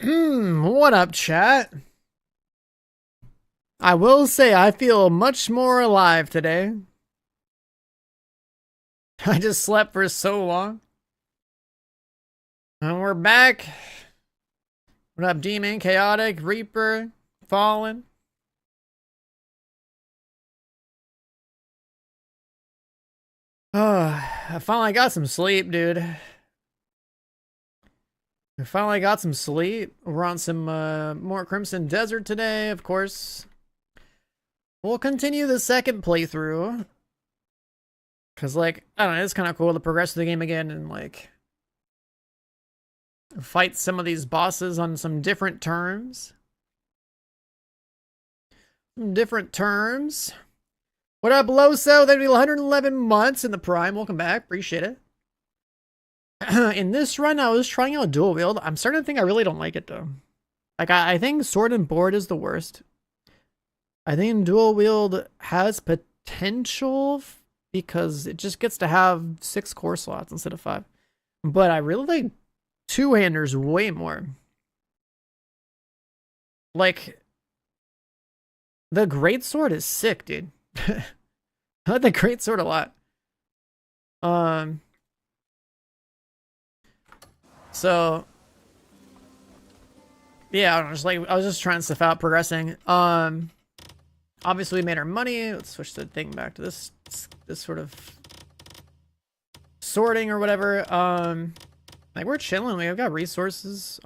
What up, chat? I will say I feel much more alive today. I just slept for so long. And we're back. What up, Demon, Chaotic, Reaper, Fallen? I finally got some sleep, dude. I finally got some sleep. We're on some more Crimson Desert today, of course. We'll continue the second playthrough. Because, like, I don't know, it's kind of cool to progress through the game again and, like, fight some of these bosses on some different terms. What up, Loso? That'd be 111 months in the Prime. Welcome back. Appreciate it. In this run, I was trying out dual wield. I'm starting to think I really don't like it, though. Like, I think sword and board is the worst. I think dual wield has potential because it just gets to have 6 core slots instead of 5. But I really like two-handers way more. Like, the greatsword is sick, dude. I like the greatsword a lot. So yeah, I was just trying stuff out, progressing. Obviously we made our money. Let's switch the thing back to this sort of sorting or whatever. Like we're chilling. We've got resources.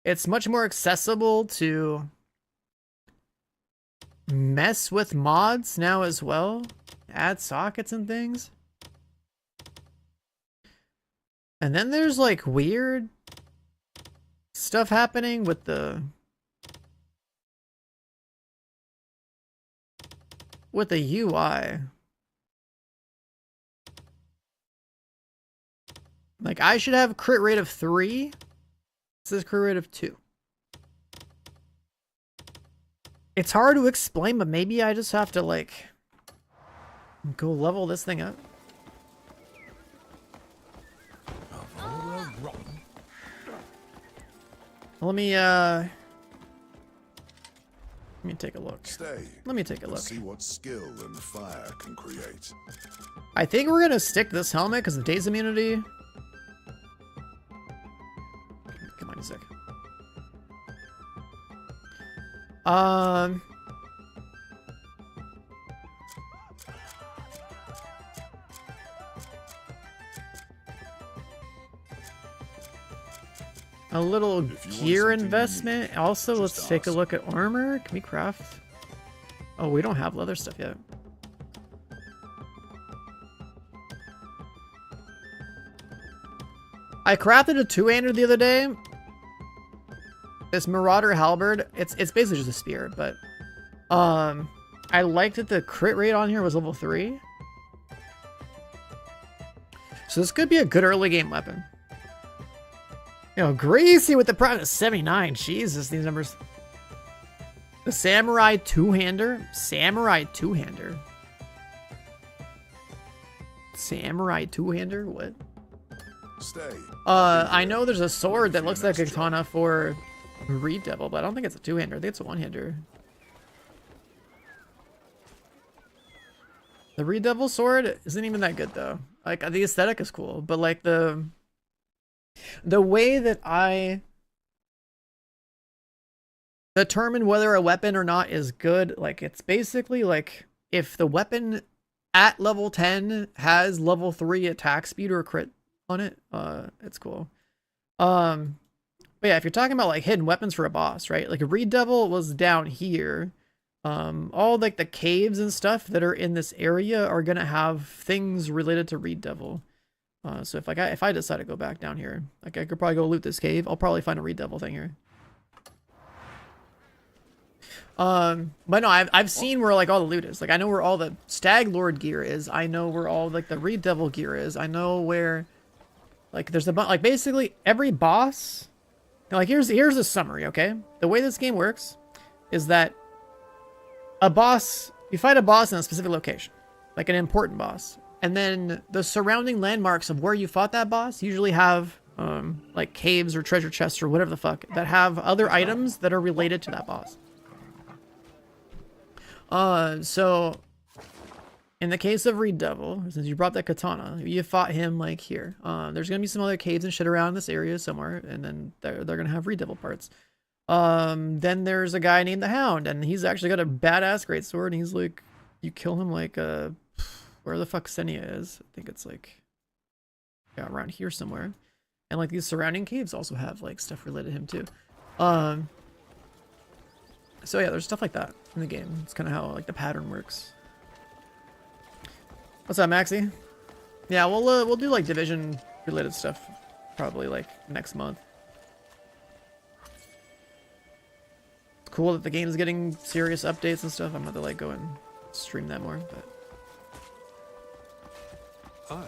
It's much more accessible to mess with mods now as well. Add sockets and things. And then there's like weird stuff happening with the UI. Like I should have a crit rate of 3. It says crit rate of 2. It's hard to explain, but maybe I just have to like go level this thing up. Let me take a look. Let me take a look. See what skill and fire can create. I think we're gonna stick this helmet because of daze immunity. Come on, a sec. A little gear investment. Also, let's take a look at armor. Can we craft? Oh, we don't have leather stuff yet. I crafted a two-hander the other day. This Marauder Halberd. It's basically just a spear, but I liked that the crit rate on here was level 3. So this could be a good early game weapon. You know, Greasy with the price 79. Jesus, these numbers. The Samurai two-hander. Samurai two-hander. Samurai two-hander? What? Stay. I know there's a sword that looks like a katana for Reed Devil, but I don't think it's a two-hander. I think it's a one-hander. The Reed Devil sword isn't even that good, though. Like, the aesthetic is cool, but like the way that I determine whether a weapon or not is good, like it's basically like if the weapon at level 10 has level 3 attack speed or crit on it, it's cool. But yeah, if you're talking about like hidden weapons for a boss, right? Like a Reed Devil was down here. All like the caves and stuff that are in this area are gonna have things related to Reed Devil. So if I decide to go back down here, like I could probably go loot this cave. I'll probably find a Reed Devil thing here. But no, I've seen where like all the loot is. Like I know where all the Stag Lord gear is. I know where all like the Reed Devil gear is. I know where like there's like basically every boss. Like here's a summary, okay? The way this game works is that you fight a boss in a specific location, like an important boss. And then the surrounding landmarks of where you fought that boss usually have like caves or treasure chests or whatever the fuck that have other items that are related to that boss. So in the case of Redouble, since you brought that katana, you fought him like here. There's gonna be some other caves and shit around this area somewhere, and then they're gonna have Redouble parts. Then there's a guy named the Hound, and he's actually got a badass greatsword, and he's like, you kill him like where the fuck Senia is. I think it's like, yeah, around here somewhere. And like these surrounding caves also have like stuff related to him too. So yeah, there's stuff like that in the game. It's kind of how like the pattern works. What's up, Maxi? Yeah, we'll do like Division related stuff probably like next month. It's cool that the game's getting serious updates and stuff. I'm about to like go and stream that more, but Aye.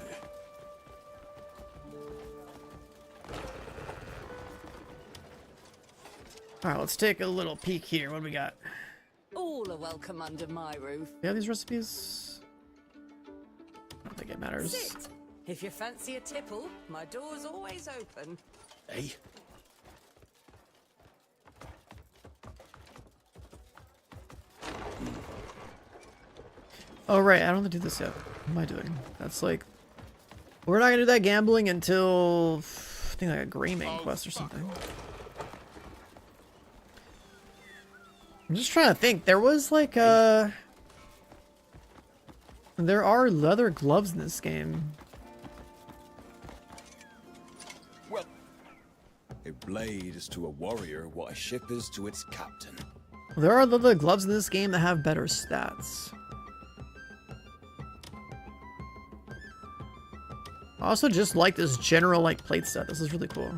all right, let's take a little peek here. What do we got? All are welcome under my roof. Do you have these recipes? I don't think it matters. Sit. If you fancy a tipple, my door's always open. Hey. Oh right, I don't have to do this yet. What am I doing? That's like, we're not gonna do that gambling until I think like a Greymane quest or something. I'm just trying to think. There was like there are leather gloves in this game. Well, a blade is to a warrior what a ship is to its captain. There are leather gloves in this game that have better stats. I also just like this general like plate set. This is really cool.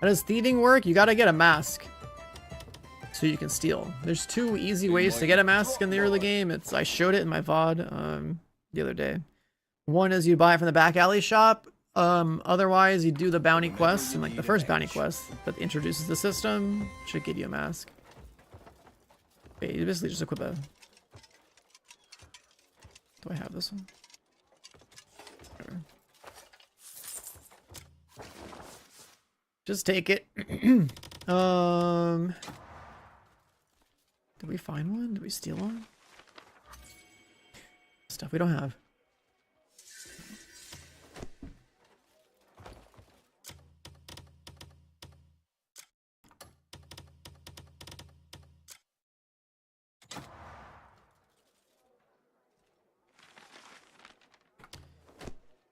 How does thieving work? You gotta get a mask so you can steal. There's two easy ways to get a mask in the early game. I showed it in my VOD the other day. One is you buy it from the back alley shop. Otherwise you do the bounty quest, and like the first bounty quest that introduces the system should give you a mask. Okay, you basically just equip a... Do I have this one? Whatever. Just take it. Did we find one? Did we steal one? Stuff we don't have.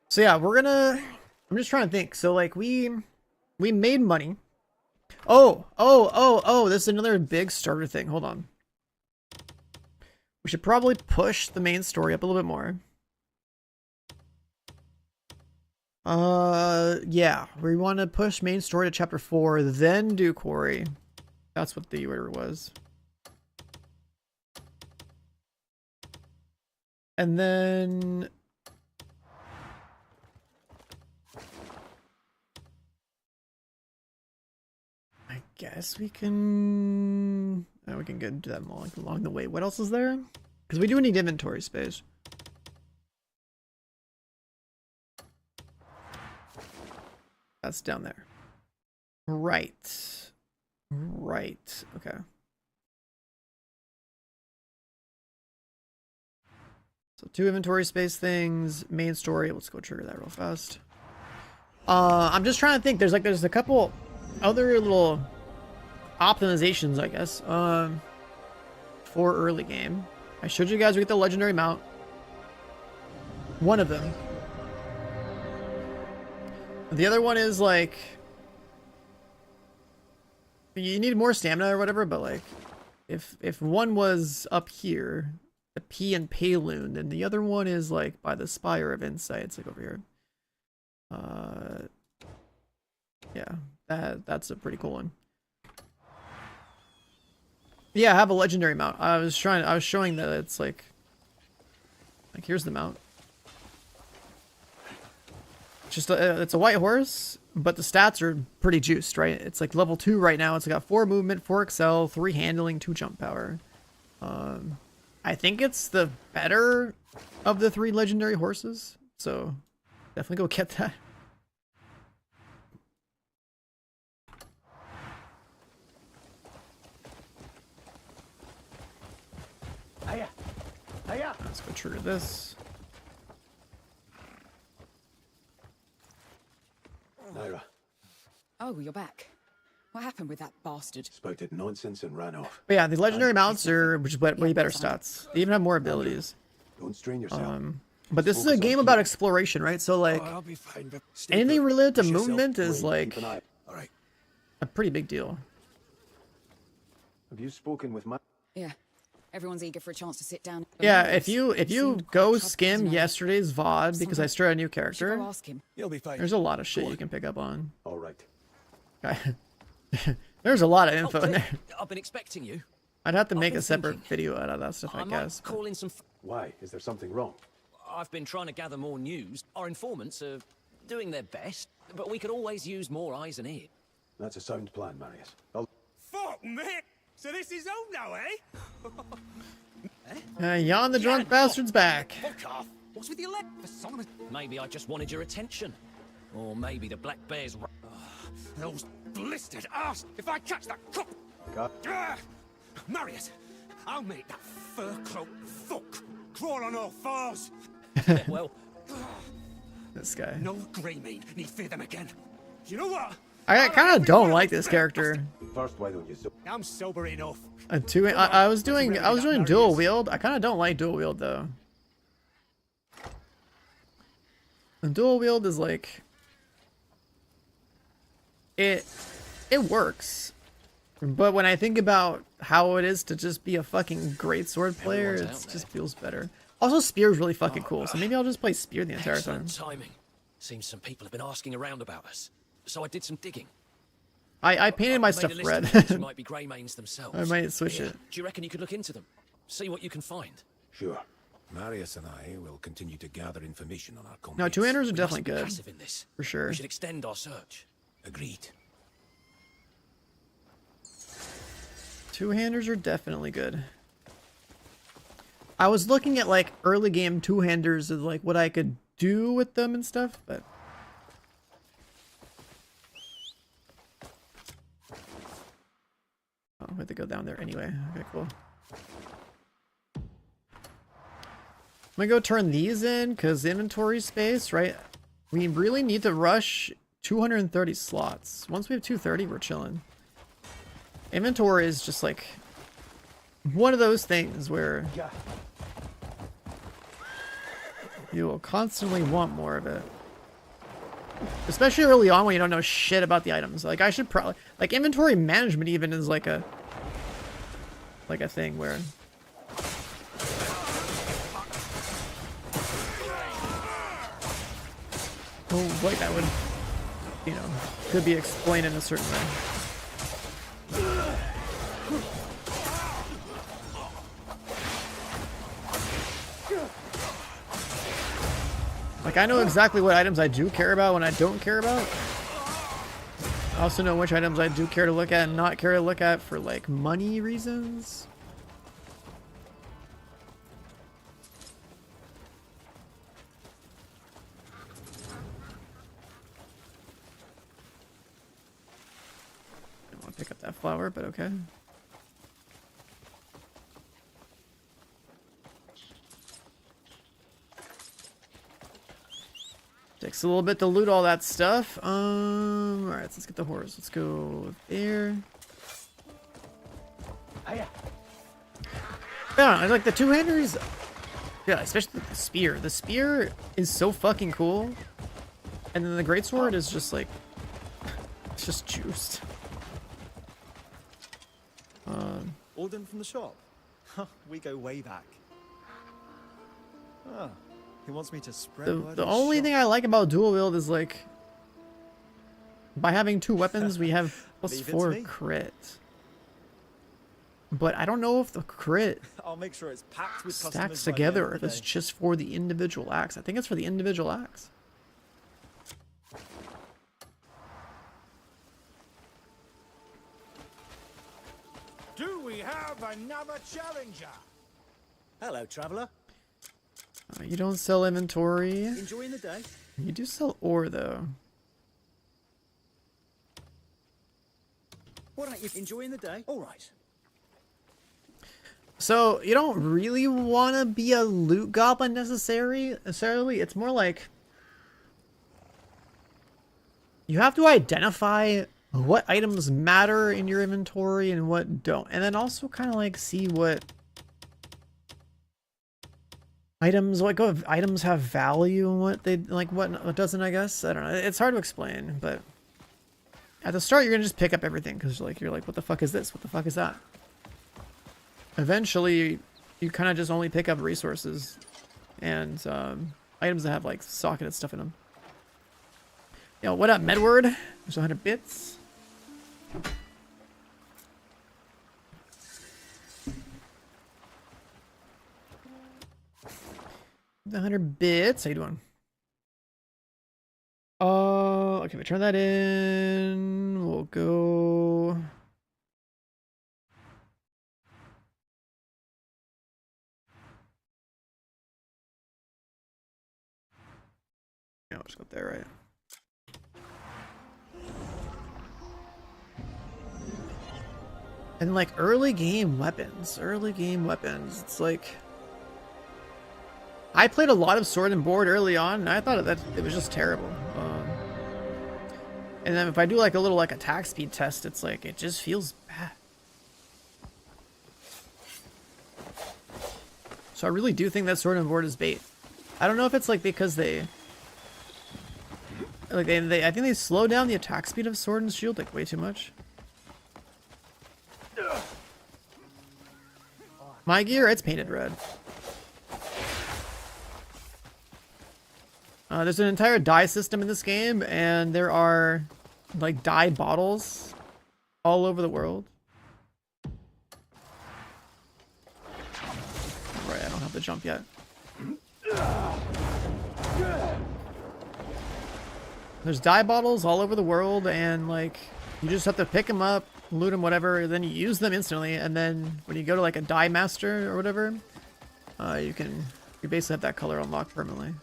So yeah, I'm just trying to think. So like we made money. Oh, this is another big starter thing. Hold on. We should probably push the main story up a little bit more. Yeah, we want to push main story to chapter 4, then do quarry. That's what the order was. And then I guess we can go do that along the way. What else is there? Because we do need inventory space. That's down there. Right. Okay. So 2 inventory space things, main story. Let's go trigger that real fast. I'm just trying to think. There's a couple other little optimizations, I guess, for early game. I showed you guys we get the legendary mount. One of them. The other one is like, you need more stamina or whatever, but like if one was up here, the P and Payloon, then the other one is like by the Spire of Insight. It's like over here. Yeah, that's a pretty cool one. Yeah, I have a legendary mount. I was showing that it's like here's the mount. Just it's a white horse, but the stats are pretty juiced, right? It's like level 2 right now. It's got 4 movement, 4 excel, 3 handling, 2 jump power. I think it's the better of the 3 legendary horses. So Definitely go get that. Hiya. Hiya. Let's go trigger this. Naira, Oh, you're back. What happened with that bastard? spouted nonsense and ran off. But yeah, the legendary mounts are which way better stats. They even have more abilities. Don't strain yourself. But this is a game about exploration, right? So like I'll be fine. But stay anything put. related to Push yourself. movement is Keep like an eye. All right. a pretty big deal. Have you spoken with my... Yeah. Everyone's eager for a chance to sit down. Yeah, if you Seemed quite go troubled, skim wasn't it? yesterday's VOD because I started a new You should character, go ask him. You'll be fine. there's a lot of shit you can pick up on. All right. There's a lot of info in there. I've been expecting you. I'd have to I've make been a separate thinking. video out of that stuff, I might guess. but- call in some. Why? Is there something wrong? I've been trying to gather more news. Our informants are doing their best, but we could always use more eyes and ears. That's a sound plan, Marius. I'll... Fuck me! So this is all now, eh? Jan the drunk bastard's back. Fuck off! What's with your leg? For Solomon? Maybe I just wanted your attention. Or maybe the black bear's. Those blistered ass! If I catch that cop! Got... Marius, I'll make that fur-cloaked fuck crawl on all fours! Well, This guy. No grey mean need fear them again. You know what? I kind of don't like this character. First, why don't you... I'm sober enough. I was doing dual wield. I kind of don't like dual wield though. And dual wield is like it works, but when I think about how it is to just be a fucking great sword player, Everyone's it out just feels better. Also, spear is really fucking cool, so maybe I'll just play spear the entire time. excellent timing. Seems some people have been asking around about us. So I did some digging. I painted my Made stuff a list red. of things who might be grey mains themselves. I might switch it. Do you reckon you could look into them? See what you can find? Sure. Marius and I will continue to gather information on our No, comrades. two-handers are We definitely must be good passive in this. for sure. We should extend our search. Agreed. Two-handers are definitely good. I was looking at like early game two-handers of like what I could do with them and stuff, but oh, we have to go down there anyway. Okay, cool. I'm gonna go turn these in because inventory space, right? We really need to rush 230 slots. Once we have 230, we're chilling. Inventory is just like one of those things where you will constantly want more of it. Especially early on when you don't know shit about the items. Like I should probably like inventory management even is like a thing where oh, like that would, you know, could be explained in a certain way. Like, I know exactly what items I do care about when I don't care about. I also know which items I do care to look at and not care to look at for, like, money reasons. I don't want to pick up that flower, but okay. Takes a little bit to loot all that stuff. Alright, let's get the horse. Let's go there. Hiya. Yeah, I like the two-handers. Yeah, especially the spear. The spear is so fucking cool. And then the greatsword is just like, it's just juiced. Ordered from the shop? We go way back. Ah, he wants me to spread word The of only shop. thing I like about dual wield is like, by having two weapons, we have Leave it to +4 me. crit. But I don't know if the crit I'll make sure it's packed with customers stacks by the end together of or if the it's day. just for the individual axe. I think it's for the individual axe. Do we have another challenger? Hello, traveller. You don't sell inventory. Enjoying the day? You do sell ore though. What aren't you enjoying the day? All right. So you don't really want to be a loot goblin necessarily. It's more like you have to identify what items matter in your inventory and what don't, and then also kind of like see what items have value and what they like, what doesn't. I guess I don't know. It's hard to explain, but at the start you're gonna just pick up everything because you're like, what the fuck is this? What the fuck is that? Eventually, you kind of just only pick up resources and items that have like socketed stuff in them. Yo, what up, Medward? There's 100 bits. The 100 bits. How you doing? Okay, we turn that in. We'll go. Yeah, I'll just go there, right? And like early game weapons, it's like I played a lot of Sword and Board early on, and I thought that it was just terrible. And then if I do like a little like attack speed test, it's like it just feels bad. So I really do think that Sword and Board is bait. I don't know if it's like because I think they slow down the attack speed of Sword and Shield like way too much. My gear, it's painted red. There's an entire dye system in this game, and there are like dye bottles all over the world. Right, I don't have to jump yet. There's dye bottles all over the world, and like you just have to pick them up, loot them, whatever, then you use them instantly, and then when you go to like a dye master or whatever, you basically have that color unlocked permanently.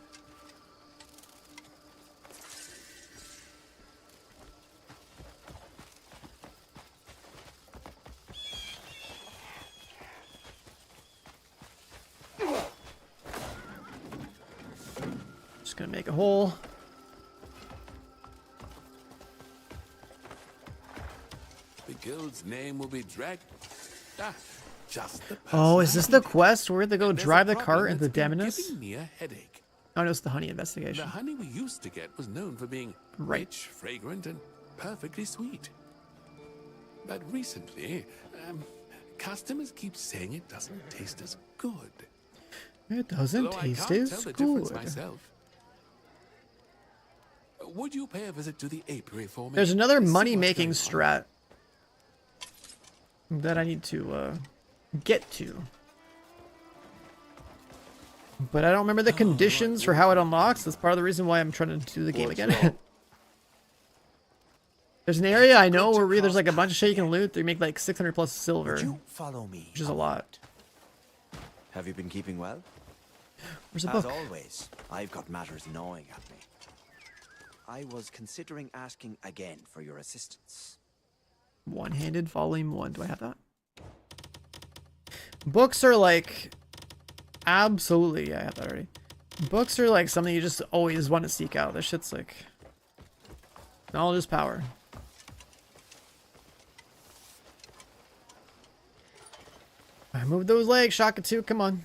Just gonna make a hole. The guild's name will be dragged. Just the Oh, is this the quest where they go And there's drive a the cart problem into that's been Daminus? giving me a headache. Oh no, it's the honey investigation. The honey we used to get was known for being Right. rich, fragrant, and perfectly sweet. But recently, customers keep saying it doesn't taste as good. It doesn't Though taste I can't as tell the difference good. myself. Would you pay a visit to the apiary for me? There's another See what's money-making going strat that I need to get to. But I don't remember the conditions for how it unlocks. That's part of the reason why I'm trying to do the game again. There's an area I know where there's like a bunch of shit you can loot. They make like 600 plus silver, Would you follow me? which is a lot. Have you been keeping well? Where's the As book? always, I've got matters gnawing at me. I was considering asking again for your assistance. One-handed volume 1. Do I have that? Books are like absolutely. Yeah, I have that already. Books are like something you just always want to seek out. This shit's like knowledge is power. I move those legs, Shaka 2. Come on.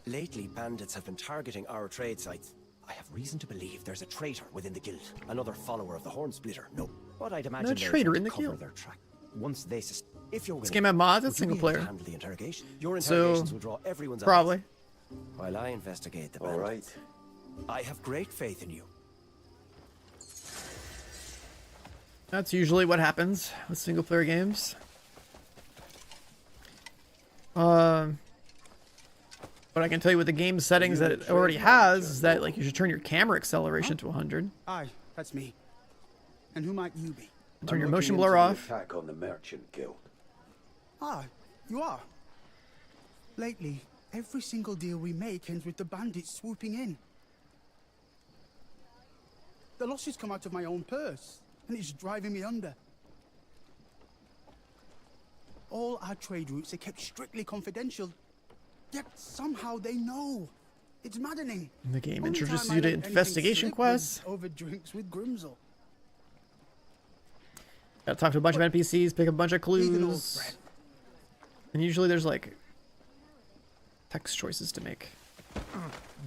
Lately, bandits have been targeting our trade sites. I have reason to believe there's a traitor within the guild. Another follower of the Hornsplitter. No, but I'd imagine they're traitor trying in to the cover guild. their track. Once they if you're willing, This game had mods. would It's you be single able to player. handle the interrogation? Your So, interrogations will draw everyone's probably. eyes while I investigate the All bandits. right. I have great faith in you. That's usually what happens with single player games. But I can tell you with the game settings that it already has is that like you should turn your camera acceleration to 100 Aye, that's me. And who might you be? and turn I'm your looking motion into blur the off. Attack on the Merchant Guild. Ah, you are. Lately, every single deal we make ends with the bandits swooping in. The losses come out of my own purse, and it's driving me under. All our trade routes are kept strictly confidential, yet somehow they know. It's maddening. The game Only introduces time I you to let anything investigation slip was quests. over drinks with Grimsel. Gotta talk to a bunch of NPCs, pick up a bunch of clues. And usually there's like text choices to make.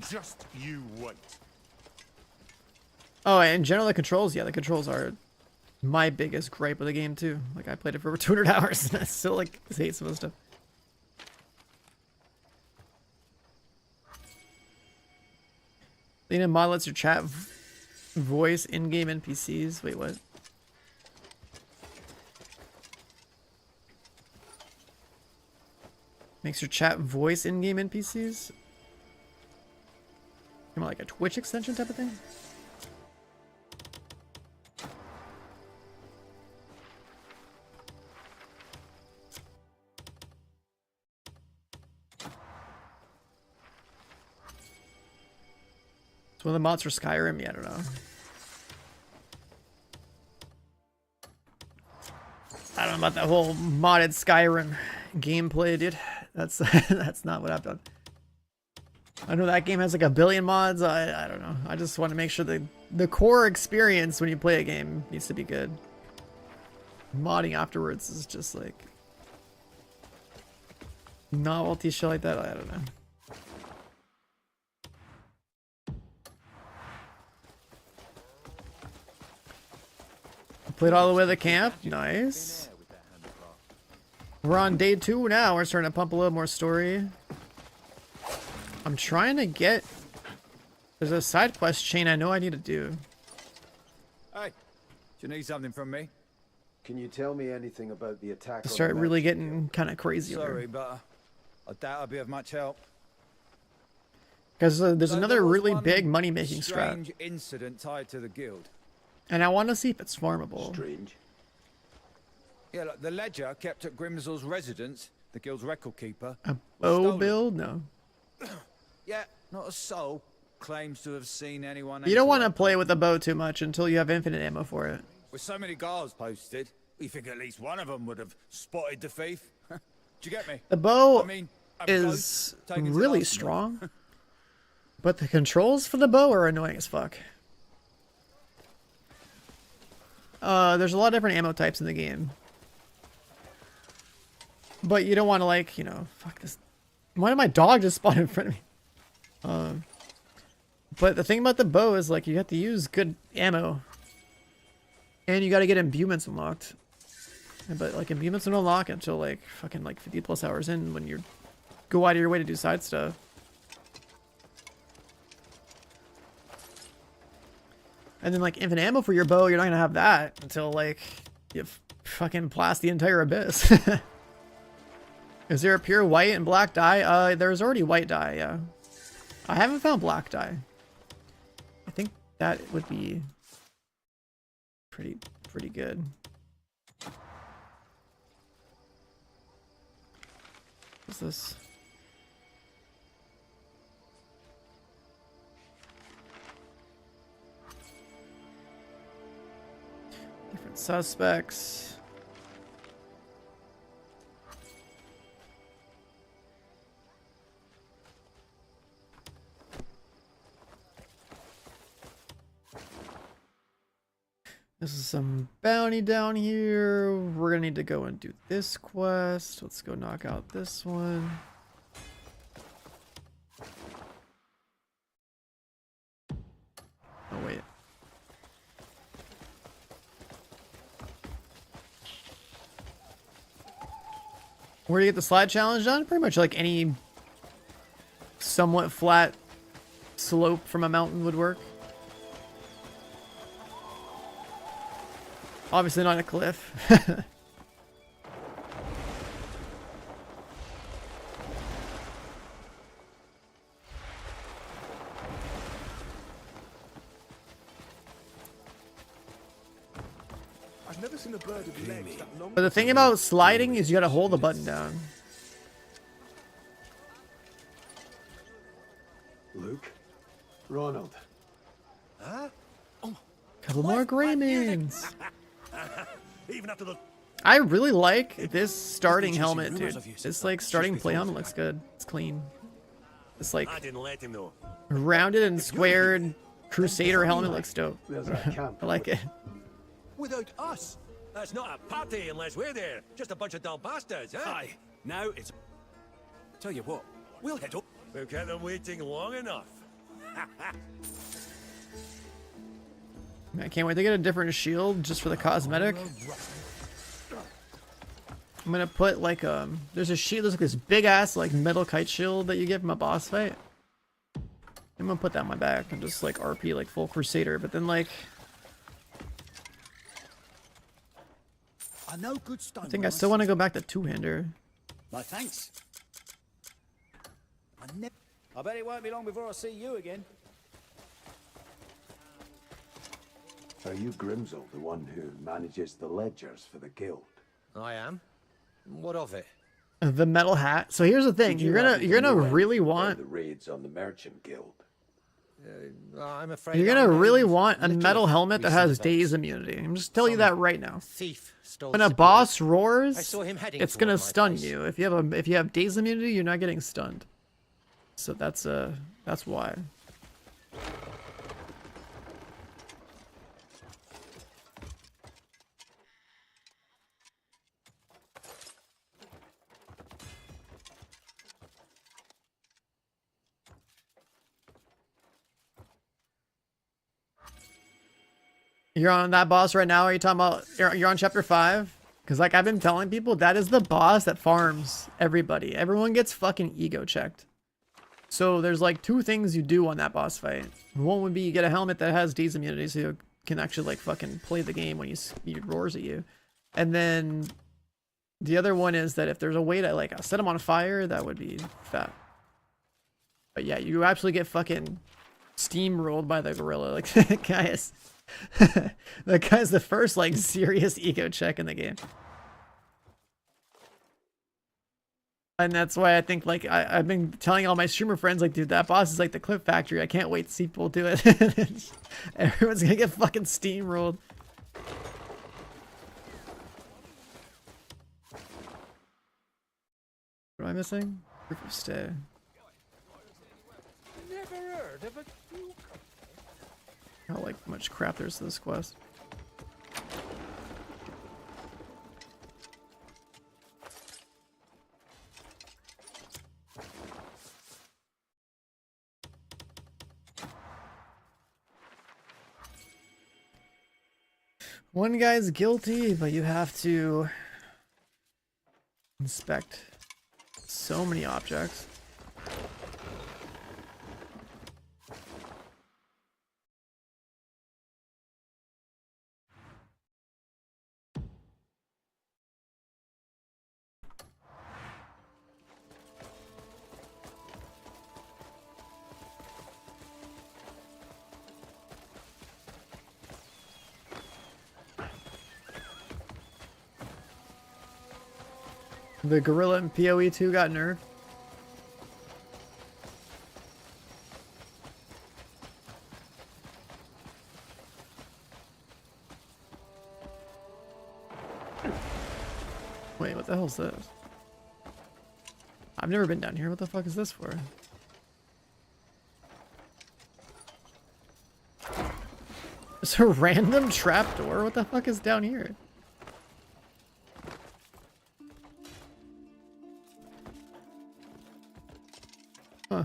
Just you wait. Oh, and in general, the controls, yeah, the controls are my biggest gripe with the game too. Like I played it for over 200 hours and I still like hate some of the stuff. Lena mod lets your chat voice in-game NPCs. Wait, what? Makes your chat voice in-game NPCs? More like a Twitch extension type of thing? It's one of the mods for Skyrim? Yeah, I don't know. I don't know about that whole modded Skyrim gameplay, dude. That's that's not what I've done. I know that game has like a billion mods. I don't know. I just want to make sure the core experience when you play a game needs to be good. Modding afterwards is just like novelty shit like that. I don't know. Played all the way to the camp. Nice. We're on day 2 now. We're starting to pump a little more story. I'm trying to get... There's a side quest chain I know I need to do. Hey, do you need something from me? Can you tell me anything about the attack? To start really getting kind of crazy. Sorry, but I doubt I'll be of much help. Because there's another there was really one big money-making strat. strange incident tied to the guild. And I want to see if it's farmable. Strange. Yeah, look, the ledger kept at Grimsel's residence, the guild's record keeper. A bow build? No. Yeah, not a soul claims to have seen anyone. You don't want to play with the bow too much until you have infinite ammo for it. With so many guards posted, we think at least one of them would have spotted the thief. Do you get me? The bow I mean, is taken to really last strong, but the controls for the bow are annoying as fuck. There's a lot of different ammo types in the game. But you don't want to, like, you know, fuck this. Why did my dog just spawn in front of me? But the thing about the bow is, like, you have to use good ammo. And you got to get imbuements unlocked. But, like, imbuements don't unlock until, like, fucking, like, 50 plus hours in when you go out of your way to do side stuff. And then, like, infinite ammo for your bow, you're not going to have that until, like, you fucking blast the entire abyss. Is there a pure white and black dye? There's already white dye, yeah. I haven't found black dye. I think that would be pretty good. What's this? Different suspects. This is some bounty down here. We're gonna need to go and do this quest. Let's go knock out this one. Oh, wait. Where do you get the slide challenge done? Pretty much like any somewhat flat slope from a mountain would work. Obviously not a cliff. I've never seen a bird with legs that long. But the thing about sliding is you gotta hold the button down. Ronald. Huh? Couple more Greymans. Even after the... I really like this starting chasing helmet, rumors dude. of you since This that like starting shifty play thought. helmet looks good. It's clean. It's like I didn't let him know. rounded and squared Crusader helmet looks dope. There's that camp. I like it. Without us. That's not a party unless we're there. Just a bunch of dull bastards, huh? Aye. Now it's... Tell you what, we'll head up. We've kept them waiting long enough. I can't wait to get a different shield just for the cosmetic. I'm gonna put like there's a shield, there's like this big ass like metal kite shield that you get from a boss fight. I'm gonna put that on my back and just like RP like full Crusader, but then like I know good stone. I think I still want to go back to two-hander. My thanks. I bet it won't be long before I see you again. Are you Grimsel, the one who manages the ledgers for the guild? I am. What of it? The metal hat. So here's the thing, Did you you're happen to gonna know really anything about want the raids on the merchant guild. I'm afraid you're gonna I know really want a little metal of helmet that recent has events. daze immunity. I'm just telling you that right now. Thief stole When a supplies. boss I roars, saw him heading it's toward gonna my stun place. you. If you have daze immunity, you're not getting stunned. So that's why. You're on that boss right now? Are you talking about you're on chapter 5? Because like I've been telling people, that is the boss that farms everybody. Everyone gets fucking ego checked. So there's like 2 things you do on that boss fight. One would be you get a helmet that has daze immunity, so you can actually like fucking play the game when he roars at you. And then the other one is that if there's a way to like set him on fire, that would be fat. But yeah, you absolutely get fucking steamrolled by the gorilla. Like that guy is that guy's the first like serious ego check in the game. And that's why I think like I've been telling all my streamer friends like, dude, that boss is like the Clip Factory. I can't wait to see people do it. Everyone's gonna get fucking steamrolled. What am I missing? Proof of stay. Never heard of it. How like much crap there's to this quest. One guy's guilty, but you have to inspect so many objects. The gorilla in PoE 2 got nerfed. Wait, what the hell is this? I've never been down here. What the fuck is this for? Is a random trapdoor? What the fuck is down here? Huh.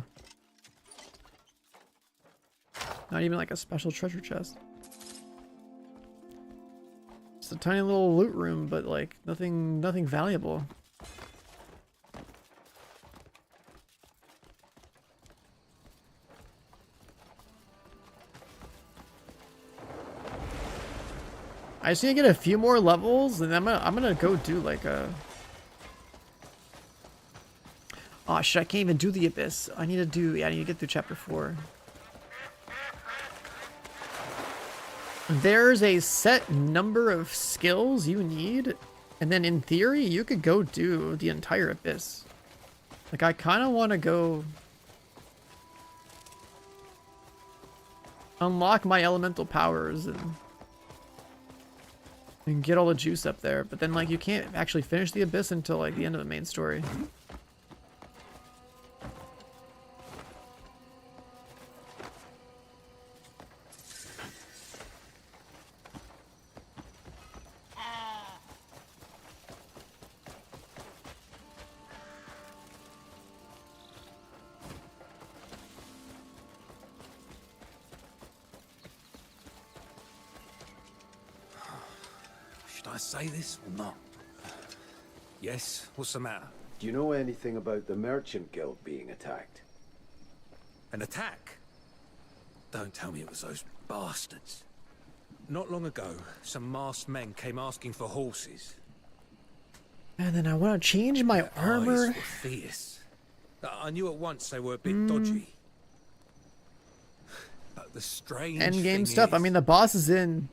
Not even like a special treasure chest. Just a tiny little loot room, but like nothing valuable. I just need to get a few more levels, and I'm gonna go do like a. Oh shit! I can't even do the abyss. I need to get through chapter 4. There's a set number of skills you need, and then in theory you could go do the entire abyss. Like I kind of want to go. unlock my elemental powers and get all the juice up there. But then like you can't actually finish the abyss until like the end of the main story. Should I say this or not? Yes, what's the matter? Do you know anything about the Merchant Guild being attacked? An attack? Don't tell me it was those bastards. Not long ago, some masked men came asking for horses. And then I want to change my Their armor. eyes were fierce. I knew at once they were a bit dodgy. But the strange End game thing stuff. I is, mean, the bosses in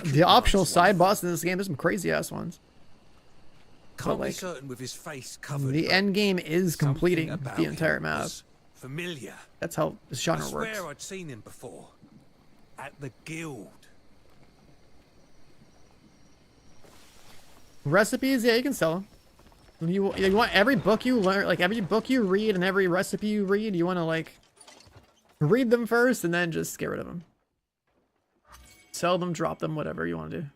the optional side bosses in this game. There's some crazy ass ones. Can't But, be like, certain with his face covered. the but end game is something completing about the him entire map. was familiar. That's how this I genre swear works. I'd seen him before. At the guild. Recipes, yeah, you can sell them. You want every book you learn, like every book you read and every recipe you read, you want to like read them first and then just get rid of them. Sell them, drop them, whatever you want to do.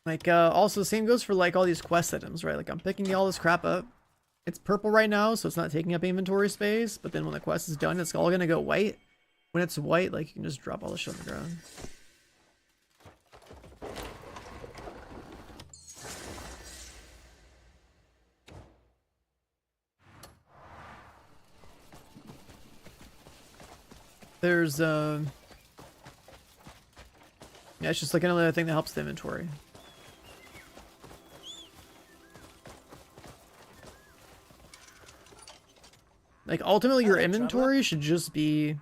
Like, also same goes for like all these quest items, right? Like I'm picking all this crap up. It's purple right now, so it's not taking up inventory space, but then when the quest is done, it's all gonna go white. When it's white, like you can just drop all the shit on the ground. There's yeah, it's just like another thing that helps the inventory. Like ultimately your inventory should just be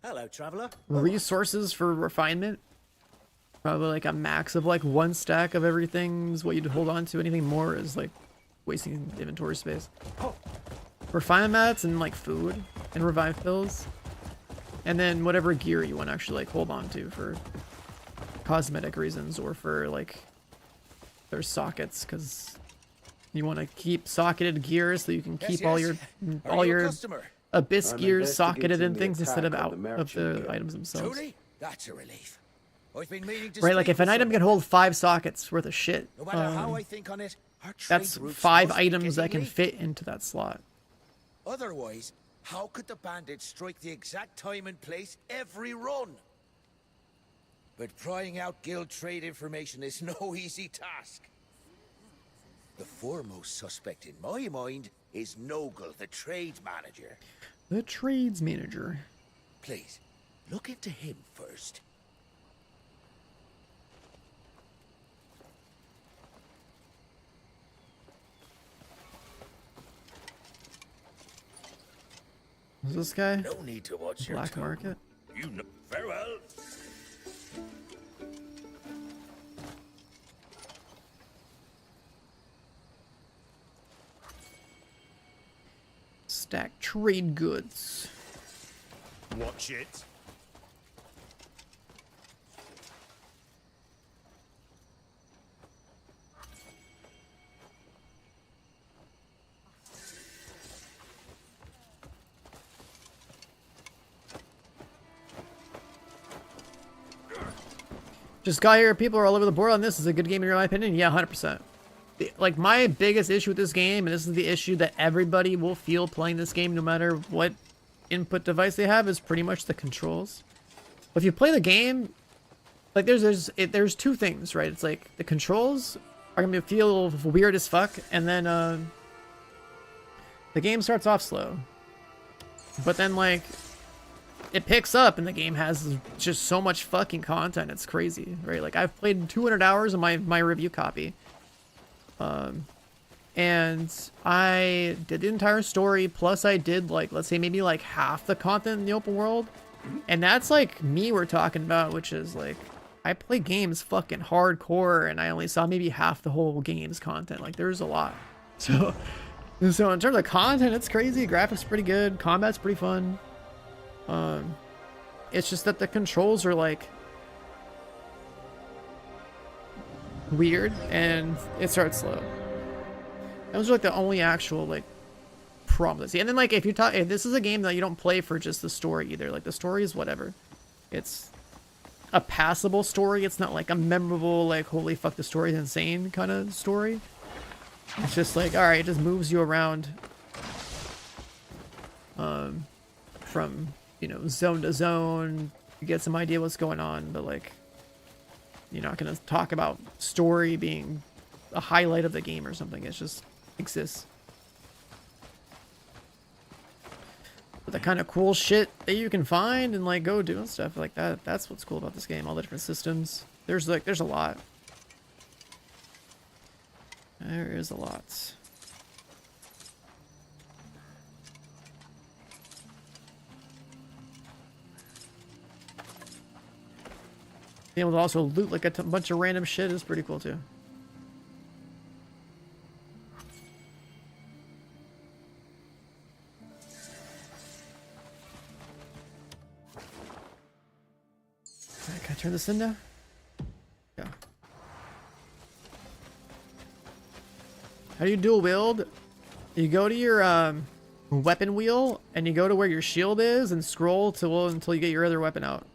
Hello, traveler. resources for refinement. Probably like a max of like 1 stack of everything is what you'd hold on to. Anything more is like wasting inventory space. Refinement mats and like food and revive pills. And then whatever gear you want to actually like hold on to for cosmetic reasons or for like there's sockets because you want to keep socketed gear so you can keep all your abyss gears socketed in things instead of out of the items themselves. Truly? That's a relief. I've been meaning to Right, like speak if an with item can someone. hold 5 sockets worth of shit, No matter how I think on it, our trade that's routes 5 must be items that getting can late. fit into that slot. Otherwise, how could the bandits strike the exact time and place every run? But prying out guild trade information is no easy task. The foremost suspect in my mind is Nogle, the trade manager. The trades manager. Please, look into him first. Is this guy? No need to watch your Black tongue. market? You know very well. Stack trade goods. Watch it. Just got here. People are all over the board on this. Is a good game in my opinion? Yeah, 100%. Like my biggest issue with this game, and this is the issue that everybody will feel playing this game, no matter what input device they have, is pretty much the controls. If you play the game, like there's 2 things, right? It's like the controls are gonna feel weird as fuck, and then the game starts off slow, but then like it picks up and the game has just so much fucking content. It's crazy, right? Like I've played 200 hours of my review copy. and I did the entire story, plus I did like, let's say maybe like half the content in the open world. And that's like me we're talking about, which is like, I play games fucking hardcore and I only saw maybe half the whole game's content. Like there's a lot. So in terms of content, it's crazy. Graphics pretty good. Combat's pretty fun. It's just that the controls are like weird and it starts slow. Those are like the only actual like problems. And then like if this is a game that you don't play for just the story either. Like the story is whatever. It's a passable story. It's not like a memorable like holy fuck the story is insane kind of story. It's just like, all right, it just moves you around from, you know, zone to zone. You get some idea what's going on, but like you're not gonna talk about story being a highlight of the game or something. It just exists. But the kind of cool shit that you can find and like go do and stuff like that, that's what's cool about this game. All the different systems. There's a lot. There is a lot. Being able to also loot like a bunch of random shit is pretty cool too. Right, can I turn this in now? Yeah. How do you dual wield? You go to your weapon wheel and you go to where your shield is and scroll until you get your other weapon out.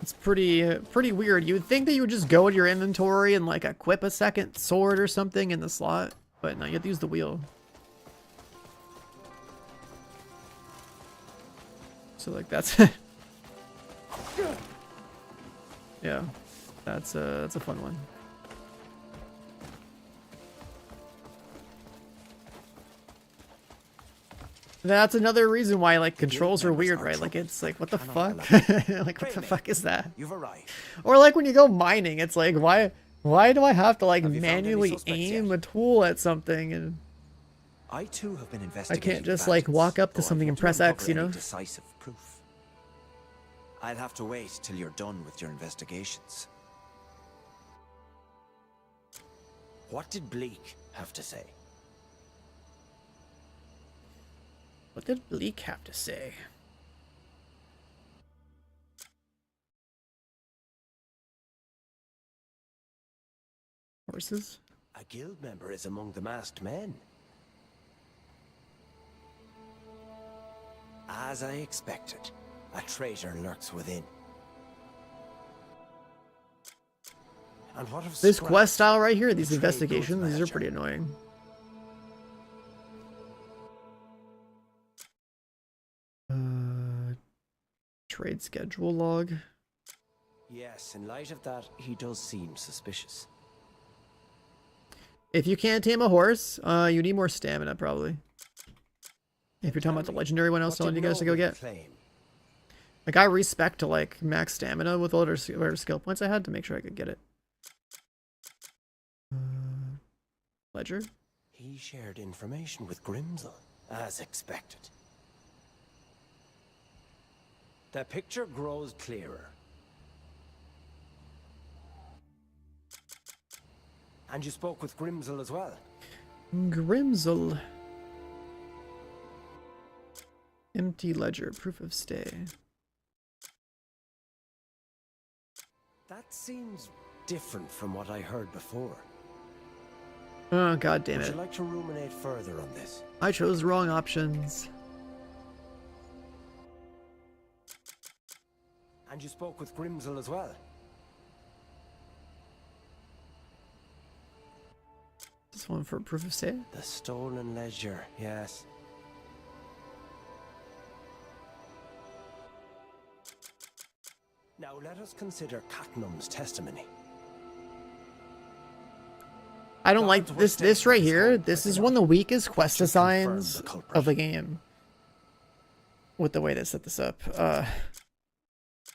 It's pretty weird. You would think that you would just go to your inventory and like equip a second sword or something in the slot, but no, you have to use the wheel. So like that's yeah, that's a fun one. That's another reason why like controls are weird, right? Like it's like what the fuck? Like what the fuck is that? You've arrived. Or like when you go mining, it's like why do I have to like manually aim a tool at something and I too have been I investigating. can't just like walk up to something and press X, you know? Decisive proof. I'll have to wait till you're done with your investigations. What did Bleak have to say? What did Bleak have to say? Horses? A guild member is among the masked men. As I expected, a traitor lurks within. And what of This Scrap? quest style right here, these The trade investigations, goods these are manager. pretty annoying. Trade schedule log. Yes, in light of that, he does seem suspicious. If you can't tame a horse, you need more stamina probably. If you're talking about the legendary one I was telling you guys to go get. Like I respect to like max stamina with whatever skill points I had to make sure I could get it. Ledger? He shared information with Grimsel, as expected. The picture grows clearer. And you spoke with Grimsel as well? Grimsel. Empty ledger, proof of stay. That seems different from what I heard before. Oh god damn Would it. you like to ruminate further on this? I chose the wrong options. And you spoke with Grimsel as well? This one for proof of stay? The stolen ledger, yes. Now let us consider Catnum's testimony. I don't like this right here. This is one of the weakest quest designs of the game. With the way they set this up.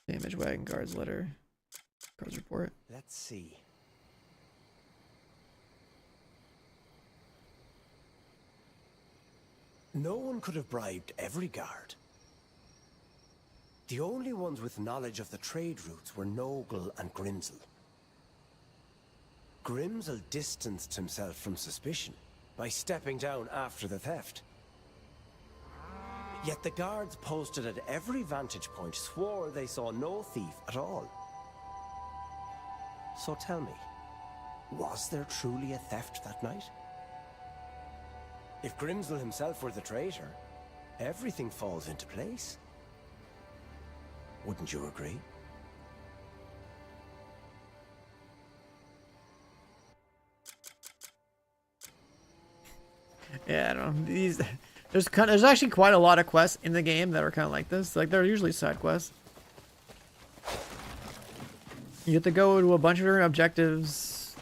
Damage wagon guards letter. Guards report. Let's see. No one could have bribed every guard. The only ones with knowledge of the trade routes were Nogle and Grimsel. Grimsel distanced himself from suspicion by stepping down after the theft. Yet the guards posted at every vantage point swore they saw no thief at all. So tell me, was there truly a theft that night? If Grimsel himself were the traitor, everything falls into place. Wouldn't you agree? Yeah, I don't know. There's actually quite a lot of quests in the game that are kind of like this. Like, they're usually side quests. You have to go to a bunch of different objectives,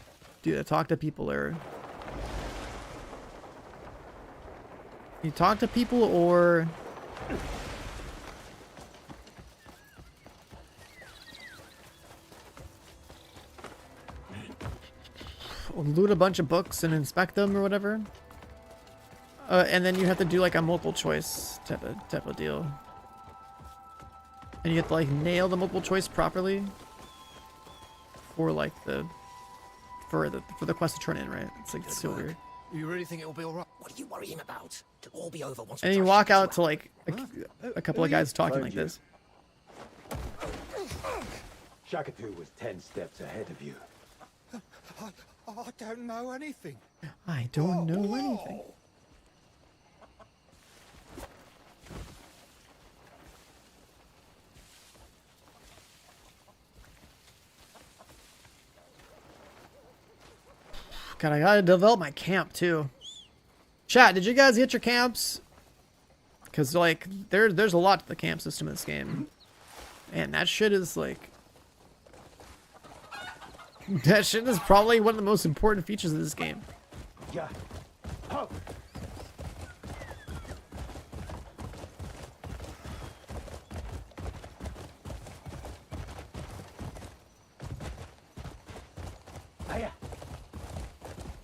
talk to people, or you talk to people, or loot a bunch of books and inspect them or whatever. And then you have to do like a multiple choice type of deal. And you have to like nail the multiple choice properly for like for the quest to turn in, right? It's like so weird. You really think it'll be alright? What are you worrying about? It'll all be over once. And you walk out to like a couple of guys talking like this. Shakatu was 10 steps ahead of you. I don't know anything. I don't know anything. God, I gotta develop my camp too. Chat, did you guys get your camps? Because like there's a lot to the camp system in this game, and that shit is like that shit is probably one of the most important features of this game. Yeah. Oh.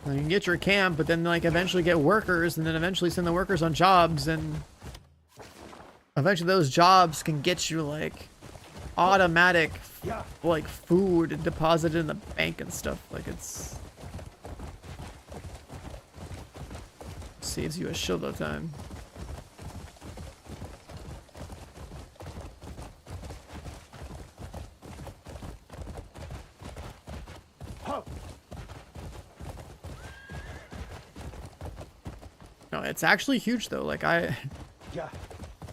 You can get your camp, but then like eventually get workers, and then eventually send the workers on jobs, and eventually those jobs can get you like automatic like food deposited in the bank and stuff. Like it's saves you a shitload of time. No, it's actually huge though. Like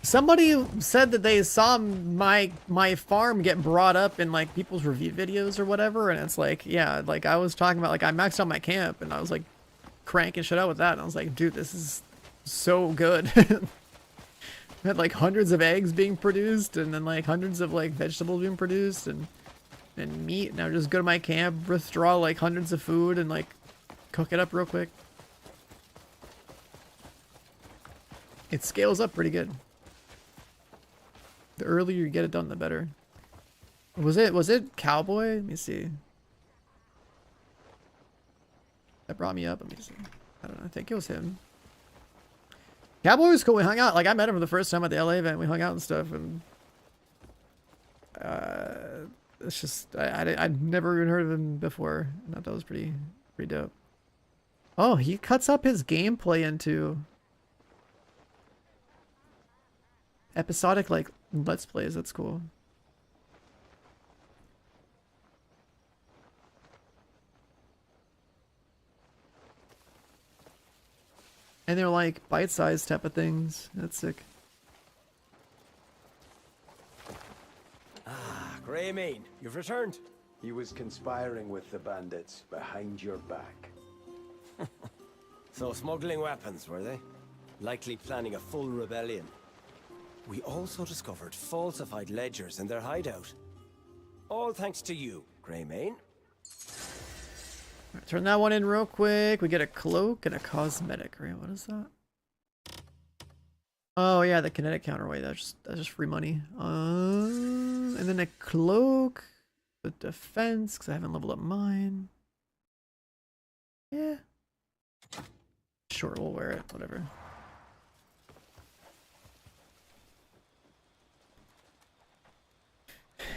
somebody said that they saw my farm get brought up in like people's review videos or whatever, and it's like, yeah, like I was talking about, like I maxed out my camp and I was like cranking shit out with that, and I was like, dude, this is so good. I had like hundreds of eggs being produced, and then like hundreds of like vegetables being produced, and meat, and I would just go to my camp, withdraw like hundreds of food, and like cook it up real quick. It scales up pretty good. The earlier you get it done, the better. Was it Cowboy? Let me see. That brought me up. Let me see. I don't know. I think it was him. Cowboy was cool. We hung out. Like I met him for the first time at the LA event. We hung out and stuff, and it's just I'd never even heard of him before. I thought that was pretty dope. Oh, he cuts up his gameplay into episodic like let's plays. That's cool. And they're like bite-sized type of things. That's sick. Ah, Greymane, you've returned. He was conspiring with the bandits behind your back. So smuggling weapons, were they? Likely planning a full rebellion. We also discovered falsified ledgers in their hideout. All thanks to you, Greymane. Right, turn that one in real quick. We get a cloak and a cosmetic. Right, what is that? Oh yeah, the kinetic counterweight. That's just free money. And then a cloak, the defense, because I haven't leveled up mine. Yeah. Sure, we'll wear it. Whatever.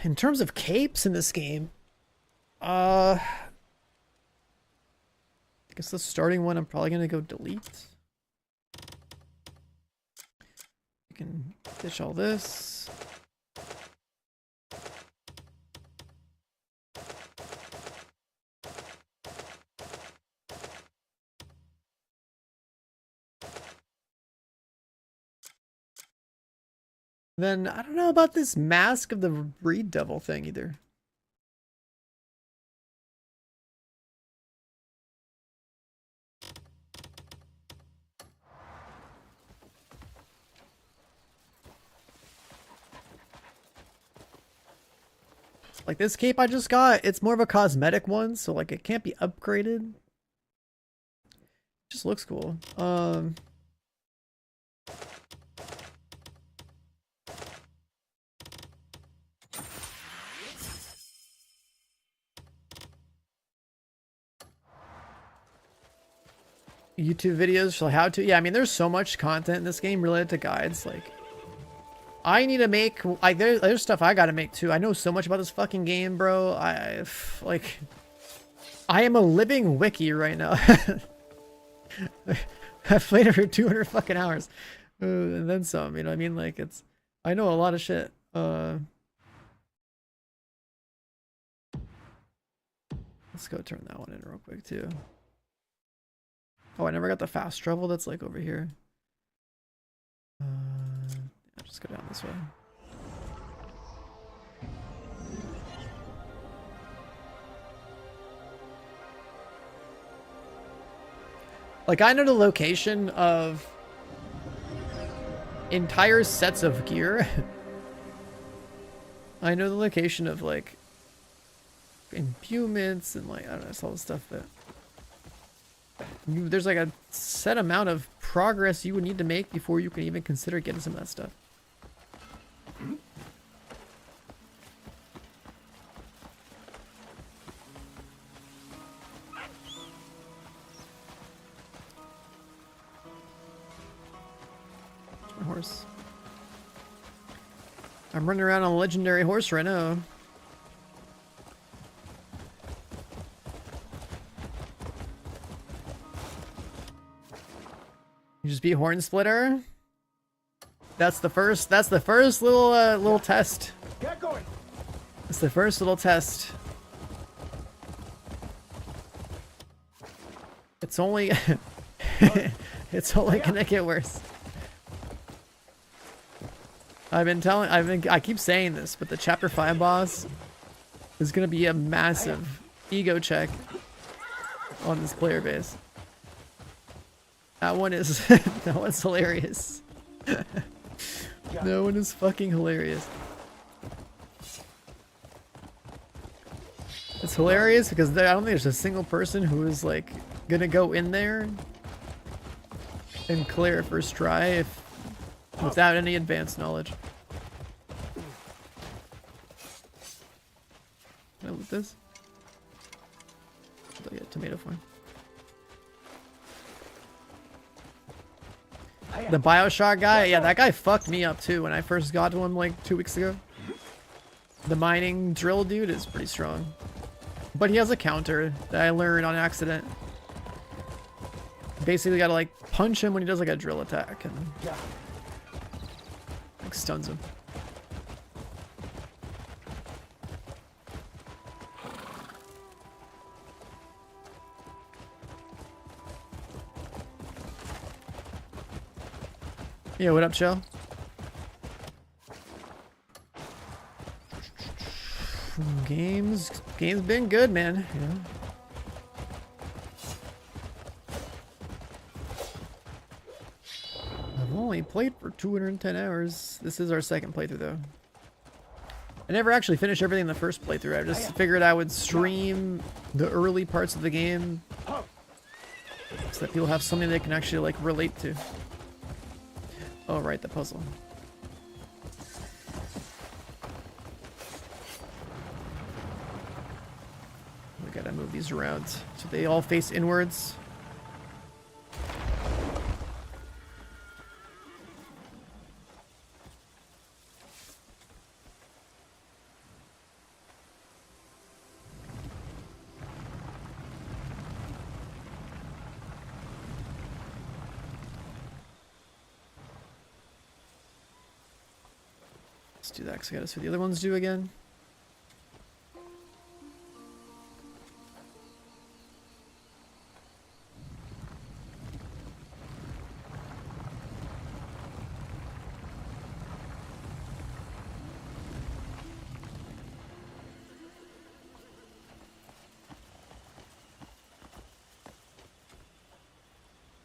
in terms of capes in this game, I guess the starting one I'm probably gonna go delete. You can ditch all this. Then I don't know about this mask of the breed devil thing either. Like this cape I just got, it's more of a cosmetic one, so like it can't be upgraded. Just looks cool. YouTube videos for how to. Yeah, I mean, there's so much content in this game related to guides. Like, I need to make, like, there's stuff I gotta make too. I know so much about this fucking game, bro. I am a living wiki right now. I've played it for 200 fucking hours. And then some, you know what I mean? Like, I know a lot of shit. Let's go turn that one in real quick too. Oh, I never got the fast travel that's like over here. I'll just go down this way. Like, I know the location of entire sets of gear. I know the location of, like, implements and, like, I don't know, it's all the stuff that... there's like a set amount of progress you would need to make before you can even consider getting some of that stuff. Where's my horse? I'm running around on a legendary horse right now. You just beat Horn Splitter. That's the first little test. Get going. It's the first little test. It's only it's only gonna get worse. I keep saying this, but the chapter 5 boss is gonna be a massive ego check on this player base. That one is that one's hilarious. That one is fucking hilarious. It's hilarious because I don't think there's a single person who is like gonna go in there and clear it first try without any advanced knowledge. Can I loot this? Oh yeah, tomato farm. The Bioshock guy, yeah, that guy fucked me up too when I first got to him like 2 weeks ago. The mining drill dude is pretty strong. But he has a counter that I learned on accident. Basically gotta like punch him when he does like a drill attack and like stuns him. Yeah, what up, Joe? Game's been good, man. You know? I've only played for 210 hours. This is our second playthrough, though. I never actually finished everything in the first playthrough. I just figured I would stream the early parts of the game so that people have something they can actually like relate to. Oh, right, the puzzle. We gotta move these around so they all face inwards. Let's do that because I gotta see what the other ones do again.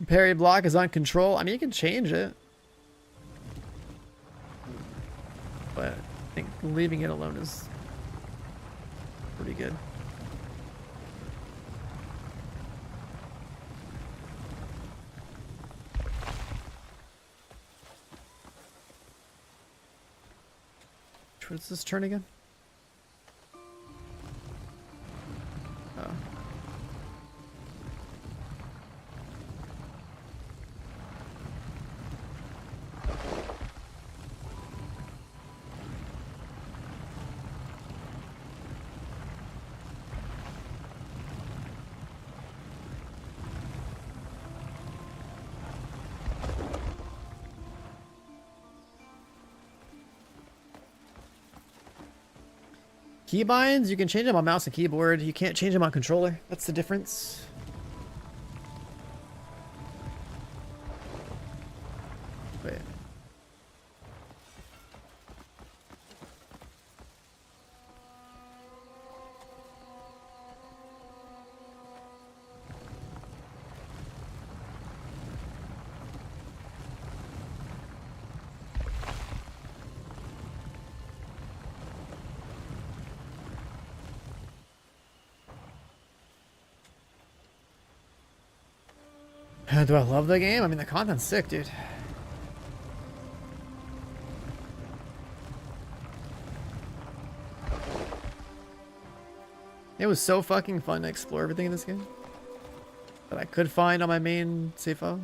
Parry block is on control. I mean, you can change it. But I think leaving it alone is pretty good. What's this turn again? Oh. Keybinds, you can change them on mouse and keyboard. You can't change them on controller. That's the difference. Wait. Do I love the game? I mean, the content's sick, dude. It was so fucking fun to explore everything in this game that I could find on my main save file.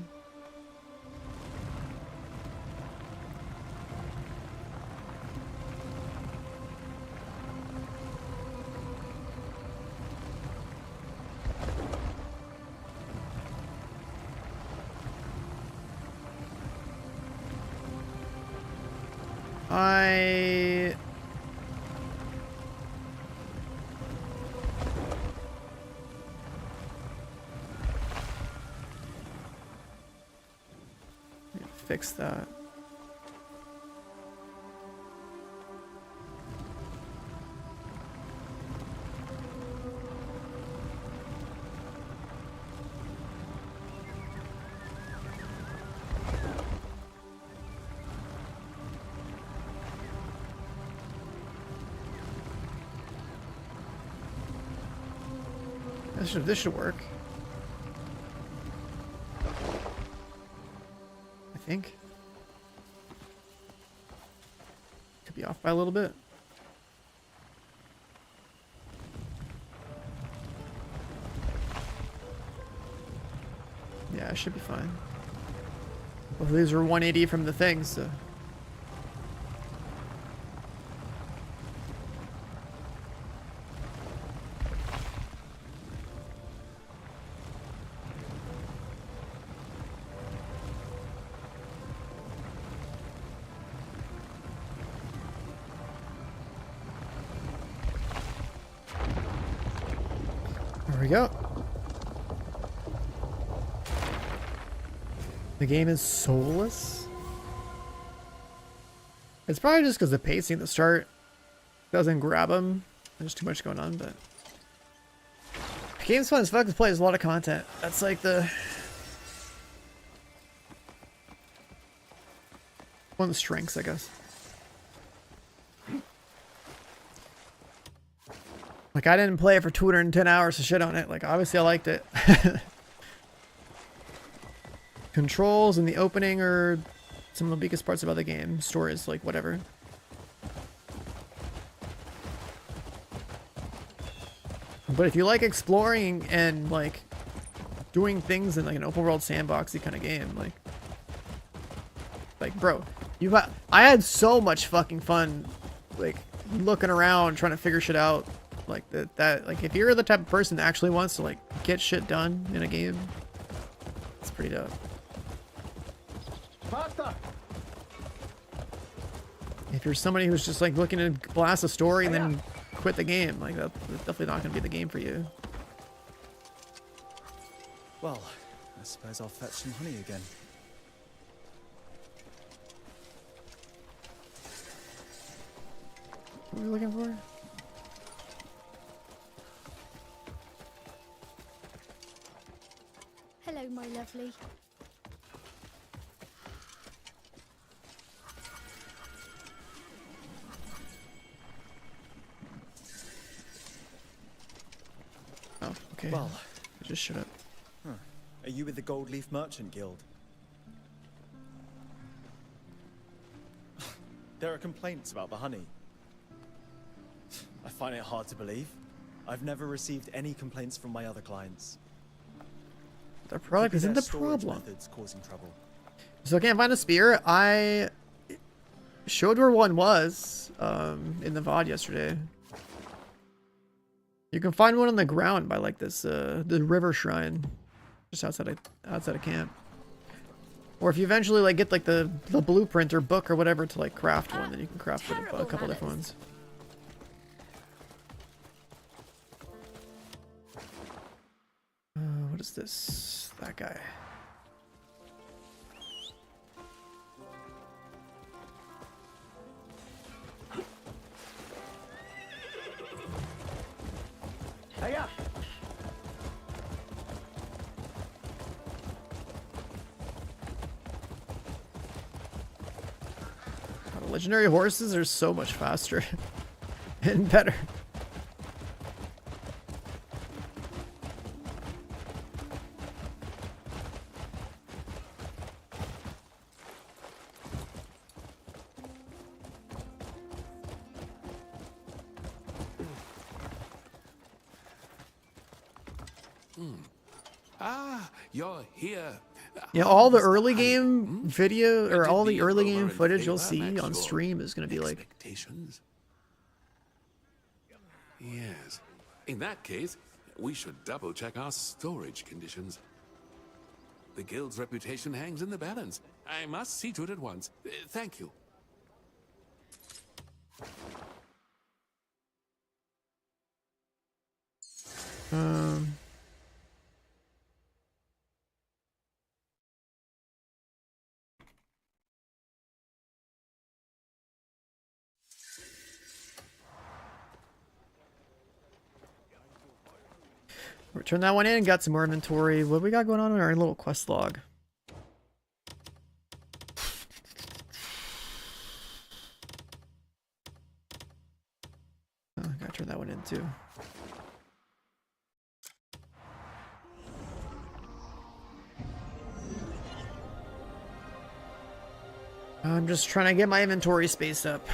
Fix that. This should work. I think. Could be off by a little bit. Yeah, I should be fine. Both of these are 180 from the thing, so. There we go. The game is soulless. It's probably just because the pacing at the start doesn't grab them. There's too much going on, but the game's fun as fuck to play. There's a lot of content. That's like the one of the strengths, I guess. Like, I didn't play it for 210 hours to shit on it. Like, obviously I liked it. Controls and the opening are some of the weakest parts about the game. Story is like, whatever. But if you like exploring and, like, doing things in, like, an open world sandboxy kind of game, like, bro, I had so much fucking fun, like, looking around, trying to figure shit out. Like like if you're the type of person that actually wants to like get shit done in a game, it's pretty dope. Faster. If you're somebody who's just like looking to blast a story and then quit the game, like that's definitely not going to be the game for you. Well, I suppose I'll fetch some honey again. What are we looking for? Hello, my lovely. Oh, okay. Well, I just shut up. Huh. Are you with the Gold Leaf Merchant Guild? There are complaints about the honey. I find it hard to believe. I've never received any complaints from my other clients. The product Could be isn't their the storage problem. methods causing trouble. So I can't find a spear. I showed where one was in the VOD yesterday. You can find one on the ground by like this the river shrine, just outside of camp. Or if you eventually like get like the blueprint or book or whatever to like craft one, then you can craft a couple different ones. What is this? That guy. Hey up! Legendary horses are so much faster and better. Ah, you're here. Yeah, all the early game video or all the early game footage you'll see on stream is going to be like Expectations? Yes. In that case, we should double check our storage conditions. The guild's reputation hangs in the balance. I must see to it at once. Thank you. Return that one in, got some more inventory. What we got going on in our little quest log? Oh, gotta turn that one in too. I'm just trying to get my inventory space up.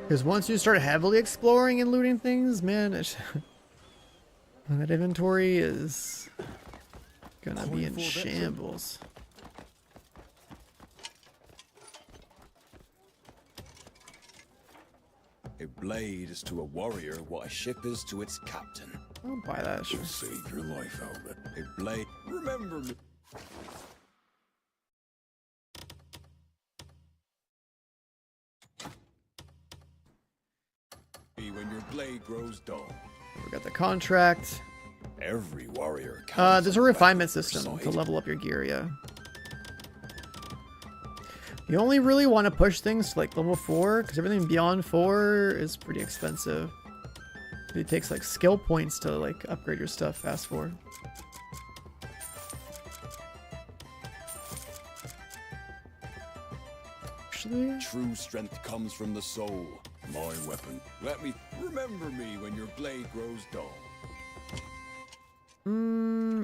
Because once you start heavily exploring and looting things, man, that inventory is gonna be in shambles. A blade is to a warrior what a ship is to its captain. I'll buy that shit. Save your life, Albert. A blade. Remember me. When your blade grows dull. We got the contract. Every warrior. There's a refinement system to level up your gear, yeah. You only really want to push things to like level 4, because everything beyond 4 is pretty expensive. It takes like skill points to like upgrade your stuff fast forward. Actually, true strength comes from the soul. My weapon. Let me remember me when your blade grows dull.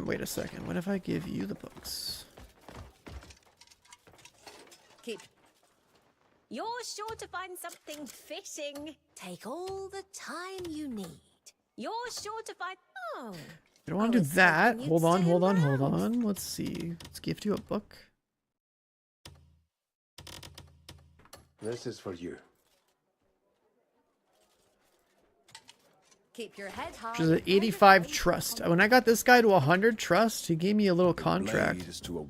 Wait a second. What if I give you the books? Keep. You're sure to find something fitting. Take all the time you need. You're sure to find. Oh. I don't want to do that. Hold on, hold on, hold on. Let's see. Let's gift you a book. This is for you. Keep your head high. Which is an 85 trust. When I got this guy to 100 trust, he gave me a little contract so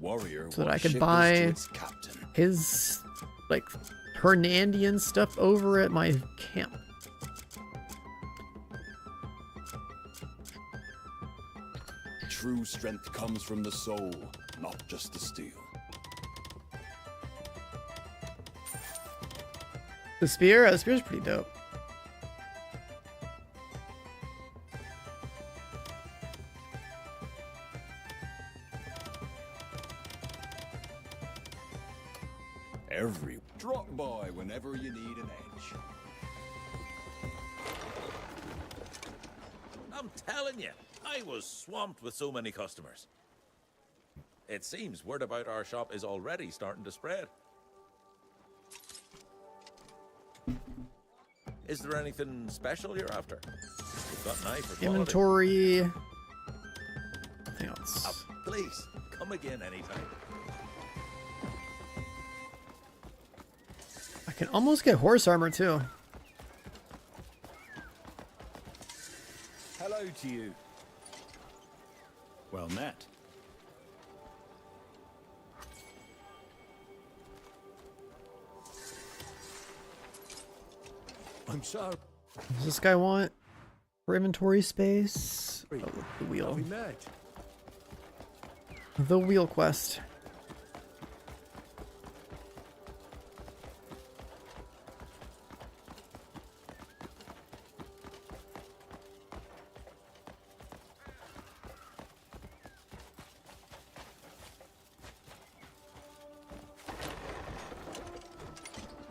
that I could buy his like Hernandian stuff over at my camp. True strength comes from the soul, not just the steel. The spear? The spear's pretty dope. Every drop by whenever you need an edge. I'm telling you, I was swamped with so many customers. It seems word about our shop is already starting to spread. Is there anything special you're after? We've got knife for quality. Inventory. Nothing else. Please, come again anytime. I can almost get horse armor too. Hello to you. Well met. I'm sorry. Does this guy want for inventory space? Oh, the wheel. We met. The wheel quest.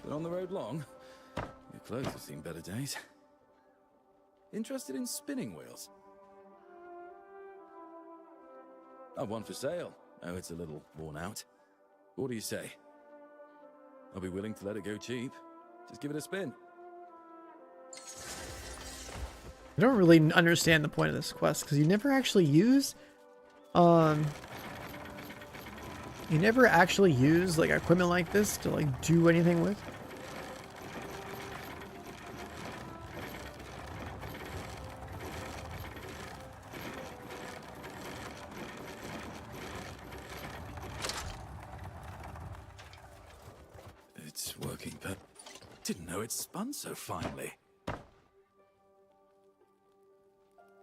Been on the road long? Your clothes have seen better days. Interested in spinning wheels? I've one for sale. Oh, it's a little worn out. What do you say? I'll be willing to let it go cheap. Just give it a spin. I don't really understand the point of this quest because you never actually use like equipment like this to like do anything with. It's working, but didn't know it spun so finely.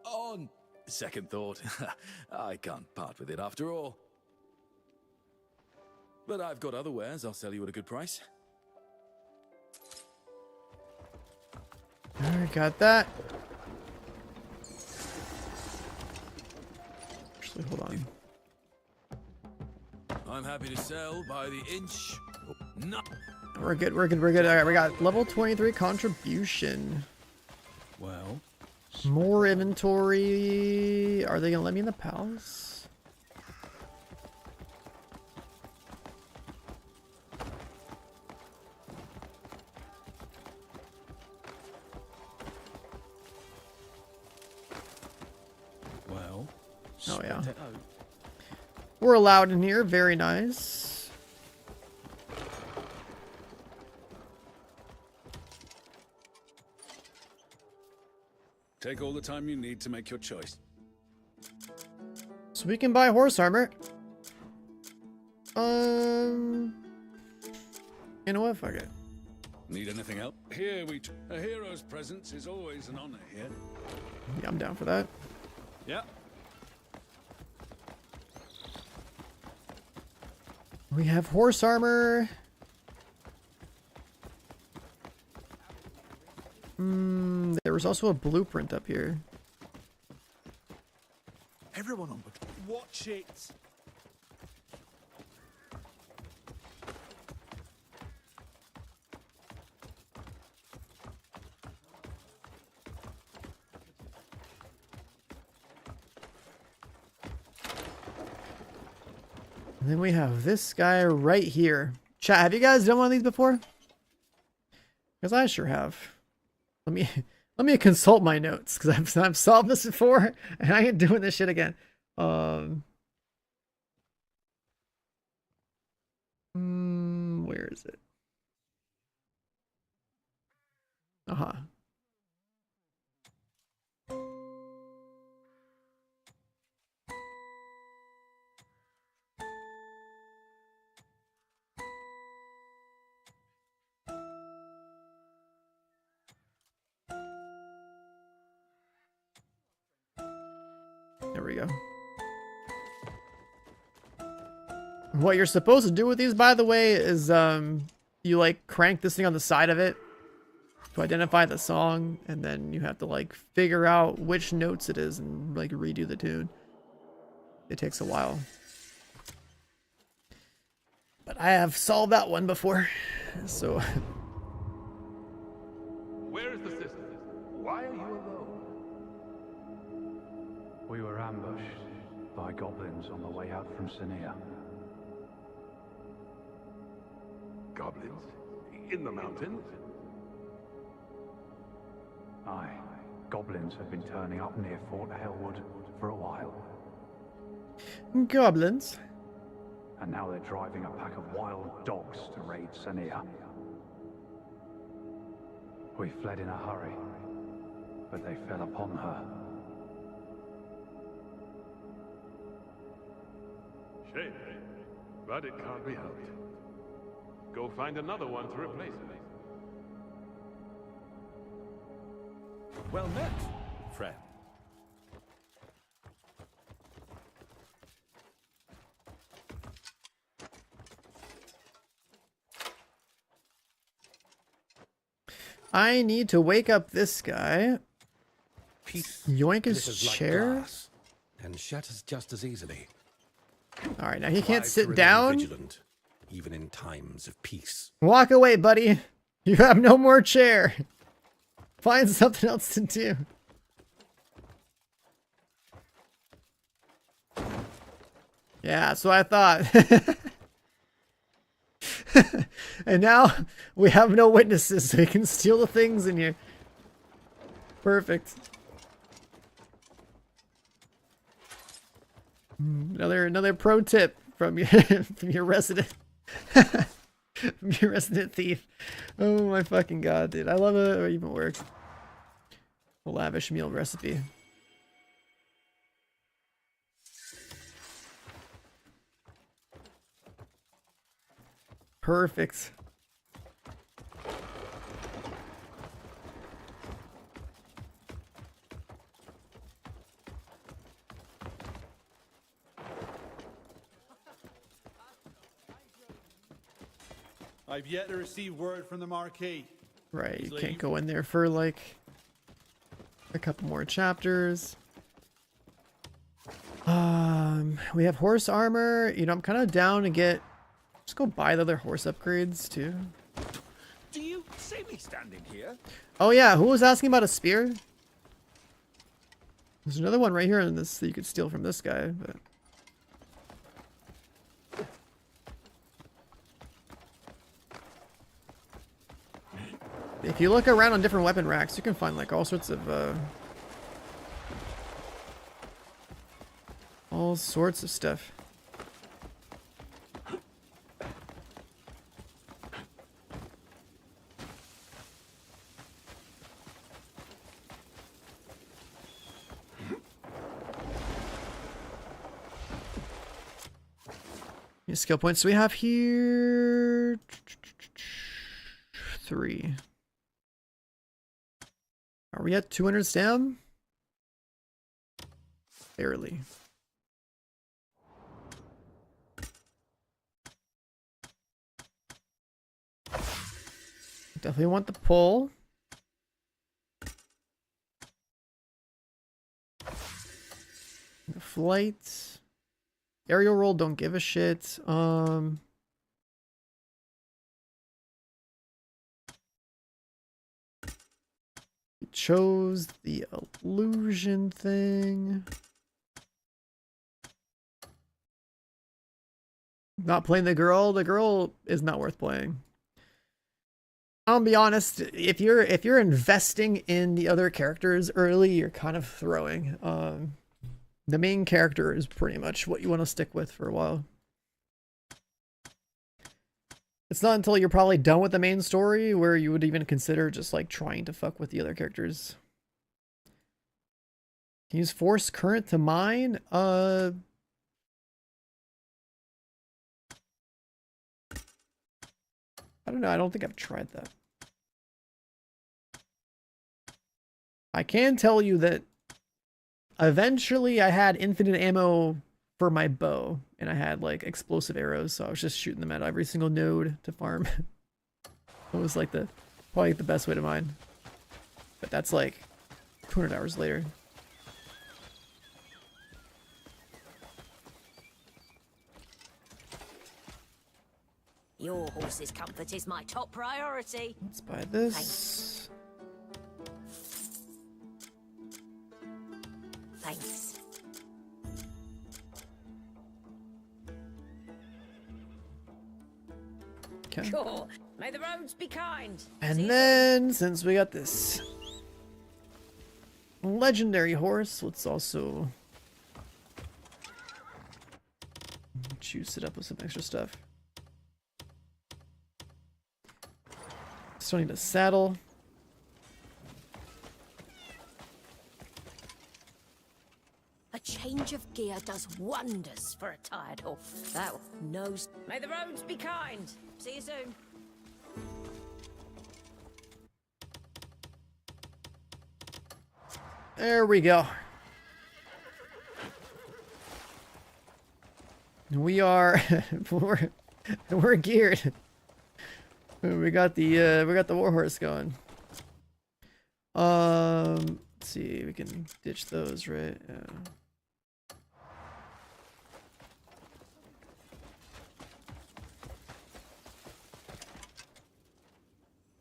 On second thought, I can't part with it after all. But I've got other wares I'll sell you at a good price. Alright, got that. Actually, hold on. I'm happy to sell by the inch. No. We're good, we're good, we're good. Alright, we got level 23 contribution. Well, more inventory. Are they gonna let me in the palace? well. Oh yeah. spread it out. We're allowed in here. Very nice. Take all the time you need to make your choice. So we can buy horse armor. You know what? Fuck it. Need anything else? Here a hero's presence is always an honor here. Yeah, I'm down for that. Yeah. We have horse armor. There was also a blueprint up here. Everyone on board. Watch it. And then we have this guy right here. Chat, have you guys done one of these before? Because I sure have. Let me consult my notes because I've solved this before and I ain't doing this shit again. Where is it? There we go. What you're supposed to do with these, by the way, is you like crank this thing on the side of it to identify the song, and then you have to like figure out which notes it is and like redo the tune. It takes a while. But I have solved that one before, so. Where is the system? Why are you alone? We were ambushed by goblins on the way out from Sania. Goblins? In the mountains? Aye. Goblins have been turning up near Fort Hellwood for a while. Goblins? And now they're driving a pack of wild dogs to raid Sania. We fled in a hurry, but they fell upon her. Shame, but it can't be helped. Go find another one to replace it. Well met, friend. I need to wake up this guy. Peace Yoink his glitters like chair. glass and shatters just as easily. All right, now he can't Strive to sit remain down. Vigilant, even in times of peace. Walk away, buddy. You have no more chair. Find something else to do. Yeah, so I thought. And now we have no witnesses, so we can steal the things in here. Perfect. Another pro tip from your from your resident from your resident thief. Oh my fucking god, dude! I love it. Or even works. A lavish meal recipe. Perfect. I've yet to receive word from the Marquis. Right, you can't go in there for like a couple more chapters. We have horse armor. You know, I'm kind of down to get. Just go buy the other horse upgrades too. Do you see me standing here? Oh yeah, who was asking about a spear? There's another one right here in this that you could steal from this guy, but. If you look around on different weapon racks, you can find like all sorts of stuff. How many skill points do we have here? 3. Are we at 200 stam? Barely. Definitely want the pull. The flight. Aerial roll, don't give a shit. Chose the illusion thing. Not playing the girl. The girl is not worth playing. I'll be honest, if you're investing in the other characters early, you're kind of throwing. The main character is pretty much what you want to stick with for a while. It's not until you're probably done with the main story where you would even consider just like trying to fuck with the other characters. Can you use force current to mine? I don't know. I don't think I've tried that. I can tell you that Eventually, I had infinite ammo for my bow, and I had like explosive arrows, so I was just shooting them at every single node to farm. It was like probably the best way to mine. But that's like 200 hours later. Your horse's comfort is my top priority. Let's buy this. Thanks. Okay. Sure. May the roads be kind. And then, since we got this legendary horse, let's also juice it up with some extra stuff. Still need a saddle. A change of gear does wonders for a tired horse. That knows. May the roads be kind. See you soon. There we go. We are we're geared. We got the warhorse going. Let's see, we can ditch those, right? Yeah.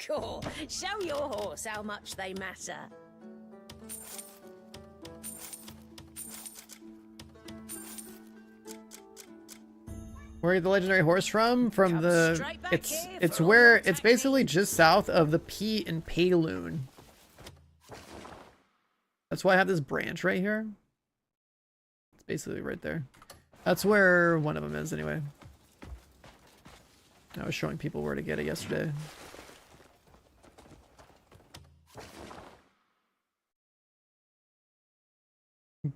Cool. Show your horse how much they matter. Where are the legendary horse from? From Come the straight back it's here it's for all where your it's basically just south of the P and Payloon. That's why I have this branch right here. It's basically right there. That's where one of them is anyway. I was showing people where to get it yesterday.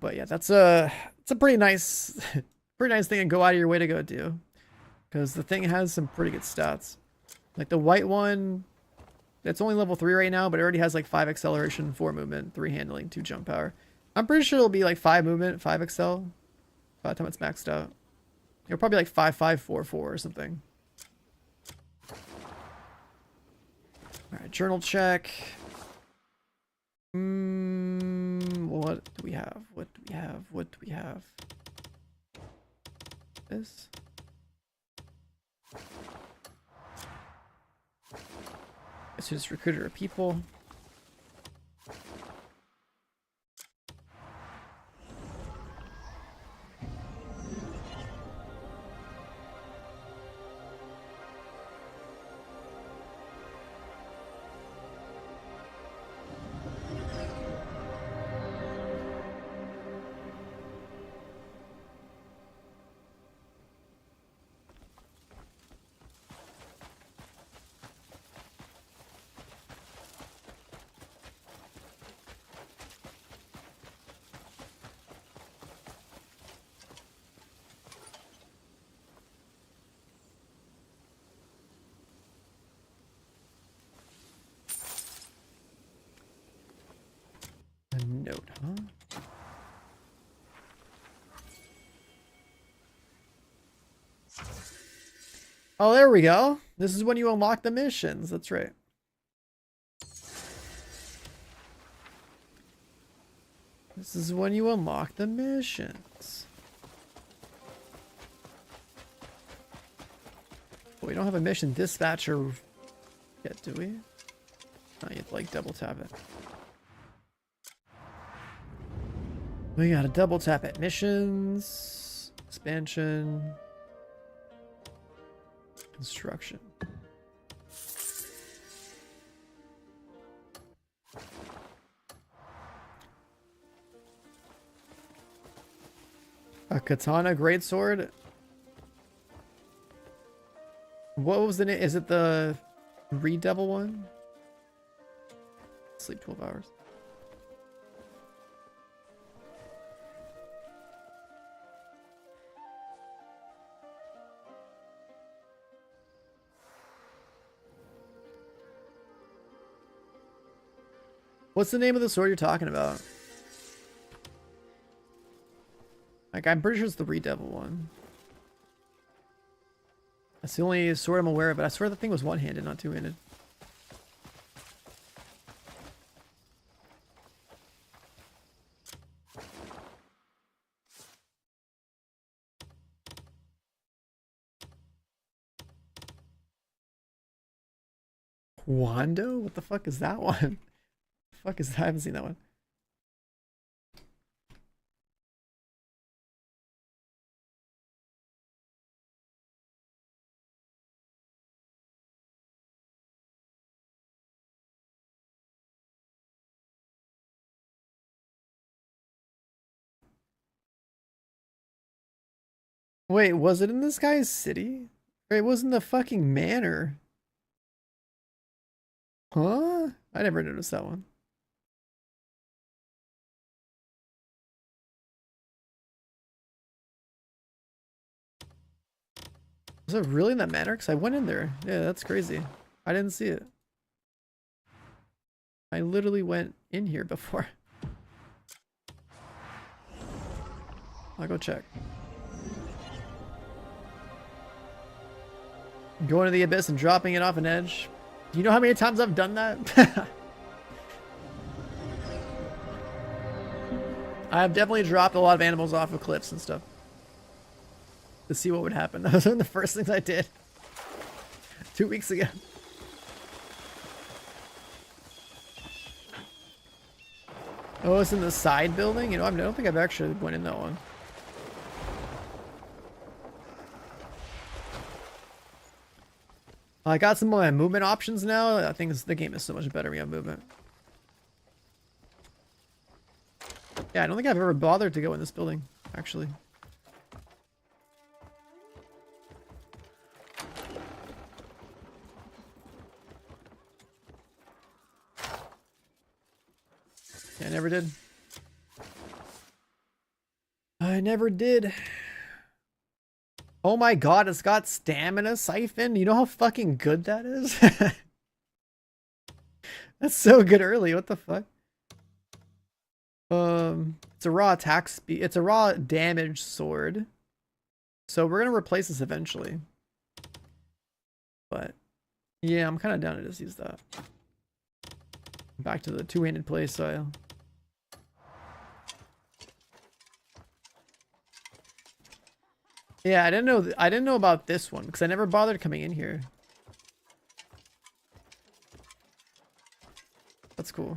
But yeah, it's a pretty nice pretty nice thing to go out of your way to go do, because the thing has some pretty good stats. Like the white one, it's only level 3 right now, but it already has like 5 acceleration, 4 movement, 3 handling, 2 jump power. I'm pretty sure it'll be like 5 movement, 5 excel by the time it's maxed out. It'll probably like 5, 5, 4, 4 or something. Alright, journal check. What do we have? What do we have? What do we have? This. Let's just recruit our people. A note, huh? Oh, there we go. This is when you unlock the missions. That's right. This is when you unlock the missions. But we don't have a mission dispatcher yet, do we? Not yet, like double tap it. We gotta double tap it. Missions, expansion, construction. A katana greatsword. What was the name? Is it the redouble one? Sleep 12 hours. What's the name of the sword you're talking about? Like, I'm pretty sure it's the Redevil one. That's the only sword I'm aware of, but I swear the thing was one-handed, not two-handed. Wando? What the fuck is that one? The fuck is that? I haven't seen that one. Wait, was it in this guy's city? Or it was in the fucking manor. Huh? I never noticed that one. Was it really in that manor? Because I went in there. Yeah, that's crazy. I didn't see it. I literally went in here before. I'll go check. Going to the abyss and dropping it off an edge. Do you know how many times I've done that? I've definitely dropped a lot of animals off of cliffs and stuff to see what would happen. Those are the first things I did 2 weeks ago. Oh, it's in the side building? You know, I don't think I've actually went in that one. I got some of my movement options now. I think the game is so much better when you have movement. Yeah, I don't think I've ever bothered to go in this building, actually. Yeah, I never did. I never did. Oh my god, it's got stamina siphon. You know how fucking good that is? That's so good early. What the fuck? It's a raw attack speed. It's a raw damage sword. So we're gonna replace this eventually. But yeah, I'm kind of down to just use that. Back to the two-handed play style. Yeah, I didn't know about this one because I never bothered coming in here. That's cool.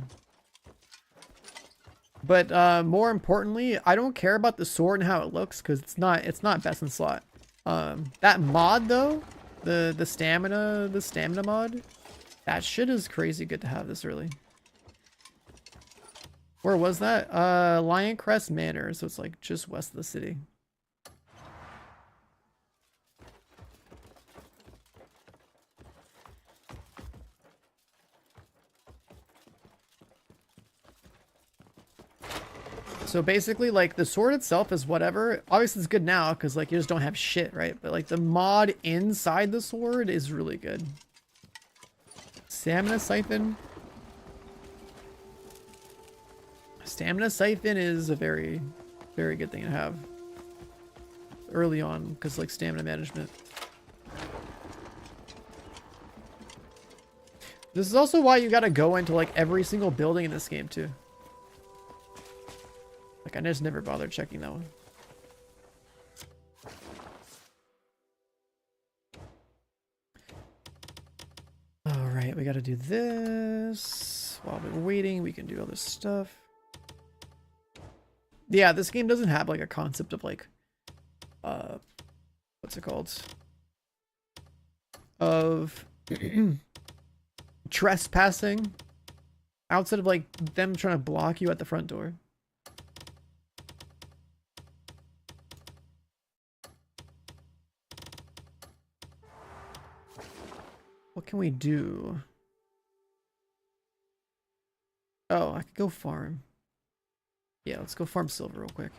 But more importantly, I don't care about the sword and how it looks because it's not best in slot. That mod though, the stamina mod, that shit is crazy good to have this early. Where was that? Lioncrest Manor, so it's like just west of the city. So basically, like, the sword itself is whatever. Obviously, it's good now because, like, you just don't have shit, right? But, like, the mod inside the sword is really good. Stamina Siphon. Stamina Siphon is a very, very good thing to have early on because, like, stamina management. This is also why you gotta go into, like, every single building in this game, too. Like, I just never bothered checking that one. Alright, we gotta do this. While we're waiting, we can do other stuff. Yeah, this game doesn't have, like, a concept of, like, what's it called? Of trespassing. Outside of, like, them trying to block you at the front door. What can we do? Oh, I could go farm. Yeah, let's go farm silver real quick.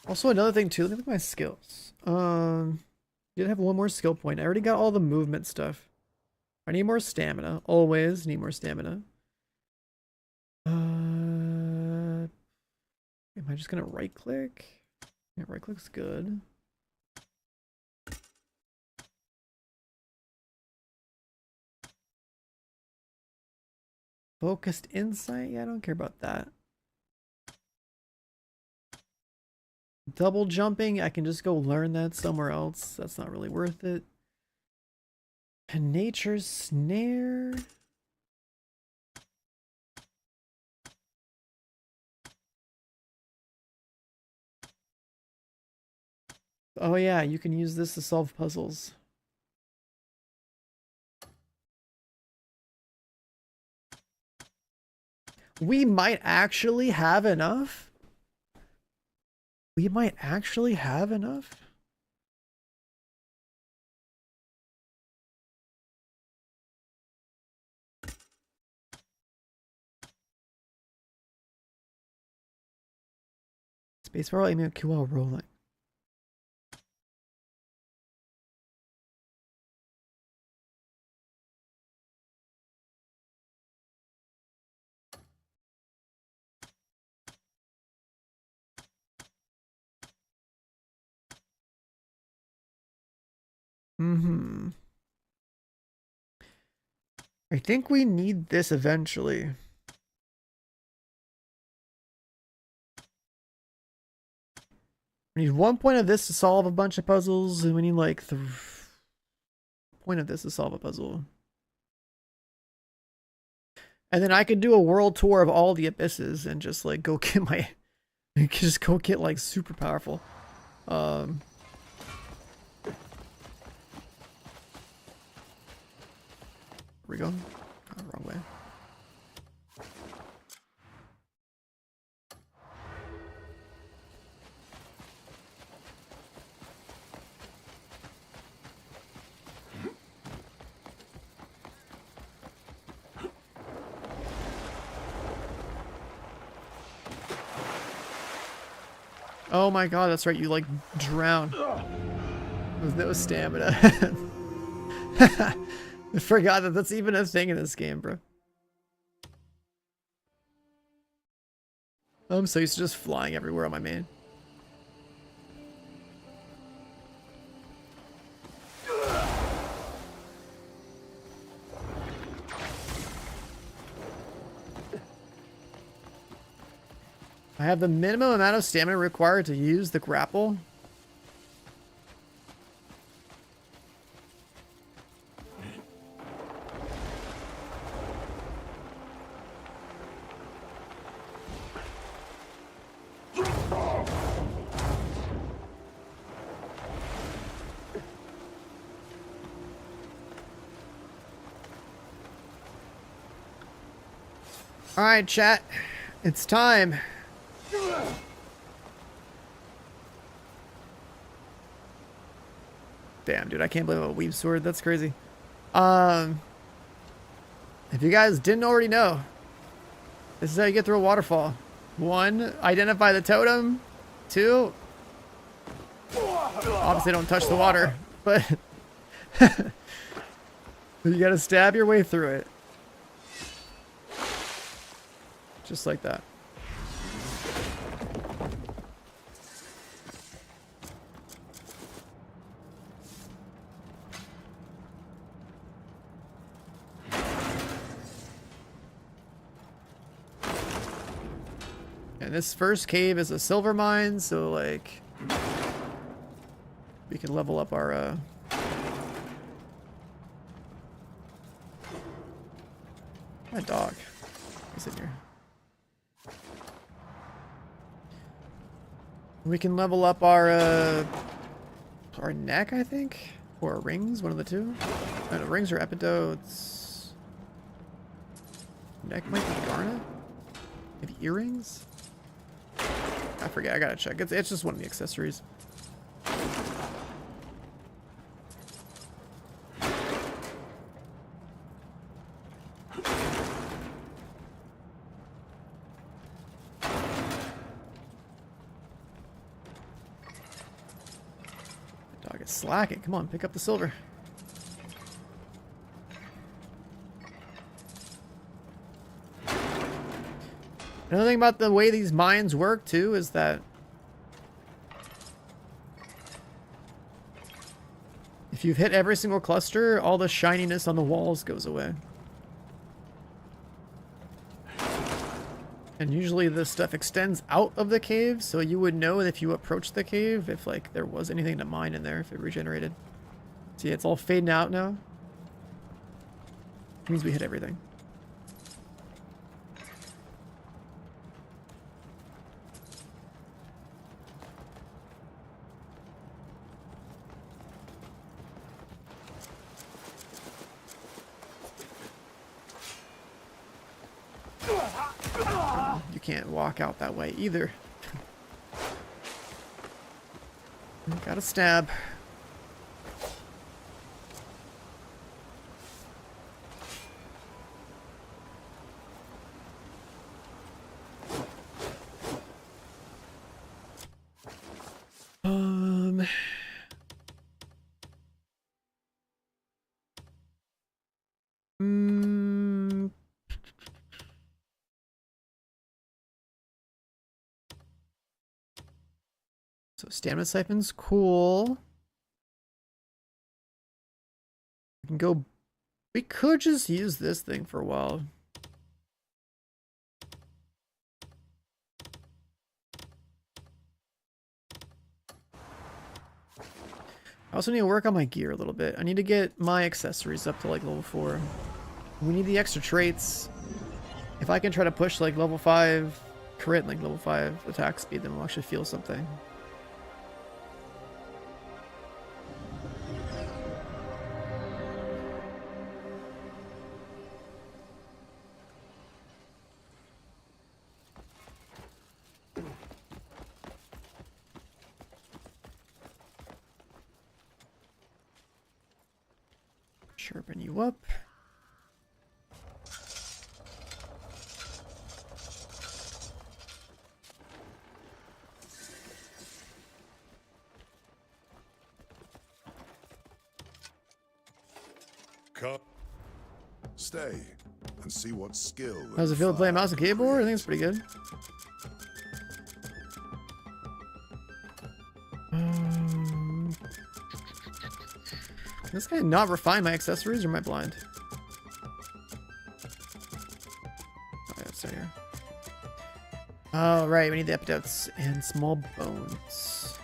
Also, another thing too. Let me look at my skills. Did have one more skill point. I already got all the movement stuff. I need more stamina. Always need more stamina. Am I just gonna right click? Yeah, right click's good. Focused insight? Yeah, I don't care about that. Double jumping, I can just go learn that somewhere else. That's not really worth it. And nature's snare. Oh yeah, you can use this to solve puzzles. We might actually have enough. We might actually have enough. Spacebar aiming at Q while rolling. I think we need this eventually. We need 1 point of this to solve a bunch of puzzles, and we need like the point of this to solve a puzzle. And then I could do a world tour of all the abysses and just like go get my, just go get like super powerful. Here we go. Oh, wrong way. Oh my god, that's right, you like drown with no stamina. I forgot that that's even a thing in this game, bro. I'm so used to just flying everywhere on my main. I have the minimum amount of stamina required to use the grapple. All right, chat. It's time. Damn, dude, I can't believe I'm a weave sword. That's crazy. If you guys didn't already know, this is how you get through a waterfall. 1, identify the totem. 2, obviously don't touch the water, but you gotta stab your way through it. Just like that. And this first cave is a silver mine, so like we can level up our my dog. He's in here. We can level up our neck, I think, or our rings, one of the two. No, the rings are epidotes. Neck might be garnet. Maybe earrings. I forget. I gotta check. It's just one of the accessories. slacking. Come on, pick up the silver. Another thing about the way these mines work too is that if you've hit every single cluster, all the shininess on the walls goes away. And usually this stuff extends out of the cave, so you would know if you approach the cave if like there was anything to mine in there, if it regenerated. See, it's all fading out now. It means we hit everything. You can't walk out that way either. Got a stab. So stamina siphon's cool. We can go. We could just use this thing for a while. I also need to work on my gear a little bit. I need to get my accessories up to like level 4. We need the extra traits. If I can try to push like level 5 crit, like level 5 attack speed, then we'll actually feel something. Sharpen you up. Cup. Stay and see what skill. How's it feel to play a mouse and keyboard? I think it's pretty good. Can this guy not refine my accessories, or am I blind? Oh, yeah, it's right here. Oh, right, we need the epidotes and small bones.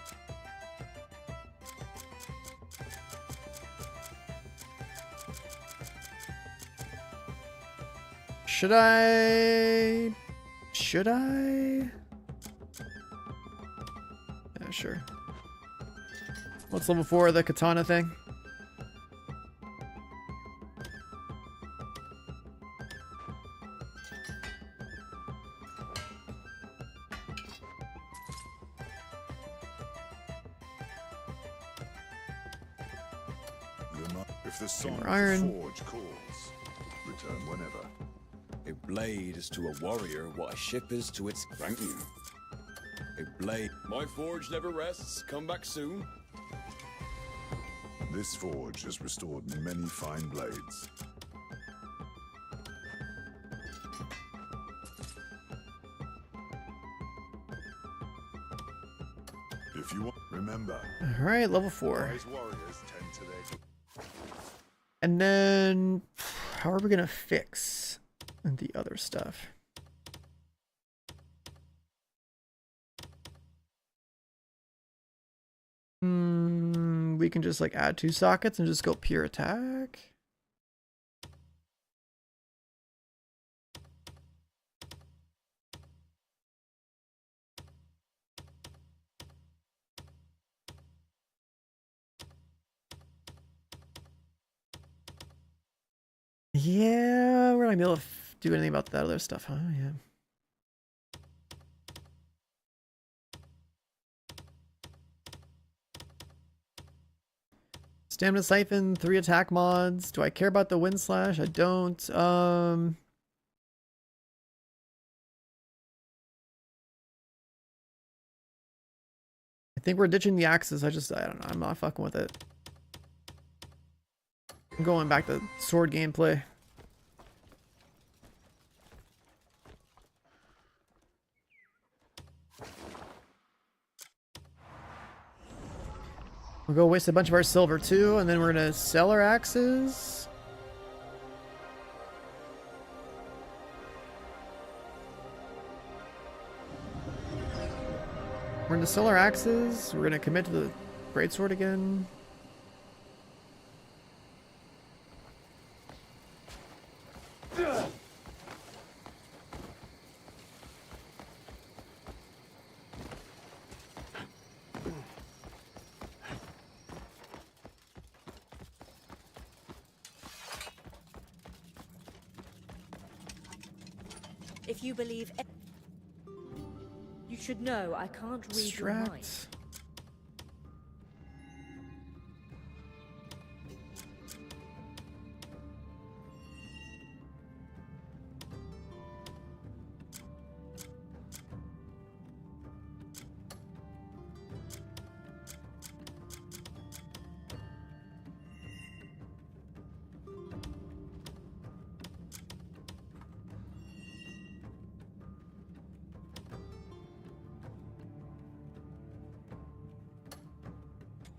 Should I? Yeah, sure. What's level 4 of the katana thing? If the song More iron. of the forge calls, return whenever. A blade is to a warrior what a ship is to its... Thank you. A blade... My forge never rests. Come back soon. This forge has restored many fine blades. If you want, remember. All right, level 4. Wise warriors tend to their... And then, how are we gonna fix the other stuff? We can just like add 2 sockets and just go pure attack. Yeah, we're not gonna be able to do anything about that other stuff, huh? Yeah. Stamina siphon, 3 attack mods. Do I care about the wind slash? I don't. I think we're ditching the axes. I don't know. I'm not fucking with it. I'm going back to sword gameplay. We'll go waste a bunch of our silver too, and then we're gonna sell our axes. We're gonna sell our axes. We're gonna commit to the greatsword again. If you believe, you should know I can't read your mind.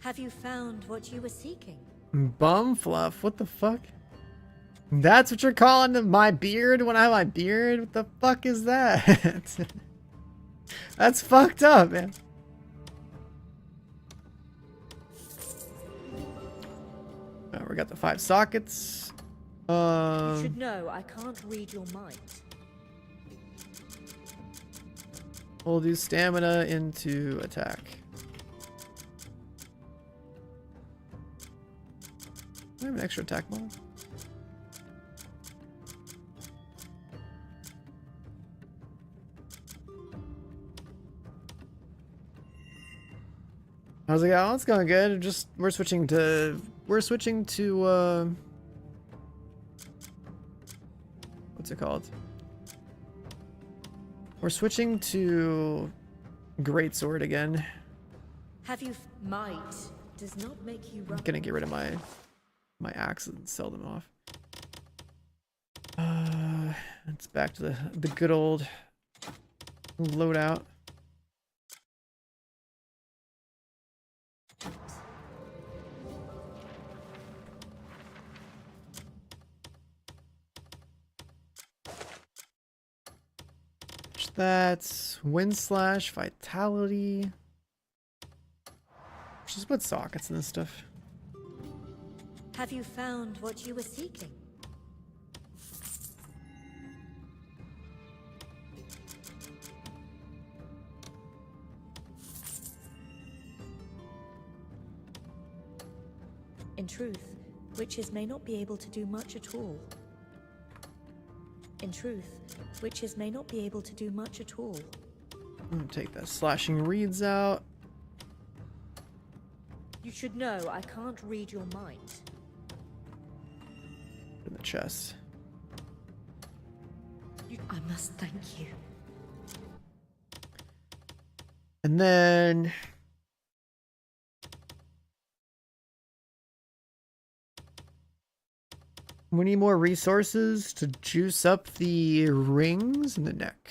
Have you found what you were seeking? Bum fluff? What the fuck? That's what you're calling my beard when I have my beard? What the fuck is that? That's fucked up, man. Oh, we got the 5 sockets. You should know I can't read your mind. We'll do stamina into attack. I have an extra attack mod. How's it going? It's going good. We're switching to what's it called? We're switching to greatsword again. Have you might does not make you I'm gonna get rid of my axe and sell them off. It's back to the good old loadout. That's wind slash, vitality. Just put sockets in this stuff. Have you found what you were seeking? In truth, witches may not be able to do much at all. In truth, witches may not be able to do much at all. I'm gonna take that slashing reeds out. You should know I can't read your mind. In the chest. I must thank you. And then we need more resources to juice up the rings in the neck.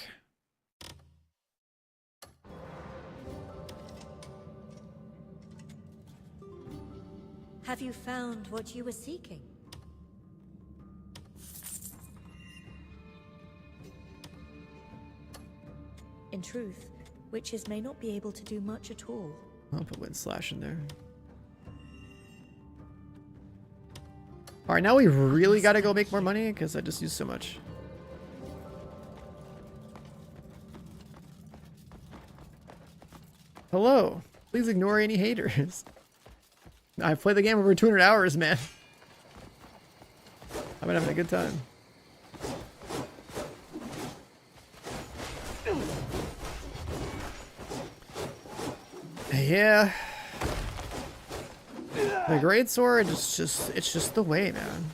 Have you found what you were seeking? In truth, witches may not be able to do much at all. I'll put wind slash in there. Alright, now we really gotta go make more money because I just used so much. Hello. Please ignore any haters. I've played the game over 200 hours, man. I've been having a good time. Yeah. The greatsword is it's just the way, man.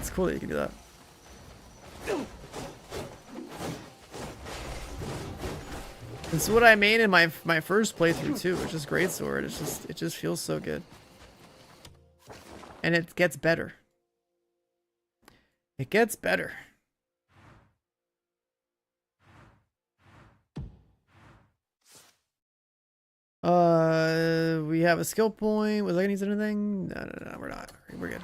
It's cool that you can do that. This is what I made in my first playthrough too. It's just greatsword. It just feels so good, and it gets better. It gets better. We have a skill point. Was I gonna use anything? No, we're not. We're good.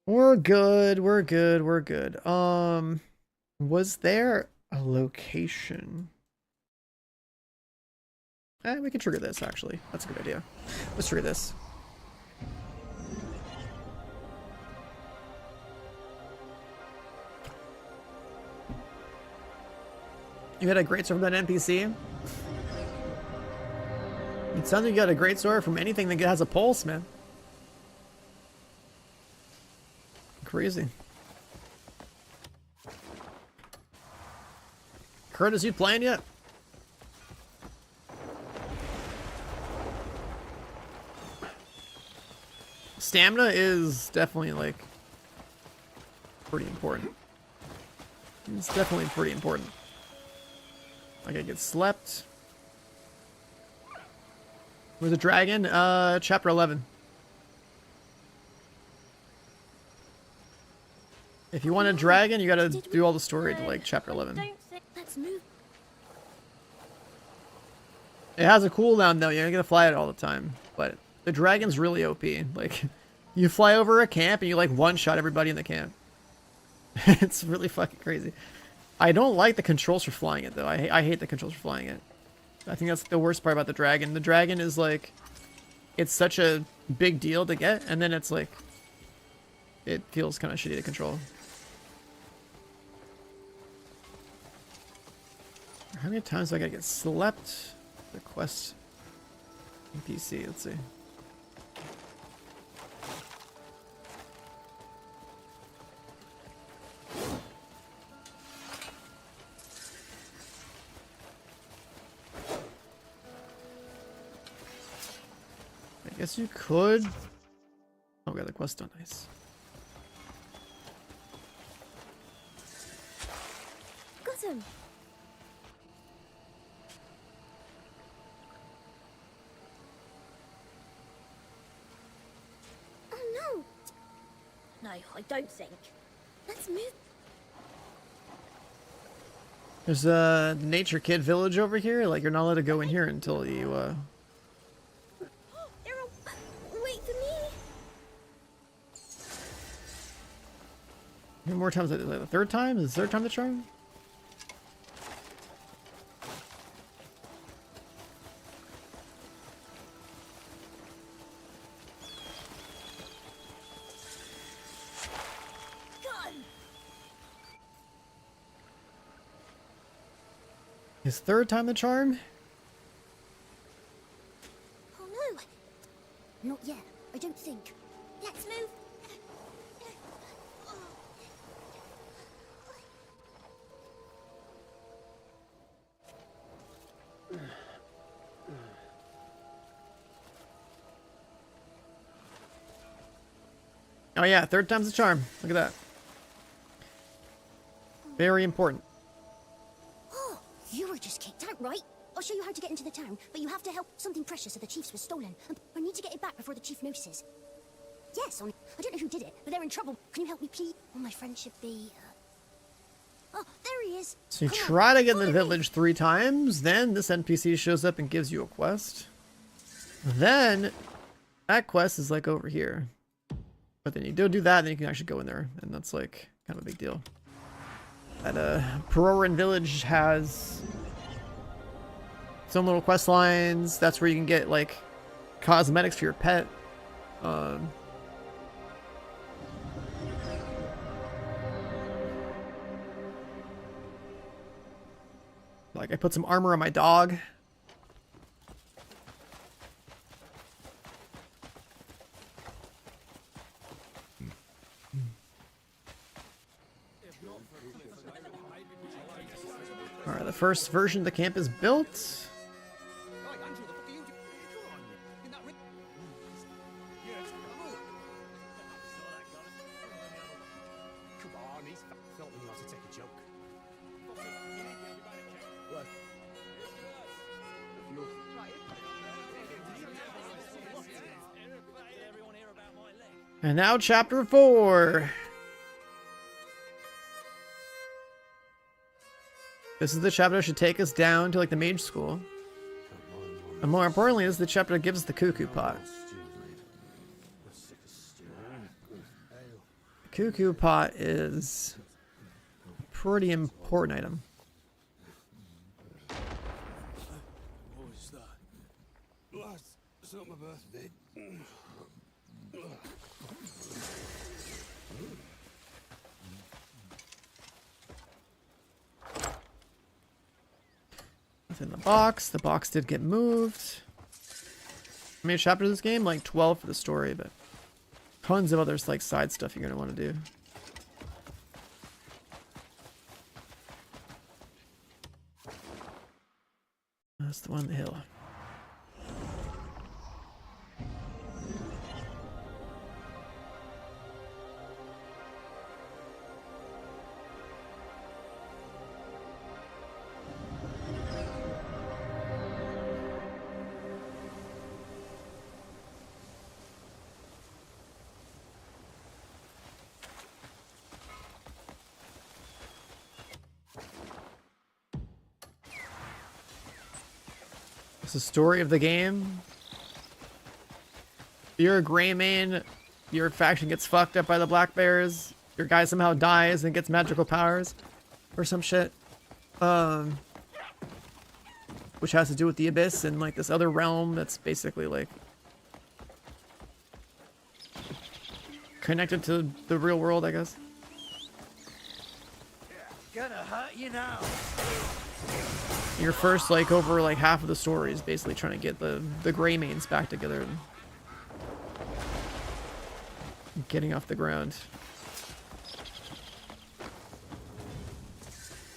We're good. We're good. We're good. Was there a location? We can trigger this, actually. That's a good idea. Let's trigger this. You got a great sword from that NPC? It sounds like you got a great sword from anything that has a pulse, man. Crazy. Curtis, you playing yet? Stamina is definitely like pretty important. It's definitely pretty important. Like I get slept. Where's the dragon? Chapter 11. If you want a dragon, you gotta do all the story to like chapter 11. Let's move. It has a cooldown though, you're not gonna fly it all the time. But the dragon's really OP. Like, you fly over a camp and you like one-shot everybody in the camp. It's really fucking crazy. I don't like the controls for flying it though. I hate the controls for flying it. I think that's the worst part about the dragon. The dragon is like, it's such a big deal to get, and then it's like, it feels kind of shitty to control. How many times do I gotta get slept? The quest NPC, let's see. I guess you could. Oh, we got the quest done. Nice. Got him. Oh no. No, I don't think. Let's move. There's a Nature Kid village over here. Like, you're not allowed to go in here until you Wait for me. how many more times? Like the third time? Is the third time the charm? Is third time the charm? Oh no. Not yet. I don't think. Let's move. Oh yeah, third time's the charm. Look at that. Very important. Oh, you were just kicked out, right? I'll show you how to get into the town, but you have to help something precious of the chief's was stolen. I need to get it back before the chief notices. Yes, I don't know who did it, but they're in trouble. Can you help me, please? Well, my friend should be... Oh, there he is. So you try to get in the village 3 times, then this NPC shows up and gives you a quest. Then that quest is like over here. But then you do that, and then you can actually go in there, and that's like kind of a big deal. That Peroran village has some little quest lines. That's where you can get like cosmetics for your pet. Like I put some armor on my dog. Alright, the first version of the camp is built. And now chapter 4. This is the chapter that should take us down to like the mage school. And more importantly, this is the chapter that gives us the cuckoo pot. The cuckoo pot is a pretty important item. What was that? Lads, it's not my birthday. Within the box. The box did get moved. How many chapters of this game? Like 12 for the story, but tons of other like side stuff you're gonna want to do. That's the one on the hill. It's the story of the game. You're a Greymane, your faction gets fucked up by the Black Bears, your guy somehow dies and gets magical powers, or some shit. Which has to do with the Abyss and like this other realm that's basically like connected to the real world, I guess. Gonna hurt you now. Your first, like, over, like, half of the story is basically trying to get the Greymanes back together and getting off the ground.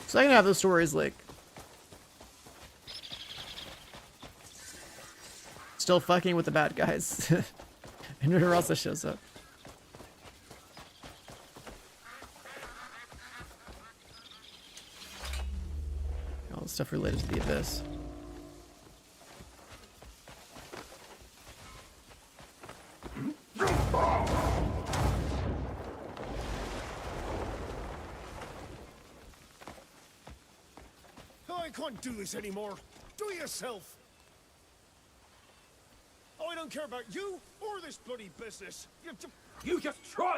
Second half of the story is, like, still fucking with the bad guys. And whoever else that shows up. All the stuff related to the Abyss. I can't do this anymore. Do it yourself. I don't care about you or this bloody business. You just try.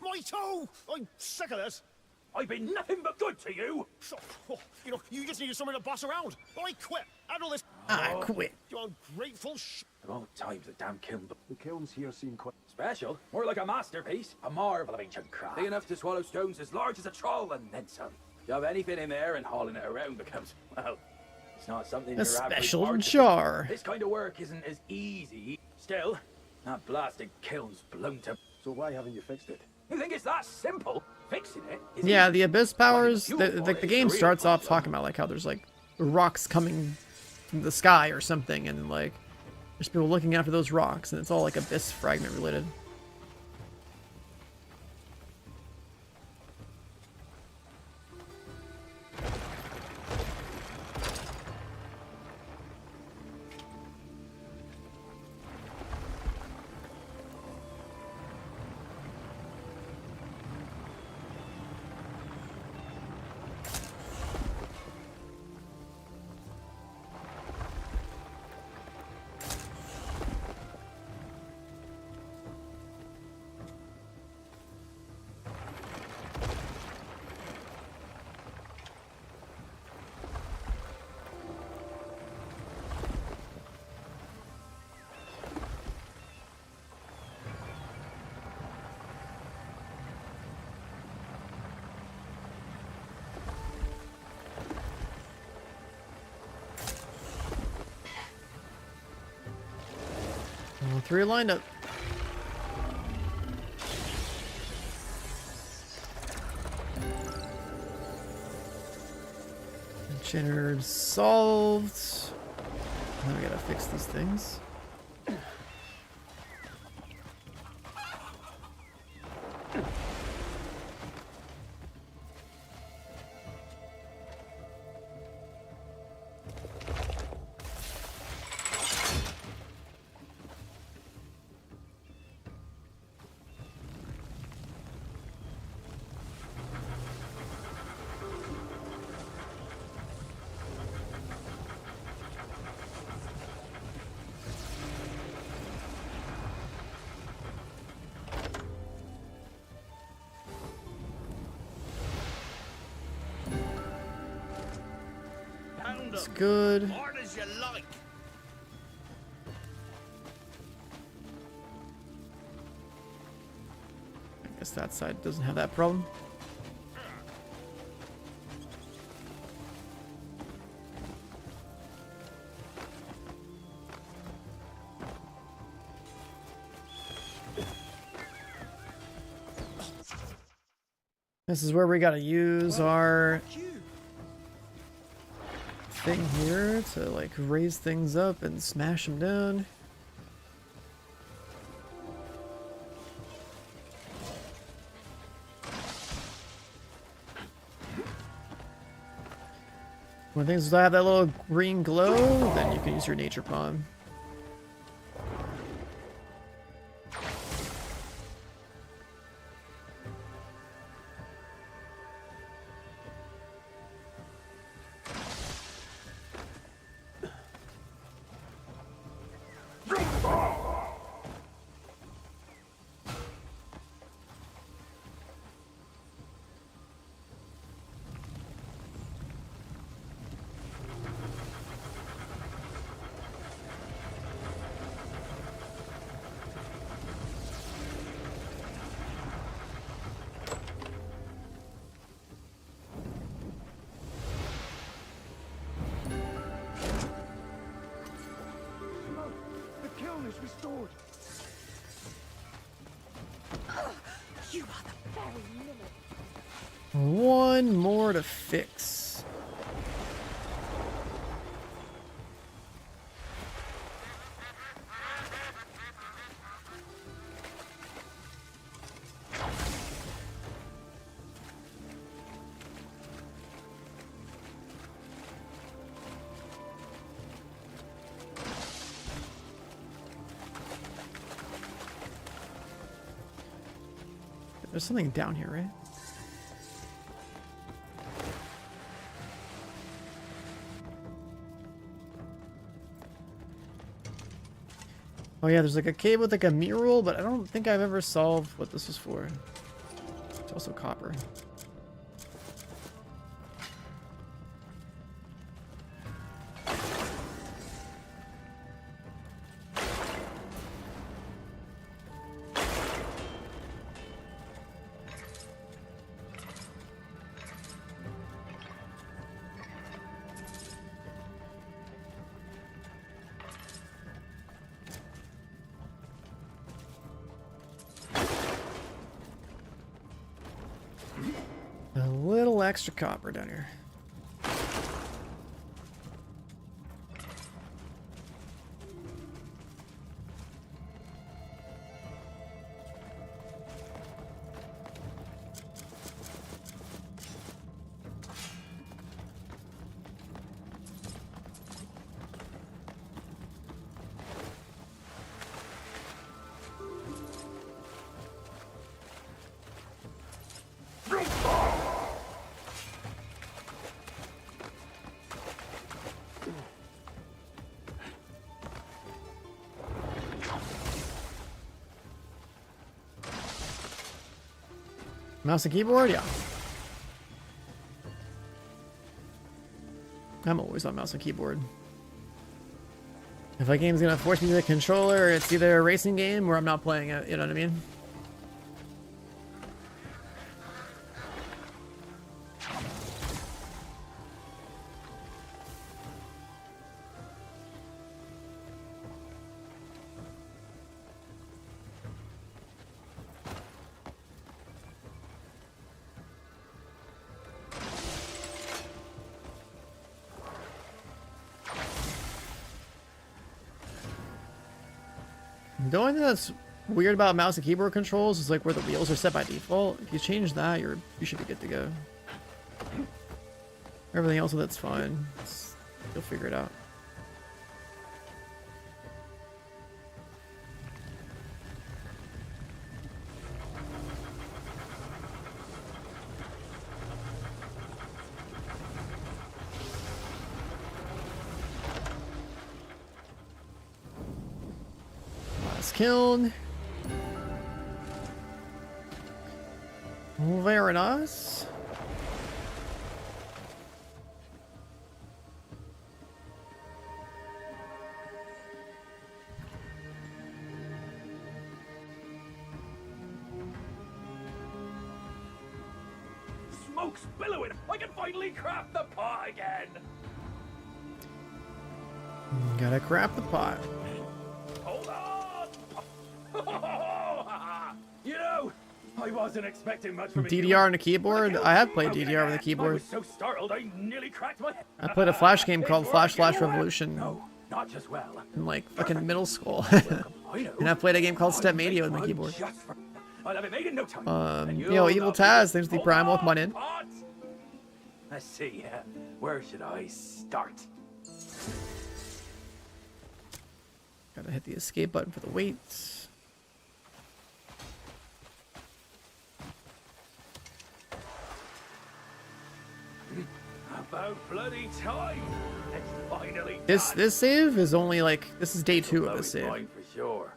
My toe! I'm sick of this. I've been nothing but good to you. You know, you just needed somewhere to boss around. I quit. Out of this. I quit. You ungrateful Of all times, the damn kiln. The kilns here seem quite Special? More like a masterpiece. A marvel of ancient craft. Big enough to swallow stones as large as a troll and then some. Shove anything in there and hauling it around becomes, well, it's not something A your average special artist- jar. This kind of work isn't as easy. Still, that blasted kiln's blown to... So why haven't you fixed it? You think it's that simple? Fixing it is Yeah, easy. the Abyss powers, Well, the game starts off talking about like how there's like rocks coming from the sky or something, and like there's people looking after those rocks, and it's all like Abyss fragment related. All three lined up. Generator solved. Now we gotta fix these things. It's good. Hard as you like. I guess that side doesn't have that problem. This is where we gotta use our thing here to like raise things up and smash them down. When things have that little green glow, then you can use your nature palm. Restored. You are the very limit. One more to fix. There's something down here, right? Oh yeah, there's like a cave with like a mural, but I don't think I've ever solved what this is for. It's also copper. A little extra copper down here. Mouse and keyboard? Yeah. I'm always on mouse and keyboard. If a game's gonna force me to the controller, it's either a racing game or I'm not playing it, you know what I mean? The only thing that's weird about mouse and keyboard controls is like where the wheels are set by default. If you change that, you should be good to go. Everything else, that's fine. You'll figure it out. Kiln. Very nice. smoke's billowing. I can finally craft the pot again. Gotta crap the pot. Hold on! You know, I wasn't expecting much from DDR and a keyboard? I have played DDR with a I keyboard. was so startled I nearly cracked my head. I played a Flash game called Flash Revolution Not just well. in like fucking middle school. And I played a game called Stepmania with my keyboard. I'll have it made in no time. Yo, Evil Taz, thanks to the Prime, welcome on in. Let's see, where should I start? Gotta hit the escape button for the weights. About bloody time! It's finally This save is only like, this is day 2 of this save. mine for sure.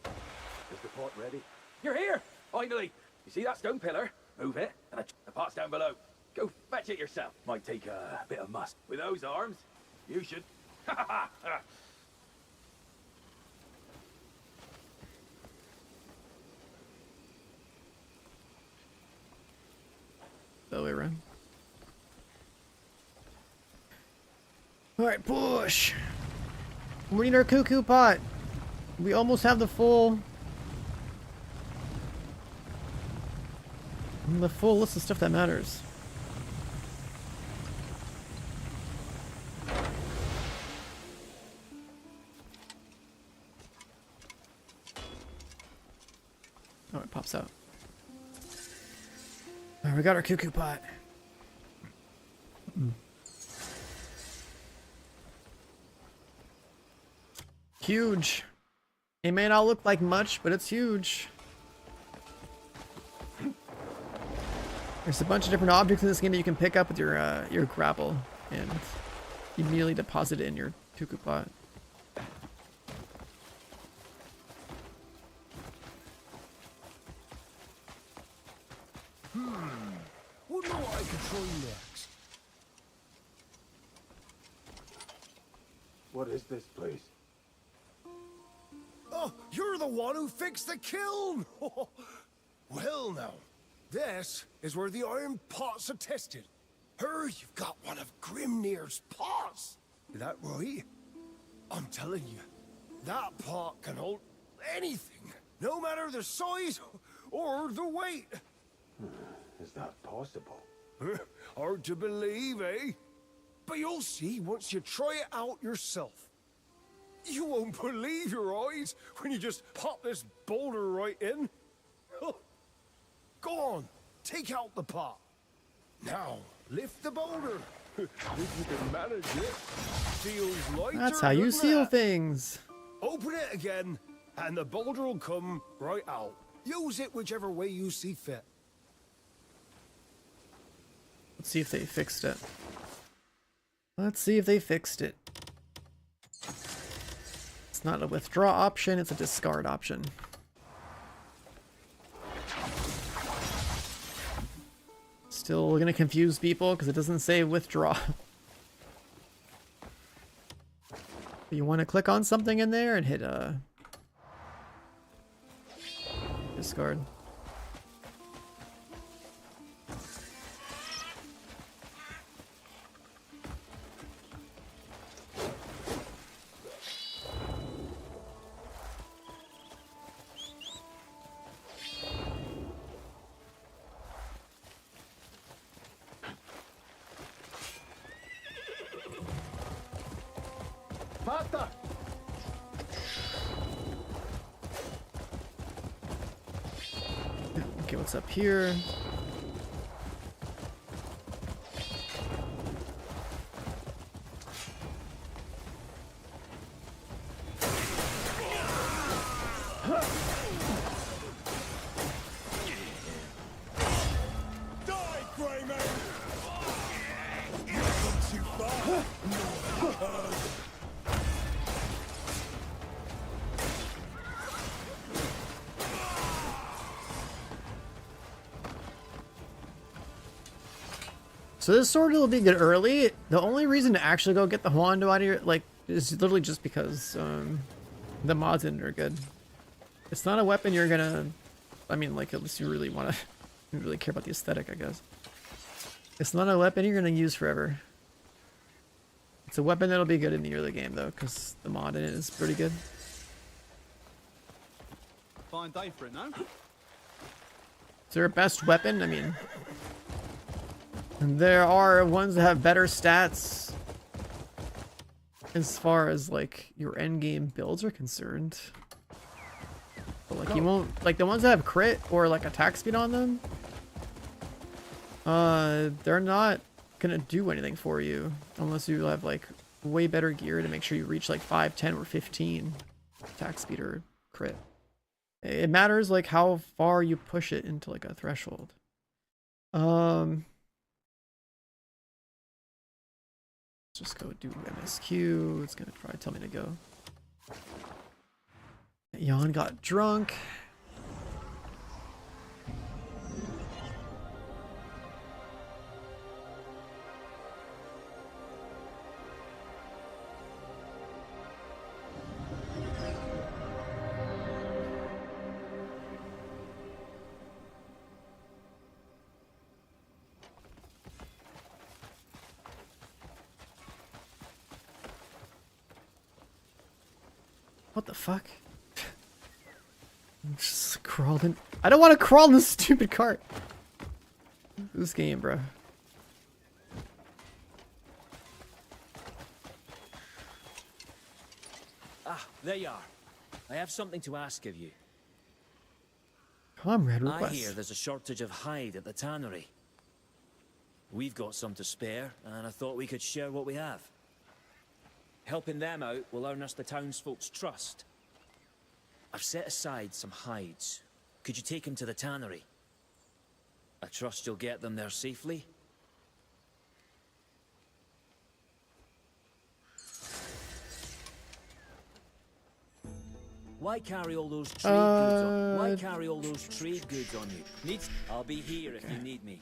Is the pot ready? You're here! Finally! You see that stone pillar? Move it, and the pot's down below. Go fetch it yourself. Might take a bit of must. With those arms, you should. The way around. Alright, push! We need our cuckoo pot! We almost have the full list of stuff that matters. Oh, it pops out. Alright, we got our cuckoo pot. Huge. It may not look like much, but it's huge. There's a bunch of different objects in this game that you can pick up with your grapple and immediately deposit it in your cuckoo pot. Wouldn't know what I could try next. What is this place? Oh, you're the one who fixed the kiln! Well now, this is where the iron pots are tested. Here you've got one of Grimnir's pots. Is that right? I'm telling you, that pot can hold anything, no matter the size or the weight. Is that possible? Hard to believe, eh? But you'll see once you try it out yourself. You won't believe your eyes when you just pop this boulder right in. Go on, take out the pot. Now, lift the boulder. If you can manage it. Feels lighter. That's how you doesn't seal it? things. Open it again, and the boulder will come right out. Use it whichever way you see fit. Let's see if they fixed it. Let's see if they fixed it. It's not a withdraw option, it's a discard option. Still gonna confuse people because it doesn't say withdraw. You want to click on something in there and hit discard. Pasta! Okay, what's up here? Die, Greyman! You've come too far. So this sword will be good early. The only reason to actually go get the Hondo out of here, like, is literally just because the mods in it are good. It's not a weapon you're gonna, I mean, like, unless you really want to don't really care about the aesthetic, I guess. It's not a weapon you're gonna use forever. It's a weapon that'll be good in the early game though, because the mod in it is pretty good. Fine day for it, no? Is there a best weapon? I mean, there are ones that have better stats as far as like your end game builds are concerned. But like you won't, like the ones that have crit or like attack speed on them, they're not gonna do anything for you unless you have like way better gear to make sure you reach like 5, 10, or 15 attack speed or crit. It matters like how far you push it into like a threshold. Let's just go do MSQ. It's gonna probably tell me to go. Jan got drunk. What the fuck? I'm just crawled in. I don't want to crawl in this stupid cart. This game, bro. Ah, there you are. I have something to ask of you. Comrade I request. hear there's a shortage of hide at the tannery. We've got some to spare, and I thought we could share what we have. Helping them out will earn us the townsfolk's trust. I've set aside some hides. Could you take them to the tannery? I trust you'll get them there safely. Why carry all those trade goods on? Why carry all those trade goods on you? I'll be here if you need me.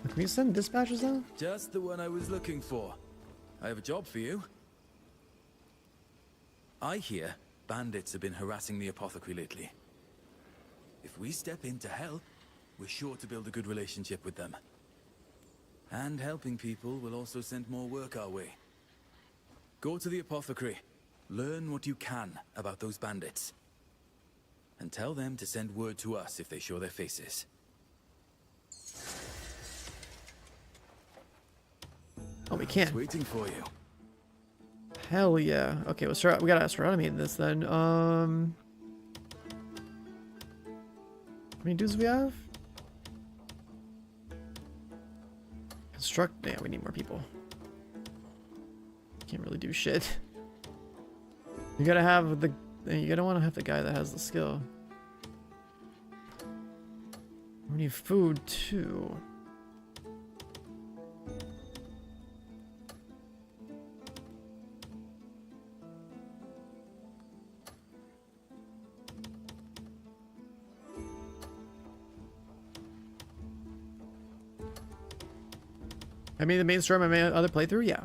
Can we send dispatches now? Just the one I was looking for. I have a job for you. I hear bandits have been harassing the apothecary lately. If we step in to help, we're sure to build a good relationship with them. And helping people will also send more work our way. Go to the apothecary, learn what you can about those bandits, and tell them to send word to us if they show their faces. Oh, we can. Waiting for you. Hell yeah. Okay, we gotta astronomy in this then. How many dudes do we have? Construct. Yeah, we need more people. Can't really do shit. You gotta have the. You gotta want to have the guy that has the skill. We need food too. I mean, the main story, my other playthrough, yeah.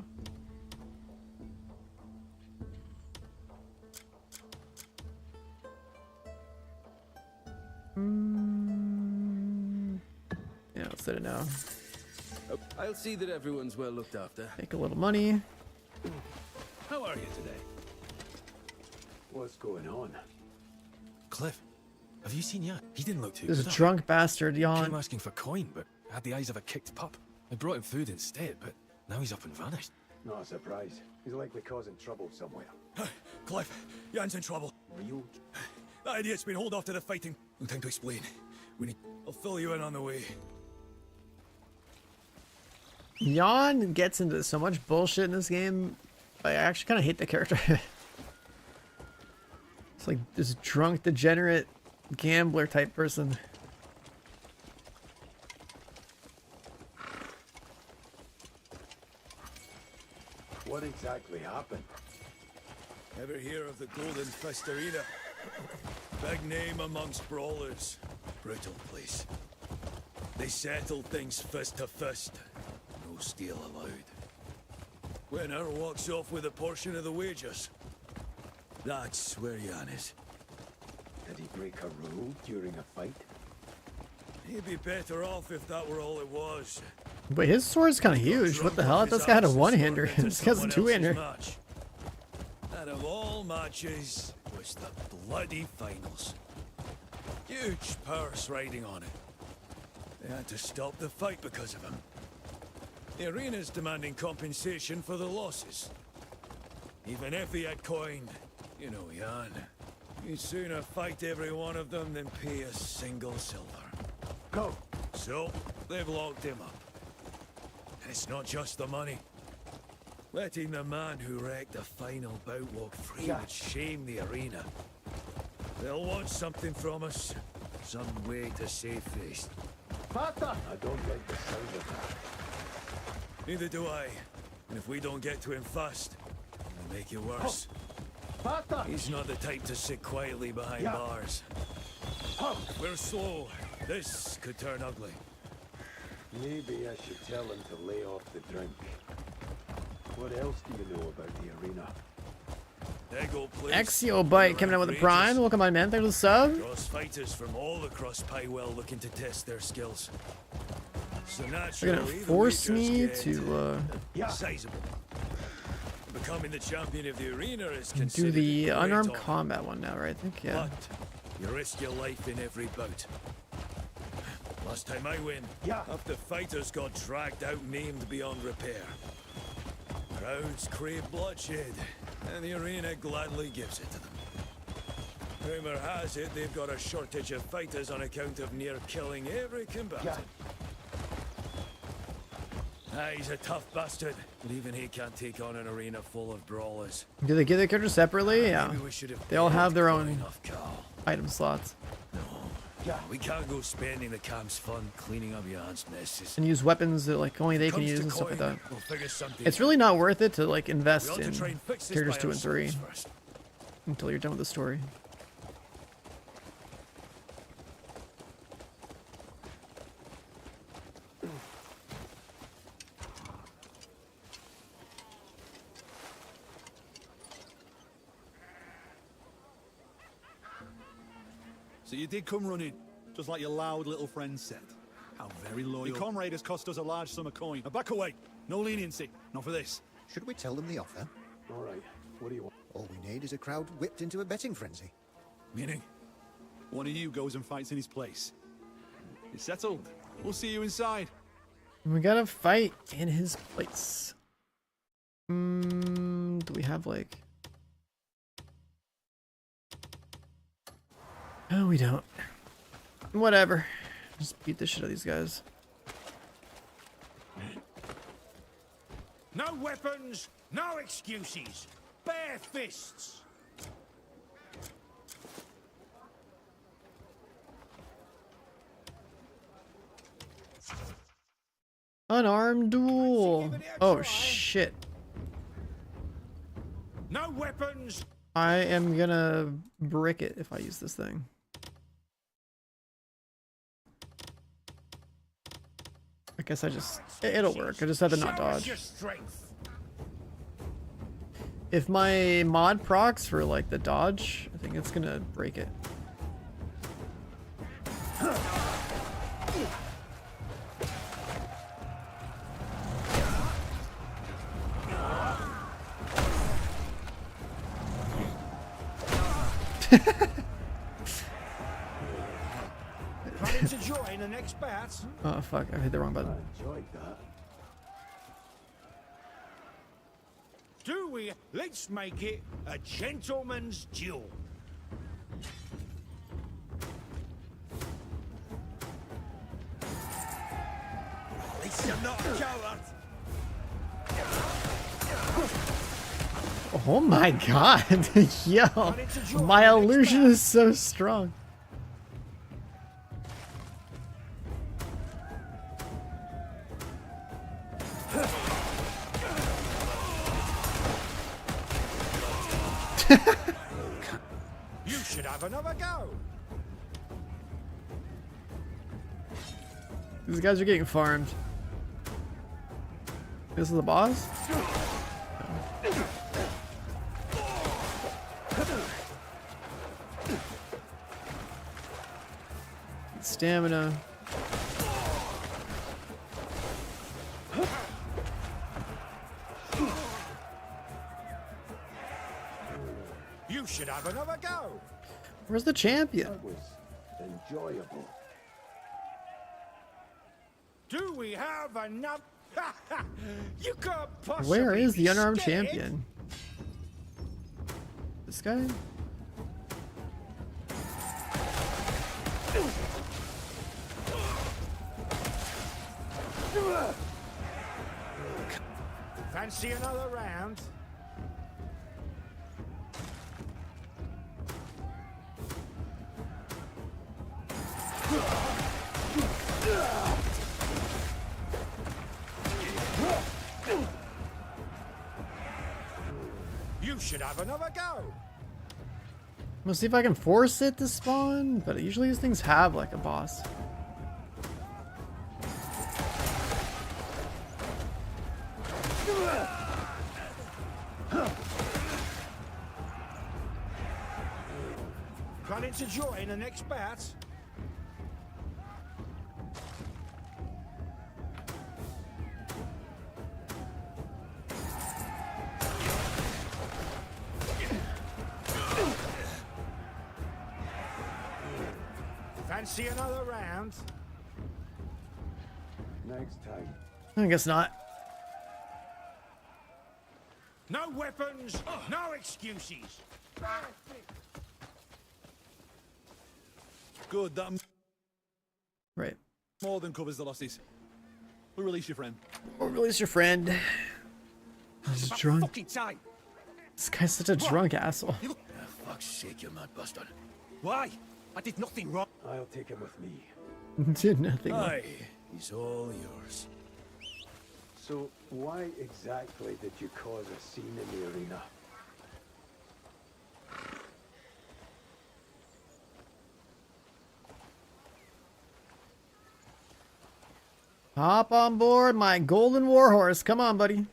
Yeah, let's set it now. Oh, I'll see that everyone's well looked after. Make a little money. How are you today? What's going on? Cliff, have you seen Jan? He didn't look too This good. drunk bastard, He yawn. came asking for coin, but had the eyes of a kicked pup. I brought him food instead, but now he's up and vanished. Not a surprise. He's likely causing trouble somewhere. Cliff, Jan's in trouble. Real? That idiot's been hauled off to the fighting. No time to explain. I'll fill you in on the way. Jan gets into so much bullshit in this game. I actually kind of hate the character. It's like this drunk, degenerate, gambler type person. What exactly happened? Ever hear of the Golden Fist Arena? Big name amongst brawlers. Brutal place. They settle things fist to fist. No steal allowed. Winner walks off with a portion of the wages. That's where Jan is. Did he break a rule during a fight? He'd be better off if that were all it was. But his sword's kind of huge. What the hell? This guy had a one-hander. This guy's a two-hander. Out of all matches was the bloody finals. Huge purse riding on it. They had to stop the fight because of him. The arena's demanding compensation for the losses. Even if he had coined, you know, Jan, he'd sooner fight every one of them than pay a single silver. Go. So, they've locked him up. And it's not just the money. Letting the man who wrecked the final bout walk free would shame the arena. They'll want something from us. Some way to save face. Pata! I don't like the sound of that. Neither do I. And if we don't get to him fast, it'll make it worse. Pata! He's not the type to sit quietly behind bars. If we're slow, this could turn ugly. Maybe I should tell him to lay off the drink. What else do you know about the arena? Exio Bite coming out with a prime. Welcome on, man. Thanks for the sub. Cross fighters from all across Pywell looking to test their skills. So They're naturally, gonna force me to sizable. Becoming the champion of the arena is do considered the a great unarmed honor. combat one now, right? I think, yeah. But you risk your life in every bout. Last time I win, half the fighters got dragged out and aimed beyond repair. Crowds crave bloodshed, and the arena gladly gives it to them. Rumor has it they've got a shortage of fighters on account of near killing every combatant. He's a tough bastard, but even he can't take on an arena full of brawlers. Do they get their characters separately? Yeah. They all have their own item slots. We can't go spending the camp's fund cleaning up Jan's messes. And use weapons that like only they can Comes use to and stuff like coin, that. we'll figure something It's out. really not worth it to like We invest ought to in try and fix this characters by 2 and 3 ourselves first. until you're done with the story. So you did come running, just like your loud little friend said. How very loyal. Your comrade has cost us a large sum of coin. Now back away. No leniency. Not for this. Should we tell them the offer? All right. What do you want? All we need is a crowd whipped into a betting frenzy. Meaning? One of you goes and fights in his place. It's settled. We'll see you inside. We gotta fight in his place. Do we have like... Oh, we don't. Whatever. Just beat the shit out of these guys. No weapons, no excuses. Bare fists. Unarmed duel. Oh shit. No weapons. I am gonna brick it if I use this thing. I guess I just... It'll work. I just have to not dodge. If my mod procs for like the dodge, I think it's gonna break it. Planning to join the next bat? Oh fuck, I hit the wrong button. Enjoyed that. Do we? Let's make it a gentleman's duel. At least you're not a coward. Oh my god. Yo, my illusion is so strong. You should have another go. These guys are getting farmed. This is the boss? Stamina. should have another go. Where's the champion? That was enjoyable. Do we have enough? You can't possibly Where is the be unarmed scared. champion? This guy? Fancy another round? You should have another go. I'm gonna see if I can force it to spawn, but usually these things have like a boss. Planning to join the next bat? Fancy another round? Next time. I guess not. No weapons, no excuses. Good, that Right. more than covers the losses. We'll release your friend. Or release your friend. He's drunk. Fucking time. This guy's such a drunk asshole. Fuck's sake, you mad bastard. Why? I did nothing wrong. I'll take him with me. Did nothing. Aye, he's all yours. So, why exactly did you cause a scene in the arena? Hop on board my golden warhorse. Come on, buddy.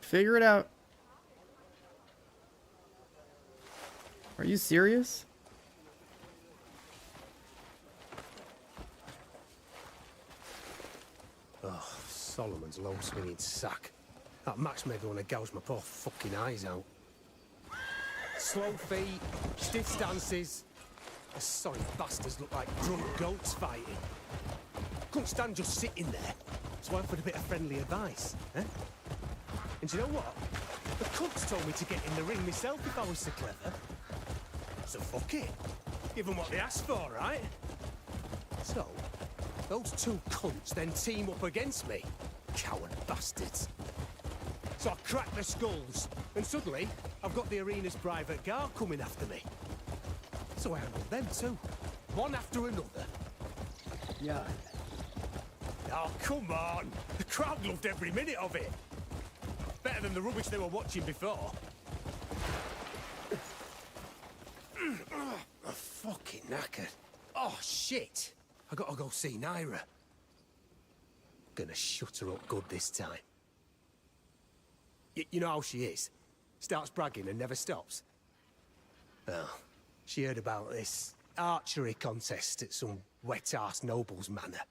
Figure it out. Are you serious? Oh, Solomon's low swinging sack. That match made me want to gouge my poor fucking eyes out. Slow feet, stiff stances. The sorry bastards look like drunk goats fighting. Couldn't stand just sitting there, so I offered a bit of friendly advice. Eh? And do you know what? The cunts told me to get in the ring myself if I was so clever. So fuck it. Give them what they asked for, right? So, those two cunts then team up against me. Coward bastards. So I crack their skulls, and suddenly, I've got the arena's private guard coming after me. So I handled them too. One after another. Yeah. Oh, come on! The crowd loved every minute of it! Better than the rubbish they were watching before. I'm fucking knackered. Oh, shit! I gotta go see Naira. Gonna shut her up good this time. You know how she is? Starts bragging and never stops. Well, she heard about this archery contest at some wet-ass noble's manor.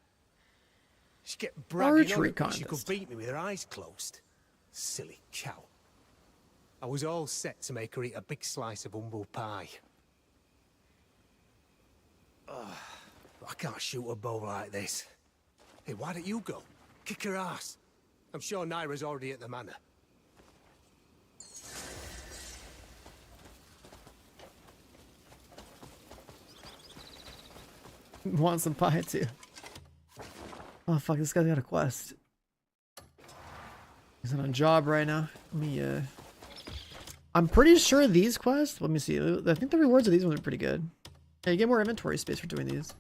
She kept bragging on it that she could beat me with her eyes closed. Silly cow. I was all set to make her eat a big slice of humble pie. I can't shoot a bow like this. Hey, why don't you go? Kick her ass. I'm sure Naira's already at the manor. Want some pie too. Oh fuck, this guy's got a quest. He's on a job right now. Let me I'm pretty sure these quests, let me see. I think the rewards of these ones are pretty good. Yeah, you get more inventory space for doing these.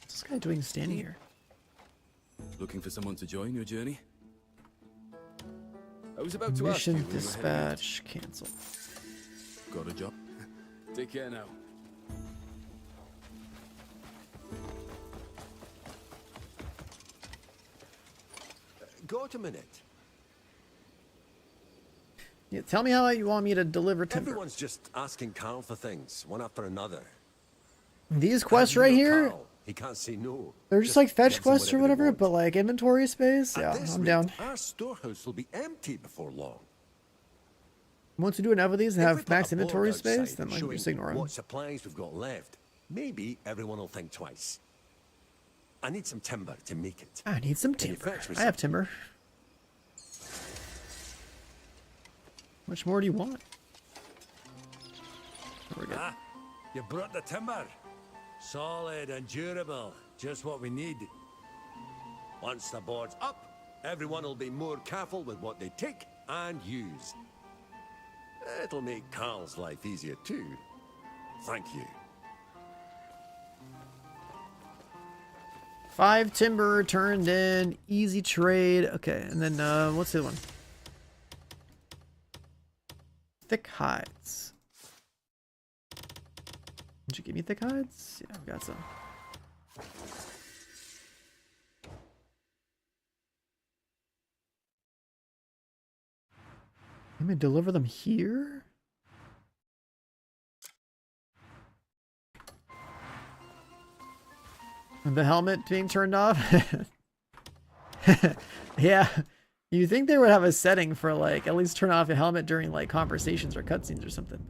What's this guy doing standing here? Looking for someone to join your journey? I was about to ask you. Mission dispatch cancel. Got a job? Take care now. Go to minute. Yeah, tell me how you want me to deliver timber. Everyone's just asking Carl for things, one after another. These quests right here, He can't say no. They're just like fetch gives him quests or whatever he whatever, wants. but like inventory space. At Yeah, this I'm rate, down. Our storehouse will be empty before long. Once we do enough of these and If we have put a max board inventory outside space, then like showing just ignore them. what supplies we've got left, maybe everyone will think twice. I need some timber to make it. I need some Can you timber. fetch me I have some? timber. How much more do you want? We're good. Ah, you brought the timber. Solid and durable, just what we need. Once the board's up, everyone will be more careful with what they take and use. It'll make Carl's life easier too. Thank you. 5 timber turned in. Easy trade. Okay, and then what's the other one? Thick hides. Did you give me thick hides? Yeah, we got some. Let me deliver them here? The helmet being turned off? Yeah. You think they would have a setting for like at least turn off a helmet during like conversations or cutscenes or something.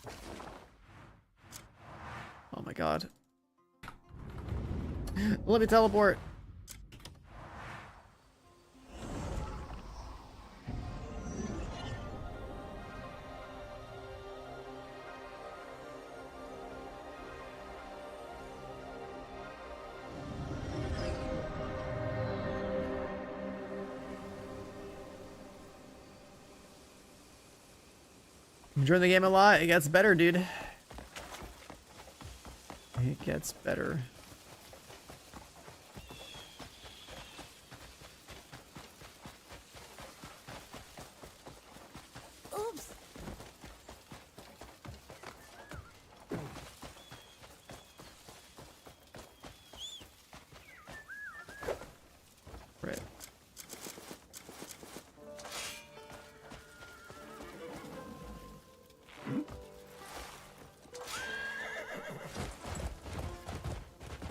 But... Oh my god. Let me teleport. Enjoying the game a lot. It gets better, dude. It gets better. Oops. Right.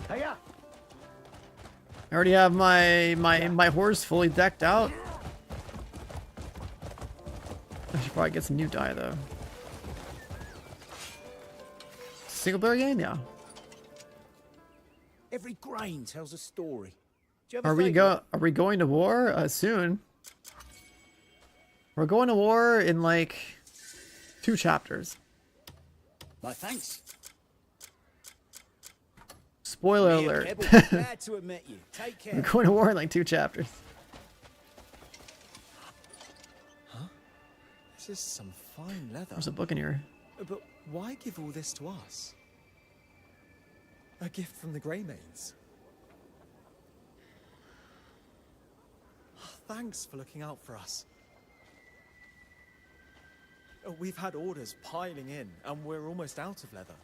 Hiya. I already have my horse fully decked out. I should probably get some new dye though. Single player game, yeah. Every grain tells a story. Do you ever Are we think- Are we going to war soon? We're going to war in like 2 chapters. My thanks. Spoiler Me and alert. Keb will be glad to have met you. Take care. We're going to war in like 2 chapters. Huh? This is some fine leather. There's a book in here. But why give all this to us? A gift from the Greymaids. Thanks for looking out for us. We've had orders piling in, and we're almost out of leather.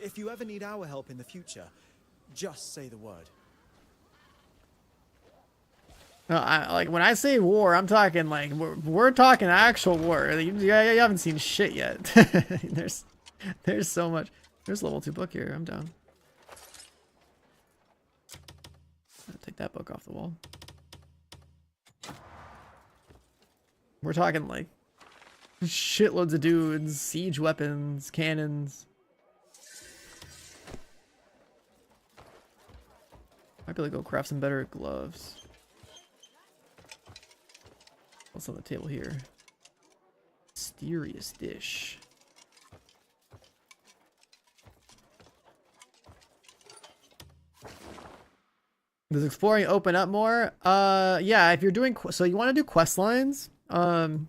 If you ever need our help in the future, just say the word. No, like when I say war, I'm talking like we're talking actual war. You haven't seen shit yet. there's so much. There's a level 2 book here. I'm down. I'll take that book off the wall. We're talking like shitloads of dudes, siege weapons, cannons. Might be able to go craft some better gloves. What's on the table here? Mysterious dish. Does exploring open up more? Yeah, if you're doing so you want to do quest lines. And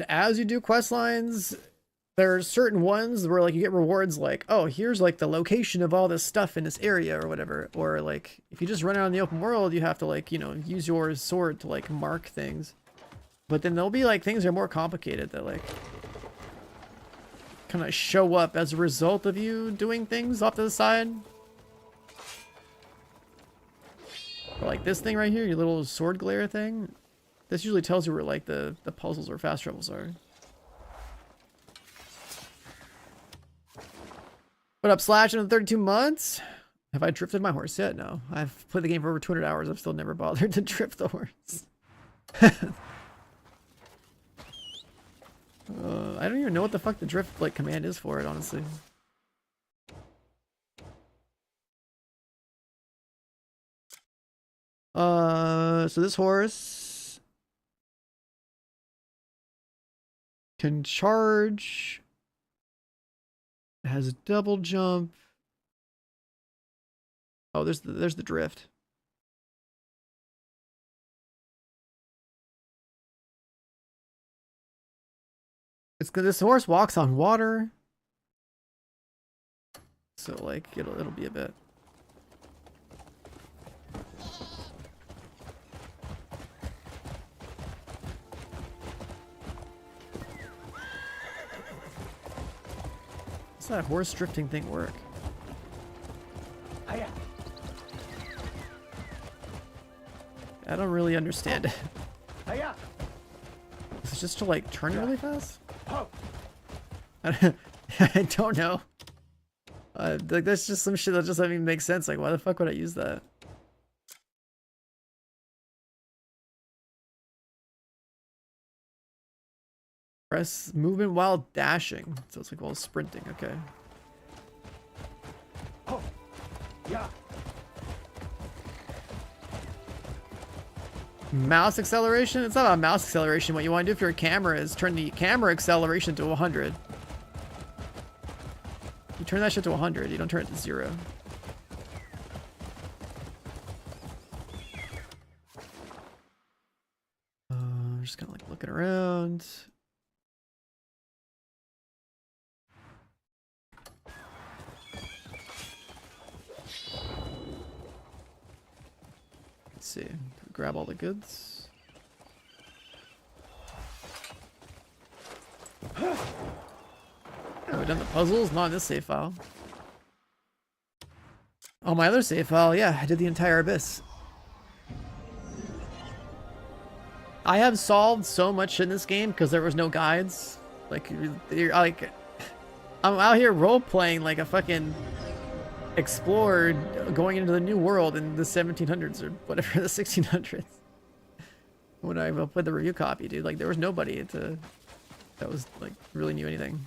as you do quest lines, there are certain ones where like you get rewards like, oh, here's like the location of all this stuff in this area or whatever. Or like if you just run out in the open world, you have to like, you know, use your sword to like mark things. But then there'll be like things that are more complicated that like kind of show up as a result of you doing things off to the side. Like this thing right here, your little sword glare thing. This usually tells you where like the puzzles or fast travels are. What up, Slash? In 32 months? Have I drifted my horse yet? No. I've played the game for over 200 hours. I've still never bothered to drift the horse. I don't even know what the fuck the drift like command is for it, honestly. So this horse can charge. It has a double jump. Oh, there's the drift. It's good. This horse walks on water, so like it'll be a bit. How's that horse drifting thing work? I don't really understand it. Is it just to like turn it really fast? I don't know. Like that's just some shit that just doesn't even make sense. Like, why the fuck would I use that? Press movement while dashing. So it's like while sprinting. Okay. Oh, yeah. Mouse acceleration? It's not about mouse acceleration. What you want to do if your camera is turn the camera acceleration to 100. You turn that shit to 100. You don't turn it to 0. I'm just kind of like looking around. Let's see. Grab all the goods. Have we done the puzzles? Not in this save file. Oh, my other save file, yeah, I did the entire abyss. I have solved so much shit in this game because there was no guides. Like, I'm out here role playing like a fucking explorer going into the new world in the 1700s or whatever, the 1600s. When I played the review copy, dude, like there was nobody that was like really knew anything.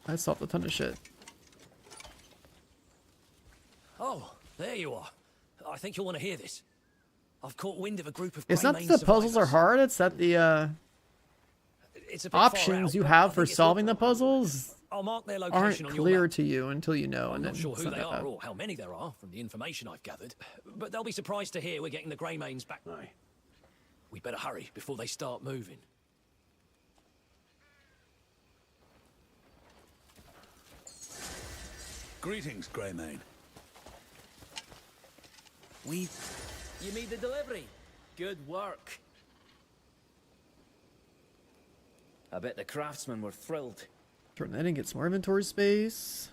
I solved a ton of shit. Oh, there you are. I think you'll want to hear this. I've caught wind of a group of It's not that the puzzles are hard, it's that the options you have for solving the puzzles I'll mark their aren't location on your clear map. to you until you know, I'm and not then sure it's who not they that are bad. or how many there are from the information I've gathered, but they'll be surprised to hear we're getting the Greymanes back. Aye. We better hurry before they start moving. Greetings, Greymane. You made the delivery. Good work. I bet the craftsmen were thrilled. Turn that in, get some more inventory space.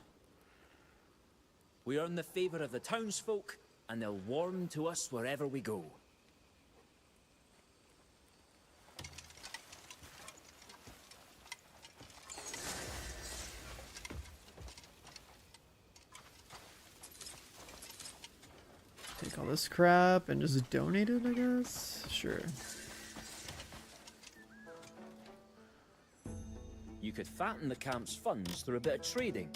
We earn the favor of the townsfolk, and they'll warm to us wherever we go. Take all this crap and just donate it, I guess? Sure. You could fatten the camp's funds through a bit of trading.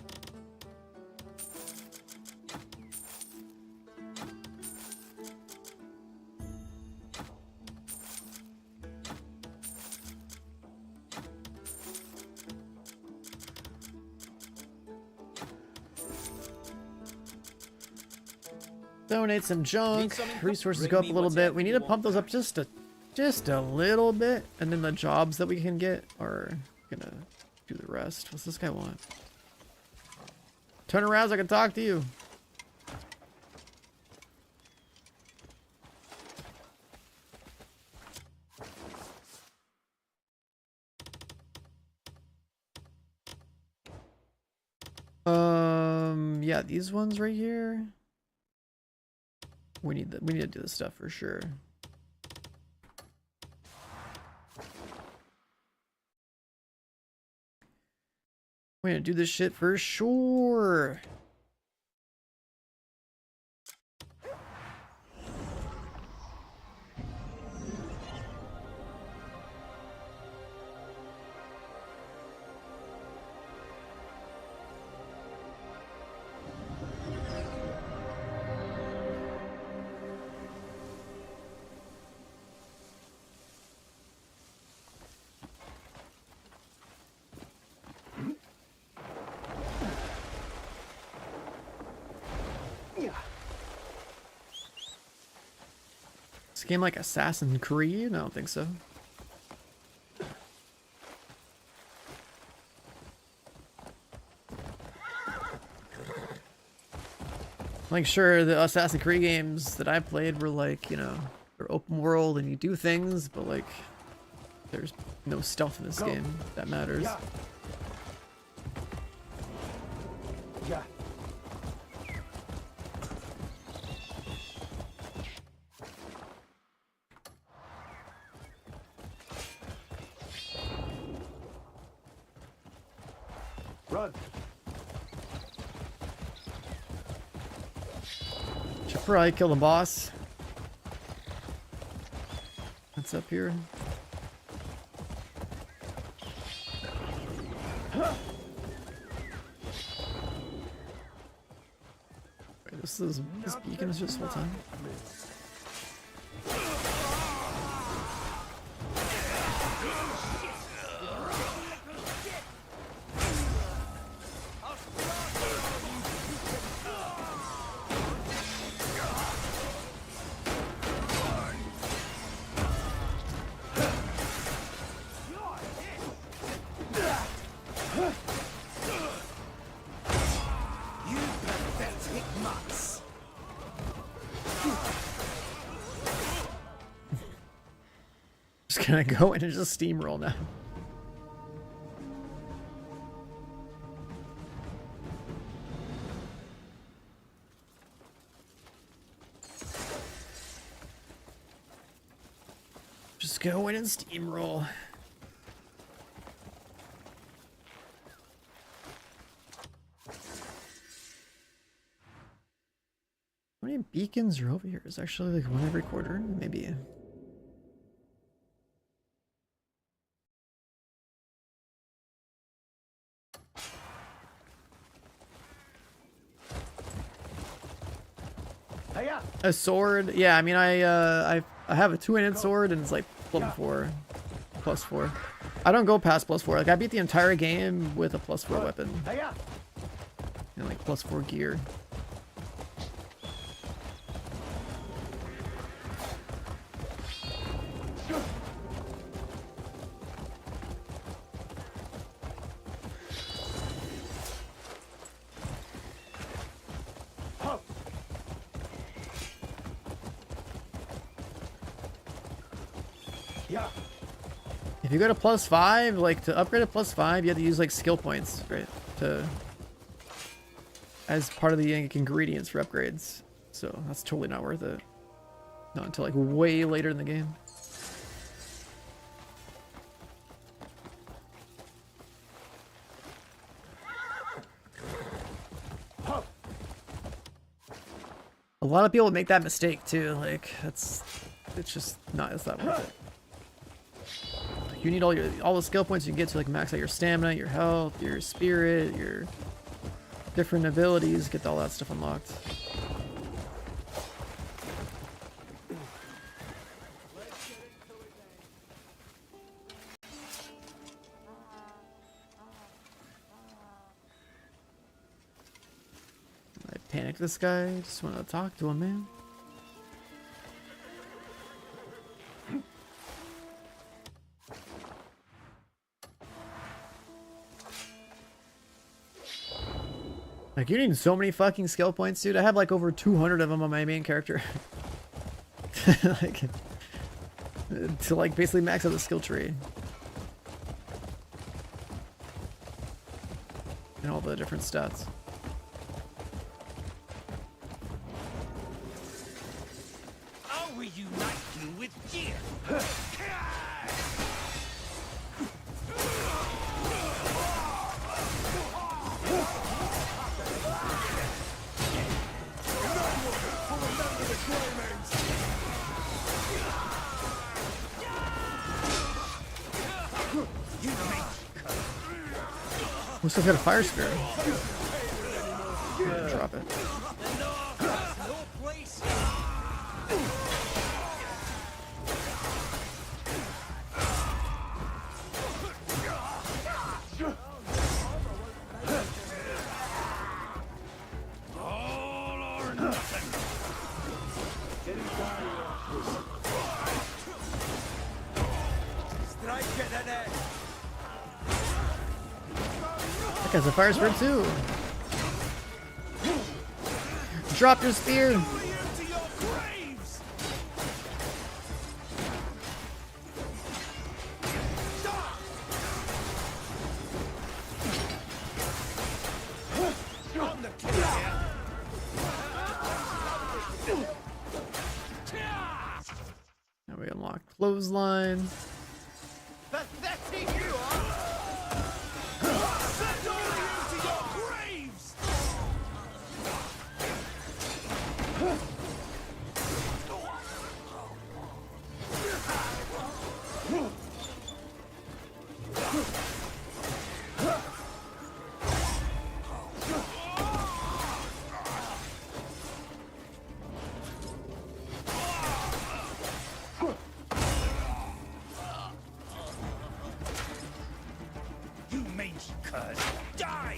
Donate some junk. Resources go up a little bit. We need to pump those up just a little bit, and then the jobs that we can get are gonna do the rest. What's this guy want? Turn around so I can talk to you. Yeah, these ones right here. We need to do this stuff for sure. We're gonna do this shit for sure. This game like Assassin's Creed? I don't think so. Like, sure, the Assassin's Creed games that I played were like, you know, they're open world and you do things, but like, there's no stealth in this game that matters. Yeah. Yeah. Run. Should probably kill the boss. What's up here? Wait, this beacon is just full time. Just gonna go in and just steamroll now. Just go in and steamroll. How many beacons are over here? Is actually like one every quarter, maybe. A sword, yeah. I mean, I have a two-handed sword and it's like +4. I don't go past +4. Like I beat the entire game with a +4 weapon and like +4 gear. If you go to +5, like to upgrade to +5, you have to use like skill points, right? As part of the ingredients for upgrades. So that's totally not worth it. Not until like way later in the game. A lot of people make that mistake too. Like it's just not, it's not worth it. You need all the skill points you can get to like max out your stamina, your health, your spirit, your different abilities, get all that stuff unlocked. I panicked this guy, just wanted to talk to him, man. Like, you need so many fucking skill points, dude. I have like over 200 of them on my main character. Like, to like basically max out the skill tree. And all the different stats. I'll reunite you with gear. We still got a fire spirit. Drop it. That guy's a fire spirit too. Drop your spear. Now we unlock clothesline. Pathetic you are! Send all of you to your graves! You mangy curse! Die!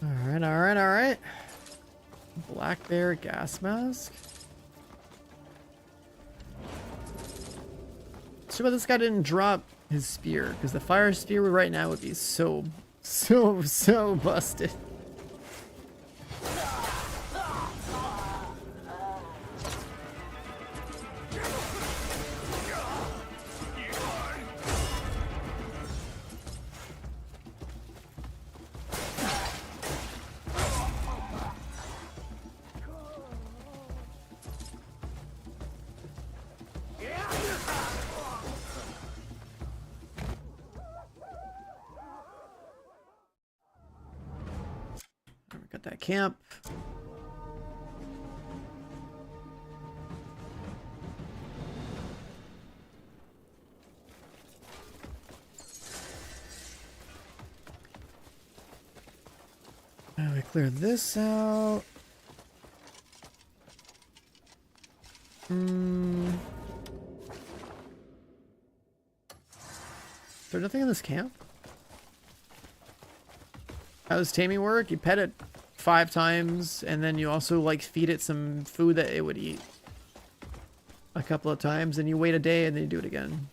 Alright, alright, alright. Black bear gas mask. Too bad this guy didn't drop his spear, because the fire spear right now would be so busted. Got that camp. Now we clear this out. Is there nothing in this camp? How does taming work? You pet it 5 times, and then you also like feed it some food that it would eat a couple of times, and you wait a day and then you do it again.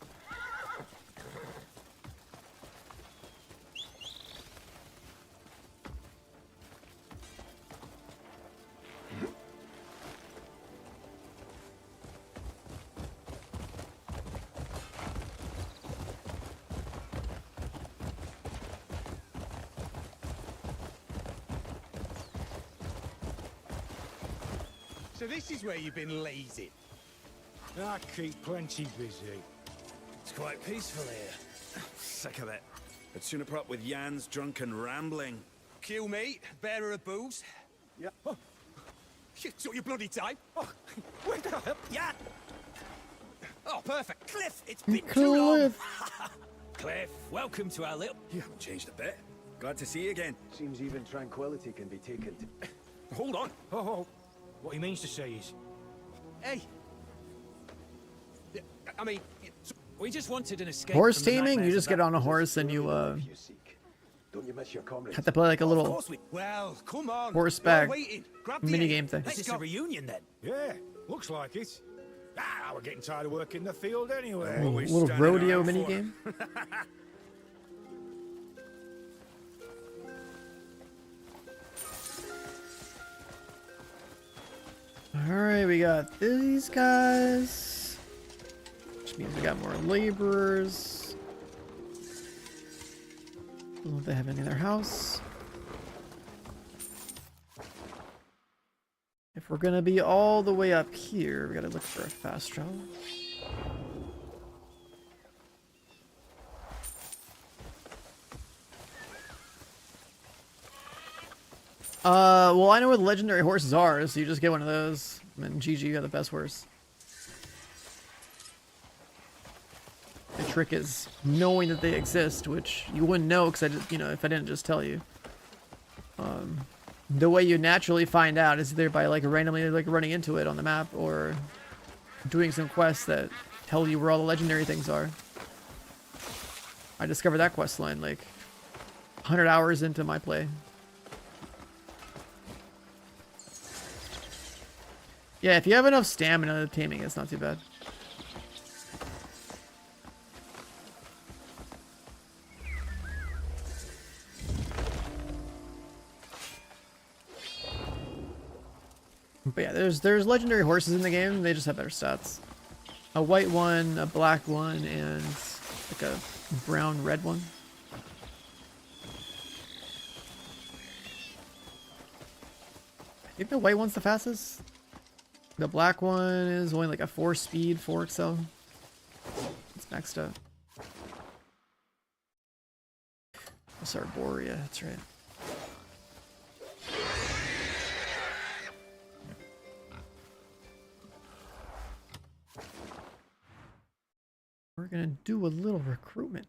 So this is where you've been lazy. I keep plenty busy. It's quite peaceful here. Sick of it. I'd sooner put up with Jan's drunken rambling. Kill me, bearer of booze. Yeah. Oh. You took your bloody time. Oh. Where can I help? Yeah. Oh, perfect. Cliff, it's been too long. Cliff, welcome to our little... You haven't changed a bit. Glad to see you again. Seems even tranquility can be taken to... Hold on. Oh. What he means to say is... Hey. I mean... We just wanted an escape. Horse taming? You just get on a horse and you Don't you miss your comrades? have to play like a little Well, come on. horseback Grab the mini egg. game thing. Let's It's go. a reunion then. Yeah, looks like it. We're getting tired of working the field anyway. A little rodeo mini game. Alright, we got these guys. Which means we got more laborers. I don't know if they have any in their house. If we're gonna be all the way up here, we gotta look for a fast travel. Well, I know where the legendary horses are, so you just get one of those. And GG, you got the best horse. The trick is knowing that they exist, which you wouldn't know because I just, if I didn't just tell you. The way you naturally find out is either by like randomly like running into it on the map or doing some quests that tell you where all the legendary things are. I discovered that quest line like 100 hours into my play. Yeah, if you have enough stamina, taming it's not too bad. But yeah, there's legendary horses in the game. They just have better stats. A white one, a black one, and like a brown red one. I think the white one's the fastest. The black one is only like a 4 speed, 4 excel. It's maxed out. That's Arborea, that's right. We're gonna do a little recruitment.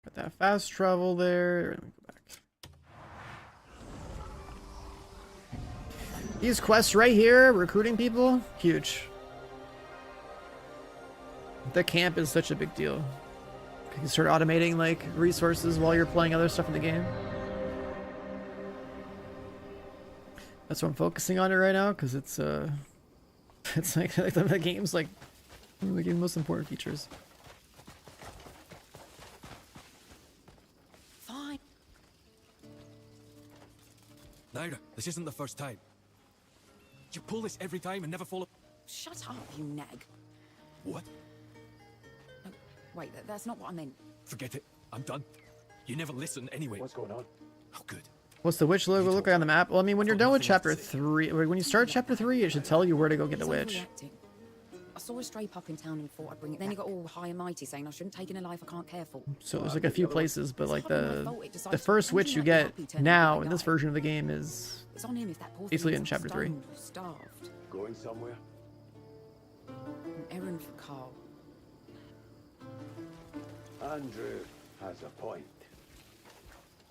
Got that fast travel there. Let me go back. These quests right here, recruiting people, huge. The camp is such a big deal. You can start automating like resources while you're playing other stuff in the game. That's what I'm focusing on it right now because it's like the game's like one of the game's most important features. Fine. Naira, this isn't the first time. You pull this every time and never follow. Shut up, you nag. What? No, wait, that's not what I meant. Forget it. I'm done. You never listen anyway. What's going on? Oh, good. What's the witch logo look like on the map? Well, I mean, when you're done with chapter 3, when you start chapter 3, it should tell you where to go get the witch. I saw a stray pup in town and thought I'd bring it. Then he got all high and mighty saying I shouldn't take in a life I can't care for. So there's like a few places, but like the first witch you get now in this version of the game is basically in chapter 3. Starved. Going somewhere? An errand for Carl. Andrew has a point.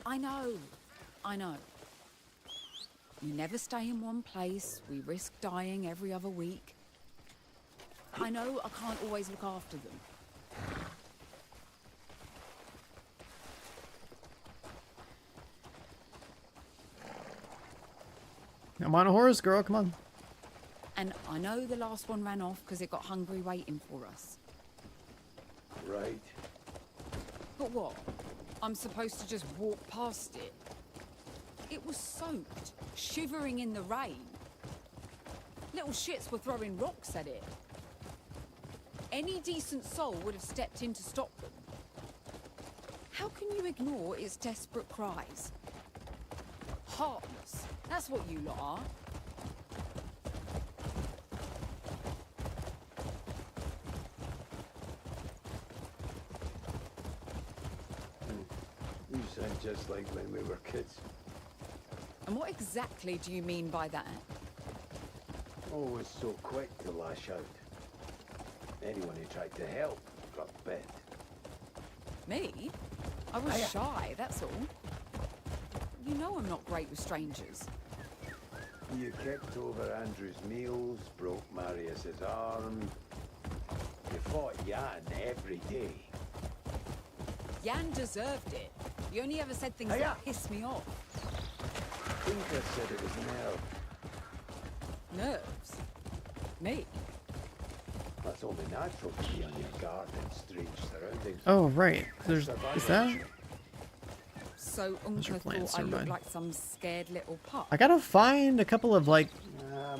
I know. We never stay in one place. We risk dying every other week. I know I can't always look after them. I'm on a horse, girl, come on. And I know the last one ran off because it got hungry waiting for us. Right. But what? I'm supposed to just walk past it? It was soaked, shivering in the rain. Little shits were throwing rocks at it. Any decent soul would have stepped in to stop them. How can you ignore its desperate cries? Heartless. That's what you lot are. You sound just like when we were kids. And what exactly do you mean by that? Always so quick to lash out. Anyone who tried to help got bit. Me? I was shy, that's all. You know I'm not great with strangers. You kicked over Andrew's meals, broke Marius's arm. You fought Jan every day. Jan deserved it. You only ever said things that piss me off. Inca said it was Nerves? Me? That's only natural to be on your guard in strange surroundings. Oh, right. Is that? So Uncle thought I looked like some scared little pup. I gotta find a couple of like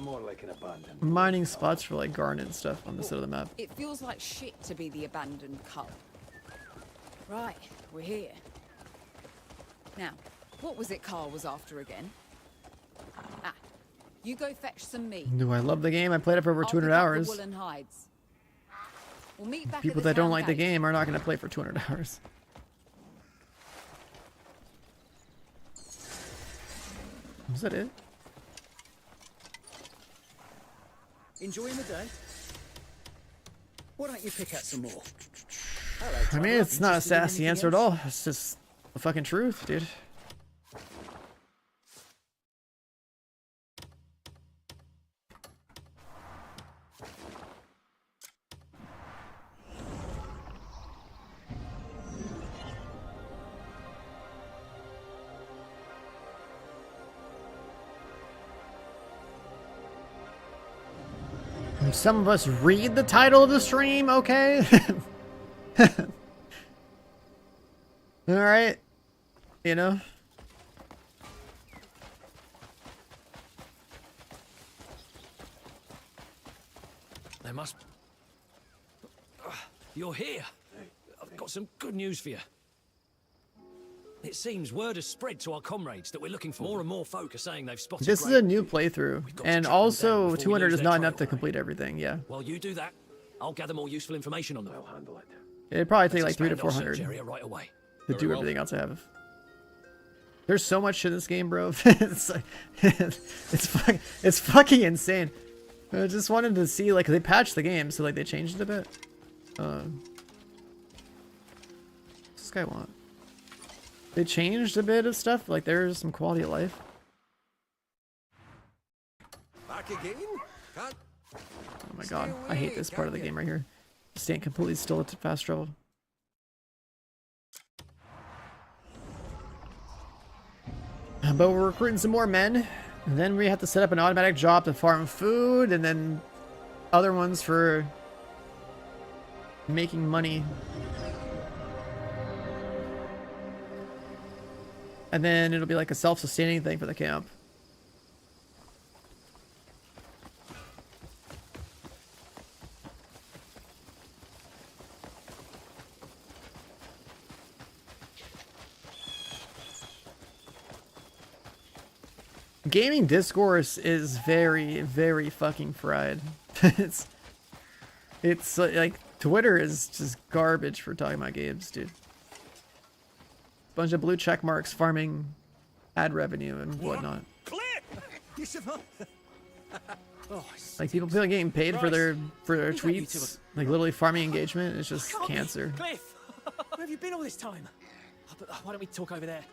more like an abandoned mining spots for like garnet and stuff on this side of the map. It feels like shit to be the abandoned cub. Right, we're here. Now, what was it Carl was after again? Ah, you go fetch some meat. Do I love the game? I played it for over 200 hours. Woolen hides. We'll meet back People at the that don't town like the gate. game are not going to play for 200 hours. Is that it? Enjoying the day? Why don't you pick out some more? I mean, it's not a sassy answer at all. It's just the fucking truth, dude. Some of us read the title of the stream, okay? Alright. You know? There must... You're here. I've got some good news for you. It seems word has spread to our comrades that we're looking for. More and more folk are saying they've spotted. This is a new playthrough, and also 200 is not enough to complete everything. Yeah. While you do that, I'll gather more useful information on them. I'll handle it. It'd probably take like 300 to Expand our 400 search area right away. to do everything else I have. There's so much shit in this game, bro. It's like, it's fucking insane. I just wanted to see, like, they patched the game, so like they changed it a bit. What's this guy want? They changed a bit of stuff, like there's some quality of life. Back again? Can't... Oh my god, I hate this part of the game right here. Staying completely still at fast travel. But we're recruiting some more men. And then we have to set up an automatic job to farm food, and then other ones for making money. And then it'll be like a self-sustaining thing for the camp. Gaming discourse is very, very fucking fried. it's like Twitter is just garbage for talking about games, dude. Bunch of blue check marks farming ad revenue and whatnot. Like people feel like getting paid for their tweets, like literally farming engagement. It's just cancer. Cliff, where have you been all this time? Why don't we talk over there?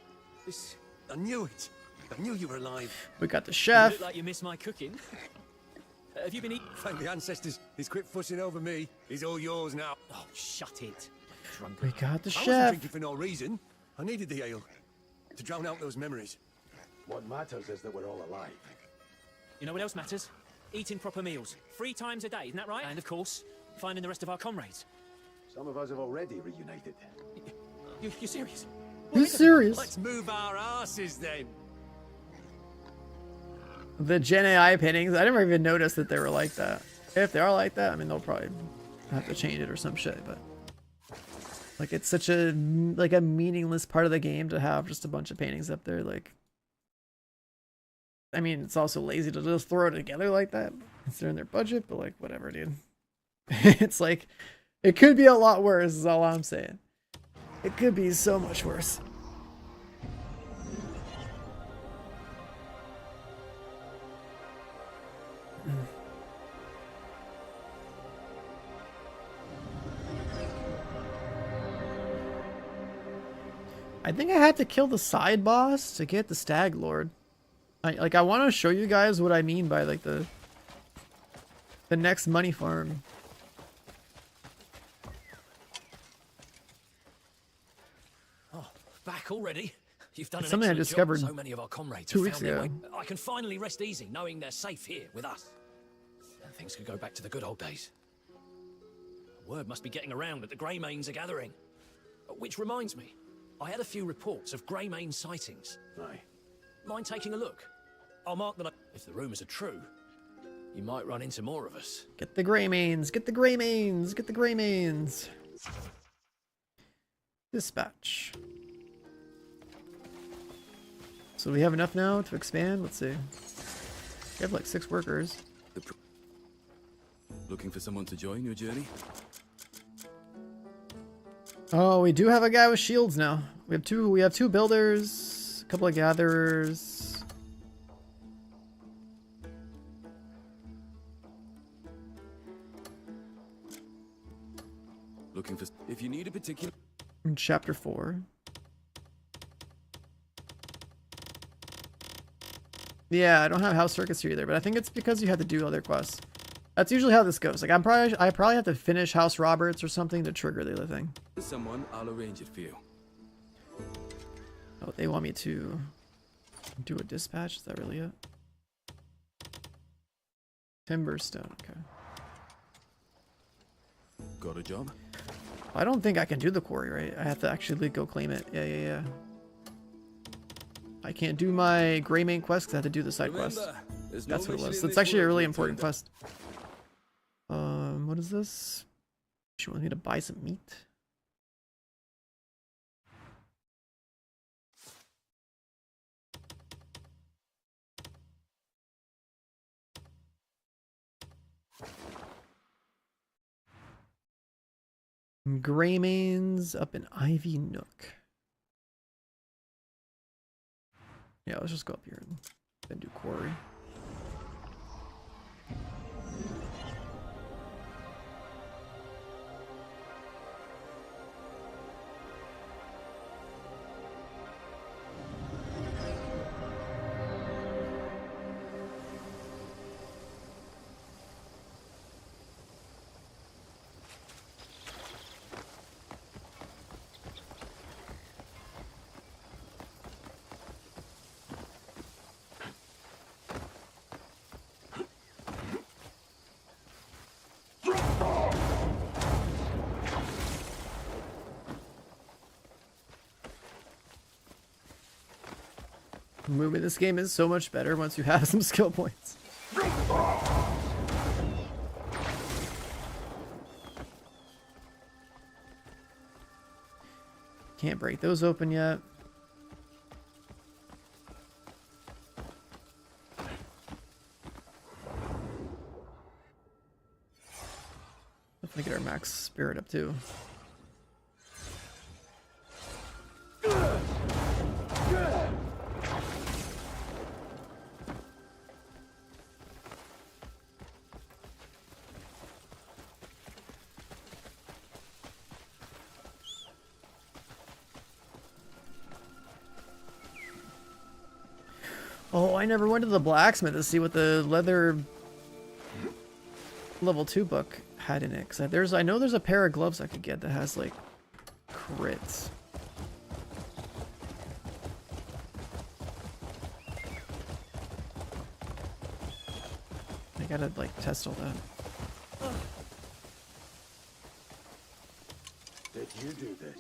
This... I knew it. I knew you were alive. We got the You chef. look like you miss my cooking. Have you been eating? Thank the ancestors. He's quit fussing over me. He's all yours now. Oh, shut it. Drunk. We got the I wasn't chef. drinking for no reason. I needed the ale to drown out those memories. What matters is that we're all alive. You know what else matters? Eating proper meals. 3 times a day, isn't that right? And of course, finding the rest of our comrades. Some of us have already reunited. You're serious? You serious? Let's move our asses then. The Gen AI paintings, I never even noticed that they were like that. If they are like that, I mean, they'll probably have to change it or some shit, but like it's such a meaningless part of the game to have just a bunch of paintings up there. Like, I mean, it's also lazy to just throw it together like that considering their budget, but like whatever, dude. It's like it could be a lot worse is all I'm saying. It could be so much worse. I think I had to kill the side boss to get the Stag Lord. I want to show you guys what I mean by like the next money farm. Oh, back already? You've done It's an something I excellent discovered job. So many of our comrades 2 have weeks found their ago. way. I can finally rest easy knowing they're safe here with us. And things could go back to the good old days. Word must be getting around that the Greymanes are gathering. Which reminds me, I had a few reports of Greymane sightings. Aye. Mind taking a look? I'll mark that if the rumours are true, you might run into more of us. Get the Greymanes, get the Greymanes, get the Greymanes. Dispatch. So we have enough now to expand? Let's see. We have like 6 workers. Looking for someone to join your journey? Oh, we do have a guy with shields now. We have two builders, a couple of gatherers. particular? In chapter 4. Yeah, I don't have house circus here either, but I think it's because you have to do other quests. That's usually how this goes. Like I probably have to finish House Roberts or something to trigger the other thing. Someone, I'll arrange it for you. Oh, they want me to do a dispatch? Is that really it? Timberstone, okay. Got a job? I don't think I can do the quarry, right? I have to actually go claim it. Yeah. I can't do my Grey Main quest because I have to do the side quest. That's what it was. It's actually a really important quest. What is this? She wants me to buy some meat. Greymanes up in Ivy Nook. Yeah, let's just go up here and then do quarry. Moving this game is so much better once you have some skill points. Can't break those open yet. Definitely get our max spirit up too. Oh, I never went to the blacksmith to see what the leather level 2 book had in it. Cause I know there's a pair of gloves I could get that has like crits. I gotta like test all that. Did you do this?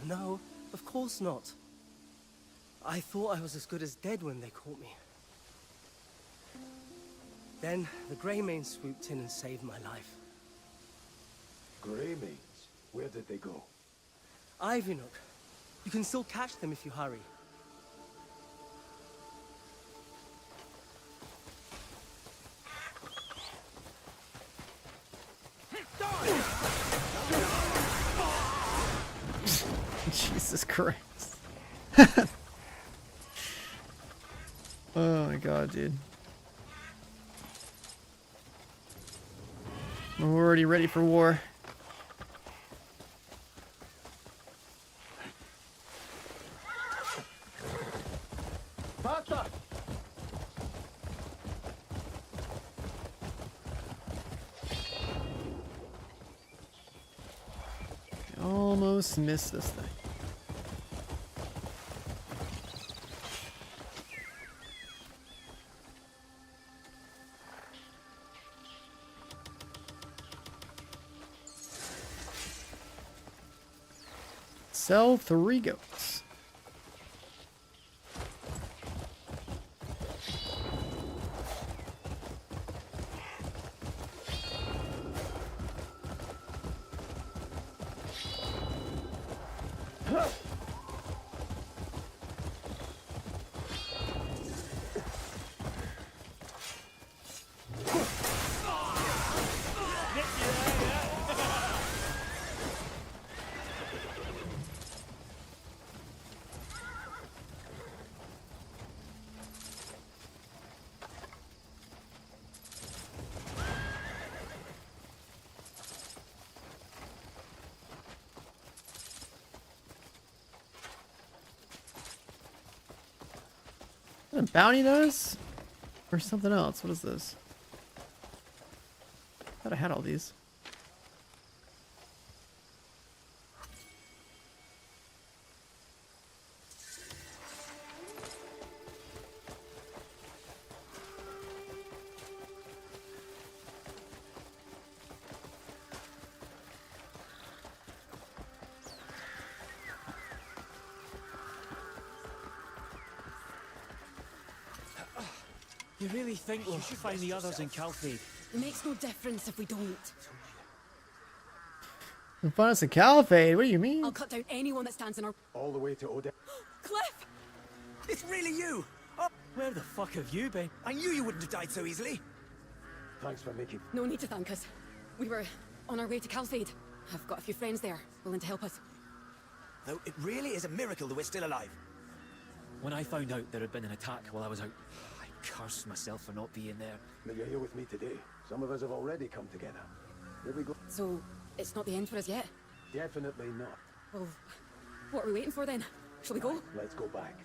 No, of course not. I thought I was as good as dead when they caught me. Then the Greymane swooped in and saved my life. Greymanes? Where did they go? Ivy Nook. You can still catch them if you hurry. Jesus Christ. Oh my god, dude. We're already ready for war. Pasta! I almost missed this thing. Sell 3 goats. A bounty does? Or something else? What is this? I thought I had all these. You really think we'll find the others in Calfade? It makes no difference if we don't. Find us a caliphate? What do you mean? I'll cut down anyone that stands in our... All the way to Ode. Cliff! It's really you! Oh, where the fuck have you been? I knew you wouldn't have died so easily. Thanks for making... No need to thank us. We were on our way to Calfade. I've got a few friends there, willing to help us. Though it really is a miracle that we're still alive. When I found out there had been an attack while I was out, I cursed myself for not being there. But you're here with me today. Some of us have already come together. Here we go. So, it's not the end for us yet? Definitely not. Well, what are we waiting for then? Shall we go? Let's go back.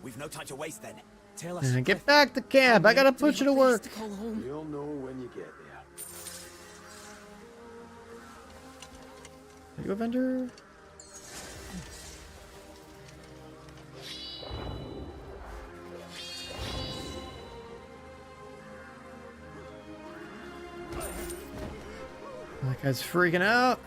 We've no time to waste then. Tell us. Get back to camp. I gotta put you to work. To call home. You'll know when you get there. Are you a vendor? That guy's freaking out.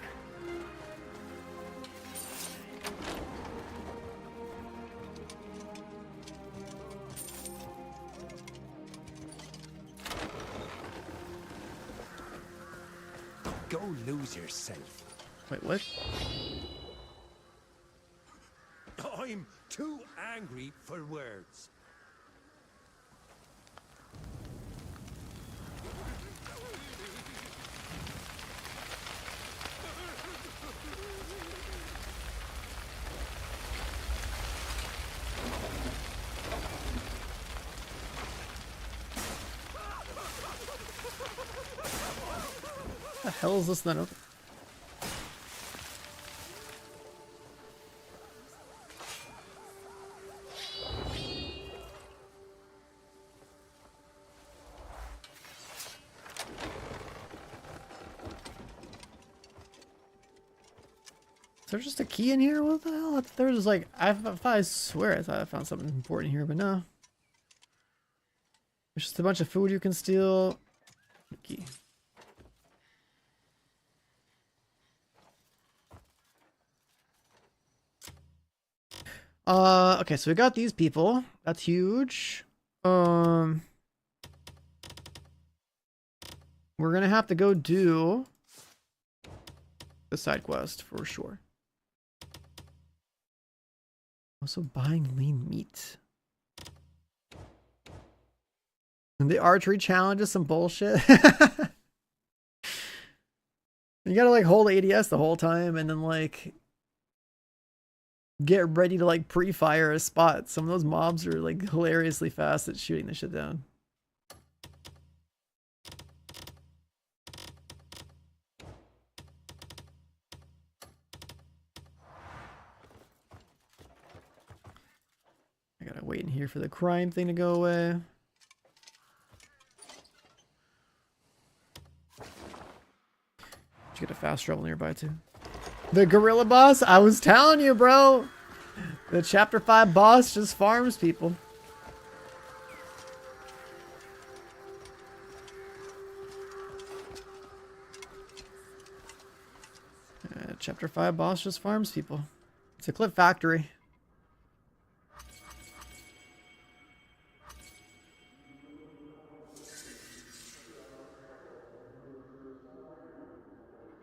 Go lose yourself. Wait, what? I'm too angry for words. The hell is this then? Open? Is there just a key in here? What the hell? There was like, I swear I thought I found something important here, but no. There's just a bunch of food you can steal. Key. Okay, so we got these people. That's huge. We're gonna have to go do the side quest for sure. Also buying lean meat. And the archery challenge is some bullshit. You gotta like hold ADS the whole time and then like get ready to like pre-fire a spot. Some of those mobs are like hilariously fast at shooting this shit down. I gotta wait in here for the crime thing to go away. Did you get a fast travel nearby too? The gorilla boss? I was telling you, bro. The chapter 5 boss just farms people. Chapter 5 boss just farms people. It's a clip factory.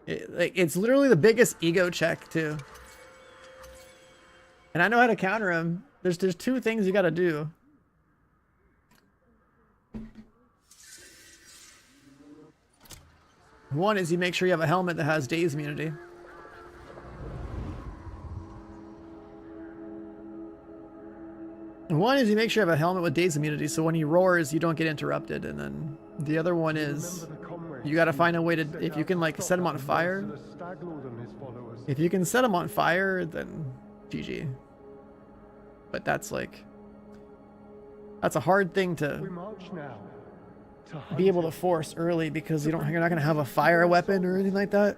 It's literally the biggest ego check too. And I know how to counter him. There's two things you gotta do. One is you make sure you have a helmet that has daze immunity. And one is you make sure you have a helmet with daze immunity so when he roars you don't get interrupted. And then the other one is you gotta find a way to, if you can like set him on fire. If you can set him on fire, then GG. But that's like, That's a hard thing We to march now to be able to force early because you're not going to have a fire weapon or anything like that.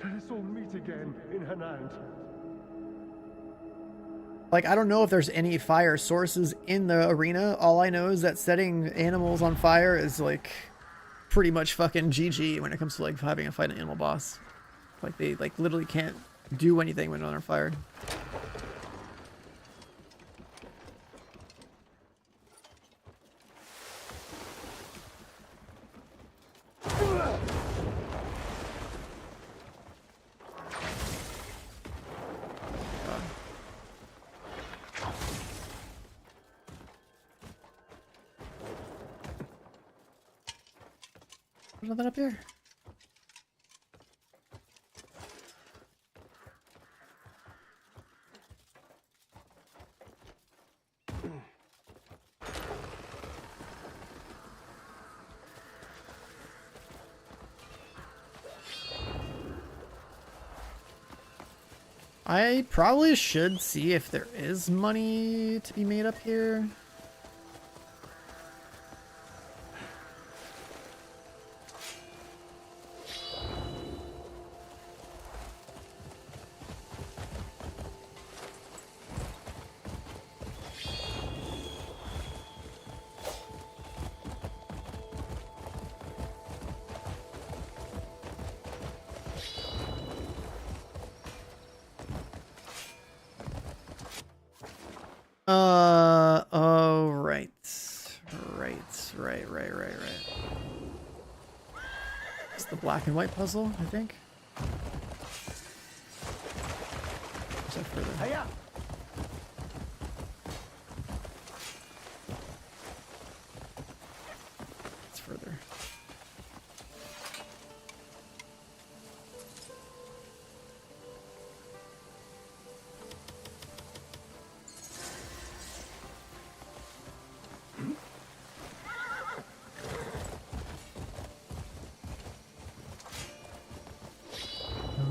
Let us all meet again in Hanand. Like, I don't know if there's any fire sources in the arena. All I know is that setting animals on fire is, like, pretty much fucking GG when it comes to, like, having a fight an animal boss. Like, they, like, literally can't do anything when they're fired. There's nothing up here. I probably should see if there is money to be made up here. Oh, right. Right. It's the black and white puzzle, I think. Is that further? Hiya! It's further.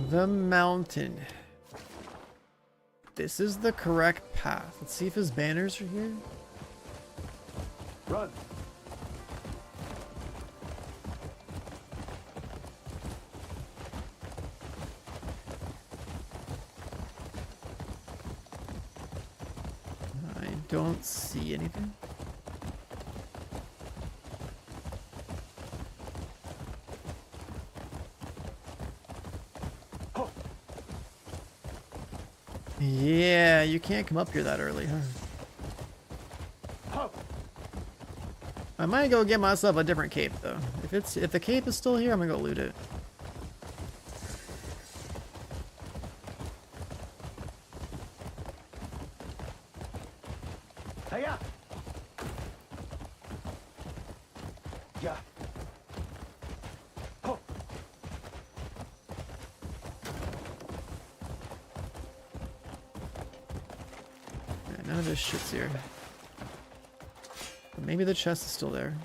The mountain. This is the correct path. Let's see if his banners are here. Run! I don't see anything. Yeah, you can't come up here that early, huh? I might go get myself a different cape though. If the cape is still here, I'm gonna go loot it. Hiya! Yeah. Yeah, none of this shit's here. But maybe the chest is still there.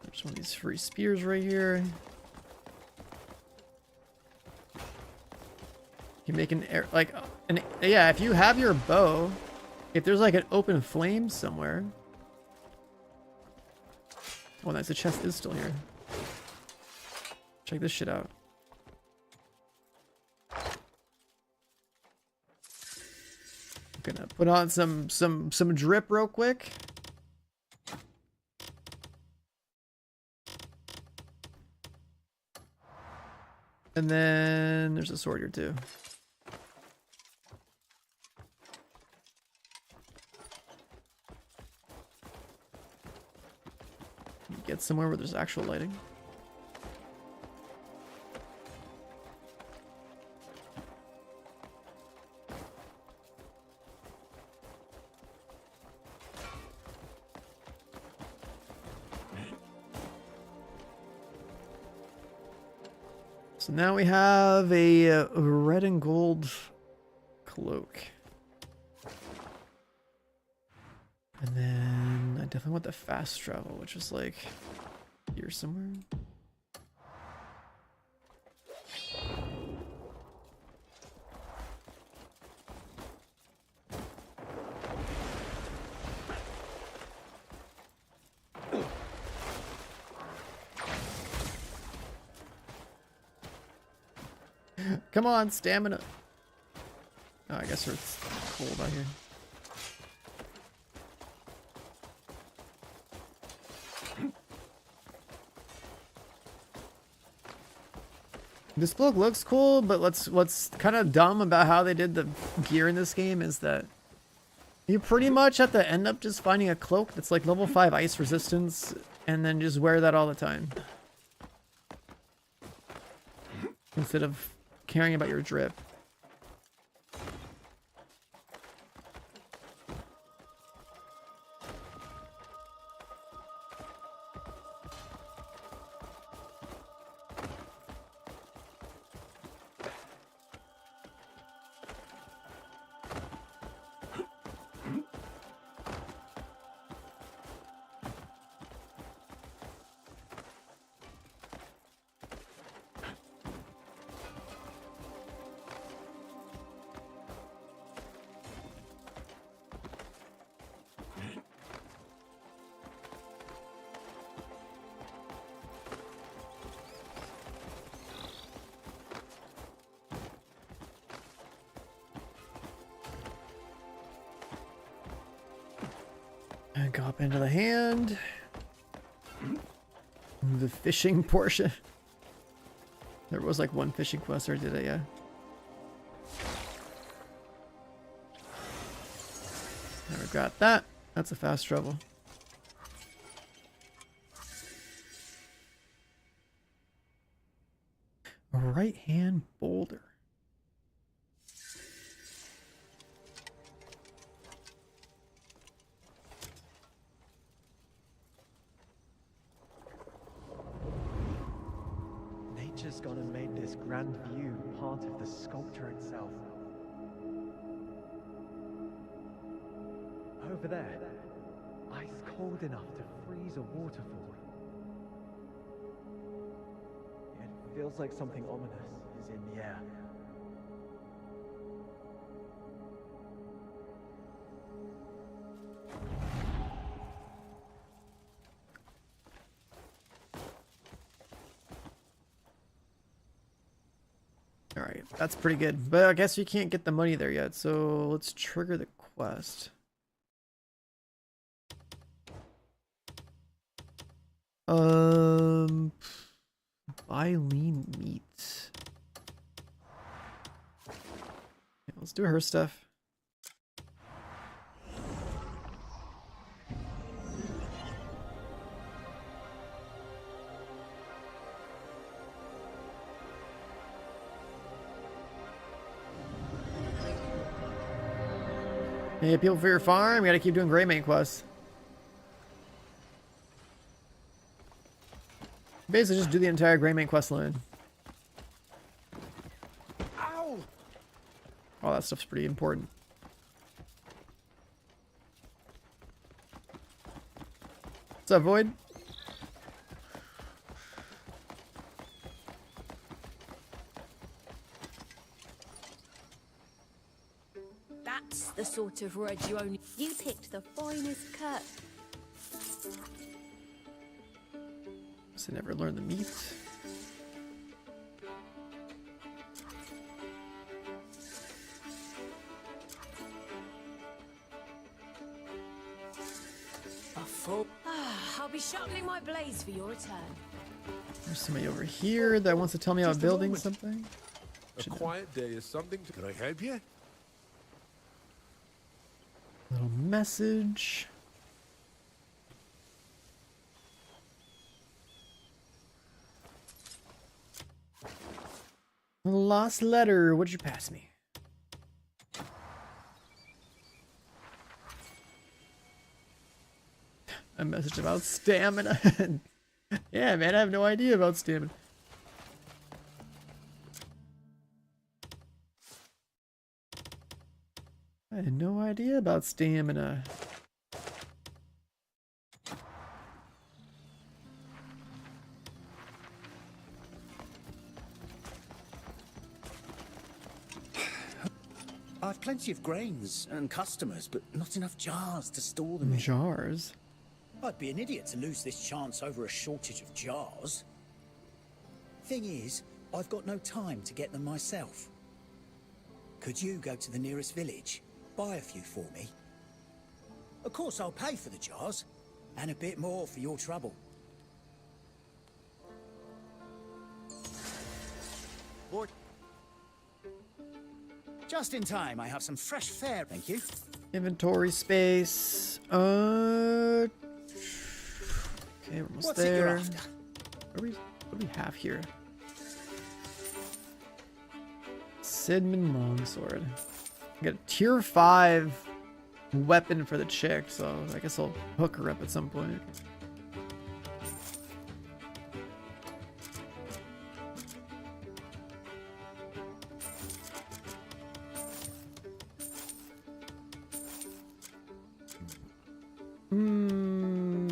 There's one of these free spears right here. You make an air, like, yeah, if you have your bow, if there's like an open flame somewhere. Oh, nice, the chest is still here. Check this shit out. I'm gonna put on some drip real quick. And then there's a sword here too. Get somewhere where there's actual lighting. So now we have a red and gold cloak. And then I definitely want the fast travel, which is like here somewhere. Come on, stamina. Oh, I guess it's cold out here. This book looks cool, but what's kind of dumb about how they did the gear in this game is that you pretty much have to end up just finding a cloak that's like level 5 ice resistance and then just wear that all the time. Instead of caring about your drip. And go up into the hand. The fishing portion. There was like one fishing quest, or did it? Yeah. Never got that. That's a fast travel. A right hand boulder. Nature's gone and made this grand view part of the sculpture itself. Over there, ice cold enough to freeze a waterfall. It feels like something ominous is in the air. Alright, that's pretty good. But I guess you can't get the money there yet, so let's trigger the quest. Buy lean meat. Yeah, let's do her stuff. Hey, people for your farm, we gotta keep doing gray main quests. Basically, just do the entire gray main quest line. Ow! All that stuff's pretty important. What's up, Void? That's the sort of word you picked the finest cut. So never learn the meat. I'll be shuttling my blades for your return. There's somebody over here that wants to tell me about building something. A quiet day is something to... Can I help you? Little message. Lost letter. What'd you pass me? A message about stamina. Yeah, man, I have no idea about stamina. I had no idea about stamina. plenty of grains and customers, but not enough jars to store them in. Jars? I'd be an idiot to lose this chance over a shortage of jars. Thing is, I've got no time to get them myself. Could you go to the nearest village, buy a few for me? Of course, I'll pay for the jars, and a bit more for your trouble. Just in time, I have some fresh fare, thank you. Inventory space. Okay, we're almost What's it you're there. after? What do we have here? Sidman longsword. I got a tier 5 weapon for the chick, so I guess I'll hook her up at some point.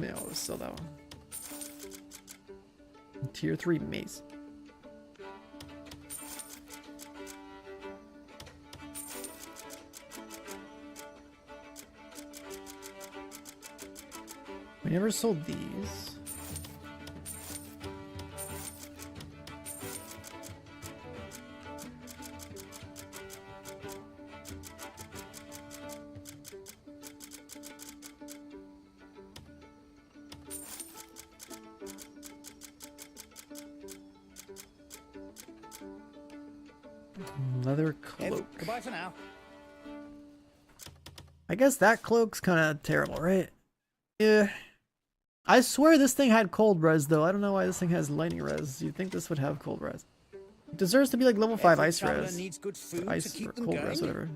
Yeah, I'll sell that one. Tier 3 mace. We never sold these. Leather cloak. Goodbye for now. I guess that cloak's kind of terrible, right? Yeah. I swear this thing had cold res, though. I don't know why this thing has lightning res. You'd think this would have cold res. It deserves to be like level 5 ice res. Needs good food Ice to keep or them cold going. res, whatever.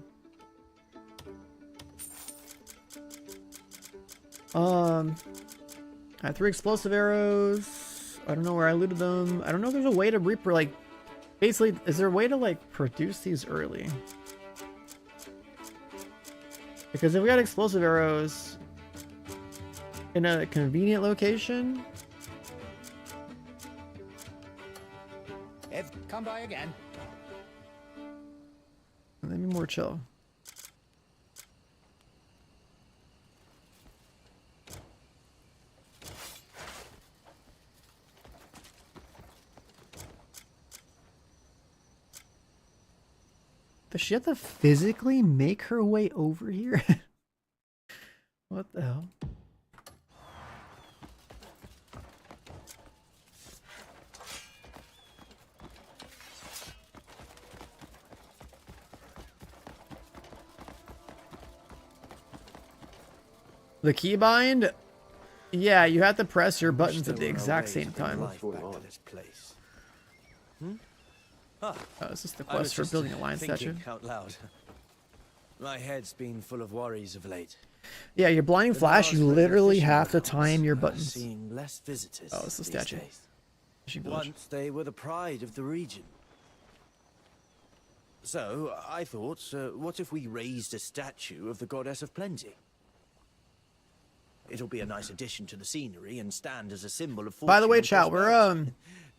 I have 3 explosive arrows. I don't know where I looted them. I don't know if there's a way to like, basically, is there a way to like produce these early? Because if we got explosive arrows in a convenient location, Ev, come by again. let me more chill. Does she have to physically make her way over here? What the hell? The keybind? Yeah, you have to press your buttons at the exact same time. This place. Oh, is this the quest for building a lion statue? Out loud. My head's been full of worries of late. Yeah, your blinding flash, you literally have to time your buttons. Seeing less visitors. Oh, it's the these statue. days. Fishing village. Once they were the pride of the region. So I thought, what if we raised a statue of the goddess of plenty? It'll be a nice addition to the scenery and stand as a symbol of fortune. By the way, and chat, we're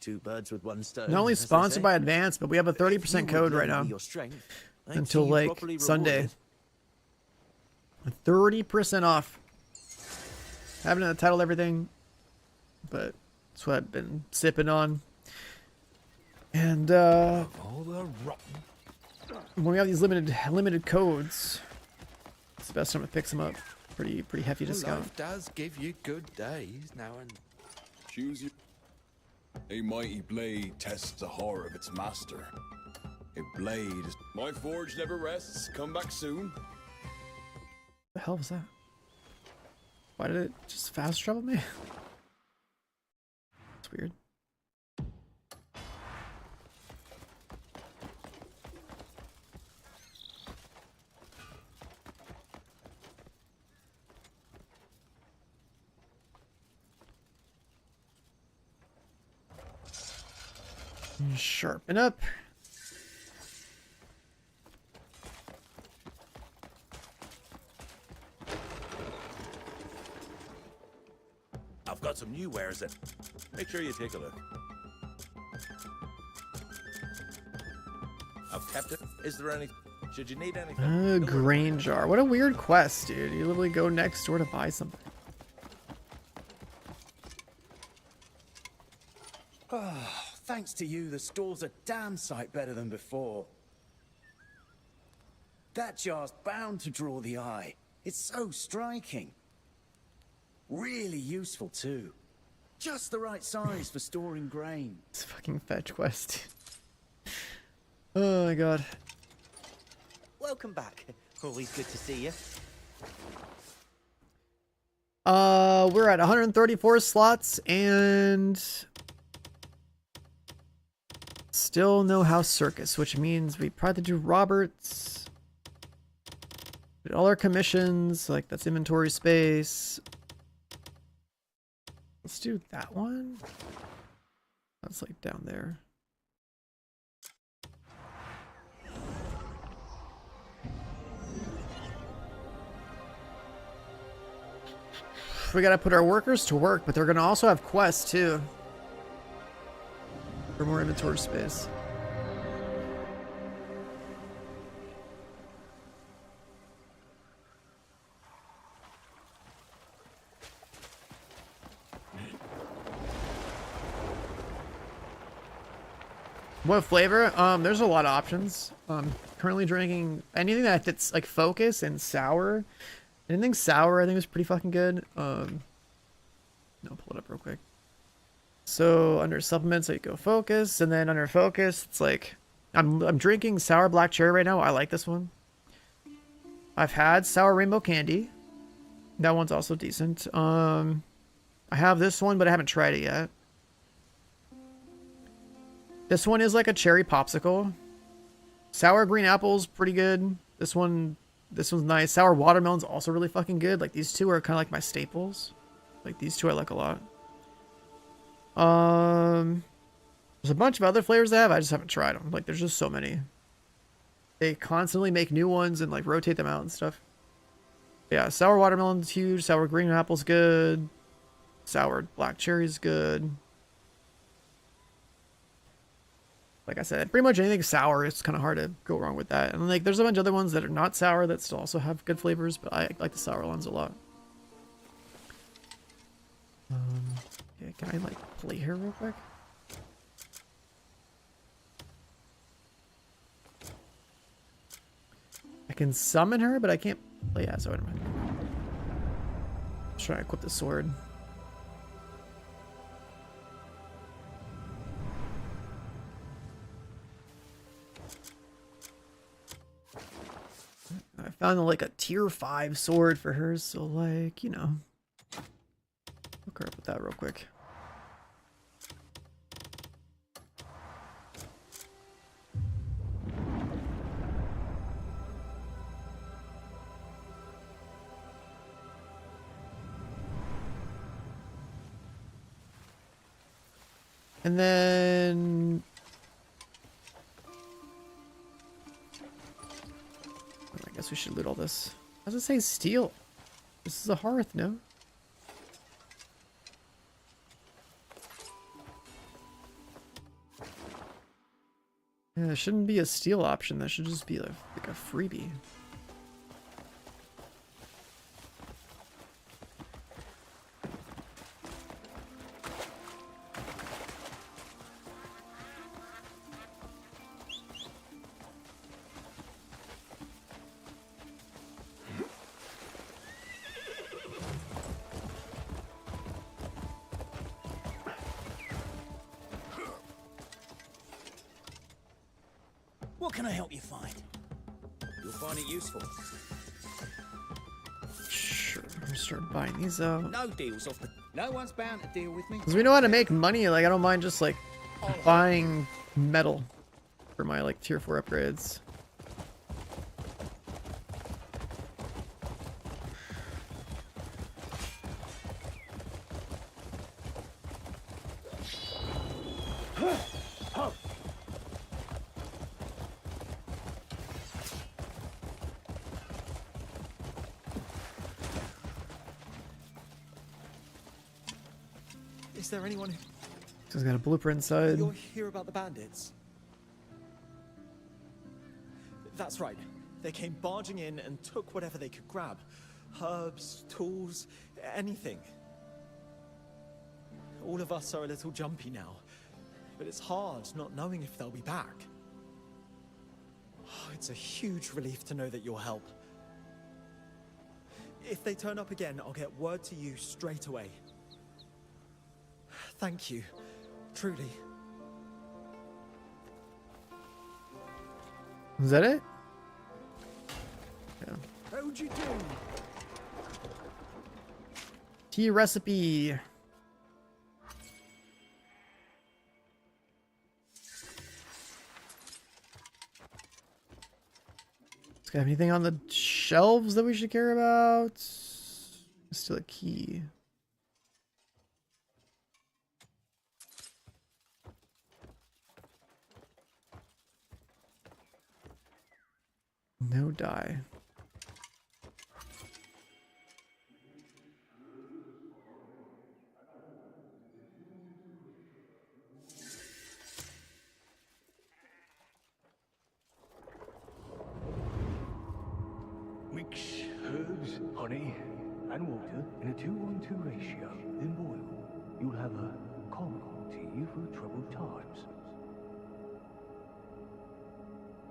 two birds with one stone. not only as they sponsored say. by Advance, but we have a 30% code right now Your strength, I'd until see you like properly Sunday. rewarded. 30% off. Haven't titled everything, but that's what I've been sipping on. And All the rotten. when we have these limited codes, it's the best time to pick them up. Pretty hefty discount. Life does give you good days now and choose you. A mighty blade tests the horror of its master. A blade is... My forge never rests. Come back soon. The hell was that? Why did it just fast travel me? It's weird. Sharpen up. I've got some new wares in. Make sure you take a look. I've kept it. Is there any... Should you need anything? Grain jar. What a weird quest, dude. You literally go next door to buy something. Oh, thanks to you, the store's a damn sight better than before. That jar's bound to draw the eye. It's so striking. Really useful, too. Just the right size for storing grain. It's a fucking fetch quest. Oh my god. Welcome back. Always good to see you. We're at 134 slots and still no house circus, which means we probably have to do Roberts. Did all our commissions, like that's inventory space. Let's do that one. That's like down there. We gotta put our workers to work, but they're gonna also have quests too. For more inventory space. What flavor? There's a lot of options. Currently drinking anything that's like focus and sour. Anything sour I think is pretty fucking good. No, pull it up real quick. So under supplements, I go focus, and then under focus, it's like I'm drinking sour black cherry right now. I like this one. I've had sour rainbow candy. That one's also decent. I have this one, but I haven't tried it yet. This one is like a cherry popsicle. Sour green apple's pretty good. This one's nice. Sour watermelon's also really fucking good. Like these two are kind of like my staples. Like these two I like a lot. There's a bunch of other flavors they have. I just haven't tried them. Like there's just so many. They constantly make new ones and like rotate them out and stuff. Yeah, sour watermelon's huge. Sour green apple's good. Sour black cherry's good. Like I said, pretty much anything sour, it's kind of hard to go wrong with that. And like, there's a bunch of other ones that are not sour that still also have good flavors, but I like the sour ones a lot. Yeah, can I like play here real quick? I can summon her, but I can't play as. So I don't mind. Let's try to equip the sword. I found like a tier 5 sword for her, so like, you know. Look her up with that real quick. And then I guess we should loot all this. How does it say steel? This is a hearth, no? Yeah, there shouldn't be a steel option. That should just be like a freebie. What can I help you find? You'll find it useful. Sure, I'm start buying these out. No deals off the... No one's bound to deal with me. Because we know how to make money. Like I don't mind just like buying metal for my like tier 4 upgrades. Is there anyone who... So it's got a blueprint inside. You'll hear about the bandits? That's right. They came barging in and took whatever they could grab. Herbs, tools, anything. All of us are a little jumpy now, but it's hard not knowing if they'll be back. Oh, it's a huge relief to know that you'll help. If they turn up again, I'll get word to you straight away. Thank you, truly. Is that it? Yeah. How'd you do? Tea recipe. Got anything on the shelves that we should care about? Still a key. No dye. Mix herbs, honey, and water in a 2-1-2 ratio. Then boil. You'll have a calm tea for troubled times.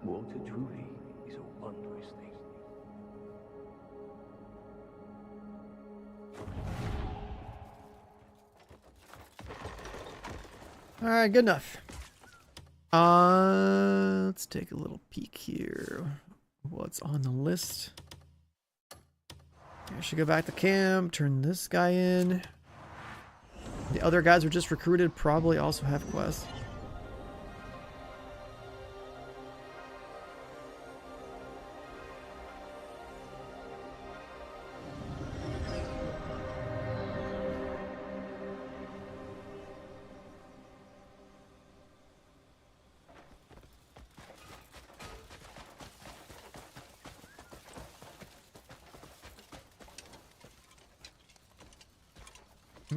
Water truly is a wondrous thing. All right, good enough. Let's take a little peek here. What's on the list? I should go back to camp, turn this guy in. The other guys were just recruited, probably also have quests.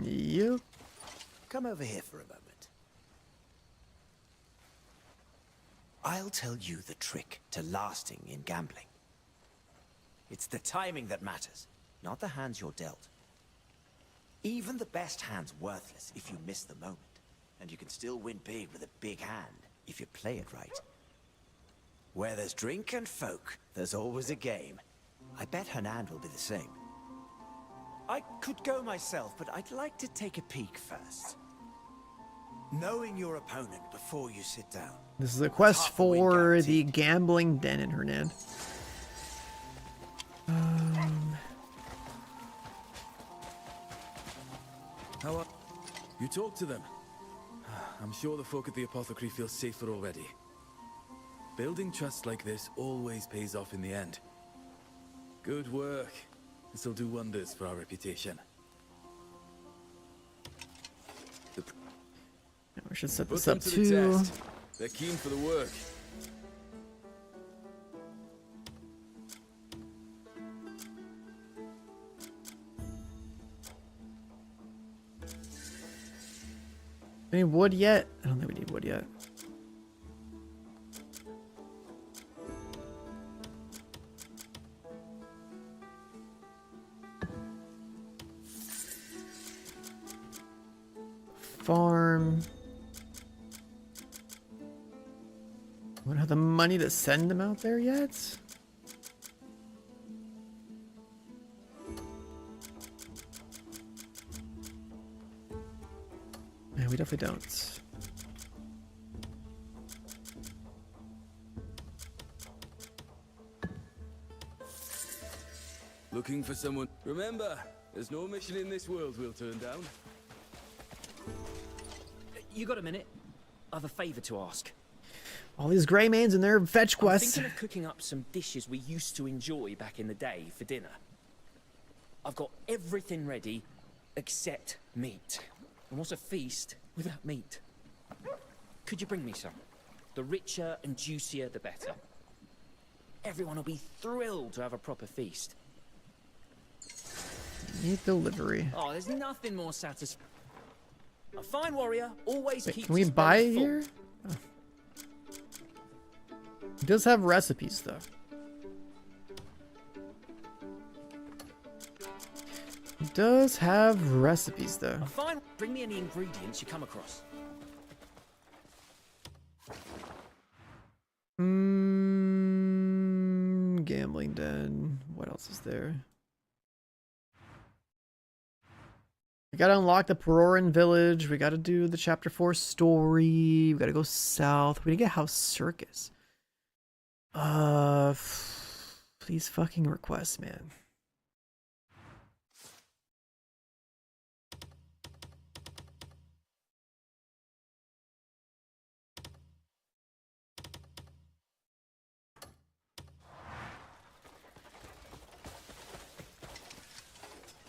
Yep. Come over here for a moment. I'll tell you the trick to lasting in gambling. It's the timing that matters, not the hands you're dealt. Even the best hand's worthless if you miss the moment, and you can still win big with a big hand if you play it right. Where there's drink and folk, there's always a game. I bet Hernand will be the same. I could go myself, but I'd like to take a peek first. Knowing your opponent before you sit down. This is a quest for the gambling den in Hernand. How up? You talk to them. I'm sure the folk at the apothecary feel safer already. Building trust like this always pays off in the end. Good work. This'll do wonders for our reputation. We should set this Put up them to the too. test. They're keen for the work. Any wood yet? I don't think we need wood yet. Farm. We don't have the money to send them out there yet. Yeah, we definitely don't. Looking for someone. Remember, there's no mission in this world we'll turn down. You got a minute? I've a favor to ask. All these grey mains and their fetch I'm quests. thinking of cooking up some dishes we used to enjoy back in the day for dinner. I've got everything ready except meat. And what's a feast without meat? Could you bring me some? The richer and juicier, the better. Everyone will be thrilled to have a proper feast. Meat delivery. Oh, there's nothing more satisfying. A fine warrior always Wait, keeps can we his buy belly it full. here? Oh. It does have recipes though. does have recipes though. Fine. Bring me any ingredients you come across. Gambling den. What else is there? We gotta unlock the Peroran village. We gotta do the chapter 4 story. We gotta go south. We need to get House Circus. Please fucking request, man.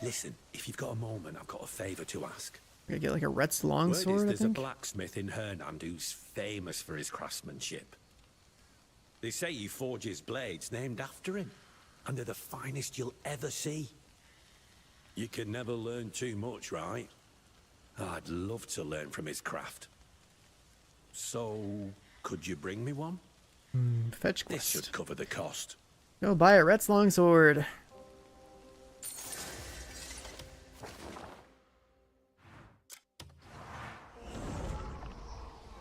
Listen, if you've got a moment, I've got a favour to ask. We gotta get like a Rhett's longsword, Word is I there's a think. blacksmith in Hernand who's famous for his craftsmanship. They say he forges blades named after him, and they're the finest you'll ever see. You can never learn too much, right? I'd love to learn from his craft. So, could you bring me one? Fetch This quest. should cover the cost. Go buy a Rhett's longsword.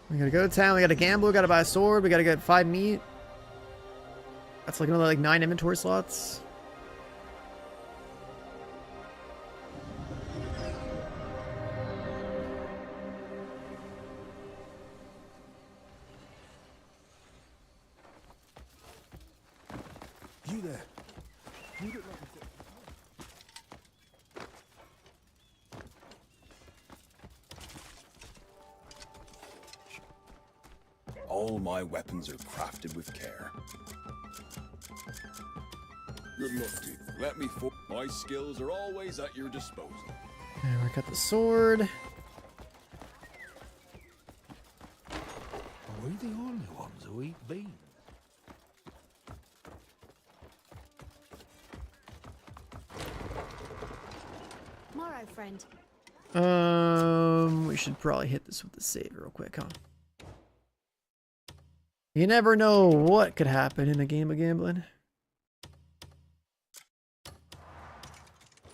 We gotta go to town, we gotta gamble, we gotta buy a sword, we gotta get 5 meat. That's like another like 9 inventory slots. You there? You look like All my weapons are crafted with care. Good luck to you. Let me my skills are always at your disposal. And we got the sword. Are we the only ones who eat beans? Morrow, friend. We should probably hit this with the save real quick, huh? You never know what could happen in a game of gambling.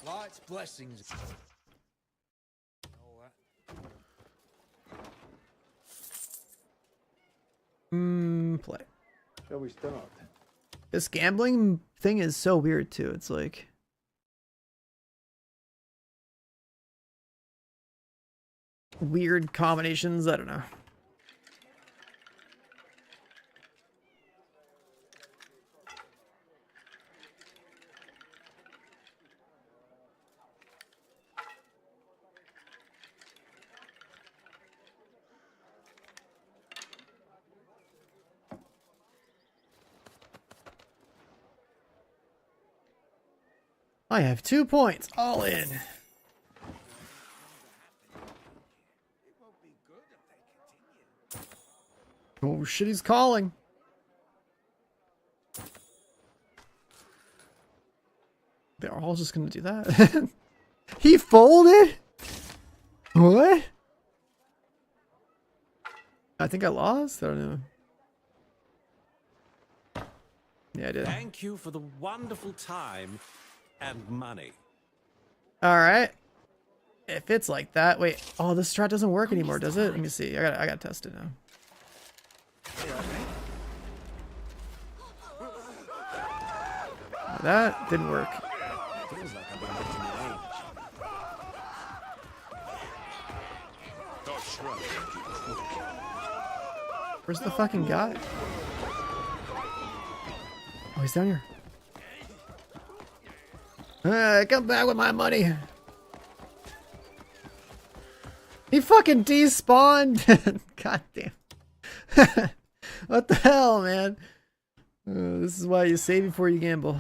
Lord's blessings. Play. Shall we start? This gambling thing is so weird too. It's like weird combinations. I don't know. I have 2 points, all in. Oh shit, he's calling. They're all just gonna do that. He folded? What? I think I lost? I don't know. Yeah, I did. Thank you for the wonderful time and money. Alright. If it's like that, wait. Oh, this strat doesn't work anymore, does it? Let me see. I gotta test it now. That didn't work. Feels like I've been making my age. Where's the fucking guy? Oh, he's down here. Come back with my money. He fucking despawned. God damn. What the hell, man? This is why you save before you gamble.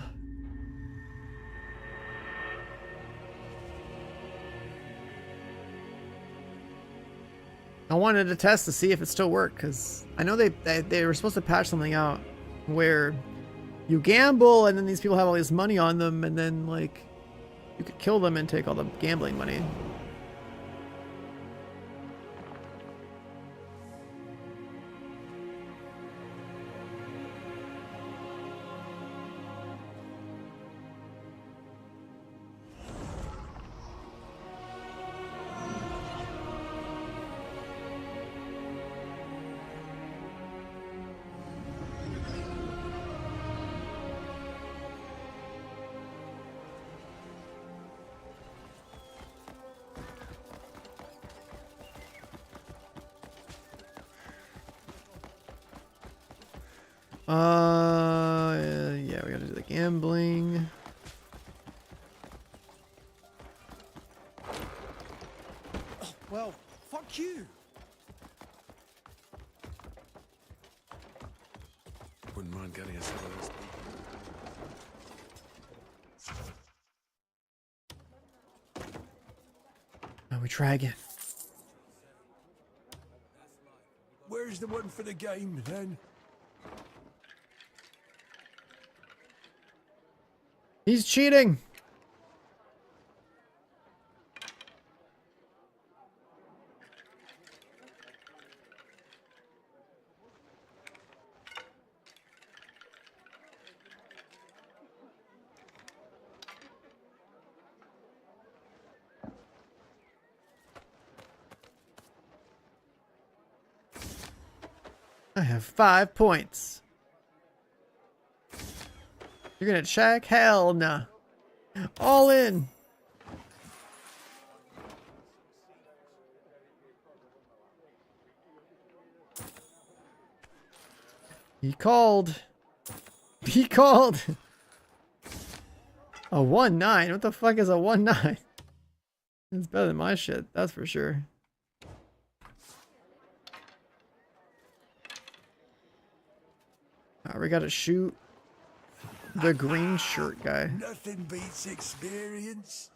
I wanted to test to see if it still worked, because I know they were supposed to patch something out where you gamble and then these people have all this money on them, and then like you could kill them and take all the gambling money. Yeah, we gotta do the gambling. Well, fuck you. Wouldn't mind getting us some of those people. Now we try again. Where's the one for the game, then? He's cheating. I have 5 points. You're gonna check? Hell no. All in. He called. He called. A 1-9. What the fuck is a 1-9? It's better than my shit, that's for sure. We gotta shoot the green shirt guy. Nothing beats experience.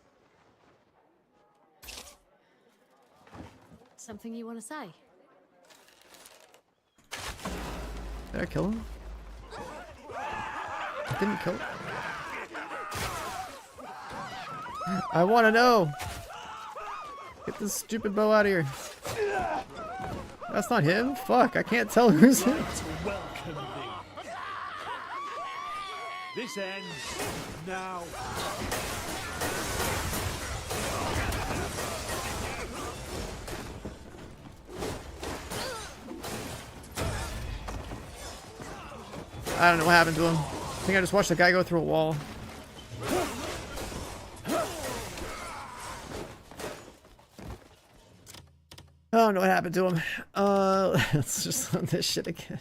Something you want to say? Did I kill him? I didn't kill him. I want to know. Get this stupid bow out of here. That's not him? Fuck, I can't tell who's him. Welcome thee. This ends now. I don't know what happened to him. I think I just watched the guy go through a wall. I don't know what happened to him. Let's just run this shit again.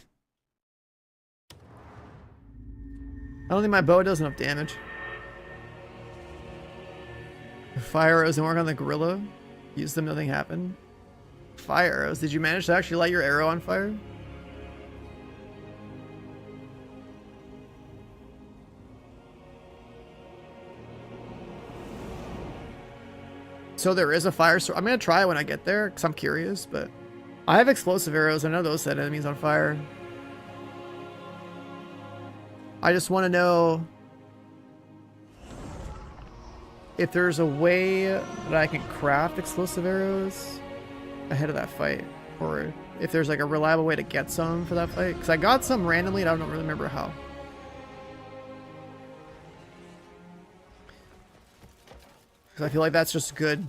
I don't think my bow does enough damage. Fire arrows didn't work on the gorilla. Used them, nothing happened. Fire arrows. Did you manage to actually light your arrow on fire? So there is a fire source. I'm gonna try it when I get there because I'm curious, but I have explosive arrows. I know those set enemies on fire. I just want to know if there's a way that I can craft explosive arrows ahead of that fight, or if there's like a reliable way to get some for that fight. Because I got some randomly and I don't really remember how. Because I feel like that's just good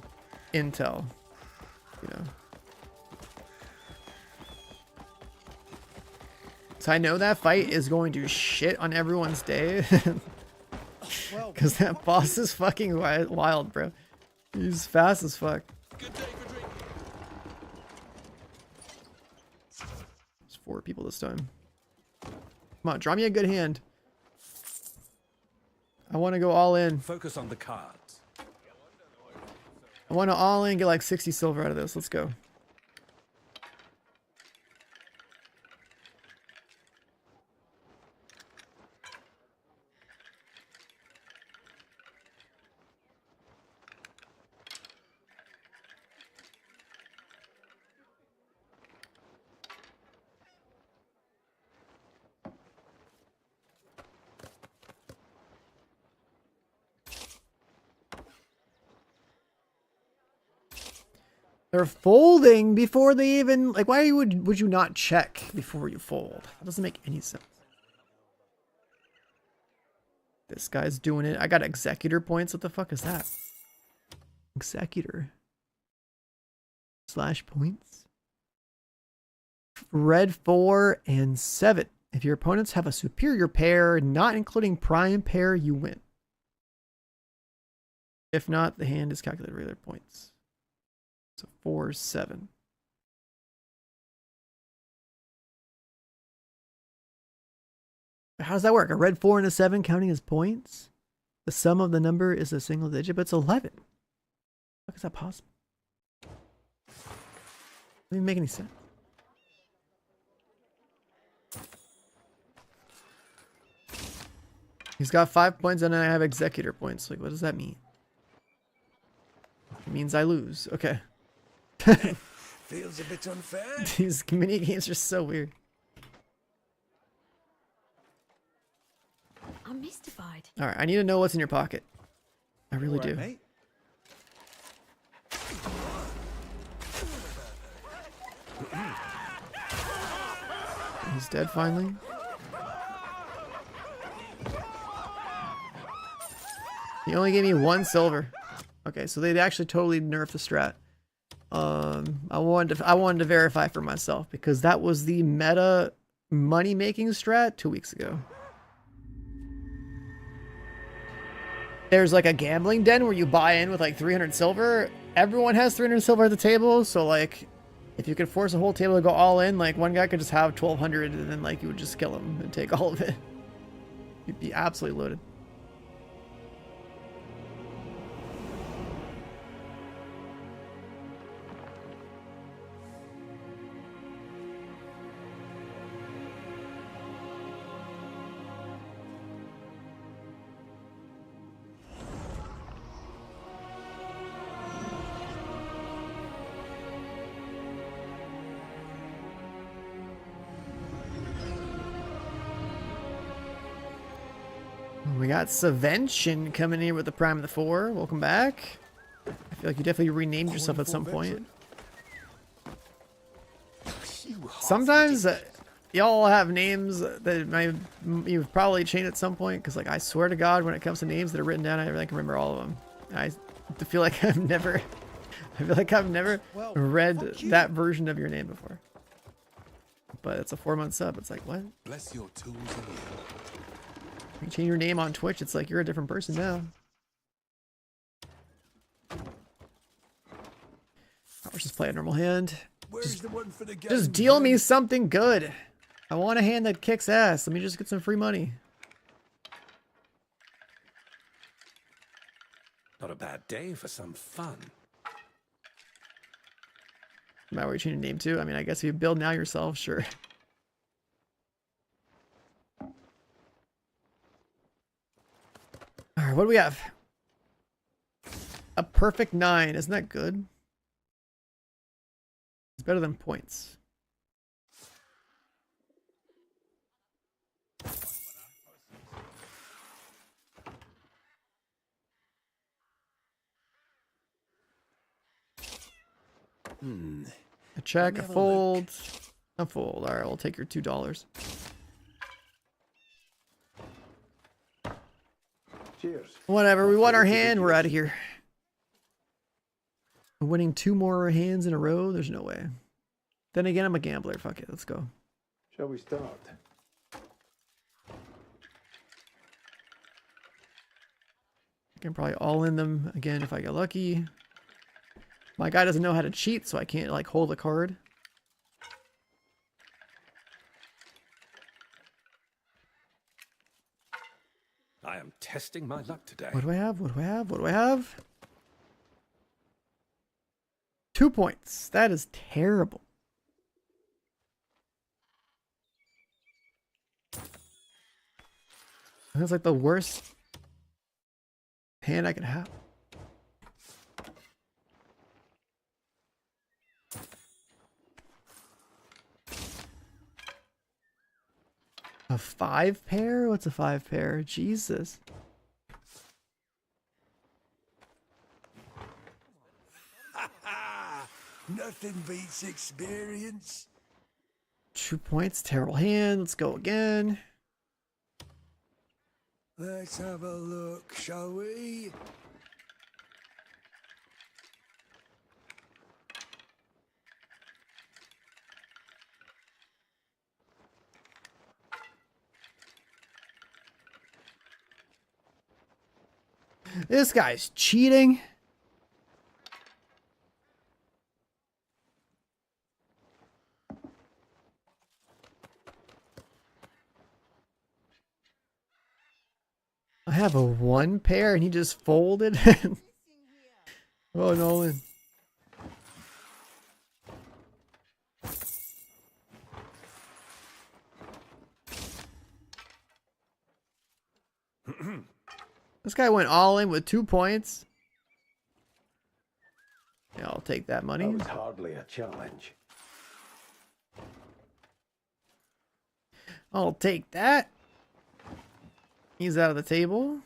intel, you know. So I know that fight is going to shit on everyone's day. Because that boss is fucking wild, bro. He's fast as fuck. There's 4 people this time. Come on, draw me a good hand. I want to go all in. Focus on the cards. I want to all in, get like 60 silver out of this. Let's go. They're folding before they even, like, why would you not check before you fold? That doesn't make any sense. This guy's doing it. I got executor points. What the fuck is that? Executor. / points. Red 4 and 7. If your opponents have a superior pair, not including prime pair, you win. If not, the hand is calculated regular points. So 4, 7. How does that work? A red 4 and a 7 counting as points? The sum of the number is a single digit, but it's 11. How is that possible? Doesn't even make any sense. He's got 5 points and I have executor points. Like, what does that mean? It means I lose. Okay. Feels a bit unfair. These mini games are so weird. I'm mystified. All right, I need to know what's in your pocket. I really All right, do. mate. He's dead finally. He only gave me 1 silver. Okay, so they actually totally nerfed the strat. I wanted to verify for myself because that was the meta money making strat 2 weeks ago. There's like a gambling den where you buy in with like 300 silver. Everyone has 300 silver at the table, so like if you could force a whole table to go all in, like one guy could just have 1200 and then like you would just kill him and take all of it. You'd be absolutely loaded. We got Savention coming in with the Prime of the 4. Welcome back. I feel like you definitely renamed yourself at some point. Sometimes y'all have names that you've probably changed at some point, because like I swear to God, when it comes to names that are written down, I really can remember all of them. I feel like I've never read that version of your name before. But it's a 4-month sub. It's like, what? Bless your tools in here. You change your name on Twitch, it's like you're a different person now. Let's just play a normal hand. Just deal me something good. I want a hand that kicks ass. Let me just get some free money. Not a bad day for some fun. Am I where you change your name to? I mean, I guess if you build now yourself, sure. All right, what do we have? A perfect 9. Isn't that good? It's better than points. A check, a fold, a fold. All right, we'll take your $2. Cheers. Whatever, we won our hand, we're out of here. We're winning 2 more hands in a row? There's no way. Then again, I'm a gambler. Fuck it, let's go. Shall we start? I can probably all in them again if I get lucky. My guy doesn't know how to cheat, so I can't like hold a card. I am testing my luck today. What do I have? What do I have? What do I have? 2 points. That is terrible. That's like the worst hand I could have. A 5 pair? What's a 5 pair? Jesus. Nothing beats experience. 2 points. Terrible hand. Let's go again. Let's have a look, shall we? This guy's cheating. I have a 1 pair and he just folded. Oh, Nolan. This guy went all in with 2 points. Yeah, I'll take that money. That was hardly a challenge. I'll take that. He's out of the table.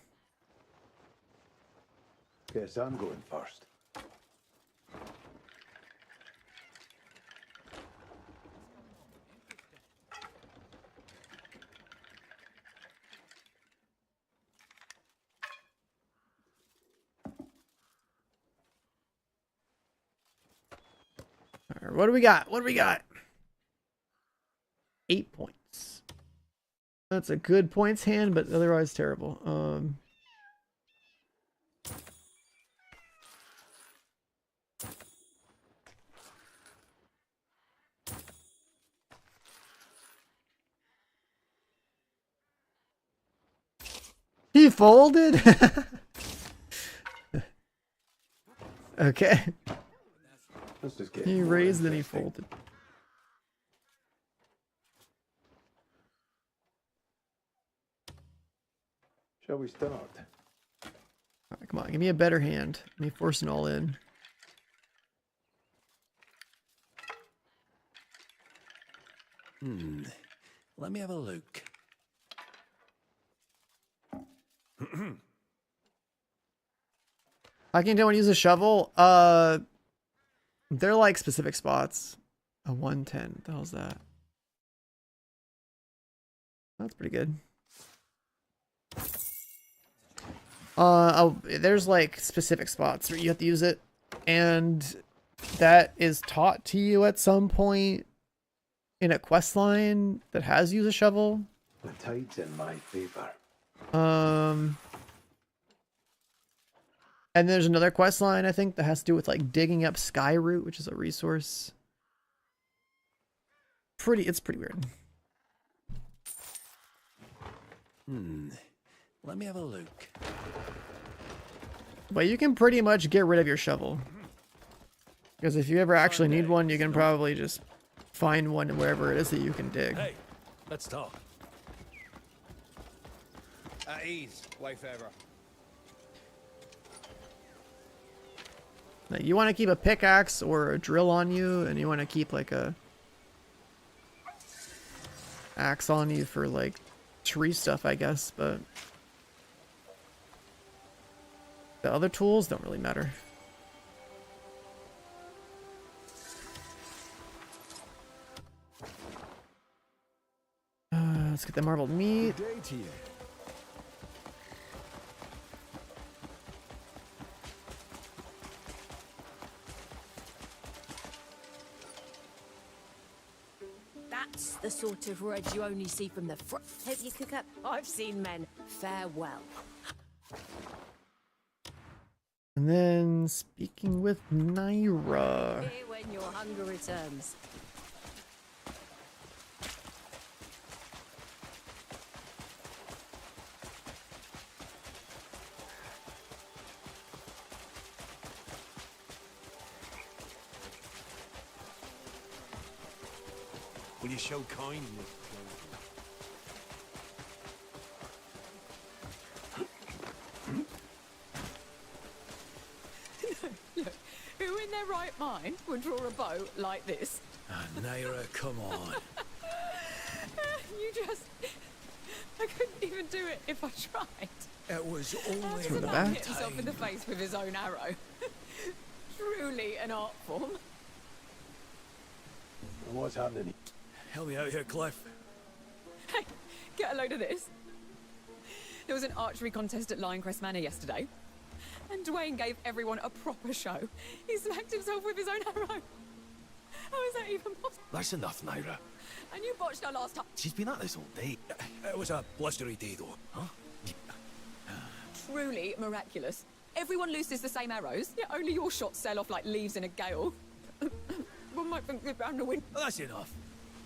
Guess I'm going first. All right, what do we got? What do we got? 8 points. That's a good points hand, but otherwise terrible. He folded? Okay. Let's just get He raised, then he folded. Shall we start? All right, come on, give me a better hand. Let me force an all in. Let me have a look. I can don't use a shovel. They're like specific spots. A 110. What the hell's that? That's pretty good. Oh, there's like specific spots where you have to use it, and that is taught to you at some point in a quest line that has use a shovel. The tide's in my favor. And there's another quest line I think that has to do with like digging up sky root, which is a resource. It's pretty weird. Let me have a look. But you can pretty much get rid of your shovel. Because if you ever actually need one, you can probably just find one wherever it is that you can dig. Hey, let's talk. At ease, Wayfarer. Now, you want to keep a pickaxe or a drill on you, and you want to keep like a axe on you for like tree stuff, I guess, but the other tools don't really matter. Let's get the marbled meat. Good day to you. That's the sort of red you only see from the front. Hope you cook up. I've seen men. Farewell. And then speaking with Naira. Here when your hunger returns. Will you show kindness? Look, who in their right mind would draw a bow like this? Naira, come on. You just... I couldn't even do it if I tried. It was How only does a the man back. hit himself in the face with his own arrow? Truly an art form. What's happening? Help me out here, Cliff. Hey, get a load of this. There was an archery contest at Lioncrest Manor yesterday, and Dwayne gave everyone a proper show. He smacked himself with his own arrow. How is that even possible? That's enough, Naira. And you botched our last time. She's been at this all day. It was a blustery day, though. Huh? Truly miraculous. Everyone looses the same arrows, yet only your shots sail off like leaves in a gale. One might think we're bound to win. Well, that's enough.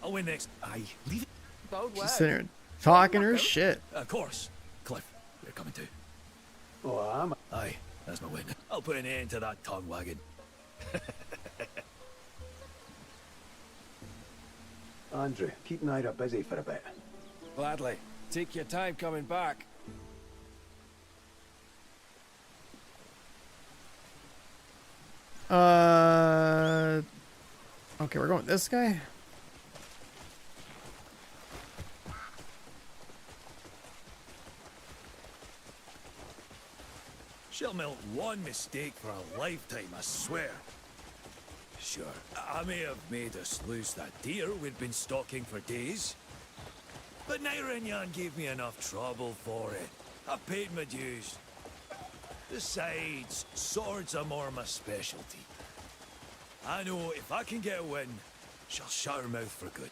I'll win next. Aye, leave it. Bold She's word. sitting there talking her shit. Of course, Cliff. coming to. Oh, I'm... Aye, that's my win. I'll put an end to that tongue wagging. Andrew, keep Naira busy for a bit. Gladly. Take your time coming back. Okay, we're going with this guy. She'll melt one mistake for a lifetime, I swear. Sure, I may have made us lose that deer we'd been stalking for days. But Naira and Yan gave me enough trouble for it. I paid my dues. Besides, swords are more my specialty. I know if I can get a win, she'll shut her mouth for good.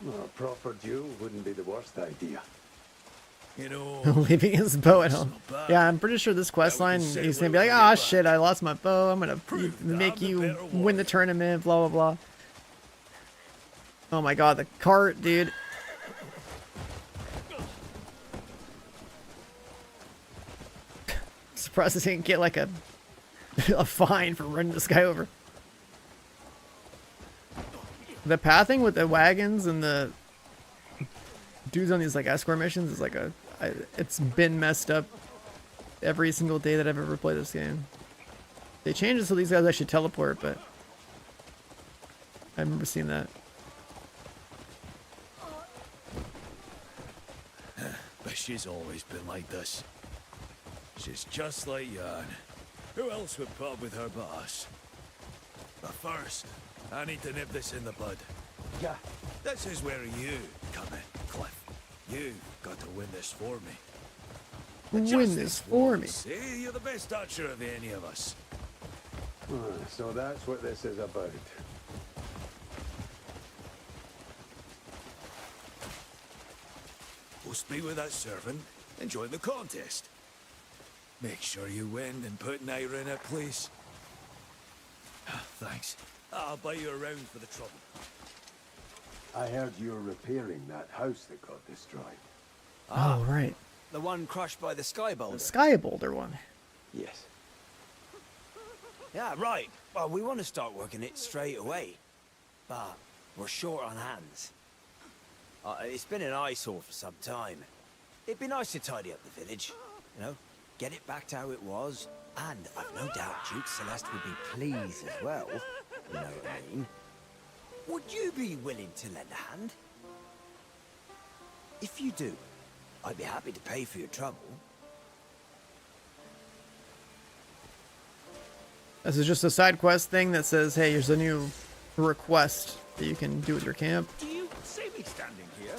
Well, a proper duel wouldn't be the worst idea. You know, Leaving his bow at home. Yeah, I'm pretty sure this quest line, he's gonna be like, ah, shit, I lost my bow. I'm gonna make you win the tournament, blah, blah, blah. Oh my god, the cart, dude. Surprised I didn't get like a fine for running this guy over. The pathing with the wagons and the dudes on these like escort missions is like it's been messed up every single day that I've ever played this game. They changed it so these guys actually teleport, but I remember seeing that. But she's always been like this. She's just like Yan. Who else would put up with her but us? But first, I need to nip this in the bud. Yeah. This is where you come in, Cliff. You've got to win this for me. Win this for me. See, you're the best archer of any of us. So that's what this is about. We'll speak with that servant and join the contest. Make sure you win and put Naira in her place. Thanks. I'll buy you around for the trouble. I heard you're repairing that house that got destroyed. Oh, right. The one crushed by the sky boulder. The sky boulder one. Yes. Yeah, right. Well, we want to start working it straight away. But we're short on hands. It's been an eyesore for some time. It'd be nice to tidy up the village, you know, get it back to how it was. And I've no doubt Duke Celeste would be pleased as well. You know what I mean? Would you be willing to lend a hand? If you do, I'd be happy to pay for your trouble. This is just a side quest thing that says, hey, here's a new request that you can do with your camp. Do you see me standing here?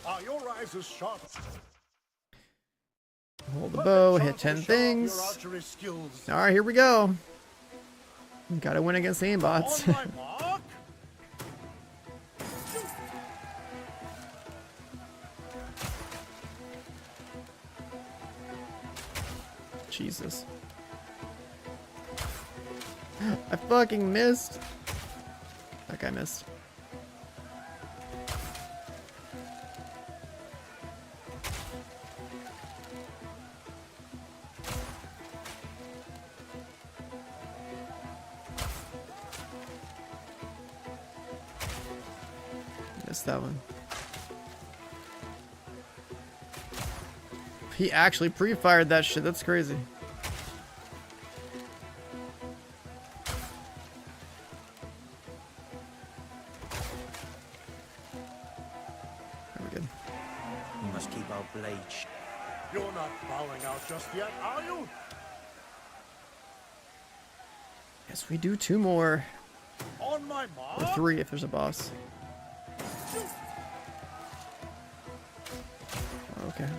Are your eyes as sharp? Hold the bow, hit 10 things. Alright, here we go. Gotta win against the aimbots. Jesus. I fucking missed. That guy missed. Missed that one. He actually pre-fired that shit. That's crazy. Very good. We must keep our blade. You're not bowing out just yet, are you? Yes, we do 2 more. On my mark. Or 3 if there's a boss. Okay.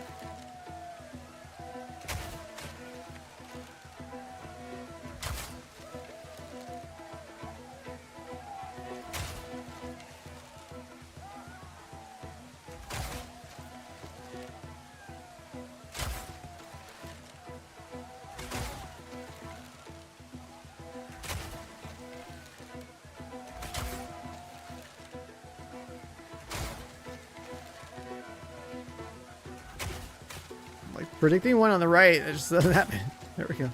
Predicting one on the right, it just doesn't happen. There we go.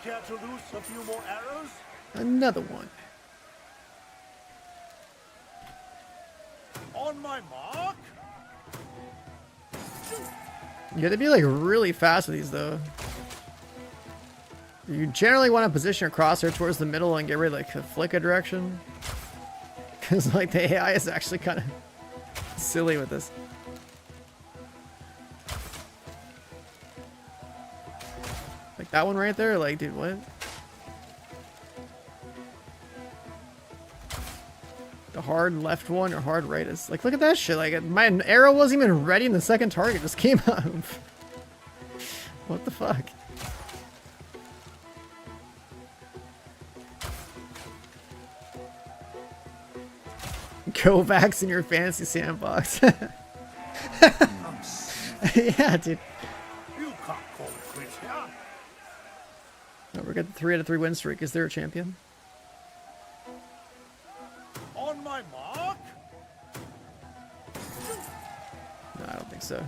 Care to loose a few more arrows? Another one. On my mark. You have to be like really fast with these though. You generally want to position your crosshair towards the middle and get rid of like the flicker direction. Because like the AI is actually kind of silly with this. Like that one right there, like dude, what? The hard left one or hard right is like, look at that shit. Like my arrow wasn't even ready and the second target just came up. What the fuck? Kovacs in your fantasy sandbox. Yeah, dude. You can't call it quits here. Oh, we're getting 3 out of 3 win streak. Is there a champion? On my mark. No, I don't think so.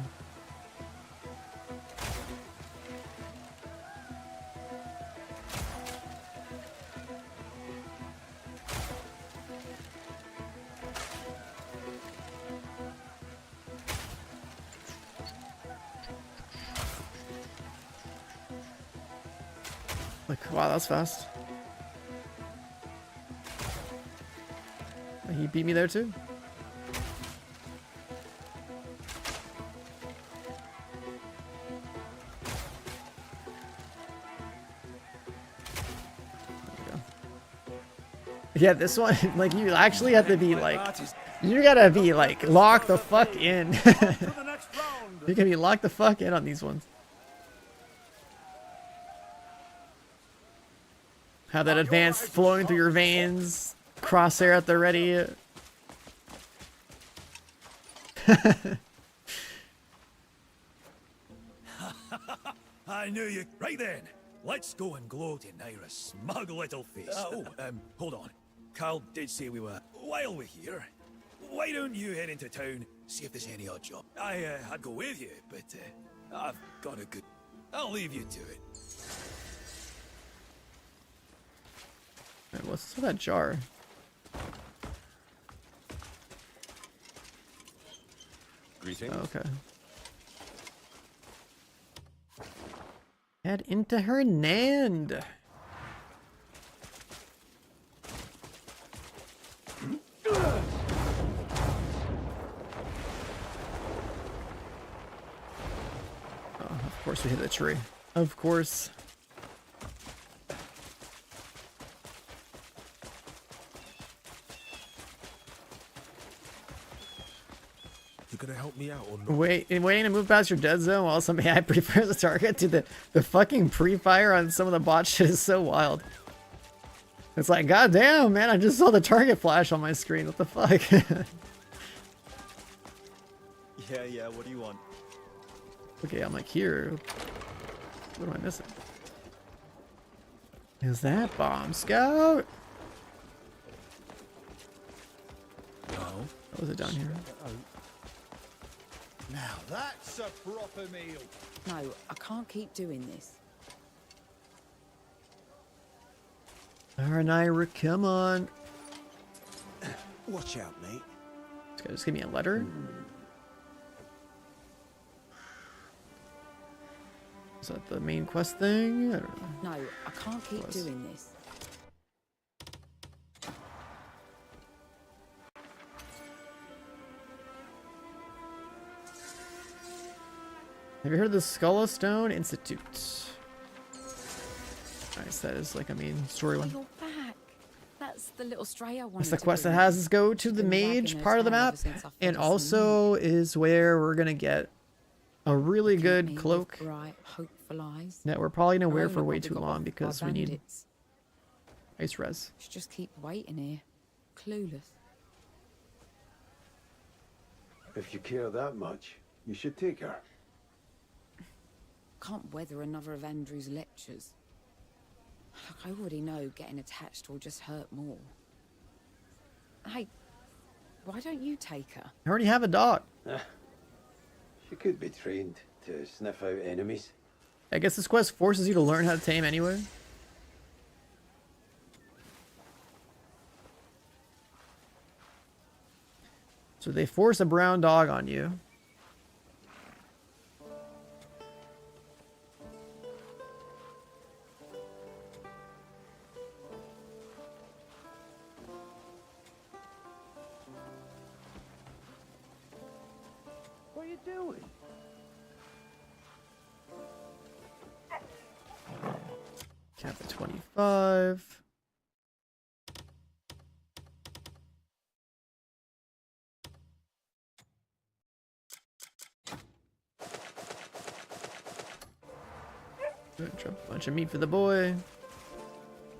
Like, wow, that's fast. He beat me there too. Yeah, this one, like, you actually have to be like, you gotta be like, locked the fuck in. You can be locked the fuck in on these ones. Have that advance flowing through your veins, crosshair at the ready. I knew you. Right then, let's go and gloat in Naira's smug little face. Hold on. Carl did say we were. While we're here, why don't you head into town, see if there's any odd job? I'd go with you, but I've got a good. I'll leave you to it. Right, what's that jar? Greetings. Oh, okay. Head into Hernand. Oh, of course we hit a tree. Of course. You gonna help me out or not? Waiting to move past your dead zone while some AI prefires a target to the fucking pre-fire on some of the bot shit is so wild. It's like, god damn, man, I just saw the target flash on my screen. What the fuck? Yeah, what do you want? Okay, I'm like here. What am I missing? Is that bomb scout? No. What was it down here? Now that's a proper meal. No, I can't keep doing this. Alright, Naira, come on. Watch out, mate. This guy just give me a letter. Is that the main quest thing? I don't know. No, I can't keep doing this. Have you heard of the Skullstone Institute? Nice, that is like a main story one. You're back. That's the little stray I wanted. That's the quest that has us go to the mage part of the map, and also is where we're gonna get a really good cloak bright, hopeful eyes. that we're probably gonna wear Our for owner way probably too got long off because by we need bandits. ice res. Should just keep waiting here, clueless. If you care that much, you should take her. Can't weather another of Andrew's lectures. Look, I already know getting attached will just hurt more. Hey, Why don't you take her? I already have a dog. She could be trained to sniff out enemies. I guess this quest forces you to learn how to tame anyway. So they force a brown dog on you. What are you doing? Cap at 25. Drop a bunch of meat for the boy.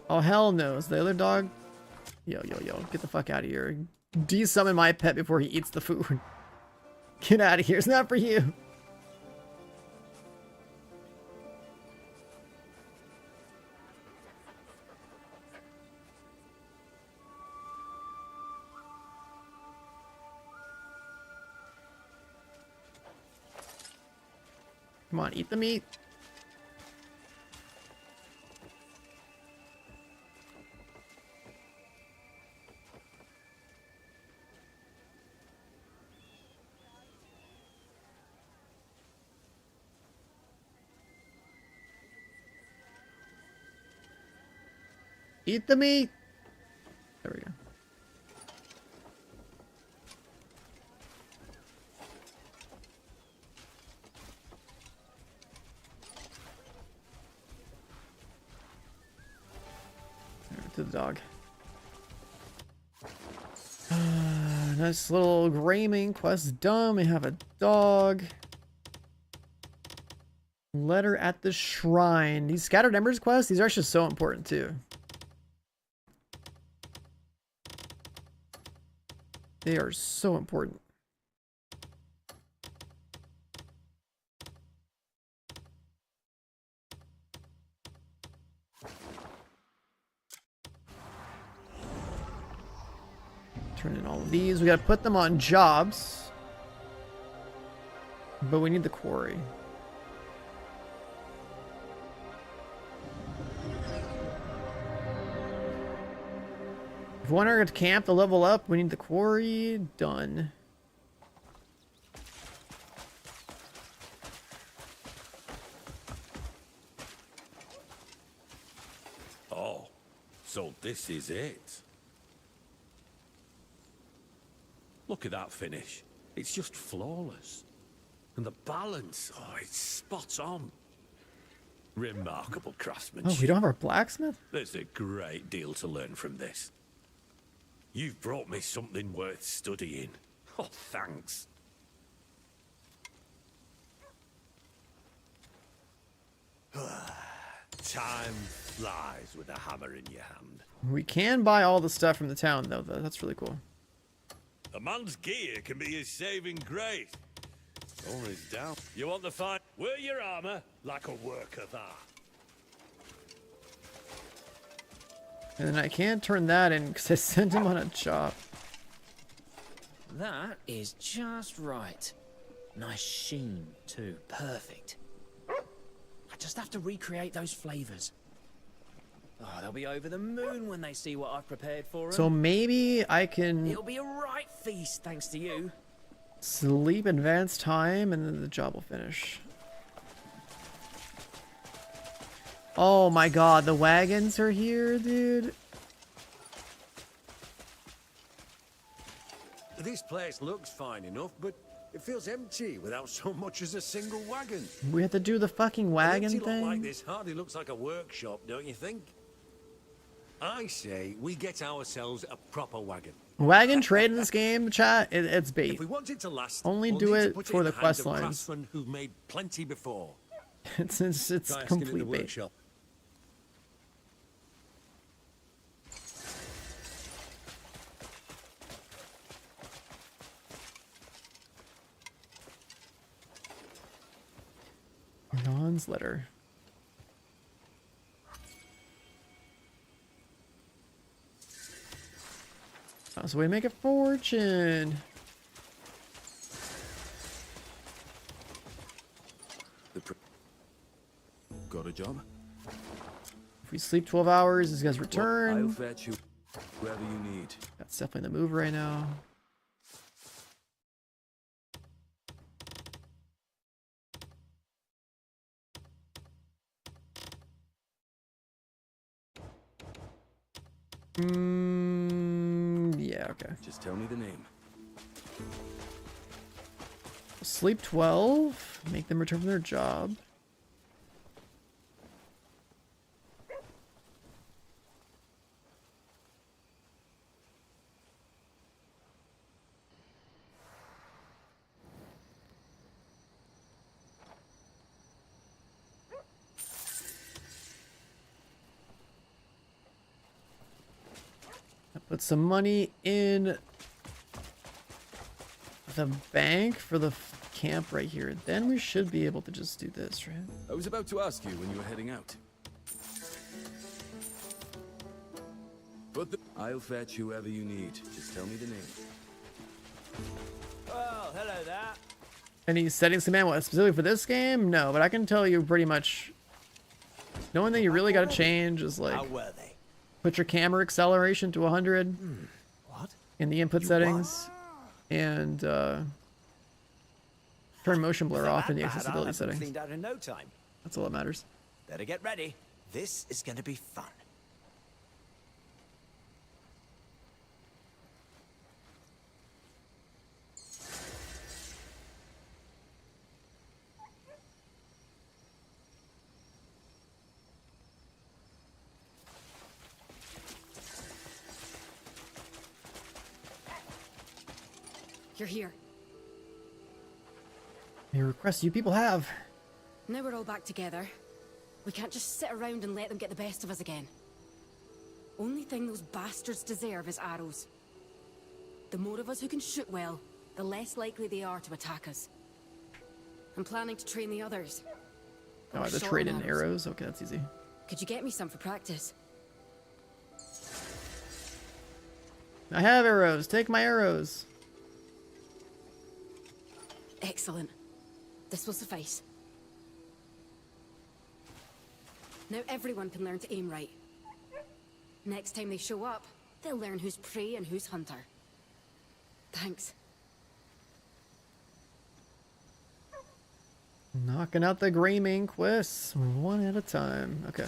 Oh hell no, is the other dog? Yo, get the fuck out of here. De-summon my pet before he eats the food. Get out of here, it's not for you. Come on, eat the meat. Eat the meat. There we go. To the dog. Nice little Greymane quest done. We have a dog. Letter at the shrine. These Scattered Embers quests, these are actually so important too. They are so important. Turn in all of these. We gotta put them on jobs. But we need the quarry. If we want our camp to level up, we need the quarry done. Oh, so this is it. Look at that finish. It's just flawless. And the balance, oh, it's spot on. Remarkable craftsmanship. Oh, we don't have our blacksmith? There's a great deal to learn from this. You've brought me something worth studying. Oh, thanks. Time flies with a hammer in your hand. We can buy all the stuff from the town, though. That's really cool. A man's gear can be his saving grace. Or his down. You want the fight? Wear your armor like a work of art. And then I can't turn that in because I sent him on a job. That is just right. Nice sheen, too. Perfect. I just have to recreate those flavors. Oh, they'll be over the moon when they see what I've prepared for them. So maybe I can... It'll be a right feast, thanks to you. Sleep, advance time, and then the job will finish. Oh my god, the wagons are here, dude. This place looks fine enough, but it feels empty without so much as a single wagon. We have to do the fucking wagon An empty lot thing? like this hardly looks like a workshop, don't you think? I say we get ourselves a proper wagon. Wagon trade in this game, chat, it's bait. If we want it to last, Only we'll do need to it put for in the hands quest of lines. craftsmen who've made plenty before. it's Guy asking in the complete bait. workshop. Ron's letter. That's a way to make a fortune. Got a job? If we sleep 12 hours, these guys I'll return. fetch you whoever you need. That's definitely the move right now. Yeah, okay. Just tell me the name. Sleep 12. Make them return from their job. Put some money in the bank for the camp right here. Then we should be able to just do this, right? I was about to ask you when you were heading out. But I'll fetch whoever you need. Just tell me the name. Oh, hello there. Any settings command what specifically for this game? No, but I can tell you pretty much. The only thing you really got to change is like How were they? put your camera acceleration to 100 What? in the input settings, and turn motion blur off in the accessibility settings. Cleaned out in no time. That's all that matters. Better get ready. This is going to be fun. You're here. Any requests you people have? Now we're all back together. We can't just sit around and let them get the best of us again. Only thing those bastards deserve is arrows. The more of us who can shoot well, the less likely they are to attack us. I'm planning to train the others. Oh, the trade in arrows? Okay, that's easy. Could you get me some for practice? I have arrows. Take my arrows. Excellent. This will suffice. Now everyone can learn to aim right. Next time they show up, they'll learn who's prey and who's hunter. Thanks. Knocking out the gray main quests one at a time. Okay.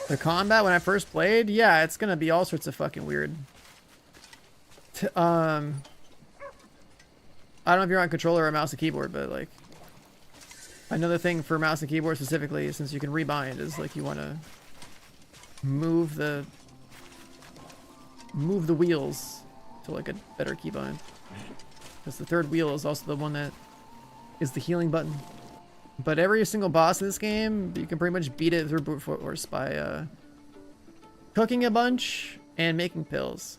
The combat when I first played, yeah, it's gonna be all sorts of fucking weird. I don't know if you're on controller or mouse and keyboard, but like another thing for mouse and keyboard specifically, since you can rebind, is like you want to move the wheels to like a better keybind. Because the third wheel is also the one that is the healing button. But every single boss in this game, you can pretty much beat it through brute force by cooking a bunch and making pills.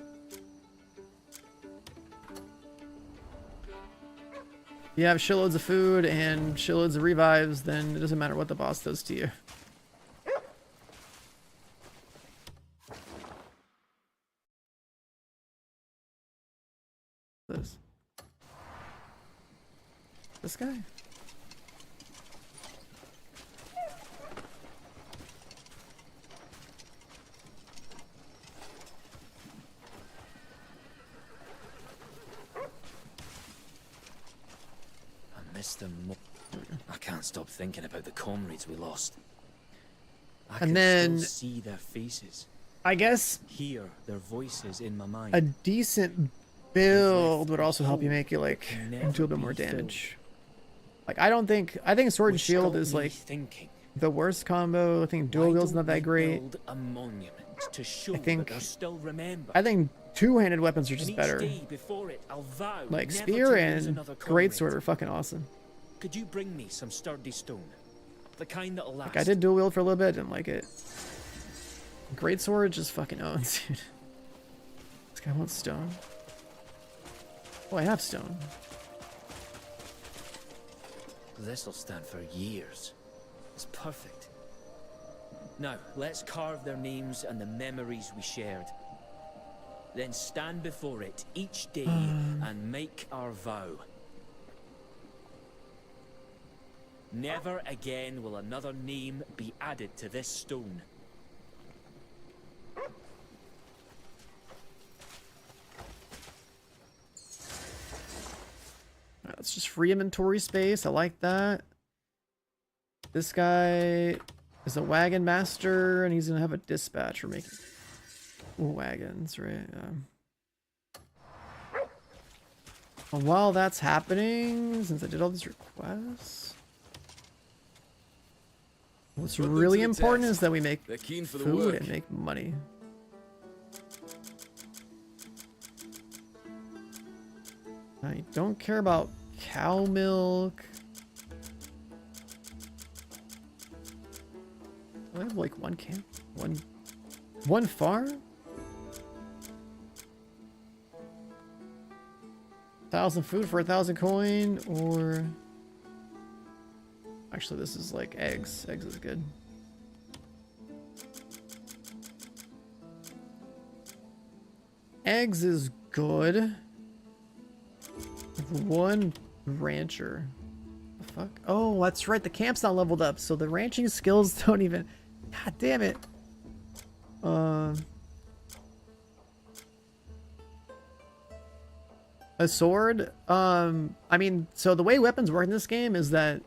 If you have shitloads of food and shitloads of revives, then it doesn't matter what the boss does to you. This guy? I miss them more. I can't stop thinking about the comrades we lost. I And can then still see their faces, I guess hear their voices in my mind. a decent build would also help you make it like do a little bit more damage. Like I think Sword and Shield is like the worst combo. I think dual wield's not that great. Build a monument to show I think that they'll still remember. I think two-handed weapons are And just each better. day before it, I'll vow Like never spear to lose and another comrade. greatsword are fucking awesome. Could you bring me some sturdy stone? The kind that'll last. Like I did dual wield for a little bit, didn't like it. Greatsword just fucking owns, dude. This guy wants stone. Oh, I have stone. This'll stand for years. It's perfect. Now, let's carve their names and the memories we shared. then stand before it each day and make our vow. Never again will another name be added to this stone. That's just free inventory space. I like that. This guy is a wagon master, and he's gonna have a dispatch for making wagons, right? Well, while that's happening, since I did all these requests, what's really important is that we make food and make money. I don't care about cow milk. Do I have like one camp? One farm? 1,000 food for 1,000 coin, or actually this is like eggs. Eggs is good. Eggs is good. One rancher. The fuck? Oh, that's right. The camp's not leveled up, so the ranching skills don't even. God damn it. A sword. I mean, so the way weapons work in this game is that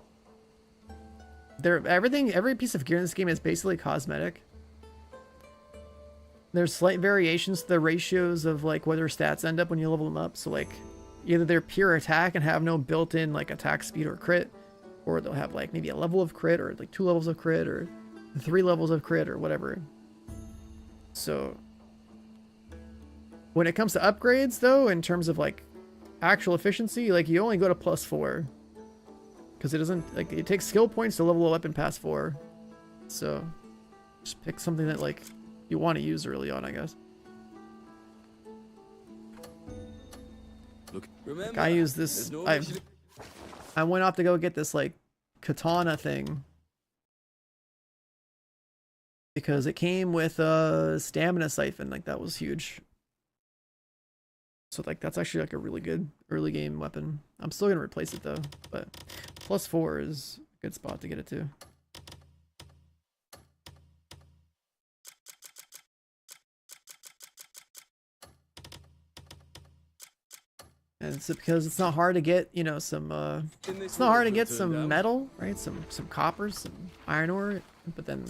every piece of gear in this game is basically cosmetic. There's slight variations to the ratios of like where their stats end up when you level them up. So like either they're pure attack and have no built-in like attack speed or crit, or they'll have like maybe a level of crit or like 2 levels of crit or 3 levels of crit or whatever. So when it comes to upgrades though, in terms of like actual efficiency, like you only go to +4 because it doesn't like it takes skill points to level a weapon past 4. So just pick something that like you want to use early on, I guess. Look, remember, like I use this. I went off to go get this like katana thing because it came with a stamina siphon. Like that was huge. So like that's actually like a really good early game weapon. I'm still gonna replace it though, but +4 is a good spot to get it to. And it's because it's not hard to get, you know, some it's not hard to get some metal, right? Some copper, some iron ore, but then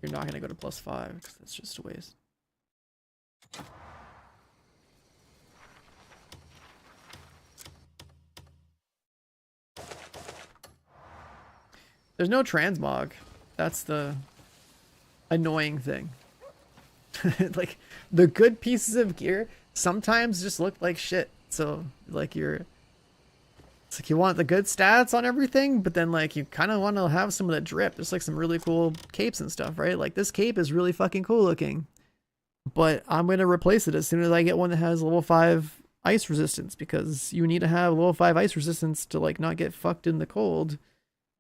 you're not gonna go to +5 because that's just a waste. There's no transmog. That's the annoying thing. Like the good pieces of gear sometimes just look like shit. So like it's like you want the good stats on everything, but then like you kind of want to have some of the drip. There's like some really cool capes and stuff, right? Like this cape is really fucking cool looking, but I'm going to replace it as soon as I get one that has level 5 ice resistance, because you need to have level 5 ice resistance to like not get fucked in the cold.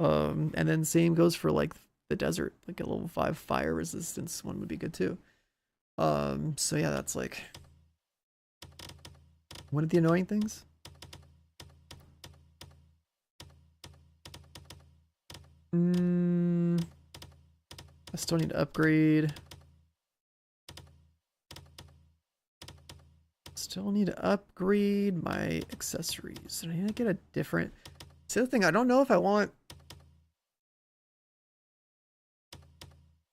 And then same goes for like the desert, like a level 5 fire resistance one would be good too. So yeah, that's like one of the annoying things. I still need to upgrade. Still need to upgrade my accessories. I need to get a different. It's the other thing, I don't know if I want.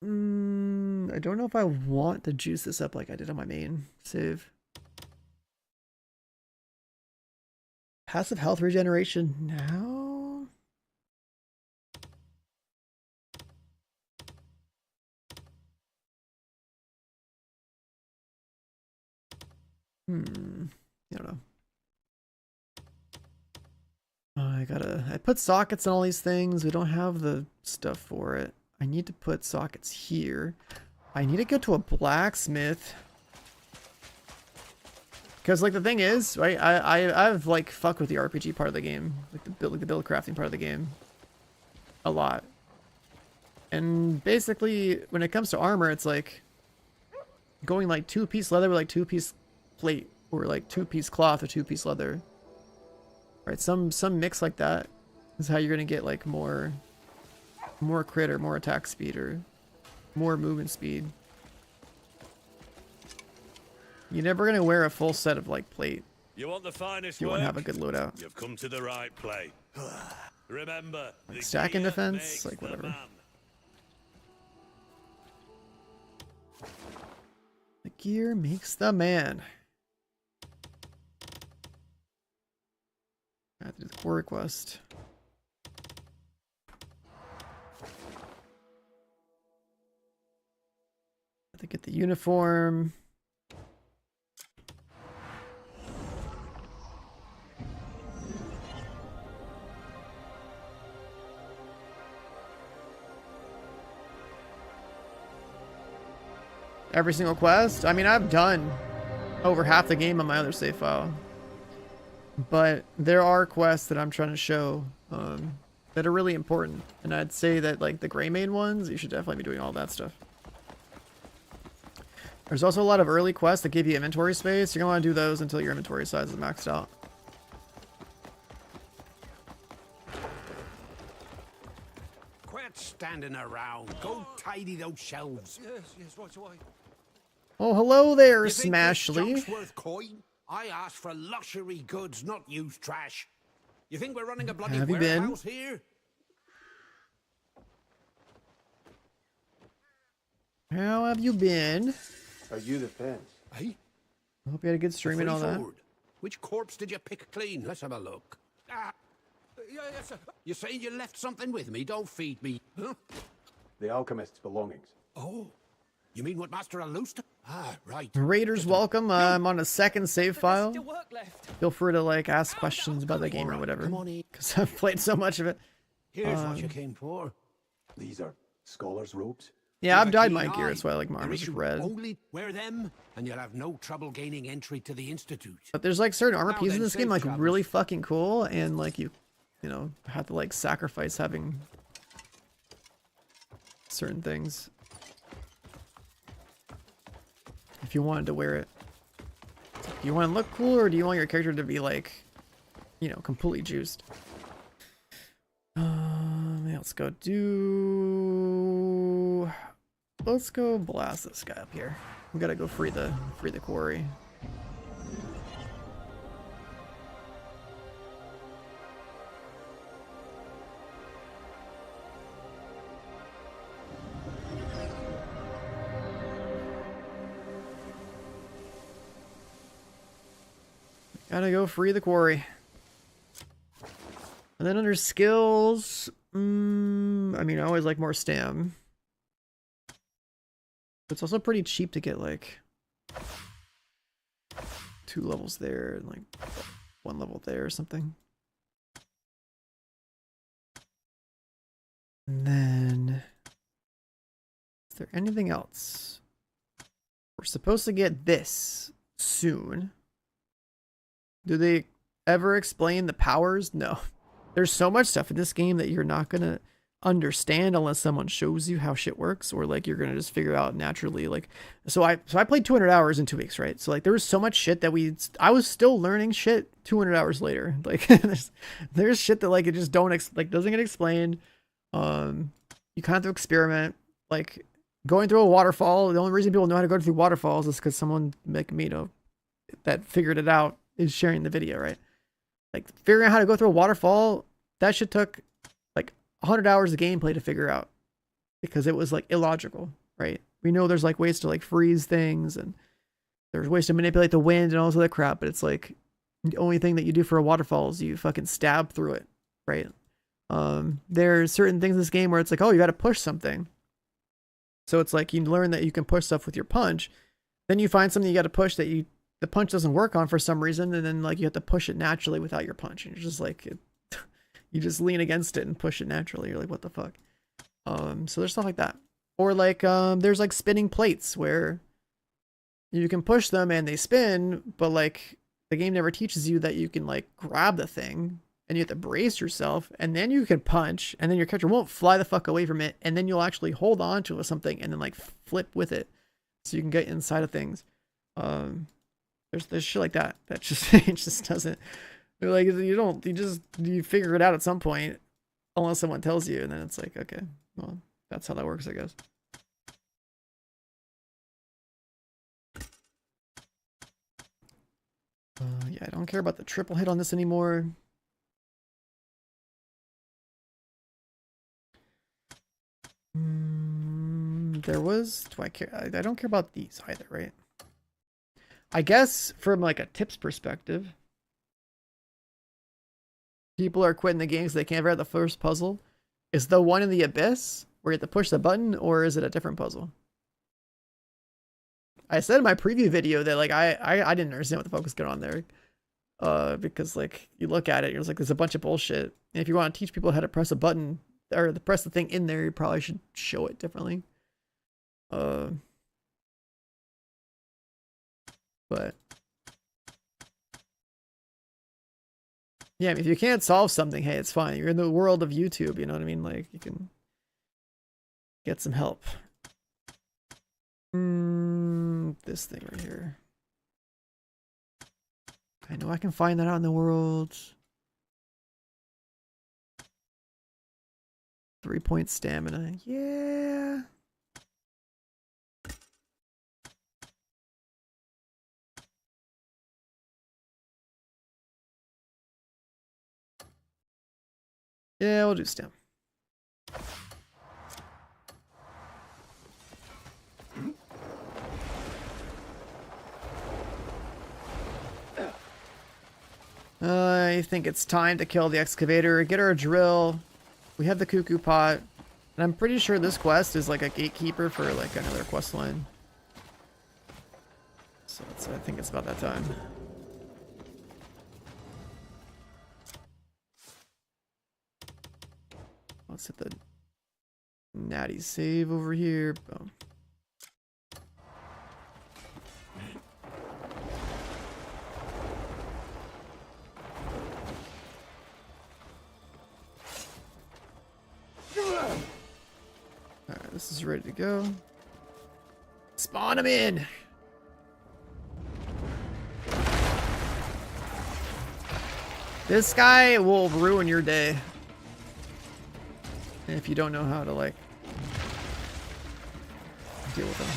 I don't know if I want to juice this up like I did on my main save. Passive health regeneration now? I don't know. I put sockets in all these things. We don't have the stuff for it. I need to put sockets here. I need to go to a blacksmith. Because like the thing is, right, I've like fucked with the RPG part of the game, like the build crafting part of the game a lot. And basically when it comes to armor, it's like going like 2-piece leather with like 2-piece plate, or like 2-piece cloth or 2-piece leather. Right, some mix like that is how you're gonna get like more crit or more attack speed or more movement speed. You're never gonna wear a full set of like plate. You want the finest You work? want to have a good loadout. You've come to the right place. Remember, Like the stack and gear defense, makes like the whatever. man. The gear makes the man. I have to do the core request. Have to get the uniform. Every single quest? I mean, I've done over half the game on my other save file. But there are quests that I'm trying to show that are really important. And I'd say that like the Greymane ones, you should definitely be doing all that stuff. There's also a lot of early quests that give you inventory space. You're going to want to do those until your inventory size is maxed out. Quit standing around. Go tidy those shelves. Yes, right. Oh, hello there, You think this Smashly. junk's worth coin? I asked for luxury goods, not used trash. You think we're running a bloody Have you been? warehouse here? How have you been? Are you the fence? Hey? I hope you had a good stream and all that. Which corpse did you pick clean? Let's have a look. Ah, yes, sir. You say you left something with me? Don't feed me. Huh? The alchemist's belongings. Oh, you mean what Master Alusta? Ah, right. Raiders, welcome. I'm on a second save file. Feel free to like ask questions about the game or whatever, because I've played so much of it. Here's what you came for. These are scholars' robes. Yeah, I've With a dyed keen my gear. eye. That's why I like my Your armors issue, red. Only wear them, and you'll have no trouble gaining entry to the Institute. But there's like certain armor Now pieces in then, this game safe like travels. really fucking cool, and like you know, have to like sacrifice having certain things if you wanted to wear it. Do you want to look cool, or do you want your character to be like, you know, completely juiced? Let's go do. Let's go blast this guy up here. We gotta go free the quarry. Gotta go free the quarry. And then under skills, I mean, I always like more stam. It's also pretty cheap to get like 2 levels there and like 1 level there or something. And then, is there anything else? We're supposed to get this soon. Do they ever explain the powers? No. There's so much stuff in this game that you're not gonna understand unless someone shows you how shit works, or like you're gonna just figure out naturally. Like, so I played 200 hours in 2 weeks, right? So like there was so much shit that I was still learning shit 200 hours later. Like there's shit that like it just doesn't get explained. You kind of have to experiment. Like going through a waterfall. The only reason people know how to go through waterfalls is because someone like me, that figured it out is sharing the video, right? Like figuring out how to go through a waterfall, that shit took like 100 hours of gameplay to figure out because it was like illogical, right? We know there's like ways to like freeze things and there's ways to manipulate the wind and all this other crap, but it's like the only thing that you do for a waterfall is you fucking stab through it, right? There's certain things in this game where it's like, oh, you got to push something. So it's like you learn that you can push stuff with your punch. Then you find something you got to push that the punch doesn't work on for some reason, and then like you have to push it naturally without your punch, and you're just like you just lean against it and push it naturally. You're like, what the fuck? So there's stuff like that, or like there's like spinning plates where you can push them and they spin, but like the game never teaches you that you can like grab the thing and you have to brace yourself, and then you can punch, and then your character won't fly the fuck away from it, and then you'll actually hold on to something and then like flip with it so you can get inside of things. There's shit like that just it just doesn't, like, you figure it out at some point unless someone tells you, and then it's like, okay, well, that's how that works, I guess. Yeah, I don't care about the triple hit on this anymore. There was, do I care? I don't care about these either, right? I guess from like a tips perspective, people are quitting the game because they can't figure out the first puzzle. Is the one in the abyss where you have to push the button, or is it a different puzzle? I said in my preview video that like I didn't understand what the fuck was going on there. Because like you look at it, you're just like, there's a bunch of bullshit. And if you want to teach people how to press a button or to press the thing in there, you probably should show it differently. But yeah, I mean, if you can't solve something, hey, it's fine. You're in the world of YouTube, you know what I mean? Like, you can get some help. This thing right here. I know I can find that out in the world. 3-point stamina. Yeah. Yeah, we'll do stem. I think it's time to kill the excavator, get our drill. We have the cuckoo pot. And I'm pretty sure this quest is like a gatekeeper for like another quest line. So I think it's about that time. Let's hit the natty save over here. Boom. Alright, this is ready to go. Spawn him in! This guy will ruin your day. If you don't know how to, like, deal with him.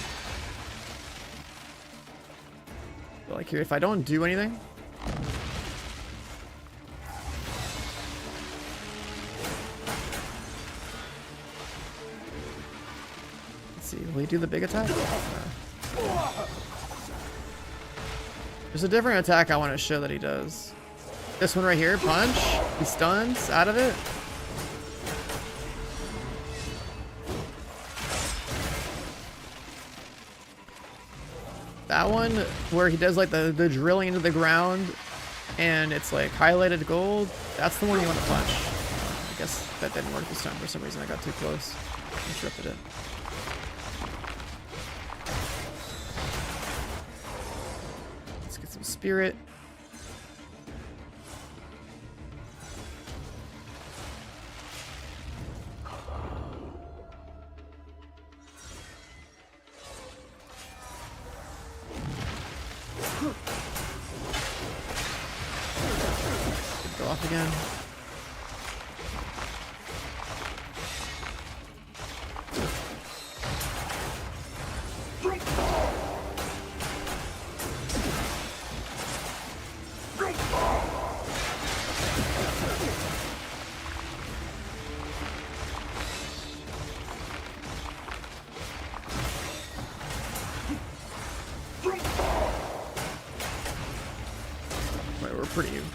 But, like, here, if I don't do anything... Let's see, will he do the big attack? There's a different attack I want to show that he does. This one right here, punch. He stuns out of it. That one where he does like the drilling into the ground and it's like highlighted gold, that's the one you want to punch. I guess that didn't work this time for some reason. I got too close. Interrupted it. Let's get some spirit. Go off again.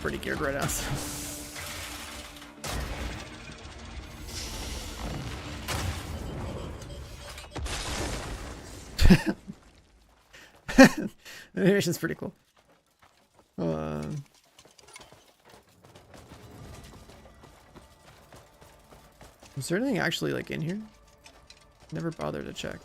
Pretty geared right now. The animation's pretty cool. Is there anything actually like in here? Never bothered to check.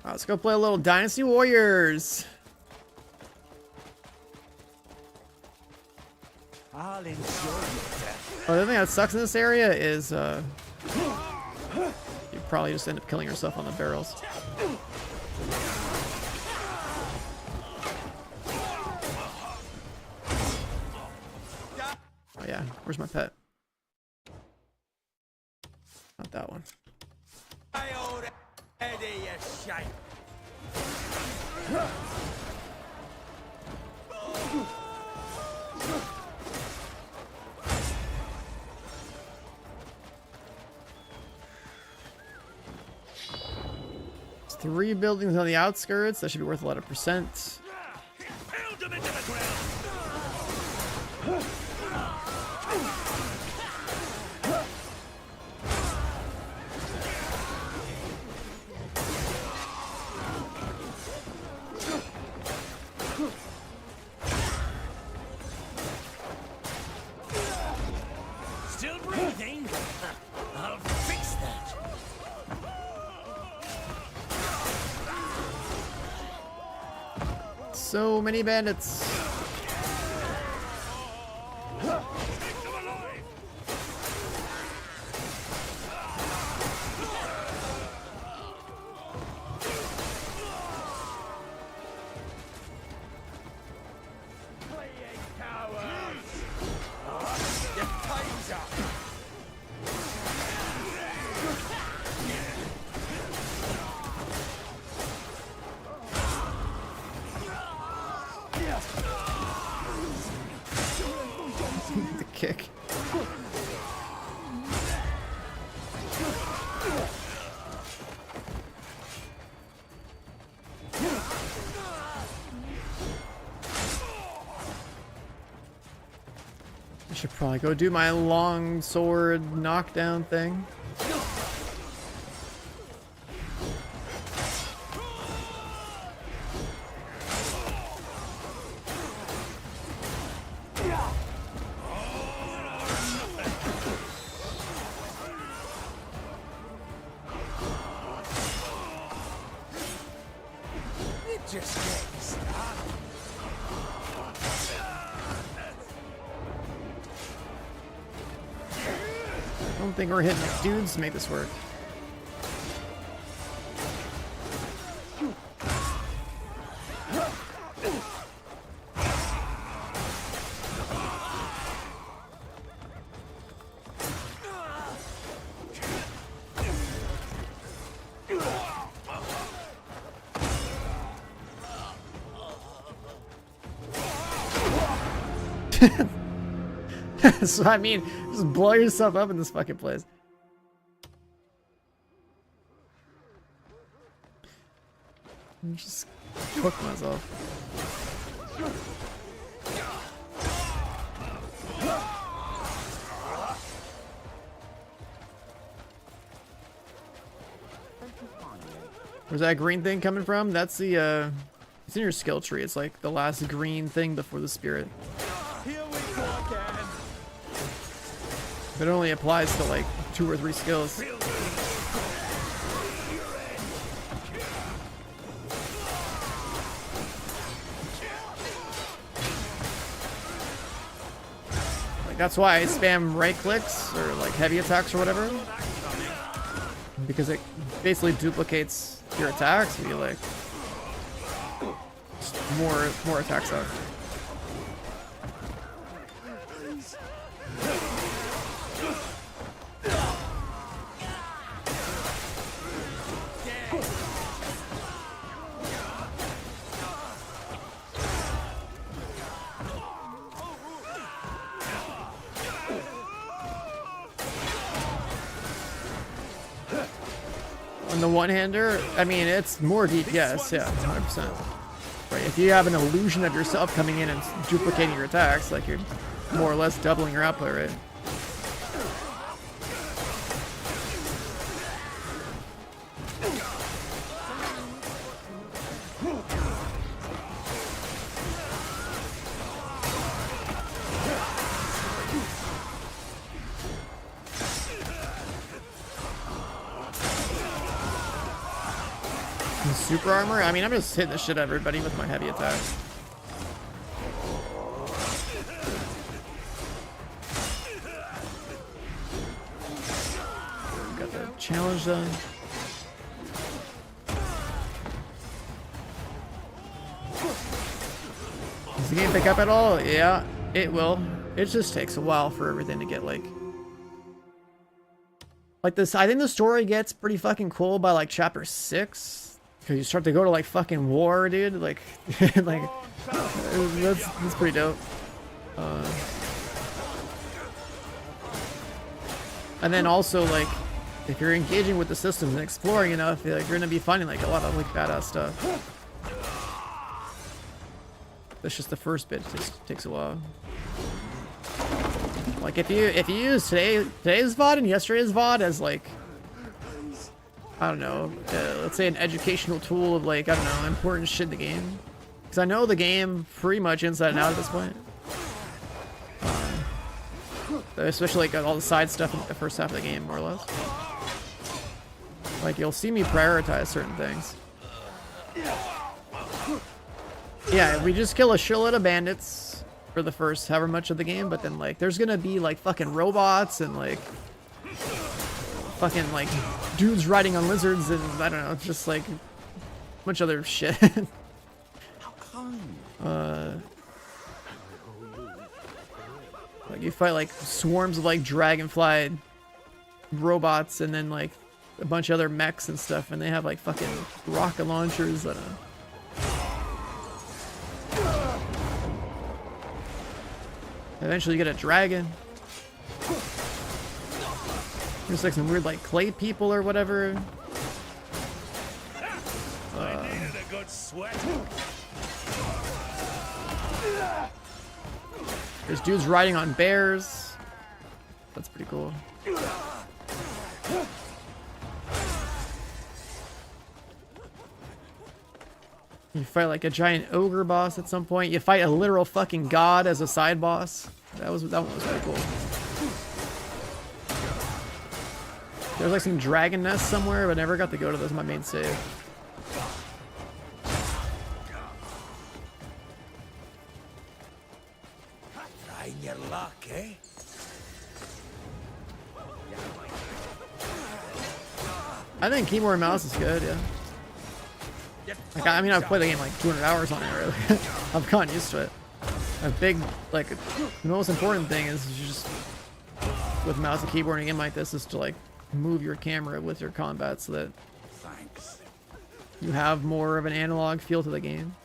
Let's go play a little Dynasty Warriors. I'll enjoy your death. Oh, the thing that sucks in this area is you probably just end up killing yourself on the barrels. Oh yeah, where's my pet? Not that one. My old Eddie, you shite. There's 3 buildings on the outskirts. That should be worth a lot of percent. Pound them into the ground. Still breathing? I'll fix that. So many bandits. The kick. I should probably go do my long sword knockdown thing. Just getting started. I don't think we're hitting enough dudes to make this work. So I mean, just blow yourself up in this fucking place. Just cook myself. Where's that green thing coming from? That's the it's in your skill tree. It's like the last green thing before the spirit. Here we go again. But it only applies to like 2 or 3 skills. Like that's why I spam right clicks or like heavy attacks or whatever. Because it basically duplicates your attacks and you like more attacks out. On the one-hander, I mean, it's more DPS, yeah, 100%. Right, if you have an illusion of yourself coming in and duplicating your attacks, like you're more or less doubling your output, right? Super armor? I mean, I'm just hitting the shit out of everybody with my heavy attacks. challenge done. Does the game pick up at all? Yeah, it will. It just takes a while for everything to get like this. I think the story gets pretty fucking cool by like chapter 6, because you start to go to like fucking war, dude. Like, like that's pretty dope. And then also like, if you're engaging with the systems and exploring enough, like, you're gonna be finding like a lot of like badass stuff. That's just the first bit. It takes a while. Like if you use today's VOD and yesterday's VOD as like, I don't know, let's say an educational tool of like, I don't know, important shit in the game, because I know the game pretty much inside and out at this point. Especially like all the side stuff in the first half of the game, more or less. Like you'll see me prioritize certain things. Yeah, we just kill a shitload of bandits for the first however much of the game, but then like there's gonna be like fucking robots and like fucking like dudes riding on lizards and I don't know, just like a bunch of other shit. Like you fight like swarms of like dragonfly robots and then like a bunch of other mechs and stuff, and they have like fucking rocket launchers. I don't know. Eventually you get a dragon. There's like some weird like clay people or whatever. I needed a good sweat. There's dudes riding on bears. That's pretty cool. You fight like a giant ogre boss at some point. You fight a literal fucking god as a side boss. That one was pretty cool. There's like some dragon nests somewhere, but never got to go to those in my main save. Trying your luck, eh? I think keyboard and mouse is good, yeah. Like, I mean, I've played the game like 200 hours on it, really. I've gotten used to it. A big, like, the most important thing is just, with mouse and keyboard in a game like this, is to, like, move your camera with your combat so that you have more of an analog feel to the game.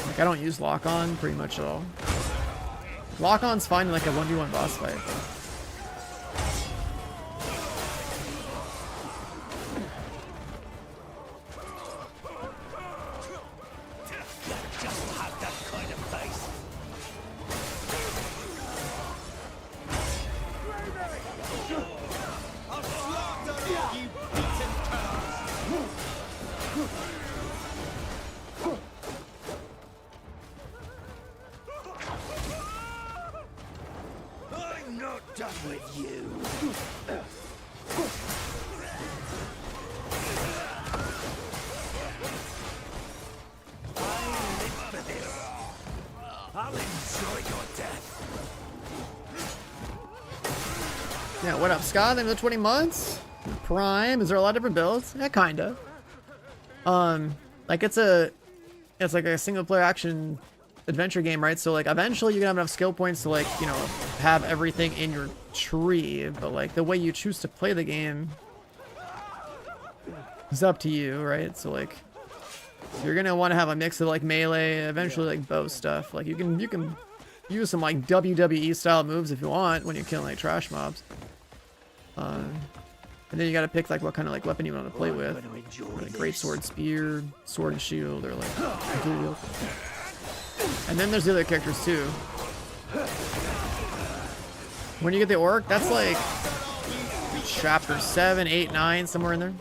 Like, I don't use lock-on pretty much at all. Lock-on's fine in, like, a 1v1 boss fight. I'm not done with you. I'll enjoy your death. Yeah, what up, Scott? Another 20 months? Prime? Is there a lot of different builds? Yeah, kinda. Like it's like a single player action adventure game, right? So like eventually you're gonna have enough skill points to like, you know, have everything in your tree, but like the way you choose to play the game is up to you, right? So like you're gonna want to have a mix of like melee, eventually like bow stuff. Like you can use some like WWE style moves if you want when you're killing like trash mobs. And then you gotta pick like what kind of like weapon you want to play with. Like great sword, spear, sword and shield, or like dual. And then there's the other characters too. When you get the orc, that's like chapter 7, 8, 9, somewhere in there.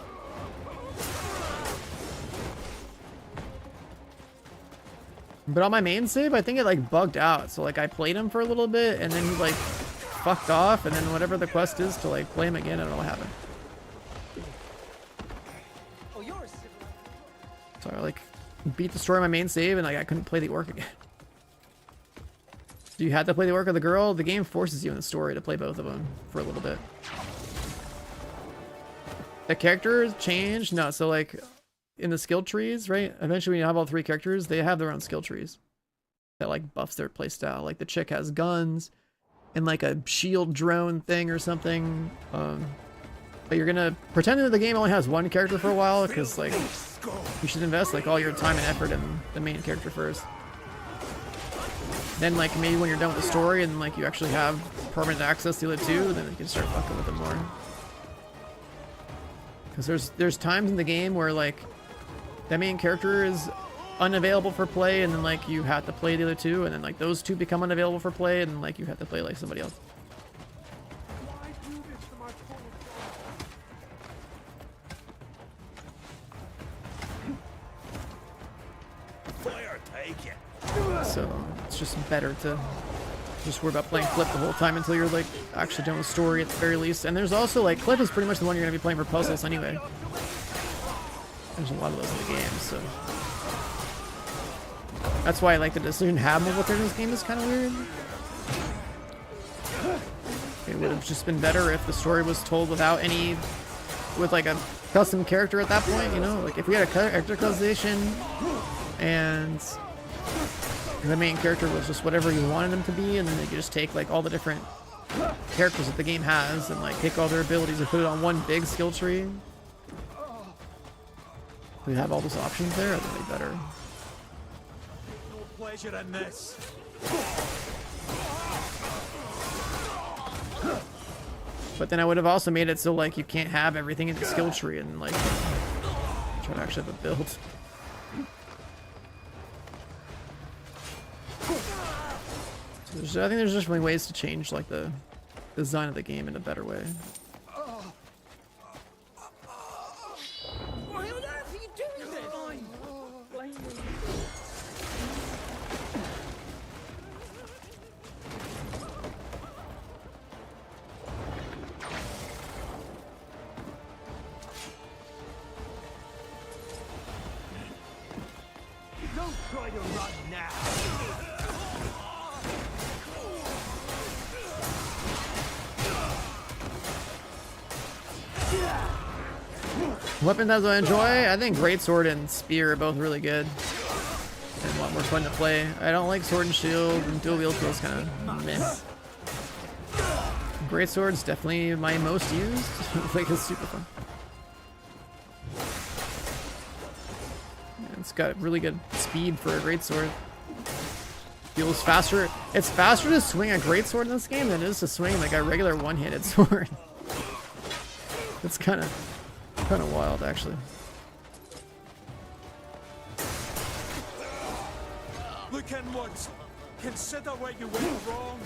But on my main save, I think it like bugged out. So like I played him for a little bit and then he like fucked off, and then whatever the quest is to like play him again, I don't know what happened. So I like beat the story on my main save and like I couldn't play the orc again. Do you have to play the orc or the girl? The game forces you in the story to play both of them for a little bit. The characters change? No, so like in the skill trees, right? Eventually when you have all 3 characters, they have their own skill trees that like buffs their playstyle. Like the chick has guns and like a shield drone thing or something. But you're gonna pretend that the game only has 1 character for a while because like you should invest like all your time and effort in the main character first. Then like maybe when you're done with the story and like you actually have permanent access to the 2, then you can start fucking with them more. Because there's times in the game where like that main character is unavailable for play, and then like you have to play the other 2, and then like those 2 become unavailable for play, and like you have to play like somebody else. Fire, take it. So it's just better to just worry about playing Clip the whole time until you're like actually done with story at the very least. And there's also like Clip is pretty much the one you're gonna be playing for puzzles anyway. There's a lot of those in the game, so that's why like the decision to have multiple characters in this game is kind of weird. It would have just been better if the story was told without any, with like a custom character at that point, you know? Like if we had a character customization and the main character was just whatever you wanted them to be, and then you could just take like all the different characters that the game has and like take all their abilities and put it on one big skill tree. We have all those options there, that'd be better. No pleasure in this. But then I would have also made it so like you can't have everything in the skill tree and like try to actually have a build. So I think there's definitely ways to change like the design of the game in a better way. Why on earth are you doing this? Blame me. Don't try to run now. Weapon types I enjoy? I think Greatsword and Spear are both really good and a lot more fun to play. I don't like Sword and Shield, and dual wield feels kind of meh. Greatsword's definitely my most used. Like it's super fun. Yeah, it's got really good speed for a Greatsword. Feels faster. It's faster to swing a Greatsword in this game than it is to swing like a regular one-handed sword. It's kind of wild, actually. Look inwards. Consider where you went wrong.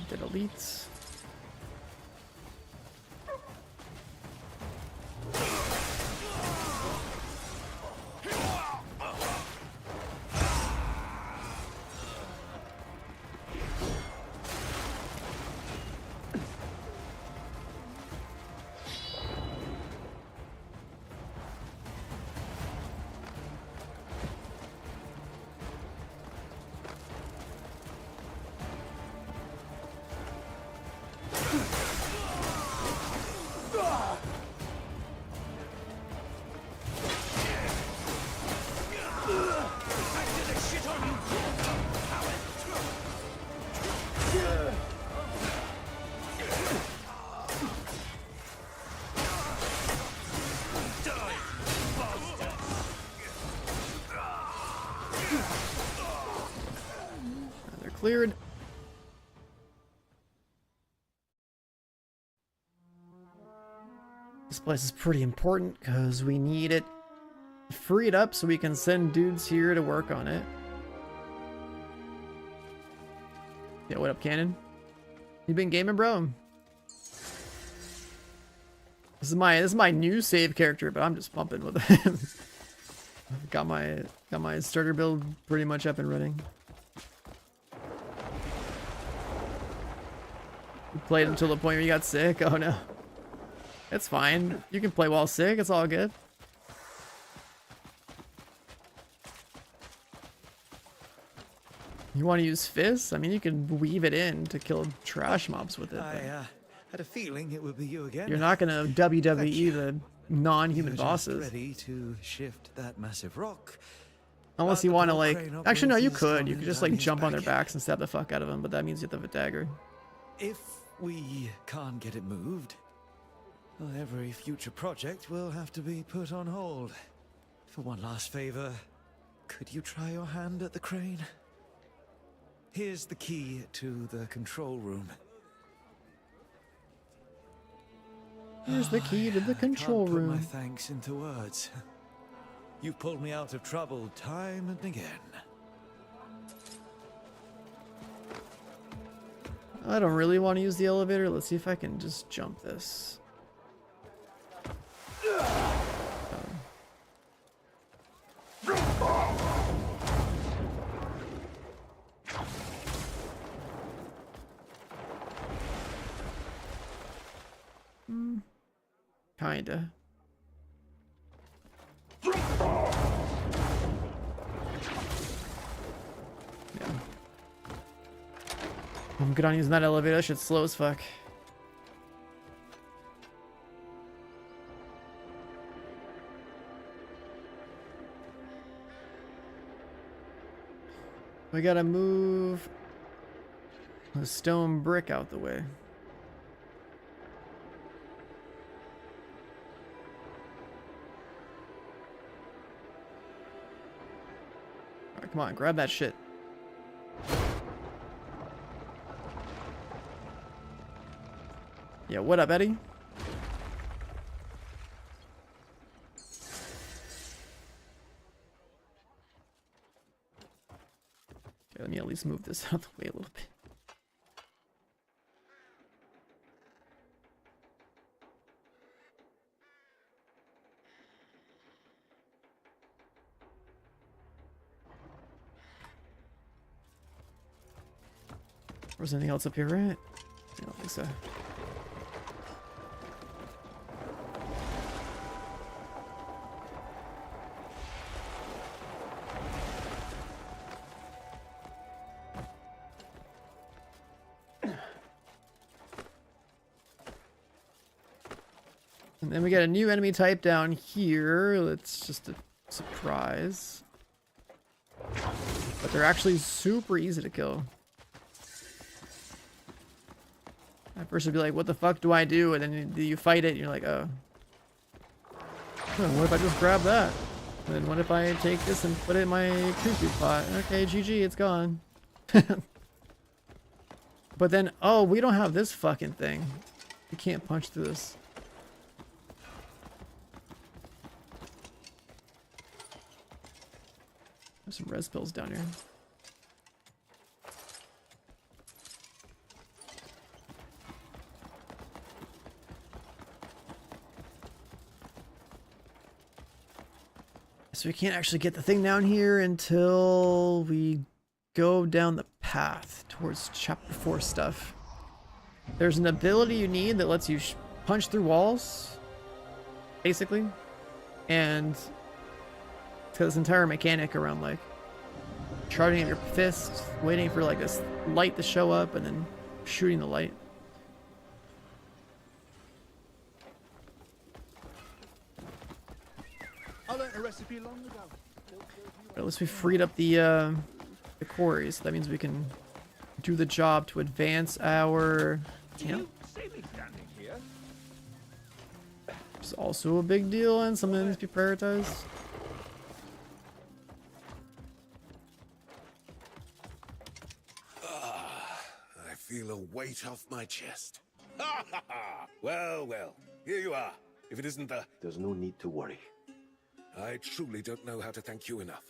Did elites. They're cleared. This place is pretty important because we need it freed up so we can send dudes here to work on it. Yeah, what up, Cannon? You been gaming, bro? This is my new save character, but I'm just pumping with it. got my starter build pretty much up and running. You played until the point where you got sick. Oh no. It's fine. You can play while sick. It's all good. You want to use fists? I mean, you can weave it in to kill trash mobs with it. I had a feeling it would be you again. You're not gonna WWE the non-human bosses. Ready to shift that massive rock. Unless you want to like, actually no, you could just like jump on their backs and stab the fuck out of them, but that means you have to have a dagger. If we can't get it moved, well, every future project will have to be put on hold. For one last favor, could you try your hand at the crane? Here's the key to the control room. Here's the key to the control Can't put room. my thanks into words. You've pulled me out of trouble time and again. I don't really want to use the elevator. Let's see if I can just jump this. Kinda. Yeah. I'm good on using that elevator. That shit's slow as fuck. We gotta move the stone brick out the way. Alright, come on, grab that shit. Yeah, what up, Eddie? Okay, let me at least move this out of the way a little bit. Was anything else up here, right? I don't think so. And then we got a new enemy type down here. That's just a surprise. But they're actually super easy to kill. At first it'd be like, what the fuck do I do? And then you fight it and you're like, oh. What if I just grab that? And then what if I take this and put it in my cuckoo pot? Okay, GG, it's gone. But then, oh, we don't have this fucking thing. You can't punch through this. There's some res pills down here. So we can't actually get the thing down here until we go down the path towards chapter 4 stuff. There's an ability you need that lets you punch through walls, basically. And it's got this entire mechanic around like charging up your fist, waiting for like this light to show up, and then shooting the light. I learned a recipe long ago. But at least we freed up the quarries. So that means we can do the job to advance our camp. See me standing here? Which is also a big deal and something that needs to be prioritized. I feel a weight off my chest. Ha ha ha! Well, well, here you are. If it isn't the... There's no need to worry. I truly don't know how to thank you enough.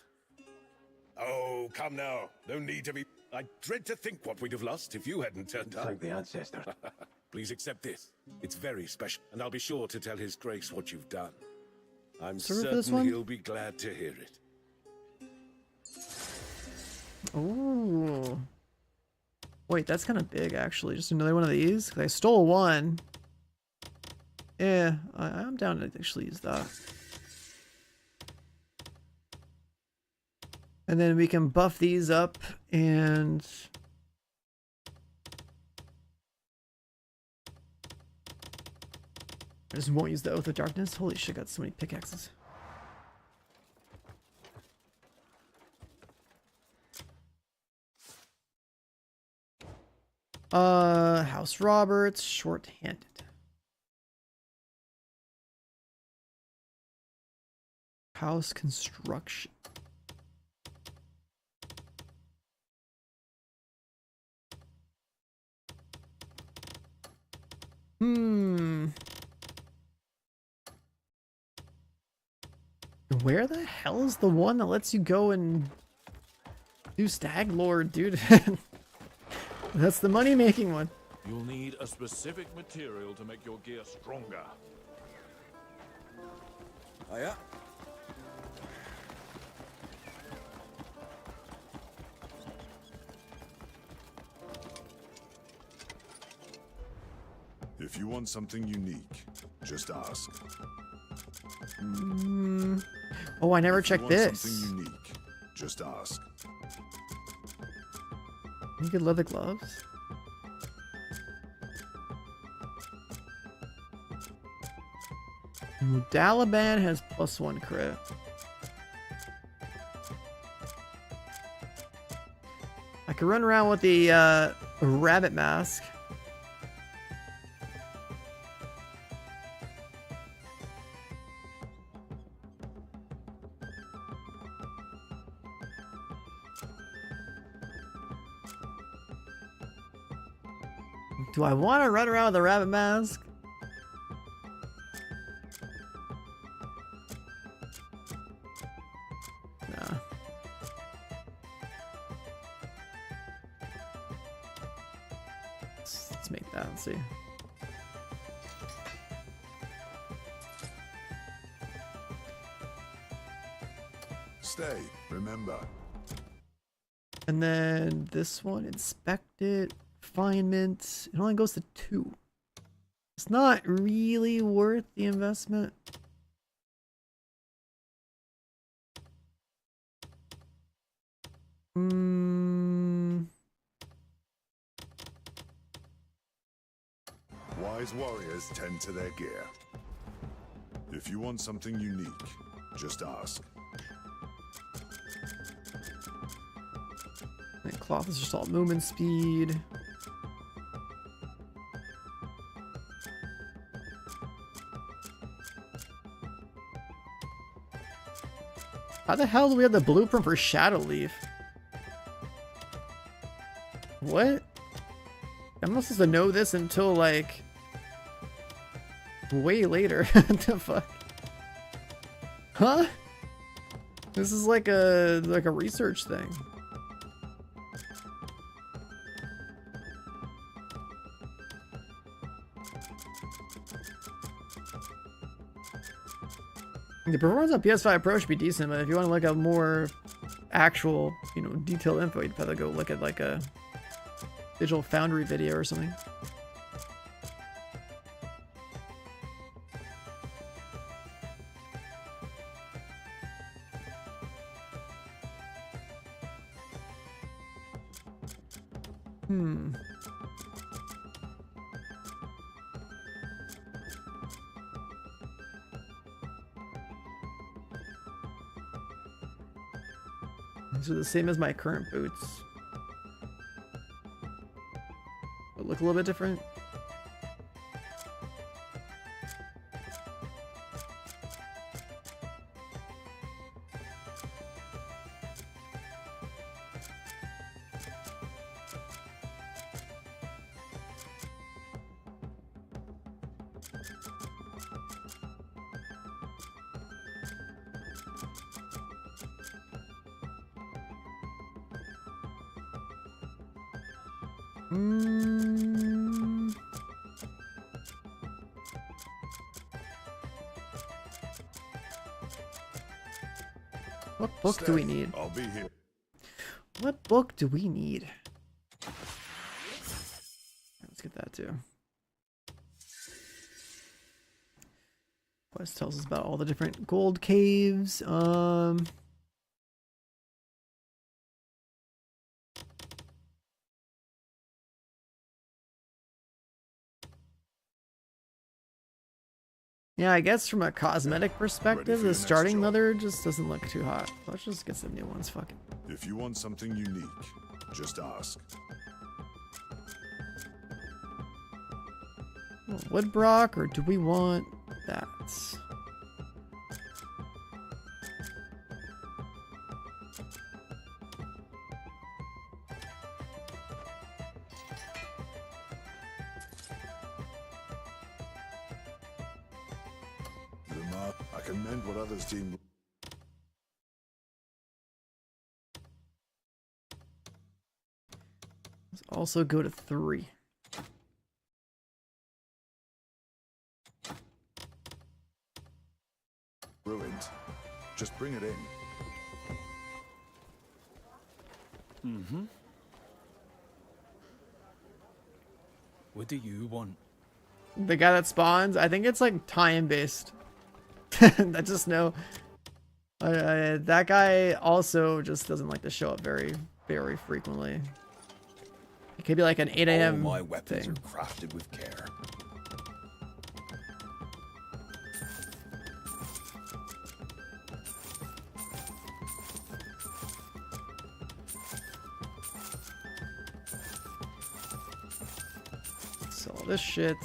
Oh, come now. No need to be... I dread to think what we'd have lost if you hadn't turned up. Thank the ancestor. Please accept this. It's very special, and I'll be sure to tell His Grace what you've done. I'm Serve this certain one? he'll be glad to hear it. Ooh. Wait, that's kind of big, actually. Just another one of these? 'Cause I stole one. Yeah, I'm down to actually use that. And then we can buff these up and... I just won't use the Oath of Darkness. Holy shit, got so many pickaxes. House Roberts, short-handed. House construction. Where the hell is the one that lets you go and do Stag Lord, dude? That's the money-making one. You'll need a specific material to make your gear stronger. Oh, yeah? If you want something unique, just ask. Oh, I never If you checked want this. something unique, just ask. You could leather gloves. Dalaban has +1 crit. I could run around with the rabbit mask. Do I want to run around with a rabbit mask? Nah. Let's make that and see. Stay, remember. And then this one, inspect it, refinement. It only goes to 2. It's not really worth the investment. Wise warriors tend to their gear. If you want something unique, just ask. And cloth is just all movement speed. How the hell do we have the blueprint for Shadow Leaf? What? I'm not supposed to know this until like way later. What the fuck? Huh? This is like a research thing. The performance on PS5 Pro should be decent, but if you want to look at more actual, you know, detailed info, you'd probably go look at like a Digital Foundry video or something. These are the same as my current boots. But look a little bit different. What book do we need? I'll be here. What book do we need? Let's get that too. Quest tells us about all the different gold caves. Yeah, I guess from a cosmetic perspective, the starting leather just doesn't look too hot. Let's just get some new ones, fuck it. If you want something unique, just ask. Woodbrock, or do we want that? I can mend what others deem. Let's also go to 3. Ruined. Just bring it in. Mm-hmm. What do you want? The guy that spawns, I think it's like time based. I just know. That guy also just doesn't like to show up very frequently. It could be like an 8 a.m. All my weapons thing. are crafted with care. So all this shit.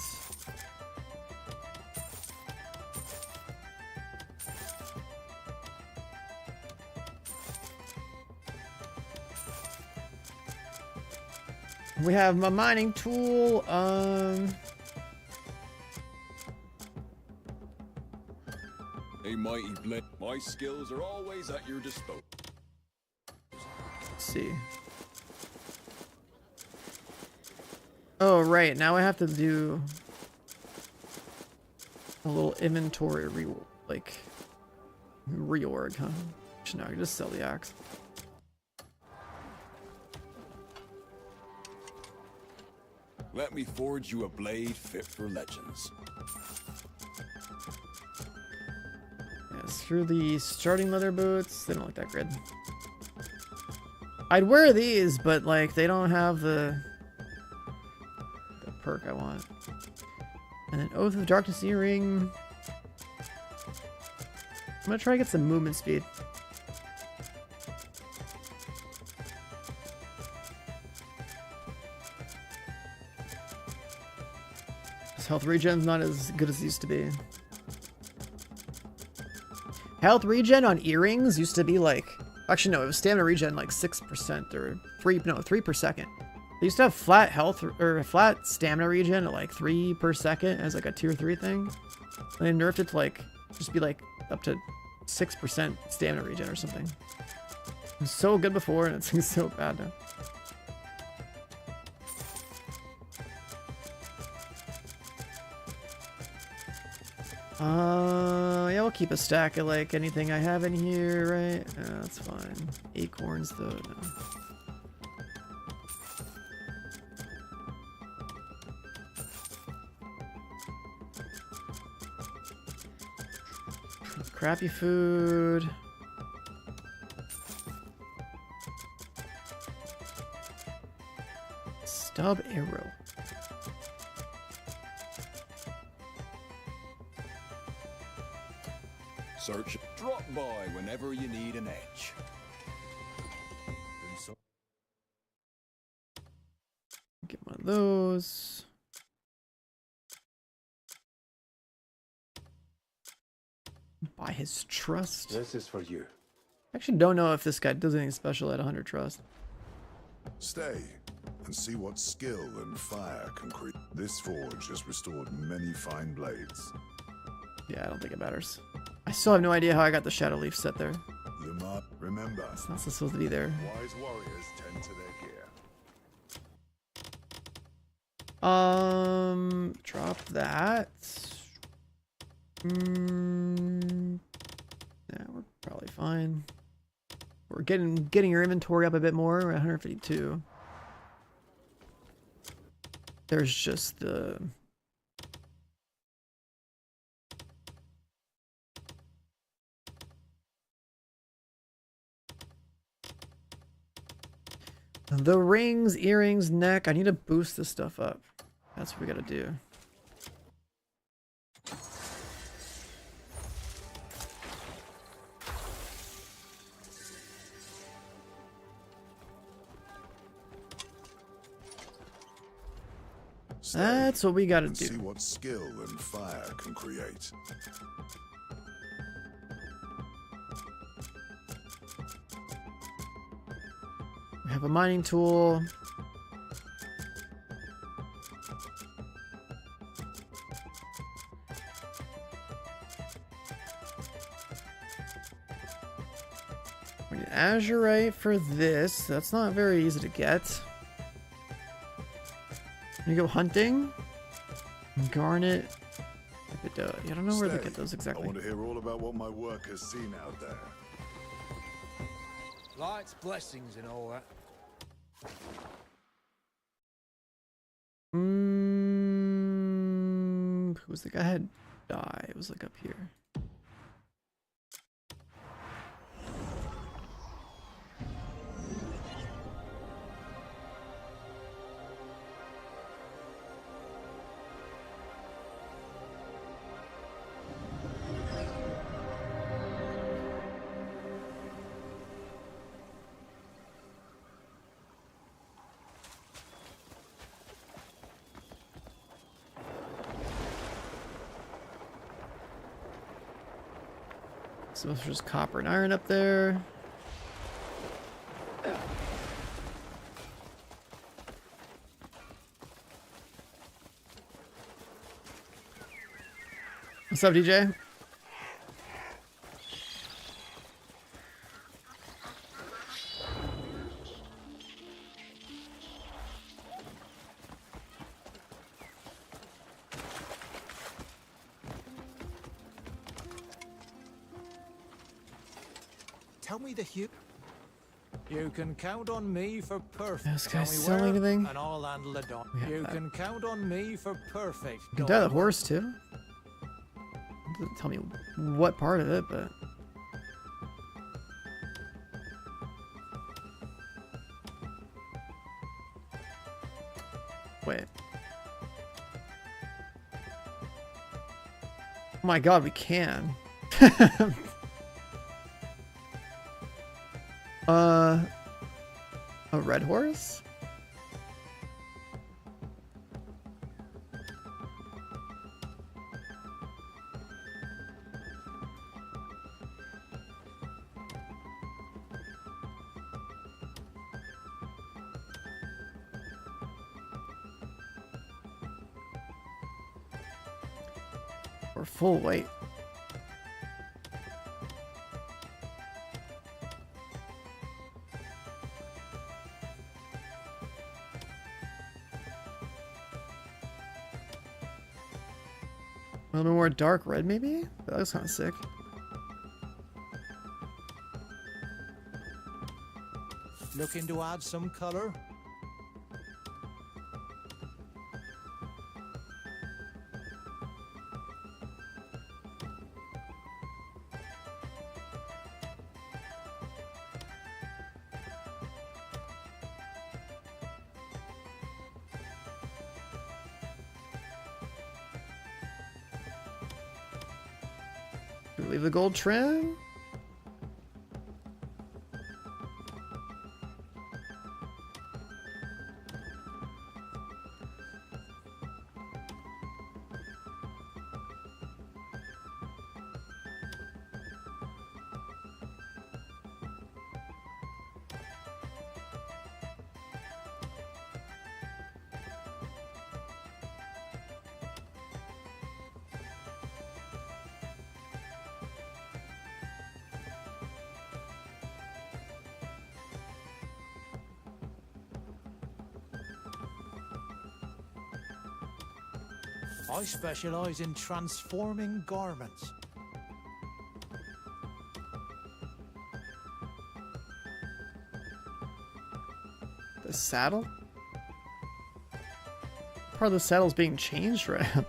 We have my mining tool. A mighty blade. My skills are always at your disposal. Let's see. Oh, right. Now I have to do a little inventory reorg, huh? Actually, no, I can just sell the axe. Let me forge you a blade fit for legends. Yeah, screw the starting leather boots. They don't look that good. I'd wear these, but like they don't have the perk I want. And then Oath of Darkness earring. I'm gonna try to get some movement speed. Health regen's not as good as it used to be. Health regen on earrings used to be like, actually no, it was stamina regen like 6% or 3 per second. They used to have flat health or flat stamina regen at like 3 per second as like a tier 3 thing. And they nerfed it to like just be like up to 6% stamina regen or something. It was so good before and it's so bad now. Yeah, we'll keep a stack of like anything I have in here, right? Yeah, that's fine. Acorns though, no. Crappy food. Stub arrow. Search. Drop by whenever you need an edge. Get one of those. Buy his trust. This is for you. I actually don't know if this guy does anything special at 100 trust. Stay and see what skill and fire can create. This forge has restored many fine blades. Yeah, I don't think it matters. I still have no idea how I got the shadow leaf set there. Remember, it's not supposed to be there. Wise warriors tend to their gear. Drop that. Yeah, we're probably fine. We're getting your inventory up a bit more. We're at 152. There's just the rings, earrings, neck. I need to boost this stuff up. That's what we gotta do. That's what we gotta do. See what skill and fire can create. We have a mining tool. We need azurite for this. That's not very easy to get. You go hunting. Garnet. Yeah, I don't know where to get those exactly. I want to hear all about what my work has seen out there. Light's blessings and all that. Who was the guy had die? It was like up here. So there's just copper and iron up there. What's up, DJ? Tell me the hue. You can count on me for perfect. This Tell guy's me selling where, anything? and I'll handle the dog. We have You that. can count on me for perfect. You can die the horse too. It doesn't tell me what part of it, but wait. Oh my god, we can. A red horse? Or full weight. A little more dark red, maybe? That looks kind of sick. Looking to add some color? Do we leave the gold trim? I specialize in transforming garments. saddle? Part of the saddle's being changed right now.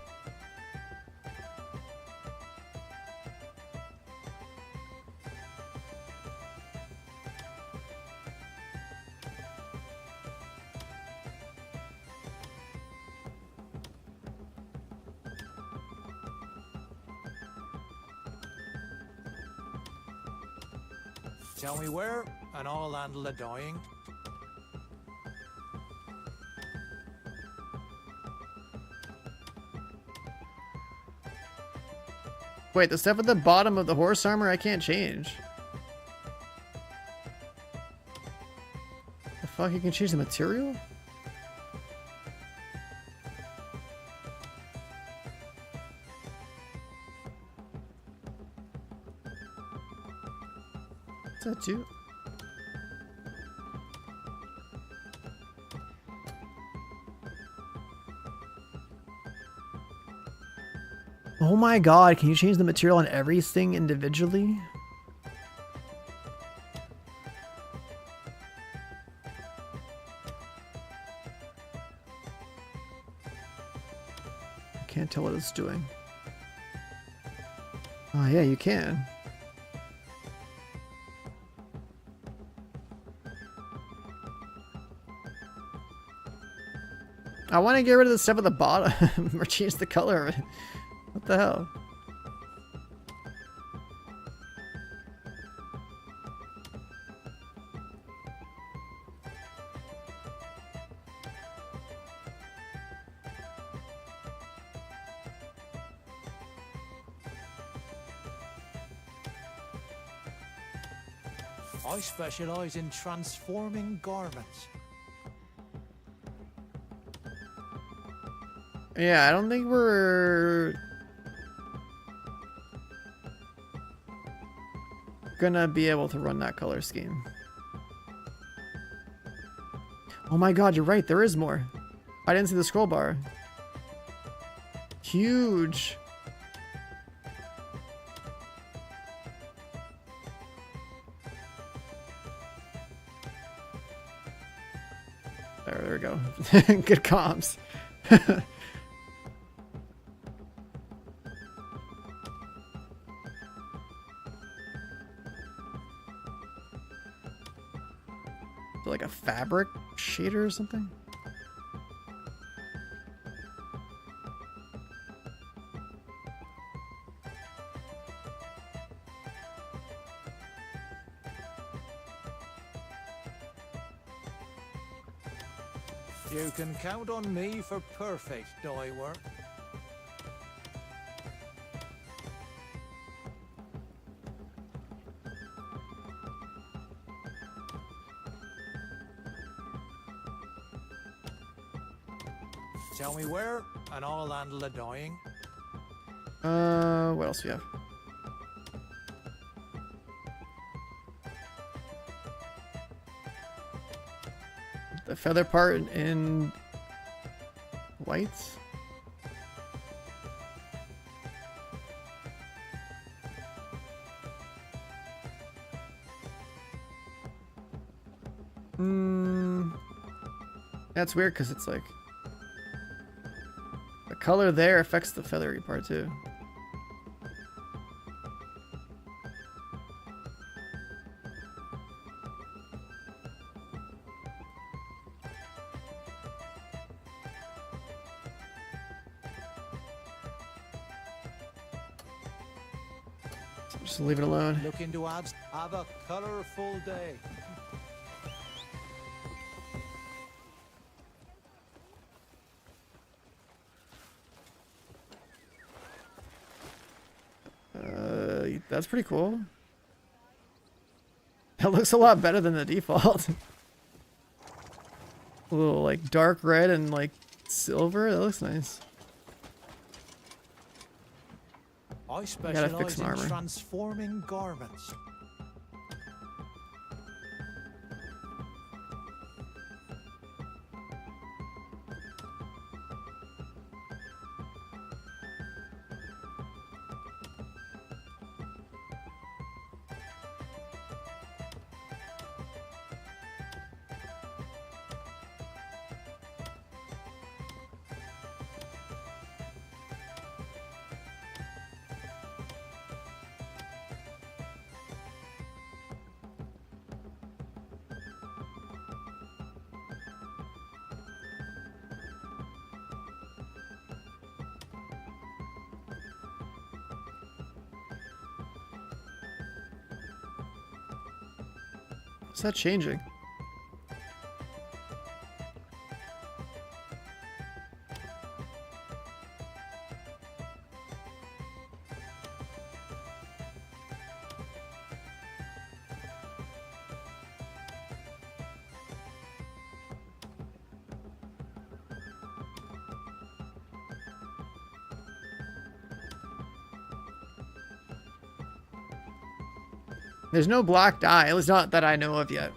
Tell me where, and I'll handle the dying. Wait, the stuff at the bottom of the horse armor I can't change. The fuck, you can change the material? What's that do? Oh my god, can you change the material on everything individually? I can't tell what it's doing. Oh yeah, you can. I want to get rid of the stuff at the bottom or change the color of it. What the hell? I specialize in transforming garments. Yeah, I don't think we're gonna be able to run that color scheme. Oh my god, you're right, there is more. I didn't see the scroll bar. Huge. There we go. Good comms. Like a fabric shader or something? You can count on me for perfect dye work. Tell me where, and I'll handle the dyeing. What else do we have? The feather part in whites. That's weird because it's like the color there affects the feathery part too. So just leave it alone. Looking to have a colorful day. That's pretty cool. That looks a lot better than the default. A little like dark red and like silver. That looks nice. I Gotta specialize fix some in armor. transforming garments. What's that changing? There's no black dye, at least not that I know of yet.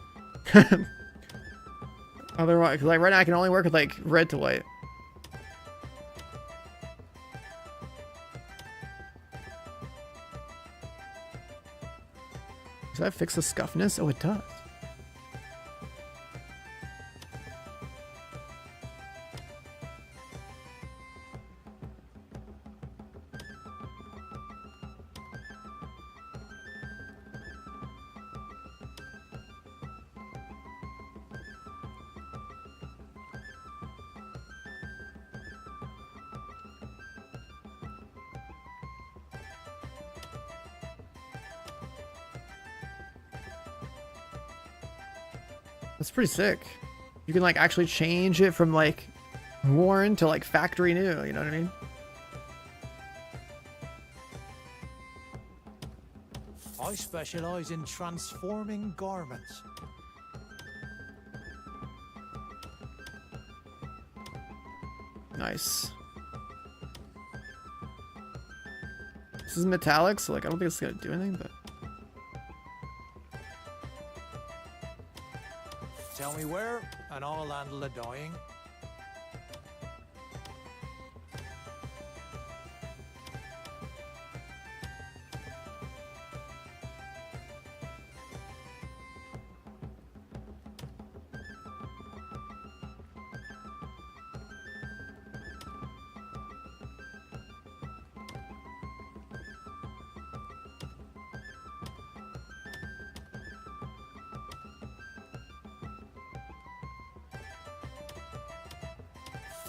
Otherwise, because like right now I can only work with like red to white. Does that fix the scuffness? Oh, it does. That's pretty sick. You can like actually change it from like worn to like factory new, you know what I mean? I specialize in transforming garments. Nice. This is metallic, so like I don't think it's gonna do anything, but Tell me where, and I'll handle the dyeing.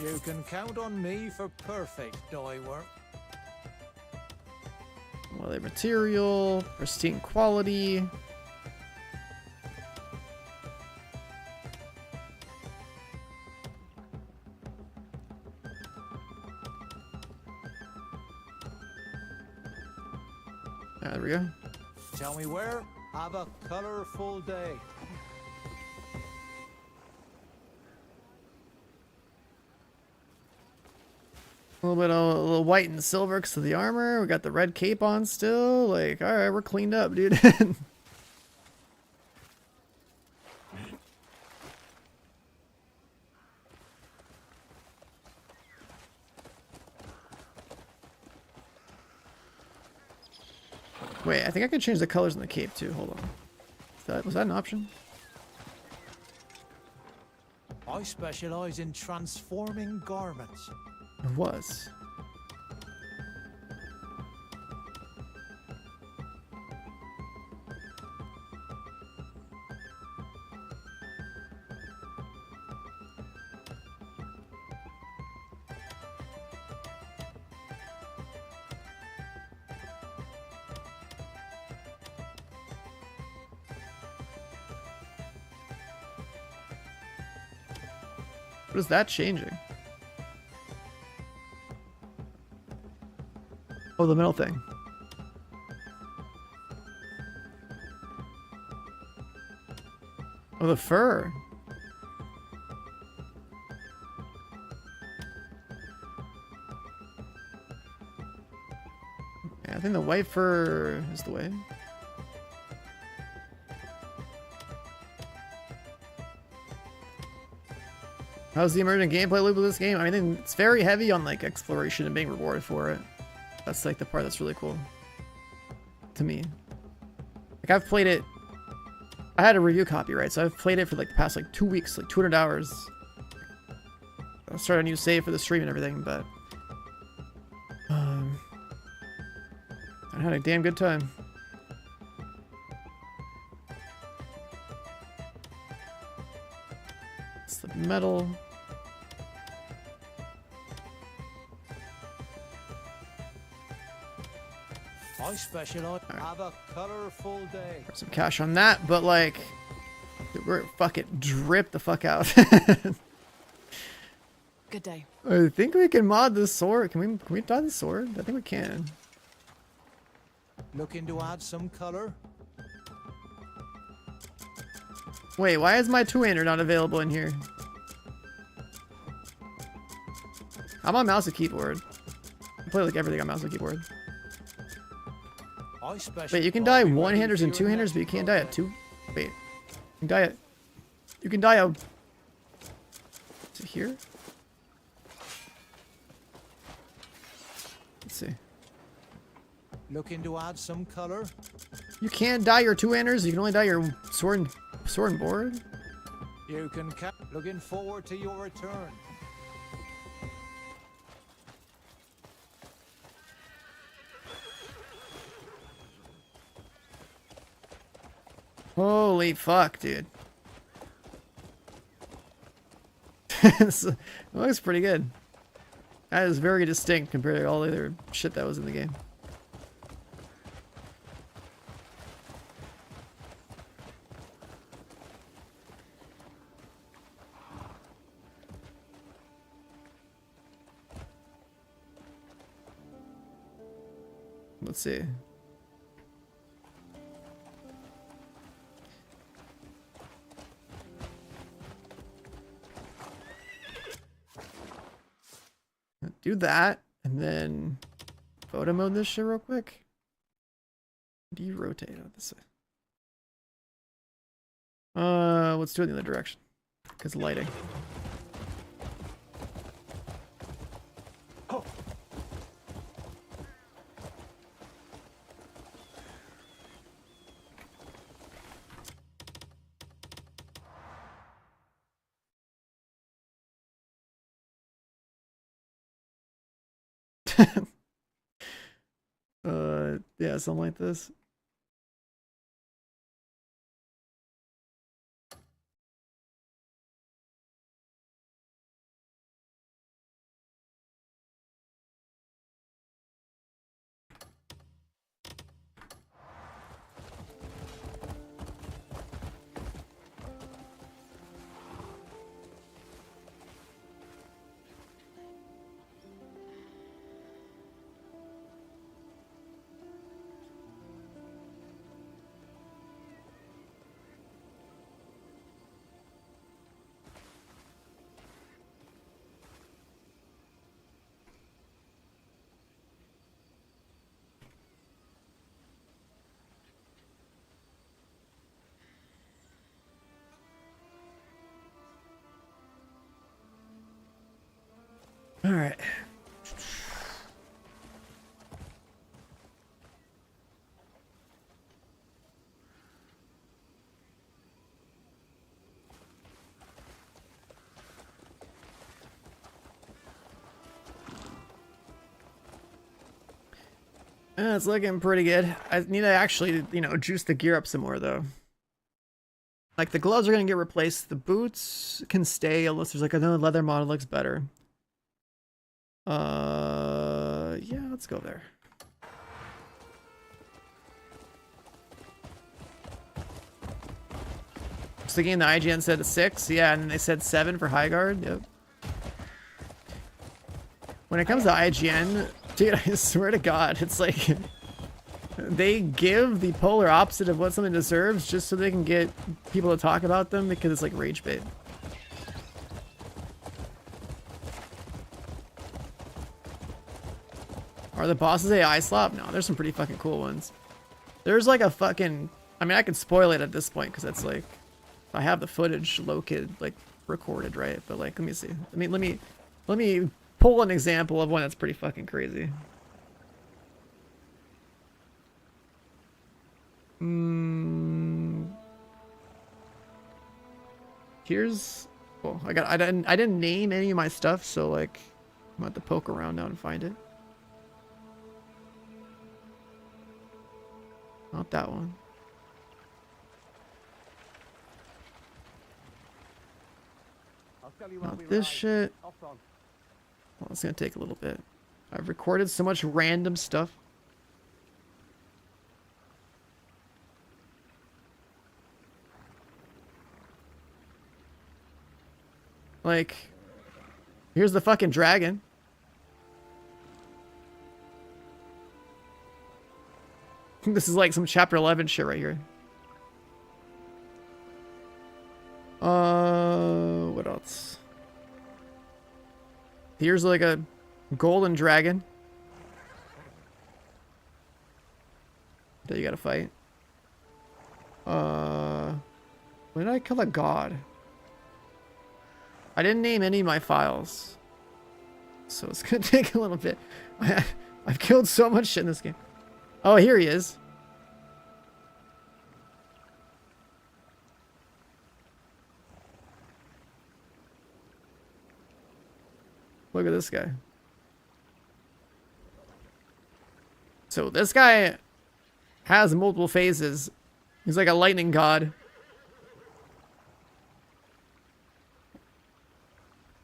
You can count on me for perfect dye work. well, material, pristine quality. There we go. Tell me where. Have a colorful day. A little white and silver because of the armor. We got the red cape on still. Like, all right, we're cleaned up, dude. Wait, I think I can change the colors in the cape too. Hold on. Was that an option? I specialize in transforming garments. It was. What is that changing? Oh, the middle thing. Oh, the fur. Yeah, I think the white fur is the way. How's the emergent gameplay loop of this game? I mean, it's very heavy on like exploration and being rewarded for it. That's like the part that's really cool to me. Like I've played it. I had a review copy, right? So I've played it for like the past like 2 weeks, like 200 hours. I started a new save for the stream and everything, but I had a damn good time. It's the metal. I specialize. Have a colorful day. Some cash on that, but like Dude, we're fucking drip the fuck out. Good day. I think we can mod this sword. Can we dye the sword? I think we can. Looking to add some color? Wait, why is my two-hander not available in here? I'm on mouse and keyboard. I play like everything on mouse and keyboard. Wait, you can dye one-handers and two-handers, but you can't dye a two. Wait, you can dye it. You can dye a. Is it here? Let's see. Looking to add some color? You can't dye your two-handers. You can only dye your sword and board. You can looking forward to your return. Holy fuck, dude. It looks pretty good. That is very distinct compared to all the other shit that was in the game. Let's see. Do that, and then photo mode this shit real quick. Do you rotate on this way? Let's do it in the other direction, because lighting. Oh. Yeah, something like this. All right. It's looking pretty good. I need to actually, you know, juice the gear up some more though. Like the gloves are gonna get replaced. The boots can stay unless there's like another leather model looks better. Yeah, let's go there. So again, the IGN said 6, yeah, and they said 7 for high guard. Yep. When it comes to IGN, dude, I swear to God, it's like they give the polar opposite of what something deserves just so they can get people to talk about them because it's like rage bait. Are the bosses AI slop? No, there's some pretty fucking cool ones. There's like a fucking, I mean, I can spoil it at this point because it's like, I have the footage located, like recorded, right? But like, let me see. Let me pull an example of one that's pretty fucking crazy. Here's, well, I didn't name any of my stuff, so like, I'm gonna have to poke around now and find it. Not that one. Not this shit. Well, it's gonna take a little bit. I've recorded so much random stuff. Like, here's the fucking dragon. This is like some chapter 11 shit right here. What else? Here's like a golden dragon that you gotta fight. When did I kill a god? I didn't name any of my files, so it's gonna take a little bit. I've killed so much shit in this game. Oh, here he is. Look at this guy. So this guy has multiple phases. He's like a lightning god.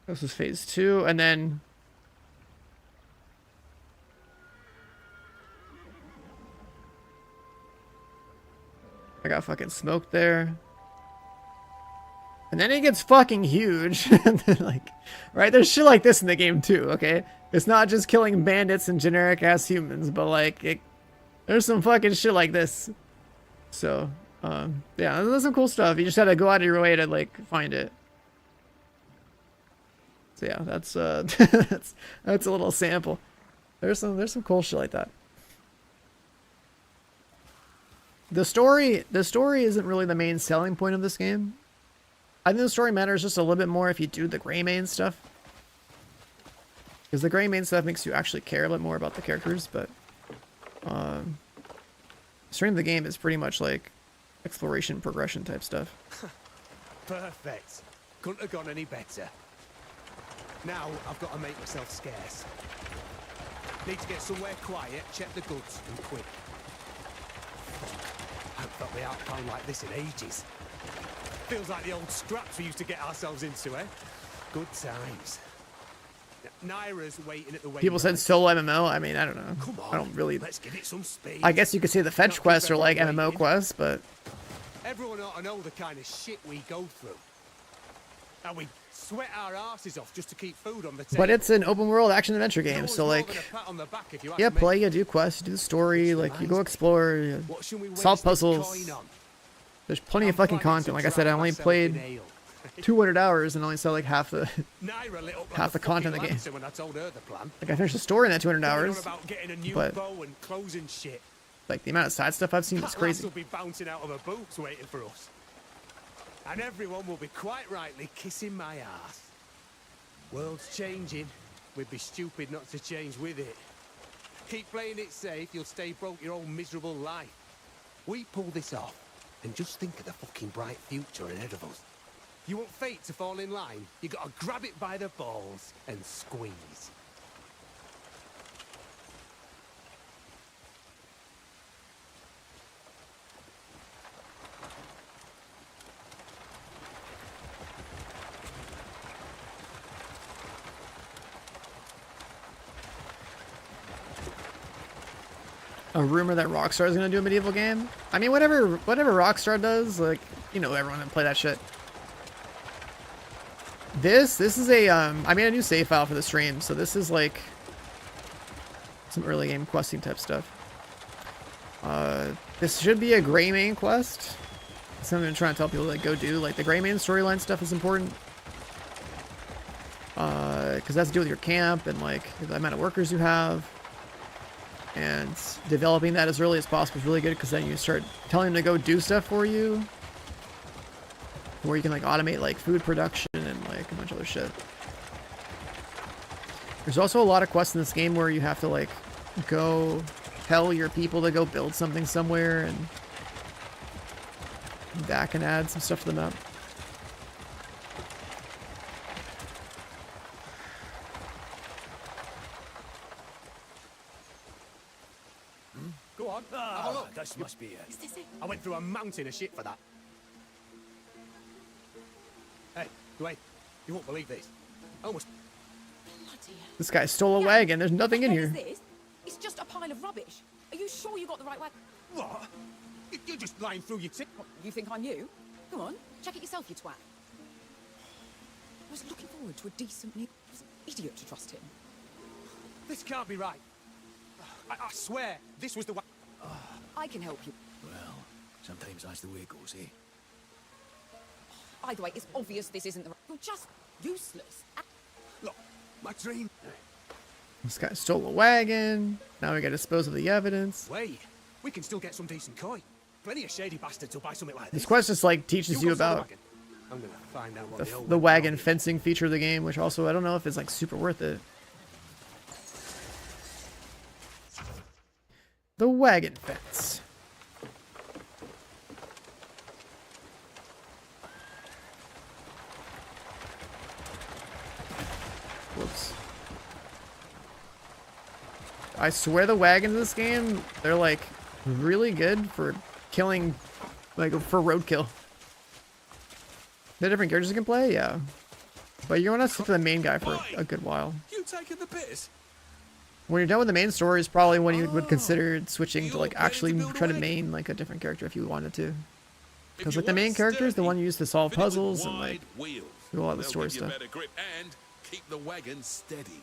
This is phase 2, and then I got fucking smoked there. And then it gets fucking huge. And then, like, right? There's shit like this in the game too, okay? It's not just killing bandits and generic ass humans, but like there's some fucking shit like this. So, yeah, there's some cool stuff. You just had to go out of your way to like find it. So yeah, that's that's a little sample. There's some cool shit like that. The story isn't really the main selling point of this game. I think the story matters just a little bit more if you do the gray main stuff. Because the gray main stuff makes you actually care a bit more about the characters, but the story of the game is pretty much like exploration, progression type stuff. Perfect. Couldn't have gone any better. Now I've got to make myself scarce. Need to get somewhere quiet, check the goods, and quick. I haven't felt the outbound like this in ages. Feels like the old scraps we used to get ourselves into, eh? Good times. Naira's waiting at the way. People said solo MMO. I mean, I don't know. Come on, I don't really. Let's give it some speed. I guess you could say the fetch quests are like MMO quests, but Everyone ought to know the kind of shit we go through. And we sweat our asses off just to keep food on the table. but it's an open world action adventure game, so like, yeah, play, you do quests, you do the story, like you go explore, you solve puzzles. There's plenty of fucking content. Like I said, I only played 200 hours and only saw like half the content of the game. Like I finished the story in that 200 hours, but like the amount of side stuff I've seen is crazy. Will be bouncing out of her boots waiting for us. And everyone will be quite rightly kissing my ass. World's changing. We'd be stupid not to change with it. Keep playing it safe, you'll stay broke your own miserable life. We pull this off, and just think of the fucking bright future ahead of us. You want fate to fall in line, you gotta grab it by the balls and squeeze. A rumor that Rockstar is gonna do a medieval game. I mean, whatever Rockstar does, like, you know, everyone can play that shit. This is a I made a new save file for the stream, so this is like some early game questing type stuff. This should be a gray main quest. Something I'm trying to tell people to like go do. Like the gray main storyline stuff is important. Because that's to do with your camp and like the amount of workers you have. And developing that as early as possible is really good because then you start telling them to go do stuff for you. Where you can like automate like food production and like a bunch of other shit. There's also a lot of quests in this game where you have to like go tell your people to go build something somewhere, and that can add some stuff to the map. Go on, have a look. This must be it. Is this it? I went through a mountain of shit for that. Hey, wait. You won't believe this. Almost. This guy stole a wagon. There's nothing in What here. is this? It's just a pile of rubbish. Are you sure you got the right wagon? What? You're just lying through your tip. You think I'm you? Come on, check it yourself, you twat. I was looking forward to a decent new... Idiot to trust him. This can't be right. I swear, this was the way. I can help you. Well, sometimes that's the way it goes, eh? Either way, it's obvious this isn't the right... You're just useless. Look, my dream... This guy stole a wagon. Now we gotta dispose of the evidence. Wait, we can still get some decent koi. Plenty of shady bastards will buy something like This this. quest just like teaches you go for the about wagon. I'm gonna find out what the wagon fencing feature of the game, which also I don't know if it's like super worth it. The wagon fence. Whoops. I swear the wagons in this game, they're like really good for killing, like for roadkill. The different characters you can play, yeah. But you're gonna stick to the main guy for a good while. You taking the piss? When you're done with the main story is probably when you would consider switching to like actually try to main like a different character if you wanted to. Because like the main character is the one you use to solve puzzles and like do a lot of the story stuff. Better grip and keep the wagon steady.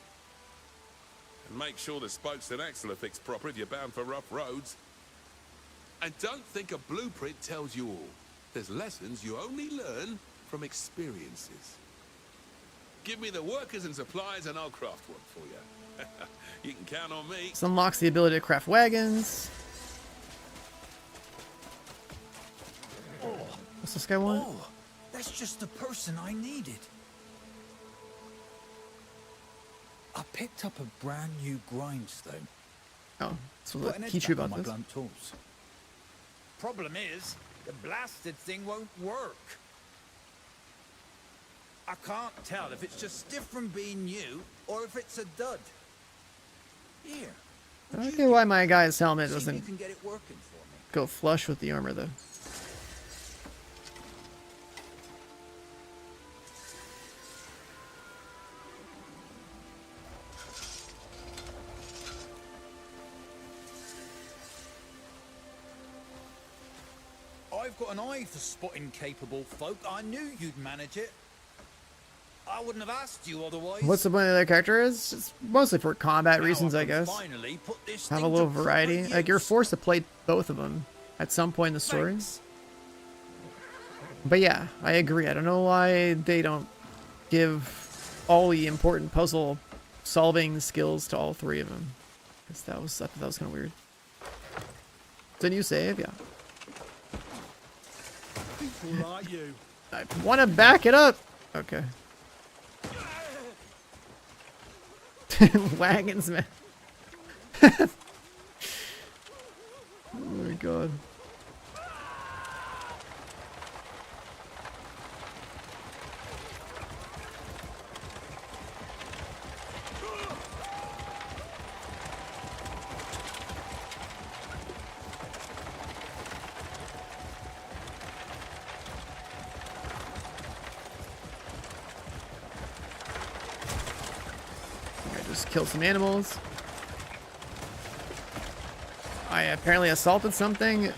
And make sure the spokes and axle are fixed proper if you're bound for rough roads. And don't think a blueprint tells you all. There's lessons you only learn from experiences. Give me the workers and supplies and I'll craft one for you. You can count on me. This unlocks the ability to craft wagons. What's this guy want? Oh, that's just the person I needed. I picked up a brand new grindstone. Oh, so Put an we'll edge teach you back about on my this. blunt tools. Problem is, the blasted thing won't work. I can't tell if it's just stiff from being new or if it's a dud. Here. I don't get why my guy's helmet See if you doesn't can get it working for me. go flush with the armor though. I've got an eye for spotting capable folk. I knew you'd manage it. I wouldn't have asked you otherwise. What's the point of the character is? It's mostly for combat reasons, I guess. Finally put this Have a thing little to proper variety. Like you're use. forced to play both of them at some point in the story. But yeah, I agree. I don't know why they don't give all the important puzzle solving skills to all three of them. Because I thought that was kind of weird. Didn't you save? Yeah. People like you. I want to back it up. Okay. Wagons, man. Oh my god. Just kill some animals. I apparently assaulted something. Is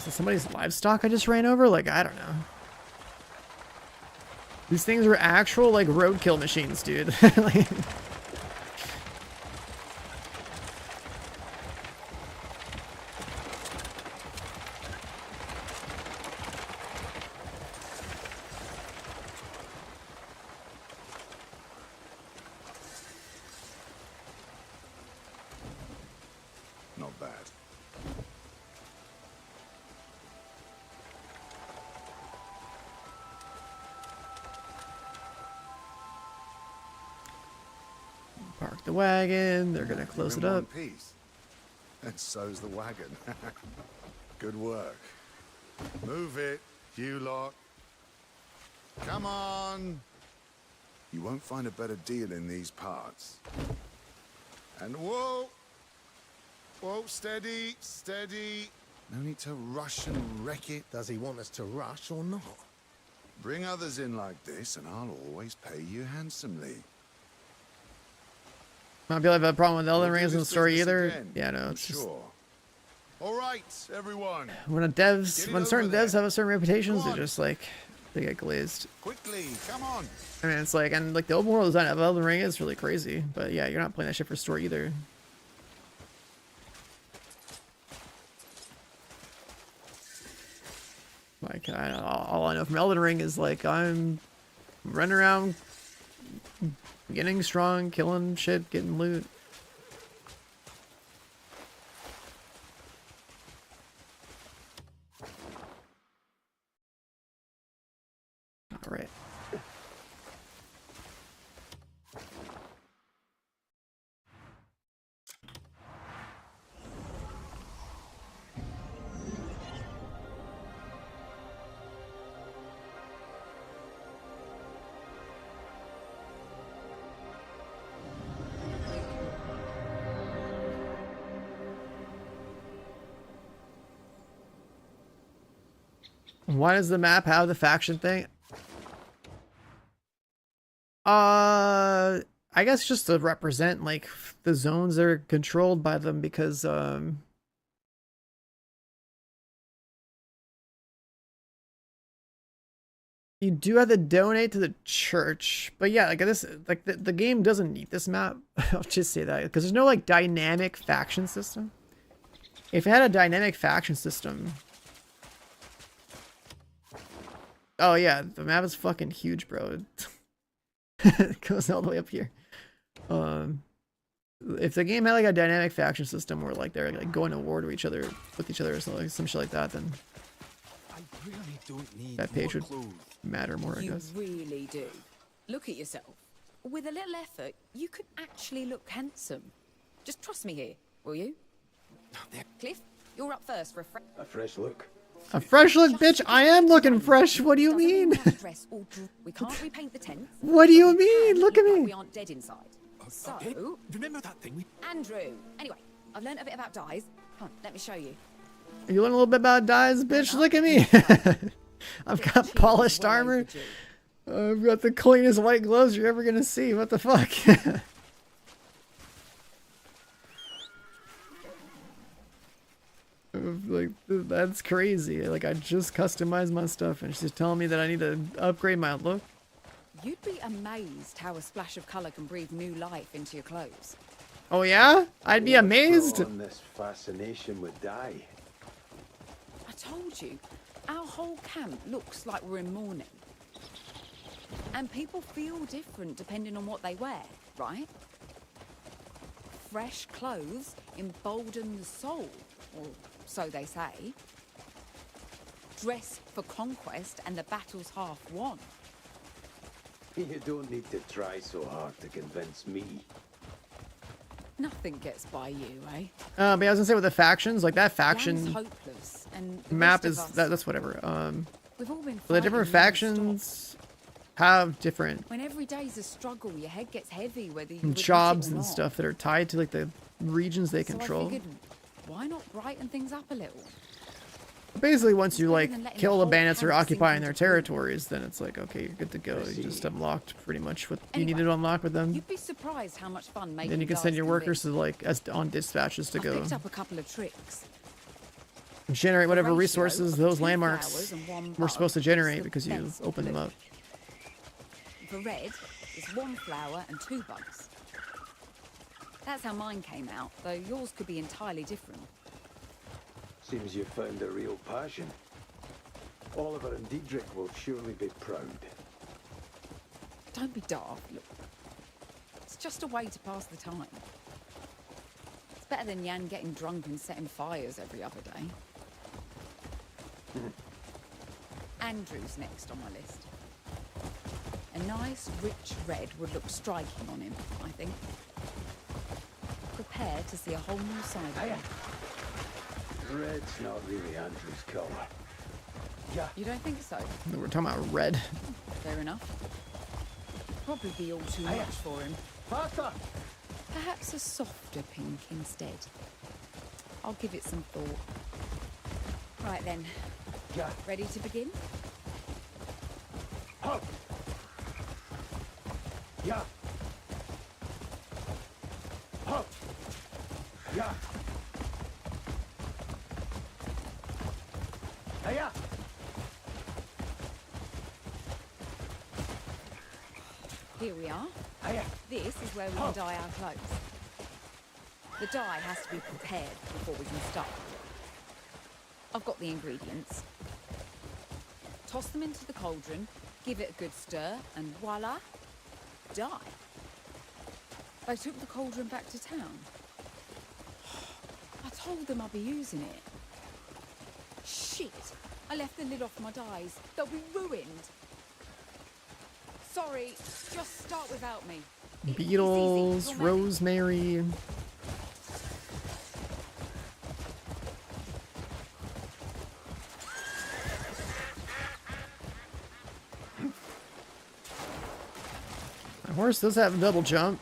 it somebody's livestock I just ran over? Like, I don't know. These things are actual, like, roadkill machines, dude. Like, Not bad. park the wagon. They're gonna close it We're in up. one piece. And so's the wagon. Good work. Move it, you lot. Come on. You won't find a better deal in these parts. And whoa! Whoa, steady, steady. No need to rush and wreck it. Does he want us to rush or not? Bring others in like this and I'll always pay you handsomely. Not be like a problem with Elden We'll do Rings in the this story business either. again, Yeah, no, I'm it's just sure. All right, everyone. When certain devs have a certain reputations, they're just like, they get glazed. Quickly, come on. I mean, it's like, and like the open world design of Elden Ring is really crazy, but yeah, you're not playing that shit for story either. Like, all I know from Elden Ring is like, I'm running around, getting strong, killing shit, getting loot. All right. Why does the map have the faction thing? I guess just to represent like the zones that are controlled by them, because you do have to donate to the church, but yeah, like this, like the game doesn't need this map. I'll just say that because there's no like dynamic faction system. If it had a dynamic faction system, oh yeah, the map is fucking huge, bro. It goes all the way up here. If the game had like a dynamic faction system where like they're like going to war to each other with each other or something, some shit like that, then I really don't need that page would matter more, I guess. You really do. Look at yourself. With a little effort, you could actually look handsome. Just trust me here, will you? Cliff, you're up first for a fresh look. A fresh look, bitch. I am looking fresh. What do you mean? We can't repaint the tent. What do you mean? Look at me. We aren't dead inside. So, remember that thing Andrew. Anyway, I've learned a bit about dyes. Come on, let me show you. You learn a little bit about dyes, bitch. Look at me. I've got polished armor. I've got the cleanest white gloves you're ever gonna see. What the fuck? Like, that's crazy. Like, I just customized my stuff and she's telling me that I need to upgrade my look. You'd be amazed how a splash of color can breathe new life into your clothes. Oh yeah? I'd be amazed. On this fascination with dye. I told you, our whole camp looks like we're in mourning. And people feel different depending on what they wear, right? Fresh clothes embolden the soul, or so they say. Dress for conquest and the battle's half won. You don't need to try so hard to convince me. Nothing gets by you, eh? But I was gonna say with the factions, like that faction One's hopeless, and the map rest of is us, that's whatever. we've all been The different fighting factions have different when every day's a struggle, your head gets heavy whether you admit it jobs or and not. stuff that are tied to like the regions they So I control. figured, why not brighten things up a little? Basically, once you like than letting kill the the whole bandits or camp occupying sink their into territories, then it's like, okay, you're good to go. You just unlocked pretty much what you needed to unlock with them. You'd be surprised how much fun making Then you can send dyes your be. workers to like as on dispatches to I've go picked up a couple of tricks. generate whatever ratio resources of those 2 landmarks flowers and 1 were bud supposed to is generate the because you best opened them blue. up. For red, it's 1 flower and 2 buds. That's how mine came out, though yours could be entirely different. Seems you found a real passion. Oliver and Diedrich will surely be proud. Don't be daft, look. It's just a way to pass the time. It's better than Jan getting drunk and setting fires every other day. Andrew's next on my list. A nice, rich red would look striking on him, I think. Prepare to see a whole new side of him. Red's not really Andrew's colour. Yeah. You don't think so? We're talking about red. Fair enough. Probably be all too much for him. Perhaps a softer pink instead. I'll give it some thought. Right then. Yeah. Ready to begin? Yeah. Yeah. Hiya! Here we are. Hiya! This is where we can dye our clothes. The dye has to be prepared before we can start. I've got the ingredients. Toss them into the cauldron, give it a good stir, and voila, dye. They took the cauldron back to town. I told them I'd be using it. Shit! I left the lid off my dyes. They'll be ruined. Sorry, just start without me. Beetles, rosemary. My horse does have a double jump.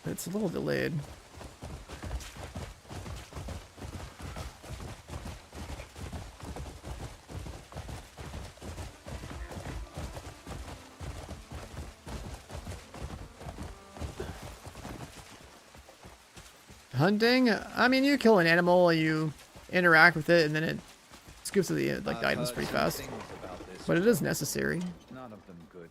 It's a little delayed. Hunting? I mean, you kill an animal, you interact with it, and then it scoops to the like items pretty fast. But it is necessary. None of them good.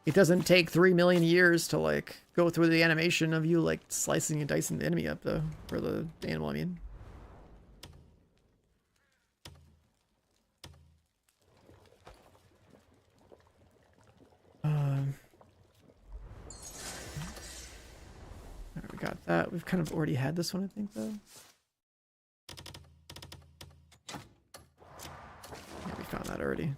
It doesn't take 3 million years to like go through the animation of you like slicing and dicing the enemy up though, or the animal, I mean. Alright, we got that. We've kind of already had this one, I think, though. Yeah, we found that already.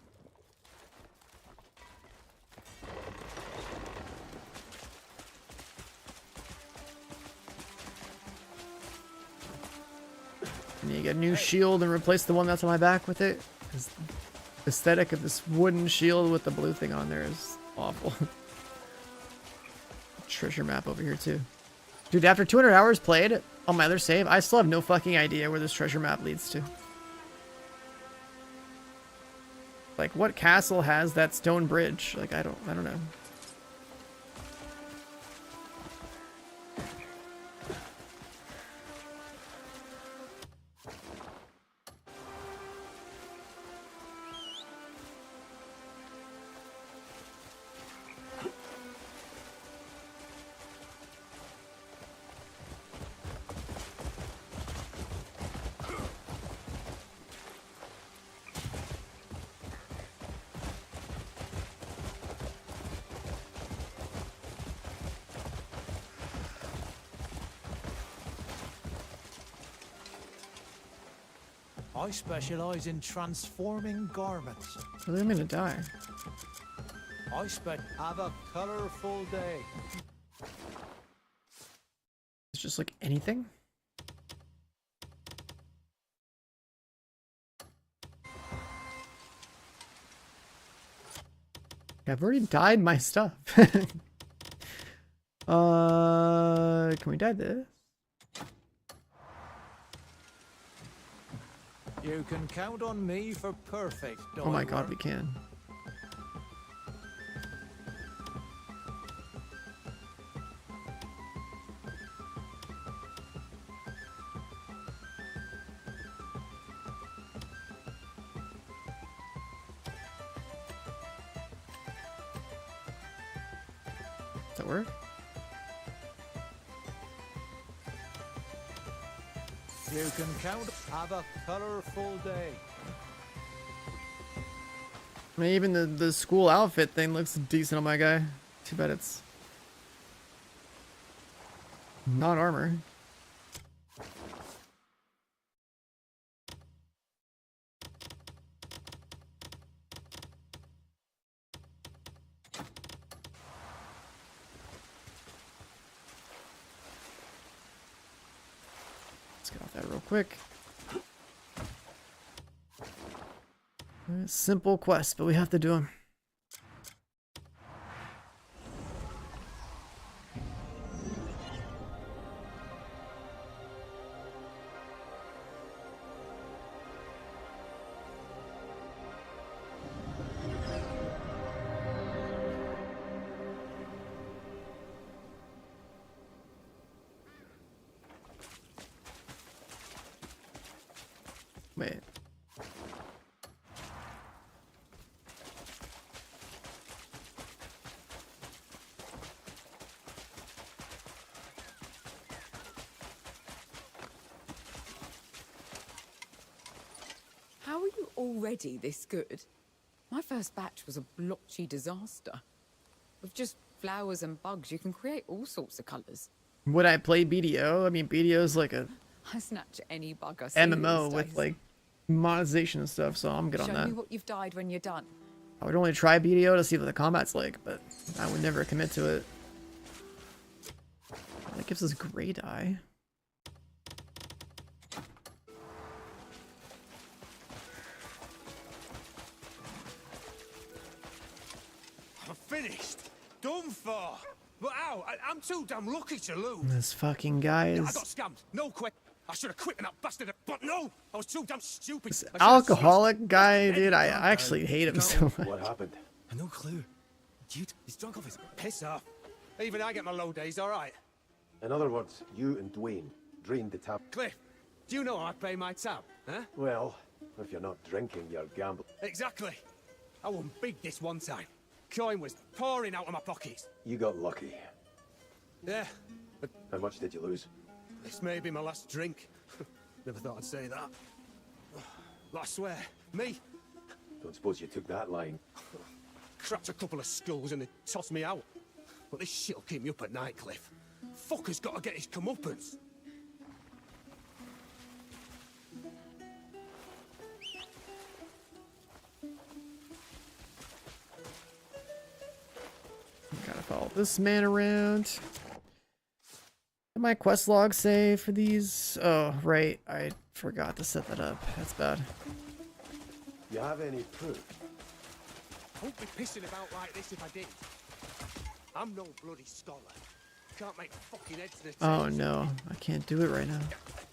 And you get a new shield and replace the one that's on my back with it. Because the aesthetic of this wooden shield with the blue thing on there is awful. Treasure map over here too. Dude, after 200 hours played on my other save, I still have no fucking idea where this treasure map leads to. Like, what castle has that stone bridge? Like, I don't know. I specialize in transforming garments. Really, I'm gonna die. Have a colorful day. It's just like anything. I've already dyed my stuff. Can we dye this? You can count on me for perfect dye Oh my god, work. we can. Does that work? You can count. Have a colorful day. I mean, even the school outfit thing looks decent on my guy. Too bad it's not armor. Let's get off that real quick. Simple quest, but we have to do them. Wait. already this good? My first batch was a blotchy disaster. With just flowers and bugs, you can create all sorts of colours. Would I play BDO? I mean, BDO is like a I snatch any bug I see MMO these with days. like monetization and stuff, so I'm good on Show that. me what you've dyed when you're done. I would only try BDO to see what the combat's like, but I would never commit to it. That gives us gray dye. I'm finished. Done for. But ow, I'm too damn lucky to lose. This fucking guy I is got scammed. No quit. I should have quit in that bastard, but no, I was too damn stupid. this alcoholic guy, dude. I actually hate him so much. What happened? No clue. Dude, he's drunk off his... Piss off. Even I get my low days, all right. In other words, you and Dwayne drained the tab. Cliff, do you know how I pay my tab, huh? Well, if you're not drinking, you're gambling. Exactly. I won big this one time. Coin was pouring out of my pockets. You got lucky. Yeah, but How much did you lose? this may be my last drink. Never thought I'd say that. But I swear, me, Don't suppose you took that line. cracked a couple of skulls and they tossed me out. But this shit'll keep me up at night, Cliff. Fucker's got to get his comeuppance. Gotta follow this man around. Did my quest log say for these? Oh, right. I forgot to set that up. That's bad. You have any proof? I won't be pissing about like this if I did. I'm no bloody scholar. Can't make fucking heads to the Oh tails. no, I can't do it right now.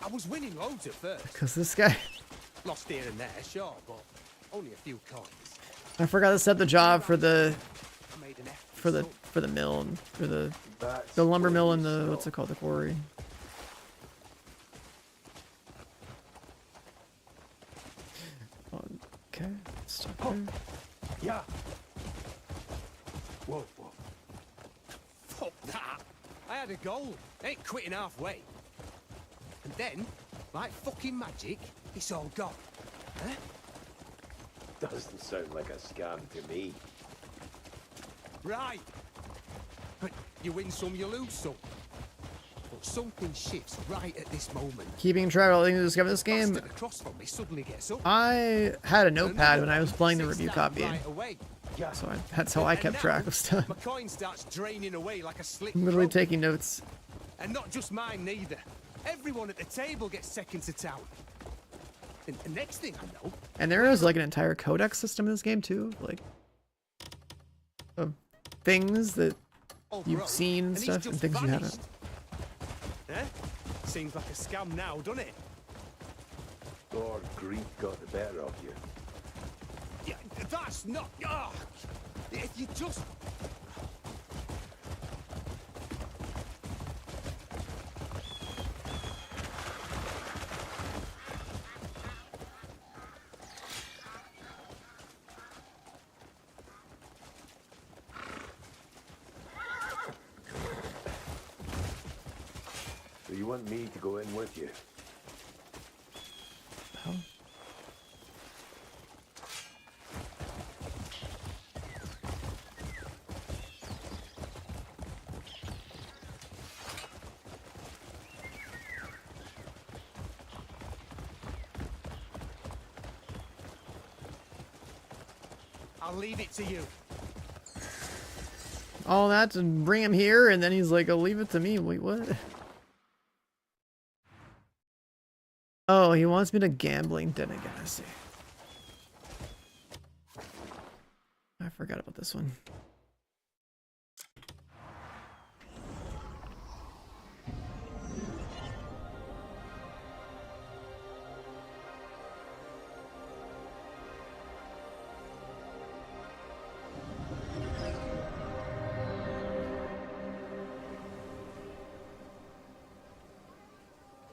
I was winning loads at first. Because this guy... Lost here and there, sure, but only a few coins. I forgot to set the job for the... I made an effort. For the mill, and for the lumber mill and the... What's it called? The quarry. Okay, stop there. Yeah. Whoa, whoa. Fuck that. I had a goal. Ain't quitting halfway. And then, like fucking magic, it's all gone. Huh? Doesn't sound like a scam to me. Right. But you win some, you lose some. But something shifts right at this moment. Keeping track of all the things to discover this game. Bastard across from me suddenly gets up. I had a notepad when I was playing the review Sits copy. down right away. So that's how I kept track of stuff. My coin starts draining away like a slick I'm literally croak. taking notes. And not just mine neither. Everyone at the table gets second to town. And the next thing I know, And there is like an entire codex system in this game too, like of things that you've seen and he's stuff and just things you vanished. haven't. Eh? Seems like a scam now, doesn't it? Or greed got the better of you. Yeah, that's not. Ah, if you just. So you want me to go in with you? Oh. I'll leave it to you. All that to bring him here, and then he's like, "I'll leave it to me." Wait, what? Oh, he wants me to gambling den again. I see. I forgot about this one.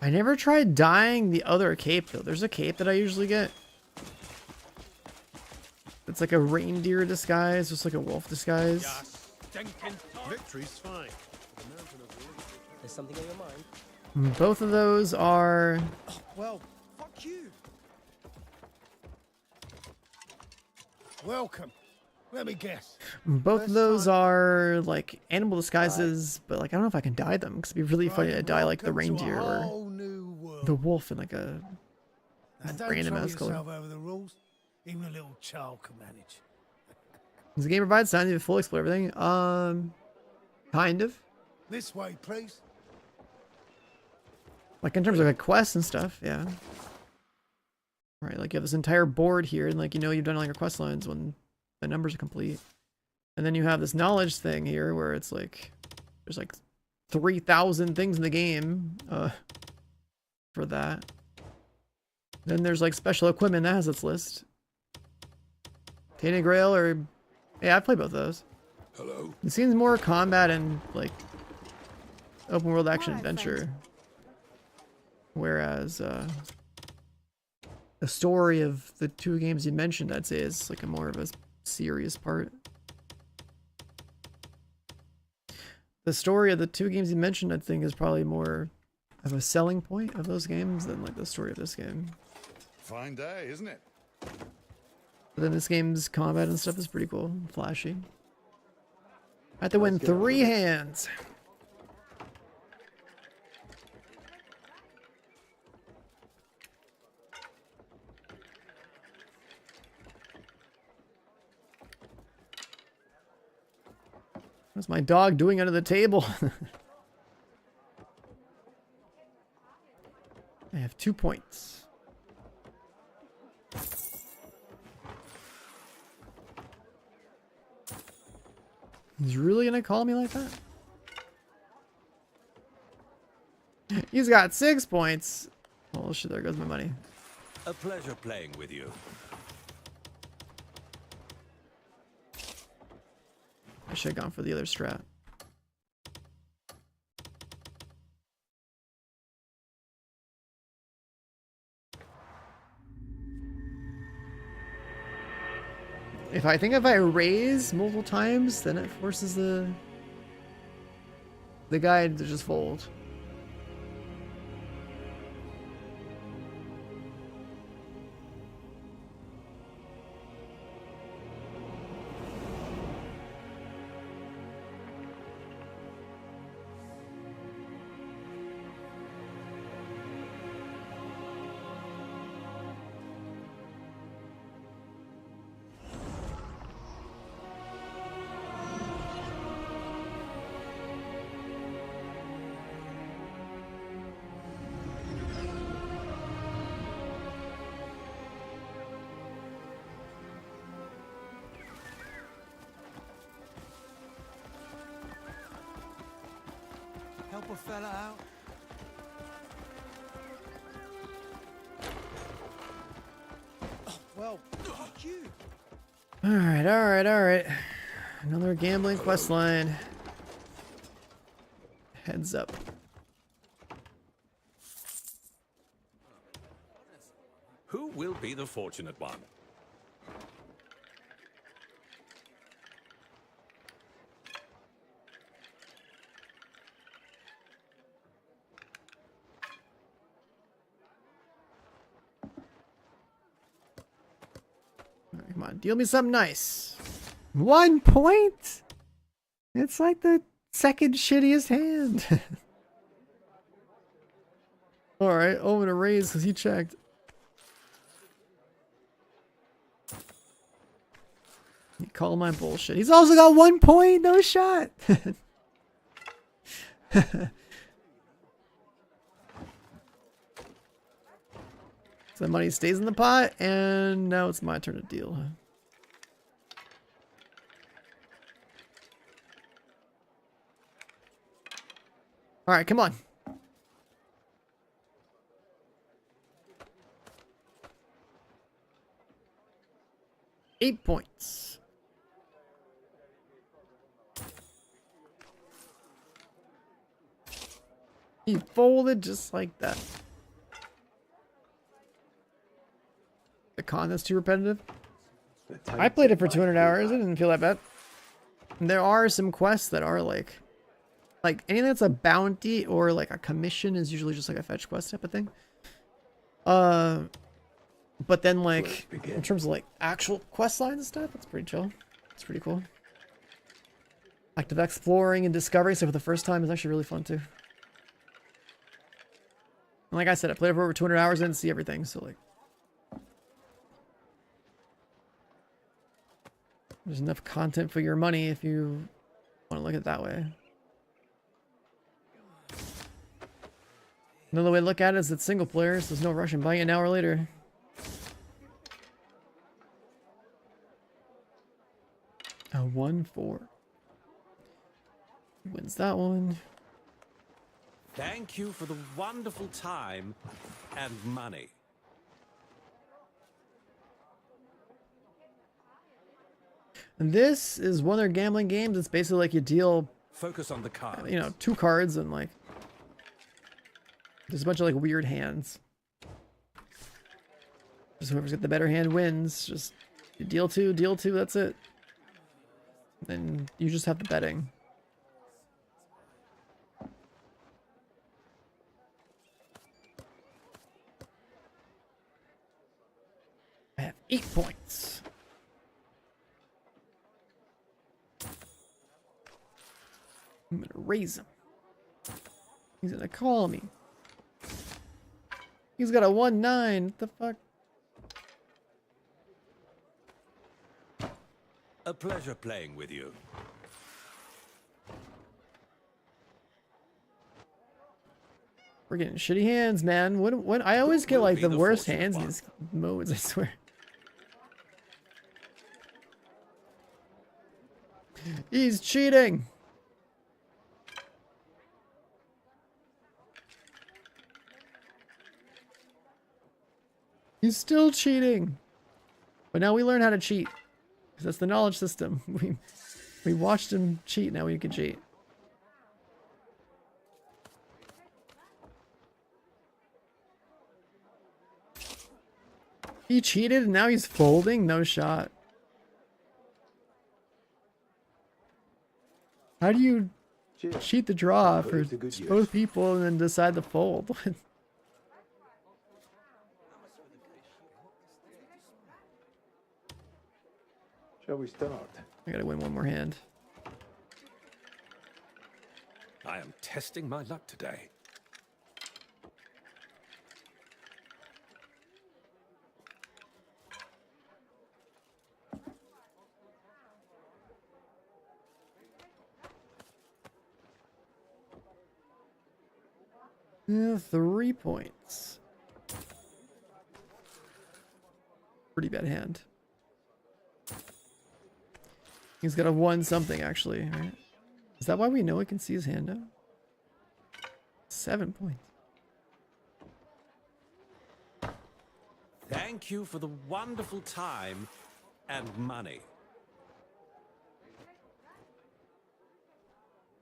I never tried dyeing the other cape though. There's a cape that I usually get. It's like a reindeer disguise, just like a wolf disguise. Victory's fine. There's something on your mind? Both of those are Well, fuck you. Welcome. Let me guess. Both of those are like animal disguises, but like I don't know if I can dye them because it'd be really funny to dye like the reindeer or the wolf in like a Now, don't random throw ass color. yourself over the rules. Even a little child can manage. Does the game provide signs to fully explore everything? Kind of. This way, please. Like in terms of like quests and stuff, yeah. Right, like you have this entire board here, and like you know you've done all your quest lines when the numbers are complete. And then you have this knowledge thing here where it's like there's like 3,000 things in the game for that. Then there's like special equipment that has its list. Tainted Grail or yeah, I've played both of those. Hello. It seems more combat and like open world action adventure. Whereas the story of the two games you mentioned, I'd say, is like a more of a serious part. The story of the two games you mentioned, I think, is probably more of a selling point of those games than like the story of this game. Fine day, isn't it? But then this game's combat and stuff is pretty cool, flashy. I have to win 3 hands. What's my dog doing under the table? I have 2 points. He's really gonna call me like that? He's got 6 points. Oh shit, there goes my money. A pleasure playing with you. I should have gone for the other strat. I think if I raise multiple times, then it forces the guy to just fold. Help a fella out. Oh, well, fuck you. Alright, alright, alright. Another gambling quest line. Heads up. Who will be the fortunate one? Come on, deal me something nice. 1 point? It's like the second shittiest hand. Alright, Owen to raise because he checked. He called my bullshit. He's also got 1 point, no shot. So the money stays in the pot, and now it's my turn to deal. Alright, come on. Eight points. He folded just like that. The con that's too repetitive. I played it for 200 hours. I didn't feel that bad. There are some quests that are like anything that's a bounty or like a commission is usually just like a fetch quest type of thing. But then, like, in terms of like actual quest lines and stuff, it's pretty chill. It's pretty cool. Active exploring and discovery, so for the first time, is actually really fun too. And like I said, I played for over 200 hours and didn't see everything, so like, there's enough content for your money if you want to look at it that way. Another way to look at it is it's single player, so there's no rush in buying it an hour later. A 1-4. Wins that one. Thank you for the wonderful time and money. And this is one of their gambling games. It's basically like you deal, Focus on the card. you know, 2 cards and like there's a bunch of like weird hands. Just whoever's got the better hand wins. Just you deal 2, that's it. Then you just have the betting. I have 8 points. I'm gonna raise him. He's gonna call me. He's got a 1-9. What the fuck? A pleasure playing with you. We're getting shitty hands, man. What I always get like the worst hands in these modes, I swear. He's cheating. He's still cheating. But now we learn how to cheat. Because that's the knowledge system. We watched him cheat, now we can cheat. He cheated and now he's folding? No shot. How do you cheat the draw for both people and then decide to fold? Shall we start? I gotta win one more hand. I am testing my luck today. Yeah, 3 points. Pretty bad hand. He's got a 1 something actually, right? Is that why we know he can see his hand now? 7 points. Thank you for the wonderful time and money.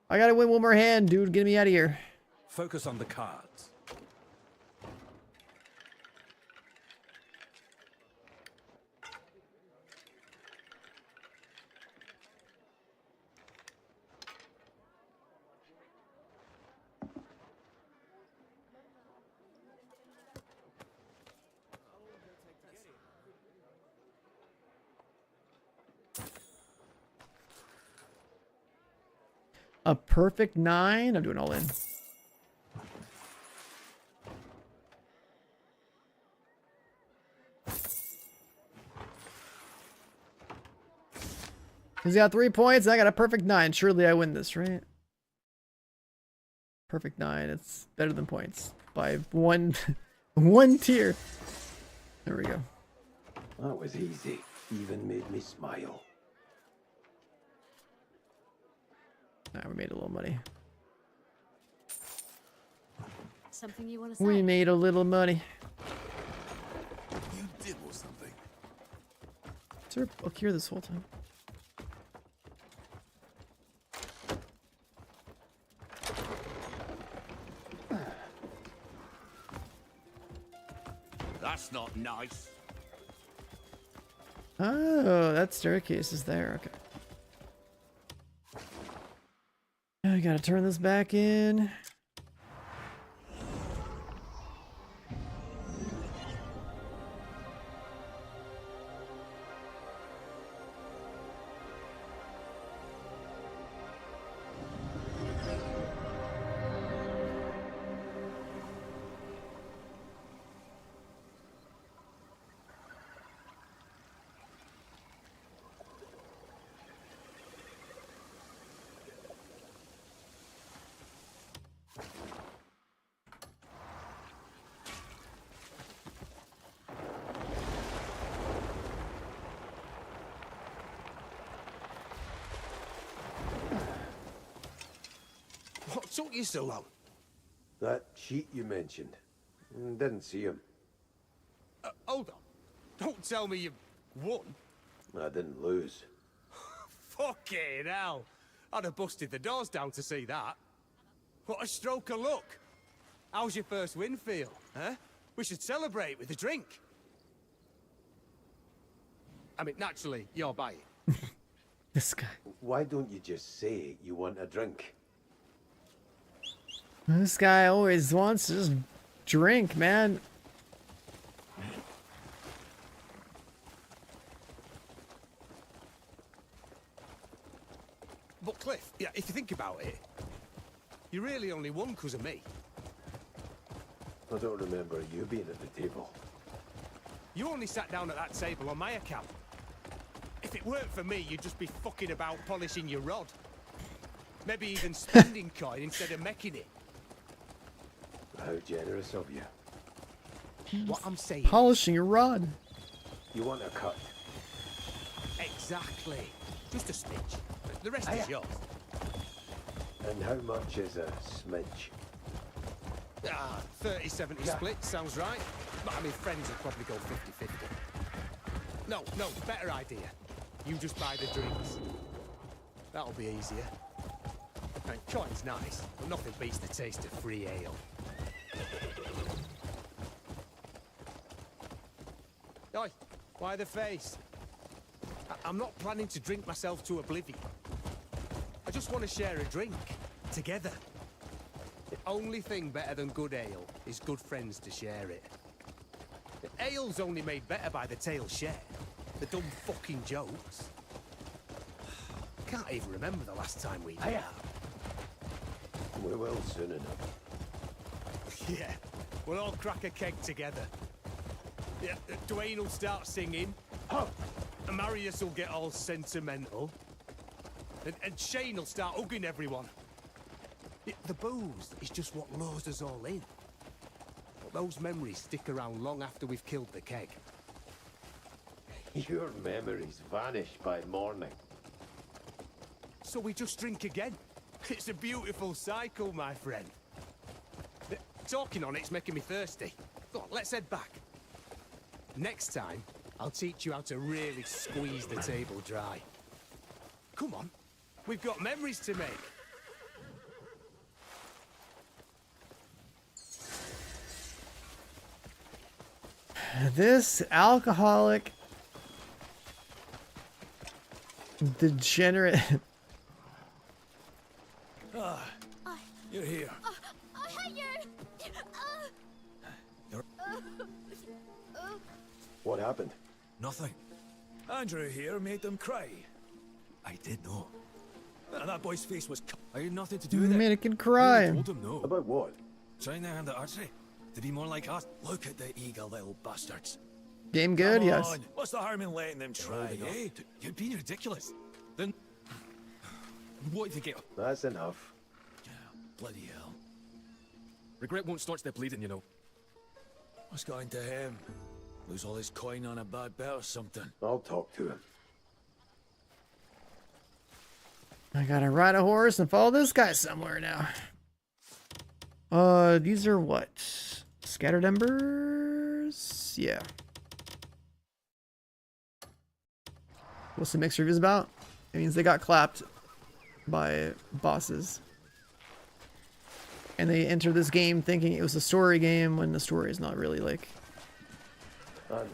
I gotta win one more hand, dude. Get me out of here. Focus on the cards. A perfect 9. I'm doing all in. He's got 3 points. I got a perfect 9. Surely I win this, right? Perfect 9. It's better than points by one tier. There we go. That was easy. Even made me smile. Now we made a little money. Something you want to say? We made a little money. You did or something. Is there a book here this whole time? That's not nice. Oh, that staircase is there. Okay. I gotta turn this back in. took you so long? That cheat you mentioned. Didn't see him. Hold on. Don't tell me you won. I didn't lose. Fucking hell. I'd have busted the doors down to see that. What a stroke of luck. How's your first win feel, huh? We should celebrate with a drink. I mean, naturally, you're buying. This guy. Why don't you just say you want a drink? This guy always wants to just drink, man. But Cliff, yeah, if you think about it, you really only won because of me. I don't remember you being at the table. You only sat down at that table on my account. If it weren't for me, you'd just be fucking about polishing your rod. Maybe even spending coin instead of making it. How generous of you. What I'm saying... Polishing your rod. You want a cut? Exactly. Just a smidge. The rest is yours. And how much is a smidge? 30-70 split, sounds right. But I mean, friends would probably go 50-50. No, better idea. You just buy the drinks. That'll be easier. And coin's nice, but nothing beats the taste of free ale. Oi, why the face? I'm not planning to drink myself to oblivion. I just want to share a drink. Together. The only thing better than good ale is good friends to share it. The ale's only made better by the tale share. The dumb fucking jokes. Can't even remember the last time we did that. We will soon enough. Yeah, we'll all crack a keg together. Yeah, Dwayne will start singing. And Marius will get all sentimental. And Shane will start hugging everyone. The booze is just what lures us all in. But those memories stick around long after we've killed the keg. Your memories vanish by morning. So we just drink again. It's a beautiful cycle, my friend. Talking on it's making me thirsty. Go on, let's head back. Next time, I'll teach you how to really squeeze the table dry. Come on, we've got memories to make. This alcoholic degenerate. You're here. I hate you! What happened? Nothing. Andrew here made them cry. I did know. And that boy's face was... I had nothing to do with it. Made a kid cry. I told him no. About what? Trying their hand at archery. To be more like us. Look at the eager little bastards. Game good, Come yes. on. What's the harm in letting them try, eh? You're being ridiculous. Then... What if you get... That's enough. Bloody hell. Regret won't staunch the bleeding, you know. What's going to him? Lose all his coin on a bad bet or something? I'll talk to him. I gotta ride a horse and follow this guy somewhere now. These are what? Scattered embers? Yeah. What's the mixed reviews about? It means they got clapped by bosses. And they enter this game thinking it was a story game when the story is not really like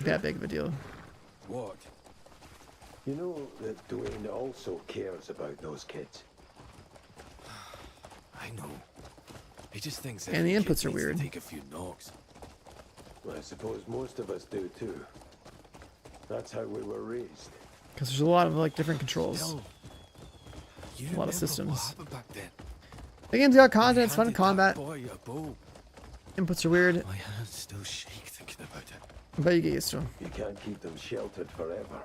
that big of a deal. What? You know that Dwayne also cares about those kids. I know. He just thinks And the every kid inputs are needs to weird. take a few knocks. I suppose most of us do too. That's how we were raised. Because there's a lot of like different controls. Still, you A lot of remember systems. What happened back then? The game's got content, it's fun Handed combat. that boy a bow. Inputs are weird. My hands still shake thinking about it. But you get used to them. You can't keep them sheltered forever.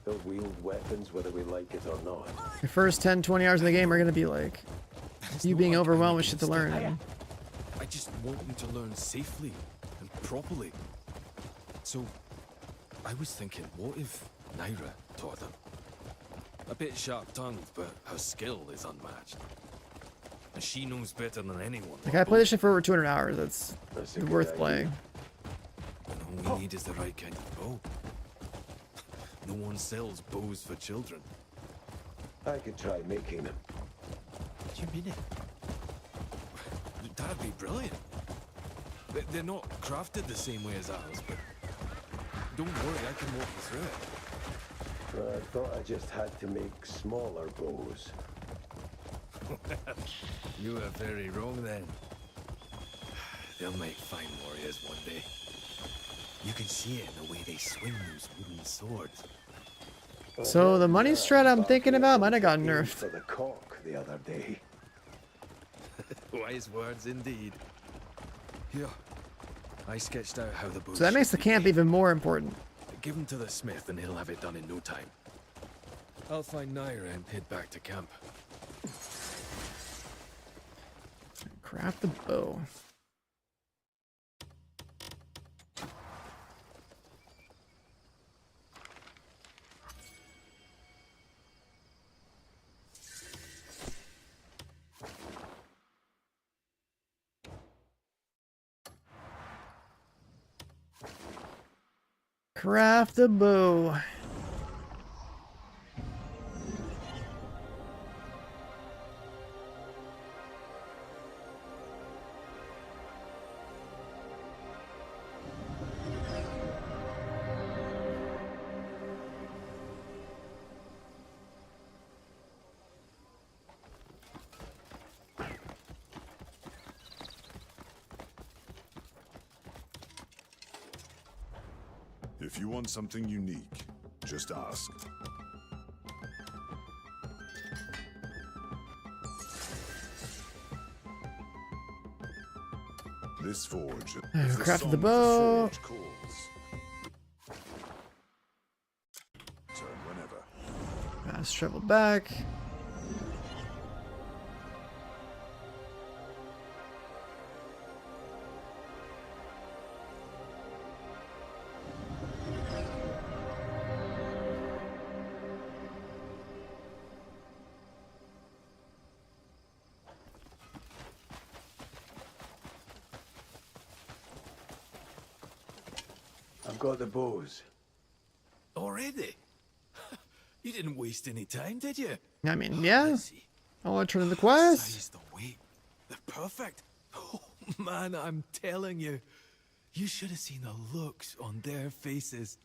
They'll wield weapons whether we like it or not. Your first 10, 20 hours in the game are going to be like you being overwhelmed with shit to learn. I just want them to learn safely and properly. So, I was thinking, what if Naira taught them? A bit sharp-tongued, but her skill is unmatched. And she knows better than anyone. Like I played this shit for over 200 hours. That's worth playing. And all we need is the right kind of bow. No one sells bows for children. I could try making them. What do you mean it? That'd be brilliant. They're not crafted the same way as ours, but don't worry, I can walk you through it. I thought I just had to make smaller bows. You were very wrong then. They'll make fine warriors one day. You can see it in the way they swing those wooden swords. So the money strat I'm thinking about might have gotten nerfed. For the cock the other day. Wise words indeed. Here, I sketched out how the bows So that makes the should be camp made. even more important. Give them to the smith and he'll have it done in no time. I'll find Naira and head back to camp. Craft the bow. Craft a bow. If you want something unique, just ask. This forge is the Crafted song the bow. forge calls. Turn whenever. Fast travel back. I've got the bows. Already? You didn't waste any time, did you? I mean, yeah. I want to turn in the quest. Size, the weight, they're perfect. Oh, man, I'm telling you. You should have seen the looks on their faces.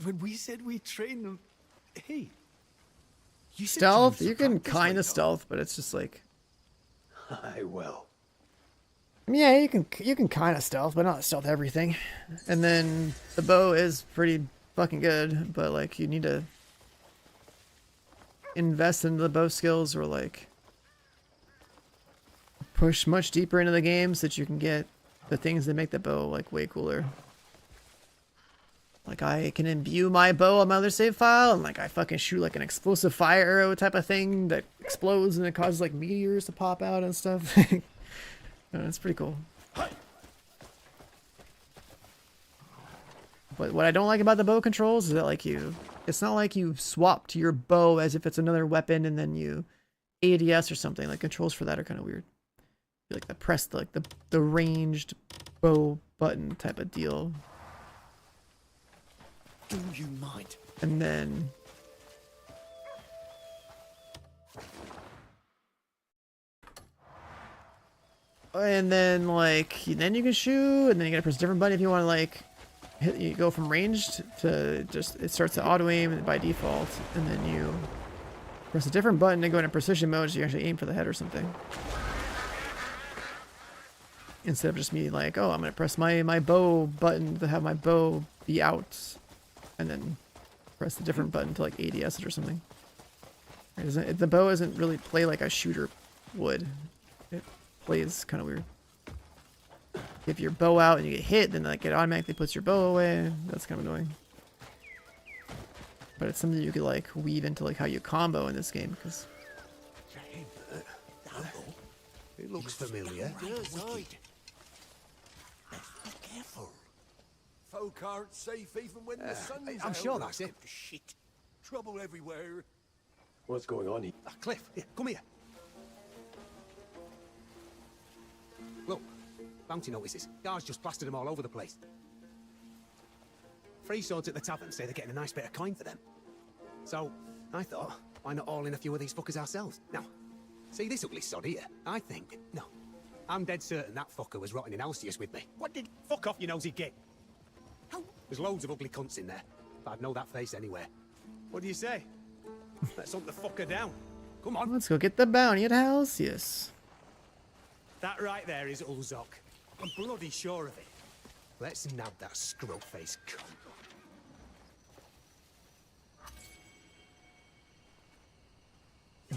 When we said we trained them... Hey. You said Stealth? join You some can practice, kind like, of stealth, but it's just like... I will. I mean, yeah, you can kind of stealth, but not stealth everything. And then the bow is pretty fucking good, but like you need to invest into the bow skills or like push much deeper into the game so that you can get the things that make the bow like way cooler. Like I can imbue my bow on my other save file and like I fucking shoot like an explosive fire arrow type of thing that explodes and it causes like meteors to pop out and stuff. It's pretty cool. But what I don't like about the bow controls is that like it's not like you swap to your bow as if it's another weapon and then you ADS or something. Like controls for that are kind of weird. You like the ranged bow button type of deal. Do you mind? And then like then you can shoot and then you gotta press a different button if you want to like hit. You go from ranged to just it starts to auto aim by default and then you press a different button to go into precision mode so you actually aim for the head or something instead of just me like, oh, I'm gonna press my bow button to have my bow be out and then press a different button to like ADS it or something. The bow doesn't really play like a shooter would. It plays kind of weird. If your bow out and you get hit, then like it automatically puts your bow away. That's kind of annoying. But it's something you could like weave into like how you combo in this game because. It looks familiar. Careful. Folk aren't safe even when the sun's I'm out. sure that's it. Shit. Trouble everywhere. What's going on here? Cliff, here, come here. Bounty notices. Guards just plastered them all over the place. Free swords at the tavern say they're getting a nice bit of coin for them. So, I thought, why not all in a few of these fuckers ourselves? Now, see this ugly sod here? I think, no. I'm dead certain that fucker was rotting in Alcius with me. What did... Fuck off, you nosy git. There's loads of ugly cunts in there, but I'd know that face anywhere. What do you say? Let's hunt the fucker down. Come on. Let's go get the bounty at Halcyon. That right there is Ulzok. I'm bloody sure of it. Let's nab that scroll-faced cunt.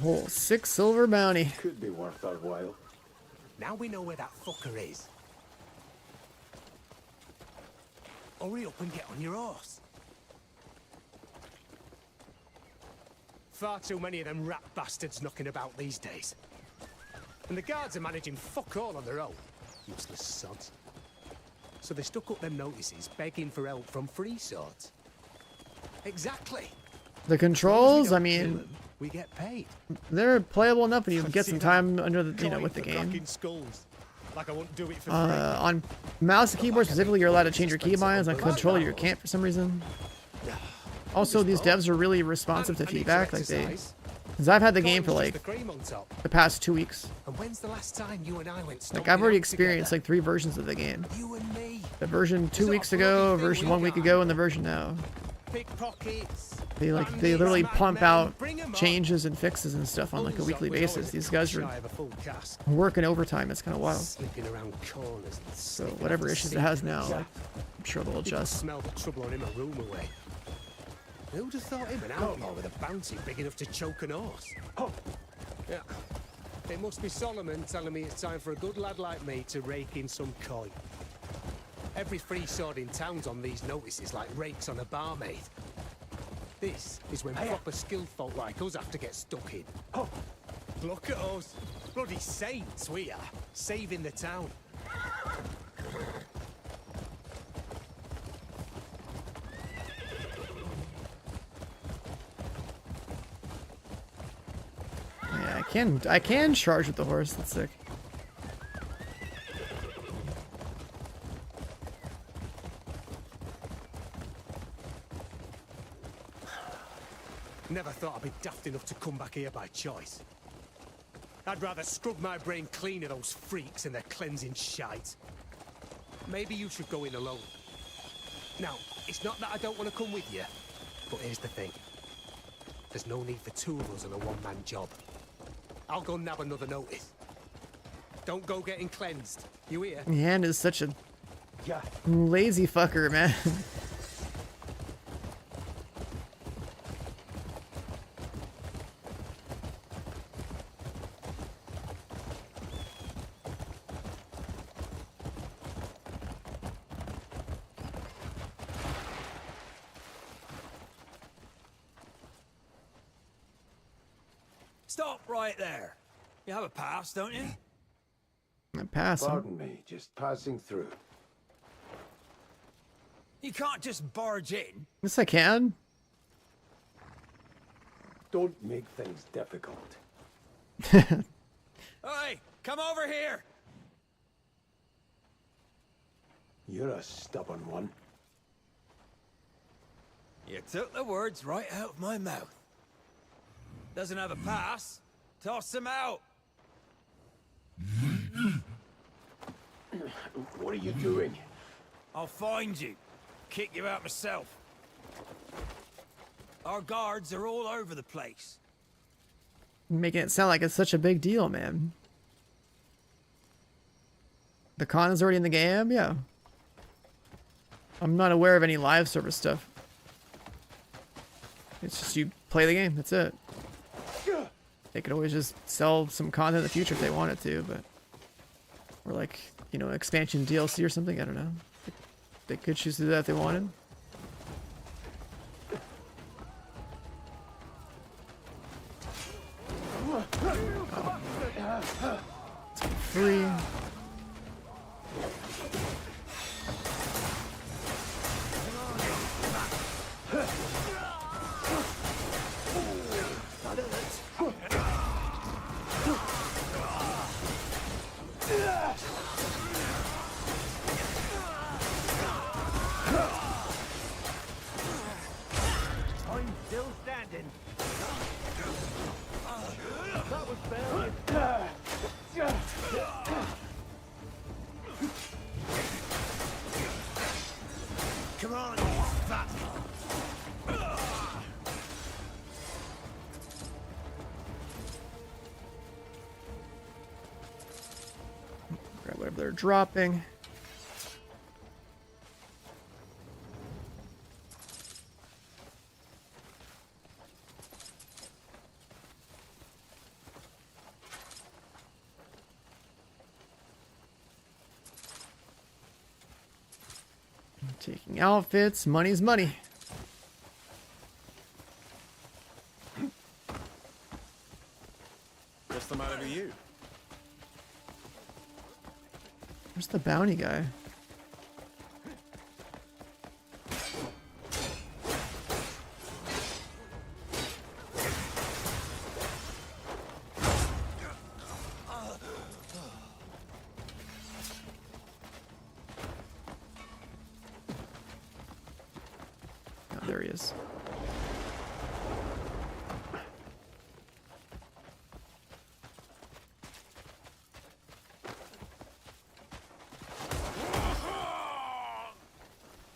Oh, 6 silver bounty. Could be worth our while. Now we know where that fucker is. Hurry up and get on your horse. Far too many of them rat bastards knocking about these days. And the guards are managing fuck all on their own. Useless sods. So they stuck up them notices begging for help from free swords. Exactly. The controls, I mean, we get paid. they're playable enough and you get some time under the, with the game. Like I won't do it for On mouse and keyboard specifically, you're allowed to change your keybinds. On controller, you can't for some reason. Also, these devs are really responsive to feedback. Like because I've had the game for like the past 2 weeks. And when's the last time you and I went Like I've already experienced like 3 versions of the game. You and me. The version 2 weeks ago, version 1 week ago, and the version now. Pickpockets. They literally pump out changes and fixes and stuff on like a weekly basis. These guys are working overtime. It's kind of wild. So whatever issues it has now, like, I'm sure they'll adjust. Smell the trouble on him a room away. Who'd have thought him an outlaw with a bounty big enough to choke an horse? Oh, yeah. It must be Solomon telling me it's time for a good lad like me to rake in some coin. Every free sword in town's on these notices like rakes on a barmaid. This is when proper skilled folk like us have to get stuck in. Oh, look at us. Bloody saints we are, saving the town. Yeah, I can charge with the horse. That's sick. Never thought I'd be daft enough to come back here by choice. I'd rather scrub my brain clean of those freaks and their cleansing shite. Maybe you should go in alone. Now, it's not that I don't want to come with you, but here's the thing. There's no need for 2 of us on a one-man job. I'll go nab another notice. Don't go getting cleansed. You hear? Yan is such a lazy fucker, man. Stop right there. You have a pass, don't you? I pass. Pardon me, just passing through. You can't just barge in. Yes, I can. Don't make things difficult. Hey, come over here. You're a stubborn one. You took the words right out of my mouth. Doesn't have a pass. Toss him out. What are you doing? I'll find you. Kick you out myself. Our guards are all over the place. Making it sound like it's such a big deal, man. The con is already in the game? Yeah. I'm not aware of any live service stuff. It's just you play the game, that's it. They could always just sell some content in the future if they wanted to, but... Or like, expansion DLC or something, I don't know. They could choose to do that if they wanted. It's free. they're dropping. Taking outfits, money's money. What's the matter with you? Where's the bounty guy? Oh, there he is.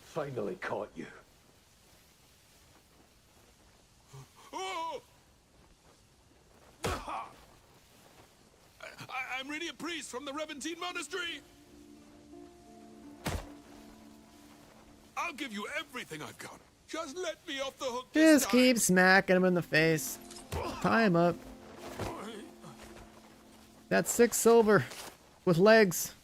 Finally caught you. I'm really a priest from the Reventine Monastery. I'll give you everything I've got. Just let me off the hook. Just keep smacking him in the face. Tie him up. That's 6 silver with legs.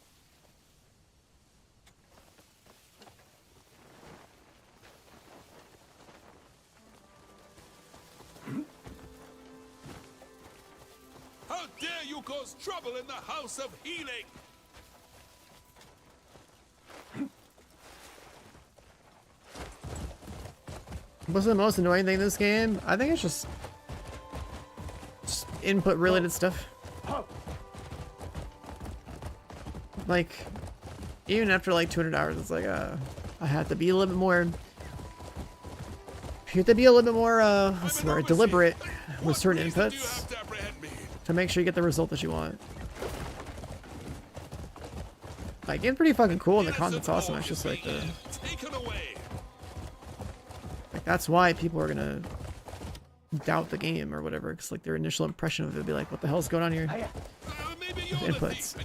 How dare you cause trouble in the House of Healing? What's the most annoying thing in this game? I think it's just input related stuff. Like, even after like 200 hours, it's like, I have to be a little bit more, you have to be a little bit more, what's the word, deliberate with certain inputs to make sure you get the result that you want. Like, it's pretty fucking cool and the content's awesome. It's just like like that's why people are gonna doubt the game or whatever, because like their initial impression of it would be like, what the hell's going on here? With inputs.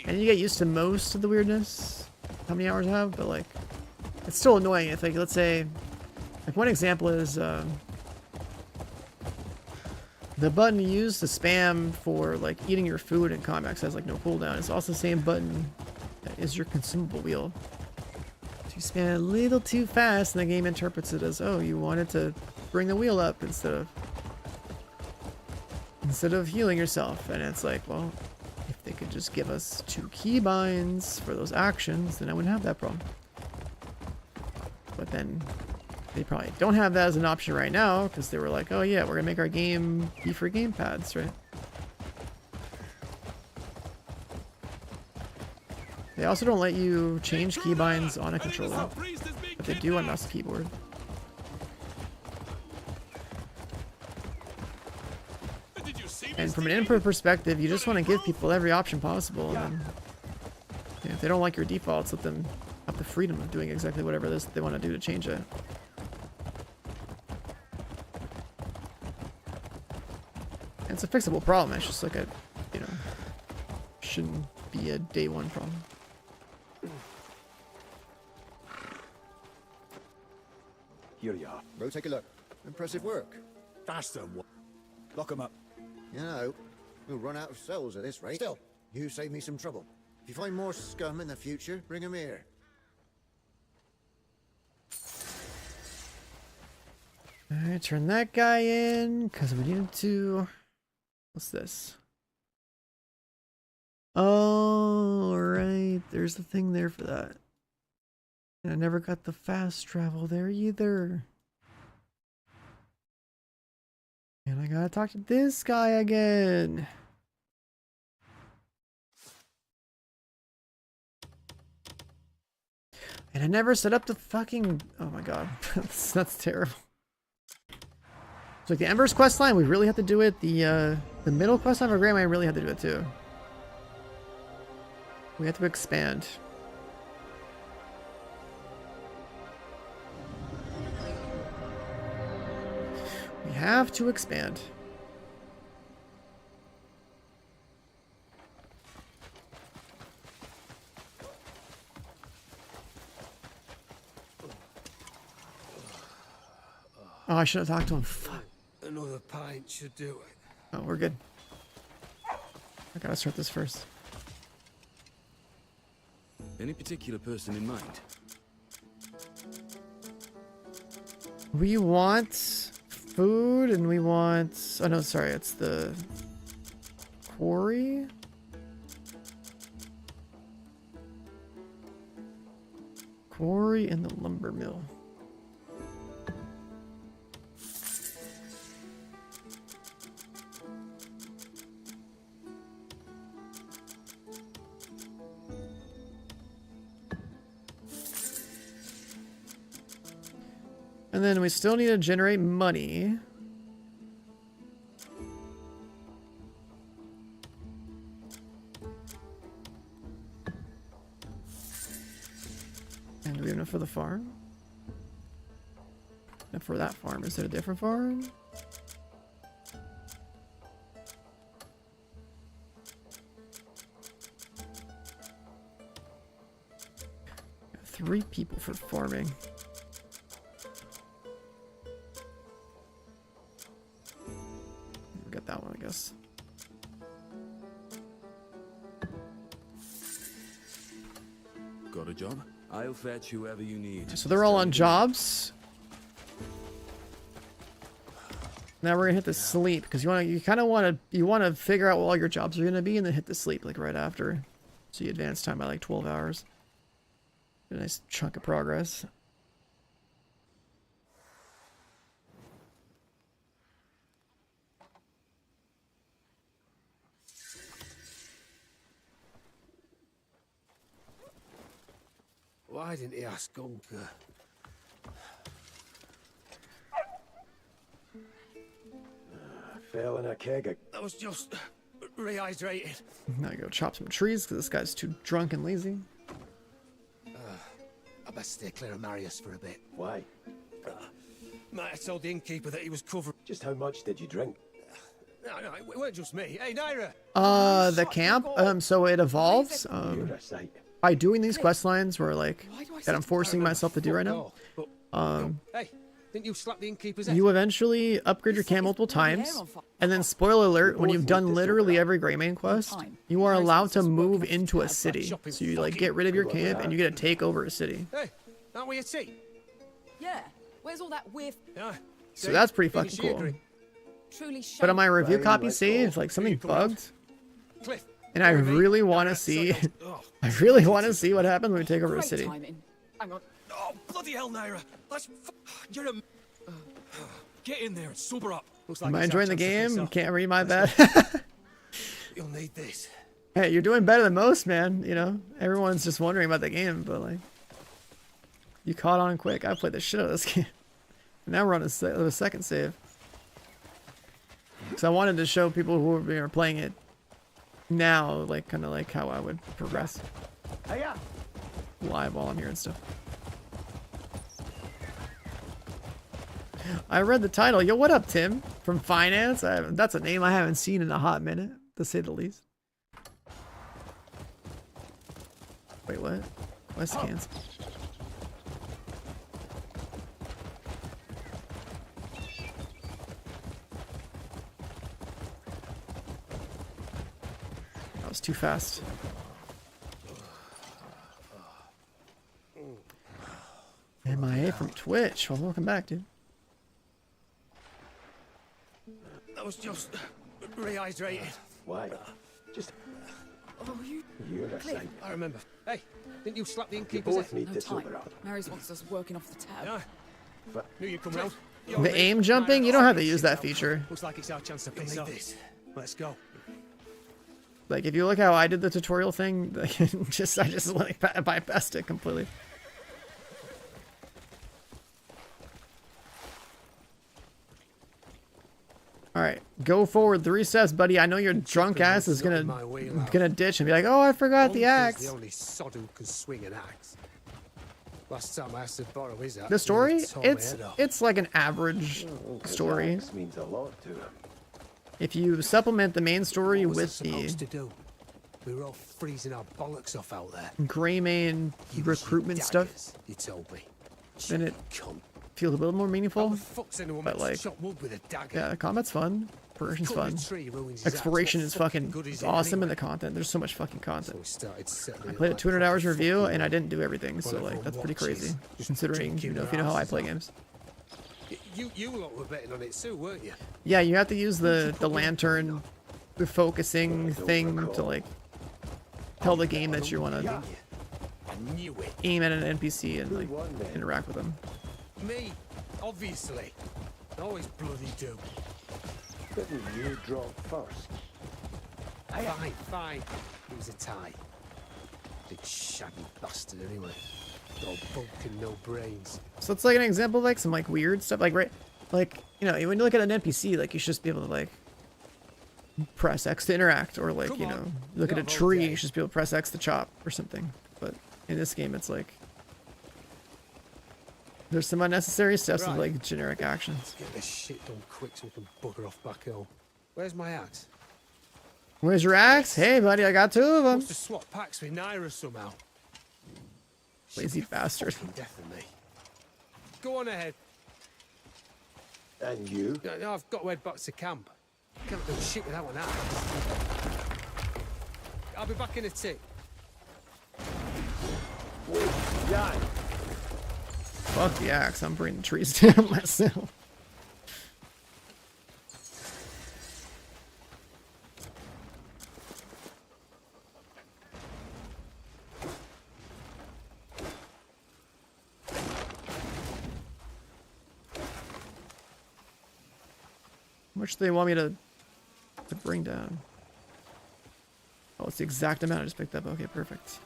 And you get used to most of the weirdness, how many hours I have, but like, it's still annoying. If like, let's say, like one example is the button you use to spam for like eating your food in combat has like no cooldown. It's also the same button that is your consumable wheel. So you spam a little too fast and the game interprets it as, oh, you wanted to bring the wheel up instead of healing yourself. And it's like, well, if they could just give us 2 keybinds for those actions, then I wouldn't have that problem. But then they probably don't have that as an option right now because they were like, oh yeah, we're gonna make our game be for gamepads, right? They also don't let you change keybinds on a controller, but they do on mouse and keyboard. And from an input perspective, you just want to give people every option possible. And then, yeah, if they don't like your defaults, let them have the freedom of doing exactly whatever it is they want to do to change it. And it's a fixable problem. It's just like a, you know, shouldn't be a day one problem. Here you are. Go take a look. Impressive work. Faster. Lock 'em up. You know, we'll run out of cells at this rate. Still, you save me some trouble. If you find more scum in the future, bring 'em here. Alright, turn that guy in, because we needed to... What's this? Oh, right. There's the thing there for that. And I never got the fast travel there either. And I gotta talk to this guy again. And I never set up the fucking... Oh my god. That's terrible. So like the Ember's quest line, we really have to do it. The middle quest line for Grandma, really had to do it too. We have to expand. We have to expand. Oh, I should have talked to him. Fuck. Another pint should do it. Oh, we're good. I gotta start this first. Any particular person in mind? We want food and we want... Oh, no, sorry. It's the quarry. Quarry and the lumber mill. And then we still need to generate money. And do we have enough for the farm? Enough for that farm. Is it a different farm? Three people for farming. Get that one, I guess. Got a job? I'll fetch whoever you need. So they're all on jobs. Now we're gonna hit the sleep because you kind of want to figure out what all your jobs are gonna be and then hit the sleep like right after, so you advance time by like 12 hours. A nice chunk of progress. Why didn't he ask Gunker? Fell in a keg. That was just rehydrated. Now I go chop some trees because this guy's too drunk and lazy. I best stay clear of Marius for a bit. Why? Might have told the innkeeper that he was covered. Just how much did you drink? No, it weren't just me. Hey, Naira! The camp, so it evolves, by doing these quest lines where like, that I'm forcing myself to do right now. Hey, didn't you slap the innkeeper's You eventually upgrade your camp multiple times, and then spoiler alert, when you've done literally every Greymane quest, you are allowed to move into a city. So you like get rid of your camp and you get to take over a city. Hey, aren't we at sea? Yeah, where's all that weird... So that's pretty fucking cool. Truly But on my review copy save, like something bugged. And I really want to see, I really want to see what happens when we take over a city. Hang on. Oh, bloody hell, Naira. You're a... Get in there and sober up. Am I enjoying the game? Can't read my bad. You'll need this. Hey, you're doing better than most, man. You know, everyone's just wondering about the game, but like, you caught on quick. I played the shit out of this game. Now we're on a second save. Because I wanted to show people who are playing it now, like, kind of like how I would progress. Live while I'm here and stuff. I read the title. Yo, what up, Tim? From Finance? That's a name I haven't seen in a hot minute, to say the least. Wait, what? Quest cans. That was too fast. MIA from Twitch. Well, welcome back, dude. That was just rehydrated. Why? Just... Oh, You're a sight. I remember. Hey, didn't you slap the You innkeeper's both need no to time. sober up. Mary's wants us working off the tab. Yeah. Knew you'd come round. The aim jumping, you don't have to use that feature. Looks like it's our chance to piss off. Let's go. Like, if you look how I did the tutorial thing, I just like bypassed it completely. All right, go forward 3 steps, buddy. I know your drunk ass is gonna ditch and be like, "Oh, I forgot the axe." The only sod who can swing an axe. Last time I asked to borrow his axe, The story, he tore my it's head off. like an average story. Axe means a lot to him. If you supplement the main story What was I with supposed the to do? We were all freezing our bollocks off out there. Greymane recruitment stuff, You told me. then it feels a little more meaningful. Fuck's anyone But meant to like, chop wood with a dagger? yeah, combat's fun. Progression's Cutting fun. a tree ruins his axe. Exploration What is fucking fucking good is it awesome, anyway? and the content. There's so much fucking content. Started settling I it played like at 200 hours proper review, fucking and I didn't do everything. So Whatever like, that's pretty watches. crazy, Just considering drinking if you know how I asses play off. games. You lot were betting on it too, weren't you? Yeah, you have to use the lantern, the focusing thing to like tell the game that you want to I knew it. aim at an NPC and like interact with them. Me, obviously. I always bloody do. Didn't you drop first? Fine, fine. It was a tie. Big shaggy bastard anyway. No bulk and no brains. So it's like an example of like some like weird stuff, like right, like you know when you look at an NPC, like you should just be able to like press X to interact, or like you know look at a tree, you should just be able to press X to chop or something. But in this game, it's like there's some unnecessary steps of like generic actions. Let's get this shit done quick so we can bugger off back home. Where's my axe? Where's your axe? Hey, buddy, I got two of them. Must have swapped packs with Naira somehow. Lazy bastard. Definitely. Go on ahead. And you? No, I've got to head back to camp. Can't do shit without an axe. I'll be back in a tick. Die. Fuck the axe. I'm bringing the trees down myself. How much do they want me to bring down? Oh, it's the exact amount I just picked up. Okay, perfect.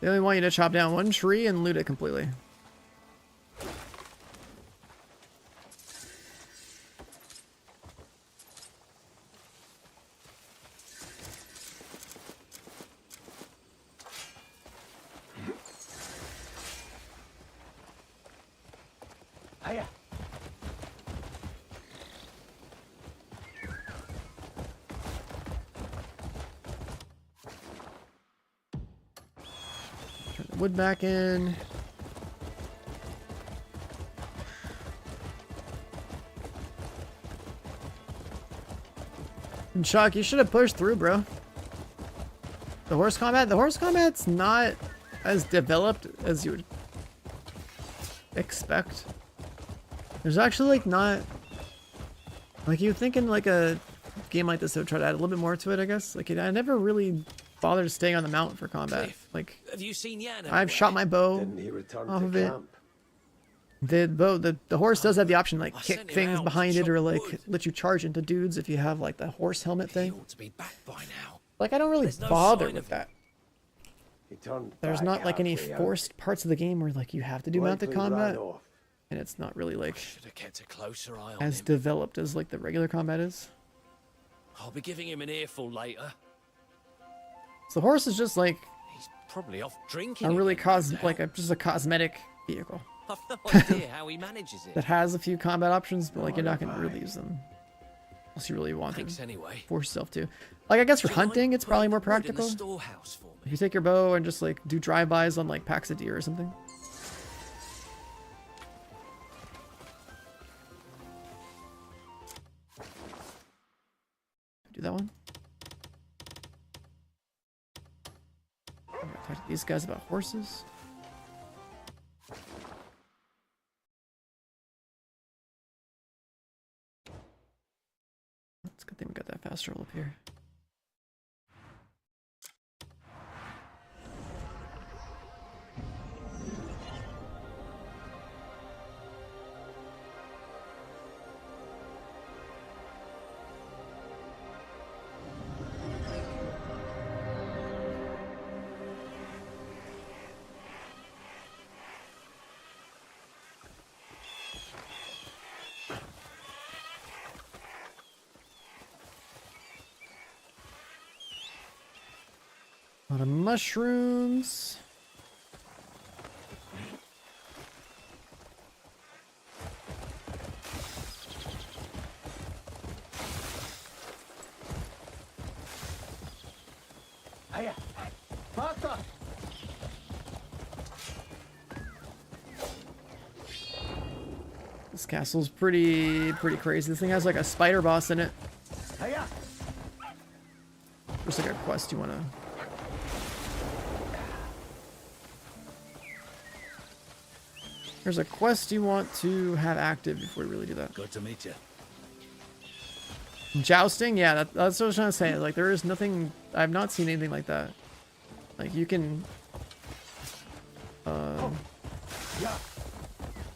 They only want you to chop down one tree and loot it completely. Hiya. Turn the wood back in. And Chuck, you should have pushed through, bro. The horse combat's not as developed as you would expect. There's actually like not, like you'd think in like a game like this, they would try to add a little bit more to it, I guess. Like I never really bothered staying on the mount for combat. Cliff, Like have you seen Yan? I've shot my bow Didn't he return off to of it. camp? The horse does have the option to like kick sent him things out behind to it or chop like wood. let you charge into dudes if you have like the horse helmet thing. Ought to be back by now. Like I don't really There's no bother sign with of that. He turned There's back not like any halfway out. forced parts of the game where like you have to do mounted Likely ran combat, off. and it's not really like Should have kept a closer eye on as him. developed as like the regular combat is. I'll be giving him an earful later. So the horse is just like He's probably off drinking. a really again, no doubt. just a cosmetic vehicle I've no idea how he manages it. that has a few combat options, but like you're not gonna really use them unless you really want to Thanks anyway. force yourself to. Like I guess for Do you mind hunting, it's putting probably more wood in the practical. storehouse for me? If you take your bow and just like do drive-bys on like packs of deer or something. Do that one. I'm gonna talk to these guys about horses. It's a good thing we got that fast roll up here. A lot of mushrooms. Hiya. Master. This castle's pretty crazy. This thing has like a spider boss in it. Hiya. There's like a quest you wanna. There's a quest you want to have active before you really do that. Good to meet you. Jousting, yeah, that's what I was trying to say. Like, there is nothing. I've not seen anything like that. Like, you can.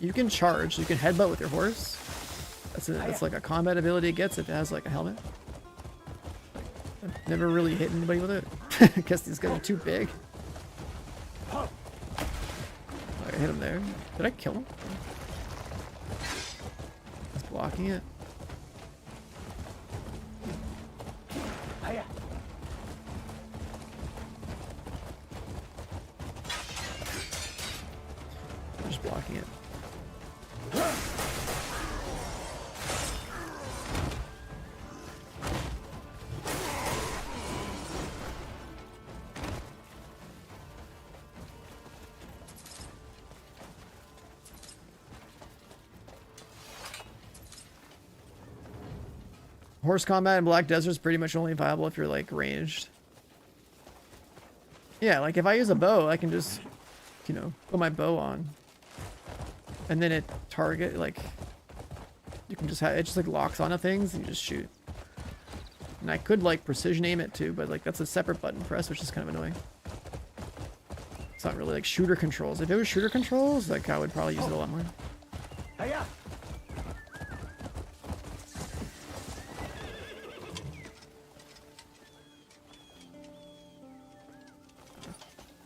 You can charge. You can headbutt with your horse. That's like a combat ability it gets if it has like a helmet. I've never really hit anybody with it. I guess these guys are too big. I hit him there. Did I kill him? He's blocking it. Just blocking it. Horse combat in Black Desert is pretty much only viable if you're like ranged. Yeah, like if I use a bow, I can just, you know, put my bow on. And then it target, like, you can just have, it just like locks onto things and you just shoot. And I could like precision aim it too, but like that's a separate button press, which is kind of annoying. It's not really like shooter controls. If it was shooter controls, like I would probably use it a lot more. Hiya.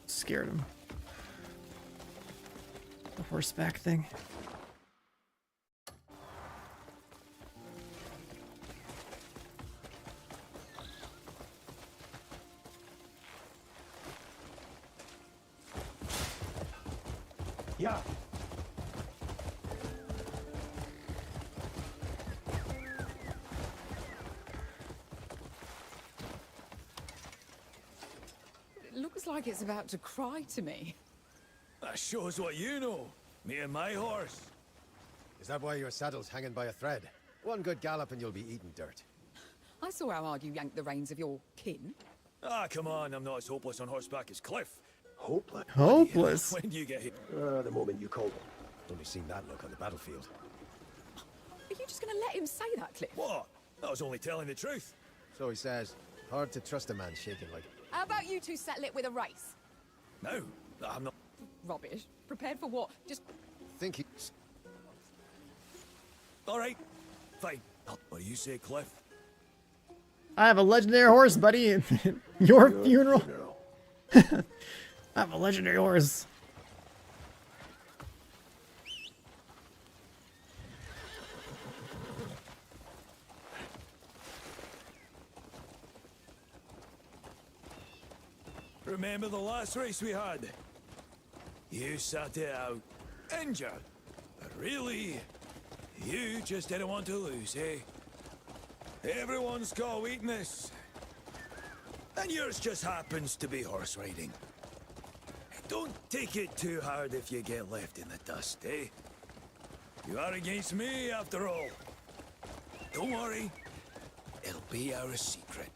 Scared him. The horseback thing. Yeah. It looks like it's about to cry to me. That shows what you know. Me and my horse. Is that why your saddle's hanging by a thread? One good gallop and you'll be eating dirt. I saw how hard you yanked the reins of your kin. Ah, come on. I'm not as hopeless on horseback as Cliff. Hopeless? Hopeless? When do you get here? The moment you called him. Only seen that look on the battlefield. Are you just going to let him say that, Cliff? What? I was only telling the truth. So he says. Hard to trust a man shaking like... How about you two settle it with a race? No, I'm not... Rubbish. Prepared for what? Just... Think he's... All right. Fine. What do you say, Cliff? I have a legendary horse, buddy. Your funeral? I have a legendary horse. Remember the last race we had? You sat it out, injured. But really, you just didn't want to lose, eh? Everyone's got a weakness. And yours just happens to be horse riding. Don't take it too hard if you get left in the dust, eh? You are against me, after all. Don't worry. It'll be our secret.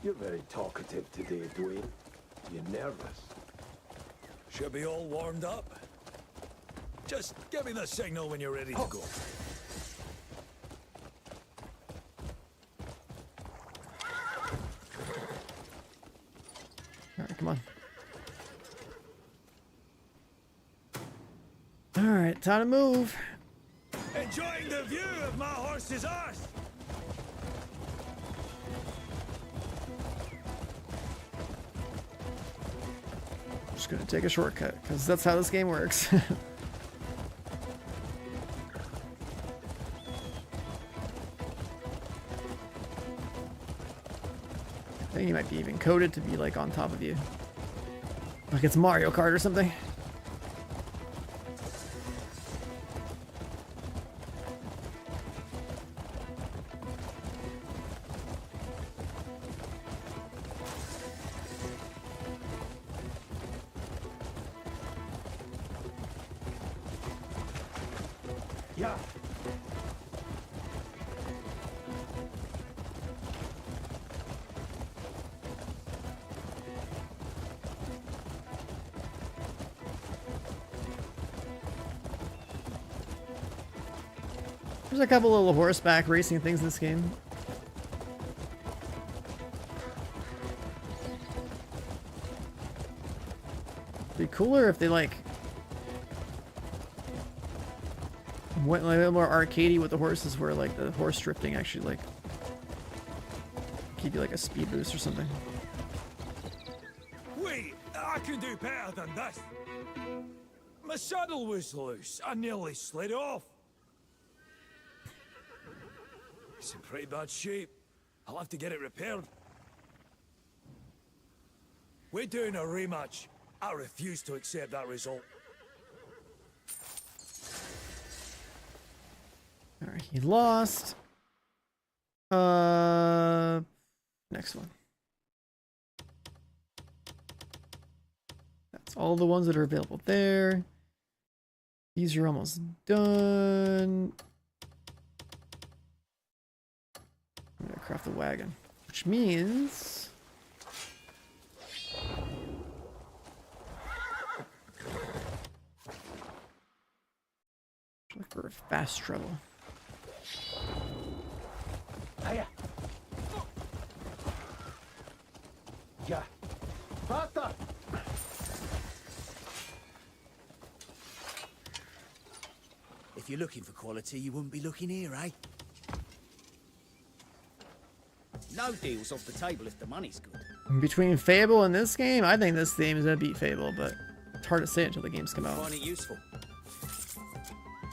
You're very talkative today, Dwayne. You're nervous. Should be all warmed up. Just give me the signal when you're ready to go. Alright, come on. Alright, time to move. Enjoying the view of my horse's arse. Just gonna take a shortcut, because that's how this game works. I think he might be even coded to be like on top of you. Like it's Mario Kart or something. There's a couple little horseback racing things in this game. It'd be cooler if they like went like a little more arcadey with the horses, where like the horse drifting actually like give you like a speed boost or something. Wait, I can do better than this. My saddle was loose. I nearly slid off. It's in pretty bad shape. I'll have to get it repaired. We're doing a rematch. I refuse to accept that result. Alright, he lost. Next one. That's all the ones that are available there. These are almost done. I'm gonna craft the wagon, which means look for fast travel. Hiya. Yeah. Faster. If you're looking for quality, you wouldn't be looking here, eh? No deal's off the table if the money's good. Between Fable and this game, I think this game is gonna beat Fable, but it's hard to say until the games come out. Find it useful.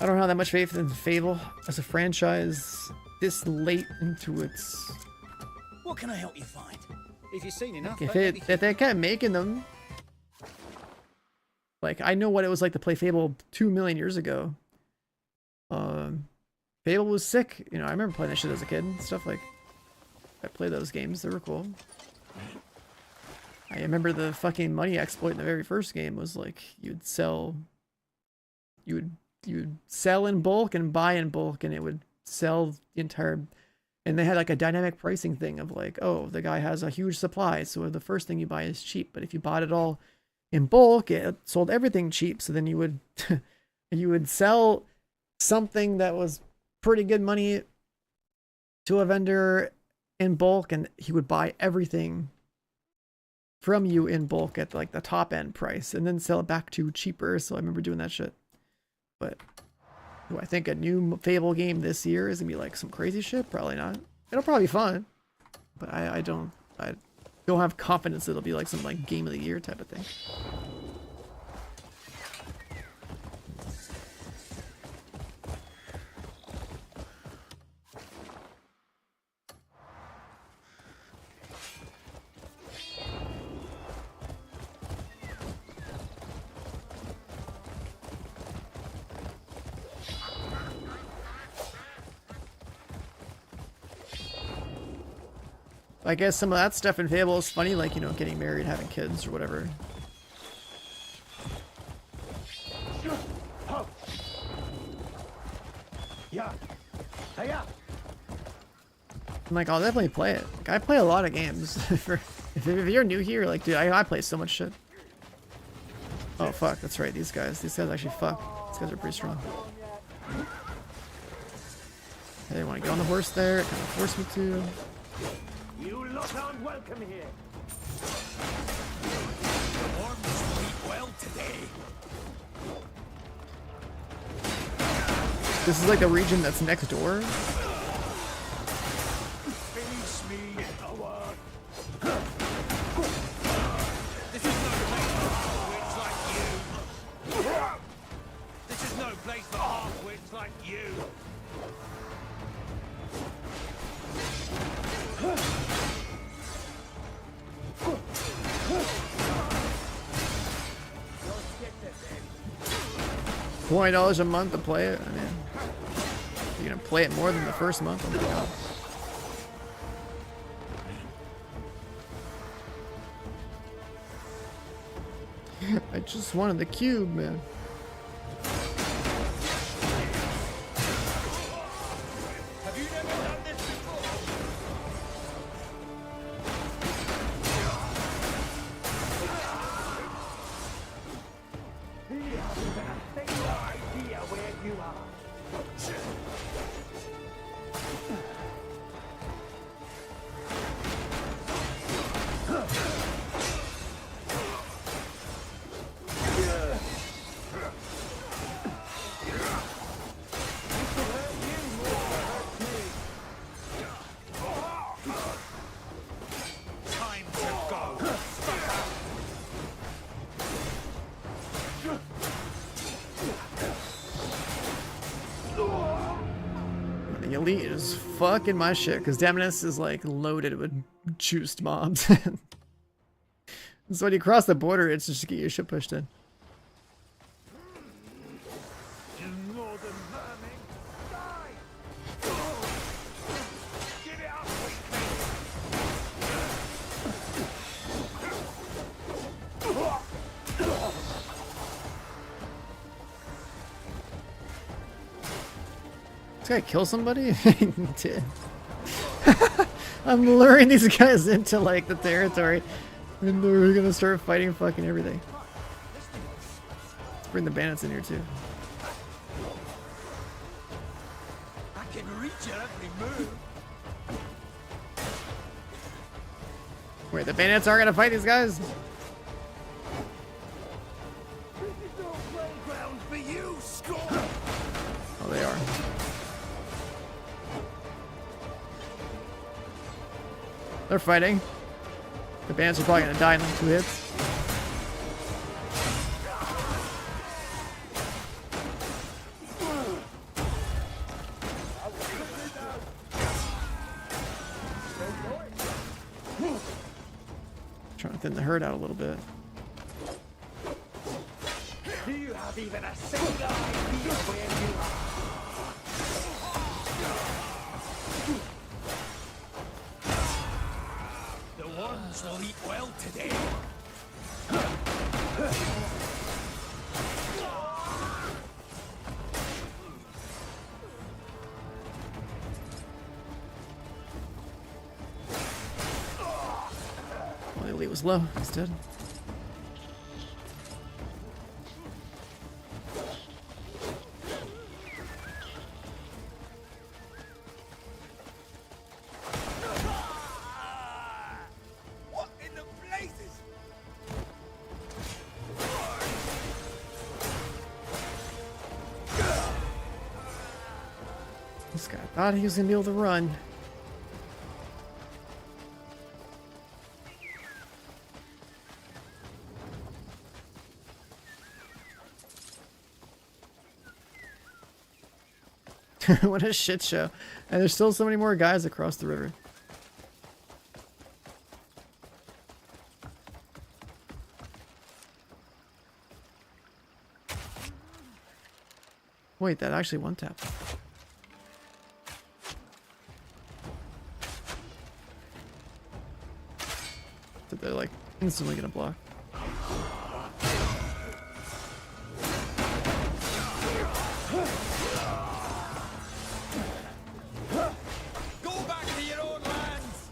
I don't have that much faith in Fable as a franchise this late into its. What can I help you find? If you've seen enough, If they kept making them, like I know what it was like to play Fable 2 million years ago. Fable was sick. You know, I remember playing that shit as a kid and stuff. Like, I played those games. They were cool. I remember the fucking money exploit in the very first game was like you'd sell in bulk and buy in bulk, and it would sell the entire. And they had like a dynamic pricing thing of like, oh, the guy has a huge supply, so the first thing you buy is cheap. But if you bought it all in bulk, it sold everything cheap. So then you would you would sell something that was pretty good money to a vendor in bulk, and he would buy everything from you in bulk at like the top end price and then sell it back to cheaper. So I remember doing that shit. But do I think a new Fable game this year is gonna be like some crazy shit? Probably not. It'll probably be fun, but I don't have confidence it'll be like some like game of the year type of thing. I guess some of that stuff in Fable is funny, like, you know, getting married, having kids, or whatever. Yeah. Hiya. I'm like, I'll definitely play it. Like, I play a lot of games. if you're new here, like, dude, I play so much shit. Oh, fuck, that's right, these guys actually fuck. These guys are pretty strong. Hey, they want to get on the horse there, it kind of forced me to. You lot aren't welcome here. The Orms will eat well today. This is like the region that's next door. Finish me, coward. This is no place for half-wits like you. This is no place for half-wits like you. $20 a month to play it. I mean, you're gonna play it more than the first month. Oh my god. I just wanted the cube, man. Have you never done this before? He hasn't a single idea where you are. the elite is fucking my shit because Damonus is like loaded with juiced mobs. So when you cross the border, it's just to get your shit pushed in. This guy kill somebody? He did. I'm luring these guys into like the territory, and we're gonna start fighting fucking everything. Let's bring the bandits in here too. I can reach your every move. Wait, the bandits aren't gonna fight these guys? This is no playground for you, score. Oh, they are. They're fighting. The bandits are probably gonna die in like 2 hits. Trying to thin the herd out a little bit. Do you have even a single idea where you are? The ones will eat well today. Well, the elite was low. He's dead. What in the blazes? This guy thought he was gonna be able to run. What a shit show. And there's still so many more guys across the river. Wait, that actually one tap. So they're like instantly gonna block. Go back to your own lands.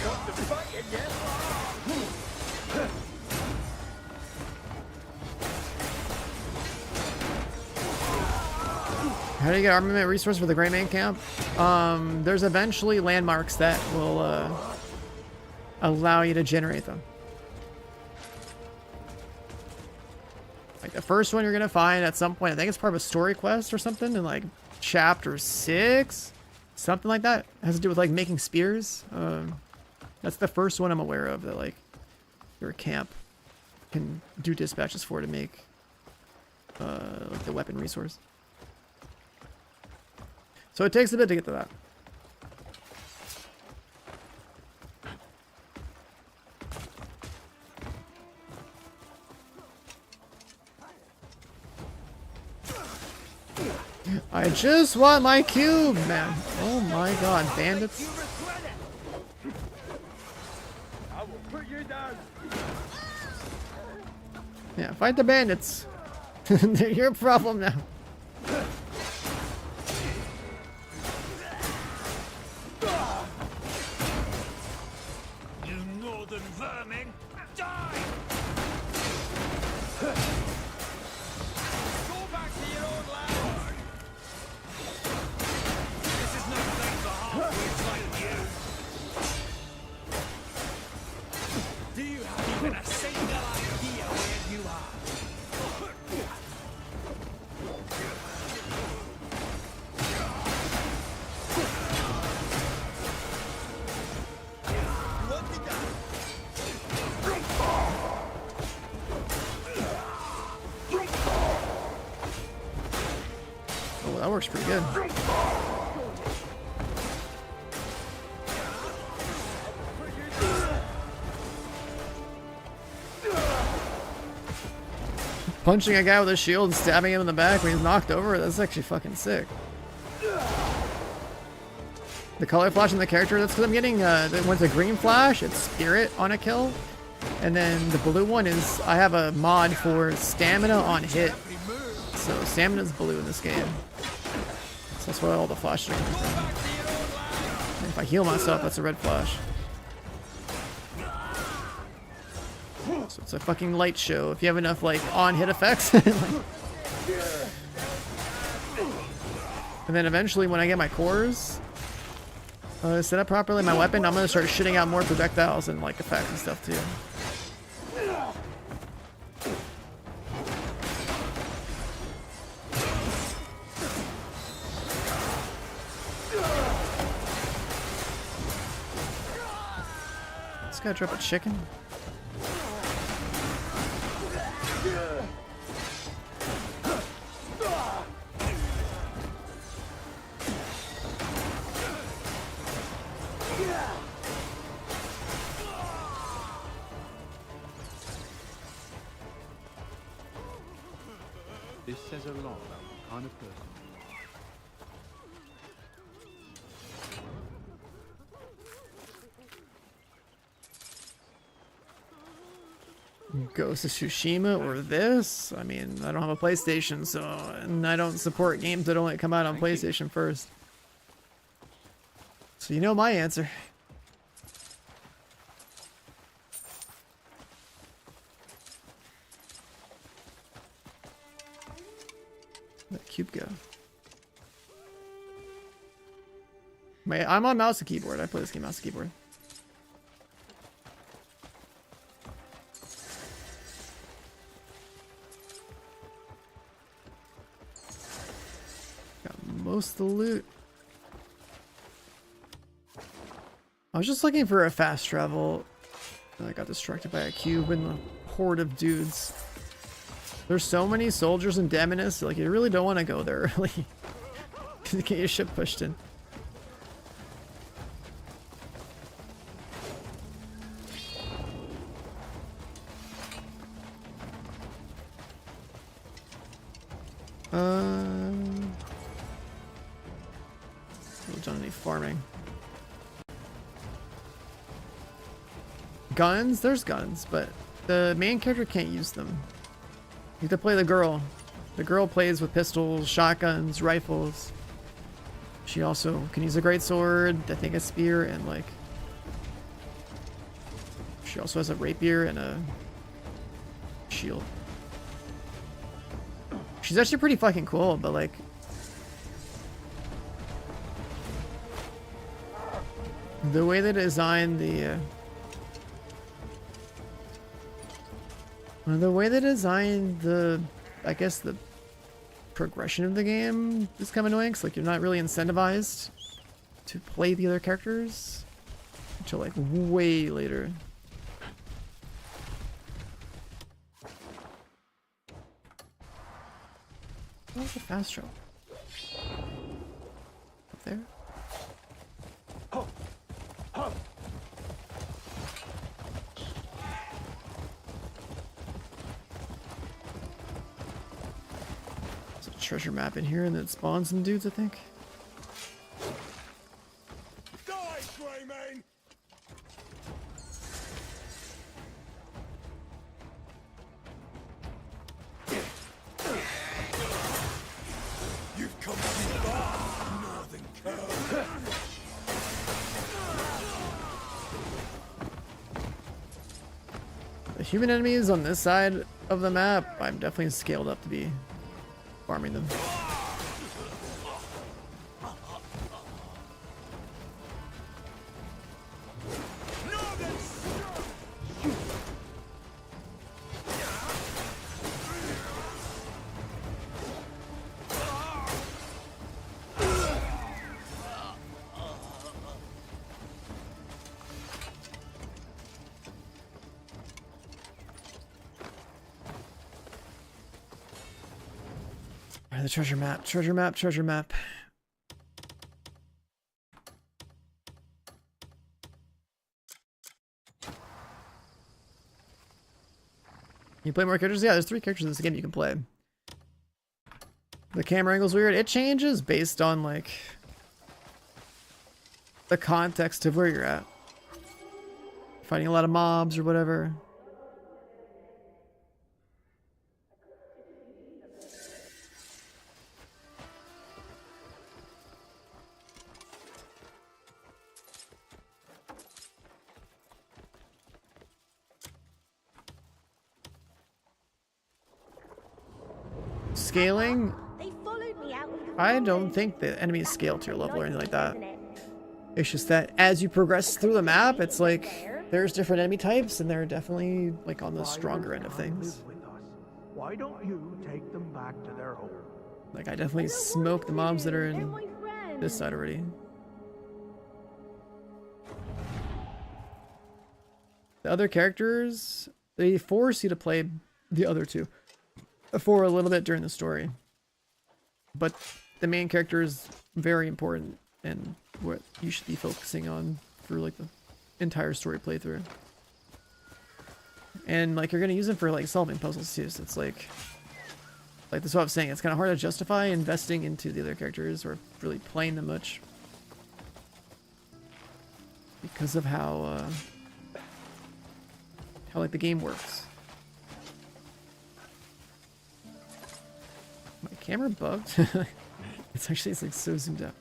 Want to fight again? How do you get armament resource for the Grey Man camp? There's eventually landmarks that will allow you to generate them. Like the first one you're gonna find at some point, I think it's part of a story quest or something in like chapter 6, something like that. It has to do with like making spears. That's the first one I'm aware of that like your camp can do dispatches for to make like the weapon resource. So it takes a bit to get to that. I just want my cube, man. Oh my god, bandits. I will put you down. Yeah, fight the bandits. They're your problem now. You northern vermin, die! Go back to your own land. This is no place for half-wits like you. works pretty good. Punching a guy with a shield and stabbing him in the back when he's knocked over, that's actually fucking sick. The color flash in the character, that's because I'm getting, when it's a green flash, it's spirit on a kill. And then the blue one is, I have a mod for stamina on hit. So stamina's blue in this game. So that's why all the flashes are coming from. If I heal myself, that's a red flash. So it's a fucking light show. If you have enough like on hit effects. And then eventually when I get my cores set up properly, my weapon, I'm gonna start shitting out more projectiles and like effects and stuff too. This guy drop a chicken? This says a lot about the kind of person. Ghost of Tsushima or this? I mean, I don't have a PlayStation, so and I don't support games that only come out on PlayStation first. So you know my answer. Where'd that cube go? I'm on mouse and keyboard. I play this game mouse and keyboard. Most of the loot. I was just looking for a fast travel. And I got distracted by a cube and the horde of dudes. There's so many soldiers in Demoness, like you really don't want to go there early. To get your ship pushed in. Done any farming? Guns? There's guns, but the main character can't use them. You have to play the girl. The girl plays with pistols, shotguns, rifles. She also can use a greatsword, I think a spear, and like... She also has a rapier and a shield. She's actually pretty fucking cool, but like... The way they designed the I guess the progression of the game is kind of annoying, cause like you're not really incentivized to play the other characters until like way later. Where's the fast travel? Up there? There's a treasure map in here and it spawns some dudes, I think. Die, Greymane! You've come too far, Northern Cur. The human enemies on this side of the map, I'm definitely scaled up to be farming them. Alright, the treasure map, treasure map, treasure map. You play more characters? Yeah, there's 3 characters in this game you can play. The camera angle's weird. It changes based on, like, the context of where you're at. Fighting a lot of mobs or whatever. Scaling? I don't think the enemies scale to your level or anything like that. It's just that as you progress through the map, it's like there's different enemy types and they're definitely like on the stronger end of things. Why don't you take them back to their home? Like I definitely smoke the mobs that are in this side already. The other characters, they force you to play the other 2 for a little bit during the story. But the main character is very important and what you should be focusing on for like the entire story playthrough. And like you're gonna use it for like solving puzzles too, so it's like that's what I'm saying, it's kinda hard to justify investing into the other characters or really playing them much. Because of how like the game works. My camera bugged? It's like so zoomed out.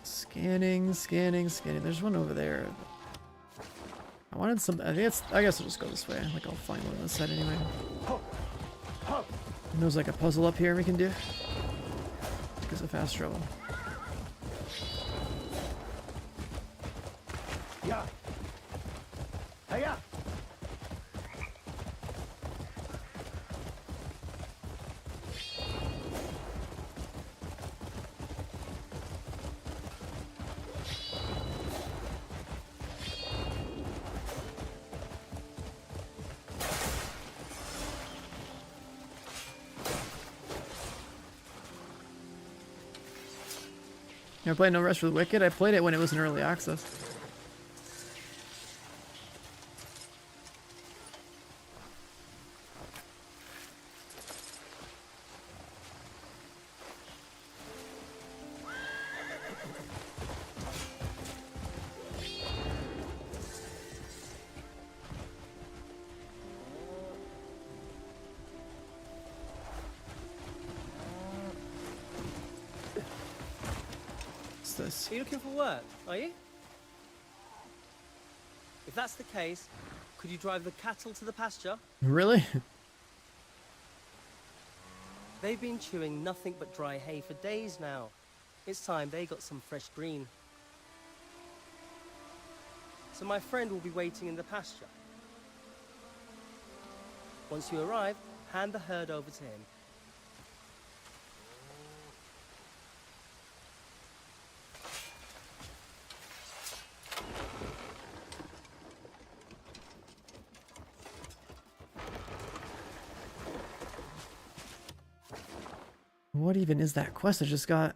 Scanning, scanning, scanning. There's one over there. I wanted something. I guess I'll just go this way. Like I'll find one on this side anyway. And there's like a puzzle up here we can do. Because of fast travel. Yeah. Hey, yeah. Never played No Rest for the Wicked. I played it when it was in early access. Are you looking for work, are you? If that's the case, could you drive the cattle to the pasture? Really? They've been chewing nothing but dry hay for days now. It's time they got some fresh green. So my friend will be waiting in the pasture. Once you arrive, hand the herd over to him. What even is that quest I just got?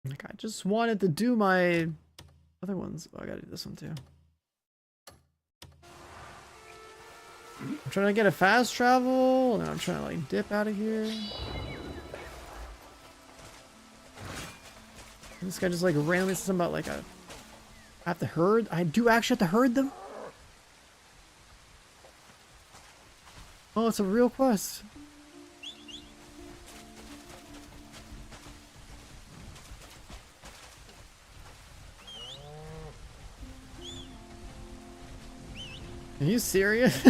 Like, I just wanted to do my other ones. Oh, I gotta do this one too. I'm trying to get a fast travel, and I'm trying to like dip out of here. This guy just like randomly said something about like I have to herd. I do actually have to herd them. Oh, it's a real quest. Are you serious?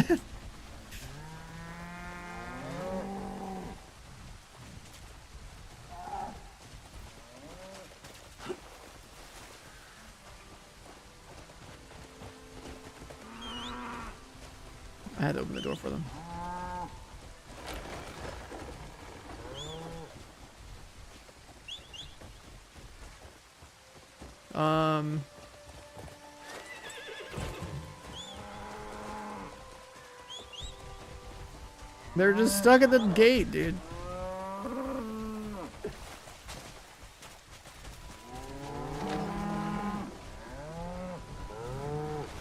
had to open the door for them. They're just stuck at the gate, dude. I'm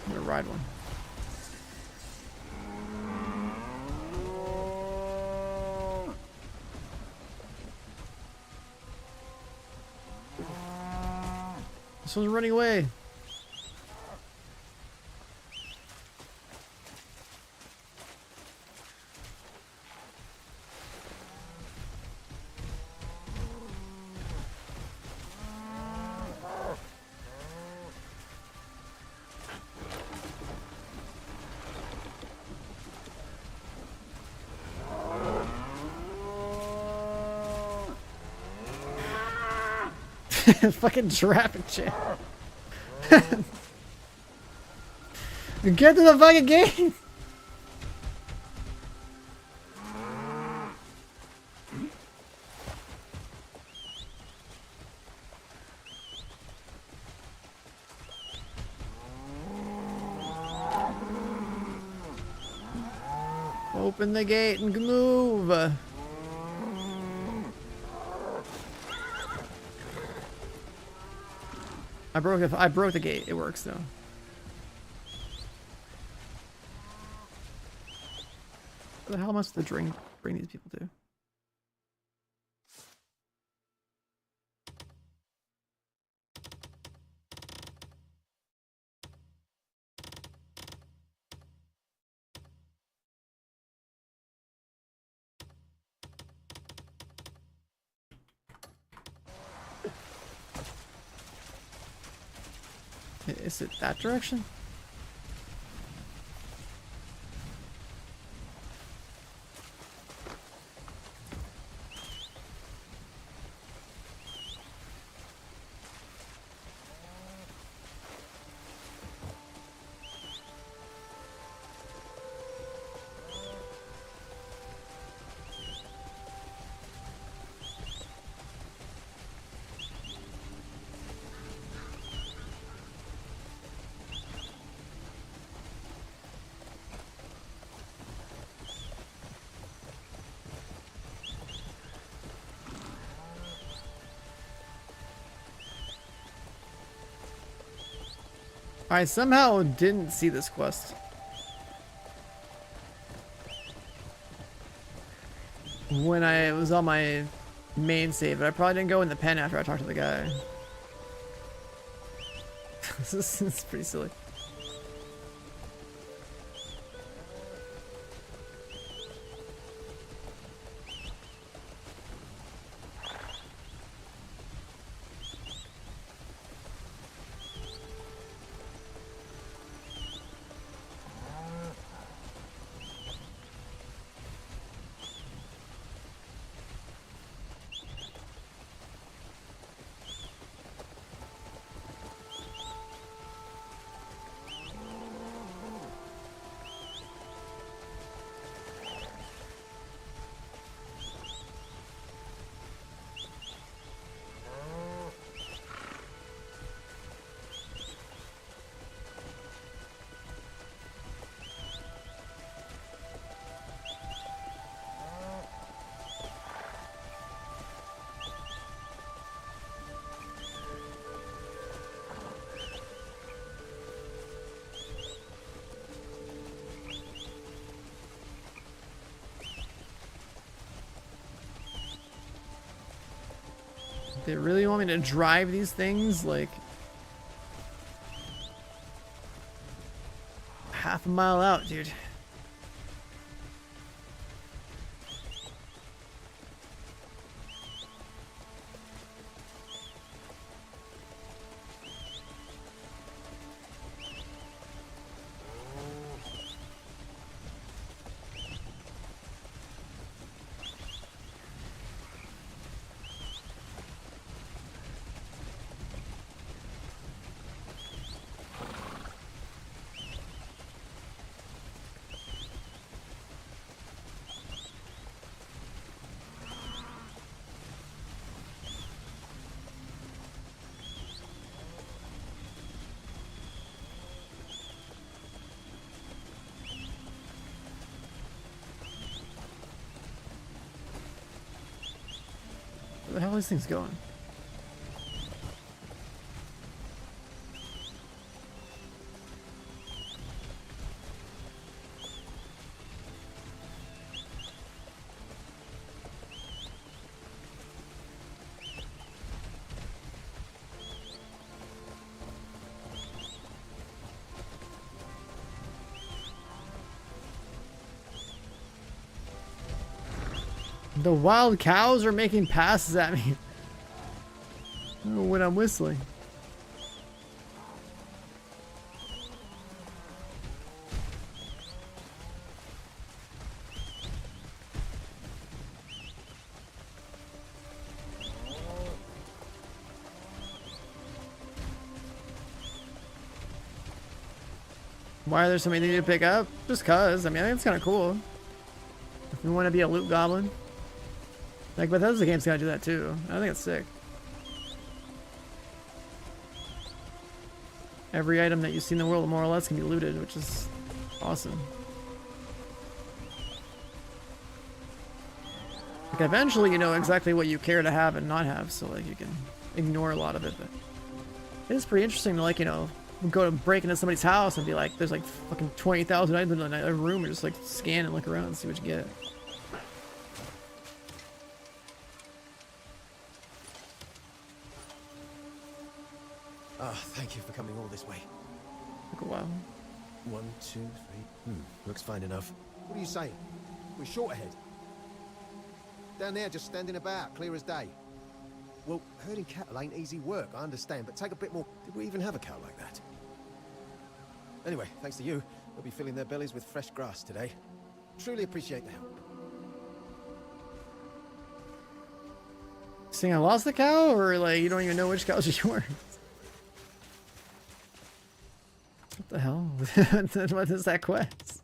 gonna ride one. This one's running away. Fucking traffic jam. Get to the fucking game. Open the gate and move. I broke the gate. It works though. What the hell must the drink bring these people to? Is it that direction? I somehow didn't see this quest. When I was on my main save, but I probably didn't go in the pen after I talked to the guy. This is pretty silly. They really want me to drive these things like half a mile out, dude. Where the hell are these things going? The wild cows are making passes at me. Oh, when I'm whistling. Why are there so many things to pick up? Just cause. I mean, I think it's kind of cool. If you want to be a loot goblin. Like, Bethesda game's gotta do that too. I think it's sick. Every item that you see in the world, more or less, can be looted, which is awesome. Like, eventually you know exactly what you care to have and not have, so like you can ignore a lot of it. But it is pretty interesting to, like, you know, go to break into somebody's house and be like, there's like fucking 20,000 items in a room, and just like scan and look around and see what you get. Oh, thank you for coming all this way. Took a while. 1, 2, 3. Looks fine enough. What are you saying? We're short ahead. Down there, just standing about, clear as day. Well, herding cattle ain't easy work, I understand, but take a bit more. Did we even have a cow like that? Anyway, thanks to you, they'll be filling their bellies with fresh grass today. Truly appreciate the help. Saying I lost the cow, or like you don't even know which cows are yours? What the hell? What is that quest?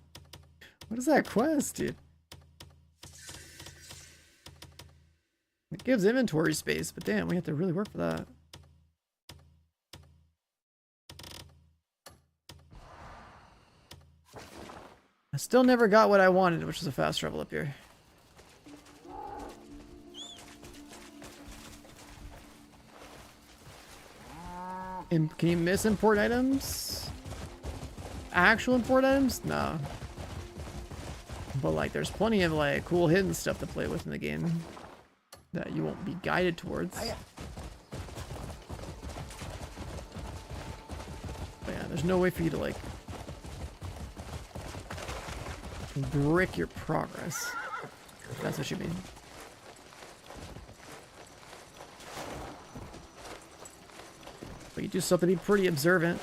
What is that quest, dude? It gives inventory space, but damn, we have to really work for that. I still never got what I wanted, which is a fast travel up here. Can you miss import items? Actual import items? No. But like there's plenty of like cool hidden stuff to play with in the game that you won't be guided towards. But yeah, there's no way for you to like brick your progress, if that's what you mean. But you do still have to be pretty observant.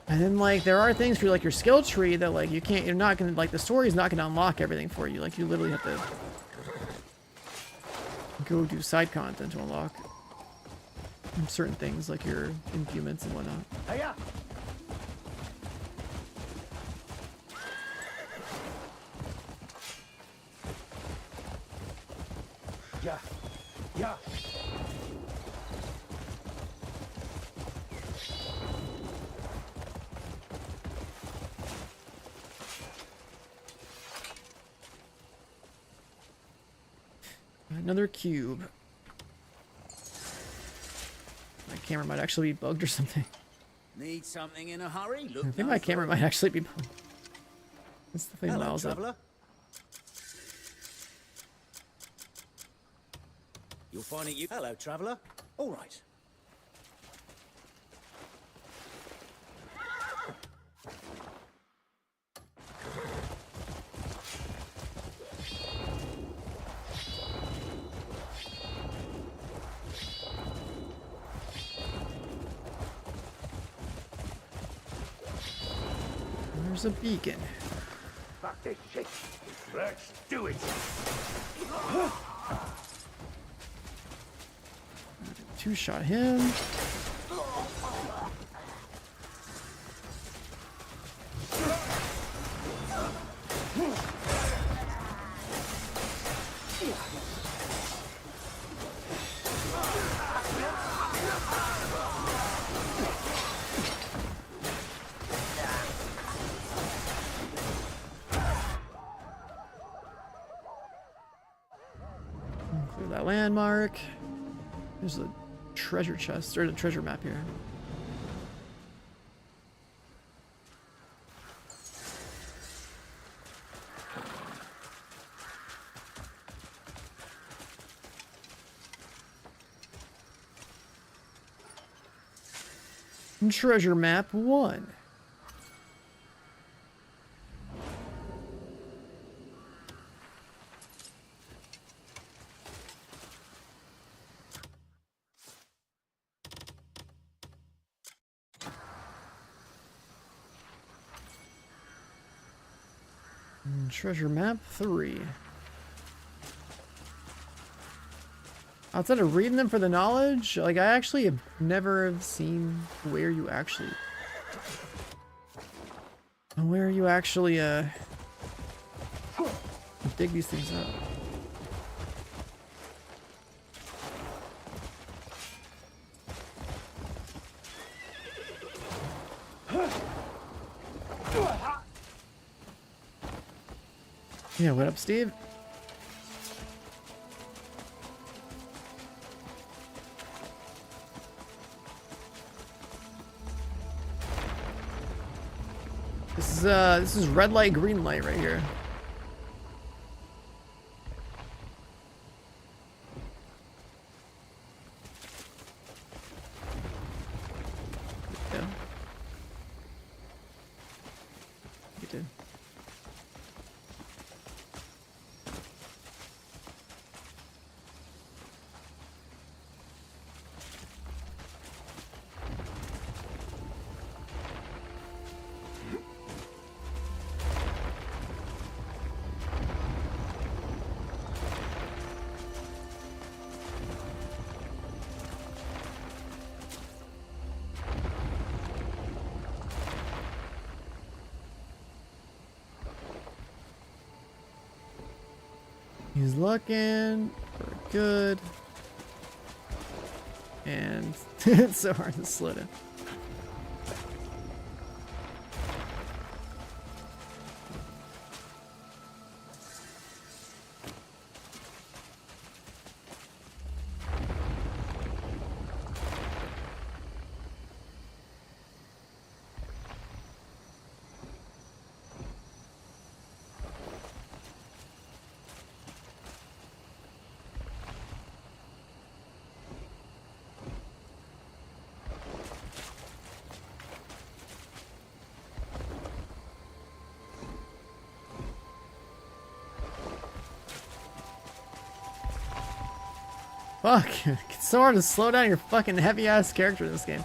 And then like there are things for like your skill tree that like you're not gonna, like the story's not gonna unlock everything for you. Like you literally have to go do side content to unlock certain things like your implements and whatnot. Hiya! Yeah. Yeah. Another cube. My camera might actually be bugged or something. Need something in a hurry? Look, I think my camera might actually be bugged. It's the thing miles traveler. up. You'll find it. Hello, traveler. All right. There's a beacon. Fuck this shit. Let's do it. Two-shot him. landmark. There's a treasure chest, or a treasure map here. Treasure map 1. Treasure map 3. Outside of reading them for the knowledge, like I actually have never seen where you actually dig these things up. Yeah, what up, Steve? This is red light, green light right here. Yeah. You did. He's looking for good. And it's so hard to slow down. Fuck, it's so hard to slow down your fucking heavy ass character in this game.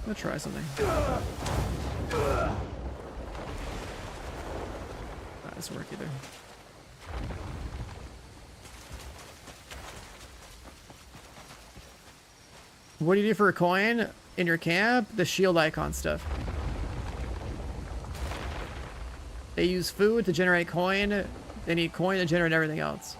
I'm gonna try something. That doesn't work either. What do you do for a coin in your camp? The shield icon stuff. They use food to generate coin. They need coin to generate everything else.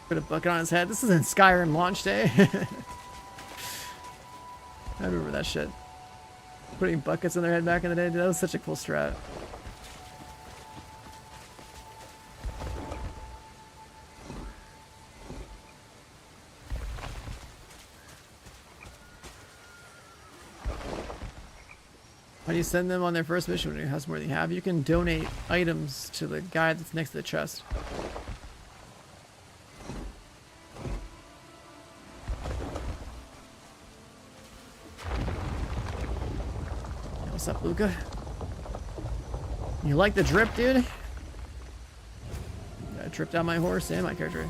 Put a bucket on his head. This is in Skyrim launch day. I remember that shit. Putting buckets in their head back in the day. Dude, that was such a cool strat. How do you send them on their first mission when you have more than you have? You can donate items to the guy that's next to the chest. What's up, Luca? You like the drip, dude? I tripped out my horse and my character.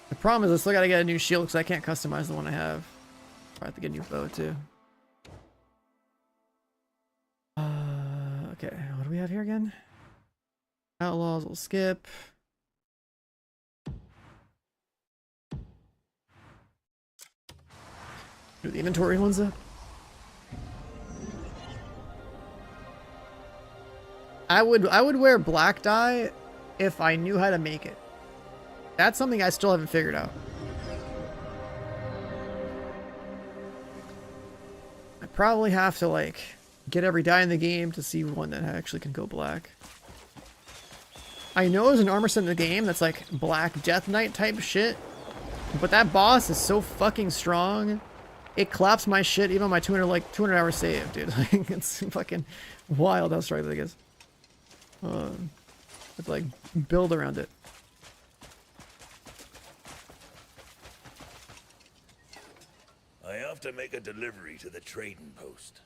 The problem is I still gotta get a new shield because I can't customize the one I have. Probably have to get a new bow too. Okay, what do we have here again? Outlaws, we'll skip. Do the inventory ones up. I would wear black dye if I knew how to make it. That's something I still haven't figured out. I probably have to like get every dye in the game to see one that actually can go black. I know there's an armor set in the game that's like black Death Knight type shit, but that boss is so fucking strong. It claps my shit even on my 200 hour save, dude. Like, it's fucking wild how strong that is. It's like build around it. I have to make a delivery to the trading post.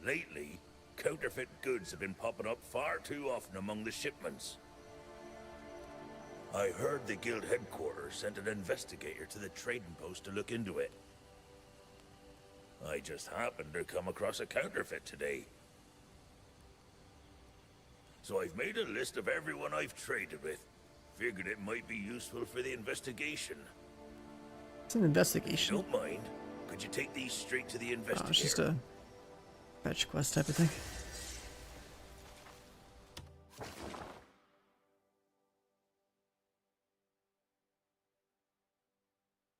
Lately, counterfeit goods have been popping up far too often among the shipments. I heard the guild headquarters sent an investigator to the trading post to look into it. I just happened to come across a counterfeit today. So I've made a list of everyone I've traded with. Figured it might be useful for the investigation. It's an investigation. Don't mind. Could you take these straight to the investigator? Oh, it's just a fetch quest type of thing.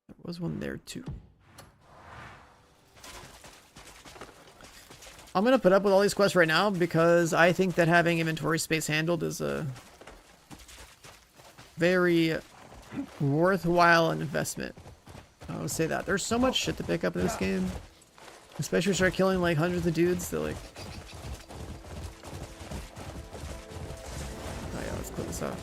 There was one there too. I'm gonna put up with all these quests right now because I think that having inventory space handled is a very worthwhile investment. I would say that. There's so much shit to pick up in this game. Especially when you start killing like hundreds of dudes that like... Oh yeah, let's put this out.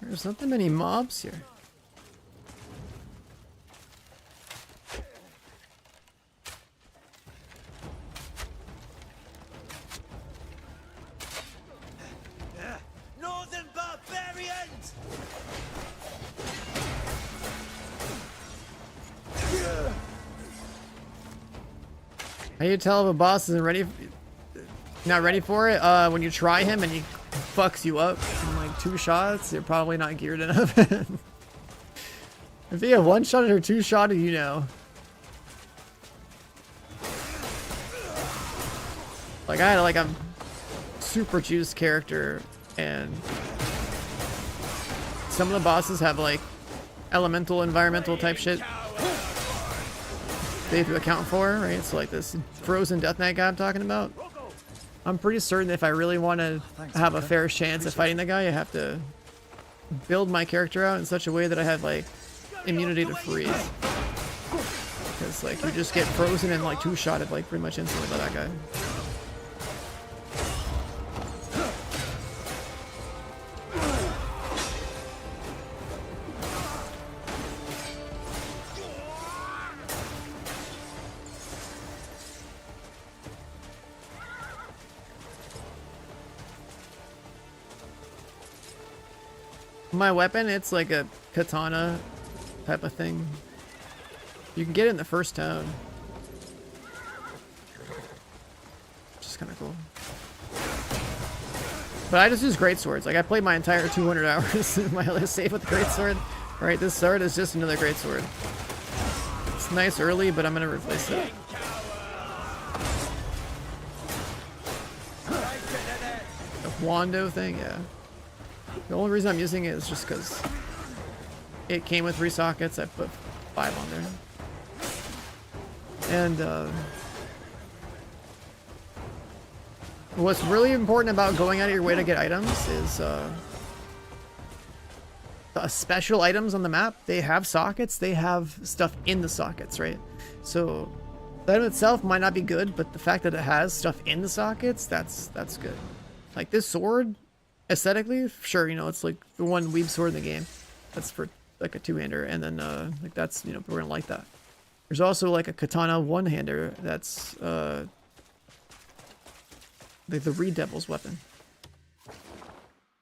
There's not that many mobs here. Northern barbarians! How do you tell if a boss isn't ready? Not ready for it? When you try him and he fucks you up in like 2 shots, you're probably not geared enough. If he have 1 shot or 2 shot, you know. Like I had like a super juiced character, and some of the bosses have like elemental, environmental type shit they have to account for, right? So like this frozen Death Knight guy I'm talking about. I'm pretty certain that if I really want to have a fair chance at fighting the guy, I have to build my character out in such a way that I have like immunity to freeze. Because like you just get frozen and like 2-shotted like pretty much instantly by that guy. My weapon, it's like a katana type of thing. You can get it in the first town. Which is kind of cool. But I just use greatswords. Like I played my entire 200 hours in my other save with the greatsword. Alright, this sword is just another greatsword. It's nice early, but I'm gonna replace it. The Wando thing, yeah. The only reason I'm using it is just because it came with 3 sockets. I put 5 on there. And what's really important about going out of your way to get items is the special items on the map. They have sockets, they have stuff in the sockets, right? So the item itself might not be good, but the fact that it has stuff in the sockets, that's good. Like this sword, aesthetically, sure, you know, it's like the one weeb sword in the game. That's for like a two-hander, and then like that's, you know, we're gonna like that. There's also like a katana one-hander that's like the Reed Devil's weapon.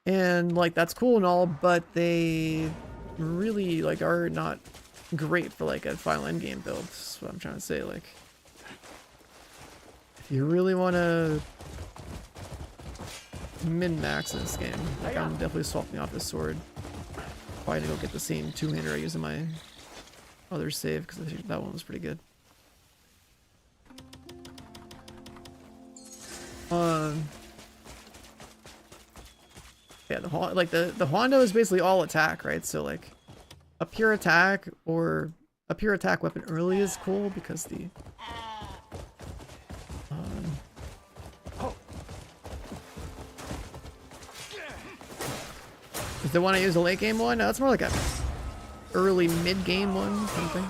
And like that's cool and all, but they really like are not great for like a final endgame build. That's what I'm trying to say. Like if you really want to min-max in this game, like I'm definitely swapping off this sword. Probably to go get the same two-hander I use in my other save, because I think that one was pretty good. Yeah, the Hondo is basically all attack, right? So like a pure attack or a pure attack weapon early is cool because the is the one I use a late game one? No, it's more like a early mid game one, something.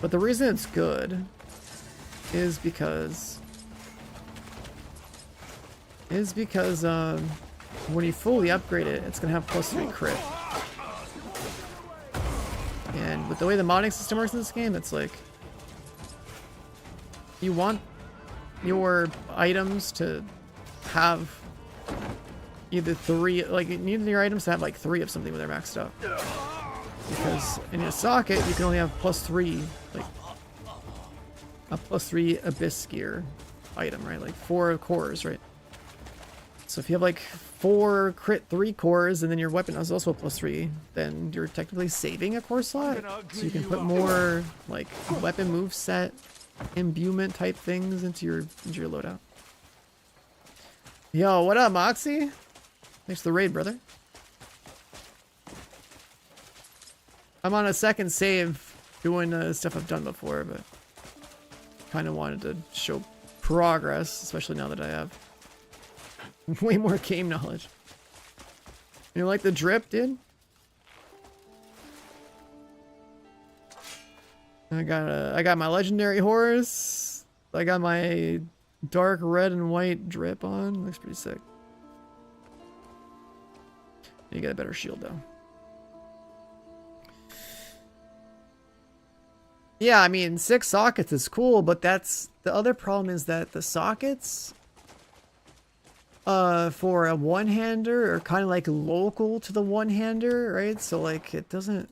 But the reason it's good is because when you fully upgrade it, it's gonna have +3 crit. And with the way the modding system works in this game, it's like you want your items to have either 3, like you need your items to have like 3 of something when they're maxed out. Because in your socket, you can only have +3, like a +3 abyss gear item, right? Like 4 cores, right? So if you have like 4 crit 3 cores and then your weapon is also a +3, then you're technically saving a core slot. So you can put more like weapon move set, imbuement type things into your loadout. Yo, what up, Moxie? Thanks for the raid, brother. I'm on a second save doing stuff I've done before, but kind of wanted to show progress, especially now that I have way more game knowledge. You like the drip, dude? I got my legendary horse. I got my dark red and white drip on. Looks pretty sick. You get a better shield though. Yeah, I mean 6 sockets is cool, but that's the other problem is that the sockets for a one-hander are kind of like local to the one-hander, right? So like it doesn't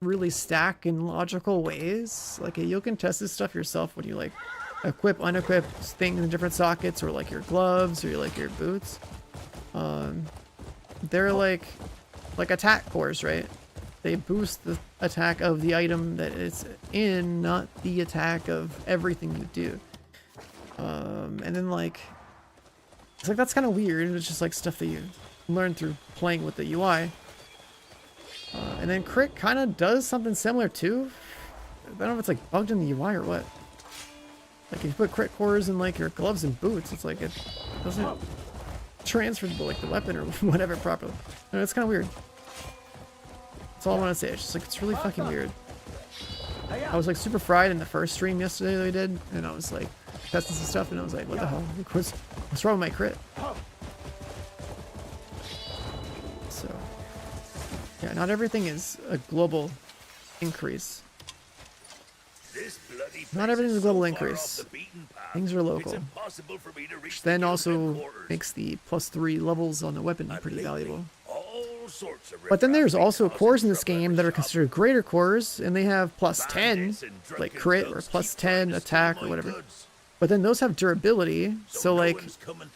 really stack in logical ways. Like you can test this stuff yourself when you like equip, unequip things in different sockets, or like your gloves or like your boots. They're like attack cores, right? They boost the attack of the item that it's in, not the attack of everything you do. And then like it's like that's kind of weird. It's just like stuff that you learn through playing with the UI. And then crit kind of does something similar too. I don't know if it's like bugged in the UI or what. Like if you put crit cores in like your gloves and boots, it's like it doesn't transfer to like the weapon or whatever properly. No, it's kind of weird. That's all I want to say. It's just like it's really fucking weird. I was like super fried in the first stream yesterday that we did, and I was like testing some stuff, and I was like, what the hell? What's wrong with my crit? So yeah, not everything is a global increase. Not everything's a global increase. Things are local. Which then also makes the +3 levels on the weapon pretty valuable. But then there's also cores in this game that are considered greater cores, and they have +10, like crit, or +10 attack, or whatever. But then those have durability, so like,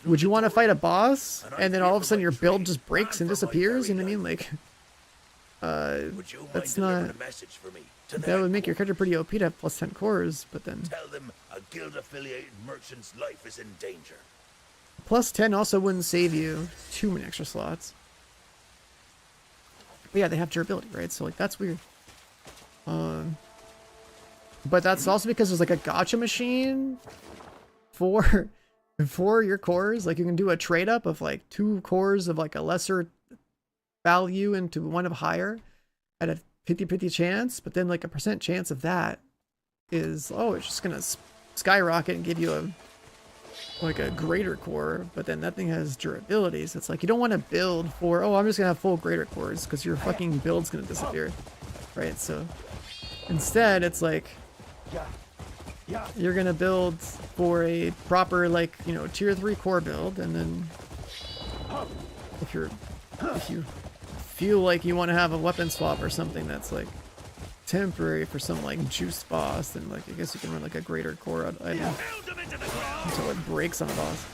would you want to fight a boss, and then all of a sudden your build just breaks and disappears? You know what I mean? Like, that's not... That would make your character pretty OP to have +10 cores, but then... Tell them a guild-affiliated merchant's life is in danger. +10 also wouldn't save you too many extra slots. But yeah, they have durability, right? So like that's weird. But that's also because there's like a gacha machine for your cores. Like you can do a trade up of like 2 cores of like a lesser value into one of higher at a 50-50 chance, but then like a % chance of that is, oh, it's just gonna skyrocket and give you a greater core, but then that thing has durability, so it's like you don't want to build for, oh, I'm just gonna have full greater cores, because your fucking build's gonna disappear, right? So instead it's like you're gonna build for a proper, like, you know, tier 3 core build, and then if you feel like you want to have a weapon swap or something that's like temporary for some like juice boss, then like I guess you can run like a greater core item until it breaks on a boss.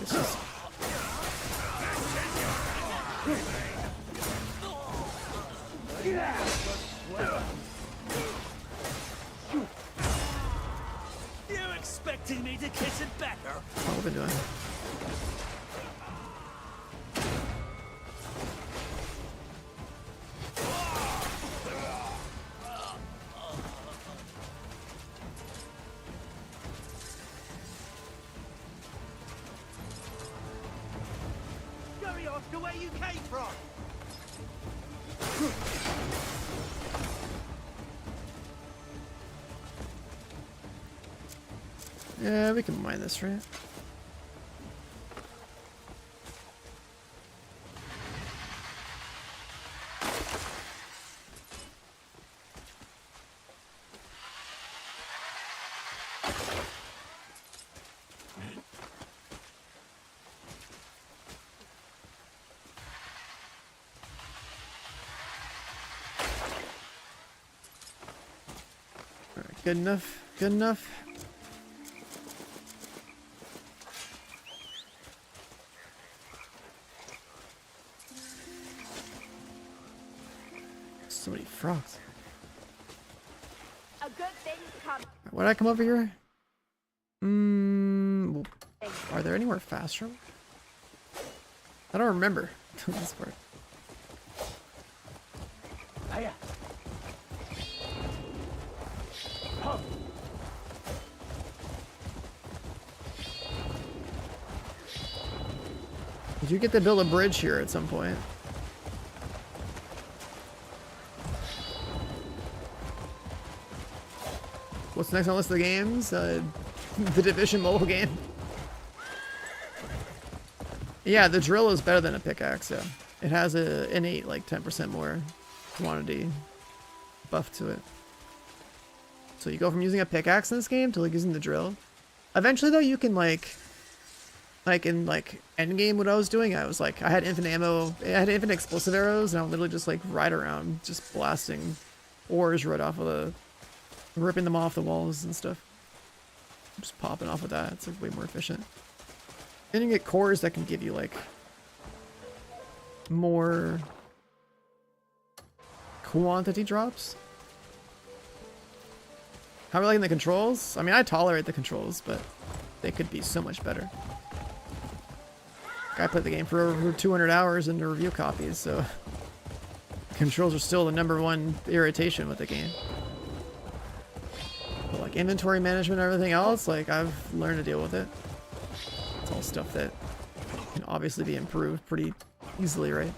It's just You expecting me to kiss it better? what we've been doing. Scurry off to where you came from! Yeah, we can mine this, right? Alright, good enough, good enough. So many frogs. A good thing comes. Why'd I come over here? Are there anywhere faster? I don't remember this part. Did you get to build a bridge here at some point? What's next on the list of the games? The Division mobile game. Yeah, the drill is better than a pickaxe, yeah. It has a innate, like, 10% more quantity buff to it. So you go from using a pickaxe in this game to, like, using the drill. Eventually, though, you can, like in, like, endgame, what I was doing, I was, like, I had infinite ammo, I had infinite explosive arrows, and I would literally just, like, ride around, just blasting ores right off of the... ripping them off the walls and stuff. Just popping off with that. It's like way more efficient. Then you get cores that can give you like more quantity drops. How are we liking the controls? I mean, I tolerate the controls, but they could be so much better. I played the game for over 200 hours into review copies, so controls are still the #1 irritation with the game. But like inventory management and everything else, like I've learned to deal with it. It's all stuff that can obviously be improved pretty easily, right?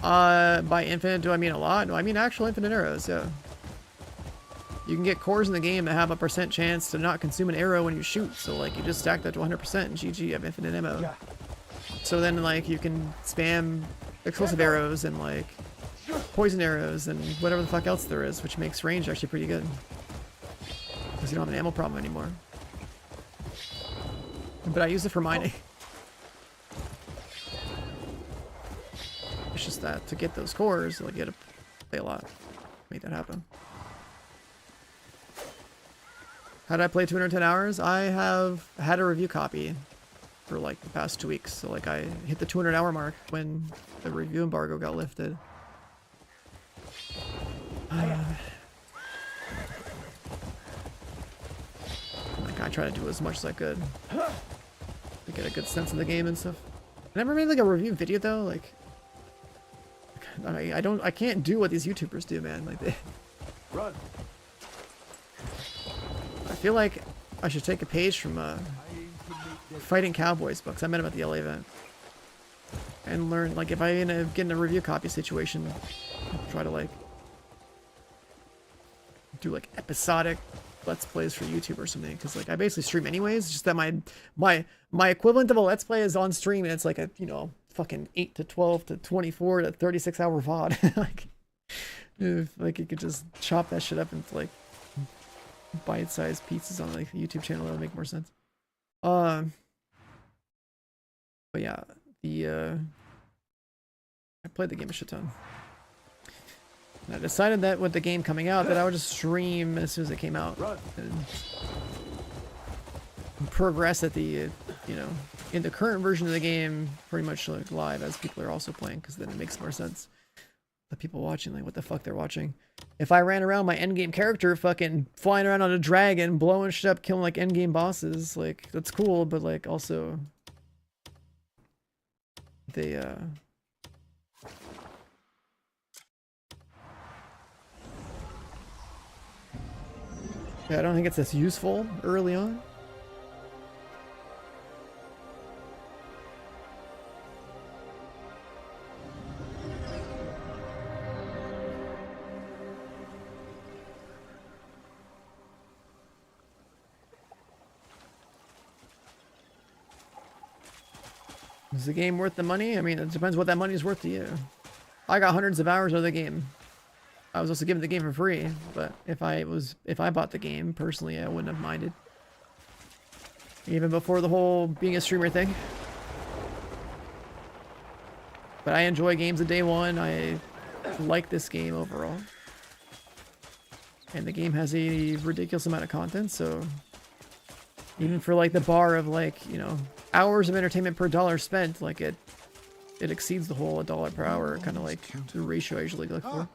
By infinite, do I mean a lot? No, I mean actual infinite arrows, yeah. You can get cores in the game that have a % chance to not consume an arrow when you shoot, so like you just stack that to 100% and GG, you have infinite ammo. So then like you can spam explosive arrows and like poison arrows and whatever the fuck else there is, which makes range actually pretty good. Because you don't have an ammo problem anymore. But I use it for mining. It's just that to get those cores, like you gotta play a lot. Make that happen. How did I play 210 hours? I have had a review copy for like the past 2 weeks. So like I hit the 200 hour mark when the review embargo got lifted. Like I try to do as much as I could to get a good sense of the game and stuff. I never made like a review video though. Like I can't do what these YouTubers do, man. Like they Run. I feel like I should take a page from Fighting Cowboys books. I met him at the LA event. And learn, like, if I get in a review copy situation, try to, like, do, like, episodic Let's Plays for YouTube or something. Because, like, I basically stream anyways. Just that my equivalent of a Let's Play is on stream, and it's like a, you know, fucking 8 to 12 to 24 to 36 hour VOD. Like, if, like, you could just chop that shit up into, like, bite-sized pieces on, like, the YouTube channel, that would make more sense. But yeah, I played the game a shit ton. And I decided that with the game coming out that I would just stream as soon as it came out. And progress at the, you know, in the current version of the game, pretty much like live as people are also playing, because then it makes more sense. The people watching, like, what the fuck they're watching. If I ran around my endgame character fucking flying around on a dragon, blowing shit up, killing like endgame bosses, like, that's cool, but like also they yeah, I don't think it's as useful early on. Is the game worth the money? I mean, it depends what that money is worth to you. I got hundreds of hours of the game. I was also given the game for free, but if I bought the game personally, I wouldn't have minded. Even before the whole being a streamer thing. But I enjoy games of day one. I like this game overall. And the game has a ridiculous amount of content, so even for like the bar of, like, you know, hours of entertainment per dollar spent, like it exceeds the whole $1 per hour kind of like the ratio I usually look for.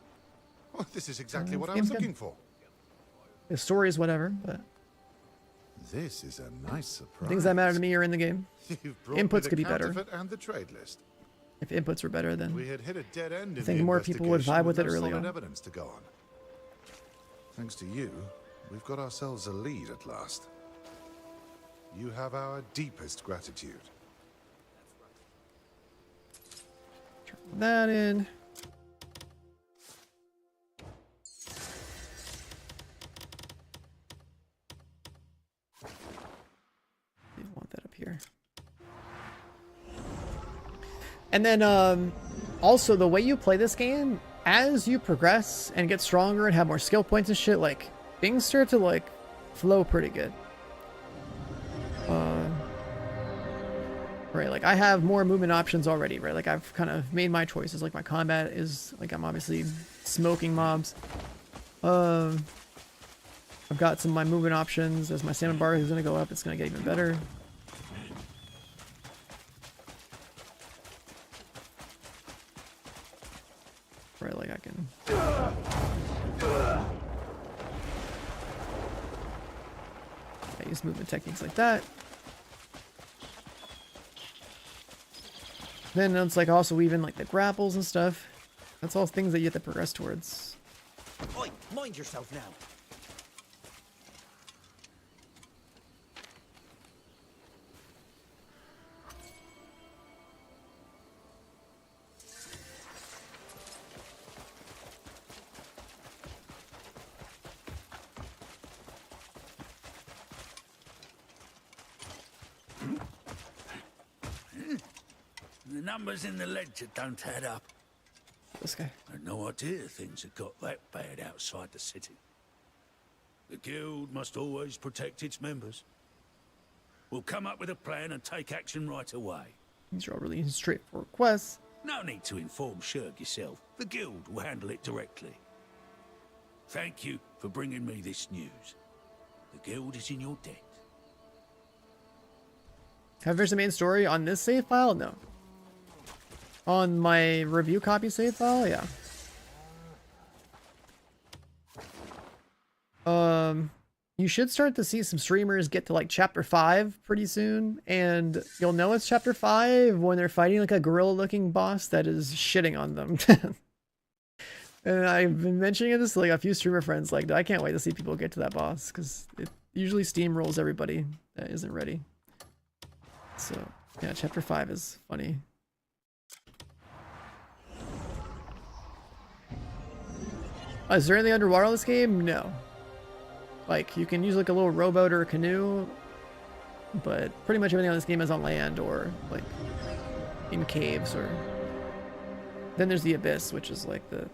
Well, this is exactly what I was looking for. The story is whatever, but this is a nice surprise. Things that matter to me are in the game. Inputs could be better. And the trade list. If inputs were better, then we had hit a dead end. I think more people would vibe with it early on. Evidence to go on. Thanks to you, we've got ourselves a lead at last. You have our deepest gratitude. Turn that in. You want that up here. And then also the way you play this game, as you progress and get stronger and have more skill points and shit, like, things start to, like, flow pretty good. Right, like, I have more movement options already, right? Like, I've kind of made my choices. Like, my combat is, like, I'm obviously smoking mobs. I've got some of my movement options. As my stamina bar is going to go up, it's going to get even better. Right, like, I can... I use movement techniques like that. Then it's like also even like the grapples and stuff. That's all things that you have to progress towards. Oi, mind yourself now. The numbers in the ledger don't add up. This guy. I had no idea things had got that bad outside the city. The guild must always protect its members. We'll come up with a plan and take action right away. These are all really straightforward quests. No need to inform Shurg yourself. The guild will handle it directly. Thank you for bringing me this news. The guild is in your debt. Have I finished the main story on this save file? No. On my review copy save file? Yeah. You should start to see some streamers get to like chapter 5 pretty soon, and you'll know it's chapter 5 when they're fighting like a gorilla looking boss that is shitting on them. And I've been mentioning this to like a few streamer friends. Like, I can't wait to see people get to that boss because it usually steamrolls everybody that isn't ready. So yeah, chapter 5 is funny. Is there anything underwater in this game? No. Like, you can use like a little rowboat or a canoe, but pretty much everything on this game is on land or like in caves, or then there's the abyss, which is like the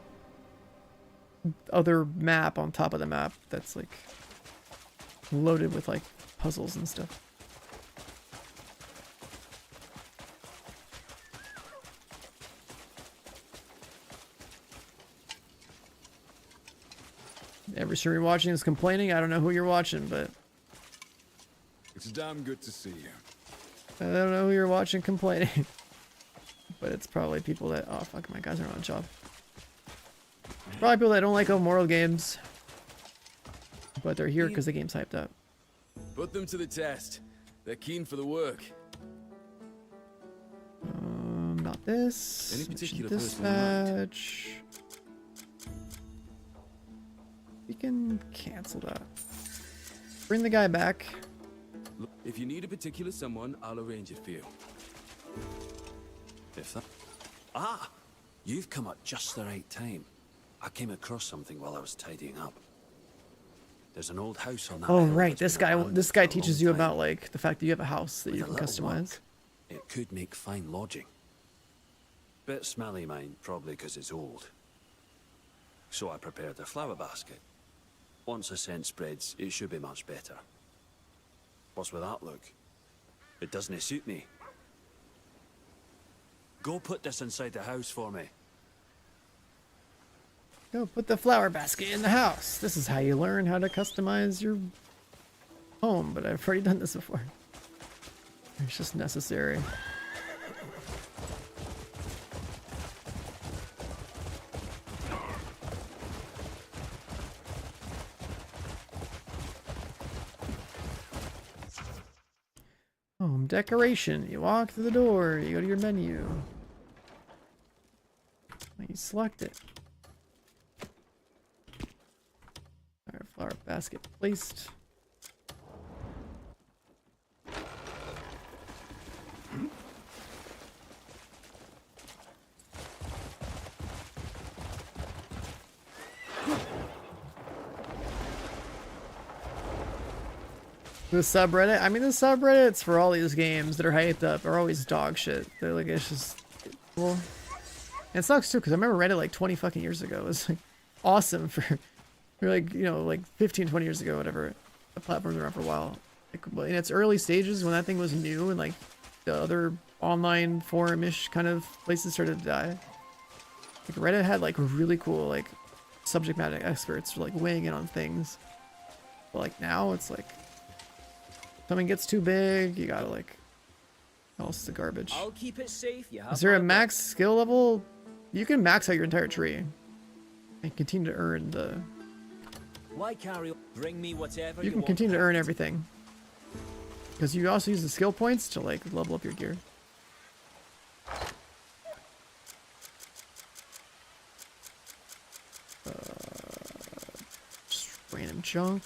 other map on top of the map that's like loaded with like puzzles and stuff. Every streamer watching is complaining. I don't know who you're watching, but It's damn good to see you. I don't know who you're watching complaining. But it's probably people that, oh fuck, my guys are on a job. Probably people that don't like open world games, but they're here because the game's hyped up. Put them to the test. They're keen for the work. Not this. Any particular person in mind? Dispatch. We can cancel that. Bring the guy back. Look, if you need a particular someone, I'll arrange it for you. If that... Ah! You've come at just the right time. I came across something while I was tidying up. There's an old house on that Oh hill right, that's this been guy around this for guy a teaches long you time. about like the fact that you have a house that With you a can little customize. work, it could make fine lodging. Bit smelly, mine, probably because it's old. So I prepared a flower basket. Once the scent spreads, it should be much better. What's with that look? It doesn't suit me. Go put this inside the house for me. Go put the flower basket in the house. This is how you learn how to customize your home, but I've already done this before. It's just necessary. Home decoration. You walk through the door, you go to your menu. You select it. Alright, flower basket placed. The subreddit, I mean the subreddits for all these games that are hyped up are always dog shit. They're like, it's just cool. And it sucks too, because I remember Reddit like 20 fucking years ago. It was like awesome for like, you know, like 15, 20 years ago, whatever. The platform's been around for a while. Like in its early stages when that thing was new and like the other online forum-ish kind of places started to die. Like Reddit had like really cool like subject matter experts like weighing in on things. But like now it's like something gets too big, you gotta like, else the garbage. I'll keep it safe. You have Is there a my max skill level? You can max out your entire tree and continue to earn the. back. Why carry on? Bring me whatever You can continue to earn everything because you also use the skill points to like level up your gear. Just random junk.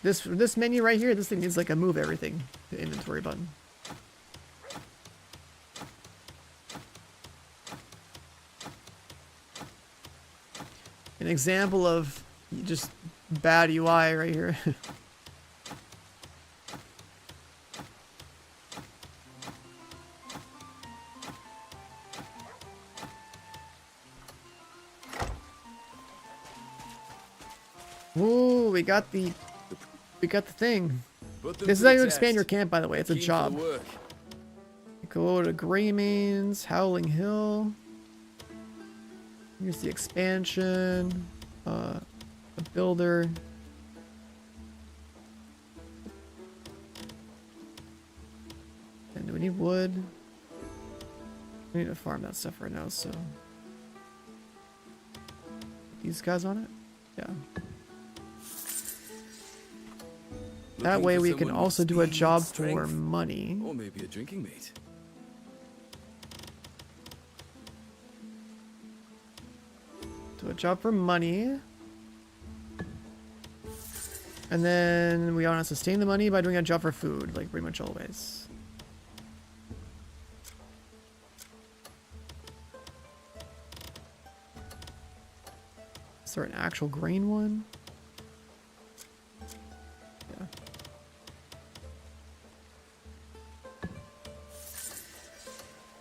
This menu right here, this thing needs like a move everything the inventory button. An example of just bad UI right here. Ooh, we got the thing. This is how you expand your camp, by the way. It's a job. Go to Greymanes, Howling Hill. Here's the expansion. The builder. And do we need wood? We need to farm that stuff right now, so. These guys on it? Yeah. That Looking way for we can someone with also do a speed, job for strength, money. or maybe a drinking mate. Do a job for money. And then we want to sustain the money by doing a job for food, like pretty much always. Is there an actual grain one? Yeah.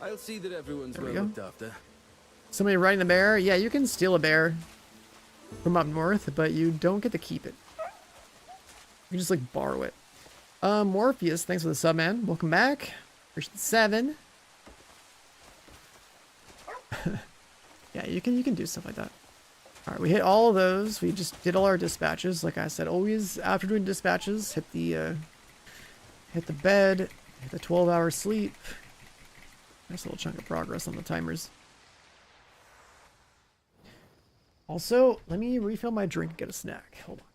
I'll see that everyone's There we well go. looked after. Somebody riding the bear? Yeah, you can steal a bear from up north, but you don't get to keep it. You can just like borrow it. Morpheus, thanks for the sub, man. Welcome back. Version 7. Yeah, you can do stuff like that. Alright, we hit all of those. We just did all our dispatches. Like I said, always after doing dispatches, hit the bed, hit the 12-hour sleep. Nice little chunk of progress on the timers. Also, let me refill my drink and get a snack. Hold on.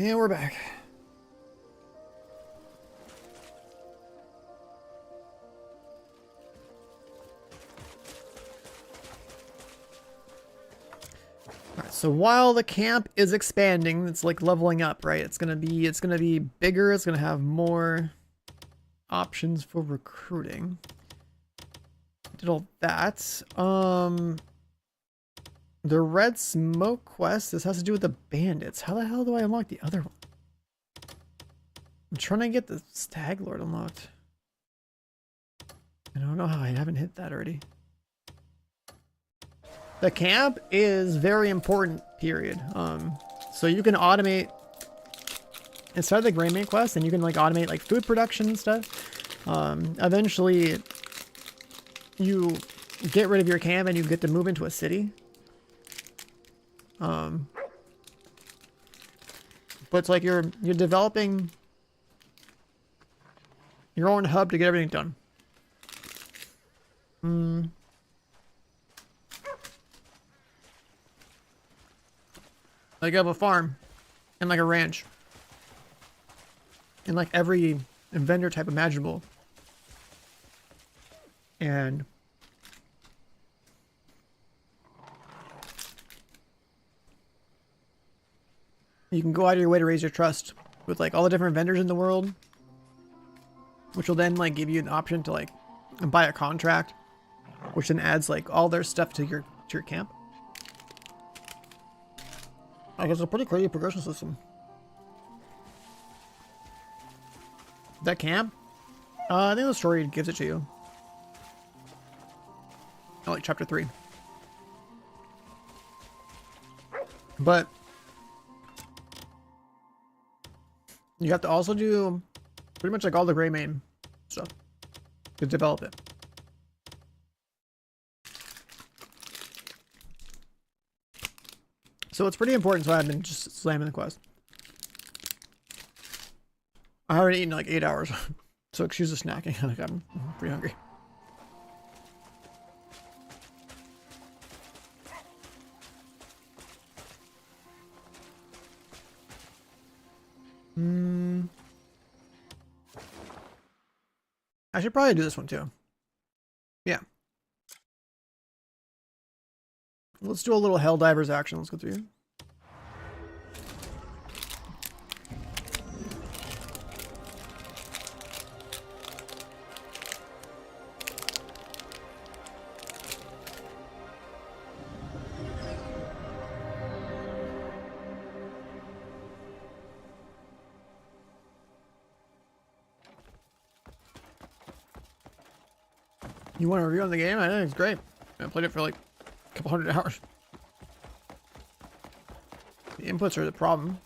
And we're back. Alright, so while the camp is expanding, it's like leveling up, right? It's gonna be bigger, it's gonna have more options for recruiting. Did all that. The red smoke quest, this has to do with the bandits. How the hell do I unlock the other one? I'm trying to get the Stag Lord unlocked. I don't know how I haven't hit that already. The camp is very important, period. So you can automate inside the Greymane quest, and you can like automate like food production and stuff. Eventually you get rid of your camp and you get to move into a city. But it's like you're developing your own hub to get everything done. Like you have a farm and like a ranch and like every vendor type imaginable. And you can go out of your way to raise your trust with like all the different vendors in the world, which will then like give you an option to like buy a contract, which then adds like all their stuff to your camp. I guess it's a pretty crazy progression system. That camp? I think the story gives it to you. Oh, like chapter 3. But you have to also do pretty much like all the Greymane stuff to develop it. So it's pretty important, so I've been just slamming the quest. I haven't eaten in like 8 hours, so excuse the snacking. Like I'm pretty hungry. I should probably do this one too. Yeah. Let's do a little Helldivers action. Let's go through. You want a review on the game? I think it's great. I played it for like a couple hundred hours. The inputs are the problem.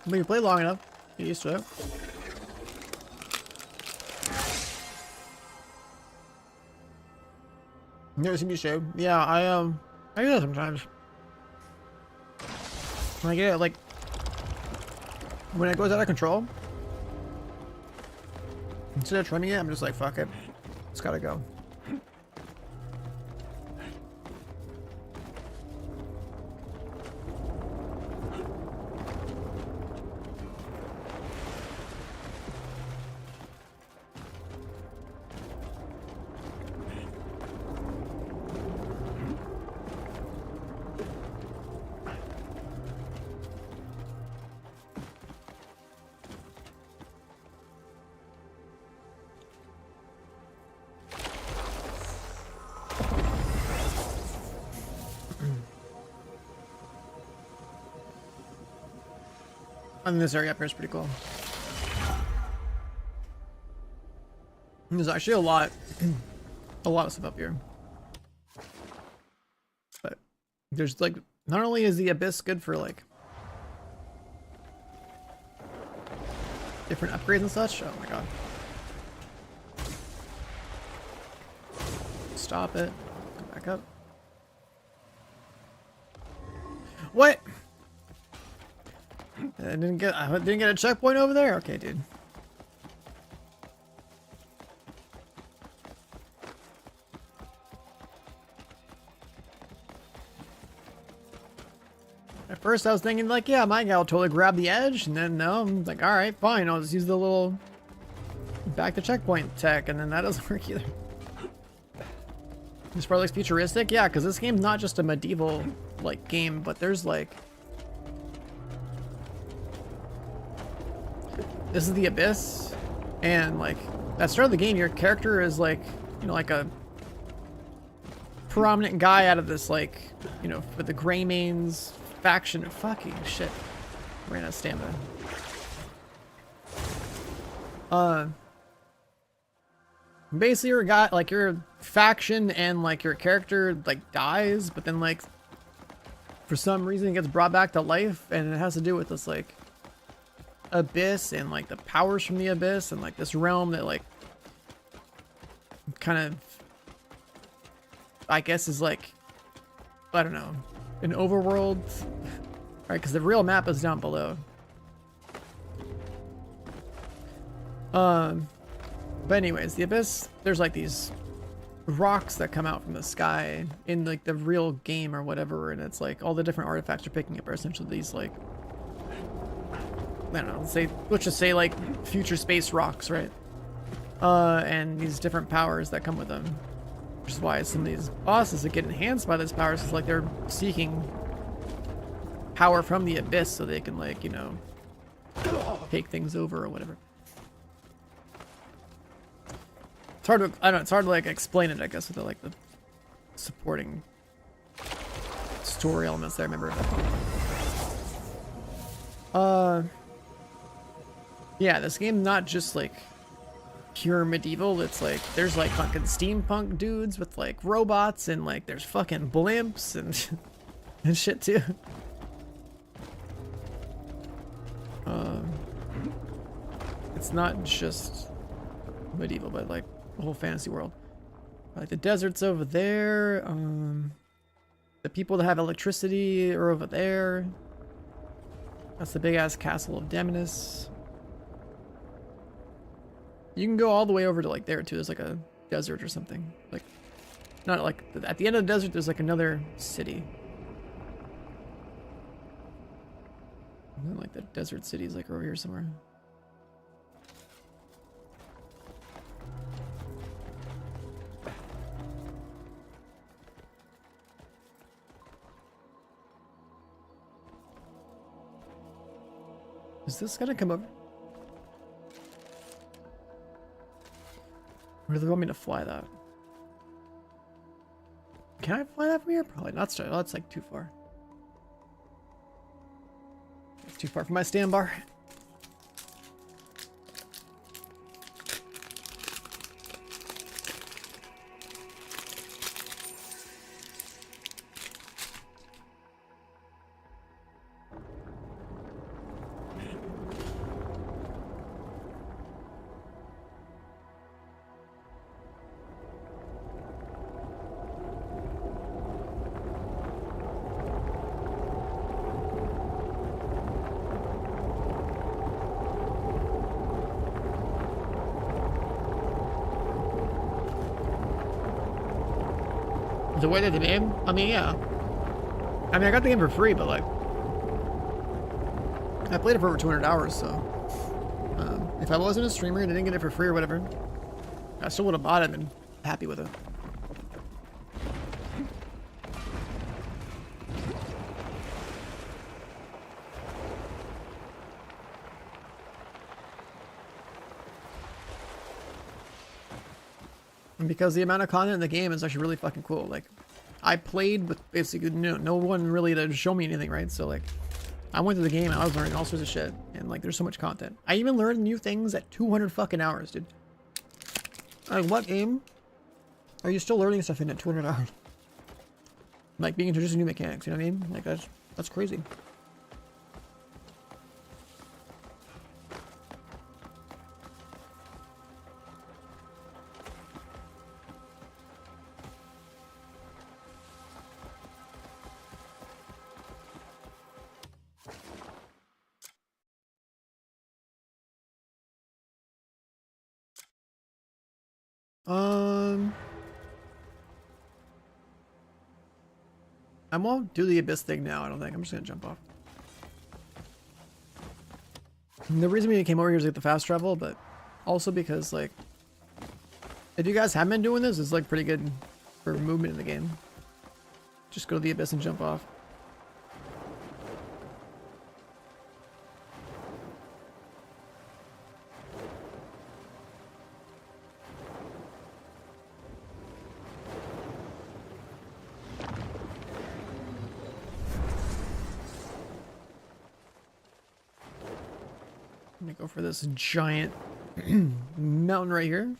But you play long enough, get used to it. Never seen me show. Yeah, I do that sometimes. When I get it, like, when it goes out of control, instead of trimming it, I'm just like, fuck it. It's gotta go. And this area up here is pretty cool. There's actually a lot of stuff up here. But there's like, not only is the Abyss good for like different upgrades and such. Oh my god. Stop it. Come back up. I didn't get a checkpoint over there? Okay, dude. At first I was thinking like, yeah, my guy will totally grab the edge, and then no, I'm like, alright, fine, I'll just use the little back to checkpoint tech, and then that doesn't work either. This part looks futuristic? Yeah, because this game's not just a medieval like game, but there's like, this is the Abyss, and like at the start of the game your character is like, you know, like a prominent guy out of this, like, you know, with the Greymanes faction. Fucking shit, ran out of stamina. Basically your guy, like your faction and like your character like dies, but then like for some reason it gets brought back to life, and it has to do with this like abyss and like the powers from the abyss and like this realm that like kind of, I guess, is like, I don't know, an overworld, right? Because the real map is down below. But anyways, the abyss, there's like these rocks that come out from the sky in like the real game or whatever, and it's like all the different artifacts you're picking up are essentially these like, I don't know, let's just say like future space rocks, right? And these different powers that come with them, which is why some of these bosses that get enhanced by these powers is like they're seeking power from the abyss so they can, like, you know, take things over or whatever. It's hard to, I don't know, it's hard to like explain it, I guess, without like the supporting story elements there, remember. Yeah, this game's not just like pure medieval. It's like there's like fucking steampunk dudes with like robots, and like there's fucking blimps and and shit too. It's not just medieval, but like the whole fantasy world. Like the desert's over there. The people that have electricity are over there. That's the big ass castle of Demonus. You can go all the way over to like there too. There's like a desert or something. Like, not like at the end of the desert. There's like another city. And then like the desert city is like over here somewhere. Is this gonna come over? Or do they want me to fly that? Can I fly that from here? Probably not. Oh, that's like too far. It's too far from my stand bar. The way that the game? I mean, yeah. I mean, I got the game for free, but like, I played it for over 200 hours, so if I wasn't a streamer and I didn't get it for free or whatever, I still would have bought it and been happy with it. And because the amount of content in the game is actually really fucking cool. Like, I played with basically no one really to show me anything, right? So like, I went to the game and I was learning all sorts of shit, and like, there's so much content. I even learned new things at 200 fucking hours, dude. Like, what game are you still learning stuff in at 200 hours? Like being introduced to new mechanics, you know what I mean? Like that's crazy. I won't do the abyss thing now, I don't think. I'm just gonna jump off. And the reason we came over here is like the fast travel, but also because like if you guys haven't been doing this, it's like pretty good for movement in the game. Just go to the abyss and jump off. Let me go for this giant mountain right here.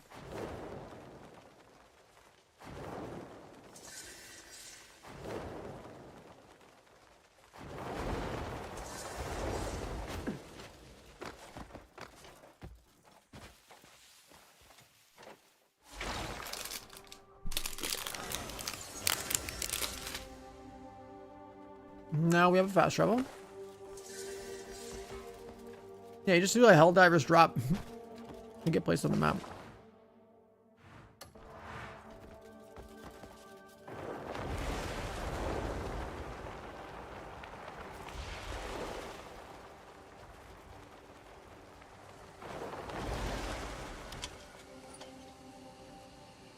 Now we have a fast travel. Yeah, you just do a Helldiver's drop and get placed on the map.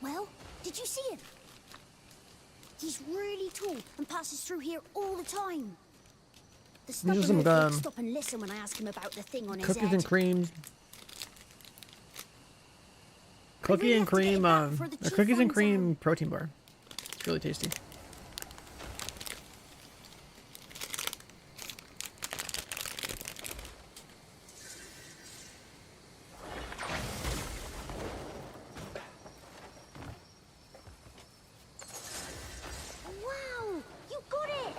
Well, did you see him? He's really tall and passes through here all the time. The These are some won't stop and listen when I ask him about the thing on his cookies head. and cream. Cookie and cream, a cookies and cream protein bar. It's really tasty. Wow, you got it!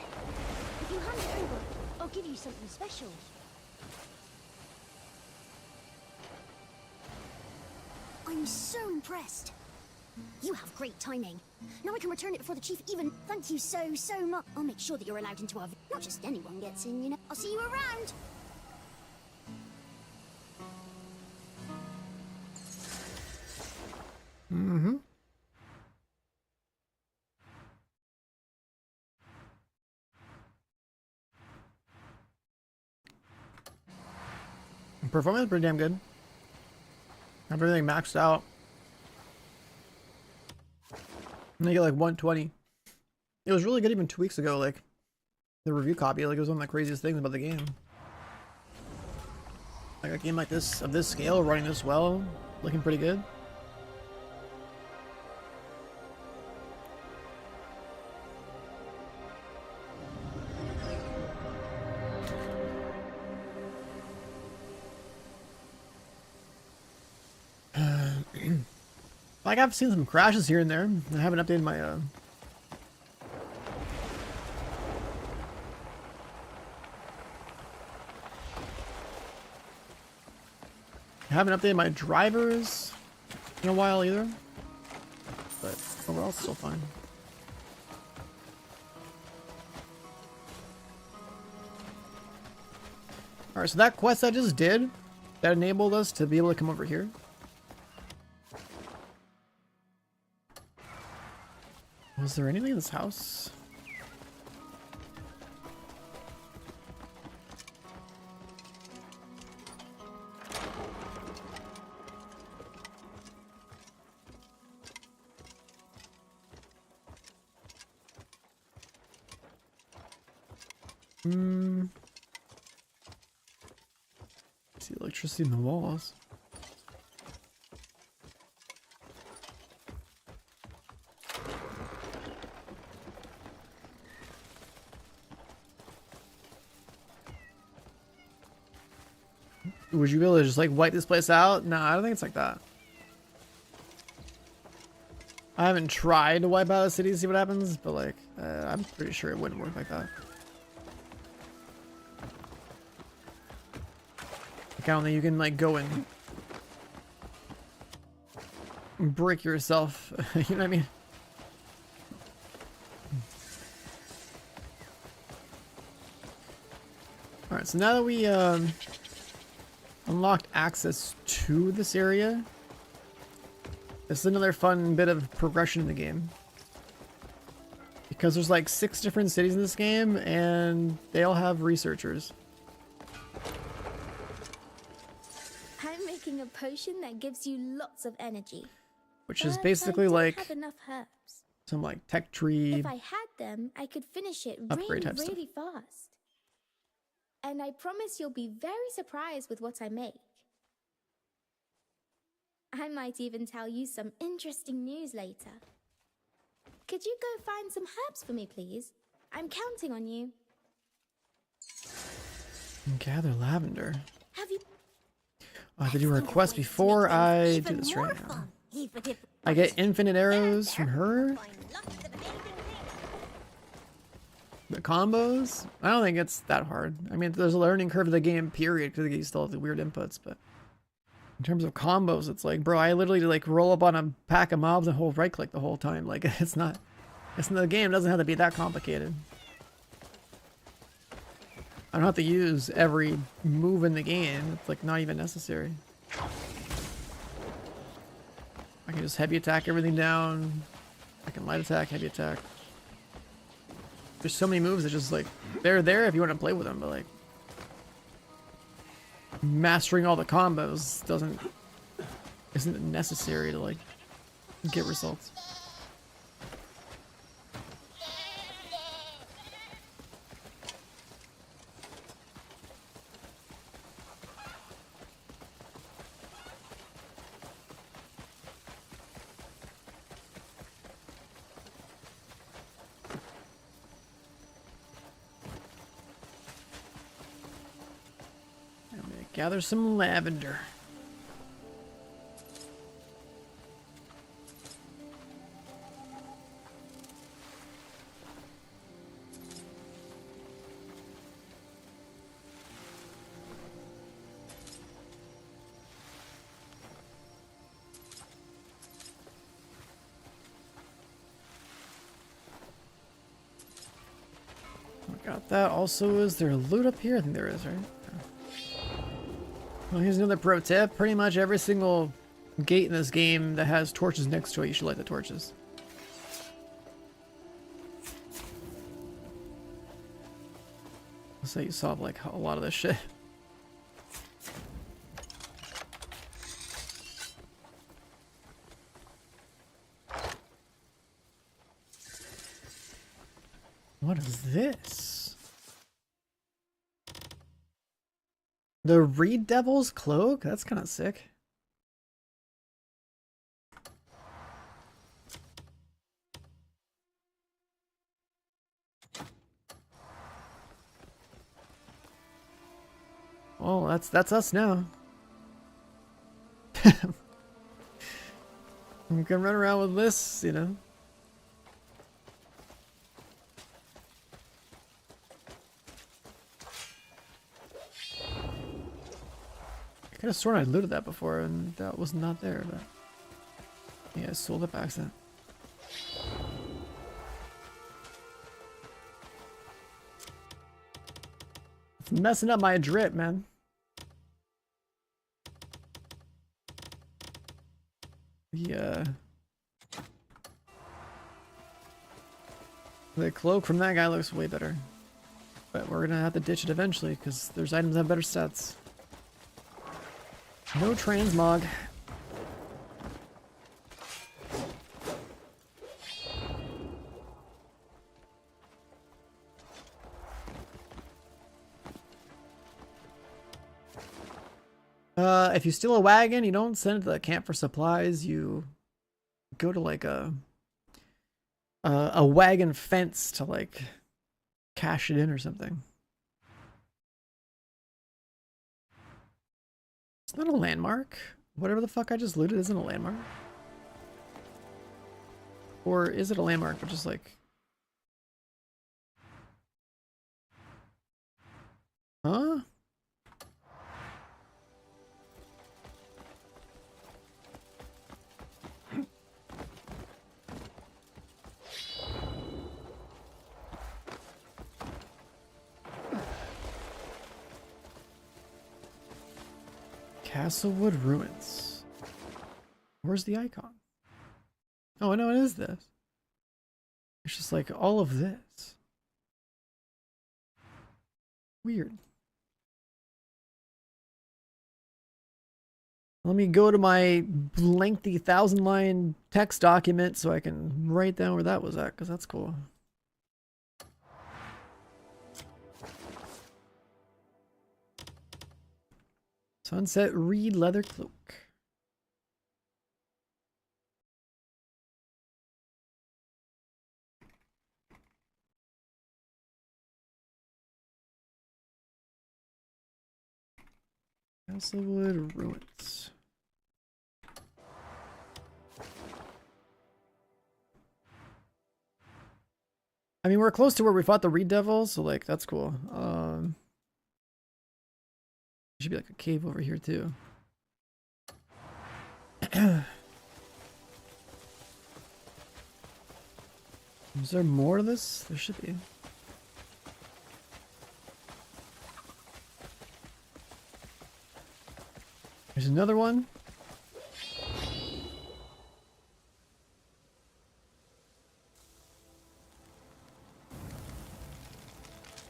If you hand it over, I'll give you something special. I'm so impressed. You have great timing. Now I can return it before the chief even... Thank you so much. I'll make sure that you're allowed into our... Not just anyone gets in, you know. I'll see you around. Mm-hmm. Performance is pretty damn good. Have everything maxed out. And you get like 120. It was really good even 2 weeks ago, like the review copy, like it was one of the craziest things about the game. Like a game like this, of this scale, running this well, looking pretty good. Like I've seen some crashes here and there. I haven't updated my I haven't updated my drivers in a while either. But overall it's still fine. Alright, so that quest I just did, that enabled us to be able to come over here. Was there anything in this house? See electricity in the walls. Would you be able to just like wipe this place out? No, I don't think it's like that. I haven't tried to wipe out a city to see what happens, but like, I'm pretty sure it wouldn't work like that. Like, I don't think you can like go and break yourself. You know what I mean? All right, so now that we unlocked access to this area, this is another fun bit of progression in the game. Because there's like 6 different cities in this game, and they all have researchers. I'm making a potion that gives you lots of energy. Which is But basically I don't like have enough herbs. some like tech tree. If I had them, I could finish it upgrade really, type stuff. really fast. And I promise you'll be very surprised with what I make. I might even tell you some interesting news later. Could you go find some herbs for me, please? I'm counting on you. Gather lavender. Have you... I have to do a request before I do this right now. I get infinite arrows from her. The combos? I don't think it's that hard. I mean, there's a learning curve of the game, period, because you still have the weird inputs, but in terms of combos, it's like, bro, I literally like roll up on a pack of mobs and hold right click the whole time. Like, the game doesn't have to be that complicated. I don't have to use every move in the game. It's like not even necessary. I can just heavy attack everything down. I can light attack, heavy attack. There's so many moves that just like, they're there if you want to play with them, but like mastering all the combos isn't necessary to like get results. Gather some lavender. Got that. Also, is there loot up here? I think there is, right? Well, here's another pro tip. Pretty much every single gate in this game that has torches next to it, you should light the torches. So you solve like a lot of this shit. What is this? The Reed Devil's Cloak? That's kind of sick. Oh, that's us now. We can run around with this, you know. I could have sworn I looted that before and that was not there, but yeah, I sold it by accident. It's messing up my drip, man. The cloak from that guy looks way better. But we're gonna have to ditch it eventually because there's items that have better stats. No transmog. If you steal a wagon, you don't send it to the camp for supplies. You go to like a wagon fence to like cash it in or something. It's not a landmark. Whatever the fuck I just looted isn't a landmark. Or is it a landmark, but just like... Huh? Castlewood Ruins. Where's the icon? Oh, no, it is this. It's just like all of this. Weird. Let me go to my lengthy 1,000-line text document so I can write down where that was at, because that's cool. Sunset reed leather cloak. Castlewood ruins. I mean, we're close to where we fought the Reed Devil, so like that's cool. There should be like a cave over here too. Is there more to this? There should be. There's another one.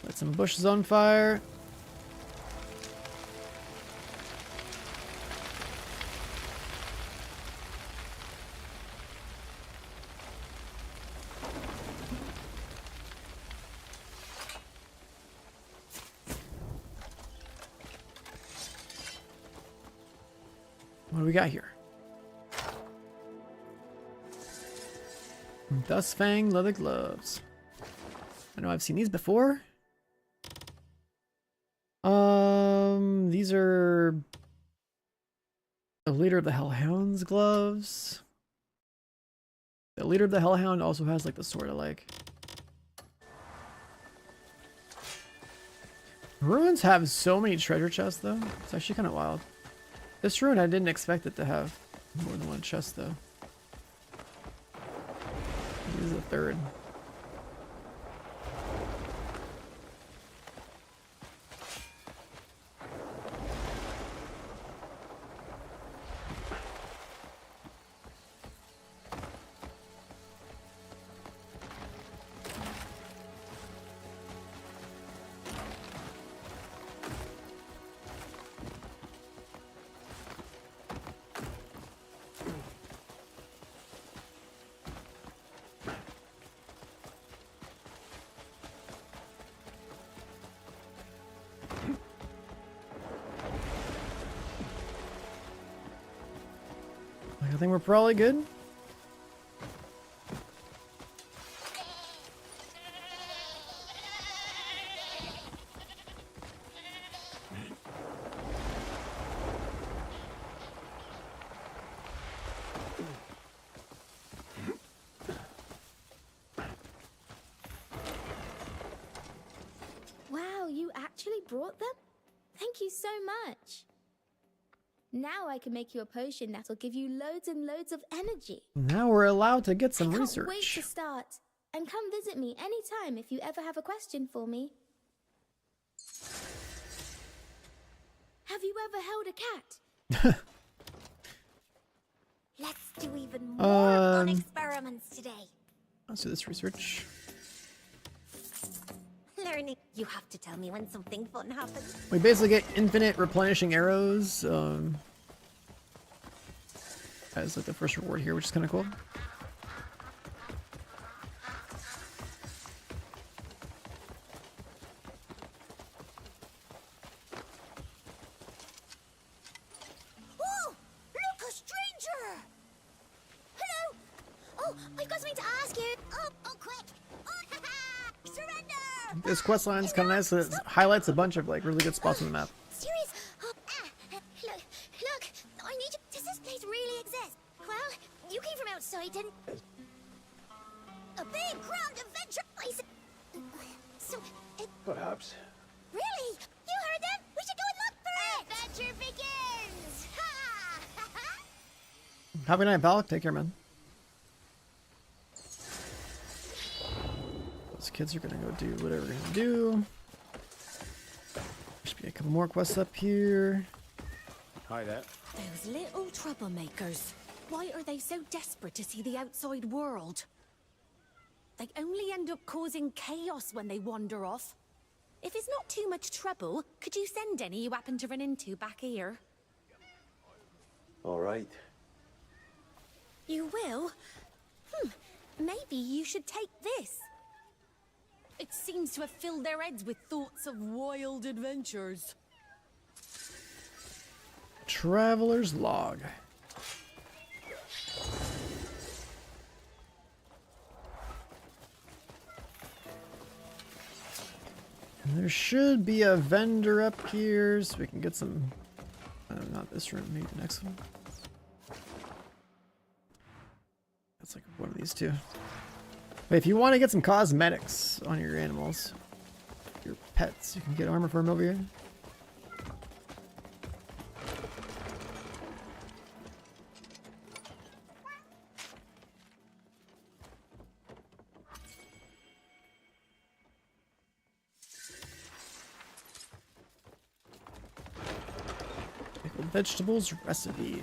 Light some bushes on fire. What do we got here? Dustfang leather gloves. I know I've seen these before. These are the leader of the Hellhound's gloves. The leader of the Hellhound also has like the sword I like. Ruins have so many treasure chests though. It's actually kind of wild. This ruin, I didn't expect it to have more than one chest though. This is the third. I think we're probably good. Wow, you actually brought them? Thank you so much. Now I can make you a potion that'll give you loads and loads of energy. Now we're allowed to get some I can't research. wait to start. And come visit me anytime if you ever have a question for me. Have you ever held a cat? Let's do even more fun Um, experiments today. Let's do this research. Learning. You have to tell me when something fun happens. We basically get infinite replenishing arrows as like the first reward here, which is kind of cool. Oh, look, a stranger! Hello! Oh, I've got something to ask you. Oh, quick! Oh, surrender! This quest line is kind of nice. It highlights a bunch of like really good spots on the map. Serious? Oh, look! I need you. Does this place really exist? Well, you came from outside, didn't? A big, grand adventure place. So, Perhaps. really? You heard them? We should go and look for it. Adventure begins. Ha! Have a good night, pal. Take care, man. Those kids are gonna go do whatever they're gonna do. There should be a couple more quests up here. Hi there. Those little troublemakers. Why are they so desperate to see the outside world? They only end up causing chaos when they wander off. If it's not too much trouble, could you send any you happen to run into back here? All right. You will? Maybe you should take this. It seems to have filled their heads with thoughts of wild adventures. Traveler's log. And there should be a vendor up here so we can get some. Not this room, maybe the next one. That's like one of these two. But if you want to get some cosmetics on your animals, your pets, you can get armor for them over here. Pickled vegetables recipe.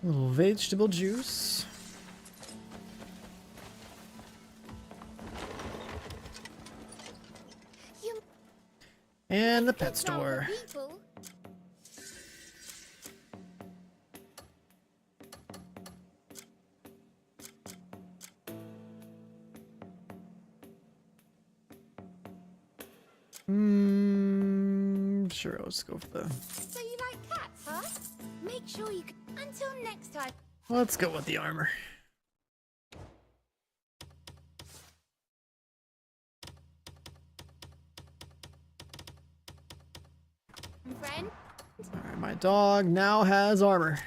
A little vegetable juice. And the pet store. Sure, let's go for the... So you like cats, huh? Make sure you can... Until next time. Let's go with the armor. Friend? Alright, my dog now has armor.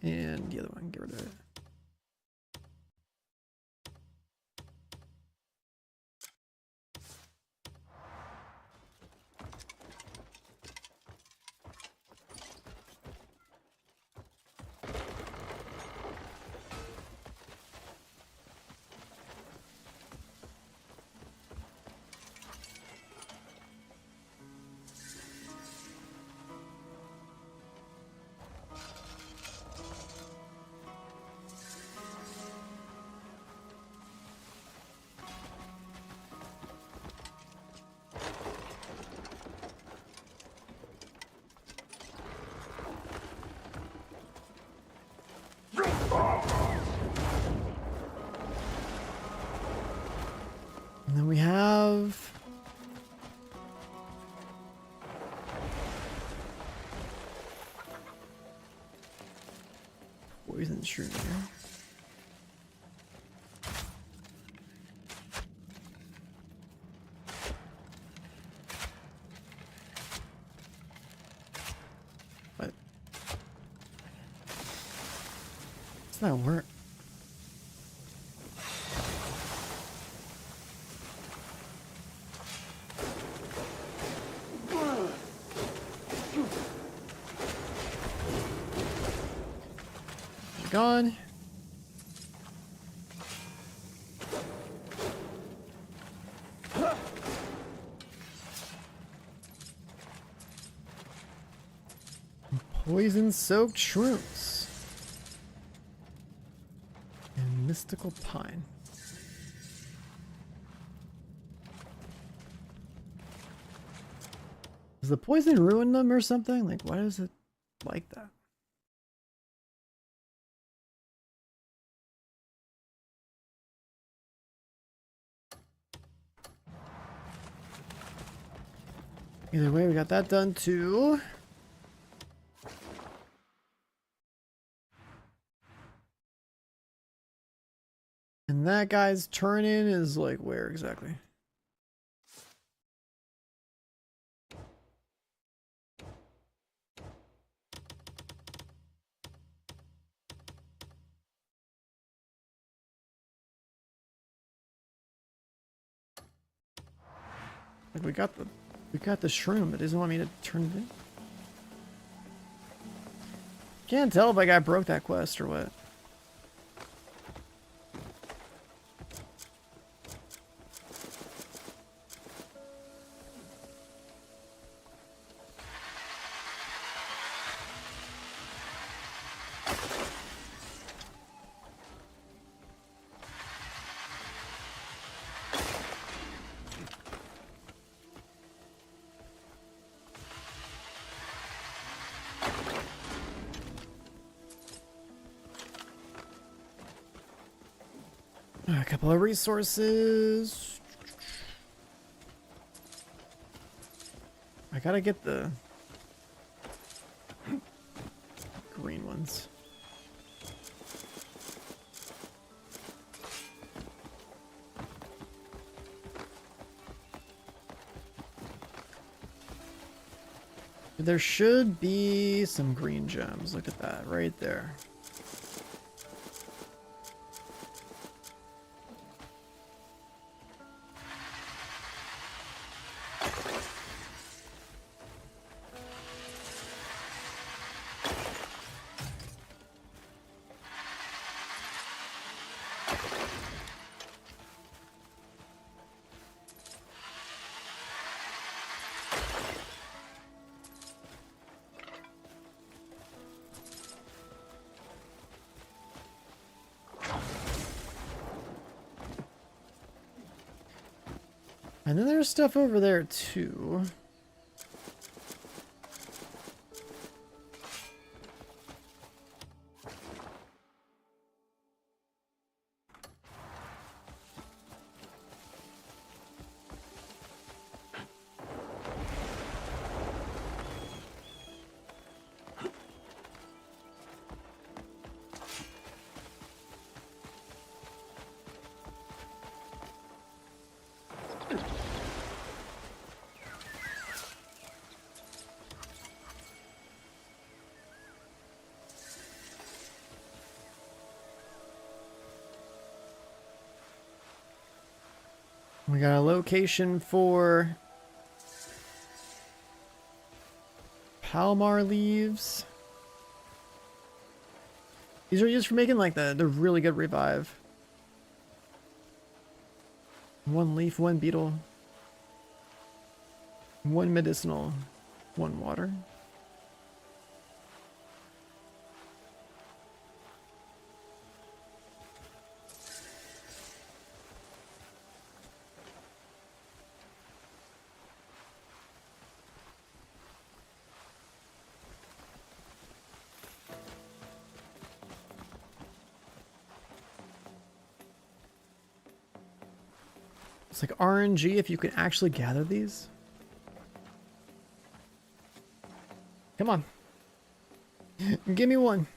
And the other one, get rid of it. And then we have poison shroom here. What? It's not work. Gone. Poison-soaked shrooms. And mystical pine. Does the poison ruin them or something? Like, why is it like that? Either way, we got that done too. And that guy's turn-in is like where exactly? Like we got the shroom, but it doesn't want me to turn it in. Can't tell if I broke that quest or what. A couple of resources. I gotta get the green ones. There should be some green gems. Look at that right there. And then there's stuff over there too. We got a location for Palmar leaves. These are used for making like the really good revive. One leaf, one beetle. One medicinal, one water. It's like RNG if you can actually gather these. Come on. Give me one.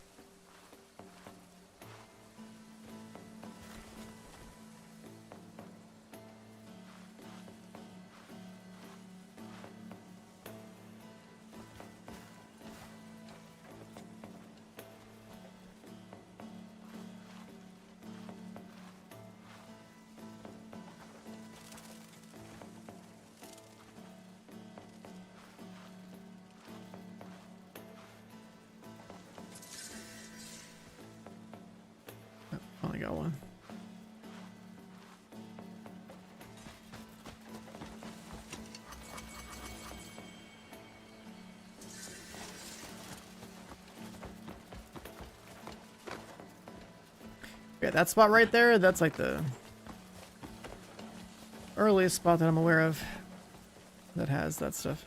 Only got one. Yeah, that spot right there, that's like the earliest spot that I'm aware of that has that stuff.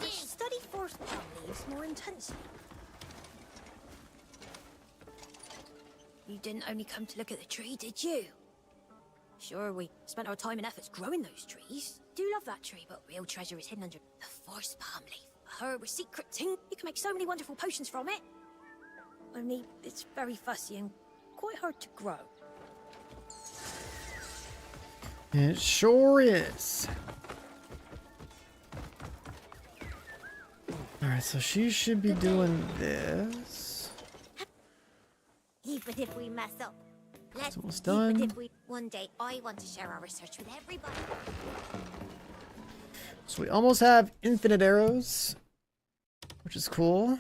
Study force palm leaves more intensely. You didn't only come to look at the tree, did you? Sure, we spent our time and efforts growing those trees. Do love that tree, but real treasure is hidden under the force palm leaf. A herb with secret ting. You can make so many wonderful potions from it. Only it's very fussy and quite hard to grow. It sure is. Alright, so she should be doing this. it if we mess up. Let's almost keep it done. if we... One day, I want to share our research with everybody. So we almost have infinite arrows, which is cool.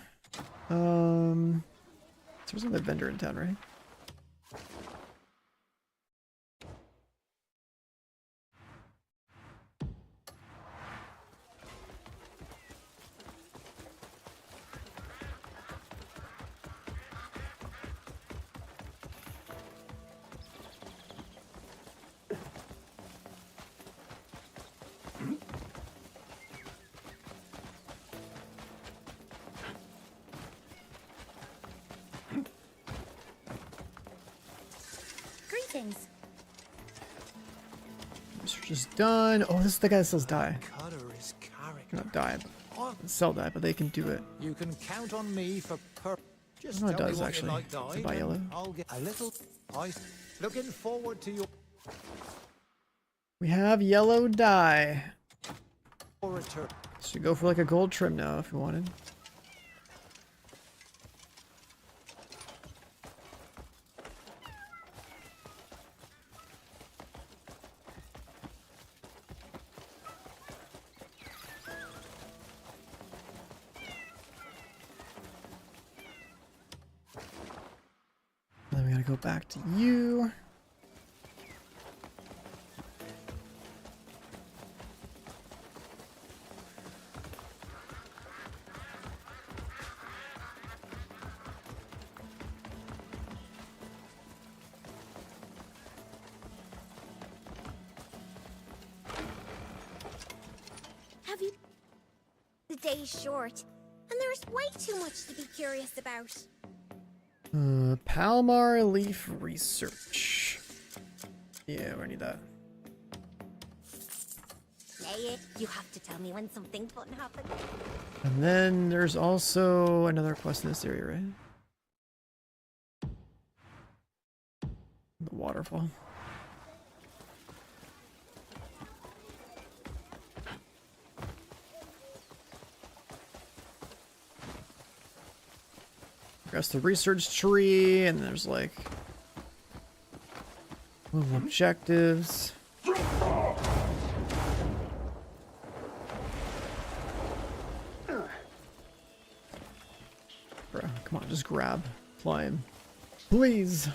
So there's another vendor in town, right? Greetings. Research is done. Oh, this is the guy that sells dye. Cutter is character. Not dye, but sell dye, but they can do it. You can count on me for Just No, it tell does, me what actually. you like, It's a Di, buy and yellow. I'll get a little. Looking forward to your We have yellow dye. return. So you go for like a gold trim now if you wanted. Then we gotta go back to you. Have you... The day's short, and there's way too much to be curious about. Palmar leaf research. Yeah, we need that. Play it. You have to tell me when something fun happens. And then there's also another quest in this area, right? The waterfall. Progress the research tree, and there's like little objectives. Bro, come on, just grab, climb, please.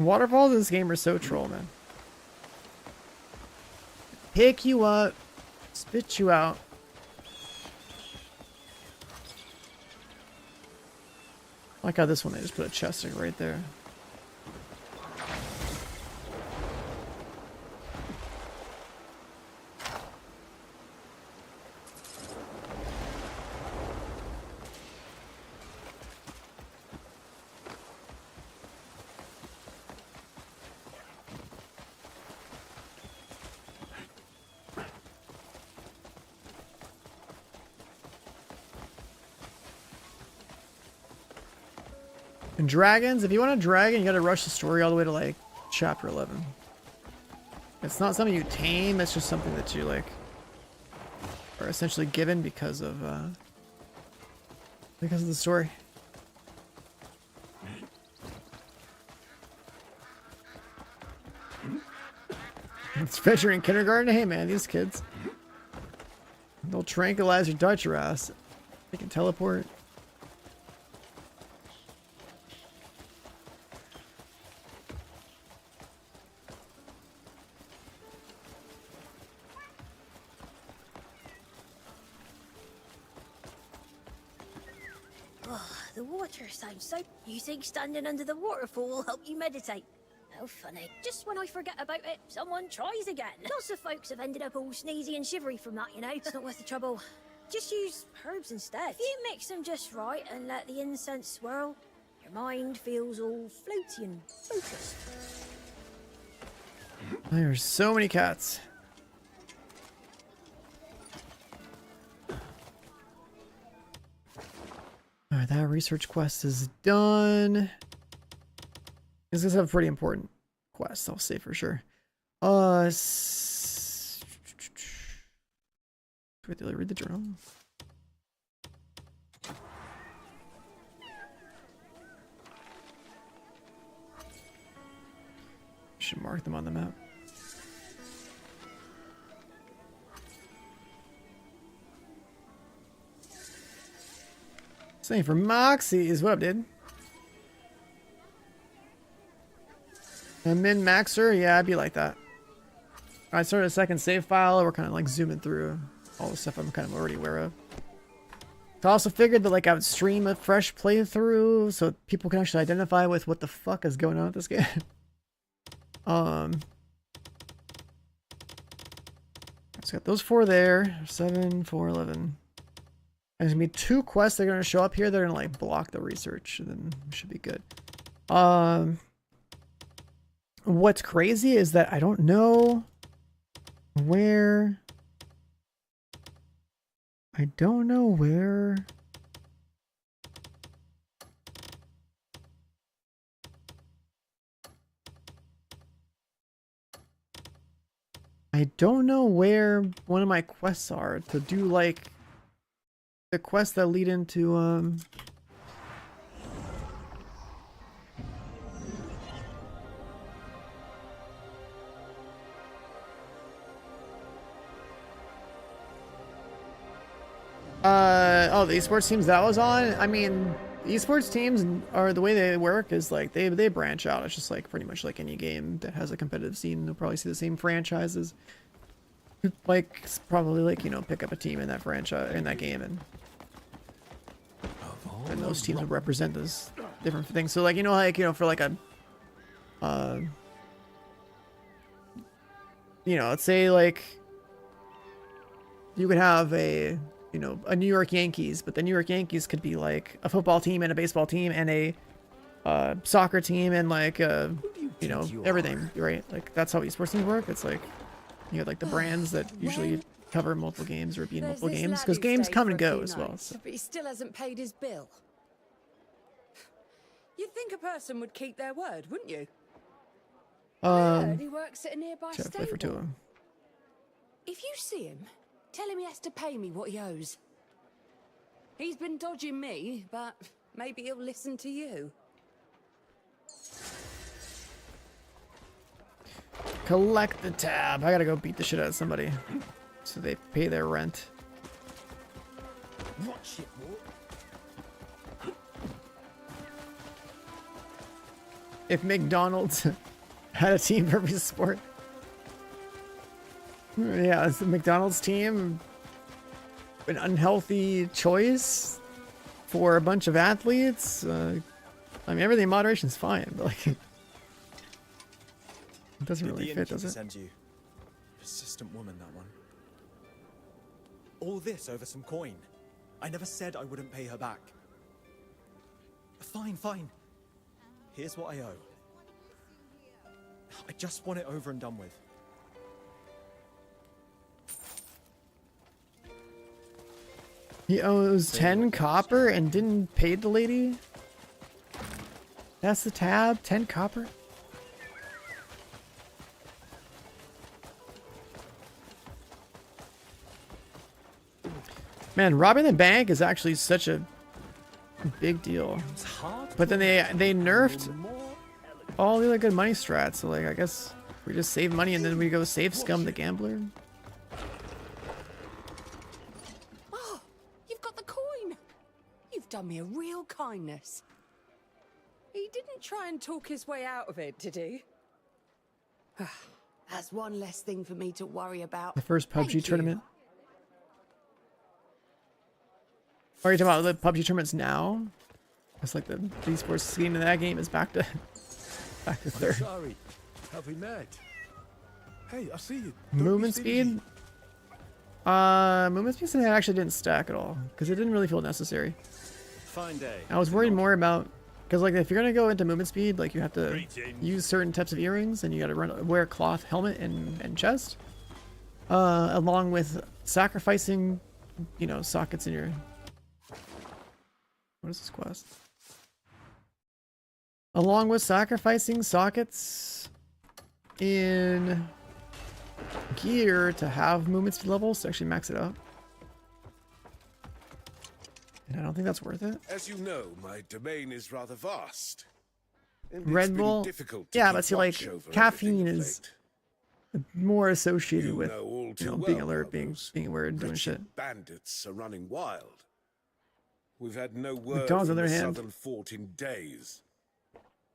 Waterfalls in this game are so troll, man. Pick you up, spit you out. I like how this one they just put a chest like right there. And dragons, if you want a dragon, you gotta rush the story all the way to like chapter 11. It's not something you tame, it's just something that you like are essentially given because of the story. It's Fetcher in kindergarten. Hey man, these kids, they'll tranquilize your Dutch your ass. They can teleport. Oh, the water sounds so... You think standing under the waterfall will help you meditate? How funny. Just when I forget about it, someone tries again. Lots of folks have ended up all sneezy and shivery from that, you know? It's not worth the trouble. Just use herbs instead. If you mix them just right and let the incense swirl, your mind feels all floaty and focused. There's so many cats. That research quest is done. This is a pretty important quest, I'll say for sure. Wait, did I read the journal? Should mark them on the map. Same for Moxie's. What up, dude? A min-maxer? Yeah, I'd be like that. I started a second save file. We're kind of like zooming through all the stuff I'm kind of already aware of. I also figured that like I would stream a fresh playthrough so people can actually identify with what the fuck is going on with this game. So got those 4 there. 7, 4, 11. There's gonna be 2 quests that are gonna show up here. They're gonna like block the research, and then we should be good. What's crazy is that I don't know where. I don't know where. I don't know where one of my quests are to do like the quests that lead into oh, the esports teams that was on. I mean, esports teams are, the way they work is like they branch out. It's just like pretty much like any game that has a competitive scene. You'll probably see the same franchises. Like probably like, you know, pick up a team in that franchise in that game, and those teams would represent those different things. So like, you know, like, you know, for like a you know, let's say like you could have a, you know, a New York Yankees, but the New York Yankees could be like a football team and a baseball team and a soccer team and like you know, everything, right? Like that's how esports teams work. It's like you have like the brands that usually cover multiple games or be in multiple games, because games come and go as well. So. But he still hasn't paid his bill. You'd think a person would keep their word, wouldn't you? I heard he works at a nearby Play for 2 of them. If you see him, tell him he has to pay me what he owes. He's been dodging me, but maybe he'll listen to you. Collect the tab. I gotta go beat the shit out of somebody so they pay their rent. What shit, what? If McDonald's had a team for every sport. Yeah, it's the McDonald's team. An unhealthy choice for a bunch of athletes. I mean, everything in moderation is fine, but like, it doesn't really fit, does it? Send you. Persistent woman, that one. All this over some coin. I never said I wouldn't pay her back. Fine, fine. Here's what I owe. I just want it over and done with. He owes 10 copper and didn't pay the lady? That's the tab? 10 copper? Man, robbing the bank is actually such a big deal. But then they nerfed all the other good money strats. So like, I guess we just save money and then we go save scum the gambler. Oh, you've got the coin. You've done me a real kindness. He didn't try and talk his way out of it, did he? That's one less thing for me to worry about. The first PUBG tournament. Are you talking about the PUBG tournaments now? It's like the esports scene in that game is back to third. Sorry, have we met? Hey, I see you. Movement speed? Movement speed actually didn't stack at all because it didn't really feel necessary. Fine day. I was worried more about, because like if you're gonna go into movement speed, like you have to use certain types of earrings and you gotta wear a cloth helmet and chest, along with sacrificing, you know, sockets in your What is this quest? Along with sacrificing sockets in gear to have movement speed levels to actually max it out. And I don't think that's worth it. As you know, my domain is rather vast. And Red it's been Bull, difficult to yeah, keep but see, like, watch over caffeine everything of is late. more associated with, know all you too know, well being alert, how being those aware, and doing wretched shit. Bandits are running wild. We've had no word McDonald's, from on the the other hand, southern fort in days.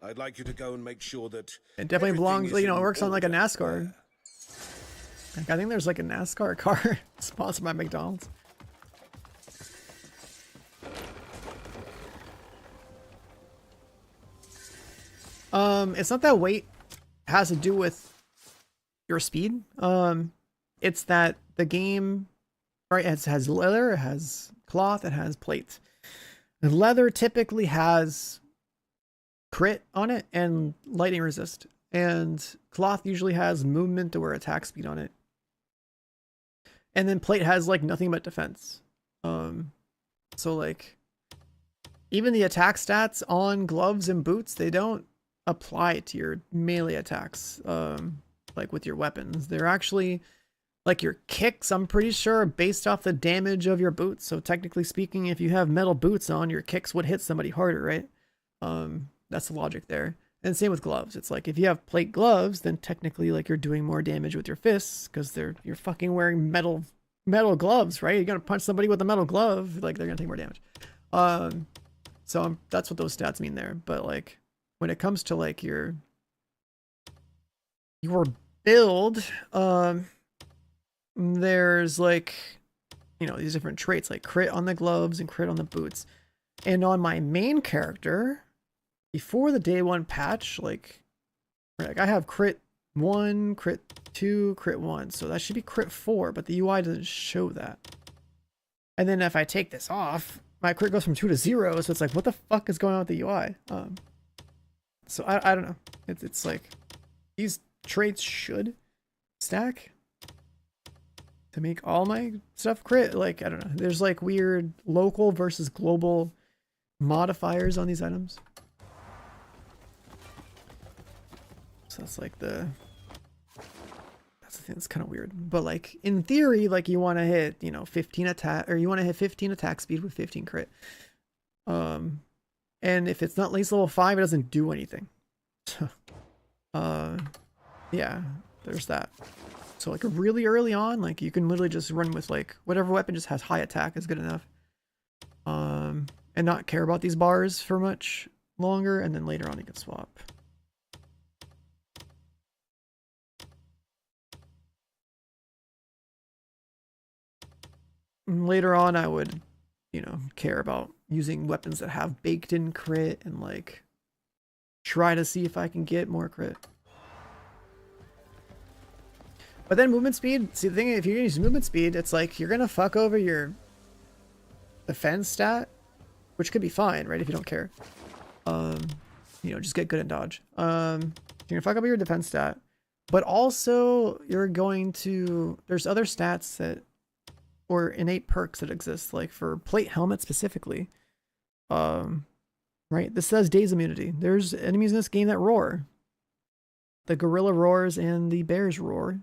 I'd like you to go and make sure that it definitely belongs. everything You know, is it in works on like a order NASCAR. Like, I think there's like a NASCAR car sponsored by McDonald's. It's not that weight has to do with your speed. It's that the game, right? It has leather, it has cloth, it has plate. The leather typically has crit on it and lightning resist, and cloth usually has movement or attack speed on it. And then plate has like nothing but defense. So like even the attack stats on gloves and boots, they don't apply to your melee attacks. Like with your weapons, they're actually like your kicks, I'm pretty sure, are based off the damage of your boots. So technically speaking, if you have metal boots on, your kicks would hit somebody harder, right? That's the logic there. And same with gloves. It's like if you have plate gloves, then technically like you're doing more damage with your fists because you're fucking wearing metal gloves, right? You're gonna punch somebody with a metal glove, like they're gonna take more damage. So that's what those stats mean there. But like when it comes to like your build, there's like, you know, these different traits like crit on the gloves and crit on the boots. And on my main character, before the day one patch, like I have crit 1, crit 2, crit 1. So that should be crit 4, but the UI doesn't show that. And then if I take this off, my crit goes from 2 to 0. So it's like, what the fuck is going on with the UI? So I don't know. It's like these traits should stack to make all my stuff crit. Like, I don't know. There's like weird local versus global modifiers on these items. So that's like that's the thing that's kind of weird. But like in theory, like you want to hit, you know, 15 attack, or you want to hit 15 attack speed with 15 crit. And if it's not at least level 5, it doesn't do anything. Yeah, there's that. So like really early on, like you can literally just run with like whatever weapon just has high attack is good enough. And not care about these bars for much longer, and then later on you can swap. And later on I would, you know, care about using weapons that have baked in crit and like try to see if I can get more crit. But then movement speed, see the thing, if you're gonna use movement speed, it's like you're gonna fuck over your defense stat, which could be fine, right, if you don't care. You know, just get good at dodge. You're gonna fuck over your defense stat, but also you're going to, there's other stats that, or innate perks that exist, like for plate helmet specifically. Right, this says daze immunity. There's enemies in this game that roar. The gorilla roars and the bears roar.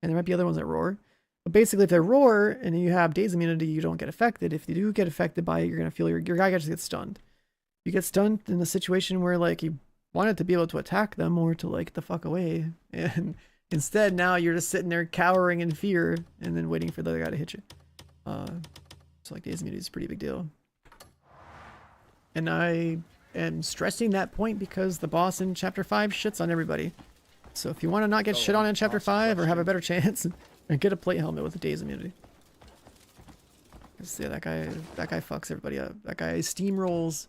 And there might be other ones that roar. But basically, if they roar and you have daze immunity, you don't get affected. If you do get affected by it, you're going to feel your guy just gets stunned. You get stunned in a situation where like you wanted to be able to attack them or to like get the fuck away. And instead, now you're just sitting there cowering in fear and then waiting for the other guy to hit you. So like daze immunity is a pretty big deal. And I am stressing that point because the boss in Chapter 5 shits on everybody. So if you want to not get shit on in Chapter 5 or have a better chance, get a plate helmet with a daze immunity. Yeah, that guy fucks everybody up. That guy steamrolls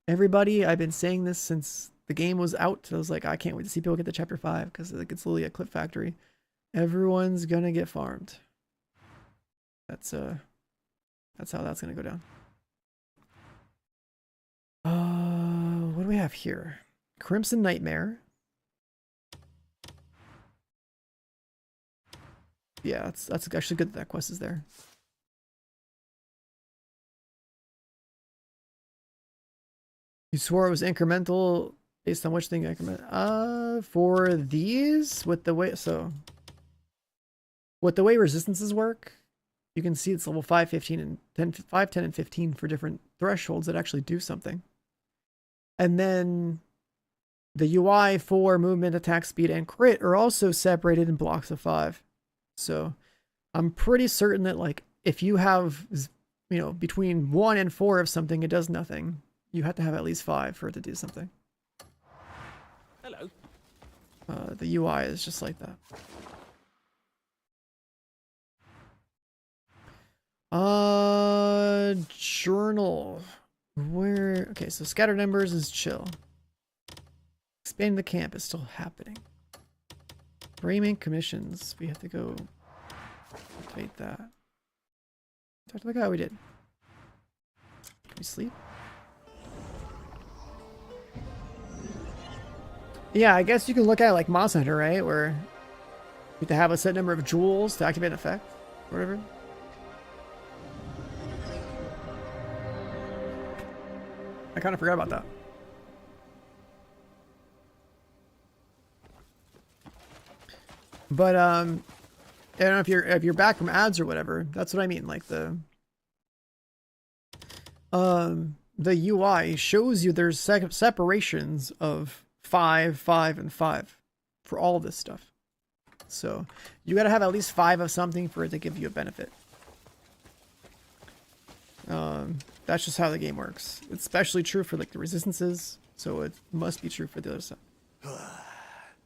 everybody. I've been saying this since the game was out. I was like, I can't wait to see people get to Chapter 5 because like, it's literally a clip factory. Everyone's gonna get farmed. That's how that's gonna go down. What do we have here? Crimson Nightmare. Yeah, that's actually good that quest is there. You swore it was incremental based on which thing increment? For these, with the way resistances work, you can see it's level 5, 15, and 10, 5, 10, and 15 for different thresholds that actually do something. And then the UI for movement, attack speed, and crit are also separated in blocks of 5. So I'm pretty certain that like if you have, you know, between 1 and 4 of something, it does nothing. You have to have at least 5 for it to do something. Hello. The UI is just like that. Journal. Where? Okay, so scattered embers is chill. Expanding the camp is still happening. Framing commissions. We have to go activate that. Talk to the guy we did. Can we sleep? Yeah, I guess you can look at it like Monster Hunter, right? Where you have to have a set number of jewels to activate an effect, or whatever. I kind of forgot about that. But I don't know if you're back from ads or whatever. That's what I mean. Like the UI shows you there's separations of 5, 5, and 5 for all of this stuff. So you got to have at least 5 of something for it to give you a benefit. That's just how the game works. It's especially true for like the resistances, so it must be true for the other side.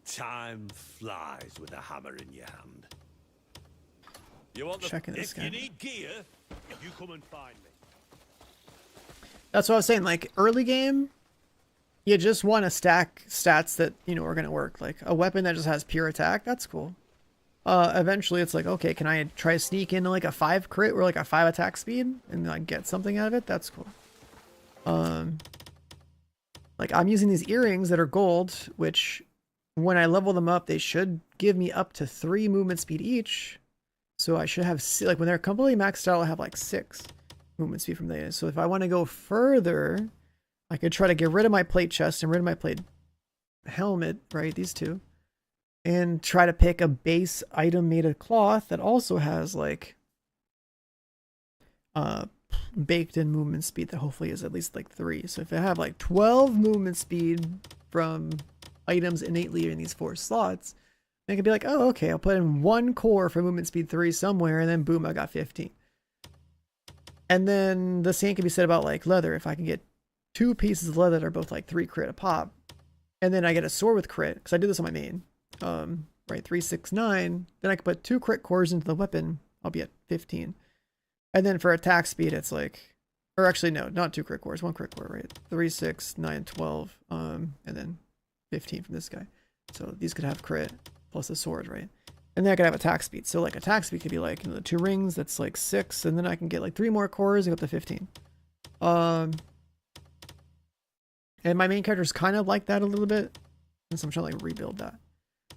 Time flies with a hammer in your hand. You want Checking this if guy. you need gear, you come and find me. That's what I was saying. Like early game, you just want to stack stats that you know are gonna work. Like a weapon that just has pure attack, that's cool. Eventually it's like, okay, can I try to sneak into like a 5 crit or like a 5 attack speed and like get something out of it? That's cool. Like I'm using these earrings that are gold, which when I level them up, they should give me up to 3 movement speed each. So I should have, like when they're completely maxed out, I'll have like 6 movement speed from these. So if I want to go further, I could try to get rid of my plate chest and rid of my plate helmet, right? These two. And try to pick a base item made of cloth that also has like baked in movement speed that hopefully is at least like 3. So if I have like 12 movement speed from items innately in these 4 slots, I could be like, oh, okay, I'll put in 1 core for movement speed 3 somewhere, and then boom, I got 15. And then the same can be said about like leather. If I can get 2 pieces of leather that are both like 3 crit a pop, and then I get a sword with crit, because I did this on my main. Right, 3, 6, 9. Then I can put 2 crit cores into the weapon. I'll be at 15. And then for attack speed, it's like, or actually no, not 2 crit cores, 1 crit core, right? 3, 6, 9, 12, and then 15 from this guy. So these could have crit plus a sword, right? And then I could have attack speed. So like attack speed could be like, you know, the 2 rings, that's like 6, and then I can get like 3 more cores and go up to 15. And my main character is kind of like that a little bit, and so I'm trying to like rebuild that.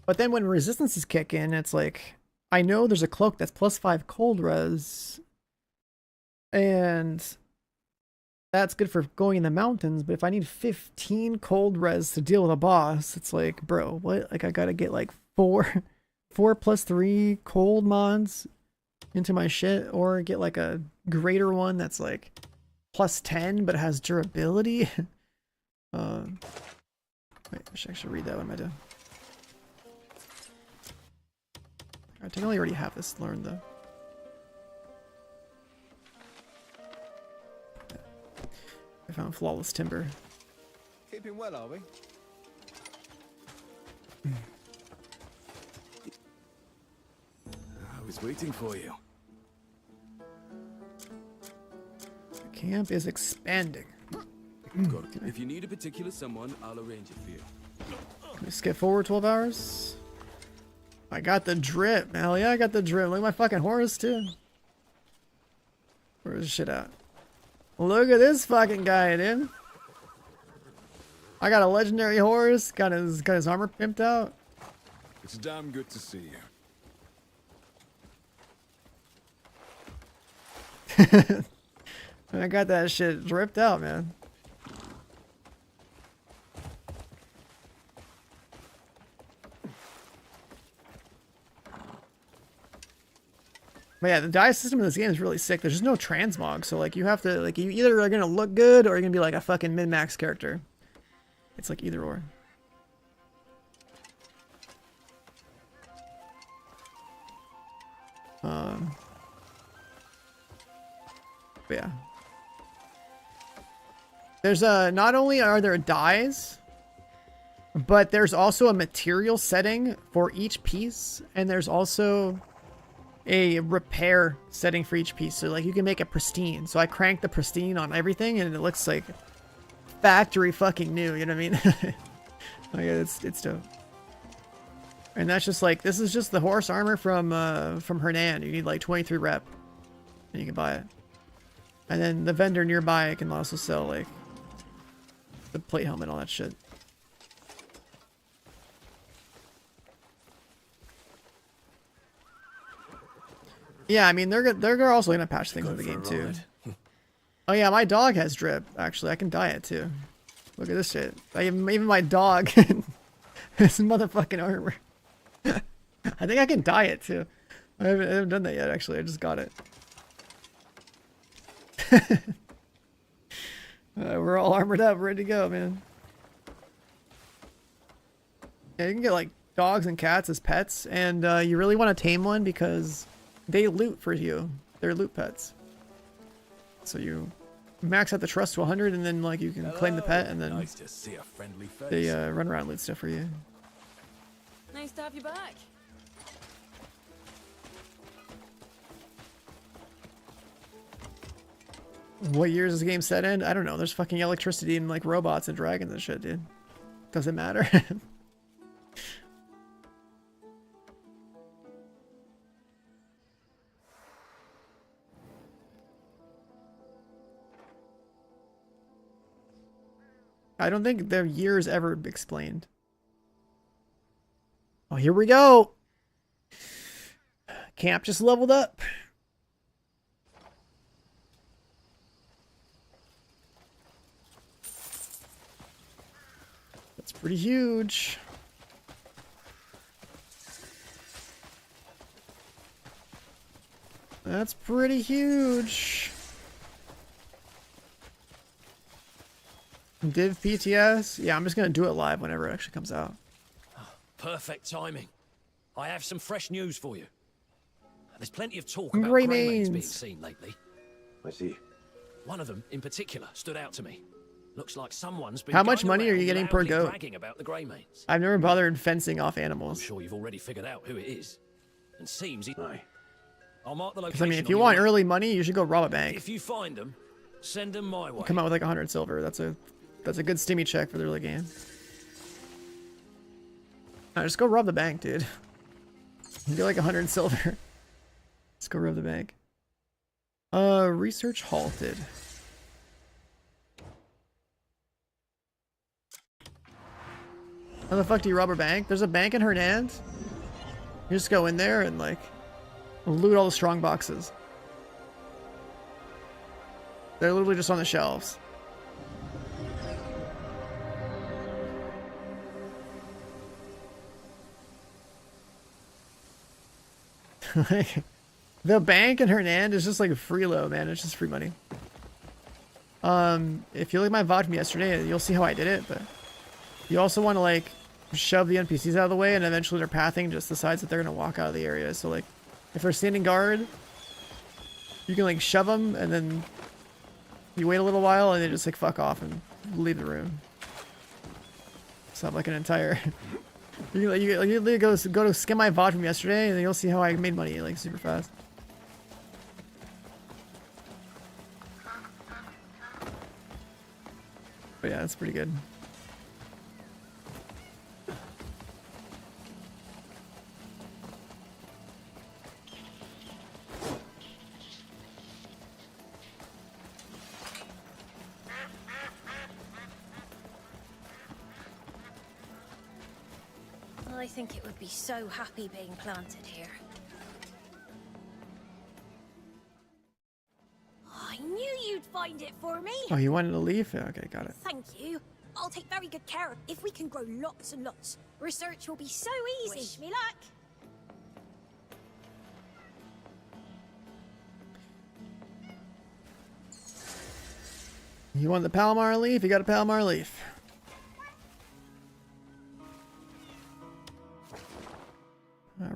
But then when resistances kick in, it's like, I know there's a cloak that's plus 5 cold res, and that's good for going in the mountains, but if I need 15 cold res to deal with a boss, it's like, bro, what? Like I gotta get like 4 plus 3 cold mods into my shit, or get like a greater one that's like plus 10 but has durability. Wait, I should actually read that. What am I doing? I technically already have this learned though. I found flawless timber. Keeping well, are we? I was waiting for you. The camp is expanding. Good. If you need a particular someone, I'll arrange it for you. Can we skip forward 12 hours? I got the drip. Hell yeah, I got the drip. Look at my fucking horse too. Where's the shit at? Look at this fucking guy, dude. I got a legendary horse. Got his armor pimped out. It's damn good to see you. I got that shit dripped out, man. But yeah, the dye system in this game is really sick. There's just no transmog, so like you have to like you either are gonna look good or you're gonna be like a fucking min-max character. It's like either or. But yeah. There's not only are there dyes, but there's also a material setting for each piece, and there's also a repair setting for each piece. So like you can make it pristine. So I cranked the pristine on everything and it looks like factory fucking new, you know what I mean? Like it's dope. And that's just like, this is just the horse armor from Hernan. You need like 23 rep and you can buy it. And then the vendor nearby can also sell like the plate helmet and all that shit. Yeah, I mean they're also gonna patch things in the game too. Oh yeah, my dog has drip. Actually, I can dye it too. Look at this shit. Even my dog has motherfucking armor. I think I can dye it too. I haven't done that yet. Actually, I just got it. We're all armored up, ready to go, man. Yeah, you can get like dogs and cats as pets, and you really want to tame one because they loot for you. They're loot pets. So you max out the trust to 100, and then like you can claim the pet, and then nice to see a friendly face. they run around and loot stuff for you. Nice to have you back. What year is this game set in? I don't know. There's fucking electricity and like robots and dragons and shit, dude. Doesn't matter. I don't think their years ever explained. Oh, here we go. Camp just leveled up. That's pretty huge. That's pretty huge. Div PTS? Yeah, I'm just gonna do it live whenever it actually comes out. Perfect timing. I have some fresh news for you. There's plenty of talk about Grey grey mains being mains. seen lately. I see. One of them, in particular, stood out to me. Looks like someone's been How much going money are you around getting per loudly goat? bragging about the grey mains. I've never bothered fencing off animals. I'm sure you've already figured out who it is. And seems he... Aye. I'll mark the Because location. I mean, if on you your want map. early money, you should go rob a bank. If you find them, send them my way. Come out with like 100 silver. That's a good stimmy check for the early game. Just go rob the bank, dude. You get like 100 silver. Let's go rob the bank. Research halted. How the fuck do you rob a bank? There's a bank in Hernan. You just go in there and like loot all the strong boxes. They're literally just on the shelves. Like, the bank in Hernan is just like a freelo, man. It's just free money. If you look at my VOD from yesterday, you'll see how I did it, but you also want to like shove the NPCs out of the way, and eventually their pathing just decides that they're going to walk out of the area. So like, if they're standing guard, you can like shove them, and then you wait a little while, and they just like fuck off and leave the room. So I'm like an entire... You go to skim my VOD from yesterday, and then you'll see how I made money like super fast. But yeah, that's pretty good. I think it would be so happy being planted here. I knew you'd find it for me. Oh, you wanted a leaf? Yeah, okay, got it. Thank you. I'll take very good care. If we can grow lots and lots, research will be so easy. Wish me luck. You want the Palomar leaf? You got a Palomar leaf.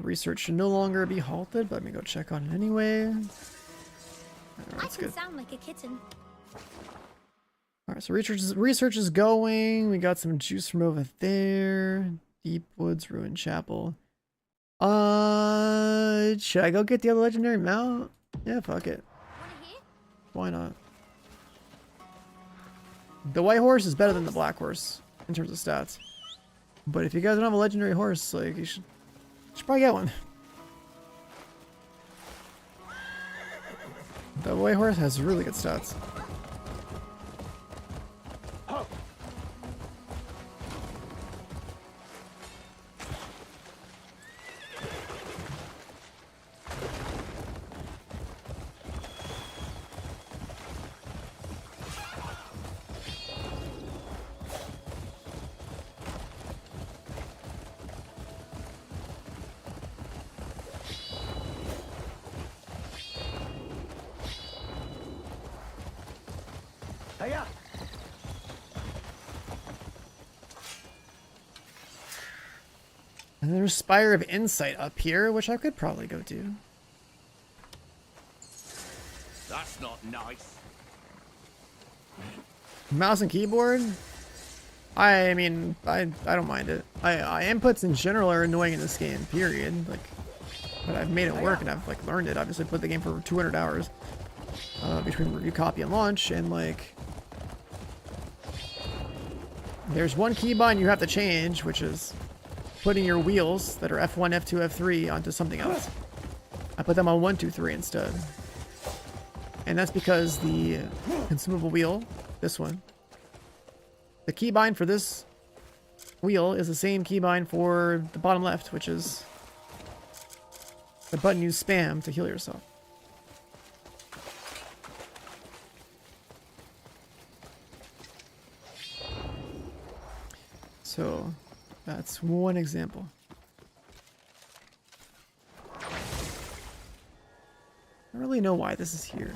Research should no longer be halted, but let me go check on it anyway. I can sound like a kitten. Alright, so research is going. We got some juice from over there. Deep Woods, Ruined Chapel. Should I go get the other legendary mount? Yeah, fuck it. Why not? The white horse is better than the black horse in terms of stats. But if you guys don't have a legendary horse, like, you should probably get one. The white horse has really good stats. And there's Spire of Insight up here, which I could probably go do. That's not nice. Mouse and keyboard? I mean, I don't mind it. Inputs in general are annoying in this game, period. Like, but I've made it work and I've like learned it. Obviously played the game for 200 hours between review, copy, and launch, and like there's one keybind you have to change, which is putting your wheels that are F1, F2, F3 onto something else. I put them on 1, 2, 3 instead. And that's because the consumable wheel, this one, the keybind for this wheel is the same keybind for the bottom left, which is the button you spam to heal yourself. So that's one example. I don't really know why this is here.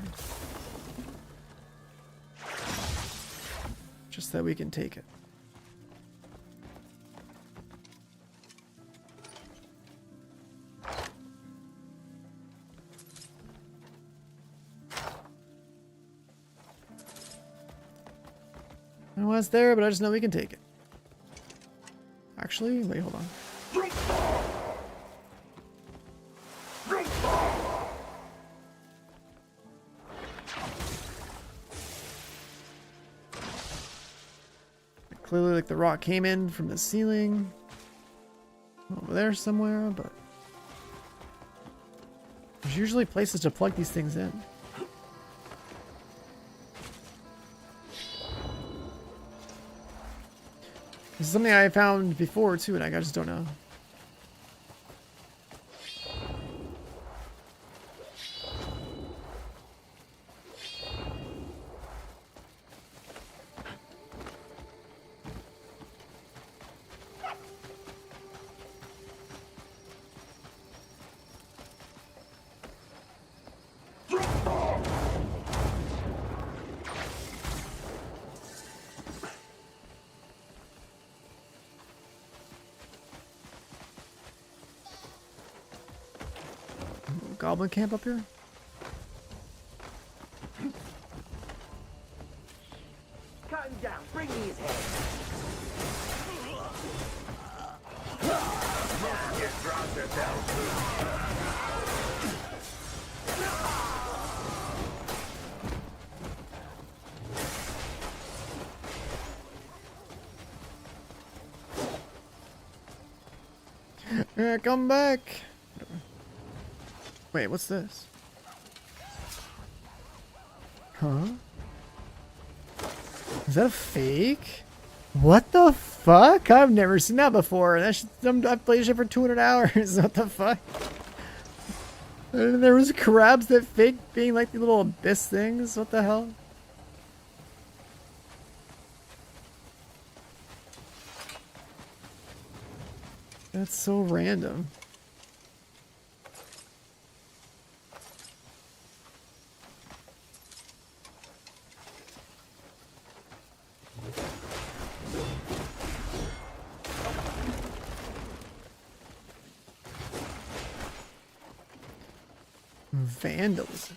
Just that we can take it. I don't know why it's there, but I just know we can take it. Actually, wait, hold on. Clearly, like, the rock came in from the ceiling over there somewhere, but there's usually places to plug these things in. This is something I found before too, and I just don't know. Goblin camp up here? Cut him down. Bring me his head. You dropped it down. Come back. Wait, what's this? Huh? Is that a fake? What the fuck? I've never seen that before. I've played shit for 200 hours. What the fuck? And there was crabs that fake being like the little abyss things. What the hell? That's so random. Vandalism.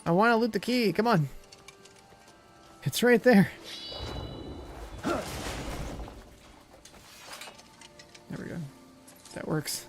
I want to loot the key. Come on. It's right there. There we go. That works.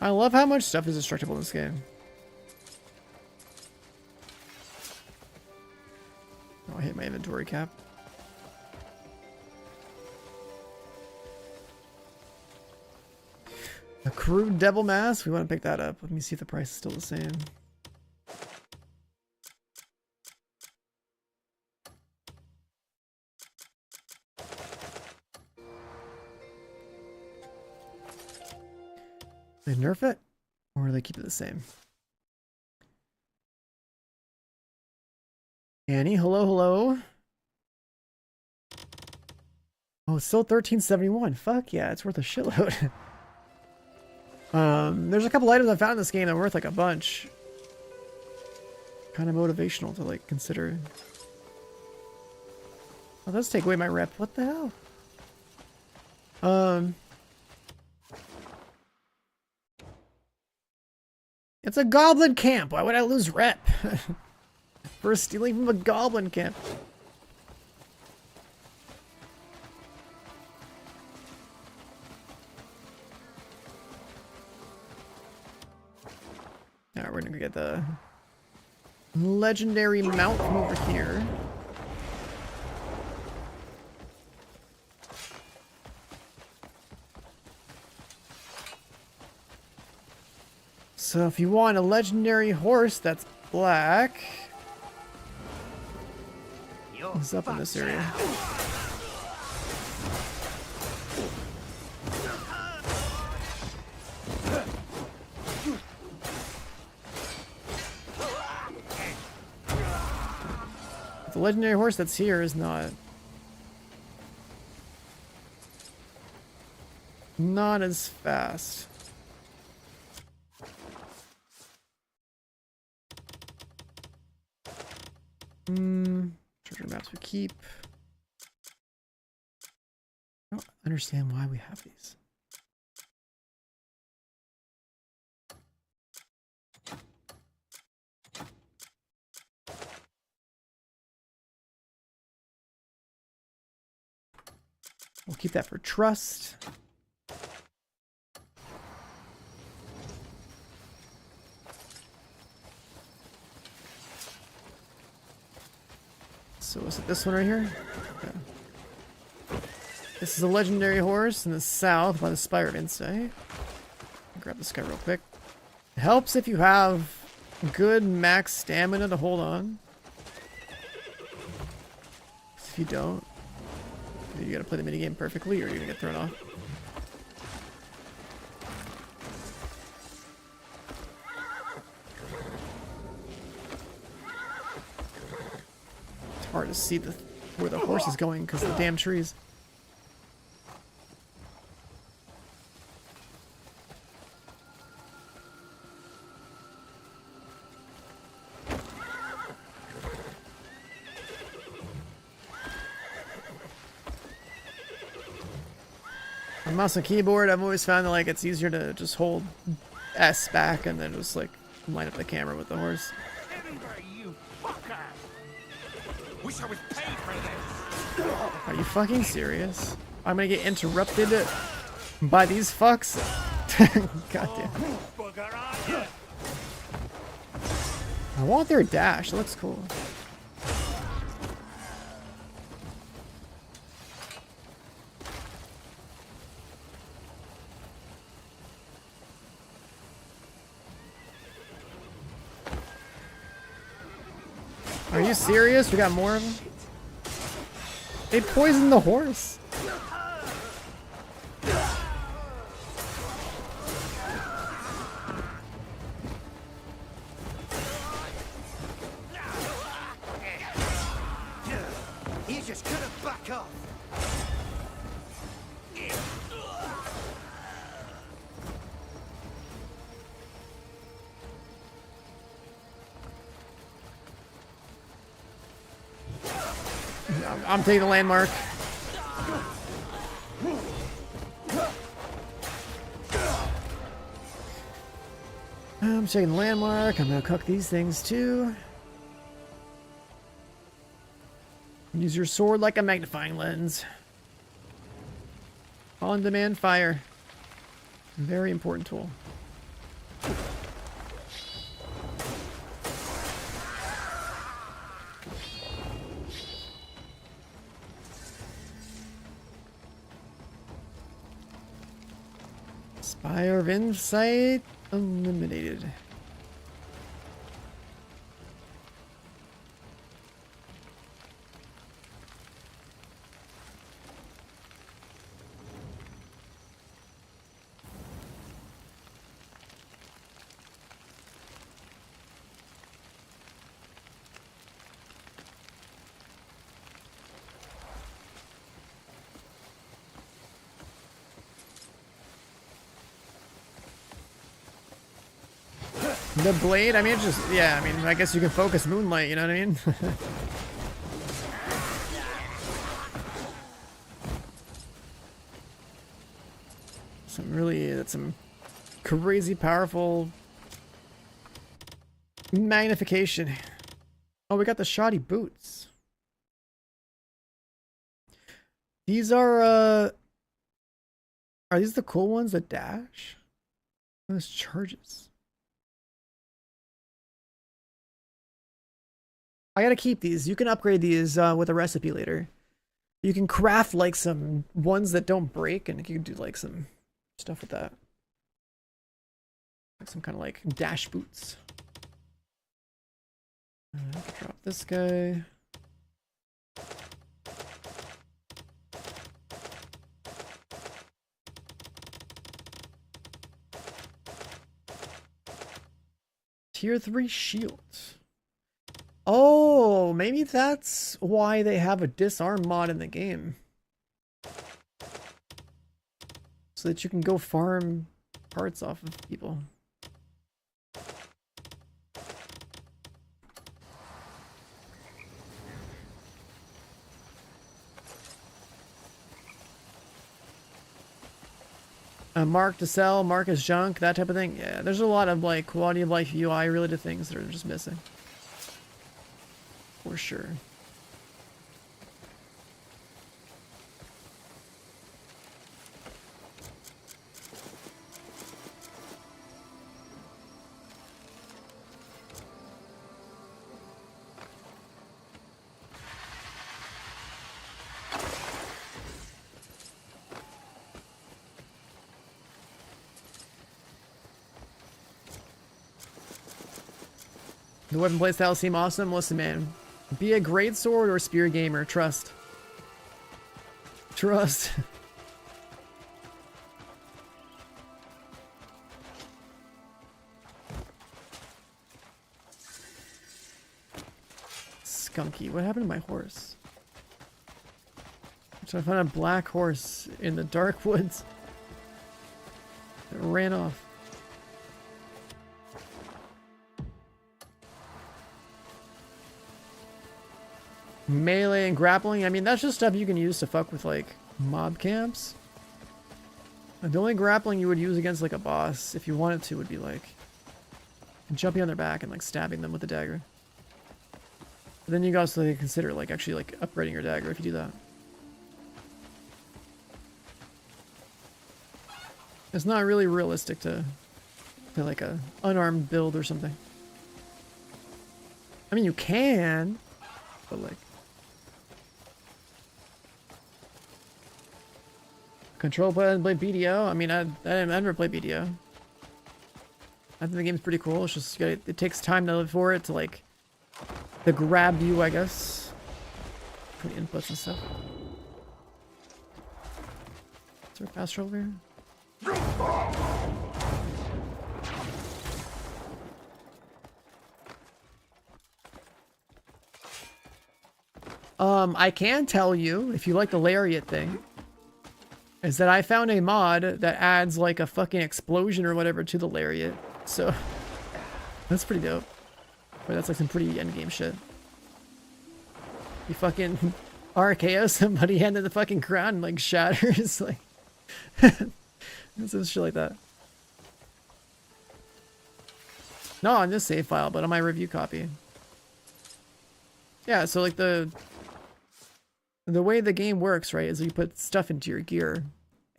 I love how much stuff is destructible in this game. Oh, I hit my inventory cap. A crude devil mask? We want to pick that up. Let me see if the price is still the same. They nerf it? Or do they keep it the same? Annie, hello, hello. Oh, it's still $13.71. Fuck yeah, it's worth a shitload. There's a couple items I found in this game that are worth like a bunch. Kind of motivational to like consider. Oh, let's take away my rep. What the hell? It's a goblin camp. Why would I lose rep? For stealing from a goblin camp. Alright, we're gonna get the legendary mount from over here. So if you want a legendary horse that's black, it's up in this area. The legendary horse that's here is not as fast. Treasure maps we keep. I don't understand why we have these. We'll keep that for trust. So is it this one right here? Okay. This is a legendary horse in the south by the Spire of Insight. Grab this guy real quick. It helps if you have good max stamina to hold on. If you don't, you gotta play the minigame perfectly or you're gonna get thrown off. It's hard to see where the horse is going because of the damn trees. On mouse and keyboard, I've always found that like it's easier to just hold S back and then just like line up the camera with the horse. Wish I was paid for this. Are you fucking serious? I'm gonna get interrupted by these fucks? Goddamn. I want their dash, it looks cool. Are you serious? We got more of them? They poisoned the horse. You just couldn't back off. I'm taking the landmark. I'm taking the landmark. I'm gonna cook these things too. Use your sword like a magnifying lens. On-demand fire. Very important tool. Spire of Insight eliminated. The blade, I mean, it's just, yeah, I mean, I guess you can focus moonlight, you know what I mean? That's some crazy powerful magnification. Oh, we got the shoddy boots. These are these the cool ones that dash? Those charges. I gotta keep these. You can upgrade these with a recipe later. You can craft like some ones that don't break, and you can do like some stuff with that. Like some kind of like dash boots. I can drop this guy. Tier 3 shields. Oh, maybe that's why they have a disarm mod in the game. So that you can go farm parts off of people. Mark to sell, mark as junk, that type of thing. Yeah, there's a lot of like quality of life UI related things that are just missing. For sure. The weapon playstyle seem awesome. Listen, man. Be a great sword or spear gamer. Trust. Trust. Skunky. What happened to my horse? So I found a black horse in the dark woods. It ran off. Melee and grappling, I mean, that's just stuff you can use to fuck with, like, mob camps. And the only grappling you would use against, like, a boss, if you wanted to, would be, like, jumping on their back and, like, stabbing them with a dagger. But then you also consider, like, actually, like, upgrading your dagger if you do that. It's not really realistic to play, like, a unarmed build or something. I mean, you can, but, like... Control play and play BDO. I mean, I never played BDO. I think the game's pretty cool. It's just it takes time for it to like the grab view, I guess. Put inputs and stuff. Is there a fast travel here? I can tell you, if you like the lariat thing, is that I found a mod that adds like a fucking explosion or whatever to the lariat. So that's pretty dope. But that's like some pretty endgame shit. You fucking RKO somebody and then the fucking crown like shatters. Like some shit like that. Not on this save file, but on my review copy. Yeah, so like the way the game works, right, is you put stuff into your gear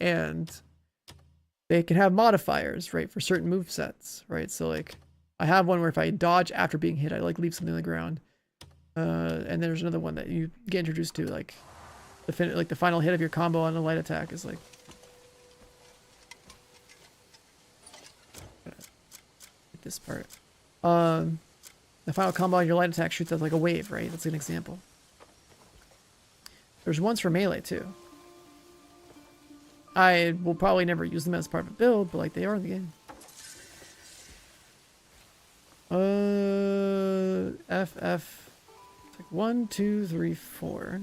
and they can have modifiers, right, for certain move sets, right? So like I have one where if I dodge after being hit, I like leave something on the ground. And there's another one that you get introduced to, like the final hit of your combo on a light attack is like this part. The final combo on your light attack shoots as like a wave, right? That's an example. There's ones for melee too. I will probably never use them as part of a build, but like they are in the game. FF. It's like 1, 2, 3, 4.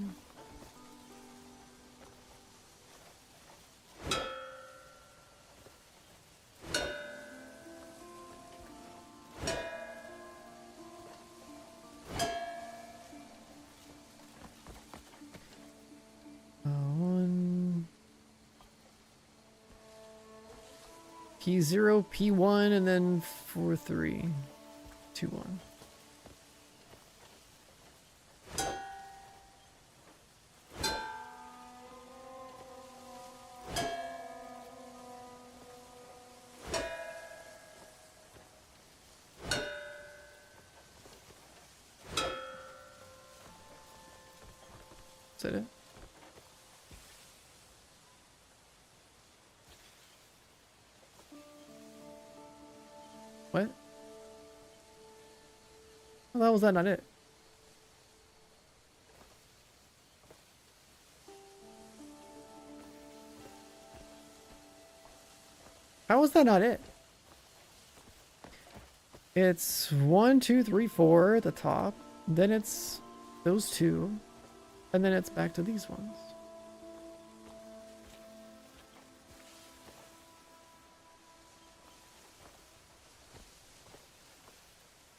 P0, P1, and then 4, 3, 2, 1. Is that it? What? Well, how was that not it? How was that not it? It's 1, 2, 3, 4 at the top. Then it's those two. And then it's back to these ones.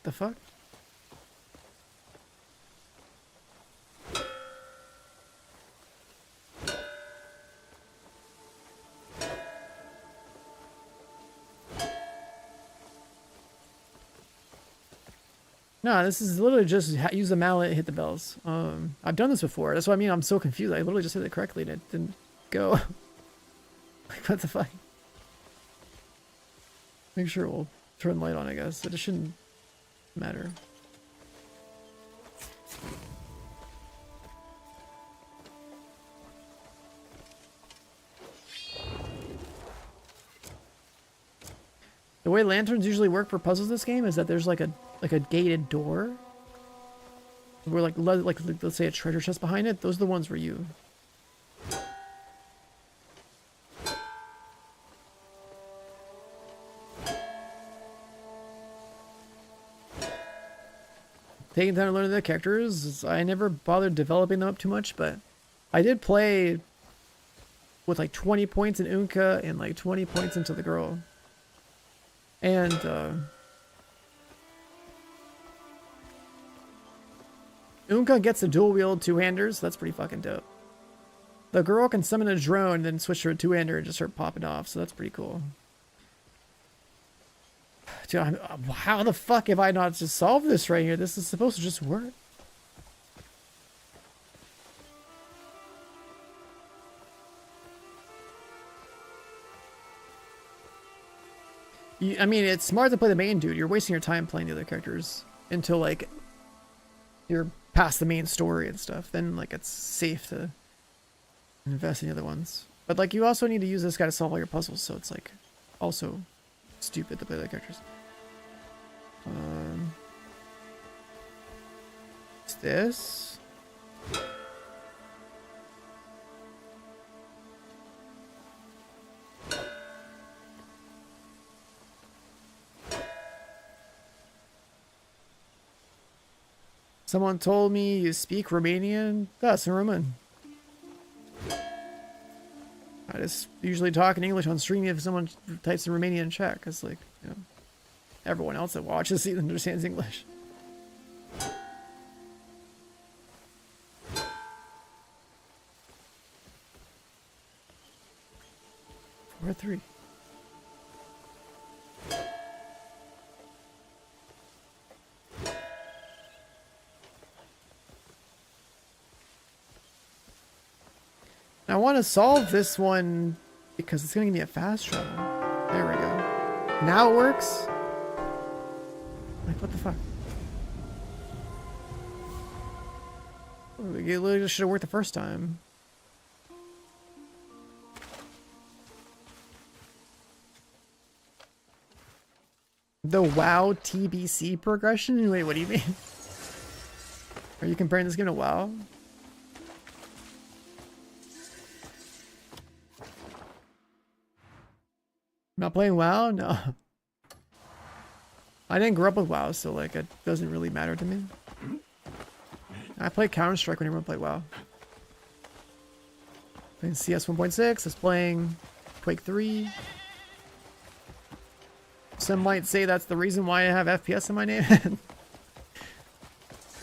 The fuck? No, this is literally just use the mallet, hit the bells. I've done this before. That's what I mean. I'm so confused. I literally just hit it correctly and it didn't go. Like, what the fuck? Make sure we'll turn light on, I guess. It shouldn't matter. The way lanterns usually work for puzzles in this game is that there's like a gated door where like let's say a treasure chest behind it. Those are the ones where you taking time to learn the characters. I never bothered developing them up too much, but I did play with like 20 points in Unka and like 20 points into the girl. And Unka gets a dual wield two-handers. So that's pretty fucking dope. The girl can summon a drone and then switch to a two-hander and just start popping off. So that's pretty cool. Dude, how the fuck have I not just solved this right here? This is supposed to just work. I mean, it's smart to play the main dude. You're wasting your time playing the other characters until, like, you're past the main story and stuff. Then, like, it's safe to invest in the other ones. But, like, you also need to use this guy to solve all your puzzles, so it's, like, also stupid to play the other characters. this. Someone told me you speak Romanian. That's Roman. I just usually talk in English on stream if someone types in Romanian in chat, because, like, you know, everyone else that watches understands English. 4-3. I want to solve this one because it's going to give me a fast travel. There we go. Now it works? Like, what the fuck? It literally just should have worked the first time. The WoW TBC progression? Wait, what do you mean? Are you comparing this game to WoW? Not playing WoW? No. I didn't grow up with WoW, so like it doesn't really matter to me. I play Counter-Strike whenever I play WoW. Playing CS 1.6, I was playing Quake 3. Some might say that's the reason why I have FPS in my name.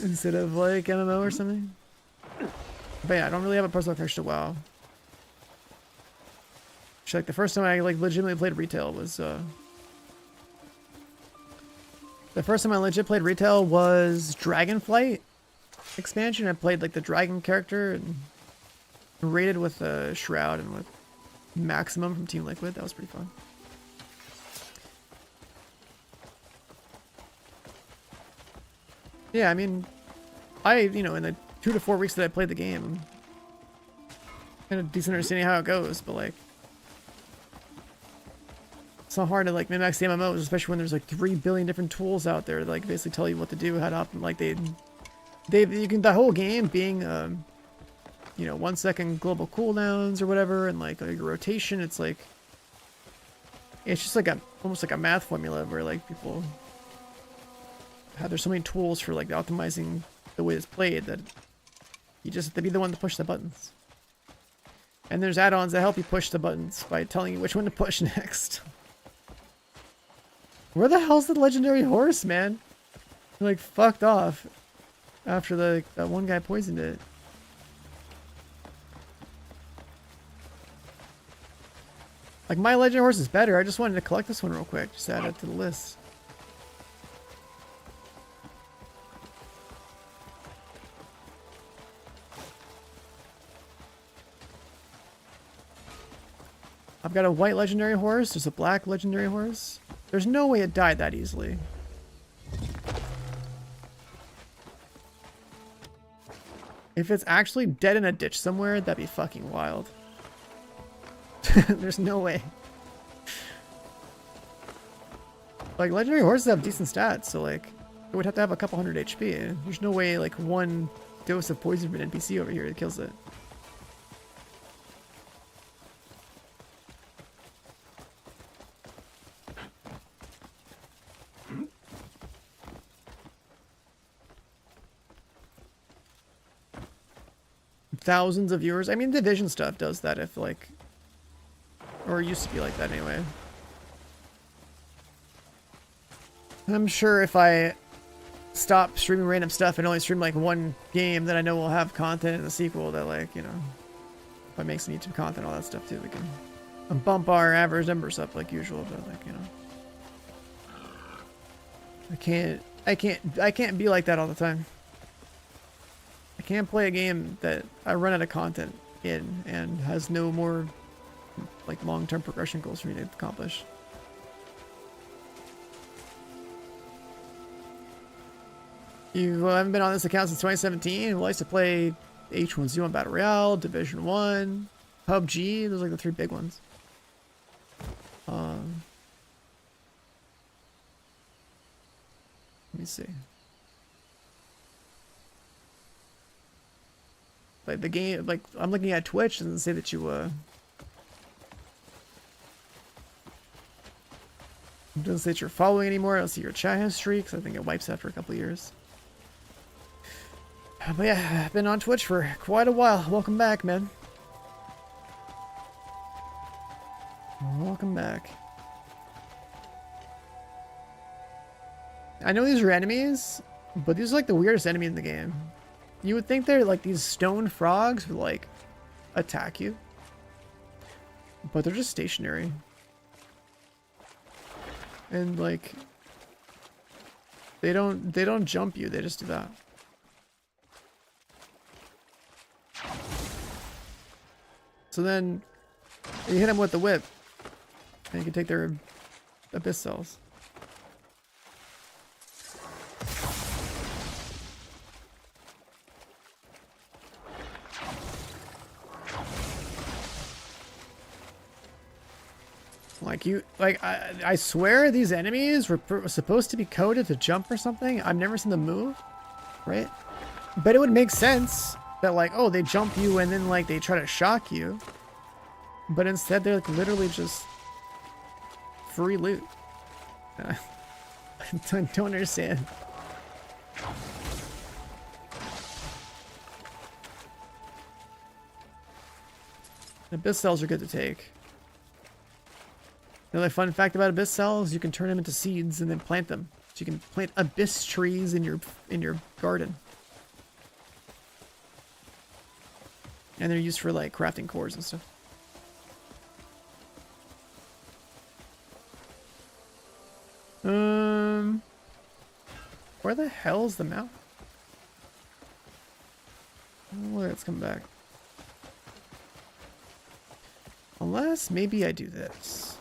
Instead of like MMO or something. But yeah, I don't really have a personal connection to WoW. Actually, like the first time I like legitimately played retail was the first time I legit played retail was Dragonflight expansion. I played like the dragon character and raided with Shroud and with Maximum from Team Liquid. That was pretty fun. Yeah, I mean, you know, in the 2 to 4 weeks that I played the game, kind of decent understanding how it goes, but like, it's not hard to like min-max the MMOs, especially when there's like 3 billion different tools out there that like basically tell you what to do, how to optimize. Like you can, the whole game being, you know, 1 second global cooldowns or whatever, and like your rotation. It's like, it's just like almost like a math formula where like people. There's so many tools for like optimizing the way it's played that you just have to be the one to push the buttons. And there's add-ons that help you push the buttons by telling you which one to push next. Where the hell's the legendary horse, man? Like fucked off after that one guy poisoned it. Like my legendary horse is better. I just wanted to collect this one real quick. Just add it to the list. I've got a white legendary horse. There's a black legendary horse. There's no way it died that easily. If it's actually dead in a ditch somewhere, that'd be fucking wild. There's no way. Like, legendary horses have decent stats, so like, it would have to have a couple hundred HP. There's no way like one dose of poison from an NPC over here that kills it. Thousands of viewers. I mean, Division stuff does that if like, or it used to be like that anyway. I'm sure if I stop streaming random stuff and only stream like one game that I know will have content in the sequel, that like, you know, if I make some YouTube content, all that stuff too, we can bump our average numbers up like usual. But like, you know, I can't be like that all the time. I can't play a game that I run out of content in and has no more like long-term progression goals for me to accomplish. You haven't been on this account since 2017. Well, I used to play H1Z1 Battle Royale, Division 1, PUBG. Those are like the 3 big ones. Let me see. Like the game, like I'm looking at Twitch, it doesn't say that you it doesn't say that you're following anymore. I don't see your chat history because I think it wipes after a couple of years. But yeah, I've been on Twitch for quite a while. Welcome back, man. Welcome back. I know these are enemies, but these are like the weirdest enemy in the game. You would think they're like these stone frogs would like attack you, but they're just stationary. And like they don't jump you, they just do that. So then you hit them with the whip and you can take their abyss cells. I swear these enemies were supposed to be coded to jump or something. I've never seen them move, right? But it would make sense that like, oh, they jump you and then like they try to shock you. But instead they're like literally just free loot. I don't understand. Abyss cells are good to take. Another fun fact about abyss cells, you can turn them into seeds and then plant them. So you can plant abyss trees in your garden. And they're used for like crafting cores and stuff. Where the hell's the map? Oh, let's come back. Unless maybe I do this.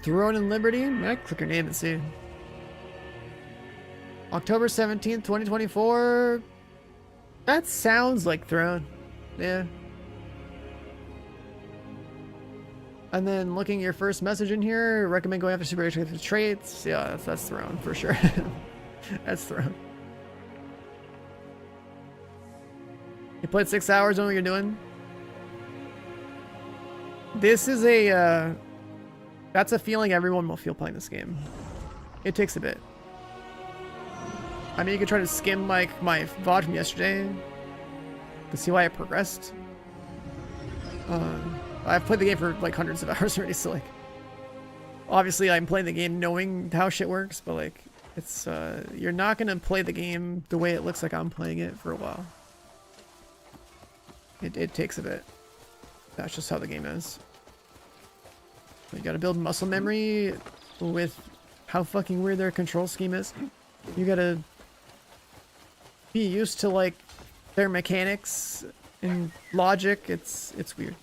Throne and Liberty? I click your name and see. October 17th, 2024. That sounds like Throne. Yeah. And then looking at your first message in here, recommend going after super attractive traits. Yeah, that's Throne for sure. That's Throne. You played 6 hours, know what you're doing? This is a that's a feeling everyone will feel playing this game. It takes a bit. I mean, you could try to skim like my VOD from yesterday to see why I progressed. I've played the game for like hundreds of hours already, so like obviously I'm playing the game knowing how shit works, but like it's you're not gonna play the game the way it looks like I'm playing it for a while. It takes a bit. That's just how the game is. You gotta build muscle memory with how fucking weird their control scheme is. You gotta be used to like their mechanics and logic. It's weird.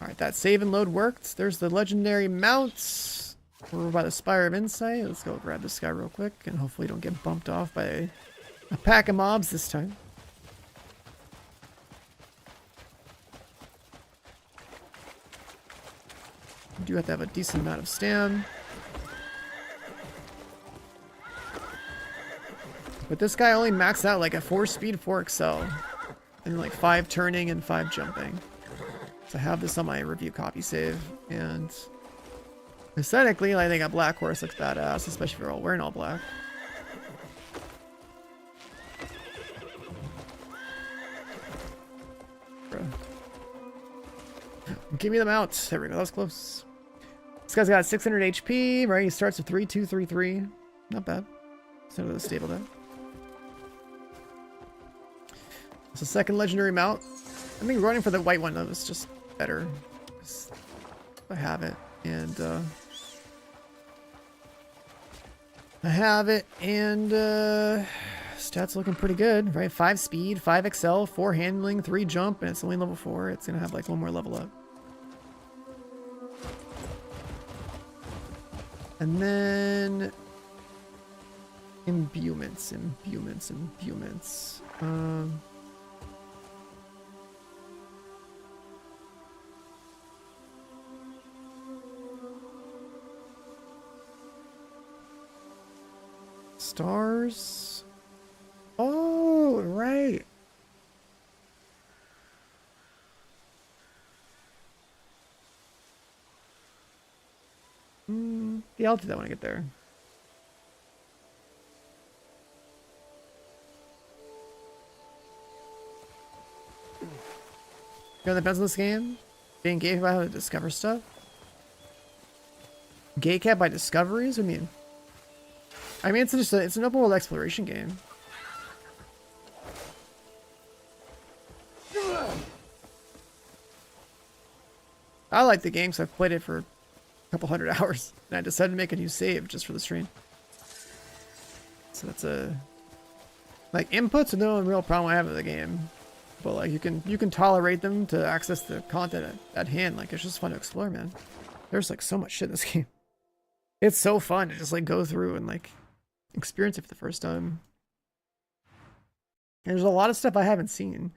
Alright, that save and load worked. There's the legendary mounts. We're by the Spire of Insight. Let's go grab this guy real quick and hopefully don't get bumped off by a pack of mobs this time. You do have to have a decent amount of stam. But this guy only maxed out like a 4 speed, 4 excel. And like 5 turning and 5 jumping. So I have this on my review copy save. And aesthetically, I think a black horse looks badass, especially if you're all wearing all black. Bro. Give me them out. There we go. That was close. This guy's got 600 HP, right? He starts with 3233. Not bad. It's not really stable then. It's a second legendary mount. I think running for the white one though is just better. I have it, and stats looking pretty good, right? 5 speed, 5 excel, 4 handling, 3 jump, and it's only level 4. It's gonna have like 1 more level up. And then imbuements. stars. Oh, right. Yeah, I'll do that when I get there. You know the depends on this game? Being gay by how to discover stuff? Gay cat by discoveries? What do you mean? I mean, it's just it's an open world exploration game. I like the game, so I've played it for a couple hundred hours, and I decided to make a new save just for the stream. So that's a like inputs are the only real problem I have with the game, but like you can tolerate them to access the content at hand. Like it's just fun to explore, man. There's like so much shit in this game. It's so fun to just like go through and like experience it for the first time. And there's a lot of stuff I haven't seen,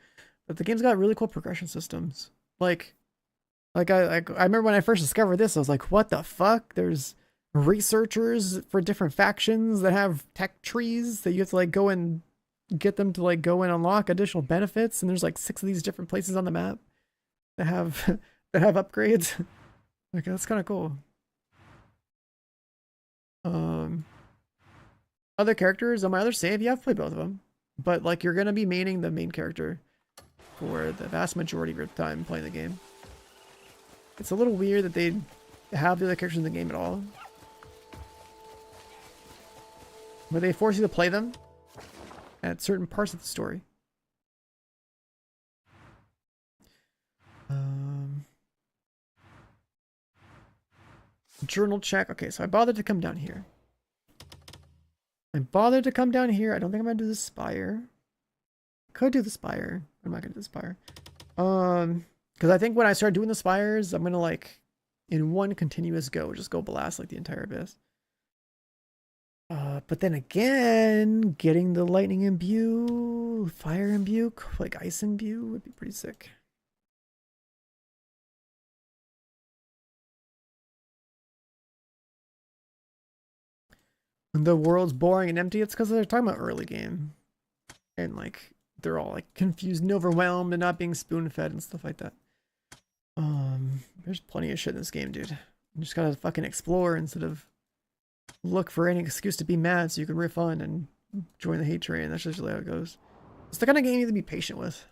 but the game's got really cool progression systems. Like I remember when I first discovered this, I was like, what the fuck? There's researchers for different factions that have tech trees that you have to like go and get them to like go and unlock additional benefits, and there's like 6 of these different places on the map that have that have upgrades. Like that's kind of cool. Other characters on my other save, yeah, I've played both of them, but like you're gonna be maining the main character for the vast majority of your time playing the game. It's a little weird that they have the other characters in the game at all, but they force you to play them at certain parts of the story. Journal check. Okay, so I bothered to come down here. I don't think I'm gonna do the spire. Could do the spire. I'm not gonna do the spire. Because I think when I start doing the spires, I'm gonna like in one continuous go, just go blast like the entire abyss. But then again, getting the lightning imbue, fire imbue, like ice imbue would be pretty sick. The world's boring and empty. It's because they're talking about early game, and like they're all like confused and overwhelmed and not being spoon fed and stuff like that. There's plenty of shit in this game, dude. You just gotta fucking explore instead of look for any excuse to be mad so you can riff on and join the hate train. That's just really how it goes. It's the kind of game you need to be patient with,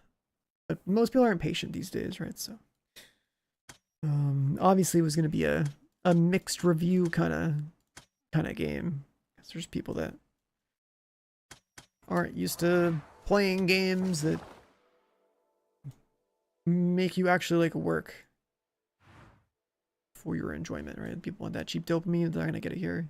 but most people aren't patient these days, right? So obviously it was gonna be a mixed review kind of game. There's people that aren't used to playing games that make you actually like work for your enjoyment, right? People want that cheap dopamine, they're not gonna get it here.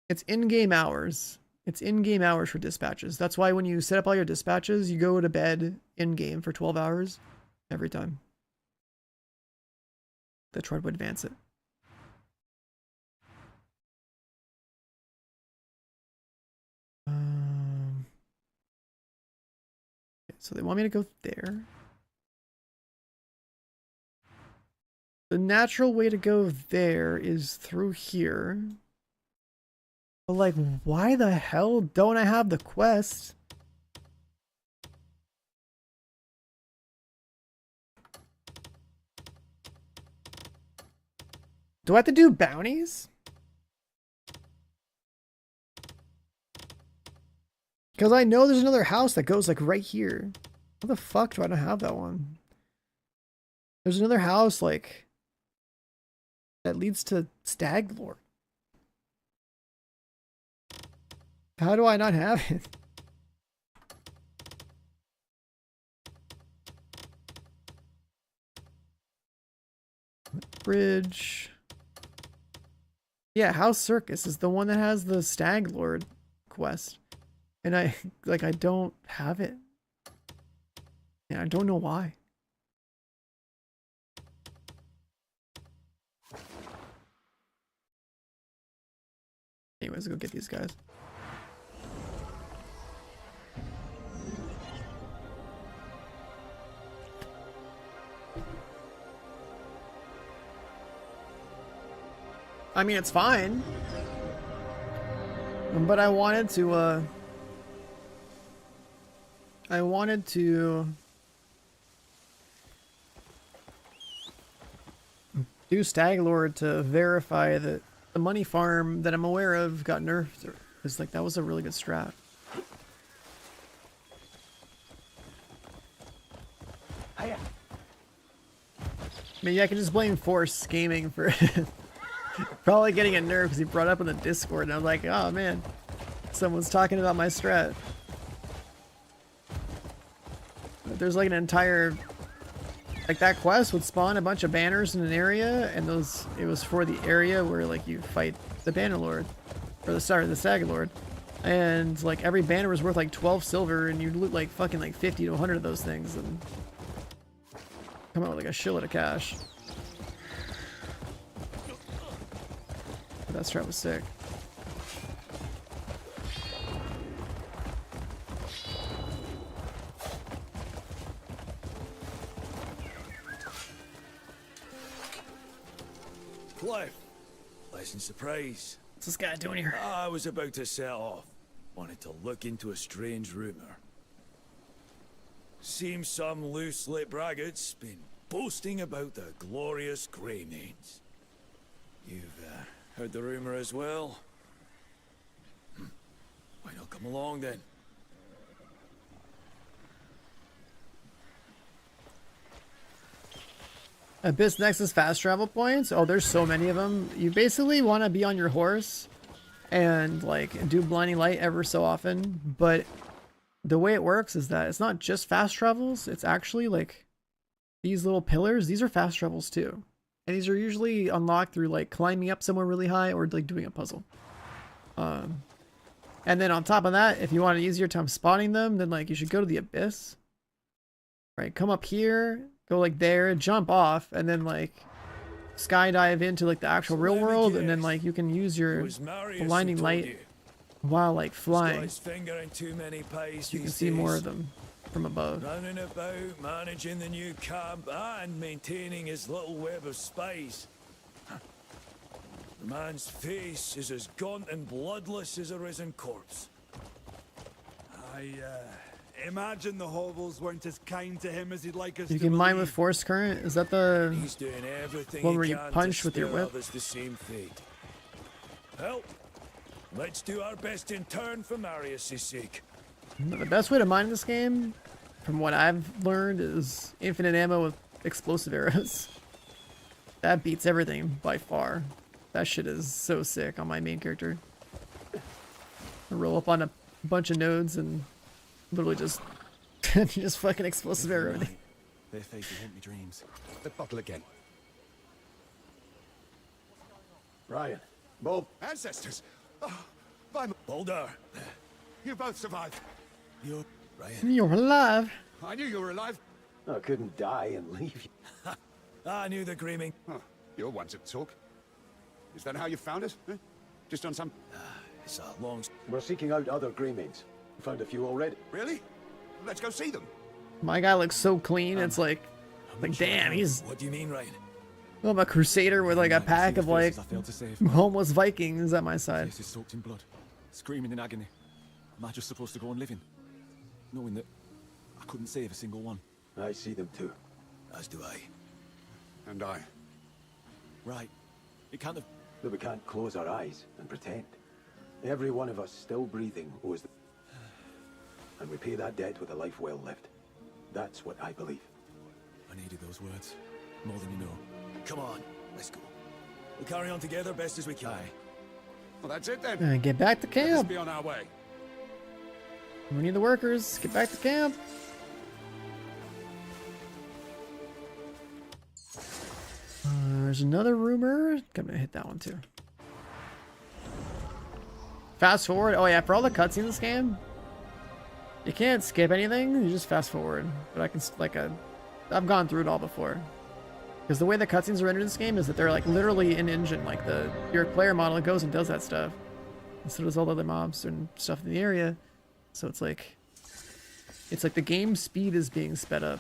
It's in-game hours. It's in-game hours for dispatches. That's why when you set up all your dispatches, you go to bed in-game for 12 hours every time. They try to advance it. So they want me to go there. The natural way to go there is through here. But like, why the hell don't I have the quest? Do I have to do bounties? Because I know there's another house that goes like right here. How the fuck do I not have that one? There's another house like that leads to Staglord. How do I not have it? Bridge. Yeah, House Circus is the one that has the Staglord quest. And I don't have it. Yeah, I don't know why. Anyways, go get these guys. I mean, it's fine. But I wanted to do Stag Lord to verify that the money farm that I'm aware of got nerfed. Because, like, that was a really good strat. Maybe I can just blame Force Gaming for probably getting a nerf because he brought it up in the Discord, and I was like, oh man, someone's talking about my strat. But there's like an entire, like that quest would spawn a bunch of banners in an area, and those, it was for the area where like you fight the Banner Lord, or the Stag Lord, and like every banner was worth like 12 silver, and you'd loot like fucking like 50 to 100 of those things, and come out with like a shitload of cash. But that strat was sick. Clive, pleasant surprise. What's this guy doing here? I was about to set off. Wanted to look into a strange rumor. Seems some loose-lipped braggart's been boasting about the glorious Greymanes. You've heard the rumor as well? Why not come along then? Abyss Nexus fast travel points? Oh, there's so many of them. You basically want to be on your horse and like do blinding light ever so often, but the way it works is that it's not just fast travels, it's actually like these little pillars, these are fast travels too. And these are usually unlocked through like climbing up somewhere really high or like doing a puzzle. And then on top of that, if you want an easier time spotting them, then like you should go to the Abyss. Right, come up here, go like there, jump off, and then like skydive into like the actual real world, and then like you can use your blinding light while like flying. You can see more of them from above. Running about, managing the new camp, and maintaining his little web of spies. The man's face is as gaunt and bloodless as a risen corpse. I imagine the hovels weren't as kind to him as he'd like us You to can mine believe. with Force Current? Is that the He's doing everything one he where you can punch to with your spare whip? others the same fate. Well, let's do our best in turn for Marius' sake. The best way to mine in this game, from what I've learned, is infinite ammo with explosive arrows. That beats everything by far. That shit is so sick on my main character. I roll up on a bunch of nodes and literally just just fucking explosive arrow everything. Their faces haunt me dreams. The bottle again. Ryan, Bob. Ancestors! Oh, I'm... Boulder! You both survived. You're... Ryan. You're alive. I knew you were alive. I couldn't die and leave you. I knew the Greyming. Huh. You're one to talk. Is that how you found us? Eh? Just on some... It's a long... We're seeking out other Greymanes. Found a few already. Really? Let's go see them. My guy looks so clean, it's like damn, he's... What do you mean, Ryan? I'm a crusader with like a pack of like homeless Vikings at my side. Faces soaked in blood, screaming in agony. Am I just supposed to go on living? Knowing that I couldn't save a single one. I see them too. As do I. And I. Right. It can't have... But we can't close our eyes and pretend. Every one of us still breathing owes them. And we pay that debt with a life well lived. That's what I believe. I needed those words. More than you know. Come on, let's go. We'll carry on together best as we can. Well, that's it then. Get back to Let's camp. be on our way. We need the workers. Get back to camp. There's another rumor. I'm gonna hit that one too. Fast forward. Oh yeah, for all the cutscenes in this game, you can't skip anything. You just fast forward. But I can I've gone through it all before. Because the way the cutscenes are rendered in this game is that they're like literally in engine. Like your player model goes and does that stuff, and so does all the other mobs and stuff in the area. So it's like the game speed is being sped up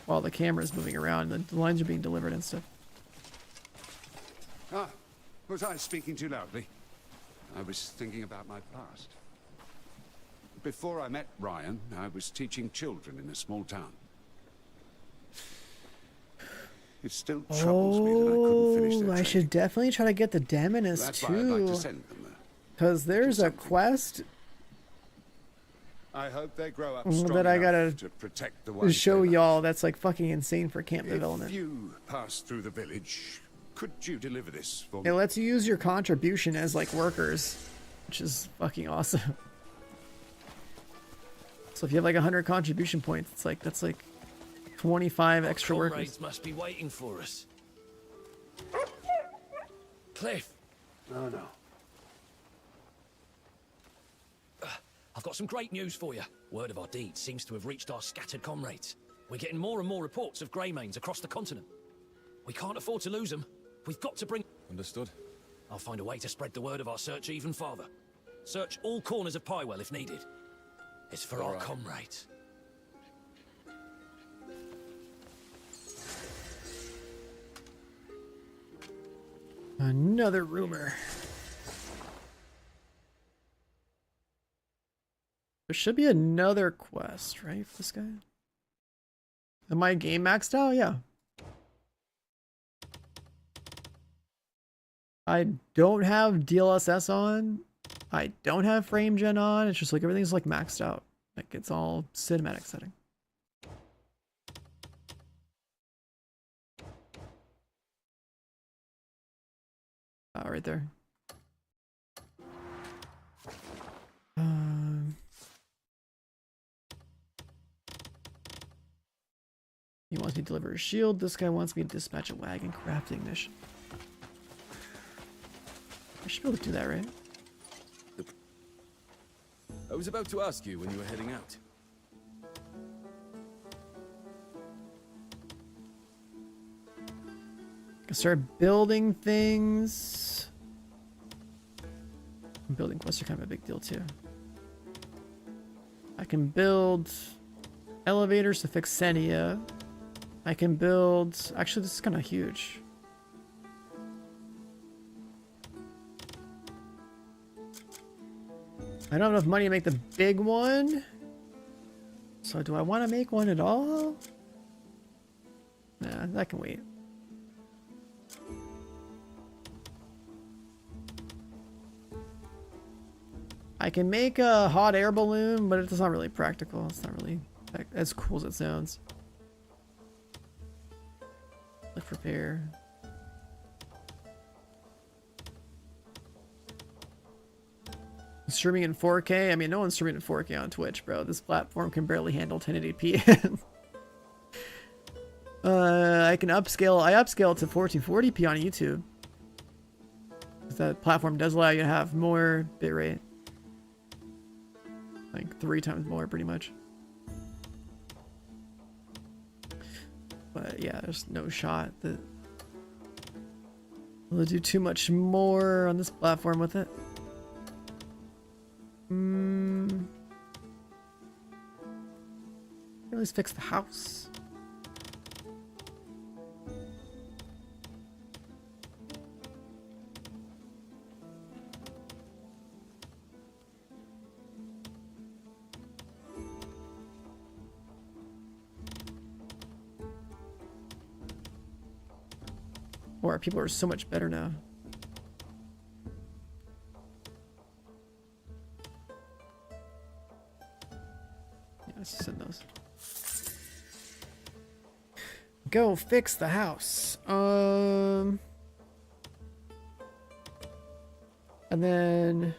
while the camera is moving around and the lines are being delivered and stuff. Ah, Was I speaking too loudly? I was thinking about my past. Before I met Ryan, I was teaching children in a small town. It still troubles me that I couldn't finish their I should definitely try to get the Daemoness That's why I'd like to too. send them there. Because there's a quest I hope they grow up that strong I enough gotta to protect the ones show they love. y'all that's like fucking insane for camp development. If you pass through the village, could you deliver this for me? It lets you use your contribution as like workers, which is fucking awesome. So if you have like 100 contribution points, it's like that's like 25 extra Comrades workers. must be waiting for us. Cliff. No, no. I've got some great news for you. Word of our deeds seems to have reached our scattered comrades. We're getting more and more reports of Greymanes across the continent. We can't afford to lose them. We've got to bring... Understood. I'll find a way to spread the word of our search even farther. Search all corners of Pywell if needed. It's for our comrades. Another rumor. There should be another quest, right, for this guy? Am I game maxed out? Yeah. I don't have DLSS on. I don't have frame gen on. It's just like everything's like maxed out. Like it's all cinematic setting. Right there. He wants me to deliver a shield. This guy wants me to dispatch a wagon, crafting mission. I should be able to do that, right? I was about to ask you when you were heading out. I can start building things. Building quests are kind of a big deal too. I can build elevators to fix Senia. I can build... Actually, this is kind of huge. I don't have enough money to make the big one. So do I want to make one at all? Nah, that can wait. I can make a hot air balloon, but it's not really practical. It's not really as cool as it sounds. Lift repair. Streaming in 4K? I mean, no one's streaming in 4K on Twitch, bro. This platform can barely handle 1080p. I can upscale. I upscale to 1440p on YouTube. That platform does allow you to have more bitrate. Like 3 times more, pretty much. But yeah, there's no shot that we'll do too much more on this platform with it. At least fix the house. Or people are so much better now. Yeah, let's send those. Go fix the house. And then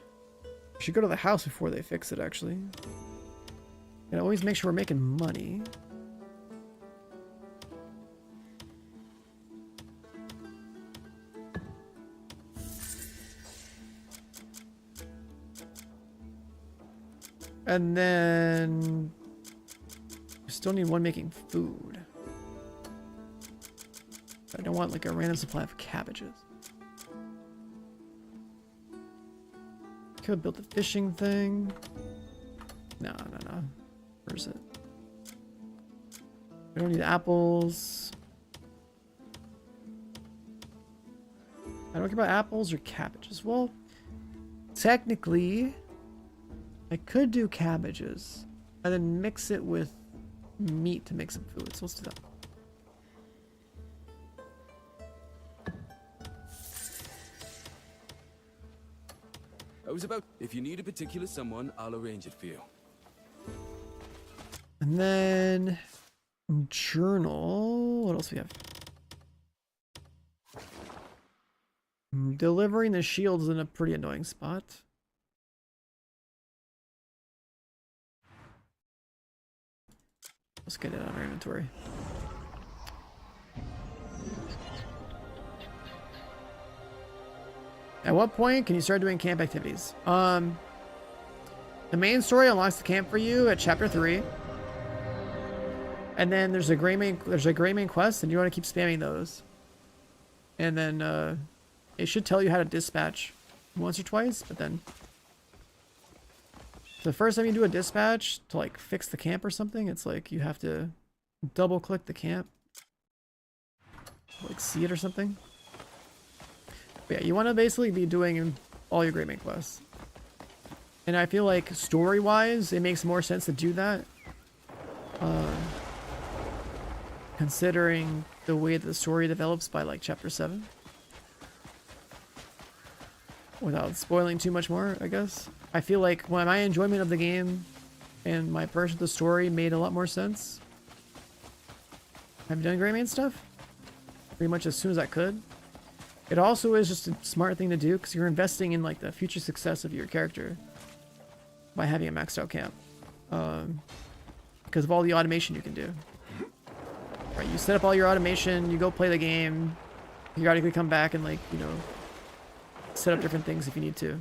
we should go to the house before they fix it, actually. And always make sure we're making money. And then we still need one making food. I don't want like a random supply of cabbages. Could build the fishing thing. No. Where's it? We don't need apples. I don't care about apples or cabbages. Well, technically, I could do cabbages and then mix it with meat to make some food. So let's do that. I was about... If you need a particular someone, I'll arrange it for you. And then journal. What else do we have? Delivering the shields in a pretty annoying spot. Let's get it on our inventory. At what point can you start doing camp activities? The main story unlocks the camp for you at chapter 3. And then there's a gray main quest, and you want to keep spamming those. And then it should tell you how to dispatch once or twice, but then the first time you do a dispatch to like fix the camp or something, it's like you have to double click the camp, like see it or something. But yeah, you want to basically be doing all your great main quests. And I feel like story-wise, it makes more sense to do that. Considering the way that the story develops by like chapter 7. Without spoiling too much more, I guess. I feel like when my enjoyment of the game and my approach to the story made a lot more sense. I've done great main stuff pretty much as soon as I could. It also is just a smart thing to do because you're investing in like the future success of your character by having a maxed out camp. Because of all the automation you can do. Right, you set up all your automation, you go play the game, you periodically come back and like, you know, set up different things if you need to.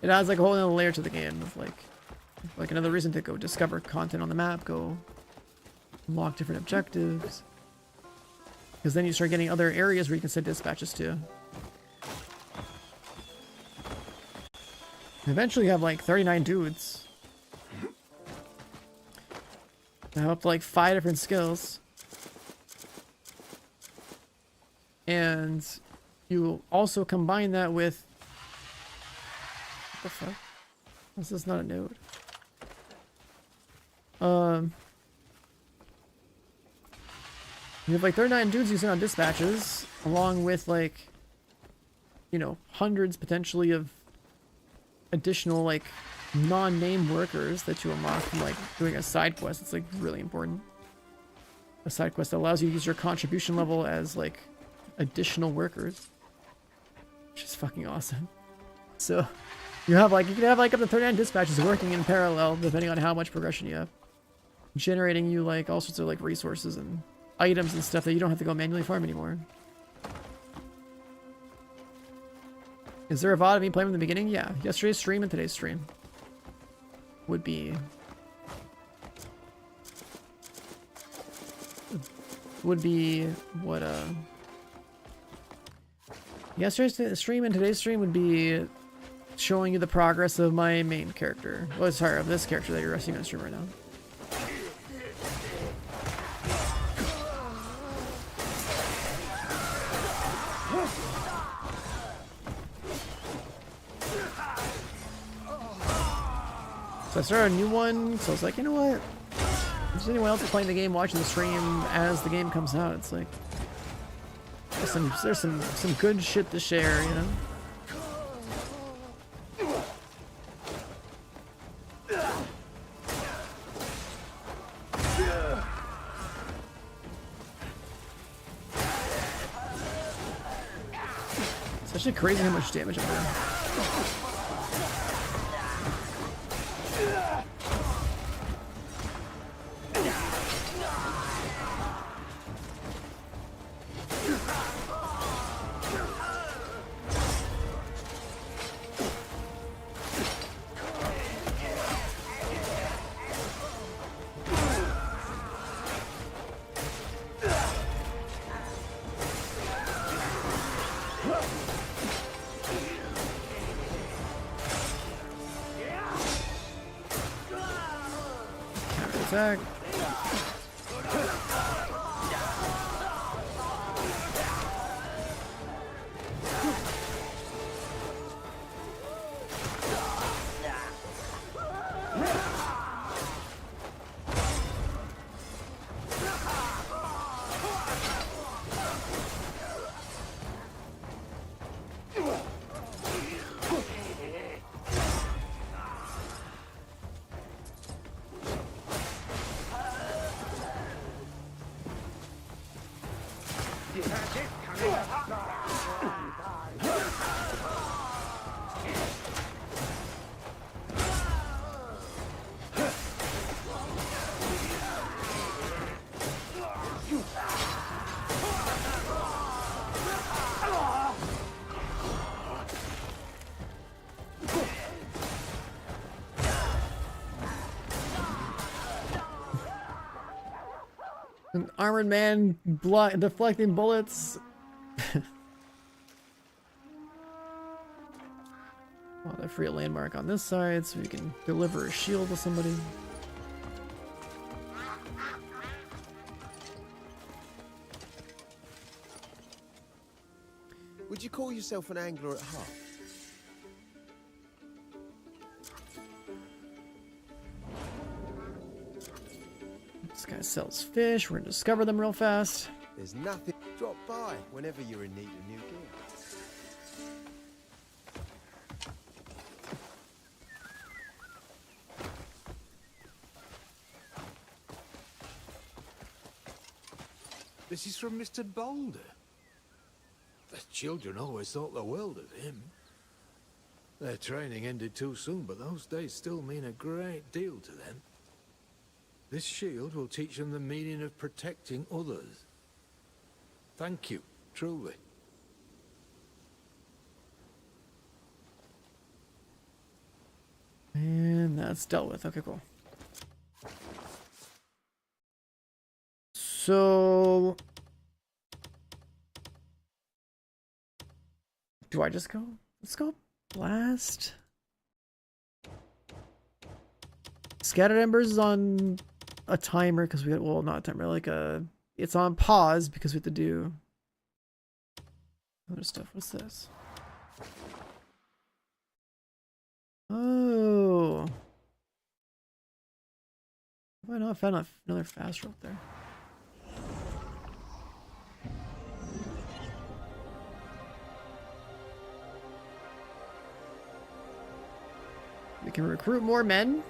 It adds like a whole other layer to the game of like another reason to go discover content on the map, go unlock different objectives. Because then you start getting other areas where you can send dispatches to. Eventually you have like 39 dudes. Now up to like 5 different skills. And you also combine that with... What the fuck? This is not a node. You have like 39 dudes you send on dispatches, along with like, you know, hundreds potentially of additional like non-name workers that you unlock from like doing a side quest. It's like really important. A side quest that allows you to use your contribution level as like additional workers, which is fucking awesome. So you have like, you can have like up to 39 dispatches working in parallel depending on how much progression you have, generating you like all sorts of like resources and items and stuff that you don't have to go manually farm anymore. Is there a VOD of me playing from the beginning? Yeah, yesterday's stream and today's stream would be what yesterday's stream and today's stream would be showing you the progress of my main character. Oh, sorry, of this character that you're seeing on stream right now. So I started a new one, so I was like, you know what? If there's anyone else playing the game, watching the stream as the game comes out, it's like there's some good shit to share, you know? It's actually crazy how much damage I'm doing. Attack. An armored man deflecting bullets. Well, they free a landmark on this side so we can deliver a shield to somebody. Would you call yourself an angler at heart? This guy sells fish. We're gonna discover them real fast. There's nothing. Drop by whenever you're in need of new gear. This is from Mr. Boulder. The children always thought the world of him. Their training ended too soon, but those days still mean a great deal to them. This shield will teach them the meaning of protecting others. Thank you, truly. And that's dealt with. Okay, cool. So... do I just go? Let's go blast. Scattered Embers is on a timer because we got, well, not a timer, like a, it's on pause because we have to do other stuff. What's this? Oh. Why not found another fast rope there? We can recruit more men.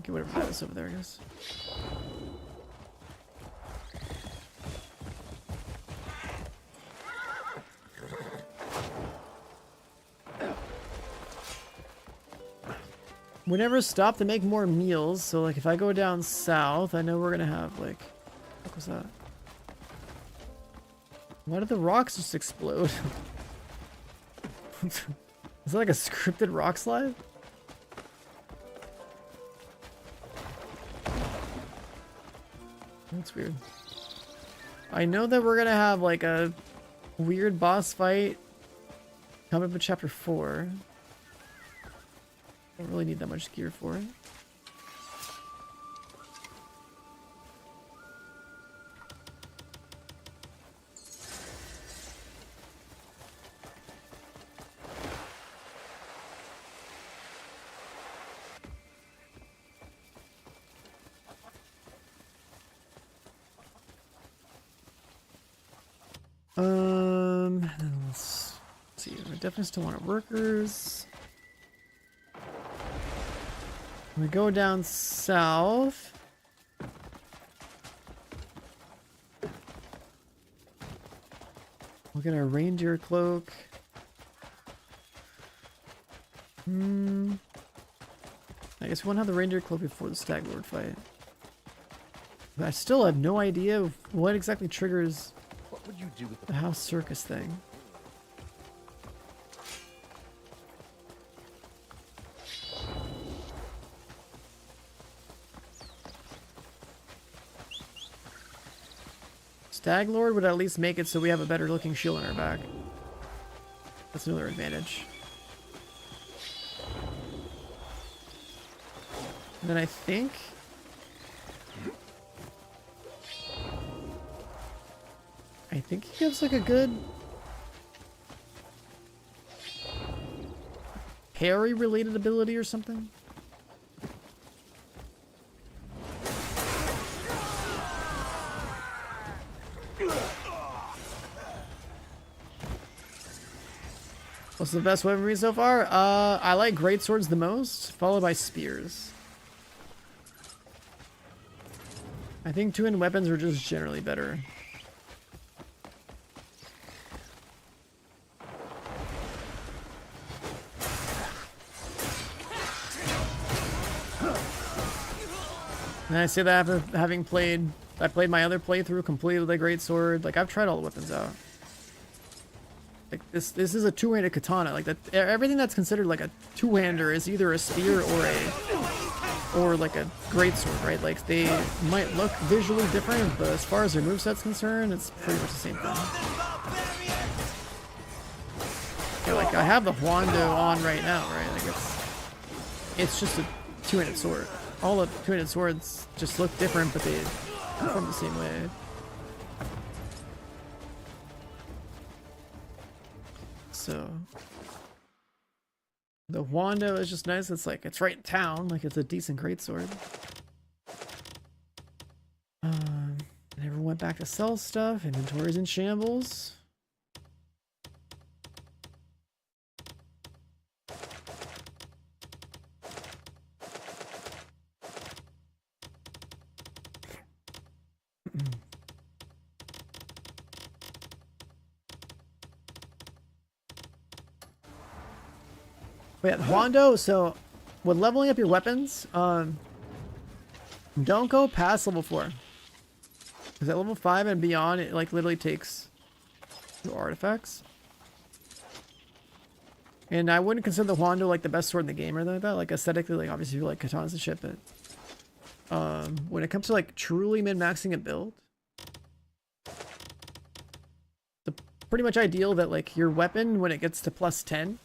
Get whatever that is over there, I guess. We never stop to make more meals, so like if I go down south, I know we're gonna have like, what was that? Why did the rocks just explode? Is that like a scripted rock slide? That's weird. I know that we're gonna have like a weird boss fight coming up in chapter 4. Don't really need that much gear for it. Let's see. We definitely still want workers. We go down south. We'll get our reindeer cloak. I guess we want to have the reindeer cloak before the Stag Lord fight. But I still have no idea what exactly triggers What would you do with the house circus thing. Stag Lord would at least make it so we have a better looking shield on our back. That's another advantage. And then I think he gives like a good parry related ability or something. What's the best weapon for me so far? I like greatswords the most, followed by spears. I think two-handed weapons are just generally better. And I say that after having played, I played my other playthrough completely with a greatsword. Like, I've tried all the weapons out. Like, this is a two-handed katana. Like, that, everything that's considered like a two-hander is either a spear or like a greatsword, right? Like, they might look visually different, but as far as their moveset's concerned, it's pretty much the same thing. Yeah, like, I have the Huando on right now, right? Like, it's just a two-handed sword. All the two-handed swords just look different, but they perform the same way. So the Huando is just nice. It's like, it's right in town. Like, it's a decent greatsword. Never went back to sell stuff. Inventory's in shambles. But yeah, Huando, so with leveling up your weapons, don't go past level 4. Because at level 5 and beyond, it like literally takes your artifacts. And I wouldn't consider the Huando like the best sword in the game or anything like that. Like aesthetically, like obviously you like katanas and shit, but when it comes to like truly min-maxing a build, it's pretty much ideal that like your weapon, when it gets to plus 10,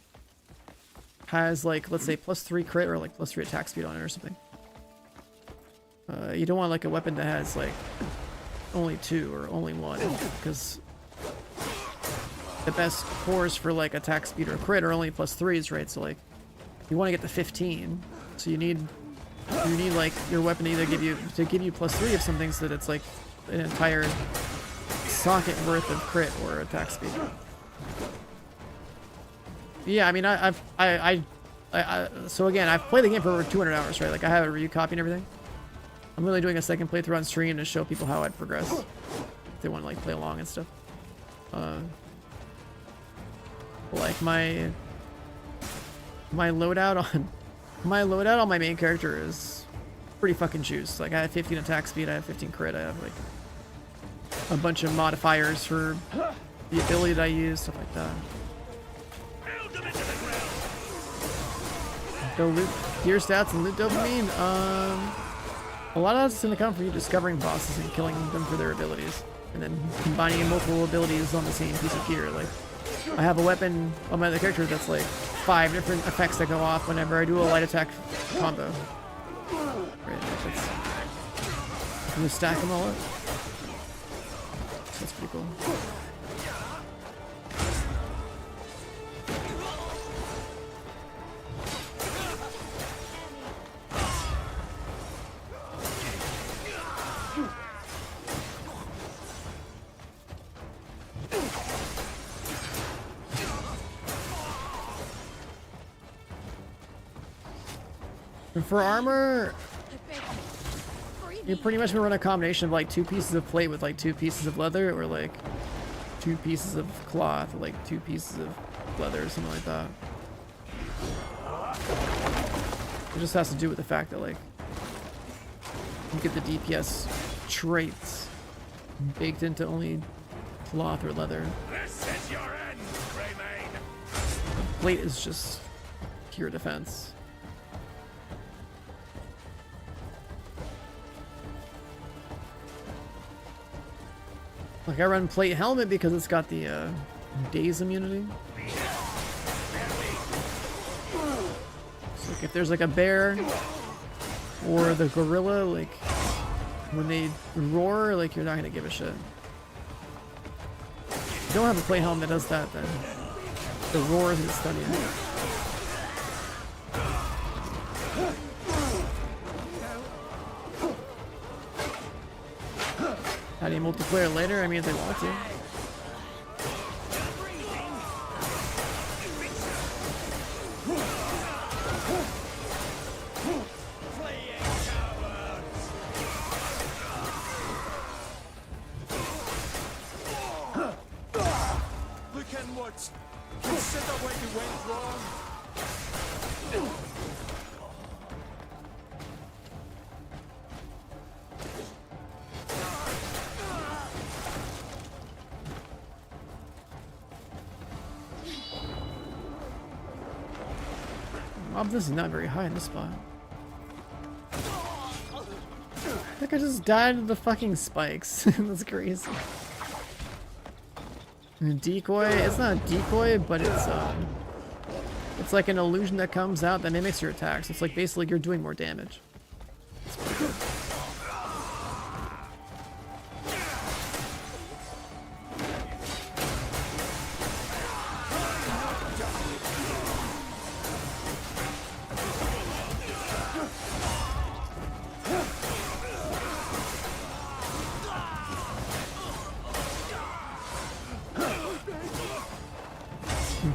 has like, let's say plus 3 crit or like plus 3 attack speed on it or something. You don't want like a weapon that has like only 2 or only 1, because the best cores for like attack speed or crit are only plus 3s, right? So like you want to get to 15, so you need like your weapon to either give you plus 3 of something, so that it's like an entire socket worth of crit or attack speed. Yeah, I mean, so again, I've played the game for over 200 hours, right? Like, I have a review copy and everything. I'm really doing a second playthrough on stream to show people how I'd progress. If they want to, like, play along and stuff. Like, my loadout on my main character is pretty fucking juiced. Like, I have 15 attack speed, I have 15 crit, I have, like, a bunch of modifiers for the ability that I use, stuff like that. Go loot gear stats and loot dopamine. A lot of that's going to come from you discovering bosses and killing them for their abilities, and then combining multiple abilities on the same piece of gear. Like, I have a weapon on my other character that's like 5 different effects that go off whenever I do a light attack combo. Right, I'm gonna stack them all up. So that's pretty cool. And for armor, you're pretty much gonna run a combination of like 2 pieces of plate with like 2 pieces of leather, or like 2 pieces of cloth with like 2 pieces of leather or something like that. It just has to do with the fact that like you get the DPS traits baked into only cloth or leather. This is your end, Greymane. Plate is just pure defense. Like, I run plate helmet because it's got the daze immunity. So like, if there's like a bear or the gorilla, like when they roar, like you're not gonna give a shit. If you don't have a plate helmet that does that, then the roar is stunning. Adding multiplayer later, I mean if they want to. Look and what? Consider where you went wrong. This is not very high in this spot. I think I just died to the fucking spikes. That's crazy. And decoy, it's not a decoy, but it's like an illusion that comes out that mimics your attacks. It's like basically you're doing more damage. It's pretty good.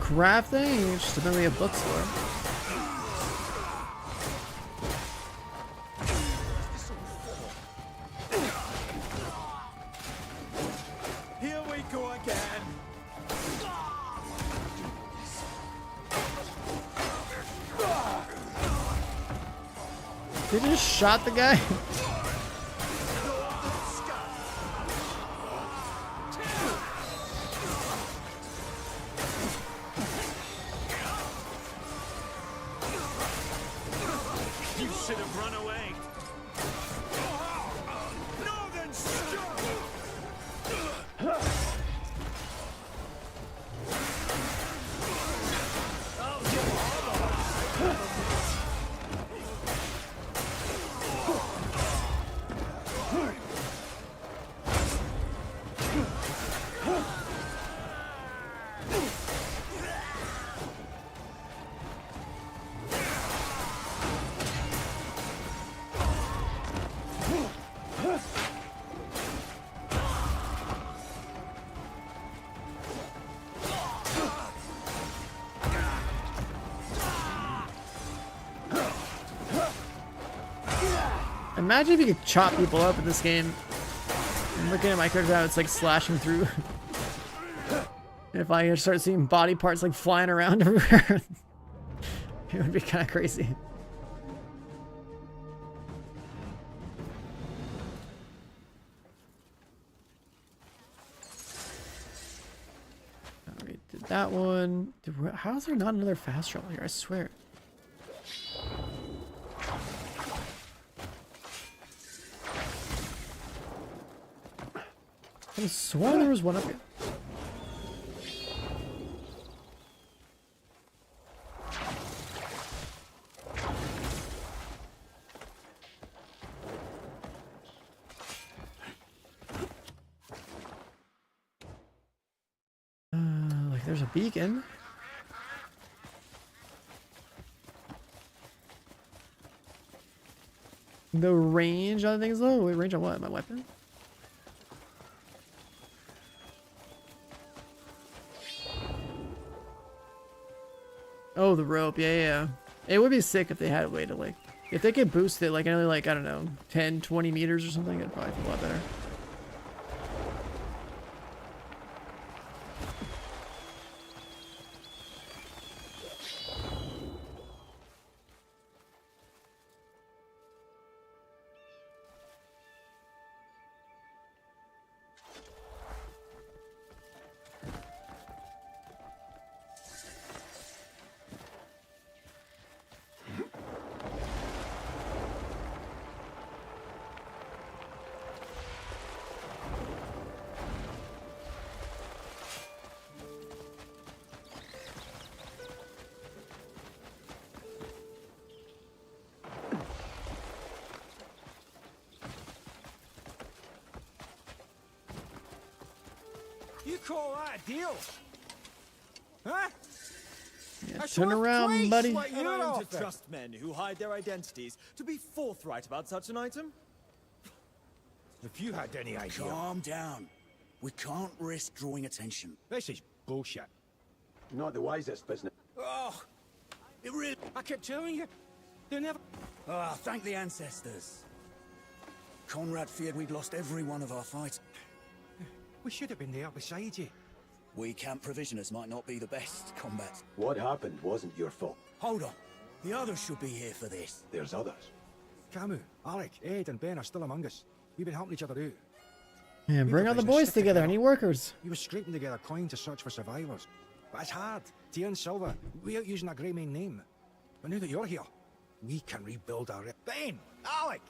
Crafting, just depends on a bookstore. Here we go again. They just shot the guy. Imagine if you could chop people up in this game. I'm looking at my character how it's like slashing through. If I start seeing body parts like flying around everywhere, it would be kind of crazy. Alright, did that one. How is there not another fast travel here? I swear. I swore there was one up here. Like there's a beacon. The range on things though? Wait, range on what? My weapon? Oh, the rope. Yeah, yeah. It would be sick if they had a way to, like, if they could boost it, like, only, like, I don't know, 10, 20 meters or something, it'd probably feel a lot better. You call that a deal? Huh? Yeah, turn around, buddy. What you don't to trust men who hide their identities to be forthright about such an item? If you had any idea... Calm down. We can't risk drawing attention. This is bullshit. Not the wisest business. Oh, it really... I kept telling you. They never... Ah, thank the ancestors. Conrad feared we'd lost every one of our fights. We should have been there beside you. We camp provisioners might not be the best combat. What happened wasn't your fault. Hold on. The others should be here for this. There's others. Camus, Alec, Ed and Ben are still among us. We've been helping each other out. Yeah, bring all the boys together. I need workers. We were scraping together coin to search for survivors. But it's hard. Tea and silver, without using a Greymane name. But now that you're here, we can rebuild our... Ben! Alec!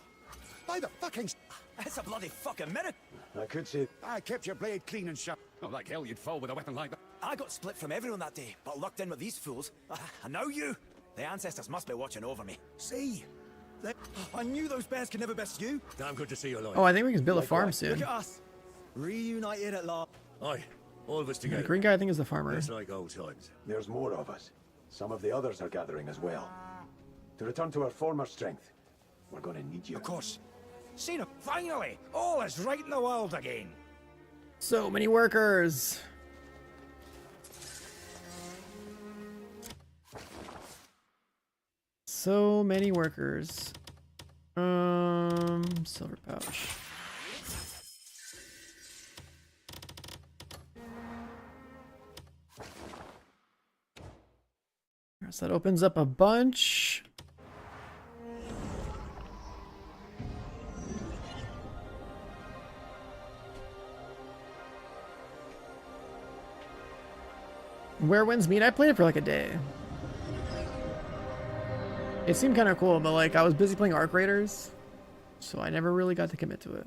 By the fucking... That's a bloody fucking minute. I could say... I kept your blade clean and sharp. Oh, like hell you'd fall with a weapon like that. I got split from everyone that day, but lucked in with these fools. And now you! The ancestors must be watching over me. See? I knew those bears could never best you. Damn good to see you alive. Oh, I think we can build a farm soon. Look at us. Reunited at last. Aye, all of us The together. green guy, I think, is the farmer. It's like old times. There's more of us. Some of the others are gathering as well. To return to our former strength, we're gonna need you. Of course. Seen him. Finally! All is right in the world again. So many workers. So many workers. Silver pouch. So that opens up a bunch. Where Winds Meet? I played it for like a day. It seemed kind of cool, but like I was busy playing Arc Raiders, so I never really got to commit to it.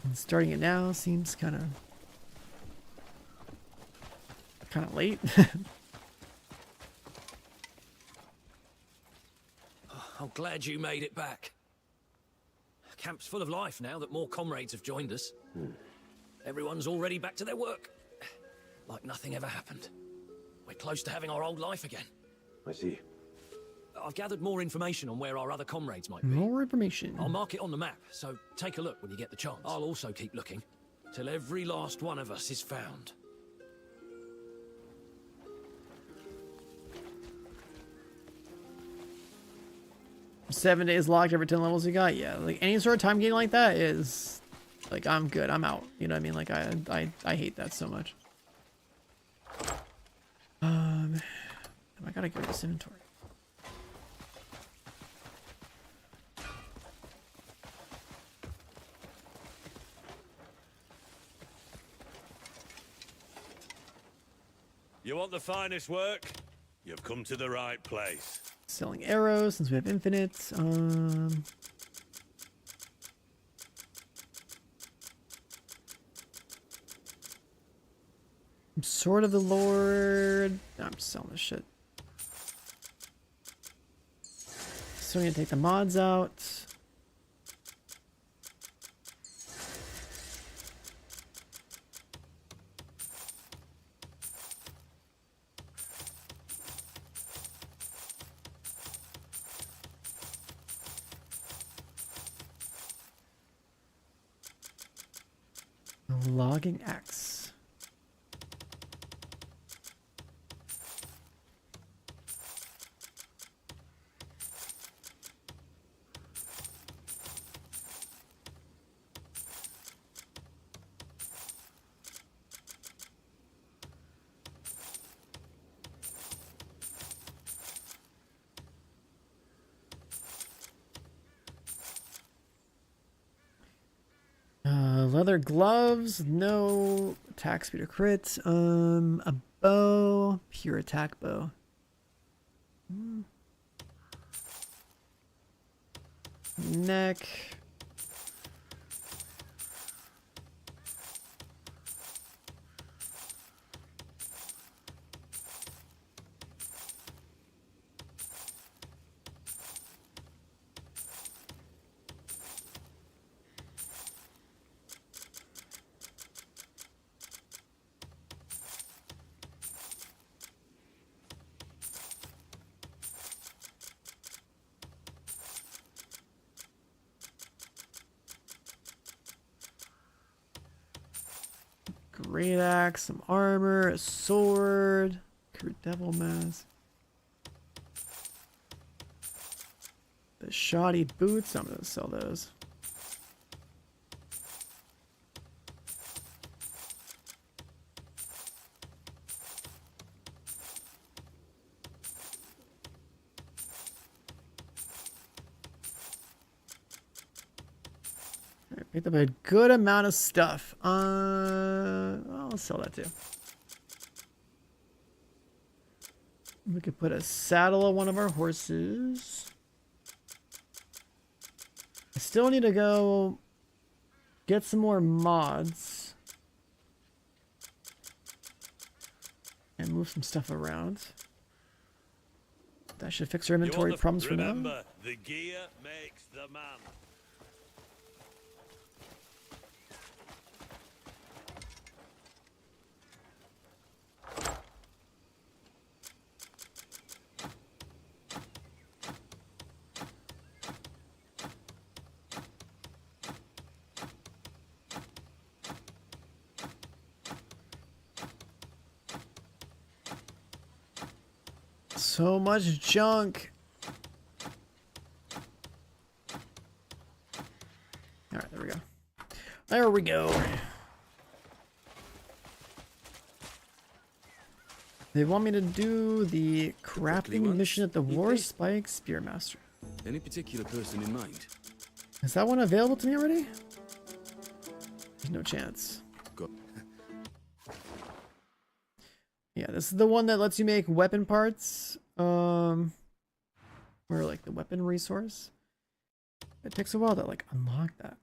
And starting it now seems kind of late. I'm glad you made it back. Camp's full of life now that more comrades have joined us. Everyone's already back to their work. Like nothing ever happened. We're close to having our old life again. I see. I've gathered more information on where our other comrades might be. More information. I'll mark it on the map, so take a look when you get the chance. I'll also keep looking, till every last one of us is found. $7 days locked every 10 levels you got. Yeah, like any sort of time game like that is like, I'm good, I'm out. You know what I mean? Like I hate that so much. I gotta go to this inventory. You want the finest work? You've come to the right place. Selling arrows since we have infinite. Sword of the Lord. I'm selling this shit. So we need to take the mods out. Logging axe. Leather gloves, no attack speed or crit. A bow, pure attack bow. Neck. Great axe, some armor, a sword, crude devil mask. The shoddy boots, I'm gonna sell those. I picked up a good amount of stuff. I'll sell that too. We could put a saddle on one of our horses. I still need to go get some more mods and move some stuff around. That should fix our inventory problems for now. Remember, the gear makes the man. So much junk. All right, there we go. There we go. They want me to do the crafting mission at the War Spike Spearmaster. Any particular person in mind? Is that one available to me already? There's no chance. Go. Yeah, this is the one that lets you make weapon parts. Or like the weapon resource. It takes a while to like unlock that.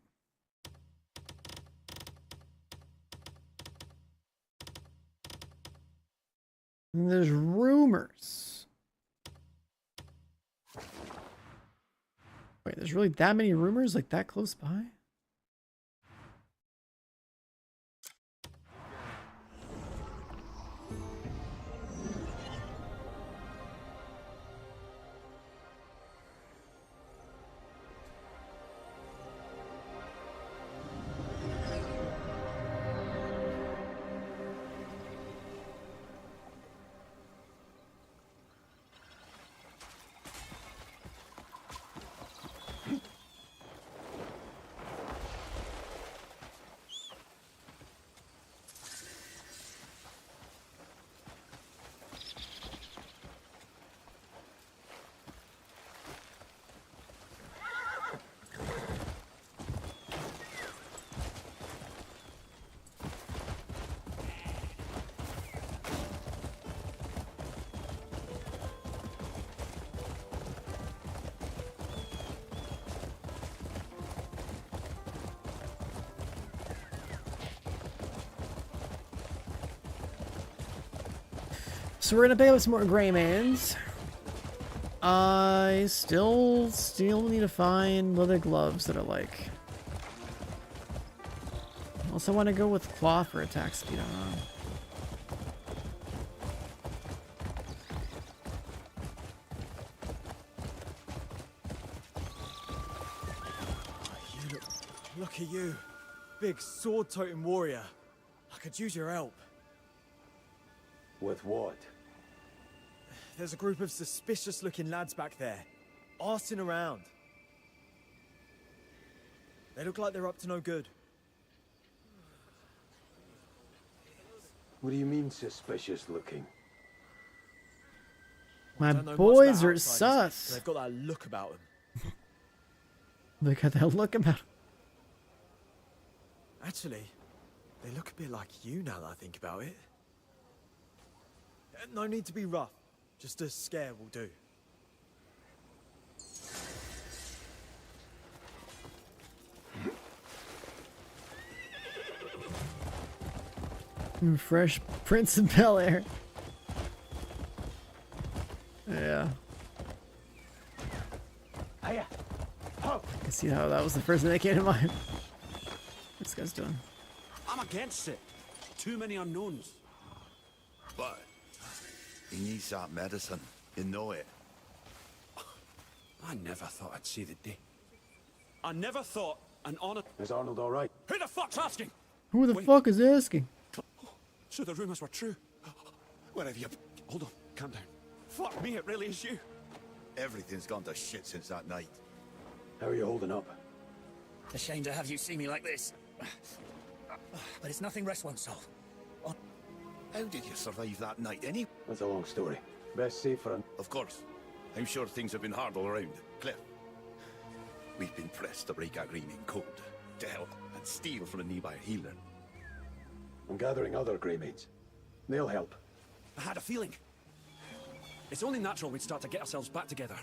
And there's rumors. Wait, there's really that many rumors like that close by? So we're gonna pick up some more Greymans. I still need to find leather gloves that are like. Also want to go with cloth for attack speed. I don't know. Look at you, big sword-toting warrior. I could use your help. With what? There's a group of suspicious-looking lads back there, arsing around. They look like they're up to no good. What do you mean suspicious looking? My Don't know much boys about are outsiders, sus. but they've got that look about them. Look at that look about. Actually, they look a bit like you now that I think about it. No need to be rough. Just a scare will do. Fresh Prince of Bel-Air. Yeah. I can see how that was the first thing that came to mind. What's this guy's doing? I'm against it. Too many unknowns. But he needs that medicine. You know it. I never thought I'd see the day. I never thought an honor. Is Arnold all right? Who the fuck's asking? Who the fuck is asking? So the rumors were true. Where have you... Hold on, calm down. Fuck me, it really is you. Everything's gone to shit since that night. How are you holding up? Ashamed to have you see me like this. But it's nothing rest won't solve. How did you survive that night, anyway? That's a long story. Best safe for him. Of course. I'm sure things have been hard all around. Cliff, we've been pressed to break our Grey code, to help and steal from a nearby healer. I'm gathering other Greymaids. They'll help. I had a feeling. It's only natural we'd start to get ourselves back together.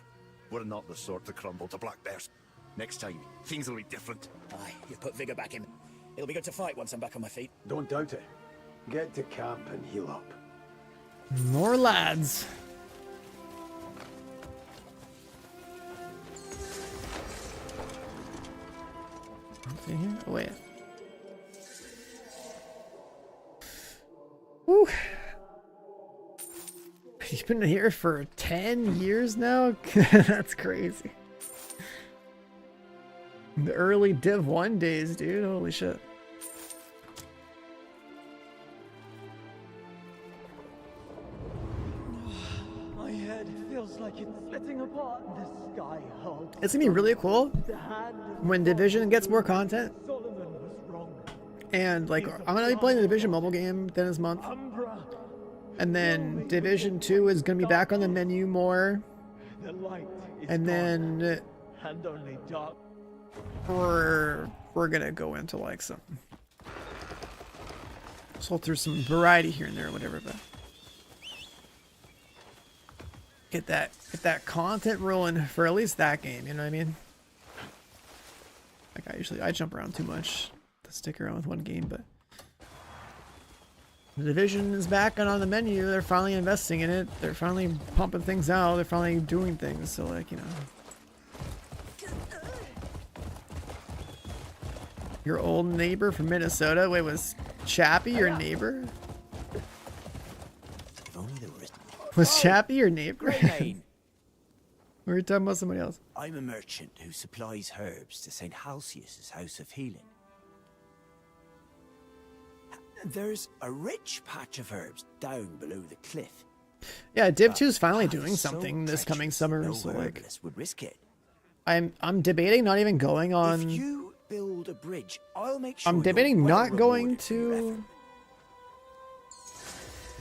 We're not the sort to crumble to black bears. Next time, things will be different. Aye, you've put vigour back in. It'll be good to fight once I'm back on my feet. Don't doubt it. Get to camp and heal up. More lads. Anything here? Oh wait. Woo. He's been here for 10 years now? That's crazy. The early Div 1 days, dude. Holy shit. My head feels like it's splitting apart in the sky hole. It's gonna be really cool when Division gets more content. And like, I'm gonna be playing the Division mobile game within this month. And then Division 2 is gonna be back on the menu more. The light is and then and only dark. we're gonna go into like some through some variety here and there or whatever, but get that content rolling for at least that game, you know what I mean? Like I jump around too much to stick around with one game, but the Division is back and on the menu. They're finally investing in it. They're finally pumping things out. They're finally doing things. So like, you know, your old neighbor from Minnesota. Wait, was Chappie your neighbor? If only there was... Was Chappie your neighbor? Greymane. We were talking about somebody else. I'm a merchant who supplies herbs to St. Halcyus's House of Healing. There's a rich patch of herbs down below the cliff. Yeah, Div 2 is finally doing something this coming summer. No So like, herbalist would risk it. I'm debating not even going on. If you build a bridge, I'll make sure I'm you're debating well not going rewarded for your to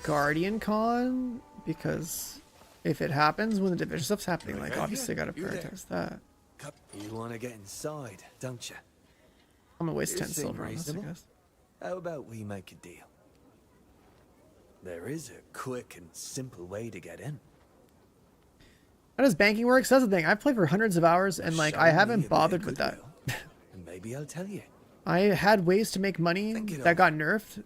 Guardian Con because if it happens when the Division stuff's happening, like obviously I gotta prioritize that. You want to get inside, don't you? I'm gonna waste You 10 seem silver on this, I reasonable. guess. How about we make a deal? There is a quick and simple way to get in. How does banking work? So that's the thing. I've played for hundreds of hours and like I haven't bothered with that. And maybe I'll tell you. I had ways to make money that got nerfed,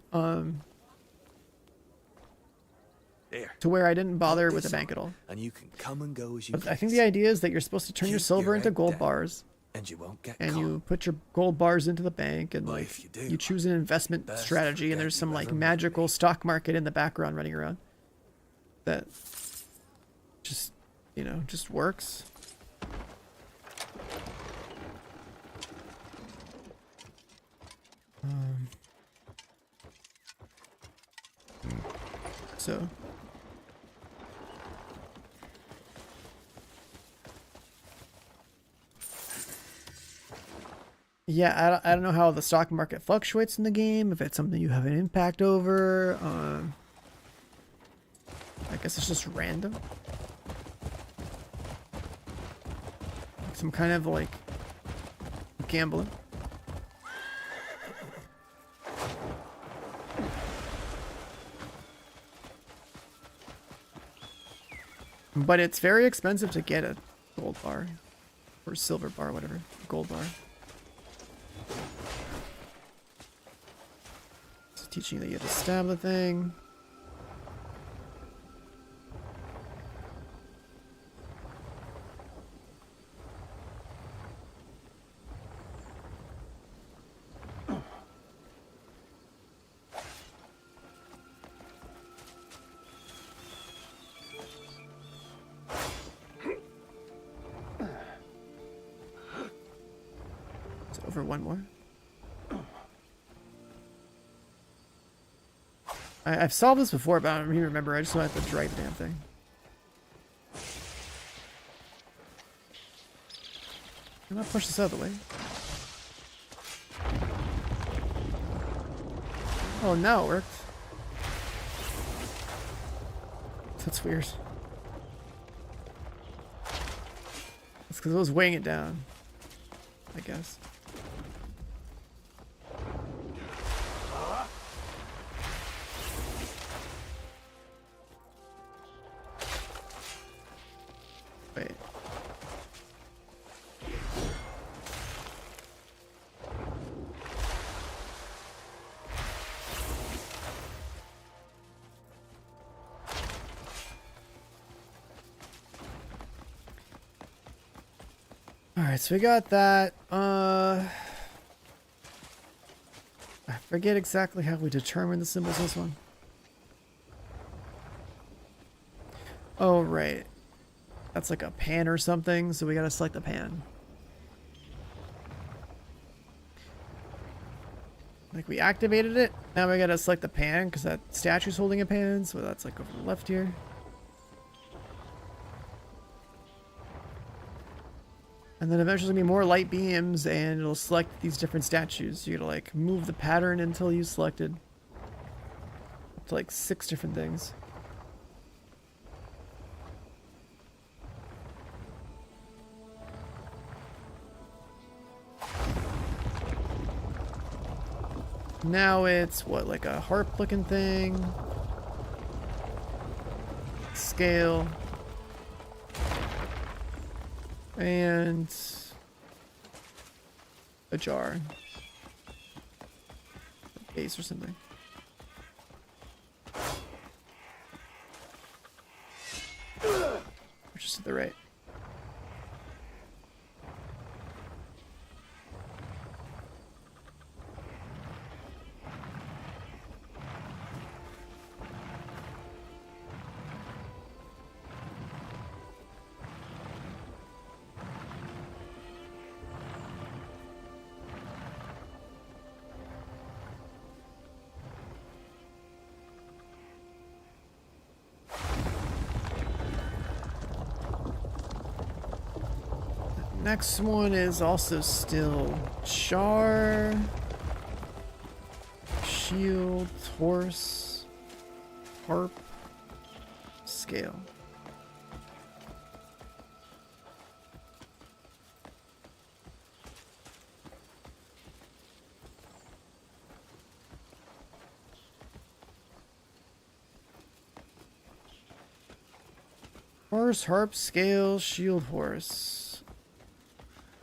to where I didn't bother with the bank at all. And you can come and go as you But I think the idea is that you're supposed to turn your silver into gold bars. And you won't get And caught. you put your gold bars into the bank and like you choose an investment strategy and there's some like magical stock market in the background running around that just, you know, just works. So yeah, I don't know how the stock market fluctuates in the game, if it's something you have an impact over. I guess it's just random. Some kind of like gambling. But it's very expensive to get a gold bar or silver bar, whatever, gold bar. It's teaching that you have to stab the thing. Over one more. I've solved this before, but I don't even remember. I just don't have to drag the damn thing. Can I push this out of the way? Oh, now it worked. That's weird. It's because I was weighing it down, I guess. Wait. Alright, so we got that. I forget exactly how we determine the symbols in this one. Oh, right. That's like a pan or something, so we gotta select the pan. Like we activated it, now we gotta select the pan because that statue's holding a pan, so that's like over the left here. And then eventually be more light beams and it'll select these different statues. So you gotta like move the pattern until you selected up to like 6 different things. Now it's what, like a harp looking thing? Scale. And a jar. A base or something. Or just to the right. Next one is also still char, shield, horse, harp, scale. Horse, harp, scale, shield, horse.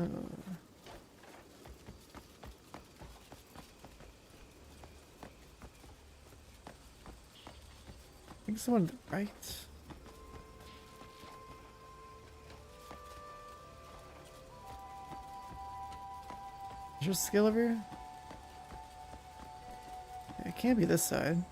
I think someone to the right. Is there a skill over here? It can't be this side.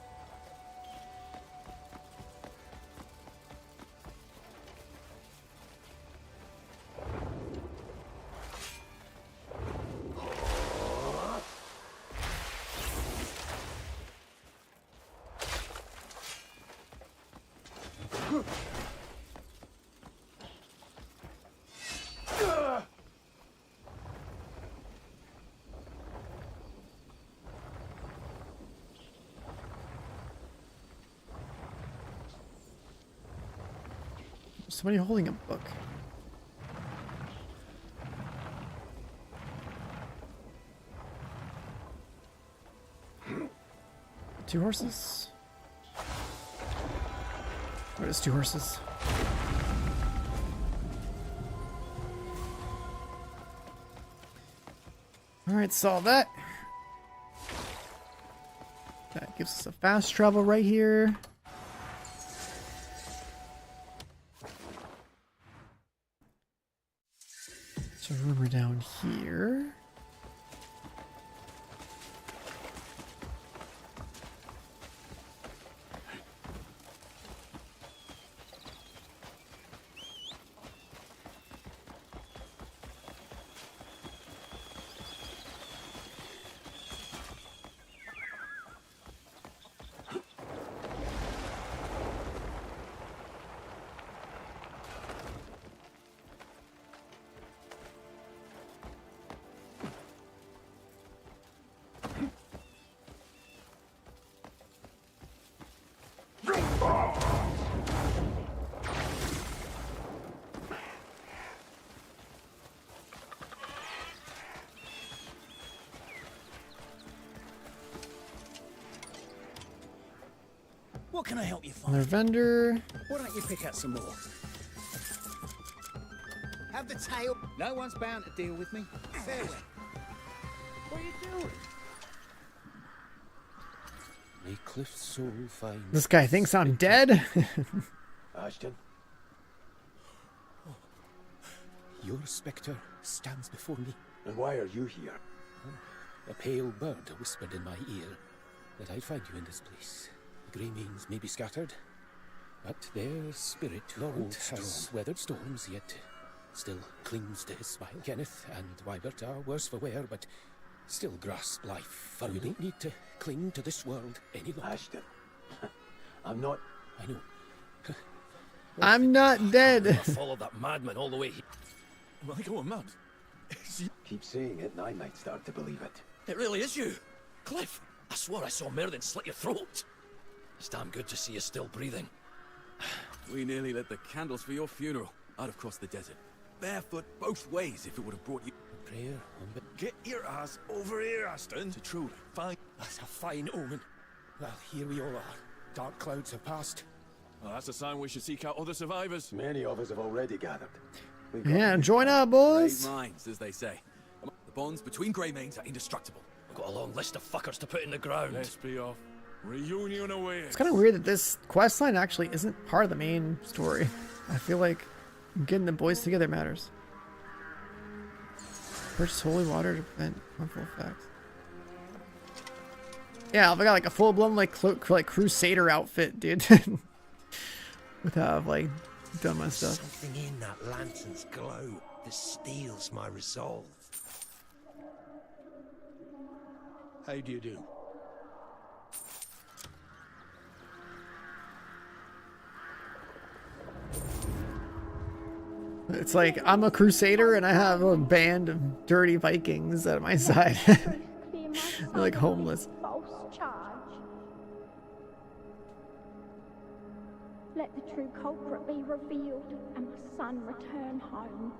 Somebody holding a book. Two horses? What is 2 horses? Alright, solve that. That gives us a fast travel right here. So we're down here. What can I help you Another find? vendor. Why don't you pick out some more? Have the tail. No one's bound to deal with me. Farewell. What are you doing? May Cliff's soul find. This guy thinks I'm dead. Ashton, Your spectre stands before me. and why are you here? A pale bird whispered in my ear that I'd find you in this place. The grey manes may be scattered, but their spirit has weathered storms, yet still clings to his smile. Kenneth and Wybert are worse for wear, but still grasp life. For we don't need to cling to this world any longer. Ashton, I'm not... I know. I'm not dead. I followed that madman all the way here. Am I going mad? Keep saying it and I might start to believe it. It really is you. Cliff, I swore I saw Merlin slit your throat. It's damn good to see you still breathing. We nearly lit the candles for your funeral. I'd have crossed the desert. Barefoot both ways if it would have brought you... Prayer on... Get your ass over here, Aston. To truly find... That's a fine omen. Well, here we all are. Dark clouds have passed. Well, that's a sign we should seek out other survivors. Many of us have already gathered. Yeah, join up, boys. Great minds, as they say. The bonds between grey manes are indestructible. I've got a long list of fuckers to put in the ground. Let's be off. Reunion away. It's kind of weird that this quest line actually isn't part of the main story. I feel like getting the boys together matters. Purchase holy water to prevent harmful effects. Yeah, I've got like a full-blown like crusader outfit, dude. With how I've like done my stuff. Something in that lantern's glow that steals my resolve. How do you do? It's like I'm a crusader and I have a band of dirty Vikings at my side. They're like homeless. False charge. Let the true culprit be revealed and my son return home.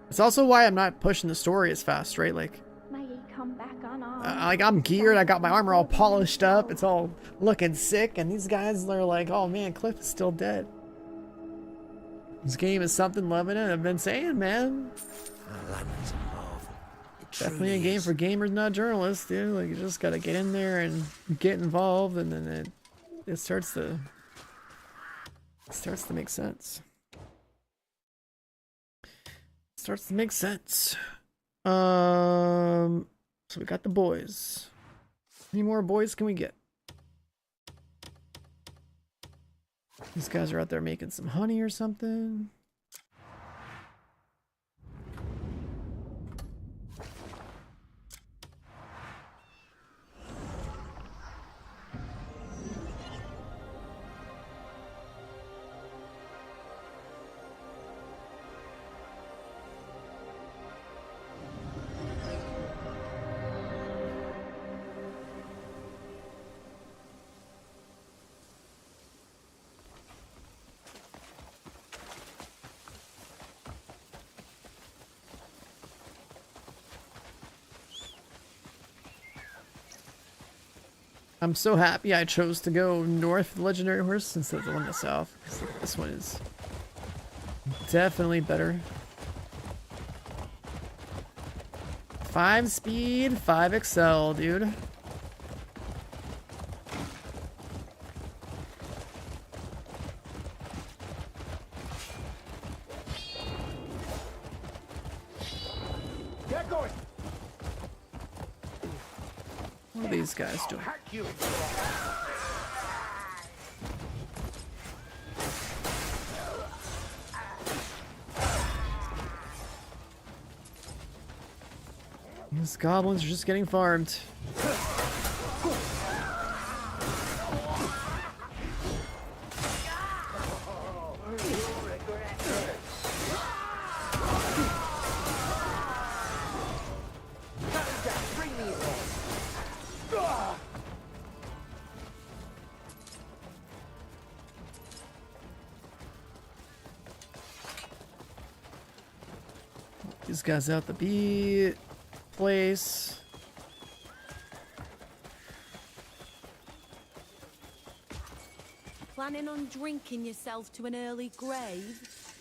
It's also why I'm not pushing the story as fast, right? Like, May he come back unarmed. like I'm geared, I got my armor all polished up, it's all looking sick, and these guys are like, oh man, Cliff is still dead. This game is something loving it. I've been saying, man. Definitely a game for gamers, not journalists, dude. Like you just gotta get in there and get involved, and then it starts to make sense. Starts to make sense. So we got the boys. How many more boys can we get? These guys are out there making some honey or something. I'm so happy I chose to go north with the legendary horse instead of the one in the south. This one is definitely better. 5 speed, 5 excel, dude. Get going. What are these guys doing? These goblins are just getting farmed. These guys out the beat place. Planning on drinking yourself to an early grave?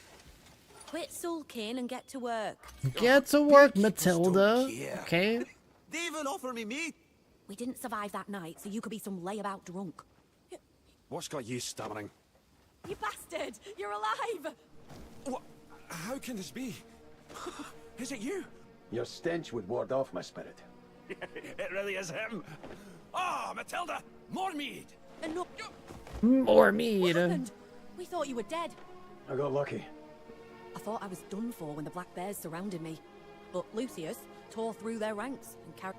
Quit sulking and get to work. Get to work, Matilda. Okay. They even offer me meat. We didn't survive that night, so you could be some layabout drunk. What's got you stammering? You bastard! You're alive! What? How can this be? Is it you? Your stench would ward off my spirit. It really is him. Ah, Matilda, more mead. And no, More what mead. happened? We thought you were dead. I got lucky. I thought I was done for when the Black Bears surrounded me. But Lucius tore through their ranks and carried...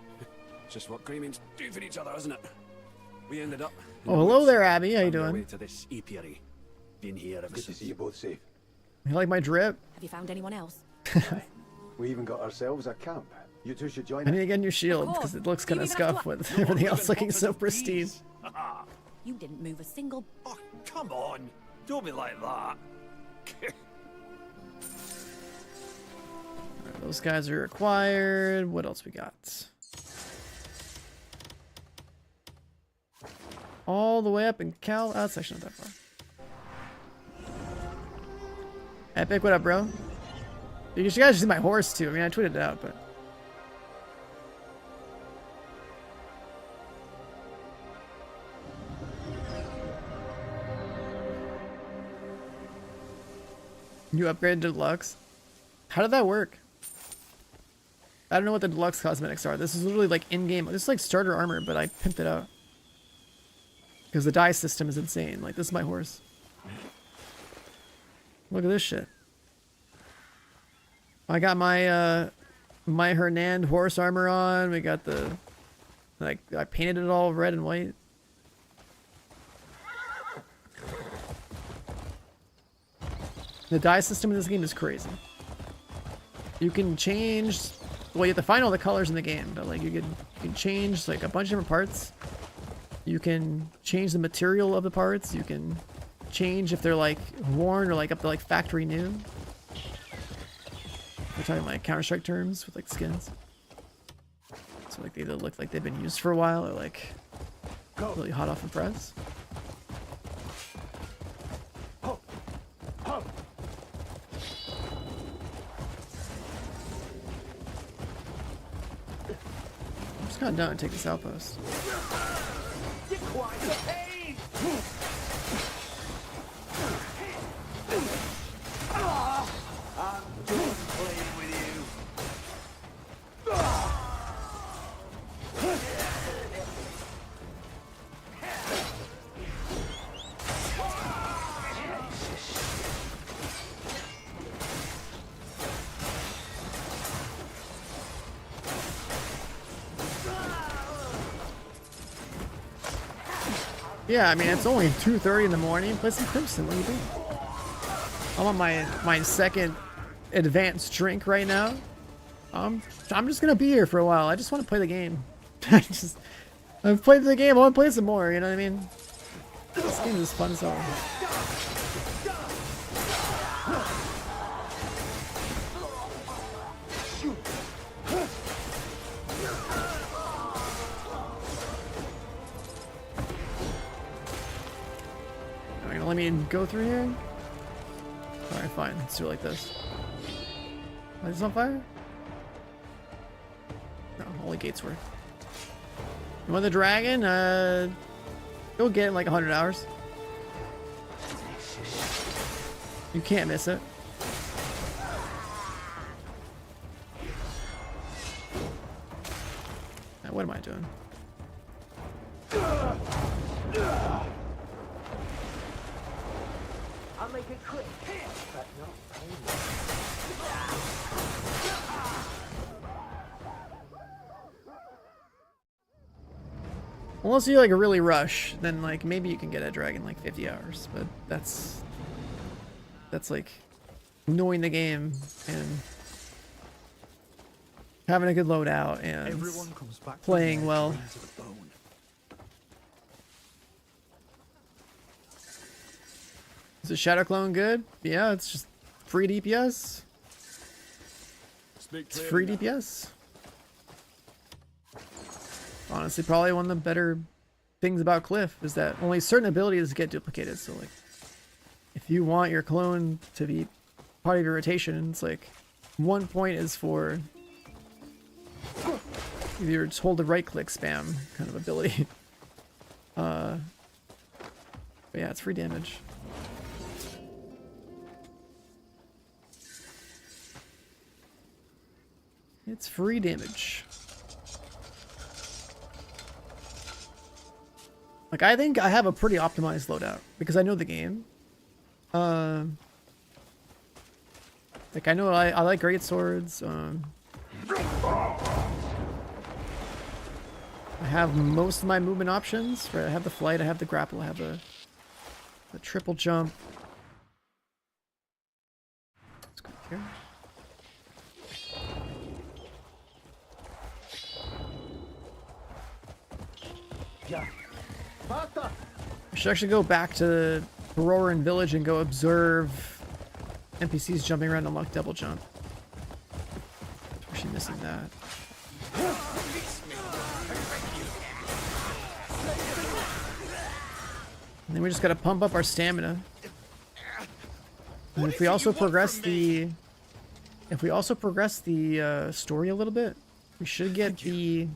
Just what Greymings do for each other, isn't it? We ended up... Oh, hello there, Abby. How you on our way doing? to this apiary. Been here ever Good to since. see you both safe. You like my drip? Have you found anyone else? We even got ourselves a camp. You two should join I need us. to get a new shield because it looks kind of scuffed with everything else looking so pristine. You didn't move a single... Oh, come on. Don't be like that. Alright, those guys are required. What else we got? All the way up in Cal. Oh, that's actually not that far. Epic, what up, bro? You guys should see my horse too. I mean, I tweeted it out, but. You upgraded to deluxe? How did that work? I don't know what the deluxe cosmetics are. This is literally like in-game. This is like starter armor, but I pimped it out. Because the dye system is insane. Like, this is my horse. Look at this shit. I got my my Hernand horse armor on. We got the... Like, I painted it all red and white. The dye system in this game is crazy. You can change... Well, you have to find all the colors in the game, but like you can change like a bunch of different parts. You can change the material of the parts. You can change if they're like worn or like up to like factory new. We're talking like Counter-Strike terms with like skins. So like they either look like they've been used for a while or like really hot off the press. I'm just gonna down and take this outpost. Get quiet, pain! I'm done playing with you. Yeah, I mean, it's only 2:30 in the morning. Play some Crimson. What are you doing? I'm on my second advanced drink right now. I'm just gonna be here for a while. I just want to play the game. I've played the game. I want to play some more. You know what I mean? This game is fun as hell. Let me go through here. Alright, fine. Let's do it like this. Is this on fire? No, only gates work. You want the dragon? You'll get it in like 100 hours. You can't miss it. Now, what am I doing? I'll make it quick, but not painless. Unless you like really rush, then like maybe you can get a dragon like 50 hours, but that's like knowing the game and having a good loadout and playing well. Is the Shadow Clone good? Yeah, it's just free DPS. It's free DPS. Honestly, probably one of the better things about Cliff is that only certain abilities get duplicated. So like, if you want your clone to be part of your rotation, it's like 1 point is for if you're just hold the right click spam kind of ability. But yeah, it's free damage. It's free damage. Like, I think I have a pretty optimized loadout because I know the game. Like, I know I like great swords. I have most of my movement options. Right, I have the flight, I have the grapple, I have the triple jump. Let's go here. Yeah. Faster! I should actually go back to Baroran Village and go observe NPCs jumping around and unlock double jump. Actually missing that. And then we just gotta pump up our stamina. And if we also progress the story a little bit, we should get the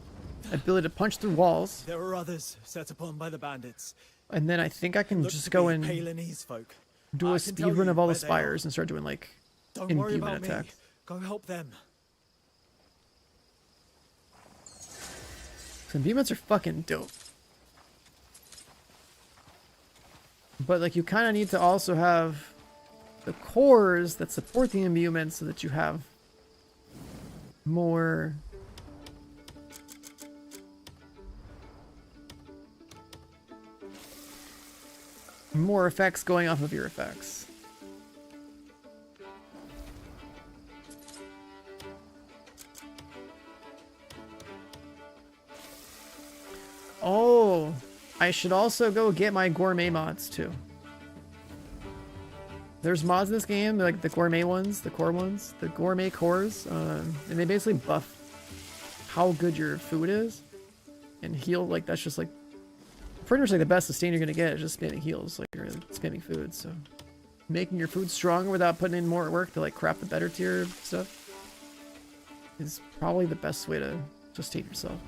ability to punch through walls. There are others set upon by the bandits. And then I think I can just go and folk. do a speed run of all the spires and start doing like Don't worry imbuement about attacks. me. Go help them. So imbuements are fucking dope. But like you kind of need to also have the cores that support the imbuements so that you have more effects going off of your effects. Oh, I should also go get my gourmet mods too. There's mods in this game, like the gourmet ones, the core ones, the gourmet cores, and they basically buff how good your food is and heal. Like that's just like pretty much like the best sustain you're gonna get is just spamming heals, like you're spamming food. So making your food stronger without putting in more work to like craft the better tier stuff is probably the best way to sustain yourself.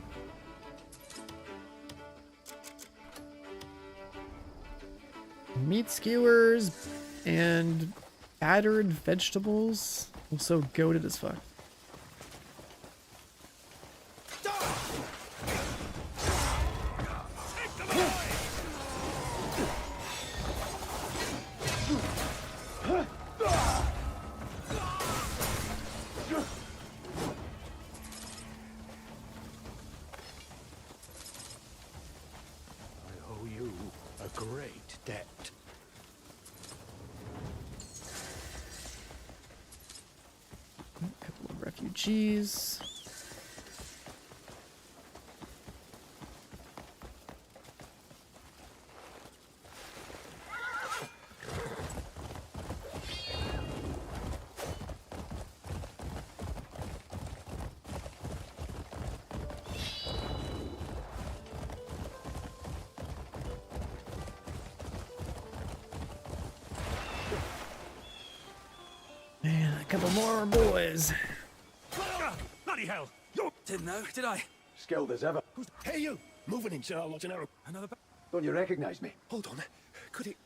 Meat skewers and battered vegetables. Also goated as fuck. Refugees. Man, a couple more boys. Bloody hell! You didn't know, did I? Skilled as ever. Hey, you! Moving in, sir. Watch an arrow. Another. Don't you recognize me? Hold on. Could it?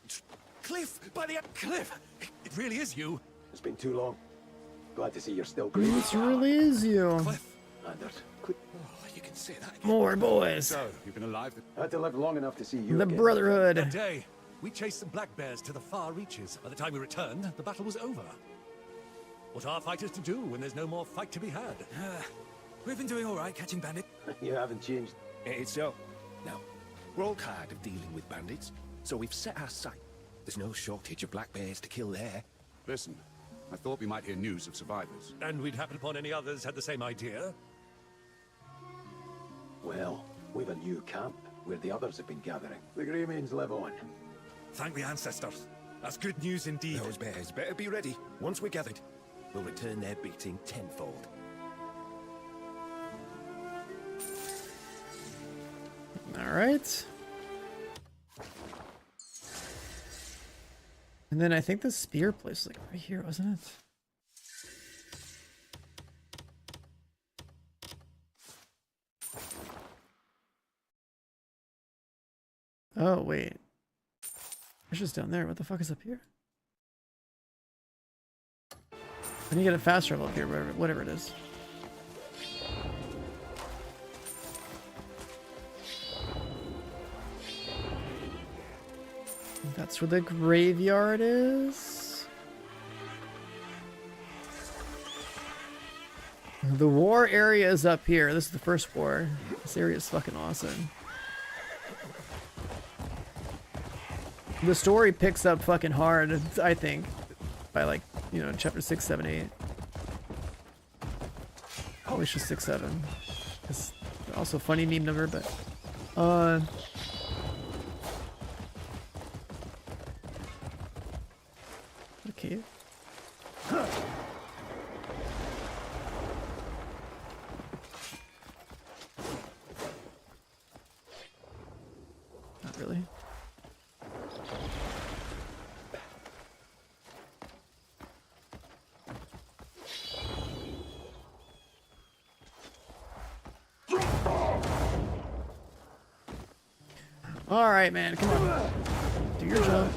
Cliff! By the Cliff! It really is you. It's been too long. Glad to see you're still green. It really is you. Cliff. Anders. Oh, you can say that again. More boys. So, you've been alive? I had to live long enough to see you The again. Brotherhood. That day, we chased some black bears to the far reaches. By the time we returned, the battle was over. What are fighters to do when there's no more fight to be had? We've been doing all right catching bandits. You haven't changed. It's so. Now, we're all tired of dealing with bandits, so we've set our sight. There's no shortage of black bears to kill there. Listen, I thought we might hear news of survivors. And we'd happen upon any others had the same idea. Well, we've a new camp where the others have been gathering. The Greymanes live on. Thank the ancestors. That's good news indeed. Those bears better be ready. Once we're gathered, we'll return their beating tenfold. All right. And then I think the spear place was like right here, wasn't it? Oh, wait. It's just down there. What the fuck is up here? I need to get a fast travel up here, whatever it is. That's where the graveyard is. The war area is up here. This is the first war. This area is fucking awesome. The story picks up fucking hard, I think, by like, you know, chapter 6, 7, 8. Oh, it's just 6, 7. It's also a funny meme number, but okay. Not really. All right, man, come on. Do your job.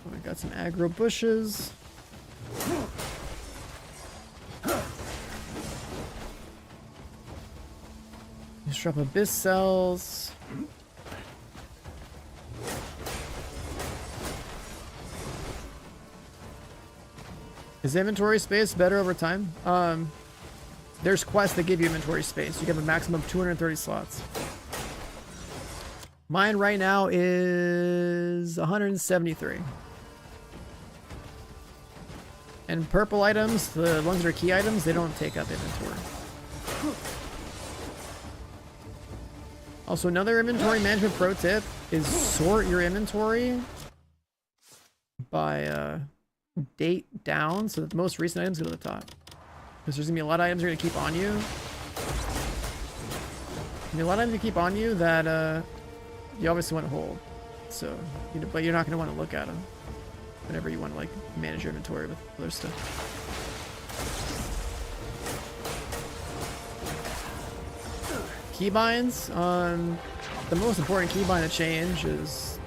Oh, we got some aggro bushes. Drop abyss cells. Is inventory space better over time? There's quests that give you inventory space. You have a maximum of 230 slots. Mine right now is 173. And purple items, the ones that are key items, they don't take up inventory. Also, another inventory management pro tip is sort your inventory by date down, so that the most recent items go to the top. Because there's gonna be a lot of items that are gonna keep on you. A lot of items that keep on you that you obviously want to hold. So, you know, but you're not gonna want to look at them whenever you want to like manage your inventory with other stuff. Keybinds, the most important keybind to change is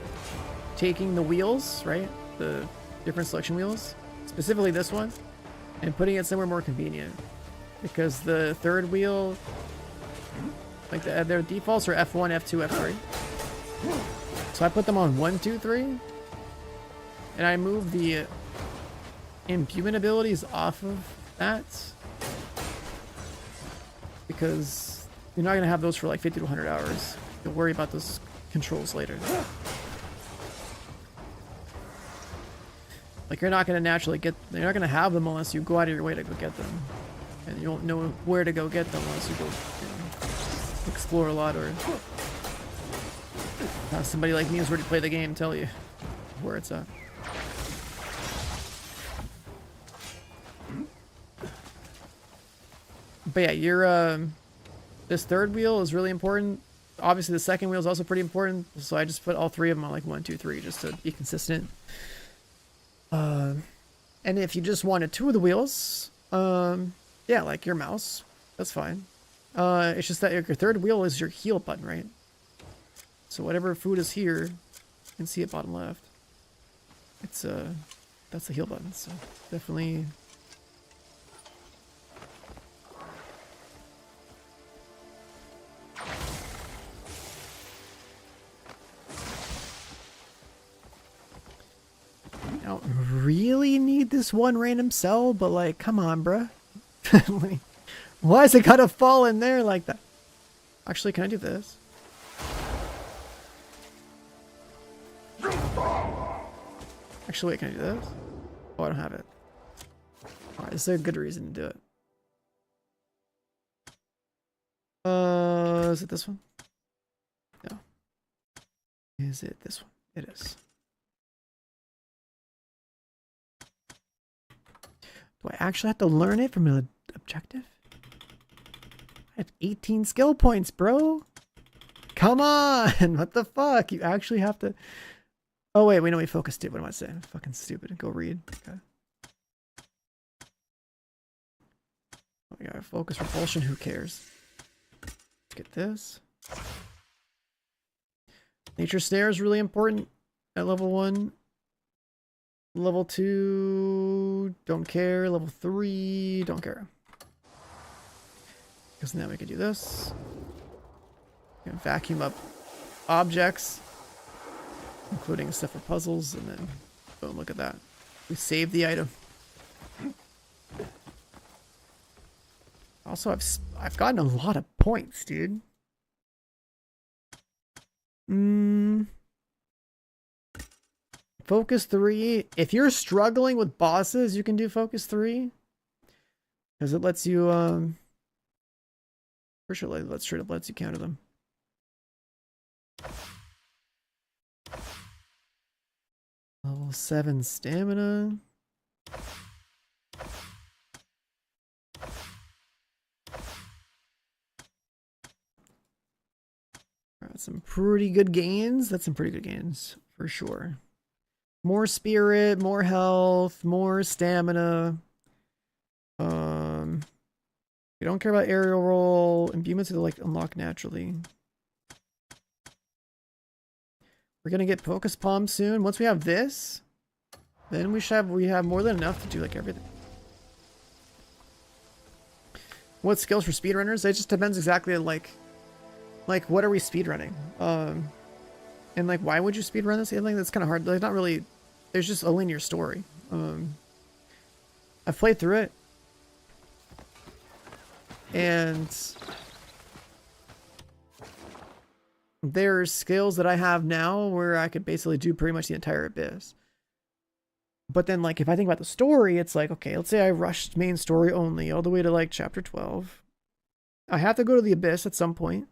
taking the wheels, right? The different selection wheels, specifically this one, and putting it somewhere more convenient. Because the third wheel, like their defaults are F1, F2, F3. So I put them on 1, 2, 3, and I move the imbuement abilities off of that because you're not going to have those for like 50 to 100 hours. You'll worry about those controls later. Like, you're not going to naturally get... You're not going to have them unless you go out of your way to go get them. And you won't know where to go get them unless you go, you know, explore a lot or have somebody like me who's already played the game tell you where it's at. But yeah, you're... This third wheel is really important. Obviously, the second wheel is also pretty important. So I just put all three of them on like 1, 2, 3 just to be consistent. And if you just wanted 2 of the wheels, yeah, like your mouse, that's fine. It's just that your third wheel is your heal button, right? So whatever food is here, you can see it bottom left. It's that's the heal button. So definitely. I don't really need this one random cell, but like, come on, bruh. Like, why is it gotta fall in there like that? Actually, can I do this? Actually, wait, can I do this? Oh, I don't have it. Alright, this is a good reason to do it. Is it this one? No. Is it this one? It is. Do I actually have to learn it from an objective? I have 18 skill points, bro. Come on. What the fuck? You actually have to... Oh, wait. We know we focused it. What am I saying? Fucking stupid. Go read. Okay. Oh my god. Focus, repulsion. Who cares? Let's get this. Nature Snare is really important at level 1. Level 2, don't care. Level 3, don't care. Because now we can do this. We can vacuum up objects, including stuff for puzzles, and then boom, look at that. We saved the item. Also, I've gotten a lot of points, dude. Focus 3. If you're struggling with bosses, you can do Focus 3. Because it lets you, for sure, let's straight up lets you counter them. Level 7 stamina. Alright, some pretty good gains. That's some pretty good gains, for sure. More spirit, more health, more stamina. We don't care about aerial roll. Imbuements are like unlock naturally. We're gonna get Focus Palm soon. Once we have this, then we have more than enough to do like everything. What skills for speedrunners? It just depends exactly like what are we speedrunning? And like, why would you speedrun this? I think that's kind of hard. Like, not really. There's just a linear story. I've played through it, and there's skills that I have now where I could basically do pretty much the entire Abyss. But then, like, if I think about the story, it's like, okay, let's say I rushed main story only all the way to like chapter 12. I have to go to the Abyss at some point,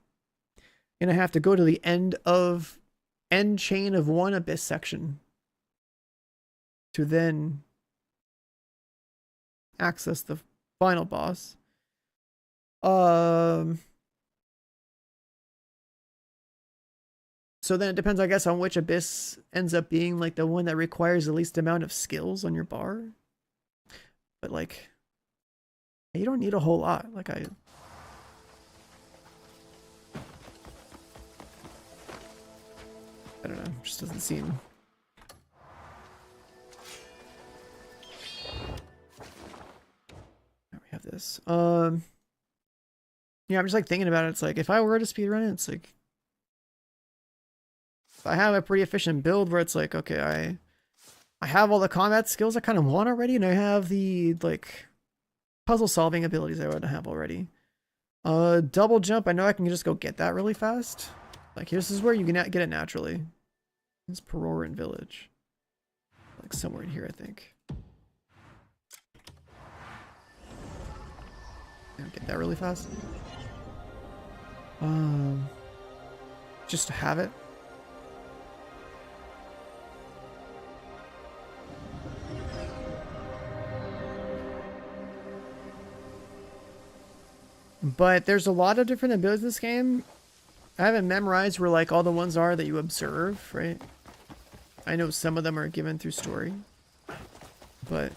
and I have to go to the end chain of one Abyss section to then access the final boss. So then it depends, I guess, on which Abyss ends up being like the one that requires the least amount of skills on your bar. But like, you don't need a whole lot. Like I don't know, just doesn't seem. Now we have this. Yeah, I'm just like thinking about it. It's like if I were to speedrun it, it's like if I have a pretty efficient build where it's like, okay, I have all the combat skills I kind of want already, and I have the like puzzle solving abilities I want to have already. Double jump, I know I can just go get that really fast. Like this is where you can get it naturally. It's Peroran Village. Like somewhere in here, I think. Get that really fast. Just to have it. But there's a lot of different abilities in this game. I haven't memorized where like all the ones are that you observe, right? I know some of them are given through story. But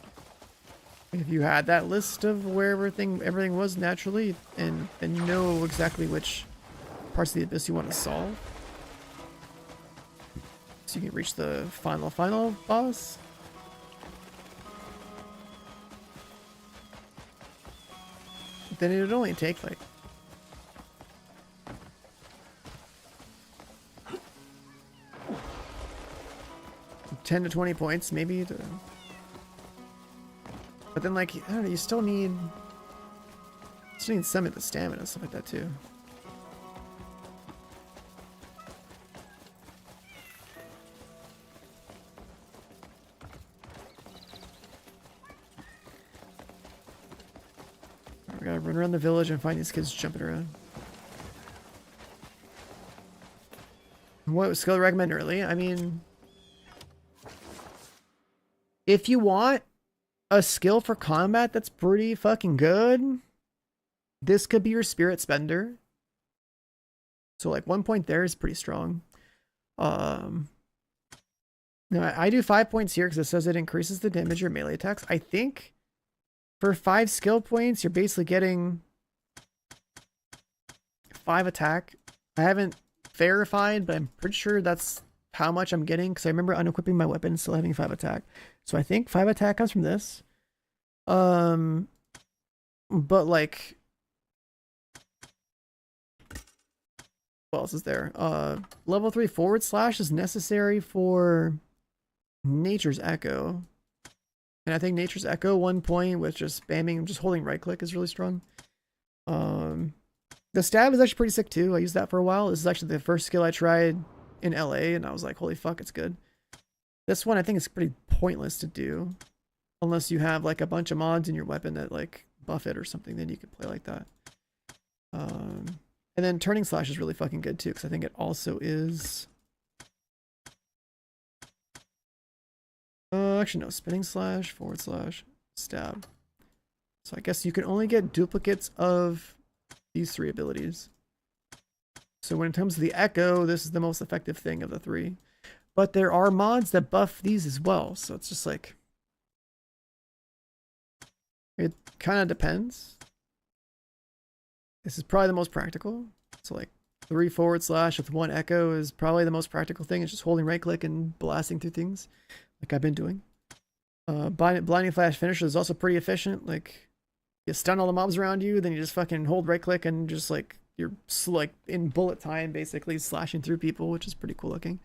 if you had that list of where everything was naturally, and you know exactly which parts of the Abyss you want to solve, so you can reach the final boss. Then it would only take like 10 to 20 points, maybe. But then, like, I don't know, you still need some of the stamina and stuff like that too. We gotta run around the village and find these kids jumping around. What skill to recommend early? I mean, if you want a skill for combat that's pretty fucking good, this could be your spirit spender. So like 1 point there is pretty strong. No, I do 5 points here because it says it increases the damage of your melee attacks. I think for 5 skill points, you're basically getting 5 attack. I haven't verified, but I'm pretty sure that's how much I'm getting because I remember unequipping my weapon still having 5 attack. So I think 5 attack comes from this. But like, what else is there? Level 3 forward slash is necessary for Nature's Echo. And I think Nature's Echo 1 point with just spamming, just holding right click is really strong. The stab is actually pretty sick too. I used that for a while. This is actually the first skill I tried in LA and I was like, holy fuck, it's good. This one I think is pretty pointless to do. Unless you have like a bunch of mods in your weapon that like buff it or something, then you could play like that. And then Turning Slash is really fucking good too, because I think it also is... actually no, Spinning Slash, Forward Slash, Stab. So I guess you can only get duplicates of these 3 abilities. So when it comes to the Echo, this is the most effective thing of the 3. But there are mods that buff these as well, so it's just like... it kind of depends. This is probably the most practical. So like 3 forward slash with 1 echo is probably the most practical thing. It's just holding right click and blasting through things like I've been doing. Blinding flash finisher is also pretty efficient. Like you stun all the mobs around you, then you just fucking hold right click and just like you're like in bullet time basically slashing through people, which is pretty cool looking.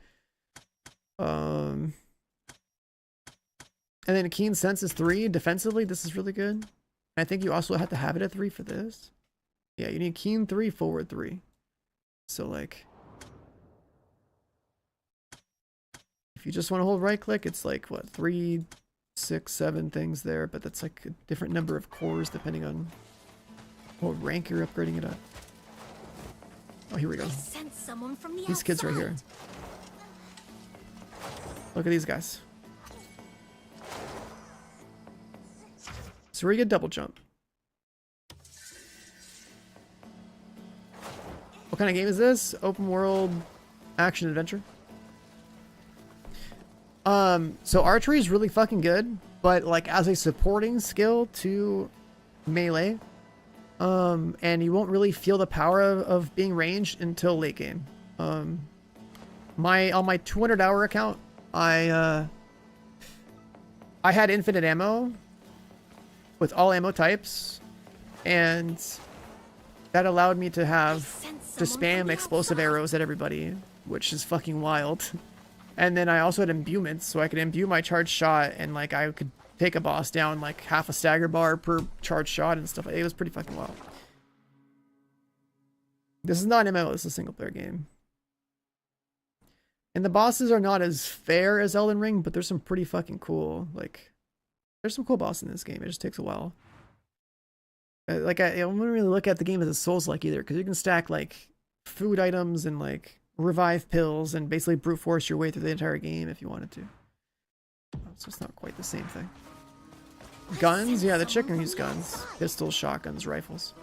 And then Keen Sense is 3 defensively. This is really good. I think you also have to have it at 3 for this. Yeah, you need Keen 3, forward 3. So like, if you just want to hold right click, it's like what, 3, 6, 7 things there, but that's like a different number of cores depending on what rank you're upgrading it at. Oh, here we go. These kids right here. Look at these guys. So where you get double jump. What kind of game is this? Open world action adventure. So archery is really fucking good, but like as a supporting skill to melee, and you won't really feel the power of being ranged until late game. On my 200-hour account, I had infinite ammo with all ammo types, and that allowed me to spam explosive arrows at everybody, which is fucking wild. And then I also had imbuements, so I could imbue my charged shot, and like I could take a boss down like half a stagger bar per charged shot and stuff. It was pretty fucking wild. This is not an MMO, this is a single player game. And the bosses are not as fair as Elden Ring, but there's some pretty fucking cool, like, there's some cool bosses in this game. It just takes a while. Like, I wouldn't really look at the game as a Souls-like either, because you can stack, like, food items and, like, revive pills and basically brute force your way through the entire game if you wanted to. So it's not quite the same thing. Guns? Yeah, the chick can use guns. Pistols, shotguns, rifles.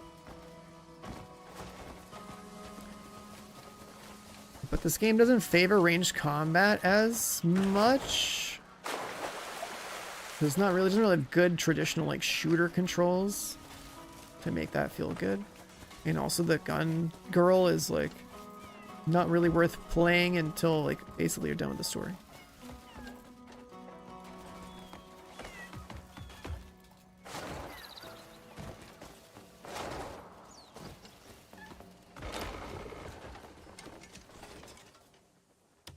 But this game doesn't favor ranged combat as much. There's not really, doesn't really have good traditional like shooter controls to make that feel good. And also the gun girl is like not really worth playing until like basically you're done with the story.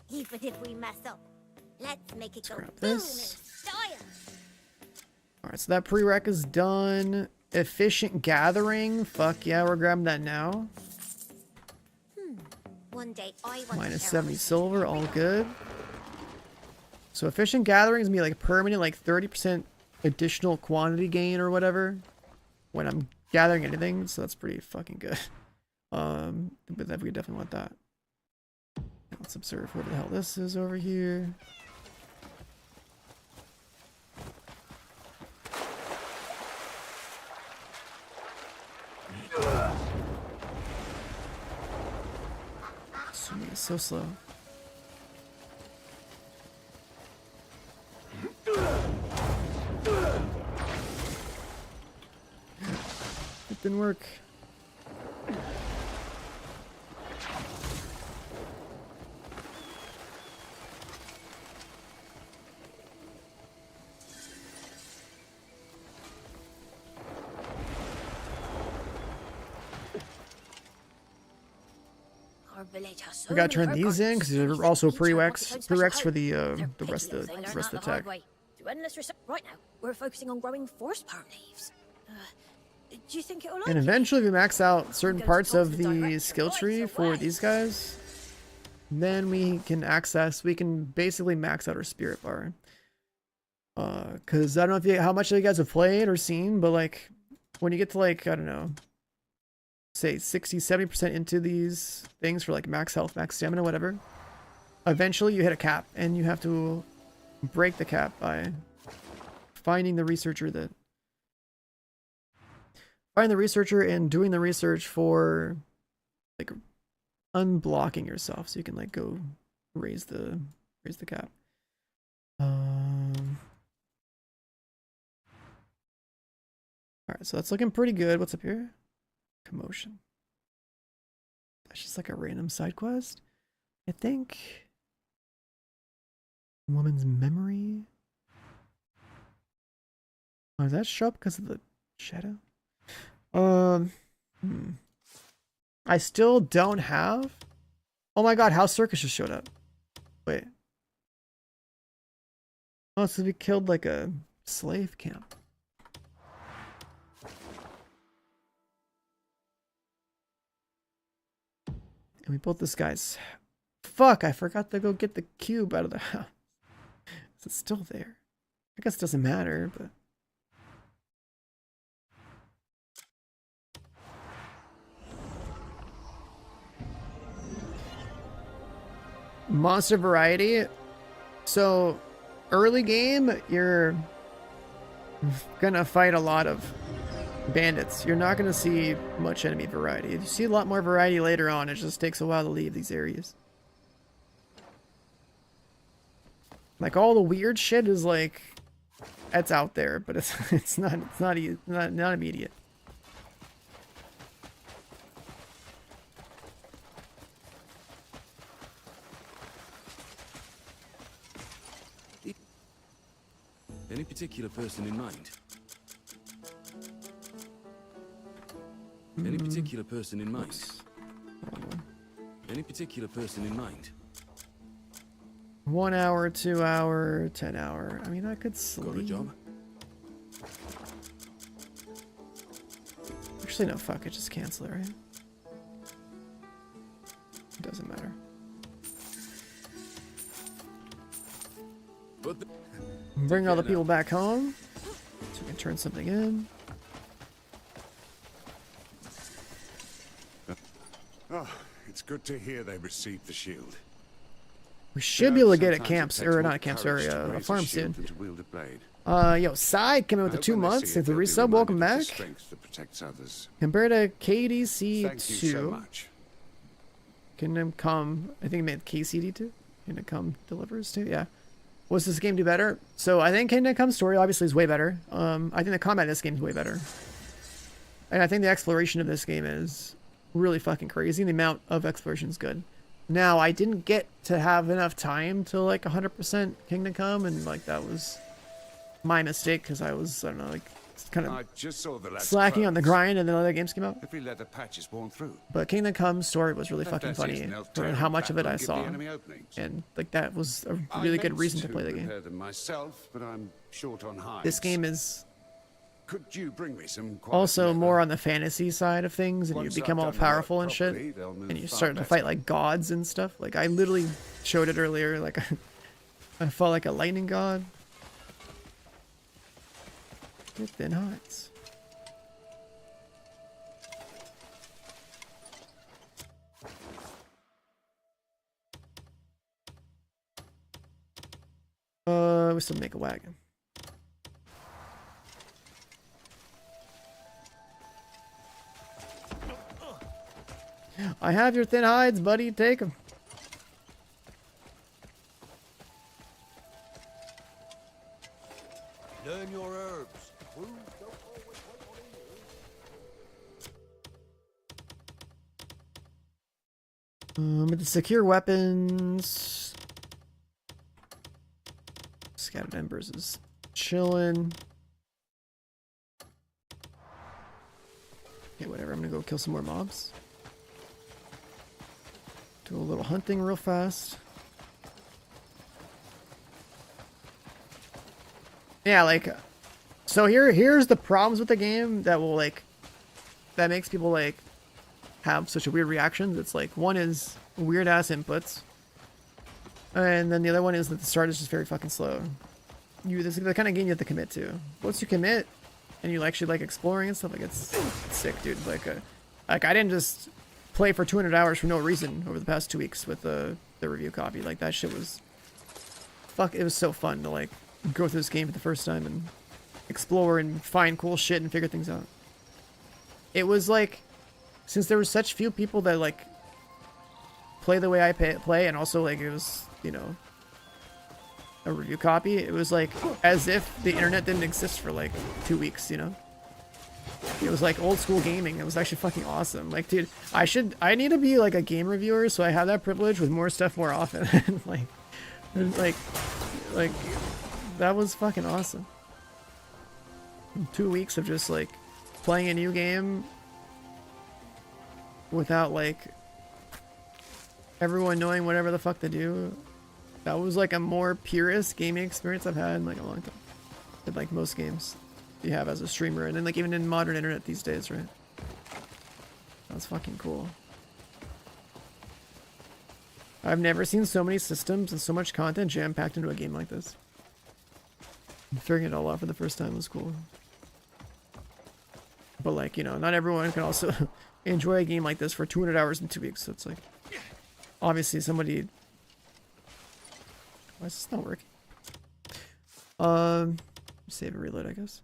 Even if we mess up, let's make it go boom in This. style. Alright, so that prereq is done. Efficient gathering. Fuck yeah, we're grabbing that now. One day I want Minus to 70 silver, all good. So efficient gathering is gonna be like permanent, like 30% additional quantity gain or whatever when I'm gathering anything, so that's pretty fucking good. But we definitely want that. Let's observe whatever the hell this is over here. Swimming is so slow. It didn't work. Our village has so We gotta many turn herb these in gardens. because they're also prereqs for the rest of They learn the that the tech. hard way. Through endless research. Right now, we're focusing on growing forest palm leaves. Do you think it'll like And you? eventually, if we max out certain Go to parts talk of to the director skill right tree for away. these guys, then we can basically max out our spirit bar. Because I don't know how much of you guys have played or seen, but like when you get to like, I don't know, say 60-70% into these things for like max health, max stamina, whatever, eventually you hit a cap and you have to break the cap by finding the researcher and doing the research for like unblocking yourself so you can like go raise the cap. Alright, so that's looking pretty good. What's up here? Commotion. That's just like a random side quest, I think. Woman's memory. Oh, does that show up because of the shadow? I still don't have. Oh my god, House Circus just showed up. Wait. Oh, so we killed like a slave camp. And we built this guy's. Fuck, I forgot to go get the cube out of the house. Is it still there? I guess it doesn't matter, but. Monster variety. So, early game, you're gonna fight a lot of bandits. You're not gonna see much enemy variety. You see a lot more variety later on. It just takes a while to leave these areas. Like all the weird shit is like, it's out there, but it's not immediate. Any particular person in mind? Any particular person in mind? Any particular person in mind? 1 hour, 2 hour, 10 hour. I mean, I could sleep. Got a job? Actually, no, fuck it. Just cancel it, right? It doesn't matter. Bring all the people back home so we can turn something in. Oh, it's good to hear they received the shield. We should be able to get at camps, or not at camps, sorry, a farm soon. Yo, Side coming with the 2 months. If the resub, welcome back. Compared to KDC 2, Kingdom Come, I think it meant KCD 2. Kingdom Come Delivers 2, yeah. What's this game do better? So I think Kingdom Come story obviously is way better. I think the combat in this game is way better. And I think the exploration of this game is really fucking crazy. The amount of exploration is good. Now, I didn't get to have enough time to like 100% Kingdom Come, and like that was my mistake because I was, I don't know, like kind of slacking on the grind, and then other games came out. Every leather patch is worn through. But Kingdom Come story was really fucking funny for how much of it I saw, and like that was a really good reason to play the game. Myself, but I'm short on hides. This game is Could you bring me some also more on the fantasy side of things, and you become all powerful and shit, and you start to fight like gods and stuff. Like I literally showed it earlier, like I fought like a lightning god. Get thin hearts. We still make a wagon. I have your thin hides, buddy. Take them. Learn your herbs. With the secure weapons, scattered embers is chilling. Okay, whatever. I'm gonna go kill some more mobs. Do a little hunting real fast. Yeah, like, so here's the problems with the game that will like, that makes people like have such a weird reactions. It's like, one is weird ass inputs, and then the other one is that the start is just very fucking slow. This is the kind of game you have to commit to. Once you commit and you actually like exploring and stuff, like it's sick, dude. Like I didn't just play for 200 hours for no reason over the past 2 weeks with the review copy. Like that shit was it was so fun to like go through this game for the first time and explore and find cool shit and figure things out. It was like, since there were such few people that like play the way I play, and also like it was, you know, a review copy, it was like as if the internet didn't exist for like 2 weeks, you know? It was like old school gaming. It was actually fucking awesome. Like, dude, I need to be like a game reviewer so I have that privilege with more stuff more often. like that was fucking awesome. 2 weeks of just like playing a new game without like everyone knowing whatever the fuck to do. That was like a more purist gaming experience I've had in like a long time. Than like most games you have as a streamer, and then like even in modern internet these days, right? That's fucking cool. I've never seen so many systems and so much content jam-packed into a game like this. Figuring it all out for the first time was cool. But like, you know, not everyone can also enjoy a game like this for 200 hours in 2 weeks, so it's like, obviously somebody... Why is this not working? Save and reload, I guess.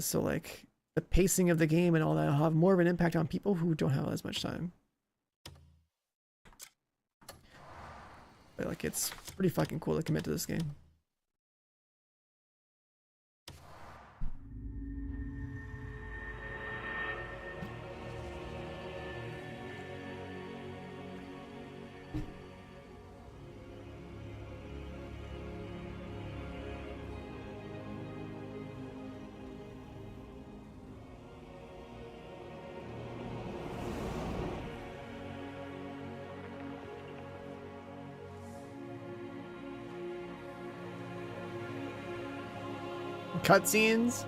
So like, the pacing of the game and all that will have more of an impact on people who don't have as much time. But like, it's pretty fucking cool to commit to this game. Cutscenes,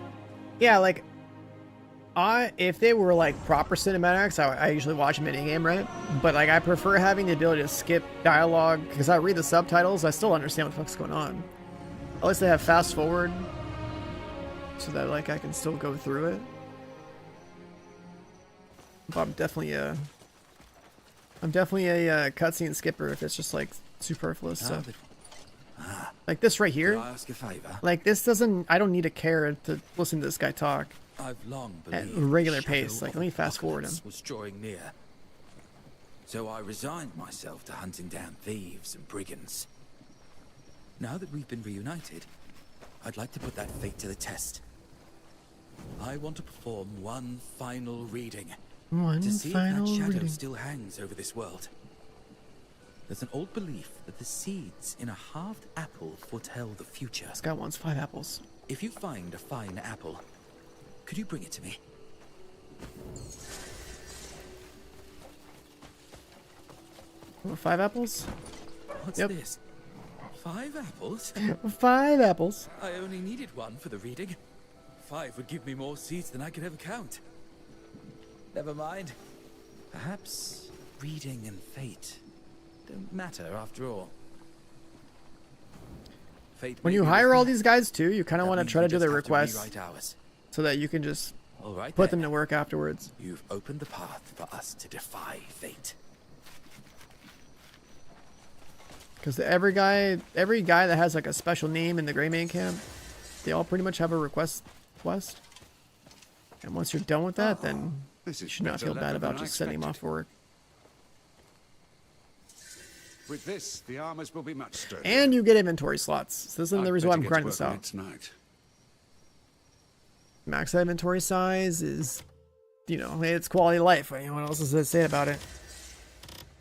yeah, like if they were like proper cinematics, I usually watch a minigame, right? But like I prefer having the ability to skip dialogue because I read the subtitles. I still understand what the fuck's going on. At least they have fast forward so that like I can still go through it. But I'm definitely a cutscene skipper if it's just like superfluous stuff. Like this right here, ask a favor? like this doesn't, I don't need to care to listen to this guy talk I've long at believed regular the shadow pace. Like of let me fast forward him. apocalypse was drawing near. So I resigned myself to hunting down thieves and brigands. Now that we've been reunited, I'd like to put that fate to the test. I want to perform one final reading. To see if that shadow still hangs over this world. There's an old belief that the seeds in a halved apple foretell the future. This guy wants 5 apples. If you find a fine apple, could you bring it to me? Oh, 5 apples? What's this? 5 apples? 5 apples. I only needed 1 for the reading. 5 would give me more seeds than I could ever count. Never mind. Perhaps reading and fate don't matter after all. Fate When may you be hire with all me. these guys too, you kind of That want to means try we to do just their have to requests rewrite ours. so that you can just All right put then. them to work afterwards. You've opened the path for us to defy fate. Because every guy that has like a special name in the Greymane camp, they all pretty much have a request quest. And once you're done with that, then you should not feel bad about just sending him off for work. With this, the armors will be much sturdier. And you get inventory slots. So this is the reason why I'm grinding this out. Tonight. Max inventory size is, you know, it's quality of life. What else is there to say about it?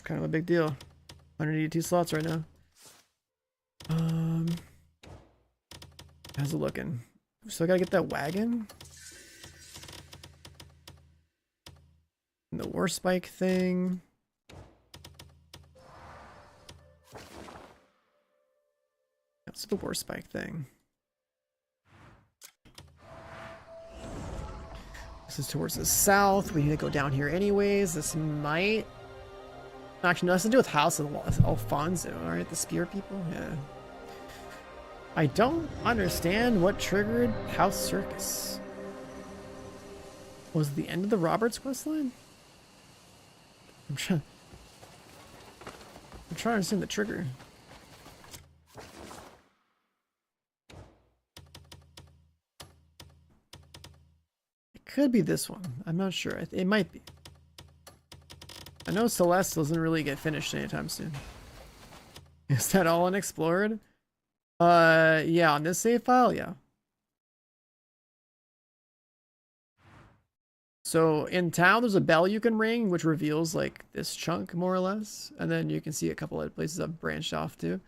Kind of a big deal. 182 slots right now. How's it looking? Still gotta get that wagon. And the war spike thing. That's the war spike thing. This is towards the south. We need to go down here anyways. This might... Actually, no, this has to do with House of Alfonso, alright? The spear people? Yeah. I don't understand what triggered House Circus. Was it the end of the Roberts questline? I'm trying to understand the trigger. It could be this one. I'm not sure. It might be. I know Celeste doesn't really get finished anytime soon. Is that all unexplored? Yeah, on this save file, yeah. So in town, there's a bell you can ring, which reveals like this chunk more or less, and then you can see a couple of places I've branched off to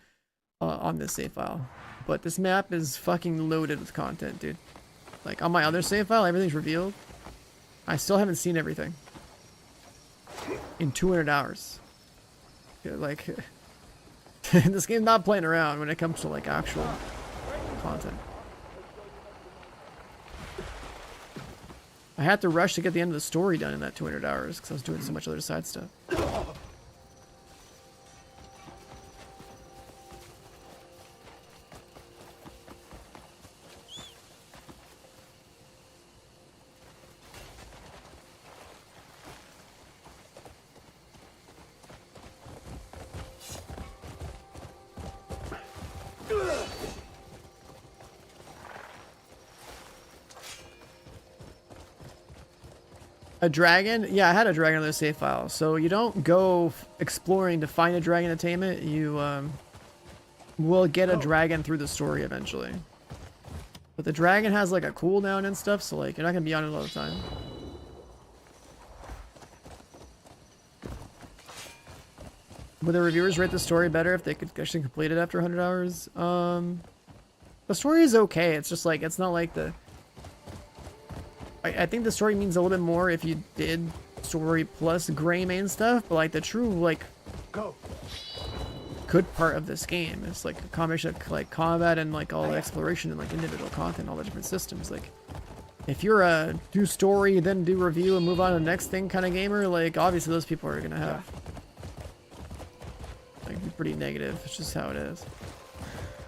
on this save file. But this map is fucking loaded with content, dude. Like on my other save file, everything's revealed. I still haven't seen everything in 200 hours. Yeah, like this game's not playing around when it comes to like actual content. I had to rush to get the end of the story done in that 200 hours because I was doing so much other side stuff. A dragon? Yeah, I had a dragon on the save file. So you don't go exploring to find a dragon to tame it. You will get a dragon through the story eventually. But the dragon has like a cooldown and stuff, so like you're not gonna be on it all the time. Would the reviewers rate the story better if they could actually complete it after 100 hours? The story is okay. It's just like, it's not like the... I think the story means a little bit more if you did story plus Greymane stuff, but like the true like good part of this game is like a combination of like combat and like all the exploration and like individual content, all the different systems. Like if you're a do story then do review and move on to the next thing kind of gamer, like obviously those people are gonna have like be pretty negative. It's just how it is.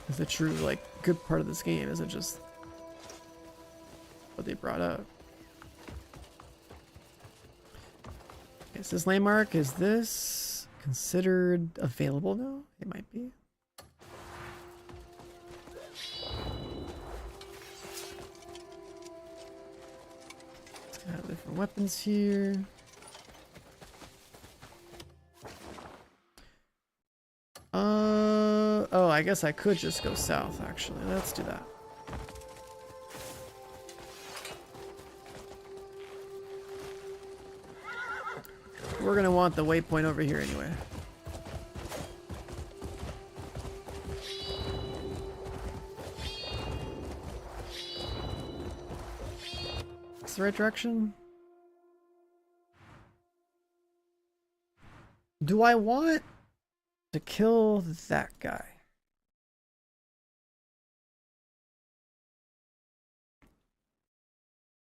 It's the true like good part of this game isn't just what they brought up. Is this landmark, is this considered available now? It might be. Let's have different weapons here. Oh, I guess I could just go south actually. Let's do that. We're gonna want the waypoint over here anyway. Is the right direction? Do I want to kill that guy?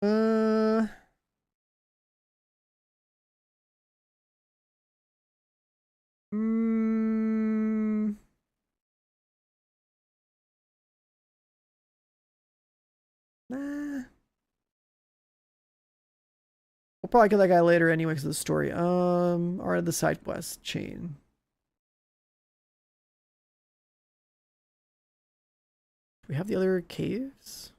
Nah. We'll probably kill that guy later anyway because of the story. Or the side quest chain. we have the other caves?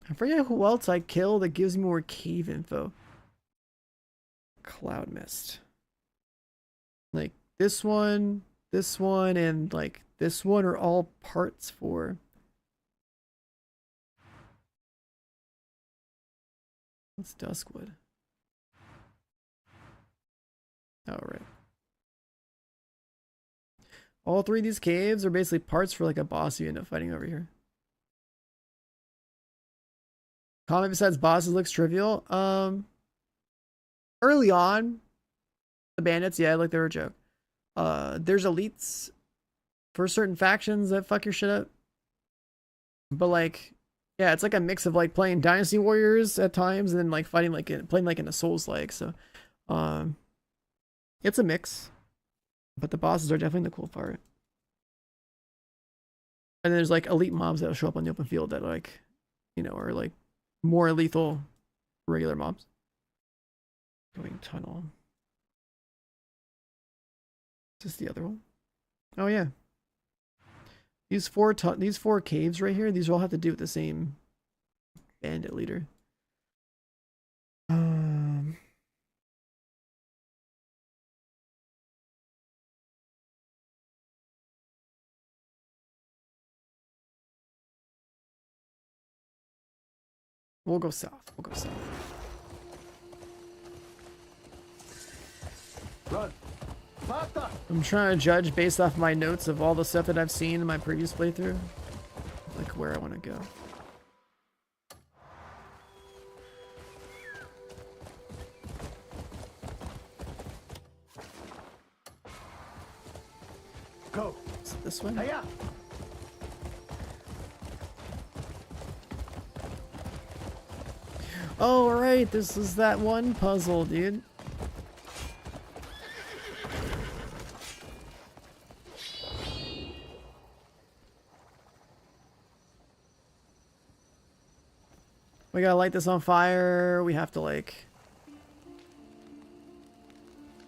I forget who else I killed that gives me more cave info. Cloud mist. Like this one, and like this one are all parts for. What's Duskwood? Oh, right. All three of these caves are basically parts for like a boss you end up fighting over here. Comment besides bosses looks trivial. Early on, the bandits, yeah, like they were a joke. There's elites for certain factions that fuck your shit up. But like, yeah, it's like a mix of like playing Dynasty Warriors at times and then like fighting like playing like in a Souls-like. So, it's a mix. But the bosses are definitely the cool part. And then there's like elite mobs that'll show up on the open field that like, you know, are like more lethal regular mobs. Going tunnel. Is this the other one? Oh yeah. These four caves right here, these all have to do with the same bandit leader. We'll go south. We'll go south. Run. Faster. I'm trying to judge based off my notes of all the stuff that I've seen in my previous playthrough. Like where I want to go. Go. Is it this way? Hey, yeah. Oh, right. This is that one puzzle, dude. We gotta light this on fire. We have to like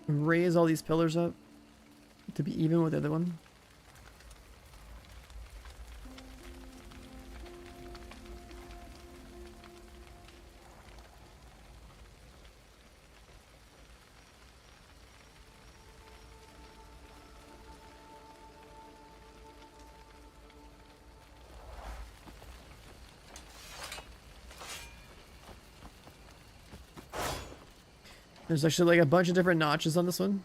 raise all these pillars up to be even with the other one. There's actually like a bunch of different notches on this one.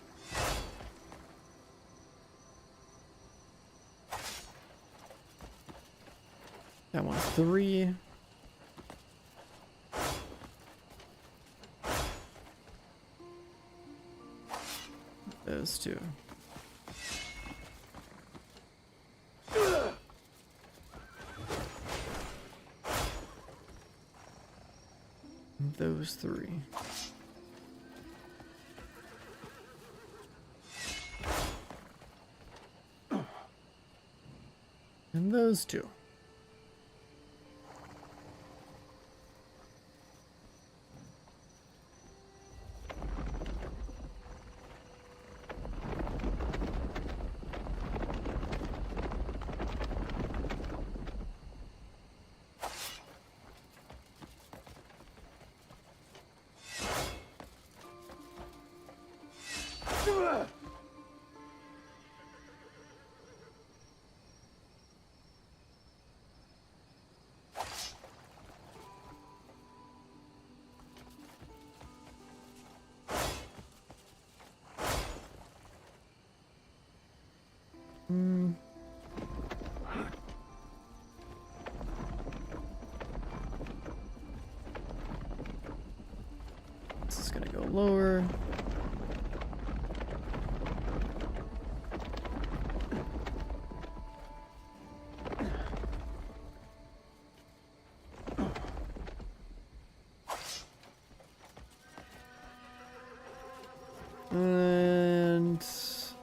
That one's 3. Those 2. Those 3. And those 2. This is gonna go lower. And this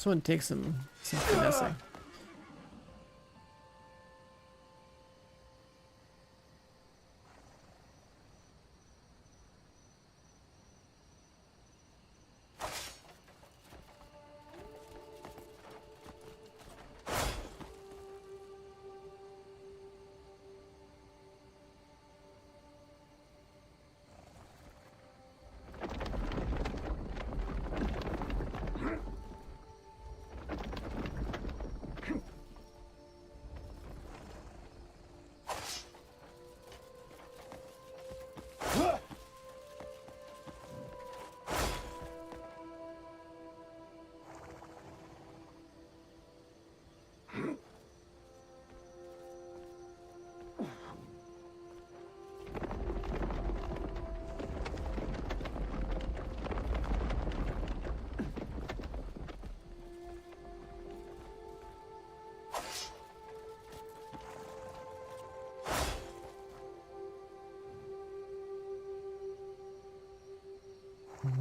one takes some finessing.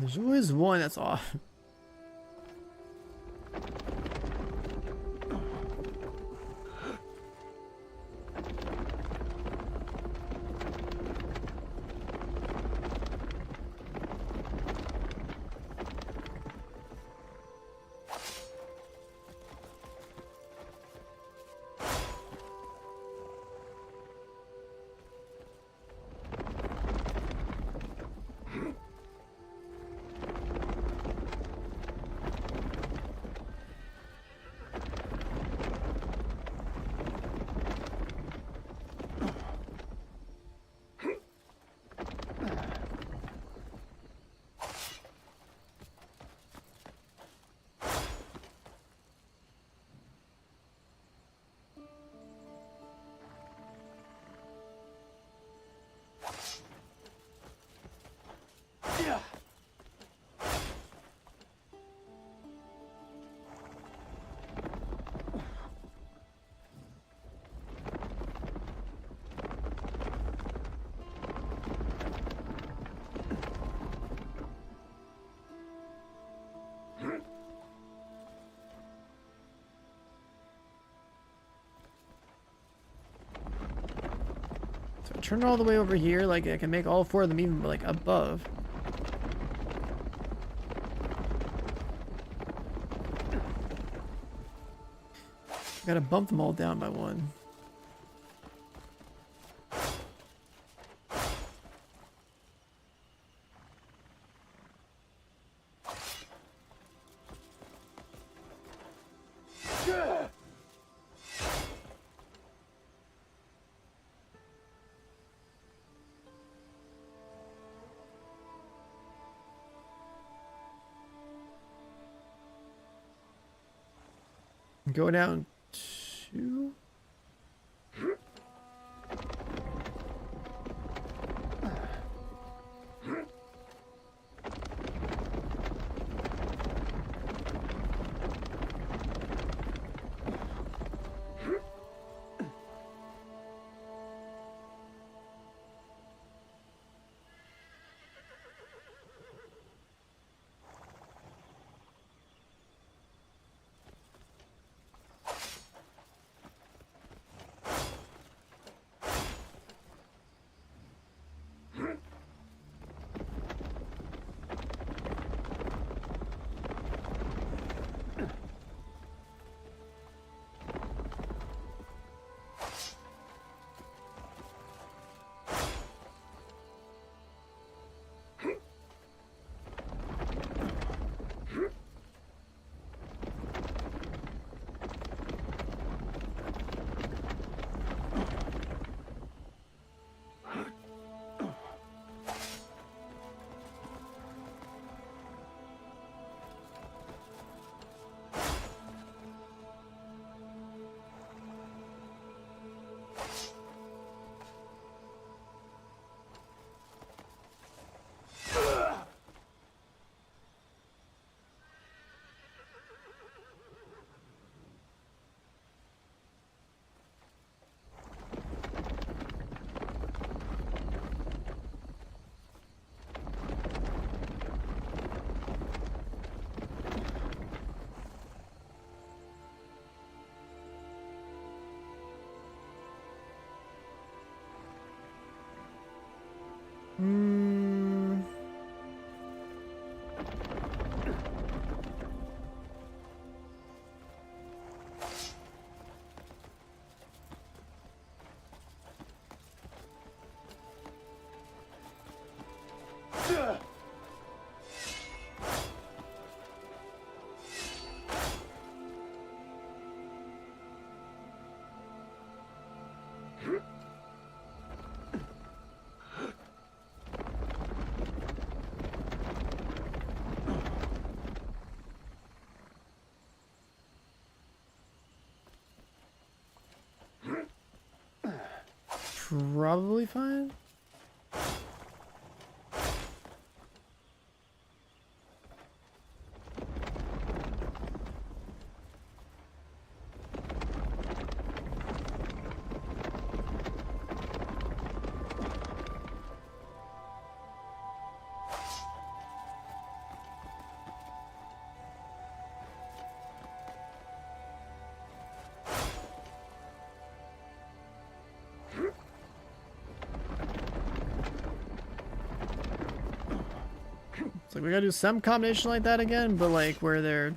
There's always one that's off. Turn it all the way over here, like I can make all four of them even like above. Gotta bump them all down by one. Go down two. Probably fine. like we gotta do some combination like that again, but like where they're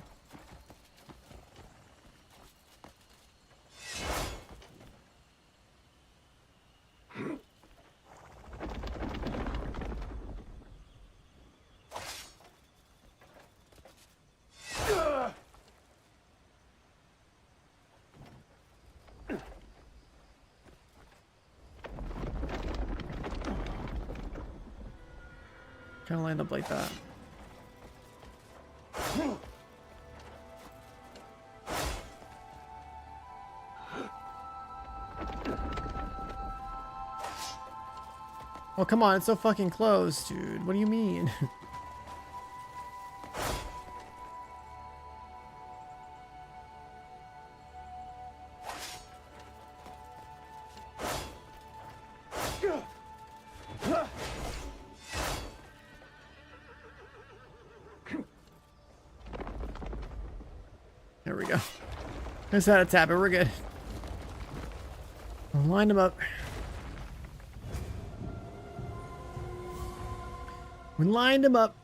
kind of lined up like that. Oh, come on, it's so fucking close, dude. What do you mean? There we go. Just had to tap it. We're good. Line them up. We lined them up.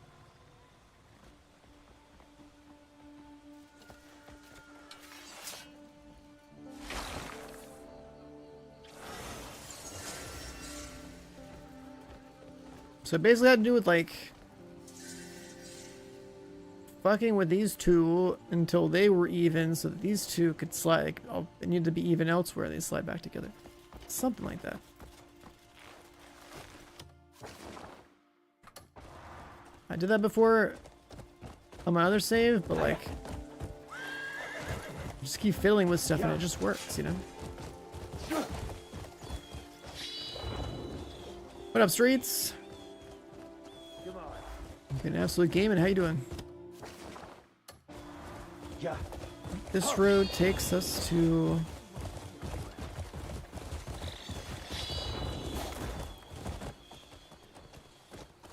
So it basically had to do with like fucking with these two until they were even, so that these two could slide. Like, oh, they need to be even elsewhere. They slide back together. Something like that. I did that before on my other save, but like, just keep fiddling with stuff and it just works, you know? What up, Streets? An absolute gaming. How you doing? Yeah. This road takes us to...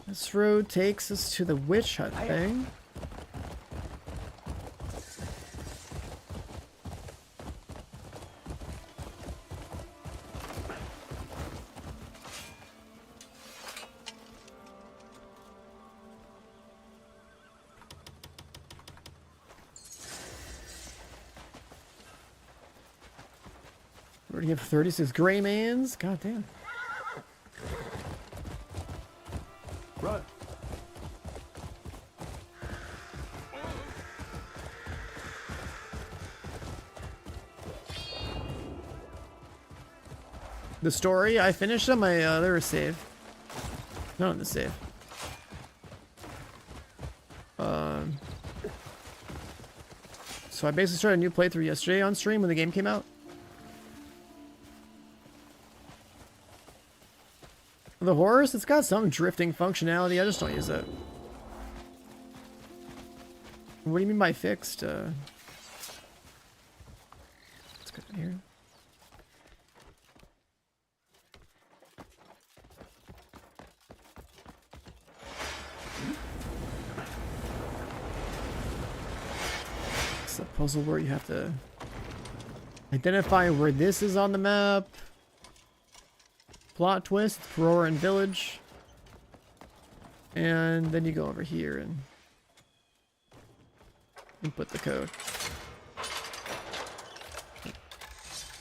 This road takes us to the witch hut thing. We already have 36 gray mans. God damn. Run. The story, I finished on my other save. Not on the save. So I basically started a new playthrough yesterday on stream when the game came out. The horse, it's got some drifting functionality. I just don't use it. What do you mean by fixed? Let's go in here. It's a puzzle where you have to identify where this is on the map. Plot twist, Roaring Village. And then you go over here and input the code.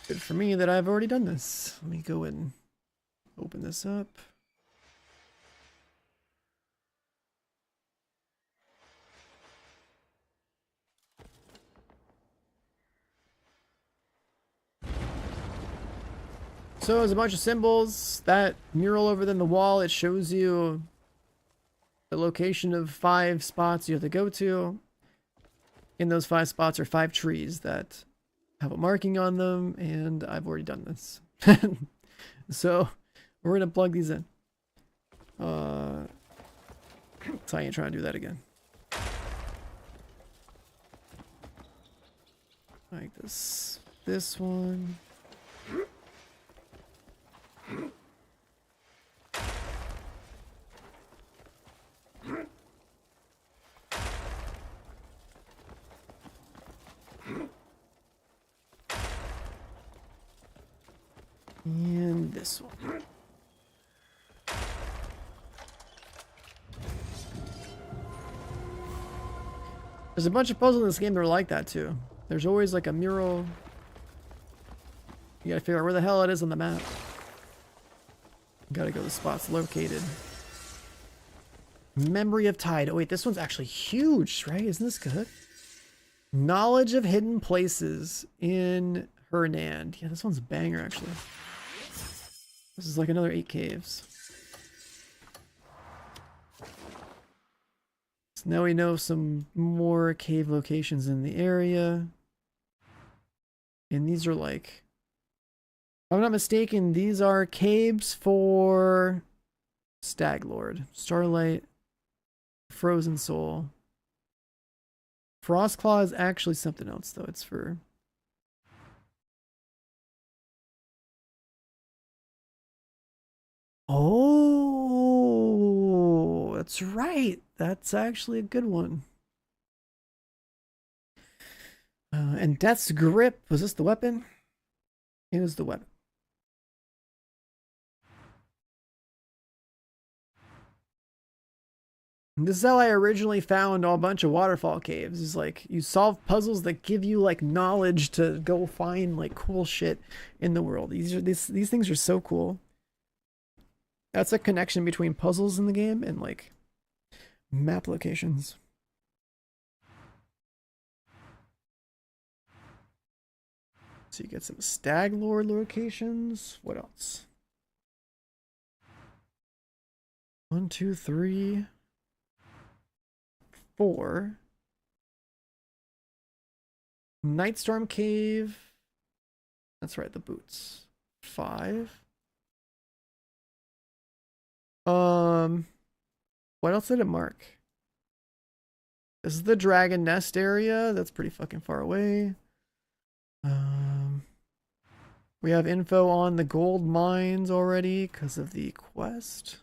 Good for me that I've already done this. Let me go and open this up. So there's a bunch of symbols. That mural over in the wall, it shows you the location of 5 spots you have to go to. In those 5 spots are 5 trees that have a marking on them, and I've already done this. So we're gonna plug these in. So I ain't trying to do that again. Like this one. And this one. There's a bunch of puzzles in this game that are like that too. There's always like a mural. You gotta figure out where the hell it is on the map. You gotta go to the spots located. Memory of Tide. Oh wait, this one's actually huge, right? Isn't this good? Knowledge of hidden places in Hernand. Yeah, this one's a banger actually. This is like another 8 caves. So now we know some more cave locations in the area. And these are like, if I'm not mistaken, these are caves for Staglord, Starlight, Frozen Soul. Frostclaw is actually something else though. It's for... Oh, that's right. That's actually a good one. And Death's Grip, was this the weapon? It was the weapon. And this is how I originally found a bunch of waterfall caves. Is like you solve puzzles that give you like knowledge to go find like cool shit in the world. These things are so cool. That's a connection between puzzles in the game and like map locations. So you get some Staglord locations. What else? 1, 2, 3, 4. Nightstorm Cave. That's right, the boots. 5. What else did it mark? This is the Dragon Nest area. That's pretty fucking far away. We have info on the gold mines already because of the quest.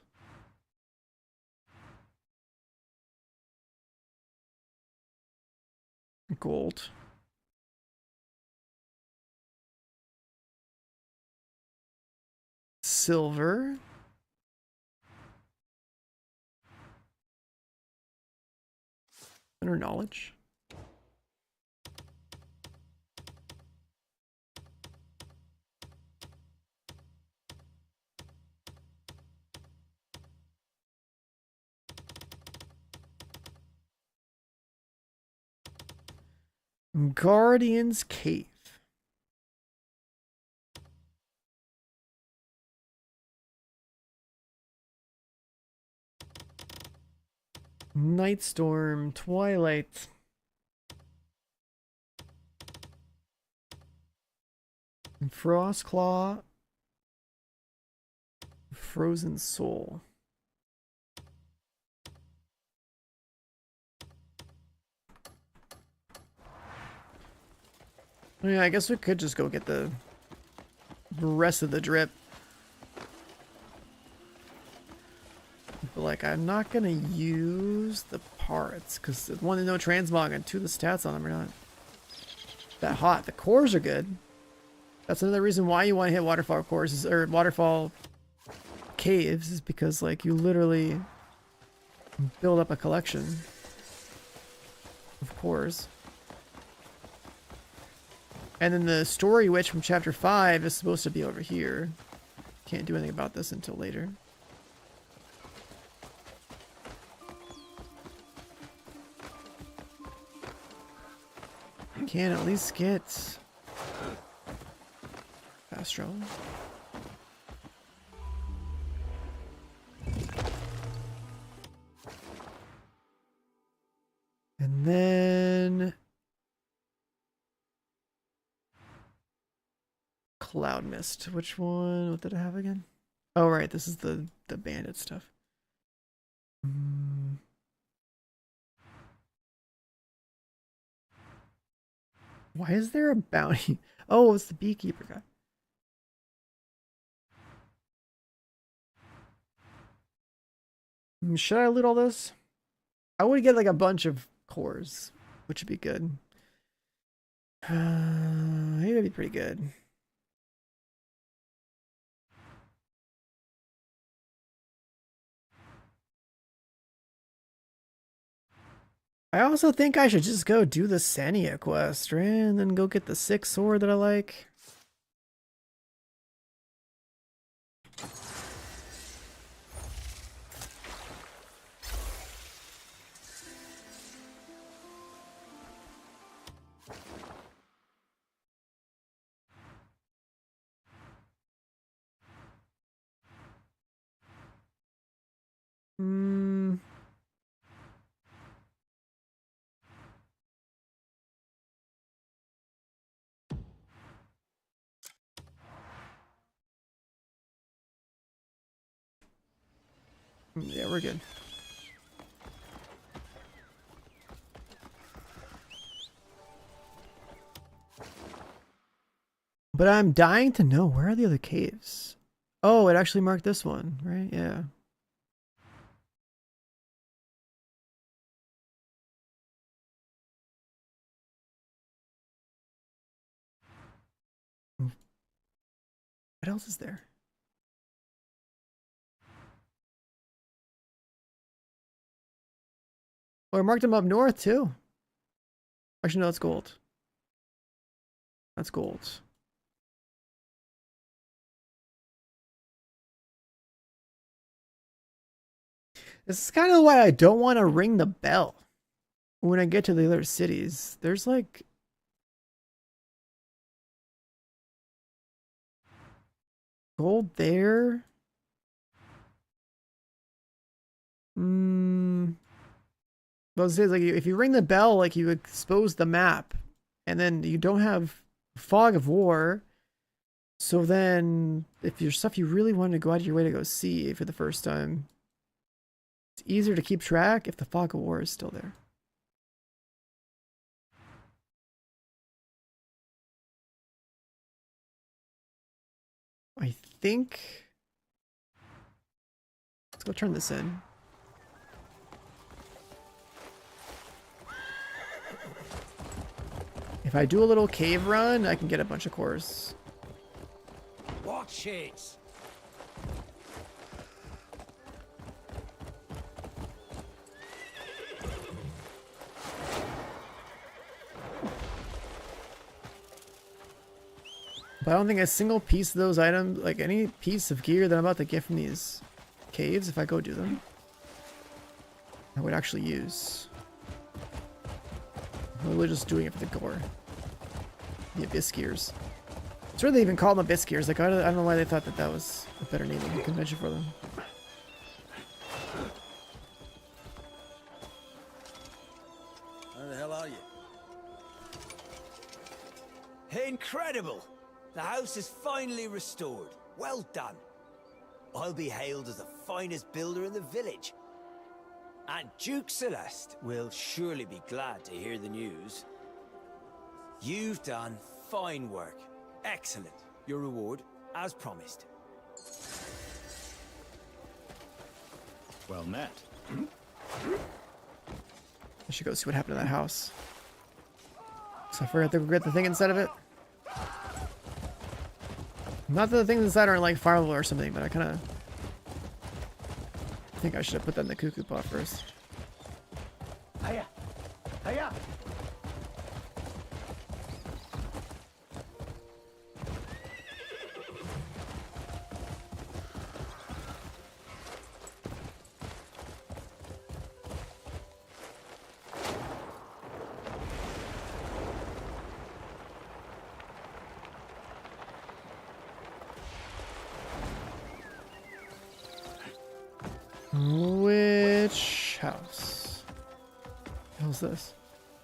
Gold. Silver. Inner knowledge. Guardian's Cave. Nightstorm, Twilight. Frostclaw. Frozen Soul. Yeah, I guess we could just go get the rest of the drip. But like, I'm not gonna use the parts because one, no transmog, and 2, the stats on them are not that hot. The cores are good. That's another reason why you want to hit waterfall cores or waterfall caves, is because like you literally build up a collection of cores. And then the story witch from chapter 5 is supposed to be over here. Can't do anything about this until later. Can at least get fast travel. And then Cloud Mist. Which one? What did I have again? Oh right, this is the bandit stuff. Why is there a bounty? Oh, it's the beekeeper guy. Should I loot all this? I would get like a bunch of cores, which would be good. Maybe that'd be pretty good. I also think I should just go do the Sania quest, right? And then go get the 6 sword that I like. Hmm. Yeah, we're good. But I'm dying to know, where are the other caves? Oh, it actually marked this one, right? Yeah. What else is there? Oh, I marked them up north too. Actually, no, that's gold. That's gold. This is kind of why I don't want to ring the bell when I get to the other cities. There's like gold there. Those days, like if you ring the bell, like you expose the map, and then you don't have fog of war. So then, if your stuff you really want to go out of your way to go see for the first time, it's easier to keep track if the fog of war is still there. I think. Let's go turn this in. If I do a little cave run, I can get a bunch of cores. Watch it! But I don't think a single piece of those items, like any piece of gear that I'm about to get from these caves, if I go do them, I would actually use. I'm really just doing it for the gore. The Abyss Gears. It's really even called them Abyss Gears. Like, I don't know why they thought that that was a better naming convention for them. Where the hell are you? Incredible! The house is finally restored. Well done. I'll be hailed as the finest builder in the village. And Duke Celeste will surely be glad to hear the news. You've done fine work. Excellent. Your reward, as promised. Well met. I should go see what happened to that house. So I forgot to get the thing inside of it. Not that the things inside aren't like fireable or something, but I kind of think I should have put that in the cuckoo pot first. Hiya! Hiya! Which house? What the hell's this?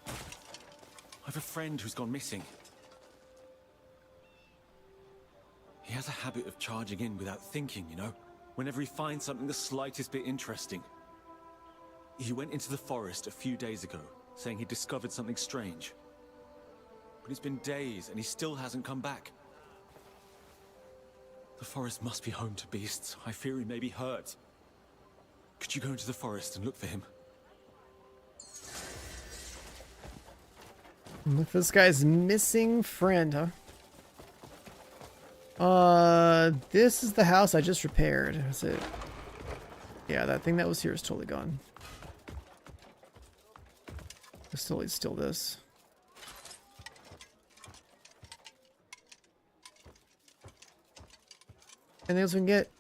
I have a friend who's gone missing. He has a habit of charging in without thinking, you know? Whenever he finds something the slightest bit interesting. He went into the forest a few days ago, saying he discovered something strange. But it's been days and he still hasn't come back. The forest must be home to beasts. I fear he may be hurt. Could you go into the forest and look for him? Look for this guy's missing friend, huh? This is the house I just repaired. Is it? Yeah, that thing that was here is totally gone. Slowly steal this. Anything else we can get?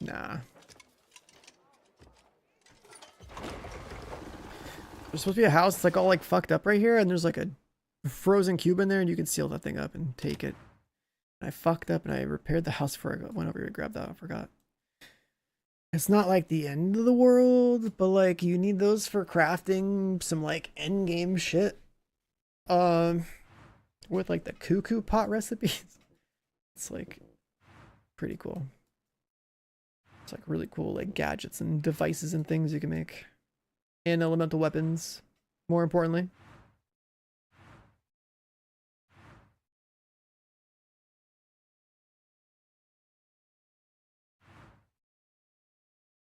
Nah. There's supposed to be a house that's like all like fucked up right here, and there's like a frozen cube in there, and you can seal that thing up and take it. And I fucked up and I repaired the house before I went over here to grab that. I forgot. It's not like the end of the world, but like you need those for crafting some like end game shit. With like the cuckoo pot recipes. It's like pretty cool. It's like really cool like gadgets and devices and things you can make. And elemental weapons, more importantly.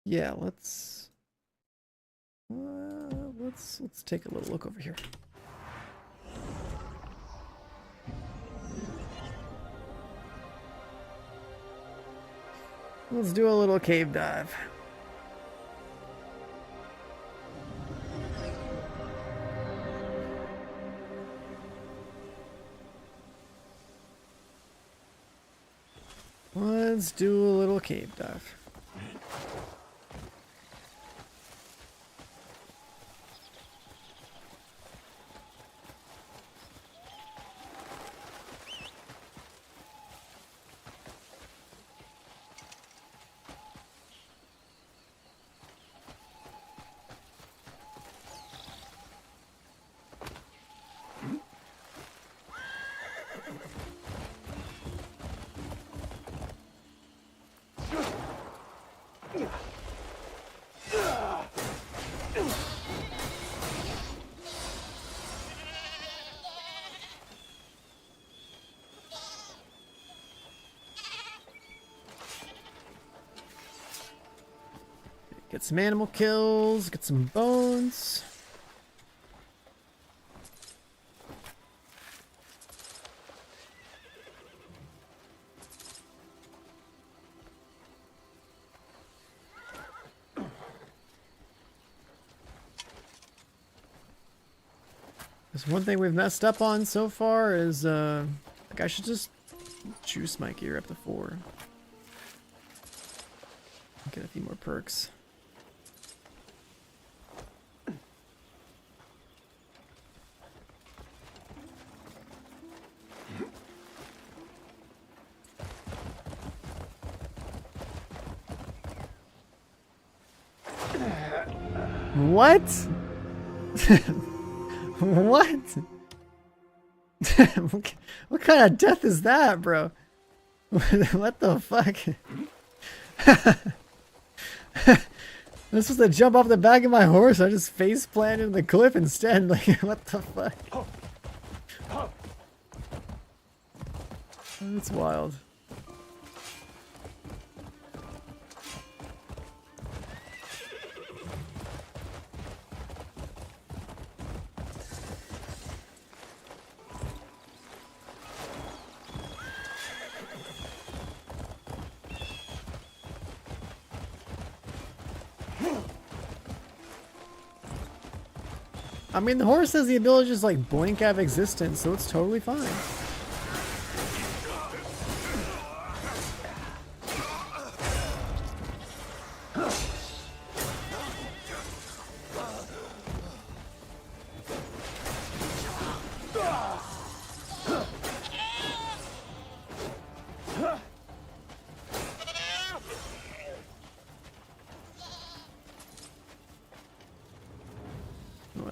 Yeah, let's take a little look over here. Let's do a little cave dive. Let's do a little cave dive. Get some animal kills, get some bones. There's one thing we've messed up on so far is like I should just juice my gear up to 4. Get a few more perks. What? What? What kind of death is that, bro? What the fuck? I'm supposed to jump off the back of my horse. I just face planted in the cliff instead. Like, what the fuck? That's wild. I mean, the horse has the ability to just like blink out of existence, so it's totally fine.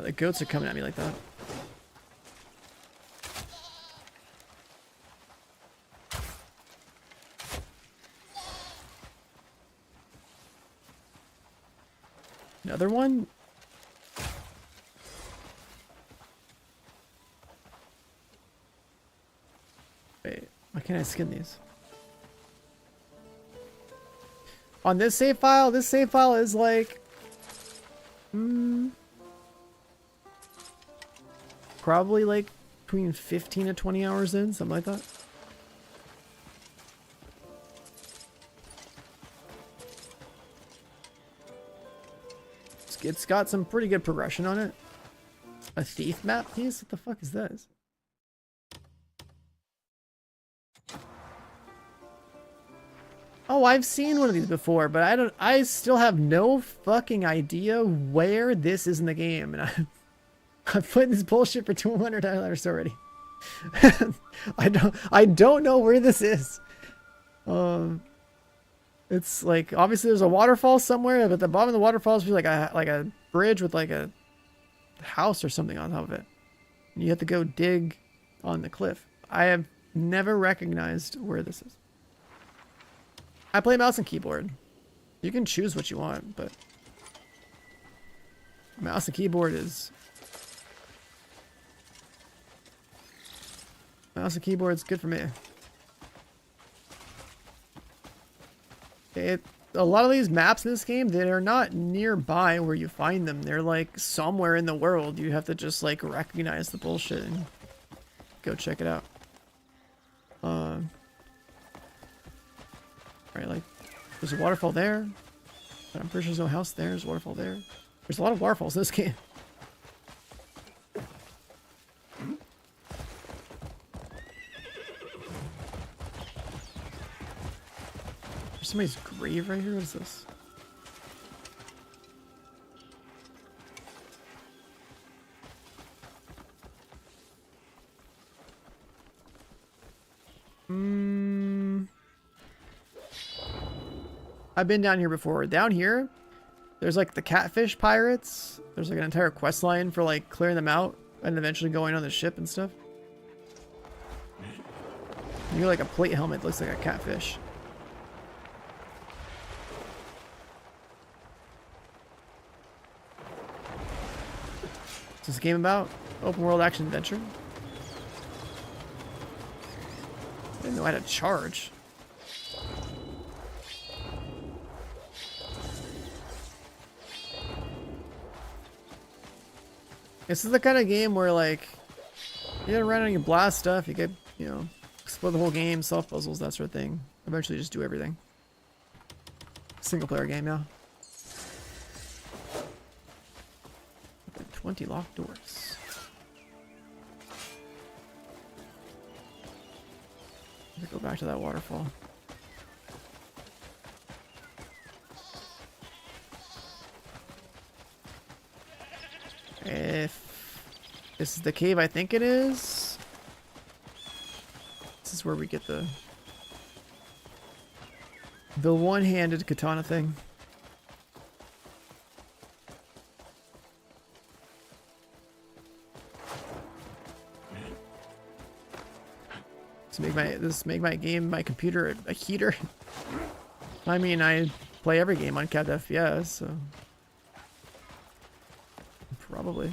The goats are coming at me like that. Another one? Wait, why can't I skin these? On this save file is like... probably like between 15 to 20 hours in, something like that. it's got some pretty good progression on it. A thief map piece? What the fuck is this? Oh, I've seen one of these before, but I still have no fucking idea where this is in the game, and I've put in this bullshit for $200 already. I don't know where this is. It's like, obviously there's a waterfall somewhere, but at the bottom of the waterfall is like a bridge with like a house or something on top of it. And you have to go dig on the cliff. I have never recognized where this is. I play mouse and keyboard. You can choose what you want, but mouse and keyboard is good for me. A lot of these maps in this game, they are not nearby where you find them. They're like somewhere in the world. You have to just like recognize the bullshit and go check it out. Right, like there's a waterfall there, but I'm pretty sure there's no house there. There's a waterfall there. There's a lot of waterfalls in this game. There's somebody's grave right here. What is this? I've been down here before. Down here, there's like the catfish pirates. There's like an entire quest line for like clearing them out and eventually going on the ship and stuff. You get like a plate helmet that looks like a catfish. What's this game about? Open world action adventure. I didn't know how to charge. This is the kind of game where, like, you gotta run on your blast stuff, you get, you know, explore the whole game, solve puzzles, that sort of thing. Eventually just do everything. Single player game, yeah. 20 locked doors. Let's go back to that waterfall. If this is the cave I think it is, this is where we get the one-handed katana thing. Make my game, my computer a heater. I mean, I play every game on capped FPS, so probably.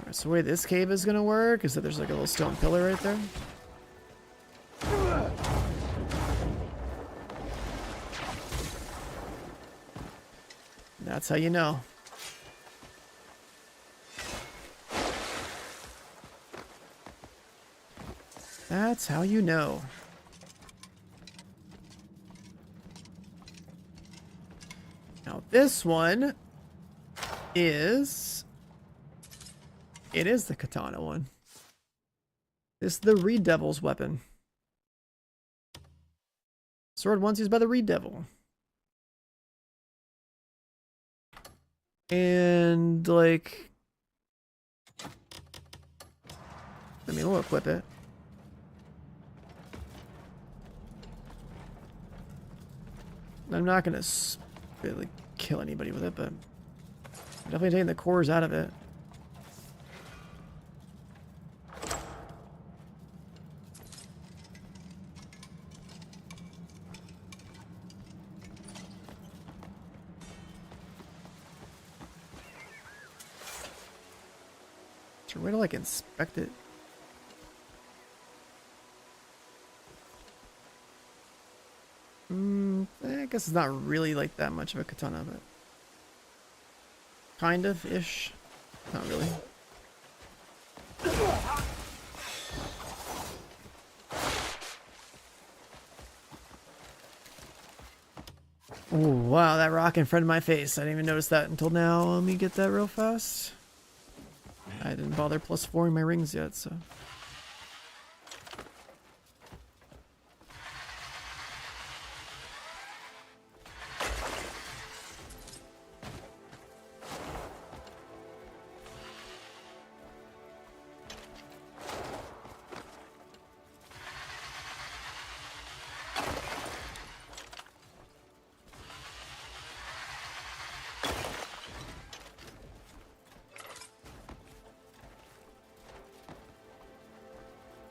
Alright, so the way this cave is gonna work is that there's like a little stone pillar right there. That's how you know. That's how you know. Now this one is... It is the katana one. This is the Reed Devil's weapon. Sword once used by the Reed Devil. And like... I mean, we'll equip it. I'm not gonna really kill anybody with it, but I'm definitely taking the cores out of it. Is there a way to like inspect it? I guess it's not really like that much of a katana, but kind of-ish. Not really. Oh, wow, that rock in front of my face. I didn't even notice that until now. Let me get that real fast. I didn't bother +4ing my rings yet, so.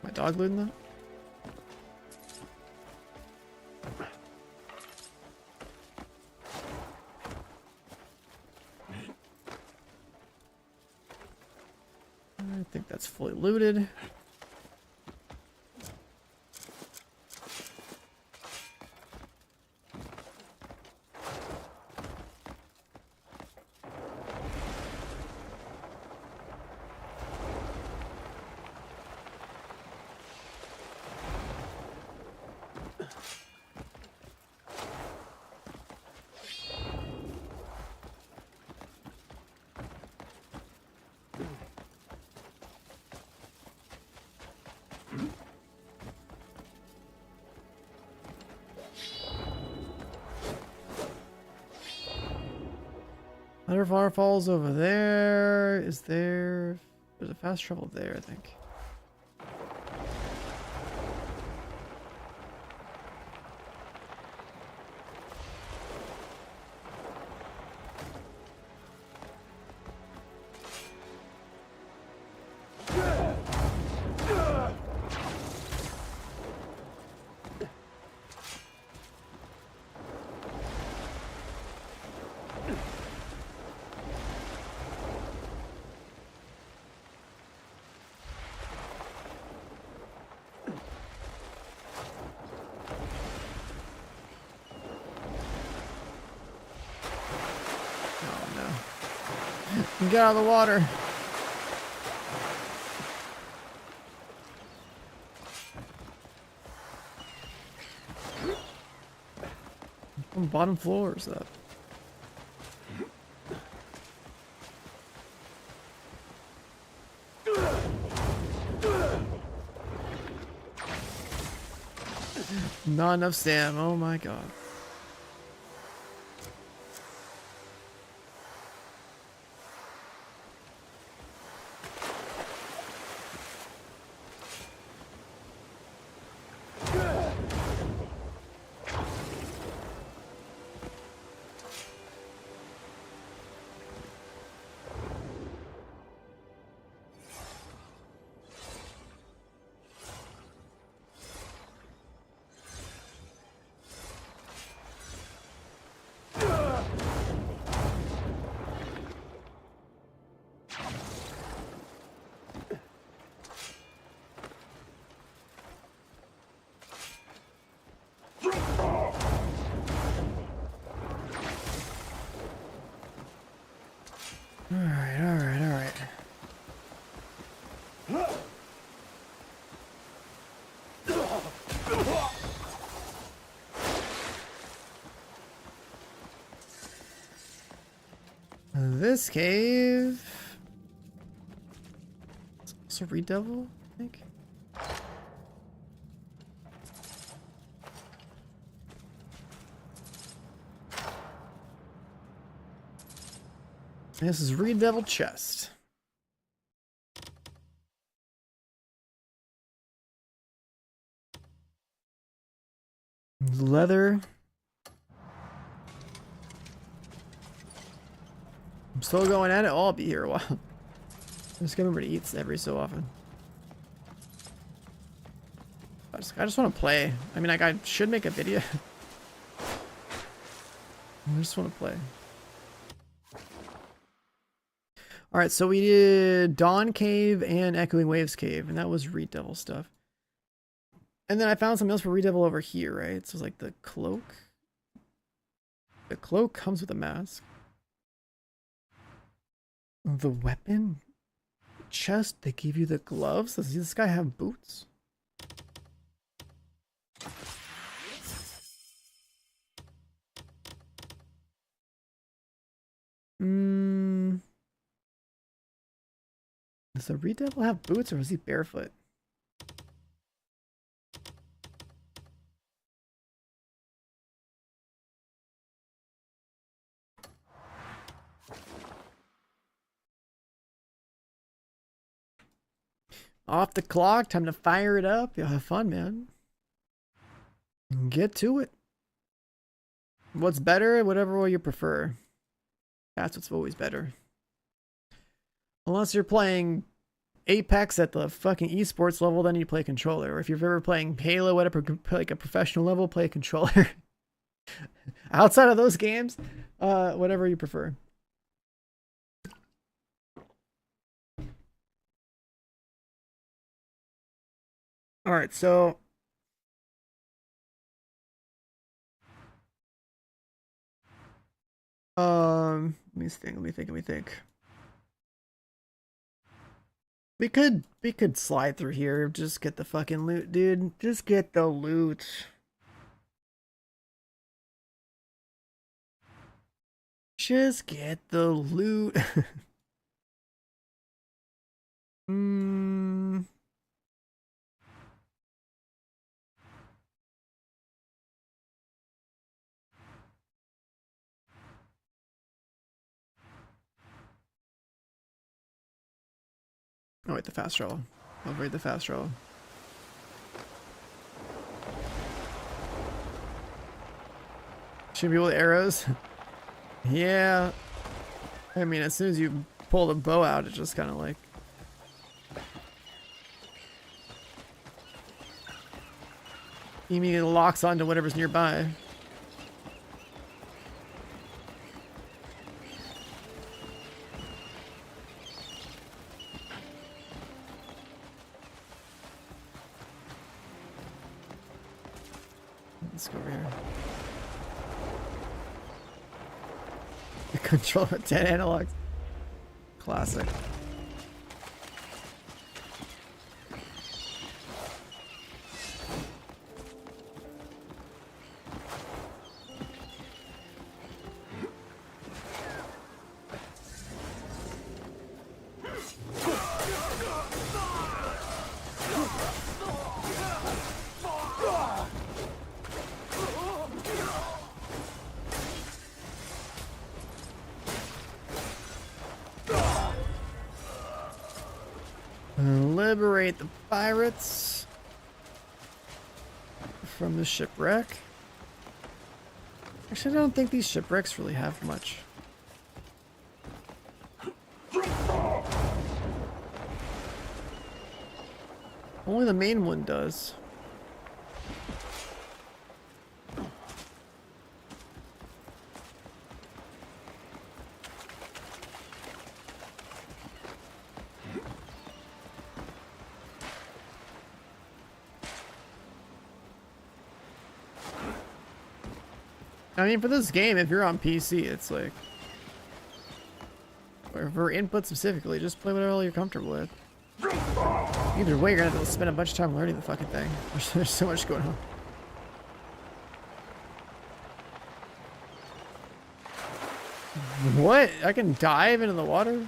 My dog looting that? I think that's fully looted. Thunder Waterfalls over there. Is there... There's a fast travel there, I think. Get out of the water. On the bottom floor is that? Not enough Sam. Oh my god. Alright. This cave... It's also Redevil, I think. This is Redevil chest. Leather. I'm still going at it. Oh, I'll be here a while. I'm just gonna remember to eat every so often. I just want to play. I mean, like, I should make a video. I just want to play. Alright, so we did Dawn Cave and Echoing Waves Cave, and that was Redevil stuff. And then I found something else for Redevil over here, right? So it's like the cloak. The cloak comes with a mask. The weapon? Chest, they give you the gloves? Does this guy have boots? Does the Redevil have boots or was he barefoot? Off the clock, time to fire it up. Yeah, have fun, man. Get to it. What's better? Whatever way you prefer. That's what's always better. Unless you're playing Apex at the fucking esports level, then you play controller. Or if you're ever playing Halo at like a professional level, play a controller. Outside of those games, whatever you prefer. All right, so let me think. We could slide through here. Just get the fucking loot, dude. Just get the loot. Just get the loot. Oh wait, the fast travel. I'll read the fast travel. Should be able to arrows. Yeah. I mean, as soon as you pull the bow out, it's just kind of like. You immediately locks onto whatever's nearby. Let's go over here. The control with 10 analogs. Classic. Liberate the pirates from the shipwreck. Actually, I don't think these shipwrecks really have much. Only the main one does. I mean, for this game, if you're on PC, it's like, or for input specifically, just play whatever you're comfortable with. Either way, you're gonna have to spend a bunch of time learning the fucking thing. There's so much going on. What? I can dive into the water?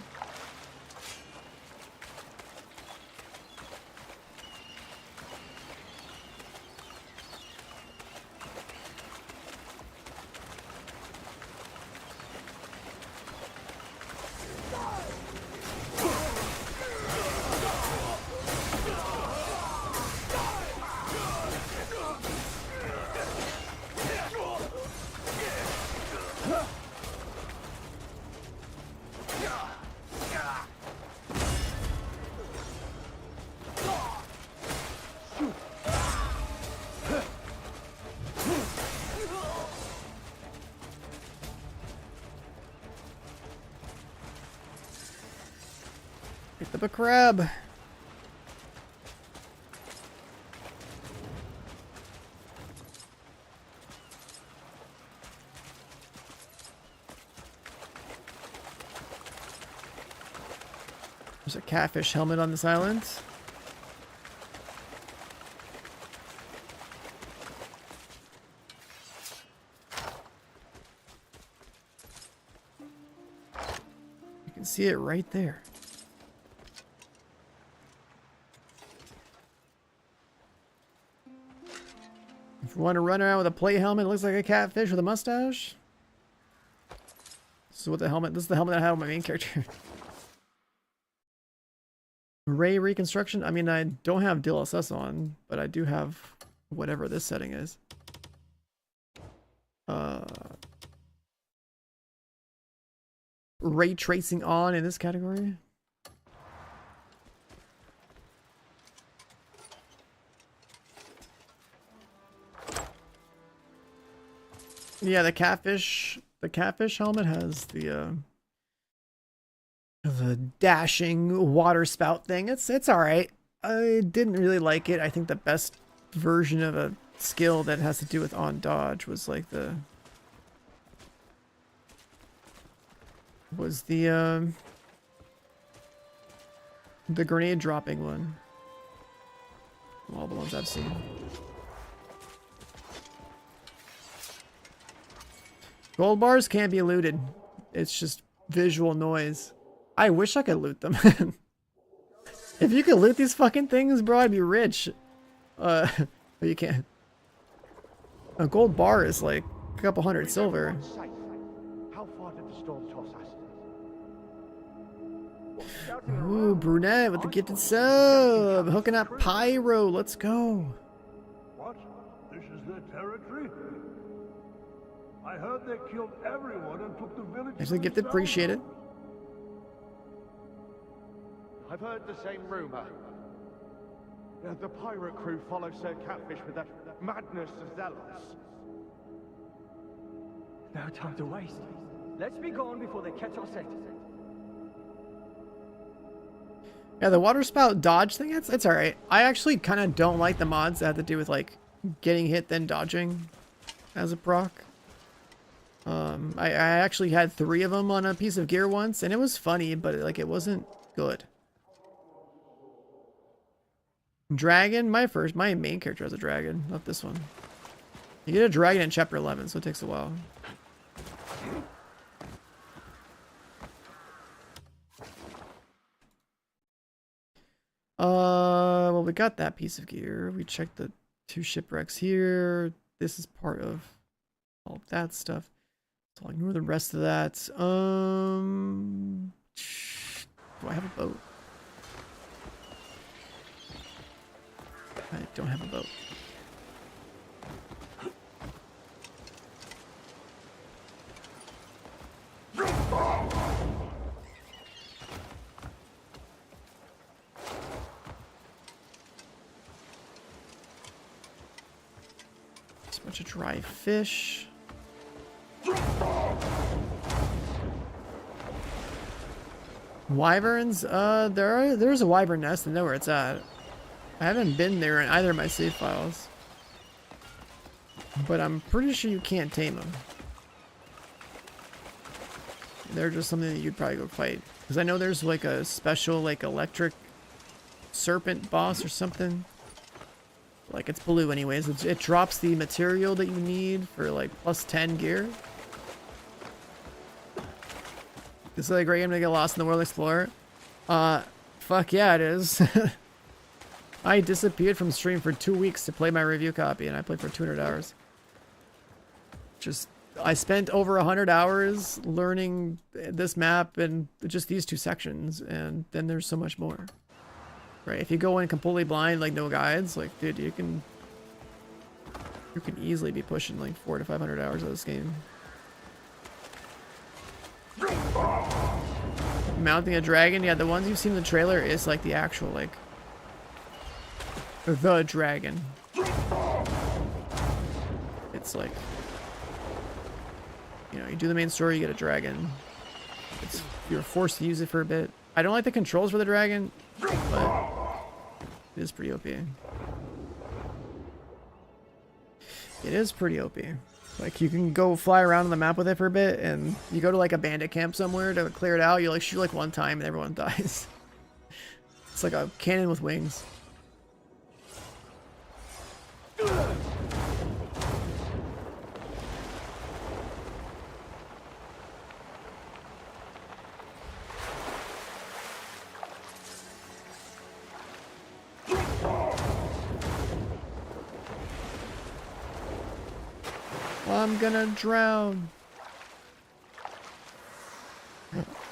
Picked up a crab. There's a catfish helmet on this island. You can see it right there. Want to run around with a plate helmet that looks like a catfish with a mustache? This is what the helmet. This is the helmet I had on my main character. Ray reconstruction. I mean, I don't have DLSS on, but I do have whatever this setting is. Ray tracing on in this category. Yeah, the catfish helmet has the dashing water spout thing. It's all right. I didn't really like it. I think the best version of a skill that has to do with on dodge was like the grenade dropping one. All the ones I've seen. Gold bars can't be looted. It's just visual noise. I wish I could loot them. If you could loot these fucking things, bro, I'd be rich. But you can't. A gold bar is like a couple hundred silver. How far did the storm toss us? Ooh, brunette with the gifted sub. Hooking up pyro. Let's go. What? This is their territory? I heard they killed everyone and took the village. Thanks for the gifted, appreciate it. I've heard the same rumor. The pirate crew follow Sir Catfish with that madness of zealots. No time to waste. Let's be gone before they catch our scent. Yeah, the water spout dodge thing, it's alright. I actually kind of don't like the mods that have to do with like getting hit then dodging as a proc. I actually had 3 of them on a piece of gear once, and it was funny, but like it wasn't good. Dragon, my main character has a dragon, not this one. You get a dragon in chapter 11, so it takes a while. Well, we got that piece of gear. We checked the 2 shipwrecks here. This is part of all of that stuff. So I'll ignore the rest of that. Do I have a boat? I don't have a boat. Just a bunch of dry fish. Wyverns? There's a wyvern nest. I know where it's at. I haven't been there in either of my save files, but I'm pretty sure you can't tame them. They're just something that you'd probably go fight, because I know there's like a special like electric serpent boss or something. Like it's blue anyways. It drops the material that you need for like +10 gear. This is like a great game to get lost in the World Explorer. Fuck yeah, it is. I disappeared from stream for 2 weeks to play my review copy, and I played for 200 hours. I spent over 100 hours learning this map and just these 2 sections, and then there's so much more. Right? If you go in completely blind, like no guides, like dude, you can easily be pushing like 400 to 500 hours of this game. Mounting a dragon, yeah, the ones you've seen in the trailer is like the actual like the dragon. It's like, you know, you do the main story, you get a dragon. You're forced to use it for a bit. I don't like the controls for the dragon, but it is pretty OP. It is pretty OP. Like, you can go fly around on the map with it for a bit, and you go to like a bandit camp somewhere to clear it out, you like shoot like 1 time and everyone dies. It's like a cannon with wings. I'm gonna drown.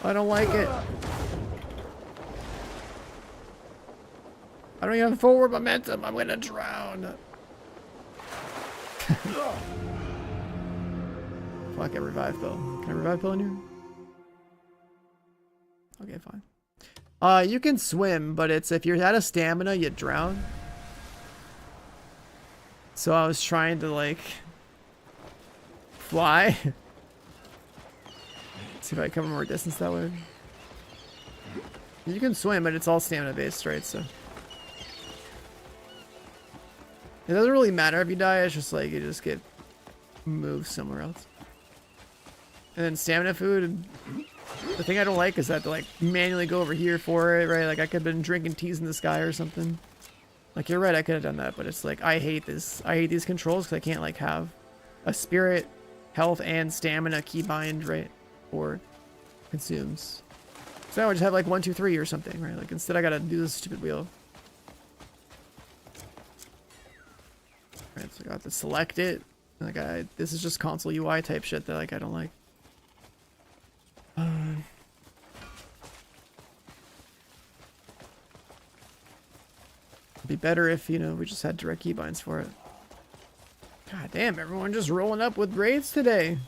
I don't like it. I don't even have forward momentum. I'm gonna drown. Fuck it, revive pill. Can I revive pill in here? Okay, fine. You can swim, but it's if you're out of stamina, you drown. So I was trying to like fly. See if I cover more distance that way. You can swim, but it's all stamina based, right? So it doesn't really matter if you die. It's just like you just get moved somewhere else. And then stamina food. The thing I don't like is that to like manually go over here for it, right? Like I could have been drinking teas in the sky or something. Like you're right, I could have done that, but it's like I hate this. I hate these controls because I can't like have a spirit, health, and stamina keybind, right? Or consumes. So I would just have like 1, 2, 3 or something, right? Like instead I gotta do this stupid wheel. Right, so I got to select it. Like this is just console UI type shit that like I don't like. It'd be better if, you know, we just had direct keybinds for it. God damn, everyone just rolling up with raids today.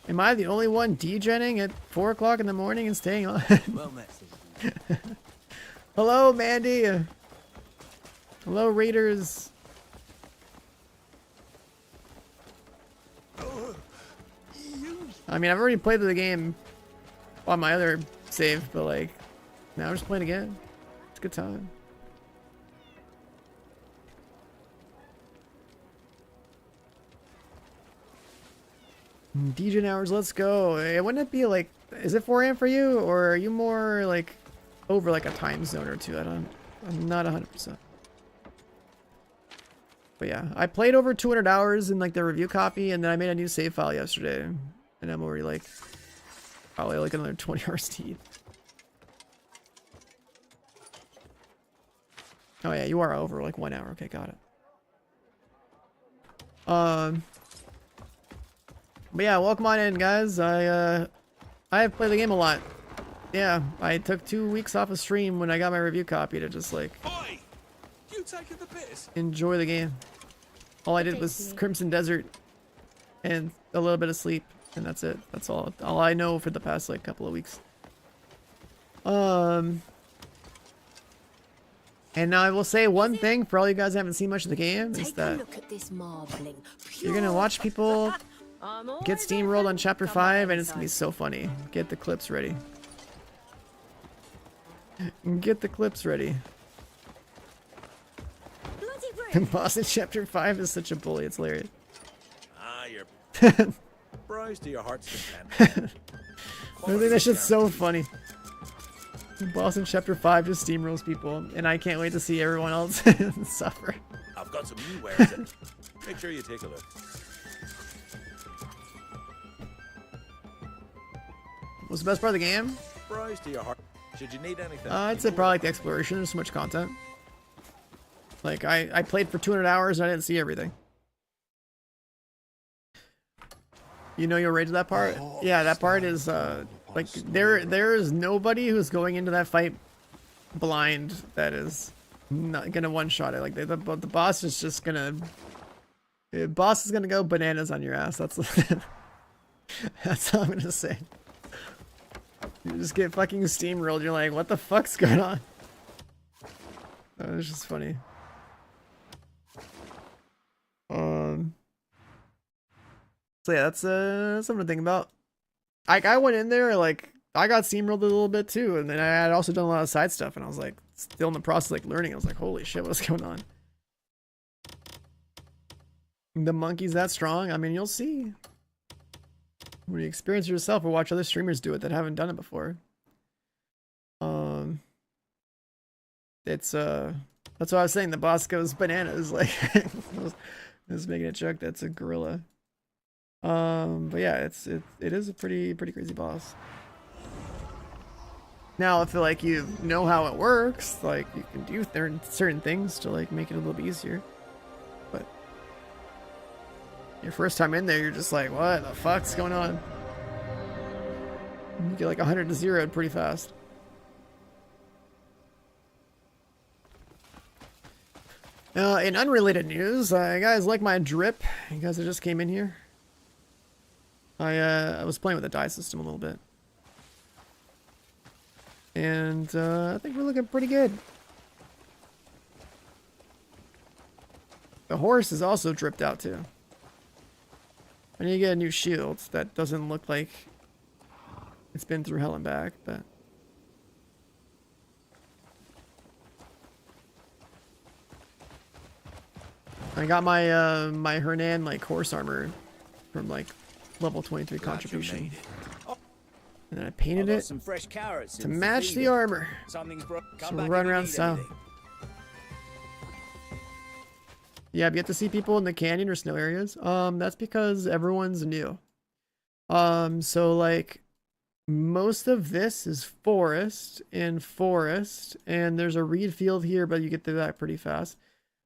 Am I the only one degenning at 4 o'clock in the morning and staying on? Well met. Hello, Mandy. Hello, raiders. I mean, I've already played the game on my other save, but like, now I'm just playing again. It's a good time. DJ hours, let's go. Hey, wouldn't it be like, is it 4 AM for you, or are you more like over like a time zone or two? I'm not 100%. But yeah, I played over 200 hours in like the review copy, and then I made a new save file yesterday, and I'm already like probably like another 20 hours deep. Oh yeah, you are over like 1 hour. Okay, got it. But yeah, welcome on in, guys. I have played the game a lot. Yeah, I took 2 weeks off of stream when I got my review copy to just like You taking the piss? enjoy the game. All I did was Crimson Desert and a little bit of sleep, and that's it. That's all I know for the past like couple of weeks. And now I will say one thing for all you guys who haven't seen much of the game is that Look at this marbling. you're gonna watch people get steamrolled on chapter 5, and it's gonna be so funny. Get the clips ready. Get the clips ready. Boss in chapter 5 is such a bully, it's hilarious. Ah, you're surprised to your heart's content. I think that shit's so funny. Boss in chapter 5 just steamrolls people, and I can't wait to see everyone else suffer. I've got some new wares. Make sure you take a look. What's the best part of the game? Surprised to your heart. Should you need anything? I'd say probably like the exploration. There's so much content. Like I played for 200 hours and I didn't see everything. You know you'll rage that part? Yeah, that part is like there is nobody who's going into that fight blind that is not gonna one-shot it. Like the boss is just gonna boss is gonna go bananas on your ass. That's that's all I'm gonna say. You just get fucking steamrolled. You're like, what the fuck's going on? It's just funny. So yeah, that's something to think about. I went in there like I got steamrolled a little bit too, and then I had also done a lot of side stuff, and I was like still in the process of like learning. I was like, holy shit, what's going on? The monkey's that strong? I mean, you'll see when you experience it yourself or watch other streamers do it that haven't done it before. It's that's what I was saying. The boss goes bananas. Like I was making a joke. That's a gorilla. But yeah, it is a pretty crazy boss. Now, if like you know how it works, like you can do certain things to like make it a little bit easier. But Your first time in there, you're just like, what the fuck's going on? You get like 100 to 0 pretty fast. In unrelated news, guys like my drip? You guys that just came in here? I was playing with the die system a little bit. And I think we're looking pretty good. The horse is also dripped out too. I need to get a new shield that doesn't look like it's been through hell and back, but I got my my Hernan like horse armor from like level 23 contribution. And then I painted it some fresh carrots to match the armor. Something's broke. So we'll run around style. Yeah, but you have to see people in the canyon or snow areas. That's because everyone's new. So like most of this is forest, and there's a reed field here, but you get through that pretty fast.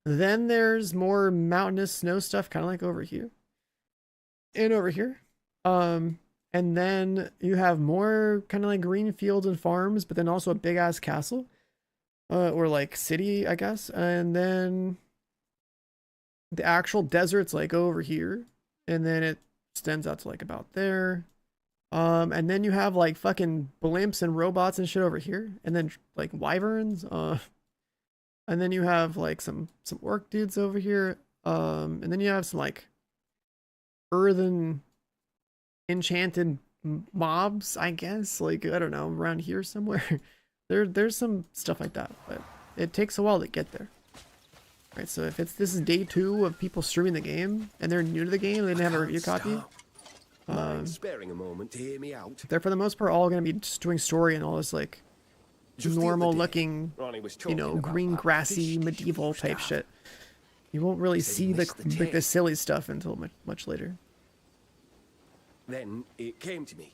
Then there's more mountainous snow stuff, kind of like over here. And over here. And then you have more kind of like green fields and farms, but then also a big ass castle. Or like city, I guess. And then the actual desert's like over here. And then it extends out to like about there. And then you have like fucking blimps and robots and shit over here. And then like wyverns. And then you have like some orc dudes over here. And then you have some like earthen enchanted mobs, I guess. Like, I don't know, around here somewhere. There's some stuff like that, but it takes a while to get there. Right, so if this is day 2 of people streaming the game and they're new to the game, they didn't have a review copy. Sparing a moment to hear me out. They're for the most part all gonna be just doing story and all this like normal looking, you know, green grassy medieval type shit. You won't really see the silly stuff until much later. Then it came to me.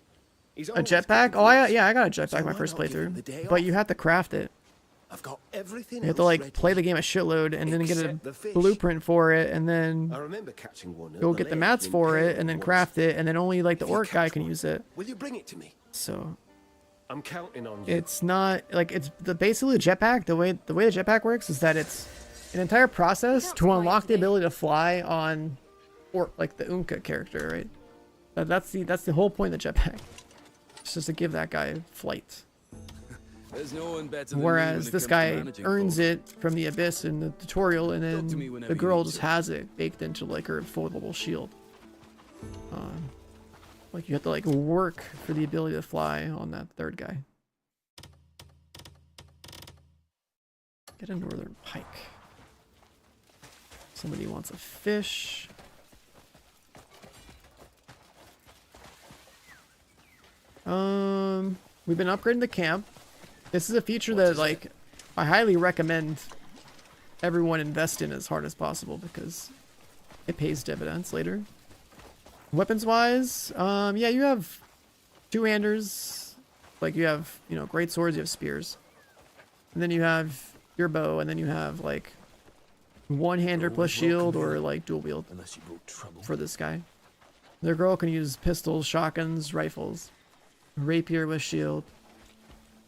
A jetpack? Oh, yeah, I got a jetpack my first playthrough, but you have to craft it. I've got everything. You have to like play the game a shitload and then get a blueprint for it, and then I remember catching one go get the mats for it, and then craft it, and then only like the orc guy can use it. Will you bring it to me? So I'm counting on you. it's not like it's basically the jetpack. The way the jetpack works is that it's an entire process to unlock the ability to fly on, or like the Unka character, right? That's the whole point of the jetpack. It's just to give that guy flight. There's no one better than Whereas me this guy earns it from the abyss in the tutorial, and then the girl just has it baked into like her foldable shield. Like you have to like work for the ability to fly on that third guy. Get a northern pike. Somebody wants a fish. We've been upgrading the camp. This is a feature that like I highly recommend everyone invest in as hard as possible because it pays dividends later. Weapons wise, yeah, you have two-handers, like you have, you know, great swords, you have spears, and then you have your bow, and then you have like one-hander plus shield or like dual wield for this guy. The girl can use pistols, shotguns, rifles, rapier with shield,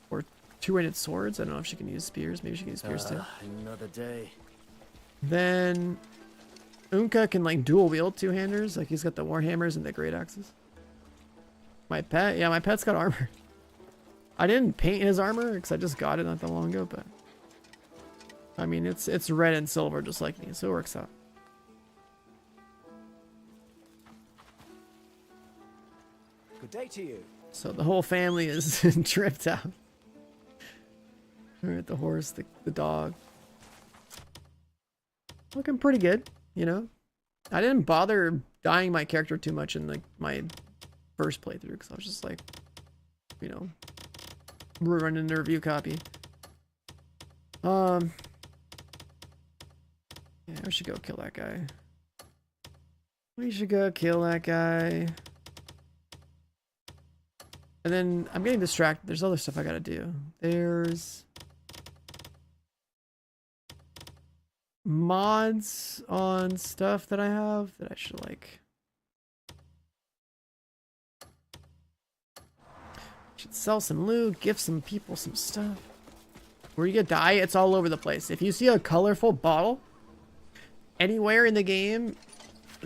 or two-handed swords. I don't know if she can use spears. Maybe she can use spears too. Another day. Then Unka can like dual wield two-handers. Like he's got the warhammers and the great axes. My pet, yeah, my pet's got armor. I didn't paint his armor because I just got it not that long ago, but I mean it's red and silver just like me, so it works out. Good day to you. So the whole family is tripped out. Alright, the horse, the dog. Looking pretty good, you know. I didn't bother dyeing my character too much in like my first playthrough because I was just like, you know, running the review copy. Yeah, we should go kill that guy. We should go kill that guy. And then I'm getting distracted. There's other stuff I gotta do. There's mods on stuff that I have that I should like Should sell some loot, give some people some stuff. Where you get dye, it's all over the place. If you see a colorful bottle anywhere in the game,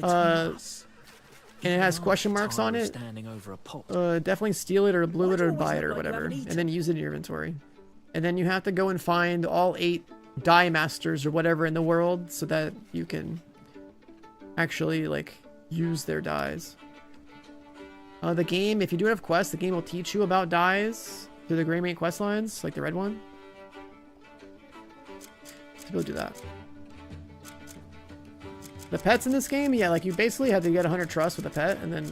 and it has question marks on it, definitely steal it or blue it or buy it or whatever, and then use it in your inventory. And then you have to go and find all 8 dye masters or whatever in the world so that you can actually like use their dyes. The game, if you do have quests, the game will teach you about dyes through the Greymane quest lines, like the red one. So people do that. The pets in this game, yeah, like you basically have to get 100 trust with a pet, and then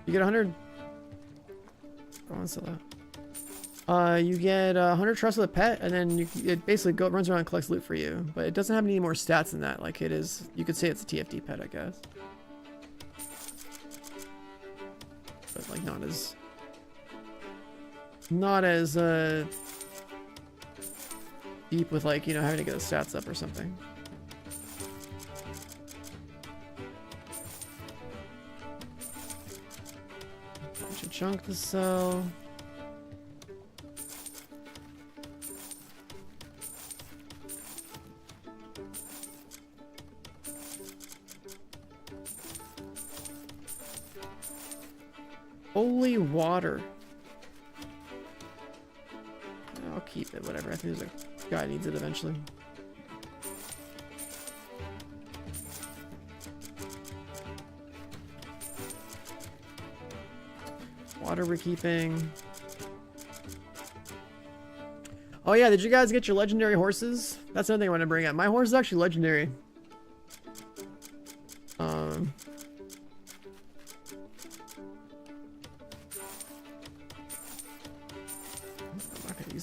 you get 100. Oh, what's that? You get 100 trust with a pet, and then it basically runs around and collects loot for you. But it doesn't have any more stats than that. Like it is, you could say it's a TFT pet, I guess. But like not as deep with like, you know, having to get the stats up or something. Bunch of junk to sell. Holy water. I'll keep it, whatever. I think there's a guy needs it eventually. Water we're keeping. Oh yeah, did you guys get your legendary horses? That's another thing I want to bring up. My horse is actually legendary.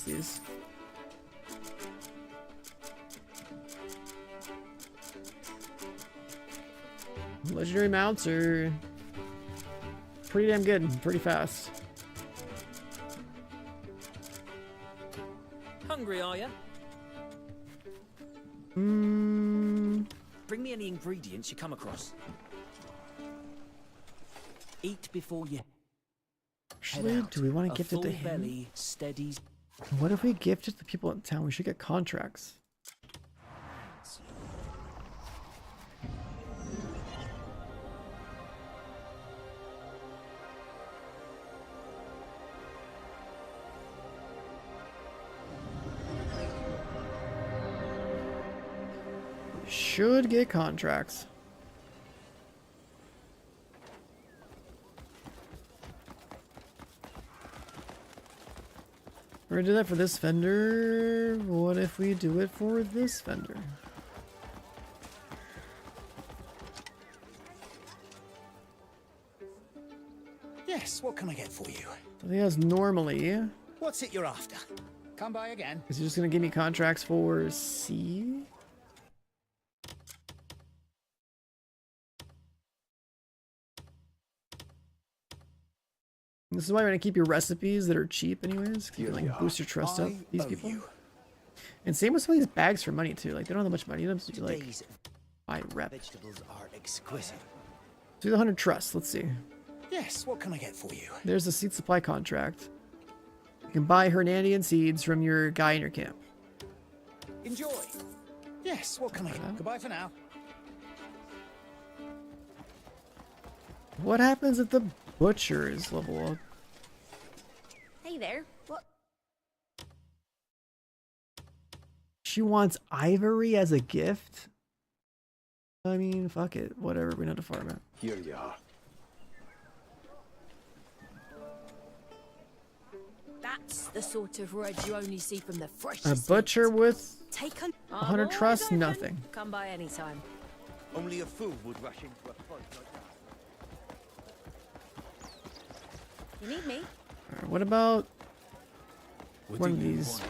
These. Legendary mounts are pretty damn good and pretty fast. Hungry, are you? Bring me any ingredients you come across. Eat before you. Actually, do we want to gift it to him? Belly steadies. What if we gift it to people in town? We should get contracts. We should get contracts. We're gonna do that for this vendor. What if we do it for this vendor? Yes, what can I get for you? I think that's normally. What's it you're after? Come by again. Is he just gonna give me contracts for C? This is why we're gonna keep your recipes that are cheap anyways. You can like boost your trust up these people. And same with some of these bags for money too. Like they don't have that much money in them, so you like buy rep. Vegetables are exquisite. Do the 100 trust. Let's see. Yes, what can I get for you? There's a seed supply contract. You can buy Hernandian seeds from your guy in your camp. Enjoy. Yes, what can I get? Goodbye for now. What happens if the butcher is level up? Hey there. What? She wants ivory as a gift? I mean, fuck it. Whatever, we know to farm it. Here you are. That's the sort of red you only see from the fresh. A butcher with Take 100 trust, nothing. Come by anytime. Only a fool would rush into a fight like that. You need me? Alright, what about one of these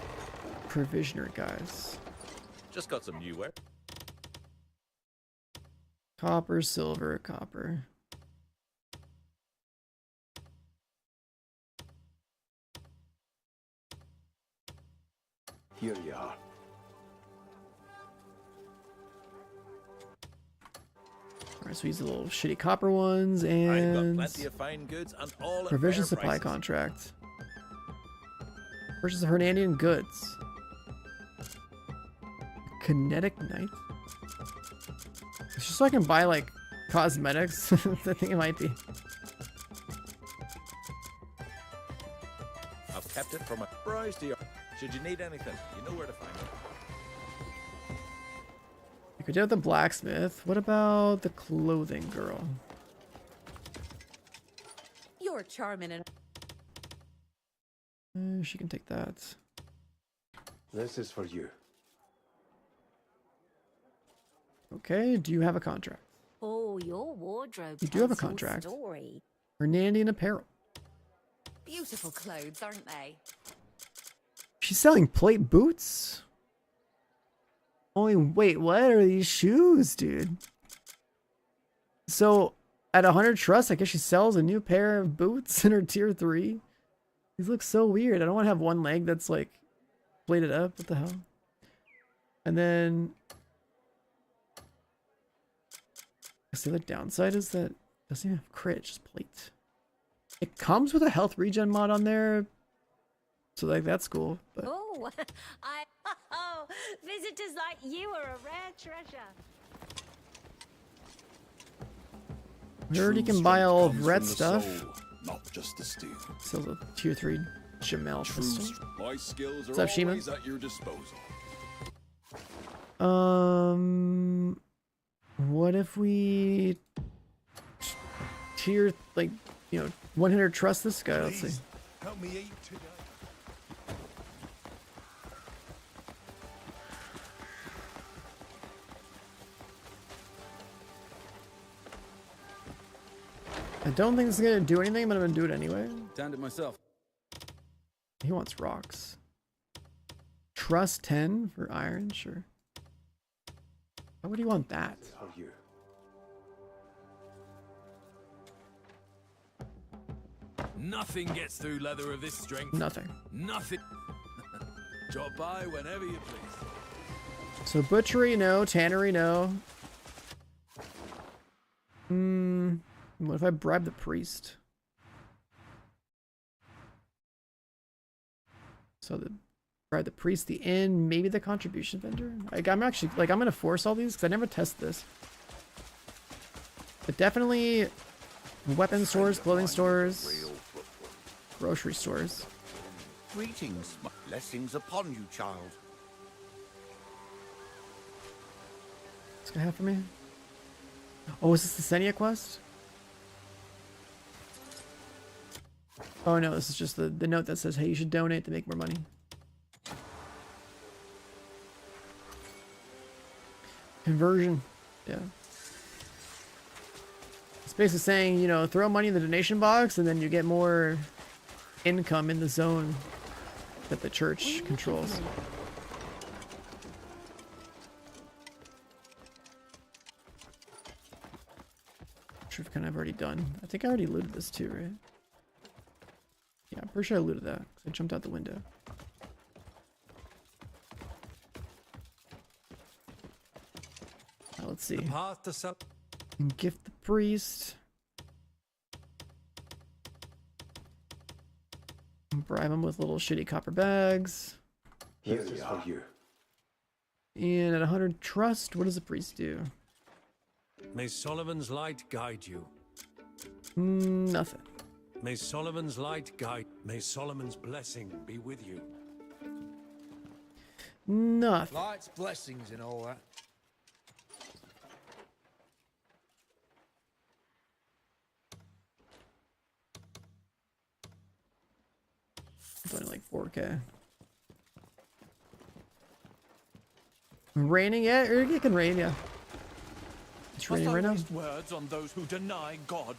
provisioner guys? Just got some new wear. Copper, silver, copper. Here you are. Alright, so we use the little shitty copper ones I've got and plenty of fine goods and all at provision fair supply prices. contract. Purchase of Hernandian goods. Kinetic knight. It's just so I can buy like cosmetics. I think it might be. I've kept it for my prize to you. Should you need anything, you know where to find it. You could do the blacksmith. What about the clothing girl? You're charming and She can take that. This is for you. Okay, do you have a contract? Oh, your wardrobe. You do have a tells your contract. Story. Hernandian apparel. beautiful clothes, aren't they? She's selling plate boots? Only, wait, what are these shoes, dude? So, at 100 trust, I guess she sells a new pair of boots in her tier 3. These look so weird. I don't want to have one leg that's, like, plated up. What the hell? And then... I see the downside is that it doesn't even have crit, it's just plate. It comes with a health regen mod on there. So, like, that's cool. But... Oh, visitors like you are a rare treasure. I heard you can buy all of red stuff. Not just the steel. Sells a tier 3 Jamel pistol. My skills What's are up, Shima? always at your disposal. What if we tier, like, 100 trust this guy? Let's see. Help me eat today. I don't think it's gonna do anything, but I'm gonna do it anyway. Downed it myself. He wants rocks. Trust 10 for iron, sure. Why would he want that? How you? Nothing gets through leather of this strength. Nothing. Nothing. Drop by whenever you please. So butchery, no. Tannery, no. What if I bribe the priest? So bribe the priest, the inn, maybe the contribution vendor. Like, I'm actually, like, I'm gonna force all these because I never test this. But definitely weapon stores, clothing stores, grocery stores. Greetings, my blessings upon you, child. What's gonna have for me? Oh, is this the Senia quest? Oh no, this is just the note that says, hey, you should donate to make more money. Conversion. Yeah. It's basically saying, throw money in the donation box and then you get more income in the zone that the church controls. Which we've kind of already done. I think I already looted this too, right? Yeah, I'm pretty sure I looted that because I jumped out the window. Now, let's see. And gift the priest. And bribe him with little shitty copper bags. Here is for you. And at 100 trust, what does the priest do? May Solomon's light guide you. Nothing. May Solomon's light guide. May Solomon's blessing be with you. Nothing. Lights, blessings, and all that. It's only like 4K. Raining yet? Or it can rain, yeah. It's raining right now. Words on those who deny God.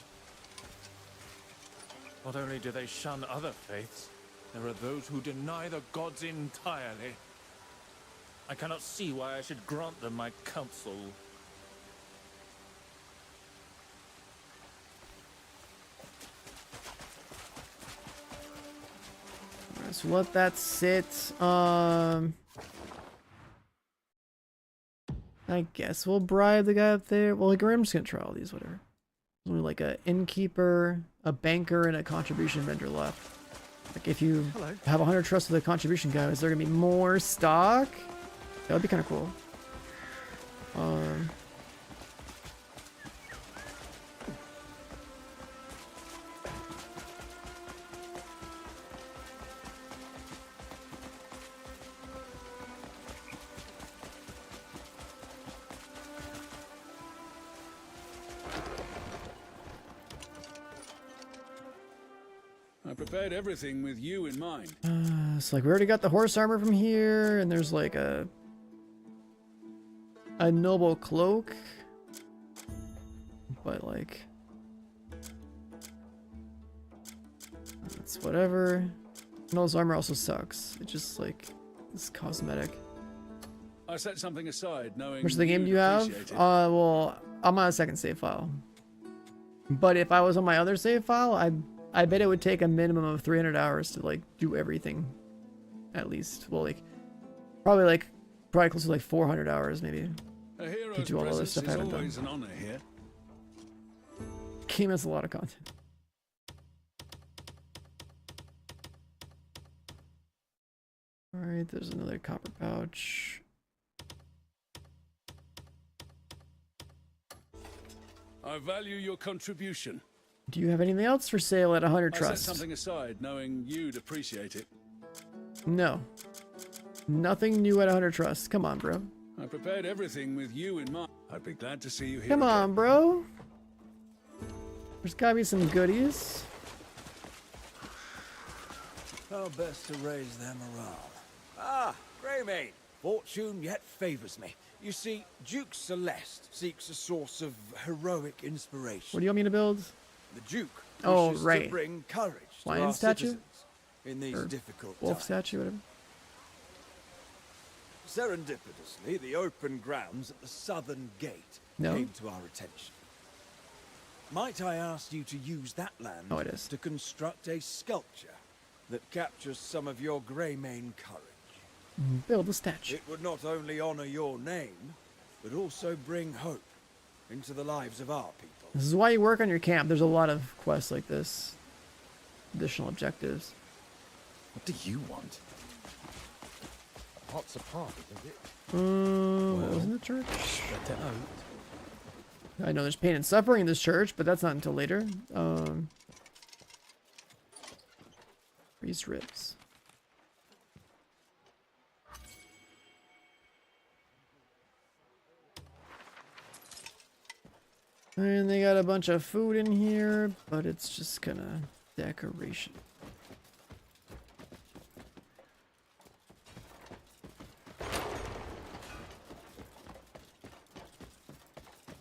Not only do they shun other faiths, there are those who deny the gods entirely. I cannot see why I should grant them my counsel. Alright, so let that sit. I guess we'll bribe the guy up there. Well, like, I'm just gonna try all these, whatever. There's only like a innkeeper, a banker, and a contribution vendor left. Like, if you have 100 trust with a contribution guy, is there gonna be more stock? That would be kind of cool. I prepared everything with you in mind. So like we already got the horse armor from here, and there's like a noble cloak, but like it's whatever. Noble's armor also sucks. It just like it's cosmetic. I set something aside, knowing. Which of the game do you have? Well, I'm on a second save file. But if I was on my other save file, I bet it would take a minimum of 300 hours to like do everything, at least. Well, like probably close to like 400 hours maybe. To do all the other stuff I haven't done. An honor here. Game has a lot of content. All right, there's another copper pouch. I value your contribution. Do you have anything else for sale at 100 I trust? set something aside, knowing you'd appreciate it. No. Nothing new at 100 trust. Come on, bro. I prepared everything with you in mind. I'd be glad to see you here. Come on, bro. There's gotta be some goodies. How best to raise their morale? Ah, Greymane. Fortune yet favors me. You see, Duke Celeste seeks a source of heroic inspiration. What do you want me to build? The Duke wishes right. to bring courage to Lion our statue? citizens in these Or difficult wolf times. statue, whatever. Serendipitously, the open grounds at the southern gate No. came to our attention. Might I ask you to use that land Oh, it is. to construct a sculpture that captures some of your Greymane courage? Build a statue. It would not only honor your name, but also bring hope into the lives of our people. This is why you work on your camp. There's a lot of quests like this. Additional objectives. What do you want? Pots apart, isn't it? What was in the church? I know there's pain and suffering in this church, but that's not until later. Priest ribs. And they got a bunch of food in here, but it's just kind of decoration.